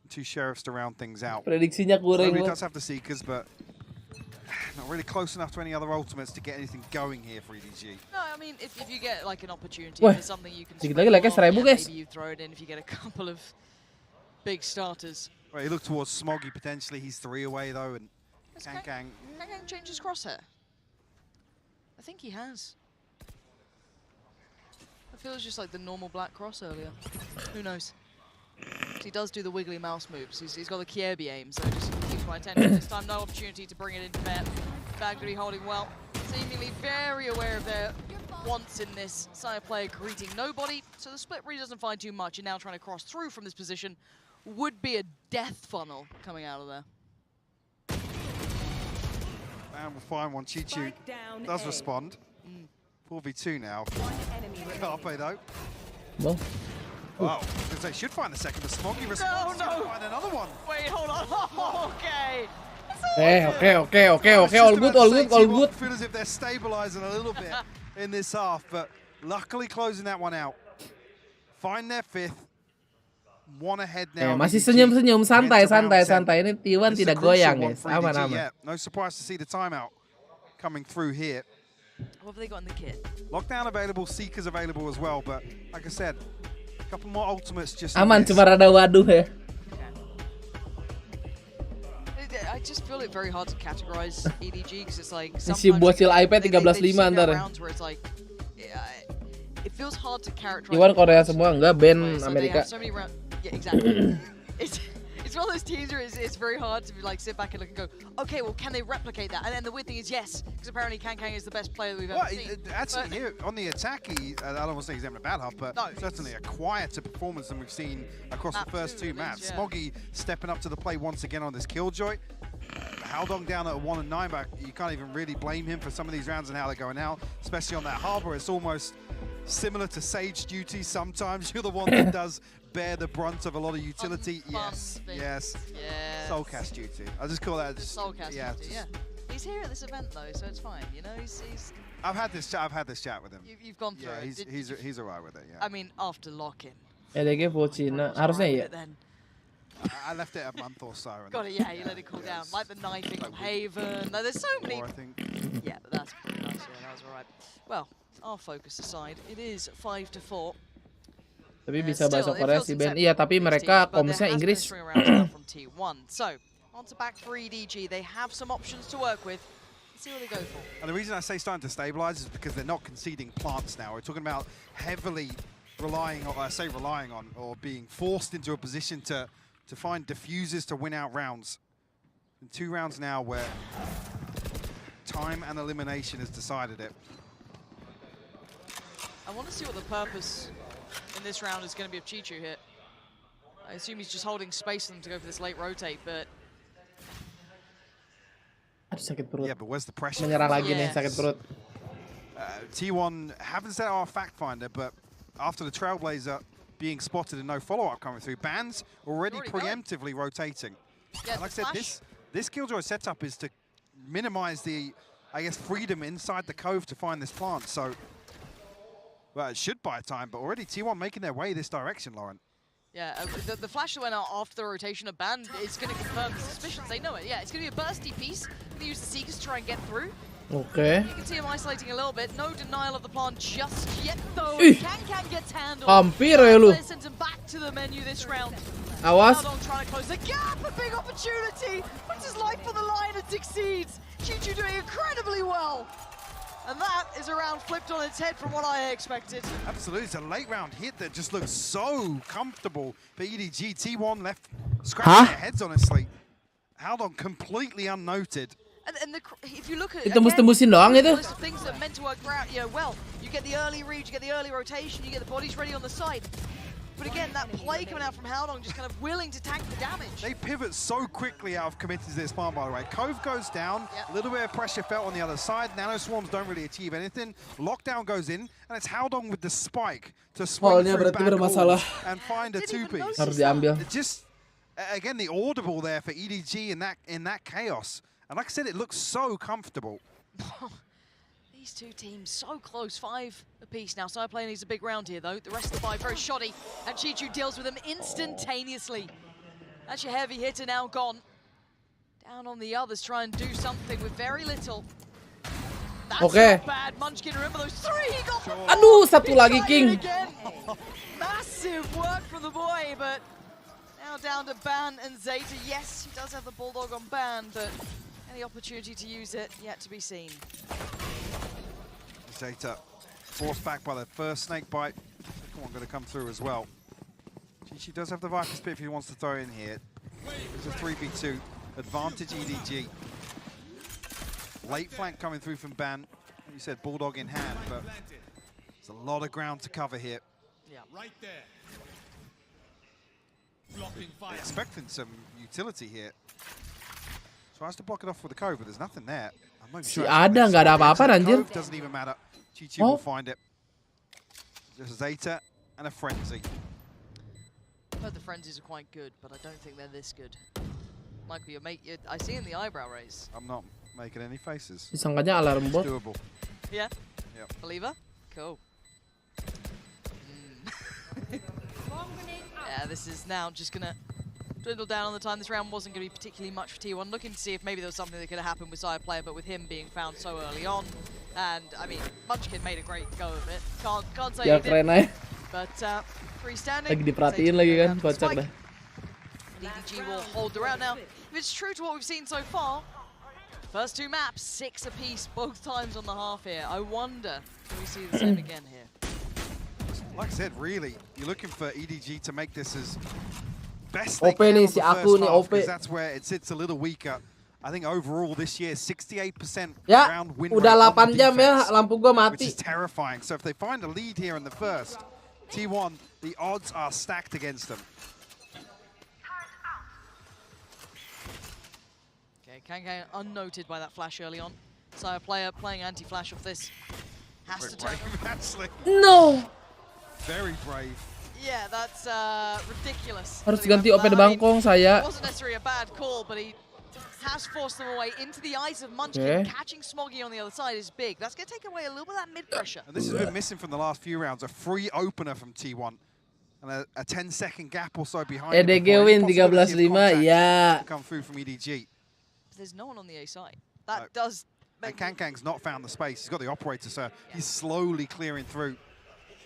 2 sheriffs to round things out. Prediksinya kurang. Nobody does have the seekers, but not really close enough to any other ultimates to get anything going here for EDG. No, I mean, if you get like an opportunity, Wah, there's something you can dikit lagi like-nya 1000 guys. maybe you throw it in if you get a couple of big starters. Right, he looked towards Smoggy potentially. He's 3 away though, and Kang Kang changed his crosshair. I think he has. I feel it's just like the normal black cross earlier. Who knows? He does do the wiggly mouse moves. He's got the Kierby aim, so it just keeps my attention. This time, no opportunity to bring it into bet. Baghdadi holding well, seemingly very aware of their wants in this. Sire player greeting nobody, so the split really doesn't find too much, and now trying to cross through from this position would be a death funnel coming out of there. And we'll find one. Chichu does respond. 4v2 now. Carpe though. Well. Wow, they should find the second. The Smoggy responds. No. Find another one. Wait, hold on. Okay. Okay. All good. Feel as if they're stabilizing a little bit in this half, but luckily closing that one out. Find their 5th. 1 ahead now. Masih senyum-senyum, santai. Ini T1 tidak goyang, guys. Aman. Yeah, no surprise to see the timeout coming through here. What have they got in the kit? Lockdown available, Seekers available as well, but like I said, a couple more ultimates just. Aman, cuma rada waduh ya. I just feel it very hard to categorize EDG because it's like Si bocil iPad 13.5 ntar. where it's like it feels hard to characterize. T1 Korea semua enggak, Ben Amerika. So many yeah, exactly. It's one of those teams where it's very hard to like sit back and look and go, okay, well, can they replicate that? And then the weird thing is, yes, because apparently Kang is the best player that we've ever seen. Actually, here on the attack, I don't want to say he's having a bad half, but certainly a quieter performance than we've seen across the first 2 maps. Yeah. Smoggy stepping up to the plate once again on this Killjoy. Haldong down at 1 and 9, but you can't even really blame him for some of these rounds and how they're going out, especially on that harbor. It's almost similar to Sage duty. Sometimes you're the one that does bear the brunt of a lot of utility. Yes. Soulcast duty. I just call that Soulcast duty. Yeah. He's here at this event though, so it's fine. You know, he's. I've had this chat with him. You've gone through. Yeah, he's alright with it. Yeah. I mean, after lock-in. EDG full Cina, harusnya ya. I left it a month or so. Got it. Yeah, you let it cool down. Like the knifing of Haven. No, there's so many. I think. Yeah, but that's pretty nice. Yeah, that was alright. Well, our focus aside, it is 5-4. Tapi bisa bahasa Korea sih Ben. Iya, tapi mereka komsnya Inggris. So, on to back for EDG. They have some options to work with. Let's see what they go for. And the reason I say starting to stabilize is because they're not conceding plants now. We're talking about heavily relying on, or being forced into a position to find diffusers to win out rounds. In 2 rounds now where time and elimination has decided it. I want to see what the purpose in this round is going to be of Chichu here. I assume he's just holding space for them to go for this late rotate, but... Sakit perut. Yeah, but where's the pressure? Menyerah lagi nih, sakit perut. T1 haven't set our fact finder, but after the Trailblazer being spotted and no follow-up coming through, Ban's already preemptively rotating. Yeah, and like I said, this Killjoy setup is to minimize the, I guess, freedom inside the cove to find this plant. So, well, it should buy time, but already T1 making their way this direction, Lauren. Yeah, the flash that went out after the rotation of Ban is going to confirm the suspicions. They know it. Yeah, it's going to be a bursty piece. Going to use the Seekers to try and get through. Okay. You can see him isolating a little bit. No denial of the plant just yet, though. Can gets handled. Hampir ya lu. Sends him back to the menu this round. Awas. Haldong trying to close the gap. A big opportunity. Puts his life on the line and succeeds. Chichu doing incredibly well. And that is a round flipped on its head from what I expected. Absolutely, it's a late round hit that just looks so comfortable for EDG. T1 left scratching their heads, honestly. Haldong completely unnoted. And if you look at tembus-tembusin doang itu. Things that are meant to work out, well, you get the early read, you get the early rotation, you get the bodies ready on the side. But again, that play coming out from Haldong, just kind of willing to tank the damage. They pivot so quickly out of committing to this farm, by the way. Cove goes down, a little bit of pressure felt on the other side. Nano Swarms don't really achieve anything. Lockdown goes in, and it's Haldong with the spike to swing through back and find a 2-piece. Harus diambil. Just, again, the audible there for EDG in that chaos. And like I said, it looks so comfortable. These two teams so close, 5 apiece now. Cyberplay needs a big round here, though. The rest of the 5 very shoddy, and Chichu deals with them instantaneously. That's your heavy hitter now gone. Down on the others, try and do something with very little. That's not bad. Munchkin, remember those 3? He got Aduh, satu lagi King. Massive work from the boy, but now down to Ban and Zeta. Yes, he does have the Bulldog on Ban, but any opportunity to use it yet to be seen. Zeta forced back by the first snake bite. Second one going to come through as well. She does have the Viper Spit if he wants to throw in here. It's a 3v2. Advantage EDG. Late flank coming through from Ban. You said Bulldog in hand, but there's a lot of ground to cover here. Yeah. Right there. Expecting some utility here. Tries to block it off with the Cove, but there's nothing there. I'm not Si ada, nggak ada apa-apa anjir. Doesn't even matter. Chichi will find it. Just Zeta and a Frenzy. I've heard the Frenzies are quite good, but I don't think they're this good. Like your mate, I see in the eyebrow raise. I'm not making any faces. Disangkanya alarm bot. Doable. Yeah? Yep. Believer? Cool. Yeah, this is now just going to dwindle down on the time. This round wasn't going to be particularly much for T1. Looking to see if maybe there was something that could have happened with Sire Player, but with him being found so early on. And, I mean, Munchkin made a great go of it. Can't say he didn't. But freestanding. Lagi diperhatiin lagi kan, kocak dah. DDG will hold the round now. If it's true to what we've seen so far, first 2 maps, 6 apiece both times on the half here. I wonder, can we see the same again here? Like I said, really, you're looking for EDG to make this as best OP they can nih si aku nih OP. because that's where it sits a little weaker. I think overall this year, 68% Ya, round win udah rate 8 jam ya, lampu gua which mati. is terrifying. So if they find a lead here in the first, T1, the odds are stacked against them. Okay, Kang unnoted by that flash early on. Sire Player playing anti-flash of this. Has to turn. Actually. No! Very brave. Yeah, that's ridiculous. Harus ganti OP DBangkong saya. It wasn't necessarily a bad call, but he has forced them away into the eyes of Munchkin. Catching Smoggy on the other side is big. That's going to take away a little bit of that mid-pressure. And this has been missing from the last few rounds, a free opener from T1. And a 10-second gap or so behind him. EDG win 13-5, ya. Come through from EDG. There's no one on the A side. That does make... And Kang's not found the space. He's got the operator, so he's slowly clearing through.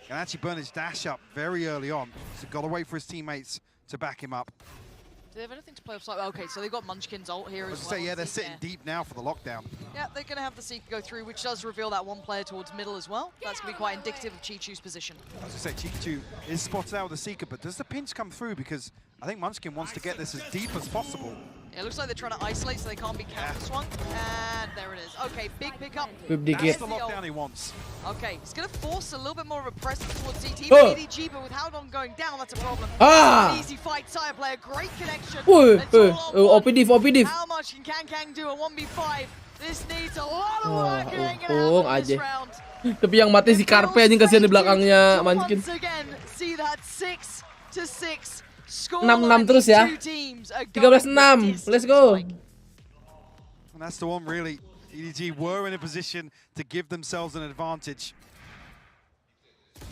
Can actually burn his dash up very early on. So got to wait for his teammates to back him up. Do they have anything to play off? Okay, so they've got Munchkin's ult here as well. Say, yeah, they're sitting deep now for the lockdown. Yeah, they're going to have the Seeker go through, which does reveal that one player towards middle as well. That's going to be quite indicative of Chi-Chu's position. I was going to say, Chi-Chu is spotted out with the Seeker, but does the pinch come through? Because I think Munchkin wants to get this as deep as possible. It looks like they're trying to isolate so they can't be counter-swung. And there it is. Okay, big pickup. That's the lockdown he wants. Okay, he's going to force a little bit more of a presence towards CT. EDG, but with how long going down, that's a problem. Easy fight, Sire player, great connection. OP div. How much can Kang do a 1v5? This needs a lot of work. It ain't gonna happen this round. Tapi yang mati si Carpe anjing, kasihan di belakangnya Munchkin. Once again, see that 6-6 score. 6-6 terus ya. 13-6. Let's go. And that's the one really. EDG were in a position to give themselves an advantage.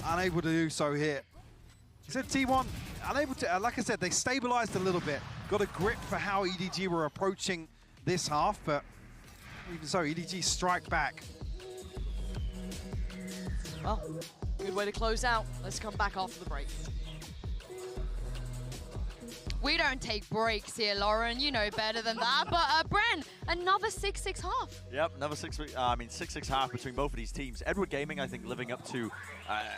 Unable to do so here. So T1, unable to, like I said, they stabilized a little bit. Got a grip for how EDG were approaching this half, but even so, EDG strike back. Well, good way to close out. Let's come back after the break. We don't take breaks here, Lauren. You know better than that. But Bren, another 6-6 half. Yep, another 6-6 half between both of these teams. Edward Gaming, I think, living up to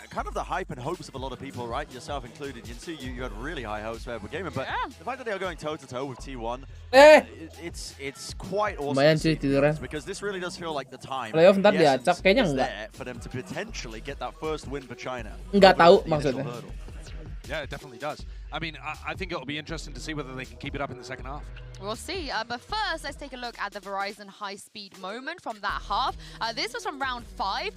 kind of the hype and hopes of a lot of people, right? Yourself included. Yinsu, you had really high hopes for Edward Gaming, but the fact that they are going toe-to-toe with T1, it's quite awesome because this really does feel like the time is there for them to potentially get that first win for China. Nggak tahu maksudnya. Yeah, it definitely does. I mean, I think it'll be interesting to see whether they can keep it up in the second half. We'll see. But first, let's take a look at the Verizon high-speed moment from that half. This was from round 5.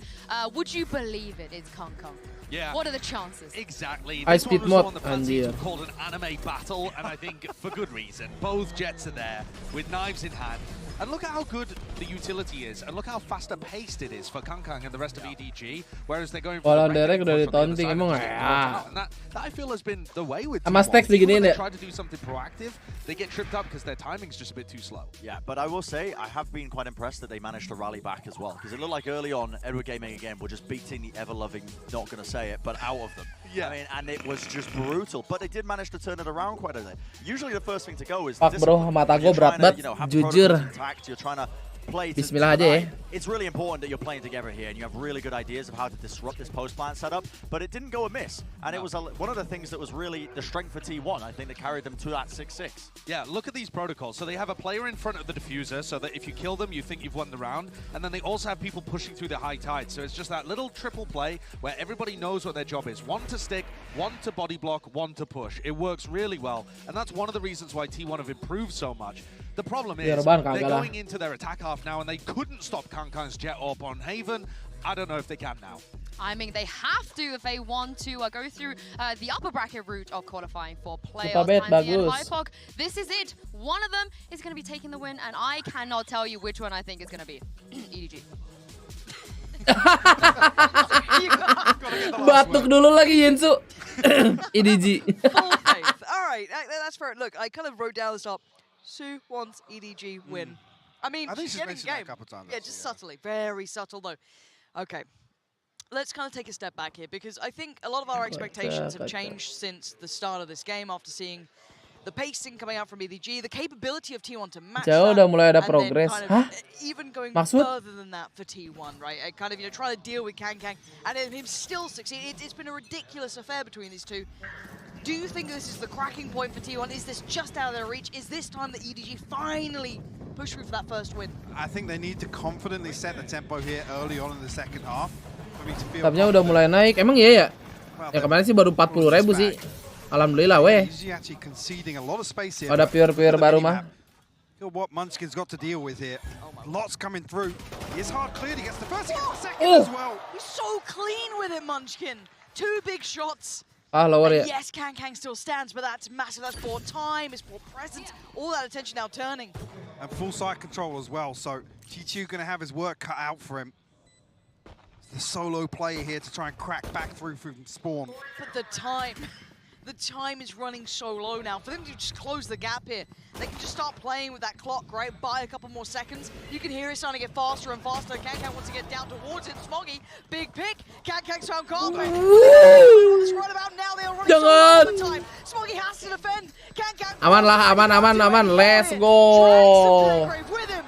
Would you believe it? It's Kong Kong. Yeah. What are the chances? Exactly. This one was the one the fans have called an anime battle, and I think for good reason. Both jets are there with knives in hand. And look at how good the utility is, and look how faster paced it is for Kangkang and the rest of EDG, whereas they're going for the Derek udah ditonting emang and that I feel has been the way with Sama Stacks diginiin ya. They try to do something proactive, they get tripped up because their timing's just a bit too slow. Yeah, but I will say I have been quite impressed that they managed to rally back as well, because it looked like early on Edward Gaming again were just beating the ever-loving, not going to say it, but out of them. Yeah. I mean, and it was just brutal, but they did manage to turn it around quite a bit. Usually the first thing to go is Fuck bro, mata gue berat banget, jujur. You're trying to play Bismillah aja ya. It's really important that you're playing together here and you have really good ideas of how to disrupt this post-plant setup, but it didn't go amiss. And it was one of the things that was really the strength for T1, I think, that carried them to that 6-6. Yeah, look at these protocols. So they have a player in front of the diffuser so that if you kill them, you think you've won the round. And then they also have people pushing through the high tide. So it's just that little triple play where everybody knows what their job is. One to stick, one to body block, one to push. It works really well. And that's one of the reasons why T1 have improved so much. The problem is they're going into their attack half now and they couldn't stop Kangkang's jet up on Haven. I don't know if they can now. I mean, they have to if they want to go through the upper bracket route of qualifying for playoffs. And Hypok, this is it. One of them is going to be taking the win, and I cannot tell you which one I think is going to be. EDG. Batuk dulu lagi Yinsu. EDG. All right, that's fair. Look, I kind of wrote down the top. Sue wants EDG win. I mean, I think she's getting mentioned game. that a couple times. Yeah, just subtly. Very subtle, though. Okay. Let's kind of take a step back here, because I think a lot of our expectations have changed since the start of this game after seeing the pacing coming out from EDG, the capability of T1 to match Jauh udah mulai ada progress. Kind of, even going further than that for T1, right? Kind of, trying to deal with Kang and him still succeed. It's been a ridiculous affair between these two. Do you think this is the cracking point for T1? Is this just out of their reach? Is this time that EDG finally push through for that first win? I think they need to confidently set the tempo here early on in the second half. Tapnya udah mulai naik. Emang iya ya? Ya kemarin sih baru 40.000 sih. Alhamdulillah weh. Ada pure baru mah. What Munchkin's got to deal with here. Lots coming through. He is hard cleared. He gets the first, he gets the second as well. He's so clean with it, Munchkin. 2 big shots. Lower ya. Yes, Kang still stands, but that's massive. That's more time, it's more presence. All that attention now turning. And full side control as well, so Chi-Chu going to have his work cut out for him. The solo player here to try and crack back through from spawn. But the time the time is running so low now. For them to just close the gap here, they can just start playing with that clock, right? Buy a couple more seconds. You can hear it starting to get faster and faster. Kankan wants to get down towards it. Smoggy, big pick. Kankan's found Carpe. Right about now, they are running so low all the time. Smoggy has to defend. Kankan. Aman lah, aman. Let's go. With him.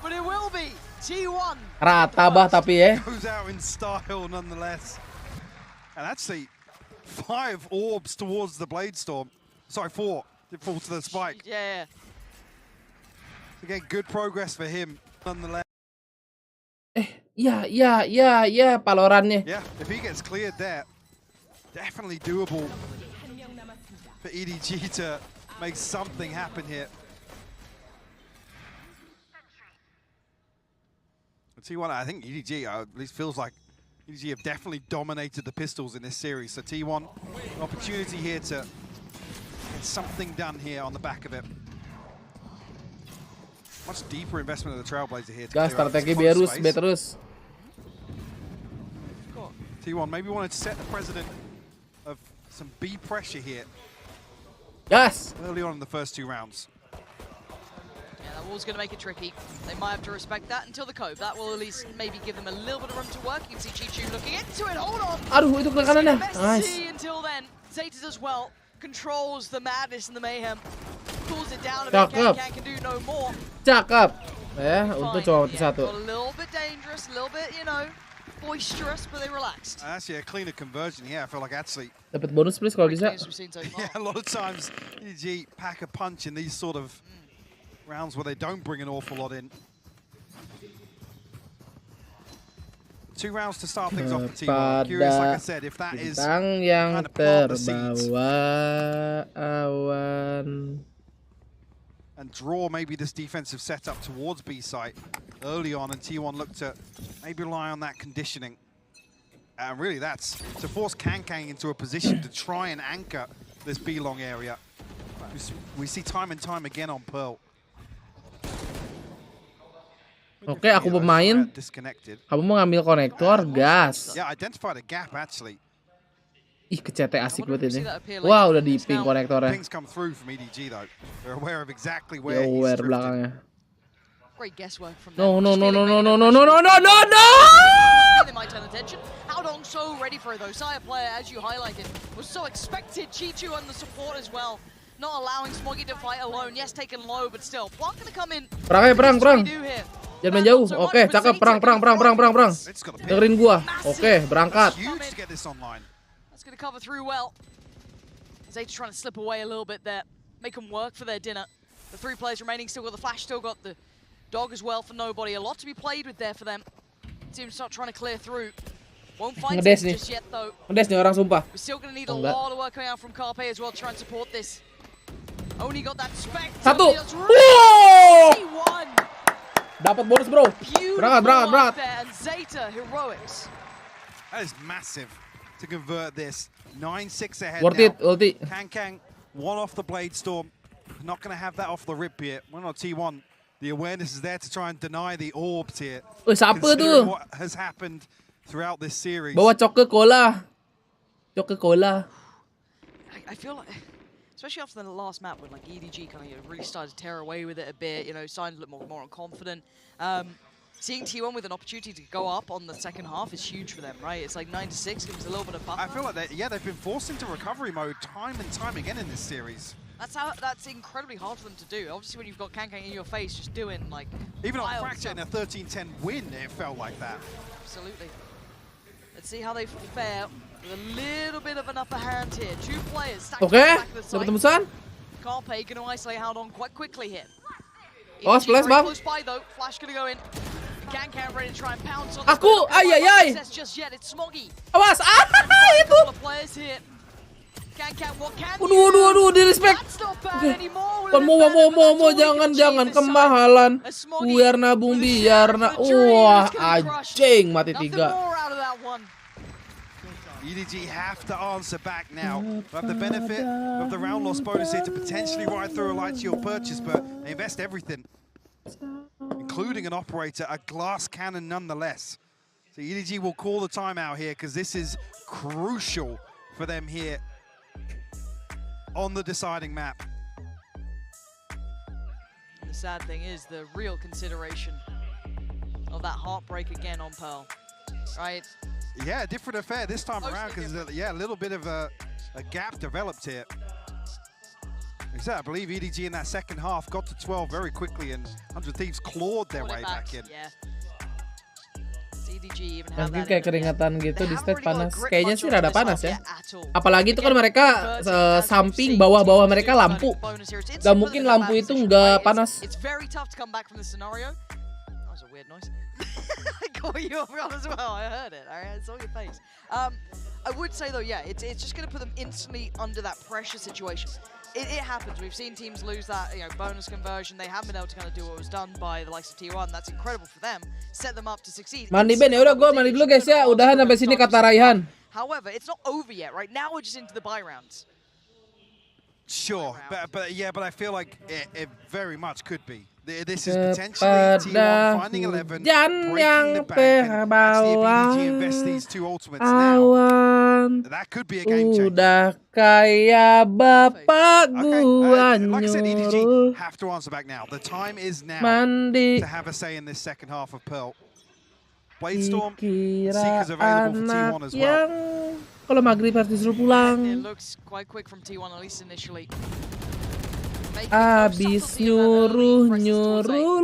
But it will be T1. Rata bah tapi ya. Goes out in style nonetheless. And actually, 5 orbs towards the Blade Storm. Sorry, 4. It falls to the spike. Yeah. Again, good progress for him nonetheless. Ya, palorannya. Yeah, if he gets cleared there, definitely doable for EDG to make something happen here. T1, I think EDG at least feels like EDG have definitely dominated the pistols in this series. So T1, an opportunity here to get something done here on the back of it. Much deeper investment of the Trailblazer here. Gas, strategi biar terus. T1 maybe wanted to set the precedent of some B pressure here. Gas! Early on in the first 2 rounds. Yeah, that wall's going to make it tricky. They might have to respect that until the cove. That will at least maybe give them a little bit of room to work. You can see Chichu looking into it. Hold on! Aduh, itu ke kanannya. Nice. Until then, Zeta as well controls the madness and the mayhem. Pulls it down a bit. Kankan can do no more. Cakep. Untuk cuma mati satu. A little bit dangerous, a little bit, you know, boisterous, but they relaxed. Actually, a cleaner conversion here. I feel like actually. Dapat bonus please kalau bisa. Yeah, a lot of times EDG pack a punch in these sort of rounds where they don't bring an awful lot in. 2 rounds to start things off for T1. Curious, like I said, if that is yang kind of plant the seeds. Awan. And draw maybe this defensive setup towards B site early on, and T1 look to maybe rely on that conditioning. And really that's to force Kankan into a position to try and anchor this B long area. We see time and time again on Pearl. Oke, aku pemain. Kamu mau ngambil konektor, gas. Yeah, identified a gap actually. Ih, kecete asik banget ini. Wah, udah di ping konektornya. Things come through from EDG though. They're aware of exactly Dia where he's aware drifting. belakangnya. Great guesswork from No. They might turn attention. Haodong so ready for it though. Sire player, as you highlighted, was so expected. Chichu on the support as well. Not allowing Smoggy to fight alone. Yes, taken low, but still. Blanc gonna come in. Perang. Jangan main jauh. Oke, cakep. Perang. Dengerin gua. Oke, berangkat. That's gonna cover through well. Zeta trying to slip away a little bit there. Make them work for their dinner. The 3 players remaining, still got the Flash, still got the Dog as well for nobody. A lot to be played with there for them. Team start trying to clear through. Won't find it just yet though. Ngedes nih orang sumpah. We're still gonna need a lot of work coming out from Carpe as well to try and support this. Only got that spectre. Satu. Dapat bonus bro. Berangkat. And Zeta heroics. That is massive to convert this. 9-6 ahead. Worth it, ulti. Kankan, 1 off the Blade Storm. Not going to have that off the rip here. We're not T1. The awareness is there to try and deny the orbs here. Siapa tuh? What has happened throughout this series. Bawa Coca-Cola. I feel like, especially after the last map when like EDG kind of really started to tear away with it a bit, starting to look more confident. Seeing T1 with an opportunity to go up on the second half is huge for them, right? It's like 9-6, gives a little bit of buffer. I feel like they've been forced into recovery mode time and time again in this series. That's incredibly hard for them to do. Obviously, when you've got Kankan in your face, just doing like even on Fracture in a 13-10 win, it felt like that. Absolutely. Let's see how they fare with a little bit of an upper hand here. 2 players stacked on the back of the site. Carpe going to isolate Haodong quite quickly here. Oh, splash bang. Close by though. Flash going to go in. Kankan ready to try and pounce on. Aku, ay. Just yet, it's Smoggy. Awas, itu. Players here. Kankan, what can you do? Aduh, di respect. Mau, jangan kemahalan. Biar nabung wah, anjing mati 3. EDG have to answer back now. They have the benefit of the round loss bonus here to potentially ride through a light shield purchase, but they invest everything, including an operator, a glass cannon nonetheless. So EDG will call the timeout here because this is crucial for them here on the deciding map. The sad thing is the real consideration of that heartbreak again on Pearl, right? Yeah, different affair this time around because yeah, a little bit of a gap developed here. I believe EDG in that second half got to 12 very quickly, and 100 Thieves clawed their way back in. Yeah. EDG even had Mungkin that kayak keringatan gitu di stage panas. Kayaknya sih rada panas ya. Apalagi itu kan mereka samping bawah-bawah mereka lampu. Gak mungkin lampu itu nggak panas. It's very tough to come back from the scenario. That was a weird noise. I caught you off guard as well. I heard it. I saw your face. I would say though, yeah, it's just going to put them instantly under that pressure situation. It happens. We've seen teams lose that, bonus conversion. They haven't been able to kind of do what was done by the likes of T1. That's incredible for them. Set them up to succeed. Mandi Ben, ya udah gue mandi dulu guys ya. Udahan sampai sini kata Raihan. However, it's not over yet, right? Now we're just into the buy rounds. Sure, but I feel like it very much could be. This is potentially T1 finding 11, breaking the bank, and actually if EDG invest these two ultimates now, that could be a game changer. Udah kayak bapak gua like I said, EDG nyuruh have to answer back now. The time is now mandi. to have a say in this second half of Pearl. Bladestorm, Seekers available for T1 as well. Kalau maghrib harus disuruh pulang. It looks quite quick from T1 at least initially. Abis nyuruh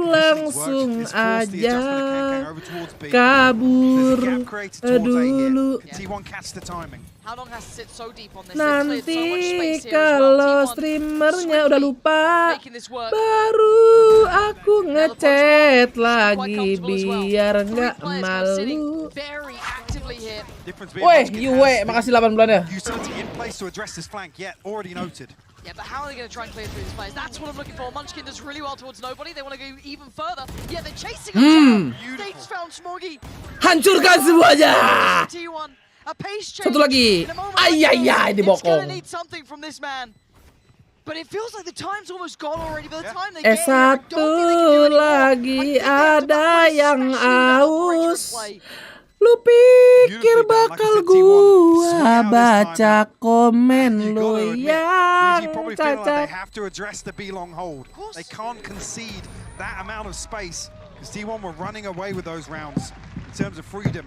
langsung aja kabur dulu. Nanti kalau streamernya udah lupa, baru aku ngechat lagi biar nggak malu. Weh, Yue, makasih 8 bulannya. Yeah, but how are they going to try and clear through these players? That's what I'm looking for. Munchkin does really well towards nobody. They want to go even further. Yeah, they're chasing him down. They just found Smoggy. Hancurkan semuanya. T1, a pace change. Satu lagi. Ayayay, It's going to dibokong. need something from this man. But it feels like the time's almost gone already. By the time they get here, I don't Satu think they can do any lagi ada yang aus. play. Lu pikir bakal gua baca komen lu yang cacat? They have to address the B-long hold. They can't concede that amount of space because T1 were running away with those rounds in terms of freedom.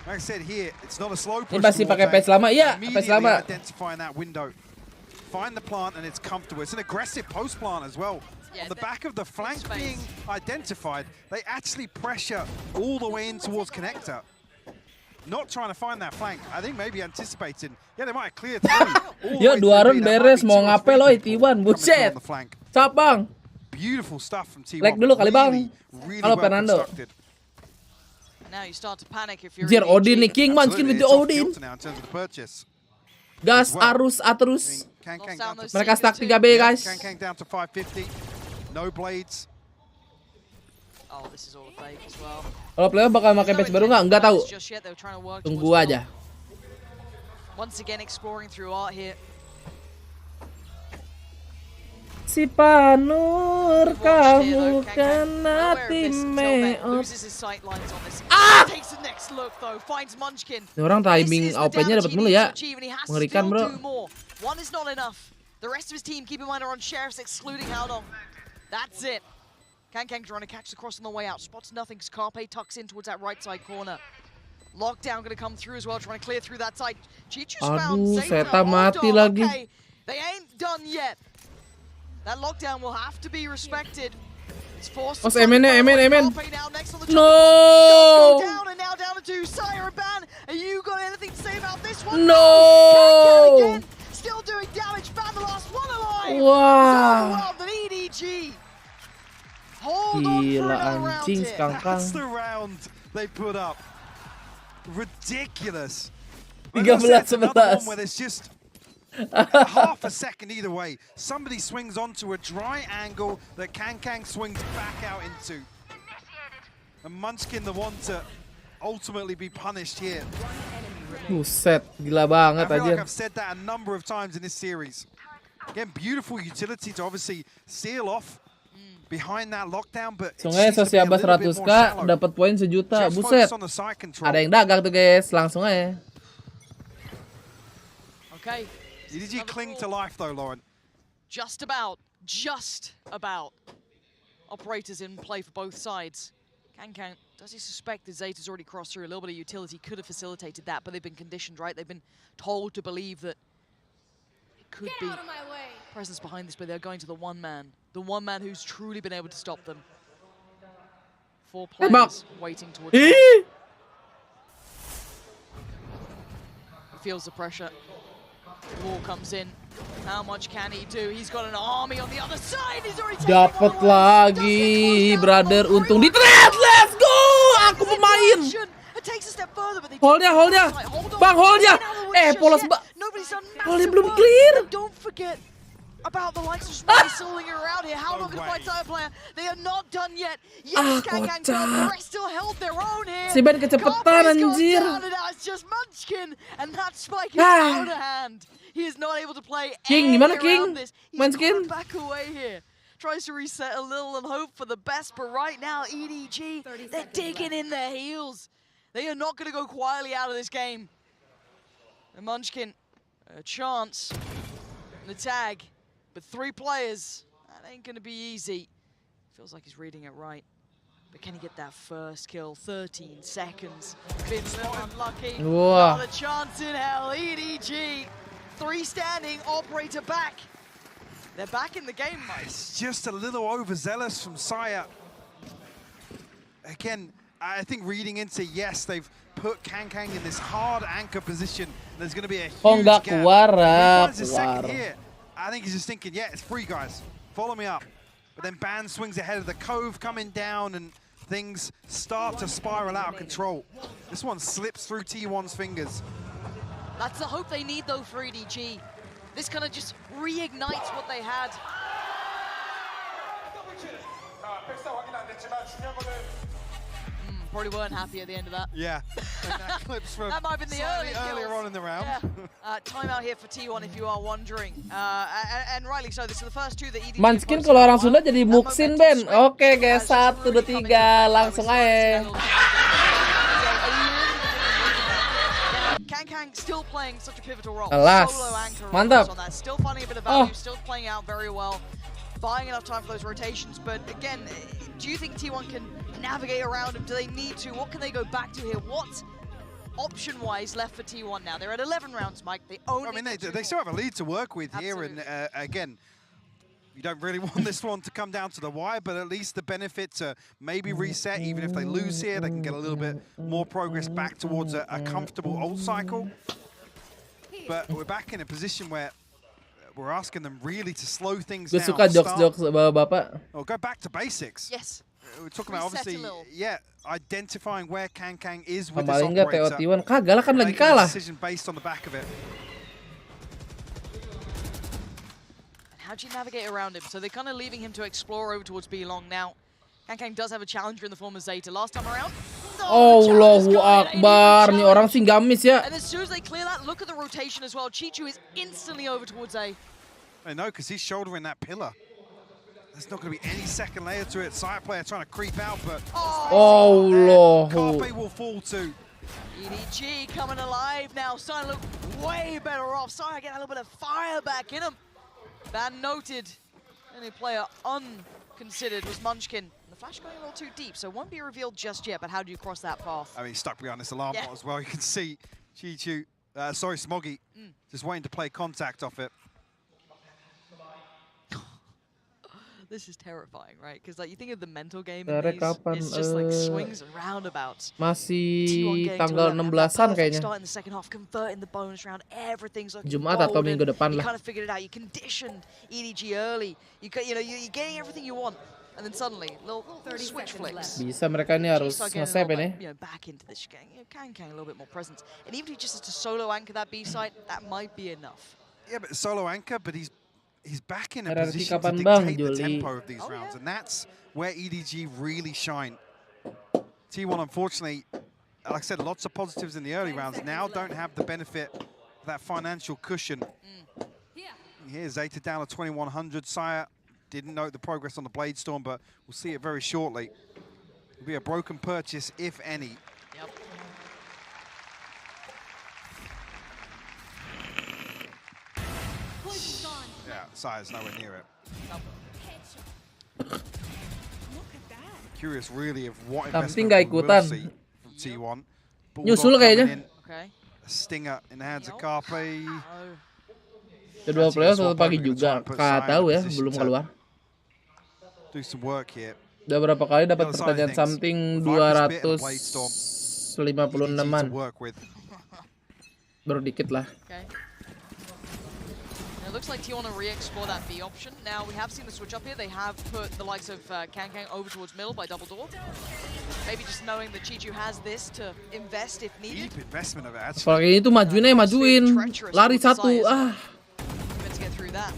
Like I said here, it's not a slow push. Ini pasti pakai patch lama, iya, patch lama. Identifying that window, find the plant, and it's comfortable. It's an aggressive post plant as well. On the back of the flank being identified, they actually pressure all the way in towards connector. Not trying to find that flank. I think maybe anticipating. Yeah, they might have cleared through. Yo, 2 round beres, mau ngapel loh T1, buset. Cap bang. Beautiful stuff from T1. Like dulu kali bang. Halo Fernando. Now you start to panic if you're Jir Odin nih, King Munchkin with the Odin. Gas arus aterus. Mereka stack 3B guys. Kang down to 550. No blades. Oh, this is all a fake as well. Kalau player bakal pakai patch baru nggak? Nggak tahu. Tunggu aja. Once again exploring through art here. Si Panur kamu kena timeo. Takes the next look though. Finds Munchkin. Ini orang timing AWP-nya dapat mulu ya. Mengerikan bro. One is not enough. The rest of his team, keep in mind, are on sheriffs, excluding Howdong. That's it. Kang trying to catch the cross on the way out. Spots nothing because Carpe tucks in towards that right side corner. Lockdown going to come through as well, trying to clear through that side. Chichu's found Seta mati lagi. Okay. They ain't done yet. That lockdown will have to be respected. It's forced to Amen. No! Down and now down to 2. Sire and Ban, are you got anything to say about this one? No! Again. Still doing damage. Ban the last one alive. Wow. An EDG. Hold on for another round here. That's the round they put up. Ridiculous. 13-11. One where there's just half a second either way. Somebody swings onto a dry angle that Kang swings back out into. And Munchkin the one to ultimately be punished here. Buset, gila banget I feel like aja. I've said that a number of times in this series. Again, beautiful utility to obviously seal off behind that lockdown, but Sungai Sosiaba 100k dapat poin 1 juta. Buset. Ada yang dagang tuh guys, langsung aja. Okay, EDG cling to life though, Lauren. Just about. Operators in play for both sides. Kankang, does he suspect that Zeta's already crossed through? A little bit of utility could have facilitated that, but they've been conditioned, right? They've been told to believe that it could be presence behind this, but they're going to the one man. The one man who's truly been able to stop them. 4 players waiting towards him. He feels the pressure. The wall comes in. How much can he do? He's got an army on the other side. He's already Dapat lagi, brother. Untung di trade. Let's go. Aku pemain. Hold-nya. Bang, hold-nya. Polos mbak. Hold-nya belum clear. Don't forget about the likes of Smiley around here. How long going to fight Tiger player? They are not done yet. Yes, Kankang, the rest still held their own here. Si Ben kecepatan anjir. It's just Munchkin, and that spike is out of hand. He is not able to play King, gimana King? Munchkin back away here. Tries to reset a little and hope for the best, but right now EDG, they're digging in their heels. They are not going to go quietly out of this game. And Munchkin, a chance, the tag, but 3 players, that ain't going to be easy. Feels like he's reading it right. But can he get that first kill? 13 seconds. Been a little unlucky. Another chance in hell. EDG, 3 standing, operator back. They're back in the game, Mike. It's just a little overzealous from Saya. Again, I think reading into, yes, they've put Kankang in this hard anchor position. There's going to be a huge gap. If he finds his second here, I think he's just thinking, yeah, it's free, guys. Follow me up. But then Ban swings ahead of the Cove coming down, and things start to spiral out of control. This one slips through T1's fingers. That's the hope they need, though, for EDG. This kind of just reignites what they had. Probably weren't happy at the end of that. Yeah. That clips from that might have been the earlier on in the round. Yeah. Timeout here for T1 if you are wondering. And rightly so, this is the first 2 that EDG. Munchkin kalau orang Sunda jadi Muksin, Ben. Oke, guys, 1, 2, 3, langsung aja. Kankang still playing such a pivotal role. Alas, mantap. On that. Still finding a bit of value, still playing out very well, buying enough time for those rotations. But again, do you think T1 can navigate around him? Do they need to? What can they go back to here? What option-wise left for T1 now? They're at 11 rounds, Mike. They only. I mean, they still have a lead to work with here, and again, you don't really want this one to come down to the wire, but at least the benefit to maybe reset, even if they lose here, they can get a little bit more progress back towards a comfortable ult cycle. But we're back in a position where we're asking them really to slow things down. Gue suka jokes-jokes bapak. Or go back to basics. Yes. We're talking about, obviously, yeah, identifying where Kankang is with Paling this nggak operator. TO T1 kagak lah, kan lagi kalah. Decision based on the back of it. How do you navigate around him? So they're kind of leaving him to explore over towards B long now. Kankang does have a challenger in the form of Zeta. Last time around, Allahu Akbar, nih orang sih nggak miss ya. and as soon as they clear that, look at the rotation as well. Chichu is instantly over towards A. I know, because he's shouldering that pillar. There's not going to be any second layer to it. Side player trying to creep out, but Carpe will fall too. EDG coming alive now. Starting to look way better off. Starting to get a little bit of fire back in him. Ban noted. Only player unconsidered was Munchkin. The flash going a little too deep, so won't be revealed just yet, but how do you cross that path? I mean, stuck behind this alarm bot as well. You can see Chichu, sorry, Smoggy, just waiting to play contact off it. This is terrifying, right? Because like you think of the mental game in these, it's just like swings and roundabouts. Masih tanggal 16-an kayaknya. Start in the second half, convert in the bonus round, everything's looking Jumat atau minggu depan You lah. kind of figured it out. You conditioned EDG early. You know, you're getting everything you want, and then suddenly little switch flicks. Bisa mereka ini harus nge-save ini. You know, back into this game. You know, Kankang a little bit more presence, and even if he just has to solo anchor that B side, that might be enough. Yeah, but solo anchor, but he's back in a RRQ position to kapan dictate bang, the Juli? tempo of these rounds, and that's where EDG really shine. T1, unfortunately, like I said, lots of positives in the early rounds, now don't have the benefit of that financial cushion. Here's Zeta down to 2100. Saya didn't note the progress on the Blade Storm, but we'll see it very shortly. It'll be a broken purchase, if any. Yep. Yeah, Sire's nowhere near it. Curious really of what investment we will see from T1. Nyusul kayaknya. Stinger in the hands of Carpe. Kedua player satu pagi juga. Nggak tahu ya, belum keluar. Do some work here. Udah berapa kali dapat pertanyaan something 256-an. Baru dikit lah. It looks like T1 to re-explore that B option. Now, we have seen the switch up here. They have put the likes of Kang over towards middle by double door. Maybe just knowing that Chichu has this to invest if needed. Deep investment of it. Kalau kayak itu majuin. Lari satu. To get through that.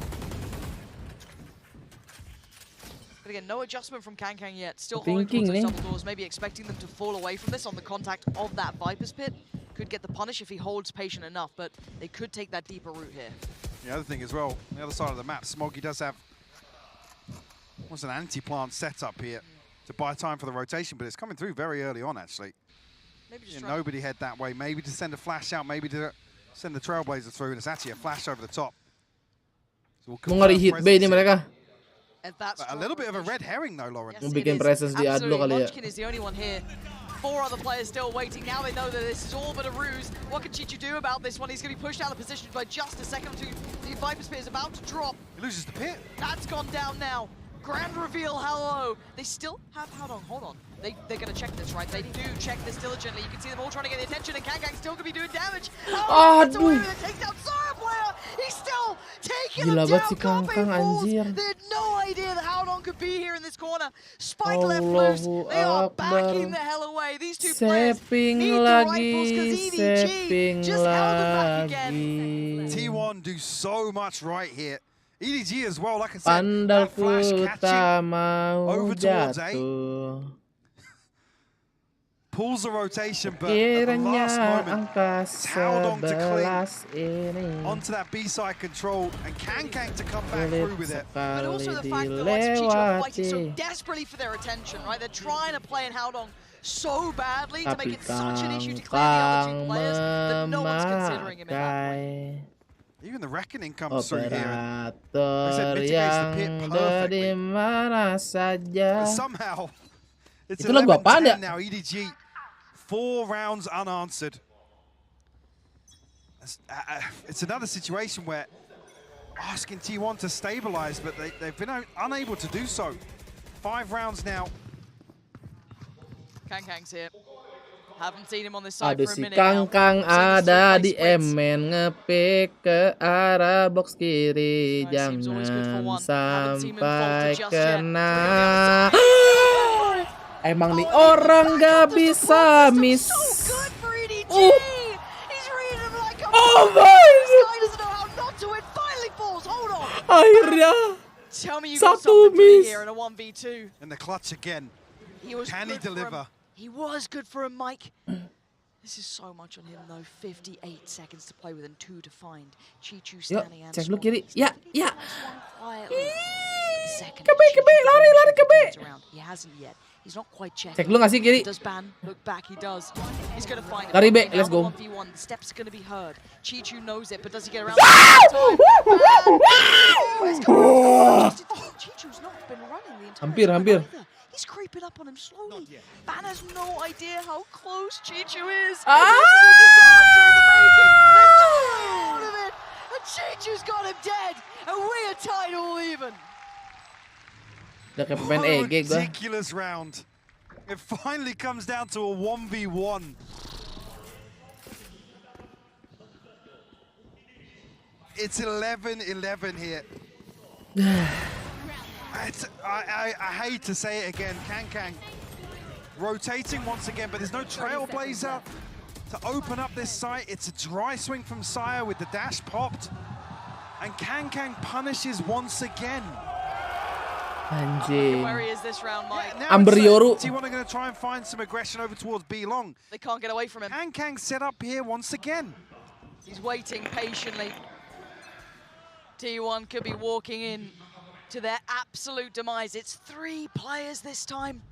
But again, no adjustment from Kang yet. Still holding towards those double doors, maybe expecting them to fall away from this on the contact of that Viper's Pit. Could get the punish if he holds patient enough, but they could take that deeper route here. The other thing as well, on the other side of the map, Smoggy does have an anti-plant setup here to buy time for the rotation, but it's coming through very early on, actually. Maybe just nobody head that way. Maybe to send a flash out, maybe to send the Trailblazer through, and it's actually a flash over the top. So Mau nge-hit B ini mereka. A little bit of a red herring, though, Lawrence. Mau bikin presence di Adlo kali ya. Munchkin is the only one here. 4 other players still waiting. Now they know that this is all but a ruse. What can Chichu do about this one? He's going to be pushed out of position by just a second or two. The Viper's Pit is about to drop. He loses the pit. That's gone down now. Grand reveal, hello. They still have, hold on. They're going to check this, right? They do check this diligently. You can see them all trying to get the attention, and Kang still going to be doing damage. Oh, gets away with it. Takes down Sire player. He's still taking them down. Carpe falls. They had no idea that Howdon could be here in this corner. Spike left loose. They are backing the hell away. These two players need the rifles because EDG just held them back again. T1 do so much right here. EDG as well, like I said, that flash catching over towards A. Pulls the rotation, but at the last moment, it's Howdon to cling onto that B-side control, and Kang to come back through with it. But also the fact that like Chicho are fighting so desperately for their attention, right? They're trying to play in Howdon so badly to make it such an issue to clear the other two players that no one's considering him in that point. Even the Reckoning comes through here and, like I said, mitigates the pit perfectly. But somehow, it's 11-10 now, EDG. 4 rounds unanswered. It's another situation where asking T1 to stabilize, but they've been unable to do so. 5 rounds now. Kang's here. Haven't seen him on this side for a minute now. Kang ada di Emen ngepick ke arah box kiri, jangan sampai kena. Emang nih orang gak bisa miss. Oh my God. Akhirnya satu miss. In the clutch again. Can he deliver? He was good for him, Mike. This is so much on him, though. 58 seconds to play with and 2 to find. Chichu standing and cek dulu kiri. Ya. Kebe, lari kebe. He hasn't yet. He's not quite checked. Cek dulu nggak sih kiri? Does ban look back? He does. He's going to find it. Lari B, let's go. 1v1. The steps are going to be heard. Chichu knows it, but does he get around? Chichu's not been running the entire Hampir. He's creeping up on him slowly. Ban has no idea how close Chichu is. Ah! This is a disaster in the making. They've done all of it, and Chichu's got him dead, and we are tied all even. What a ridiculous round. It finally comes down to a 1v1. It's 11-11 here. I hate to say it again, Kang rotating once again, but there's no Trailblazer to open up this site. It's a dry swing from Sire with the dash popped, and Kang punishes once again. Where he is this round, Mike. Ambrioru. T1 are going to try and find some aggression over towards B long. They can't get away from him. Kang set up here once again. He's waiting patiently. T1 could be walking in to their absolute demise. It's 3 players this time.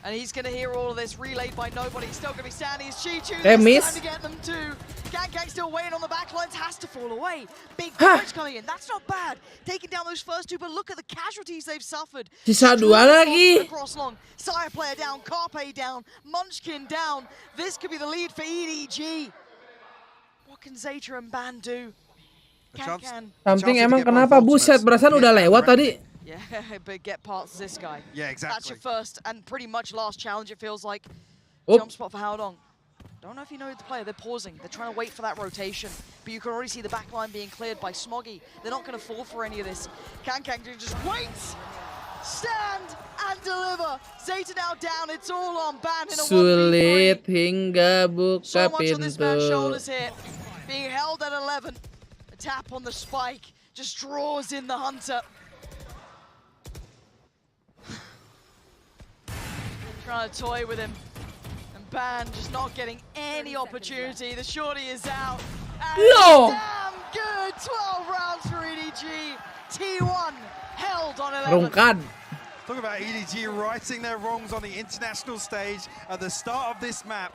And he's going to hear all of this relayed by nobody. He's still going to be standing. It's Chi-Chu. Miss. Time to get them too. Gang still waiting on the back lines. Has to fall away. Big damage coming in. That's not bad. Taking down those first two, but look at the casualties they've suffered. Sisa 2 lagi. Across long. Sire player down. Carpe down. Munchkin down. This could be the lead for EDG. What can Zeta and Ban do? Something emang kenapa? Buset, berasan udah lewat tadi. Yeah, but get past this guy. Yeah, exactly. That's your first and pretty much last challenge, it feels like. Oop. Jump spot for how long? Don't know if you know the player. They're pausing. They're trying to wait for that rotation. But you can already see the back line being cleared by Smoggy. They're not going to fall for any of this. Kankang just wait, stand, and deliver. Zeta now down. It's all on Ban in a 1v3. Sulit hingga buka So much on this man's shoulders pintu. here. Being held at 11. A tap on the spike. Just draws in the hunter. Trying to toy with him, and Ban just not getting any opportunity. The shorty is out. No! Damn good 12 rounds for EDG. T1 held on 11. Rungkad. Talk about EDG righting their wrongs on the international stage at the start of this map,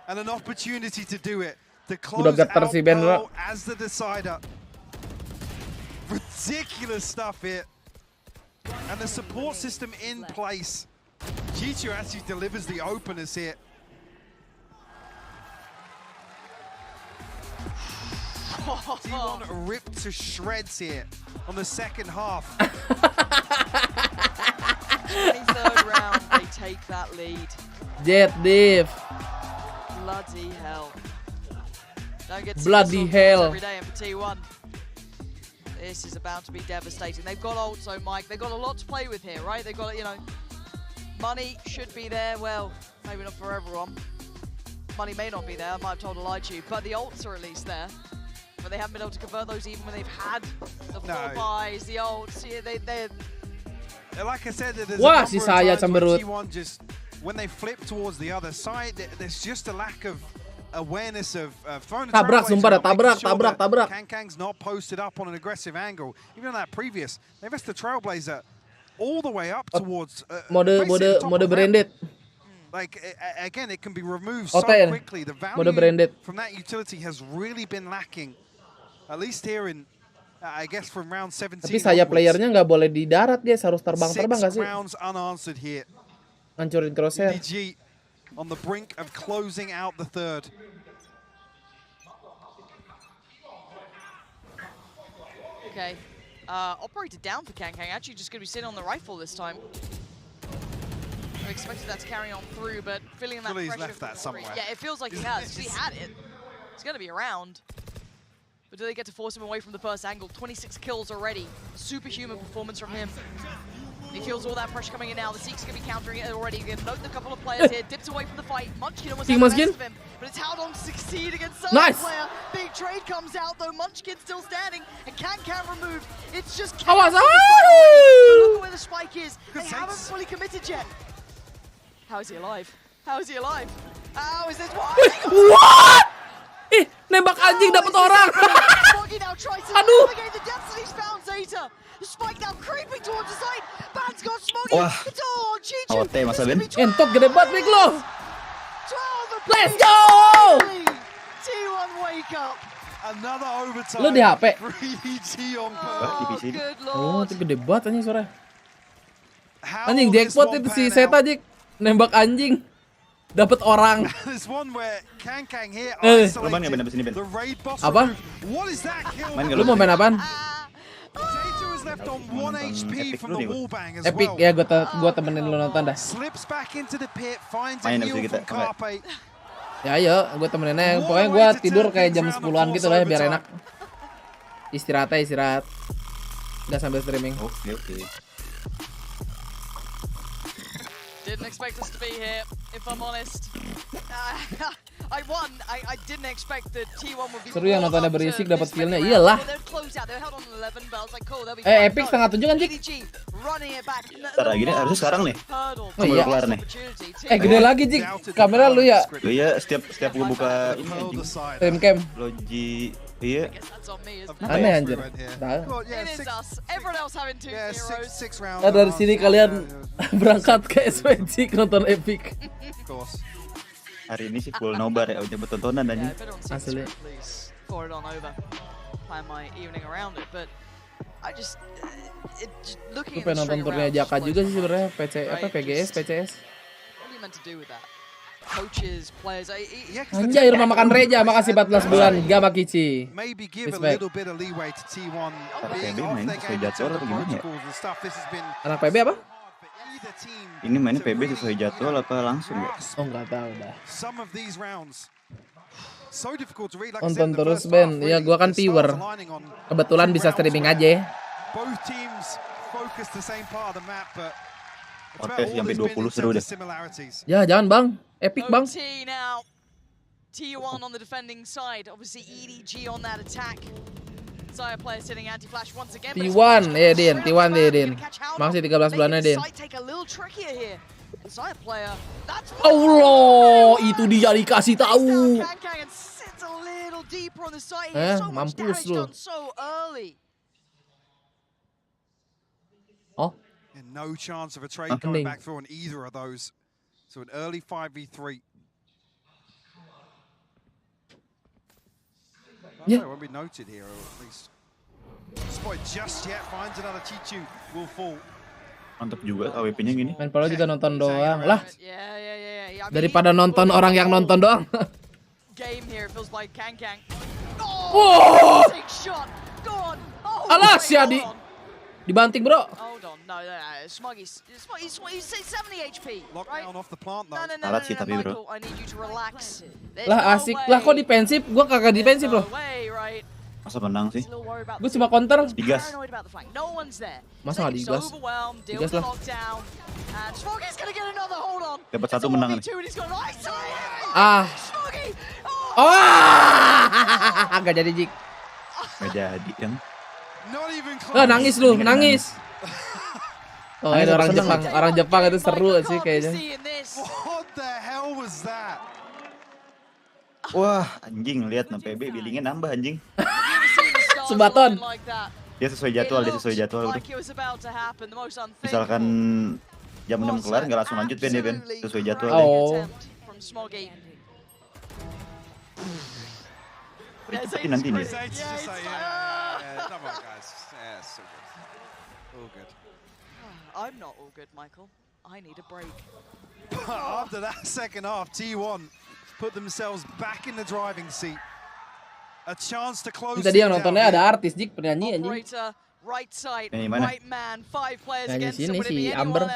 and an opportunity to do it. To close out Pearl as the decider. Ridiculous stuff here. And the support system in place. Chi-Chu actually delivers the openers here. T1 ripped to shreds here on the second half. 23rd round, they take that lead. Jet div. Bloody hell. Don't get Bloody hell. every day, and for T1, this is about to be devastating. They've got also Mike. They've got a lot to play with here, right? They've got, you know, money should be there. Well, maybe not for everyone. Money may not be there. I might have told a lie to you, but the ults are at least there. But they haven't been able to convert those even when they've had the full buys, the ults. Yeah, they're like I said, there's Wah, a si number saya of times where cemberut. T1 just, when they flip towards the other side, there's just a lack of awareness of throwing the Tabrak, trailblazer sumpah dah, up, making tabrak, sure tabrak, that tabrak. Kankang's not posted up on an aggressive angle. Even on that previous, they missed the Trailblazer all the way up towards Mode branded. Like, again, it can be removed Oh, so tak ya? quickly. The Mode branded. value from that utility has really been lacking, at least here in, I guess, from round 17 Tapi saya onwards. playernya nggak boleh di darat, guys, harus terbang-terbang 6 nggak sih? rounds unanswered here. Hancurin crosshair. EDG on the brink of closing out the third. okay. Operator down for Kankang. Actually, just going to be sitting on the rifle this time. I expected that to carry on through, but feeling that Surely he's pressure. left that somewhere. Yeah, it feels like he has. 'Cause he had it. He's going to be around. But do they get to force him away from the first angle? 26 kills already. Superhuman performance from him. He feels all that pressure coming in now. The Seek's going to be countering it already. You can note a couple of players here. Dips away from the fight. Munchkin almost has the rest of him. But it's how long to succeed against some Nice. player. Big trade comes out though. Munchkin still standing. And Can removed. It's just Awas, chaos on the side. awas! Look at where the spike is. They haven't fully committed yet. How is he alive? How is he alive? How is this? What? Ih, nembak anjing dapat orang. Smoggy now tries to Aduh. navigate the depths and he's found Zeta. The spike now creeping towards the side. Ban's got Smoggy. Wah. It's all on Chi-Chu. AWT masa Ben? Entot gede banget mic lo. 12 Let's go! T1 wake up. Another overtime. Lu di HP? for EDG on Oh, Pearl. good Oh, lord. itu gede banget anjing suara. How Anjing will this jackpot one itu si pan Zeta out? Jik. Nembak anjing. Dapat orang. There's one where Kankang here Lu main nggak Ben abis ini Ben? the raid boss. Apa? What is that kill? Main nggak Lu mau main apaan? Zeta is left on 1 HP from the wallbang as Epic well. ya, gua temenin lu nonton dah. Slips back into the pit, finds a Main heal abis kita, from Carpe. Ya ayo, gua temenin aja. Pokoknya gua tidur kayak jam 10-an gitu lah biar enak. Istirahat. Nggak sambil streaming. Oke. Didn't expect us to be here, if I'm honest. I won. I didn't expect that T1 would be. Seru yang nontonnya berisik dapat killnya. Iyalah. Epic setengah 7 kan, Cik? Ntar lagi nih, harusnya sekarang nih. Oh iya. Keluar nih. Gede lagi, Cik. Kamera lu ya. Iya, setiap gue buka ini anjing. Stream cam. Logi Iya. Aneh anjir. It is us. Everyone else having two heroes. Dari sini kalian berangkat ke SWG nonton Epic. Hari ini sih full nobar ya, udah bertontonan aja. Asli. Forward on over. Plan my evening around it, but I just looking Gue pengen nonton turnya Jaka juga sih sebenarnya, PGS, PCS. What are you meant to do with that? Coaches, players. Anjay, rumah makan Reja, makasih 14 bulan. Gama Kici. Maybe give a little bit of leeway to T1. PB main sesuai jadwal atau gimana ya? Anak PB apa? Ini mainnya PB sesuai jadwal apa langsung ya? Oh nggak tahu dah. Some of these rounds so difficult to read. Nonton terus Ben, ya gua kan viewer. Kebetulan bisa streaming aja. Both teams focus the same part of the map, but Oke, sampai 20 seru deh. Ya jangan bang, epic bang. Now, T1 on the defending side, obviously EDG on that attack. Saya player sitting anti-flash once again. T1 ya Din, T1 deh Din. Makasih 13 bulannya Din. Allah, itu dia dikasih tahu. Mampus lu. Oh. And no chance of a trade going back through on either of those. So an early 5v3. Yeah. Won't be noted here, or at least spot just yet finds another Chichu will fall. Mantap juga AWP-nya gini. Main Polo juga nonton doang lah. Daripada nonton orang yang nonton doang. Game here feels like Kang. Oh! Alas ya dibanting bro. Hold on, no, Smuggy's 70 HP. Lockdown off the plant though. No, Alat sih tapi bro. I need you to relax. Lah asik lah, kok defensif? Gua kagak defensif loh. Masa menang sih? Gue cuma counter. Digas. Masa nggak digas? Digas lah. Dapat satu menang nih. Ah. Oh. Gak jadi Jik. Gak jadi kan? Nangis lu, nangis. Oh, ini orang Jepang itu seru sih kayaknya. What the hell was that? Wah, anjing lihat PB billingnya nambah anjing. Sebaton. Dia sesuai jadwal udah. Misalkan jam 6 kelar nggak langsung lanjut Ben ya Ben, sesuai jadwal. Oh. Tapi nanti nih. I'm not all good, Michael. I need a break. After that second half, T1 put themselves back in the driving seat. A chance to close. Tadi yang nontonnya ada artis Jik, penyanyi anjing. Right side, right man, 5 players nah, against sini somebody si Amber.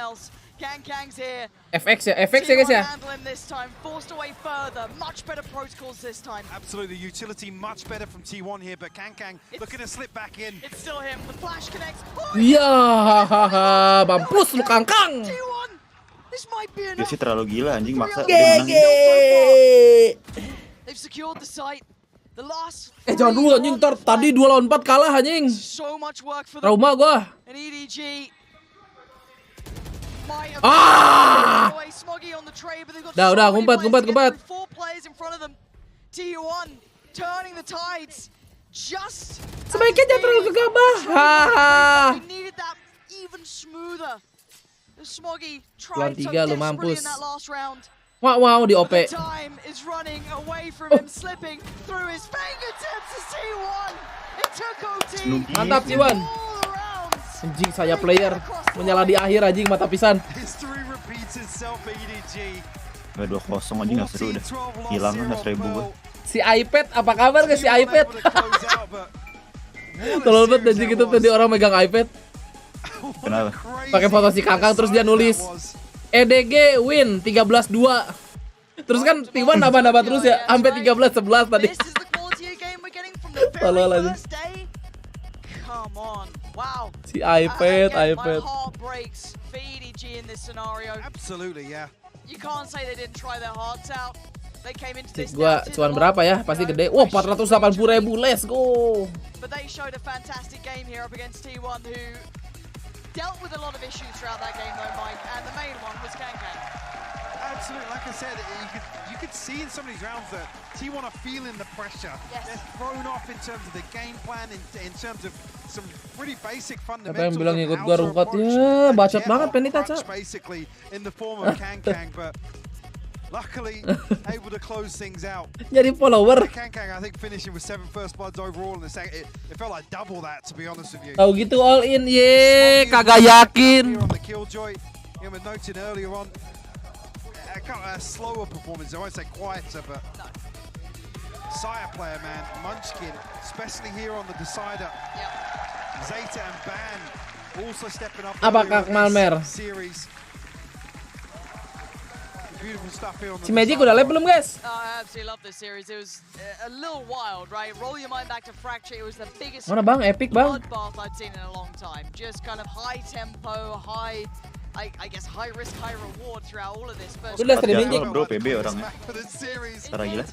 Kang's here. FX ya guys ya. This time forced away further, much better protocols this time. Absolutely, utility much better from T1 here, but Kang looking to slip back in. It's still him. The flash connects. Iya, mampus lu Kang. This might be Dia sih terlalu gila anjing, maksa udah menang. They've secured the site. The last Jangan dulu anjing, tadi 2 lawan 4 kalah anjing. So much work for them. Trauma gua. An EDG. Udah, ngumpet. 4 players in front of them. T1 turning the tides. Just sebaiknya jangan terlalu gegabah. We needed that even smoother. The Smoggy tried so 3 lu desperately mampus. in that last round. Wow di OP. Time is running away from him, slipping through his fingertips as T1. It took OT. Mantap T1. Anjing saya player menyala di akhir anjing mata pisan. History repeats itself for EDG. 2-0 anjing nggak seru udah. Hilang 100.000 gua. Si iPad, apa kabar ke si iPad? Tolol banget anjing itu tadi orang megang iPad. Kenapa? Pakai foto si Kakang terus dia nulis EDG win 13-2. Terus kan T1 nambah terus ya sampai 13-11 tadi. Tolol aja. Come on. Wow. Si iPad. My heart breaks for EDG in this scenario. Absolutely, yeah. You can't say they didn't try their hearts out. They came into this. Gua cuan berapa ya? Pasti gede. Wah, 480.000. Let's go. But they showed a fantastic game here up against T1 who dealt with a lot of issues throughout that game though, Mike, and the main one was Kang. absolutely. Like I said, you could see in some of these rounds that T1 are feeling the pressure. Yes. They're thrown off in terms of the game plan, in terms of some pretty basic Siapa yang fundamentals bilang of ikut how gua to rungkot approach ya, a bacot jet banget or Penita, crunch, Cak. basically in the form of Kang, but luckily able to close things out. Jadi follower. Kang, I think finishing with 7 first bloods overall in the second, it felt like double that, to be honest with you. Tahu gitu all in, ye, kagak yakin. Here on the Killjoy, it was noted earlier on, a slower performance. I won't say quieter, but Sire player, man, Munchkin, especially here on the decider. Zeta and Ban also stepping up. Apakah Malmer? Series. Beautiful stuff here on the Si Magic udah live belum, guys? I absolutely love this series. It was a little wild, right? Roll your mind back to Fracture. It was the biggest Mana bang, epic bang. bloodbath I'd seen in a long time. Just kind of high tempo, high, I guess high risk, high reward throughout all of this. But Udah streaming Jack. Bro, PB orangnya. Tara gila.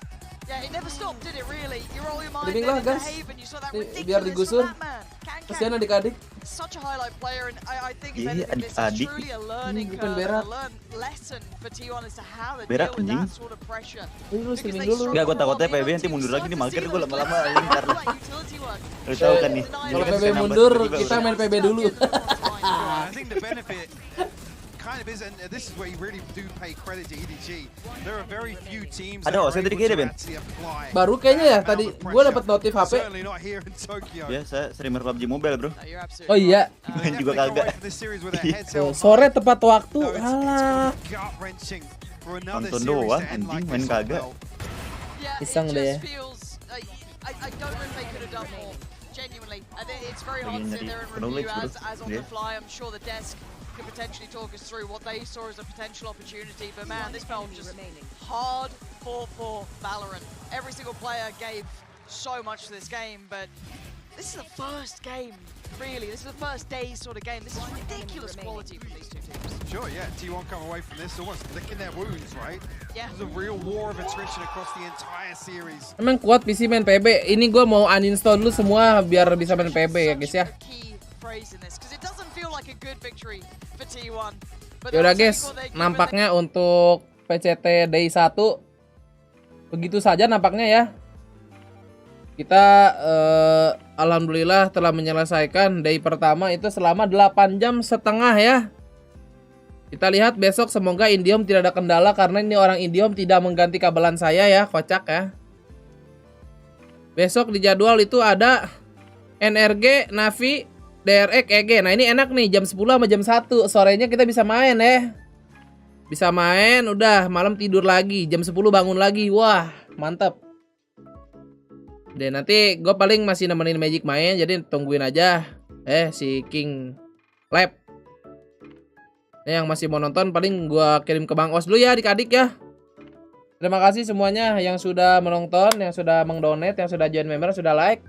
yeah, it never stopped, did it really? You roll your mind Streaming lah, into guys. Haven, you saw that Biar ridiculous digusur. from that man. Kasihan adik-adik. Such a highlight player, and I think if Iya, anything, this is adik-adik. truly a learning Bukan curve, and berak. a learned lesson for T1 as to how to Berak, deal with anjing. that sort of pressure. Lu Because streaming they dulu. Enggak, gue takutnya PB nanti mundur lagi nih, mager gue lama-lama ntar lah. utility work. Lu tahu kan nih. Kalau PB mundur, kita main PB dulu. I think the benefit kind of is, and this is where you really do pay credit to EDG. There are very few teams that Ada are offset able tadi kayaknya, to Ben. actually apply. Baru kayaknya ya tadi gua dapat notif HP. Certainly not here in Tokyo. Ya, saya streamer PUBG Mobile, bro. Oh iya. Main juga kagak. Oh, sore tepat waktu. Alah. Gut-wrenching for another Nonton series doang, to end anjing, like main this as kagak. well. Yeah, Iseng it deh. just feels. I don't know if they could have done more. Genuinely, I think it's very hard to sit there and review as on the fly. I'm sure the desk could potentially talk us through what they saw as a potential opportunity. But man, this felt just hard for Valorant. Every single player gave so much to this game, but this is the first game, really. This is the first day's sort of game. This is ridiculous quality from these two teams. Sure, yeah. T1 come away from this almost licking their wounds, right? Yeah. There's a real war of attrition across the entire series. Emang kuat PC main PB. Ini gua mau uninstall dulu semua biar bisa main PB ya, guys ya. Phrase in this because it doesn't feel like a good victory for T1. But Yaudah guys, nampaknya untuk PCT Day 1 begitu saja nampaknya ya. Kita alhamdulillah telah menyelesaikan day pertama itu selama 8 jam setengah ya. Kita lihat besok semoga Indium tidak ada kendala karena ini orang Indium tidak mengganti kabelan saya ya, kocak ya. Besok di jadwal itu ada NRG, Navi, DRX, EG. Nah ini enak nih jam 10 sama jam 1 sorenya kita bisa main ya. Bisa main, udah malam tidur lagi, jam 10 bangun lagi. Wah, mantap. Dan nanti gue paling masih nemenin Magic main, jadi tungguin aja. Si King Lab. Yang masih mau nonton paling gue kirim ke Bang Os dulu ya adik-adik ya. Terima kasih semuanya yang sudah menonton, yang sudah mengdonate, yang sudah join member, sudah like.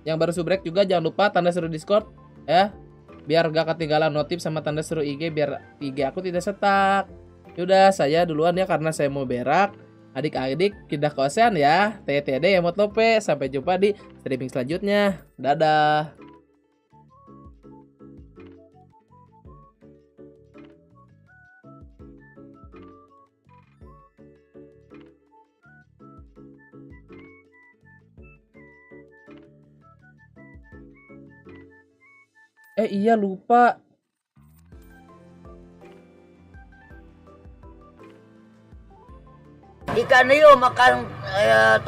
Yang baru subrek juga jangan lupa tanda seru Discord ya. Biar gak ketinggalan notif sama tanda seru IG biar IG aku tidak stuck. Yaudah saya duluan ya karena saya mau berak. Adik-adik pindah kosan ya. TTD emot lope. Sampai jumpa di streaming selanjutnya. Dadah. Iya lupa. Ikan hiu makan tomat.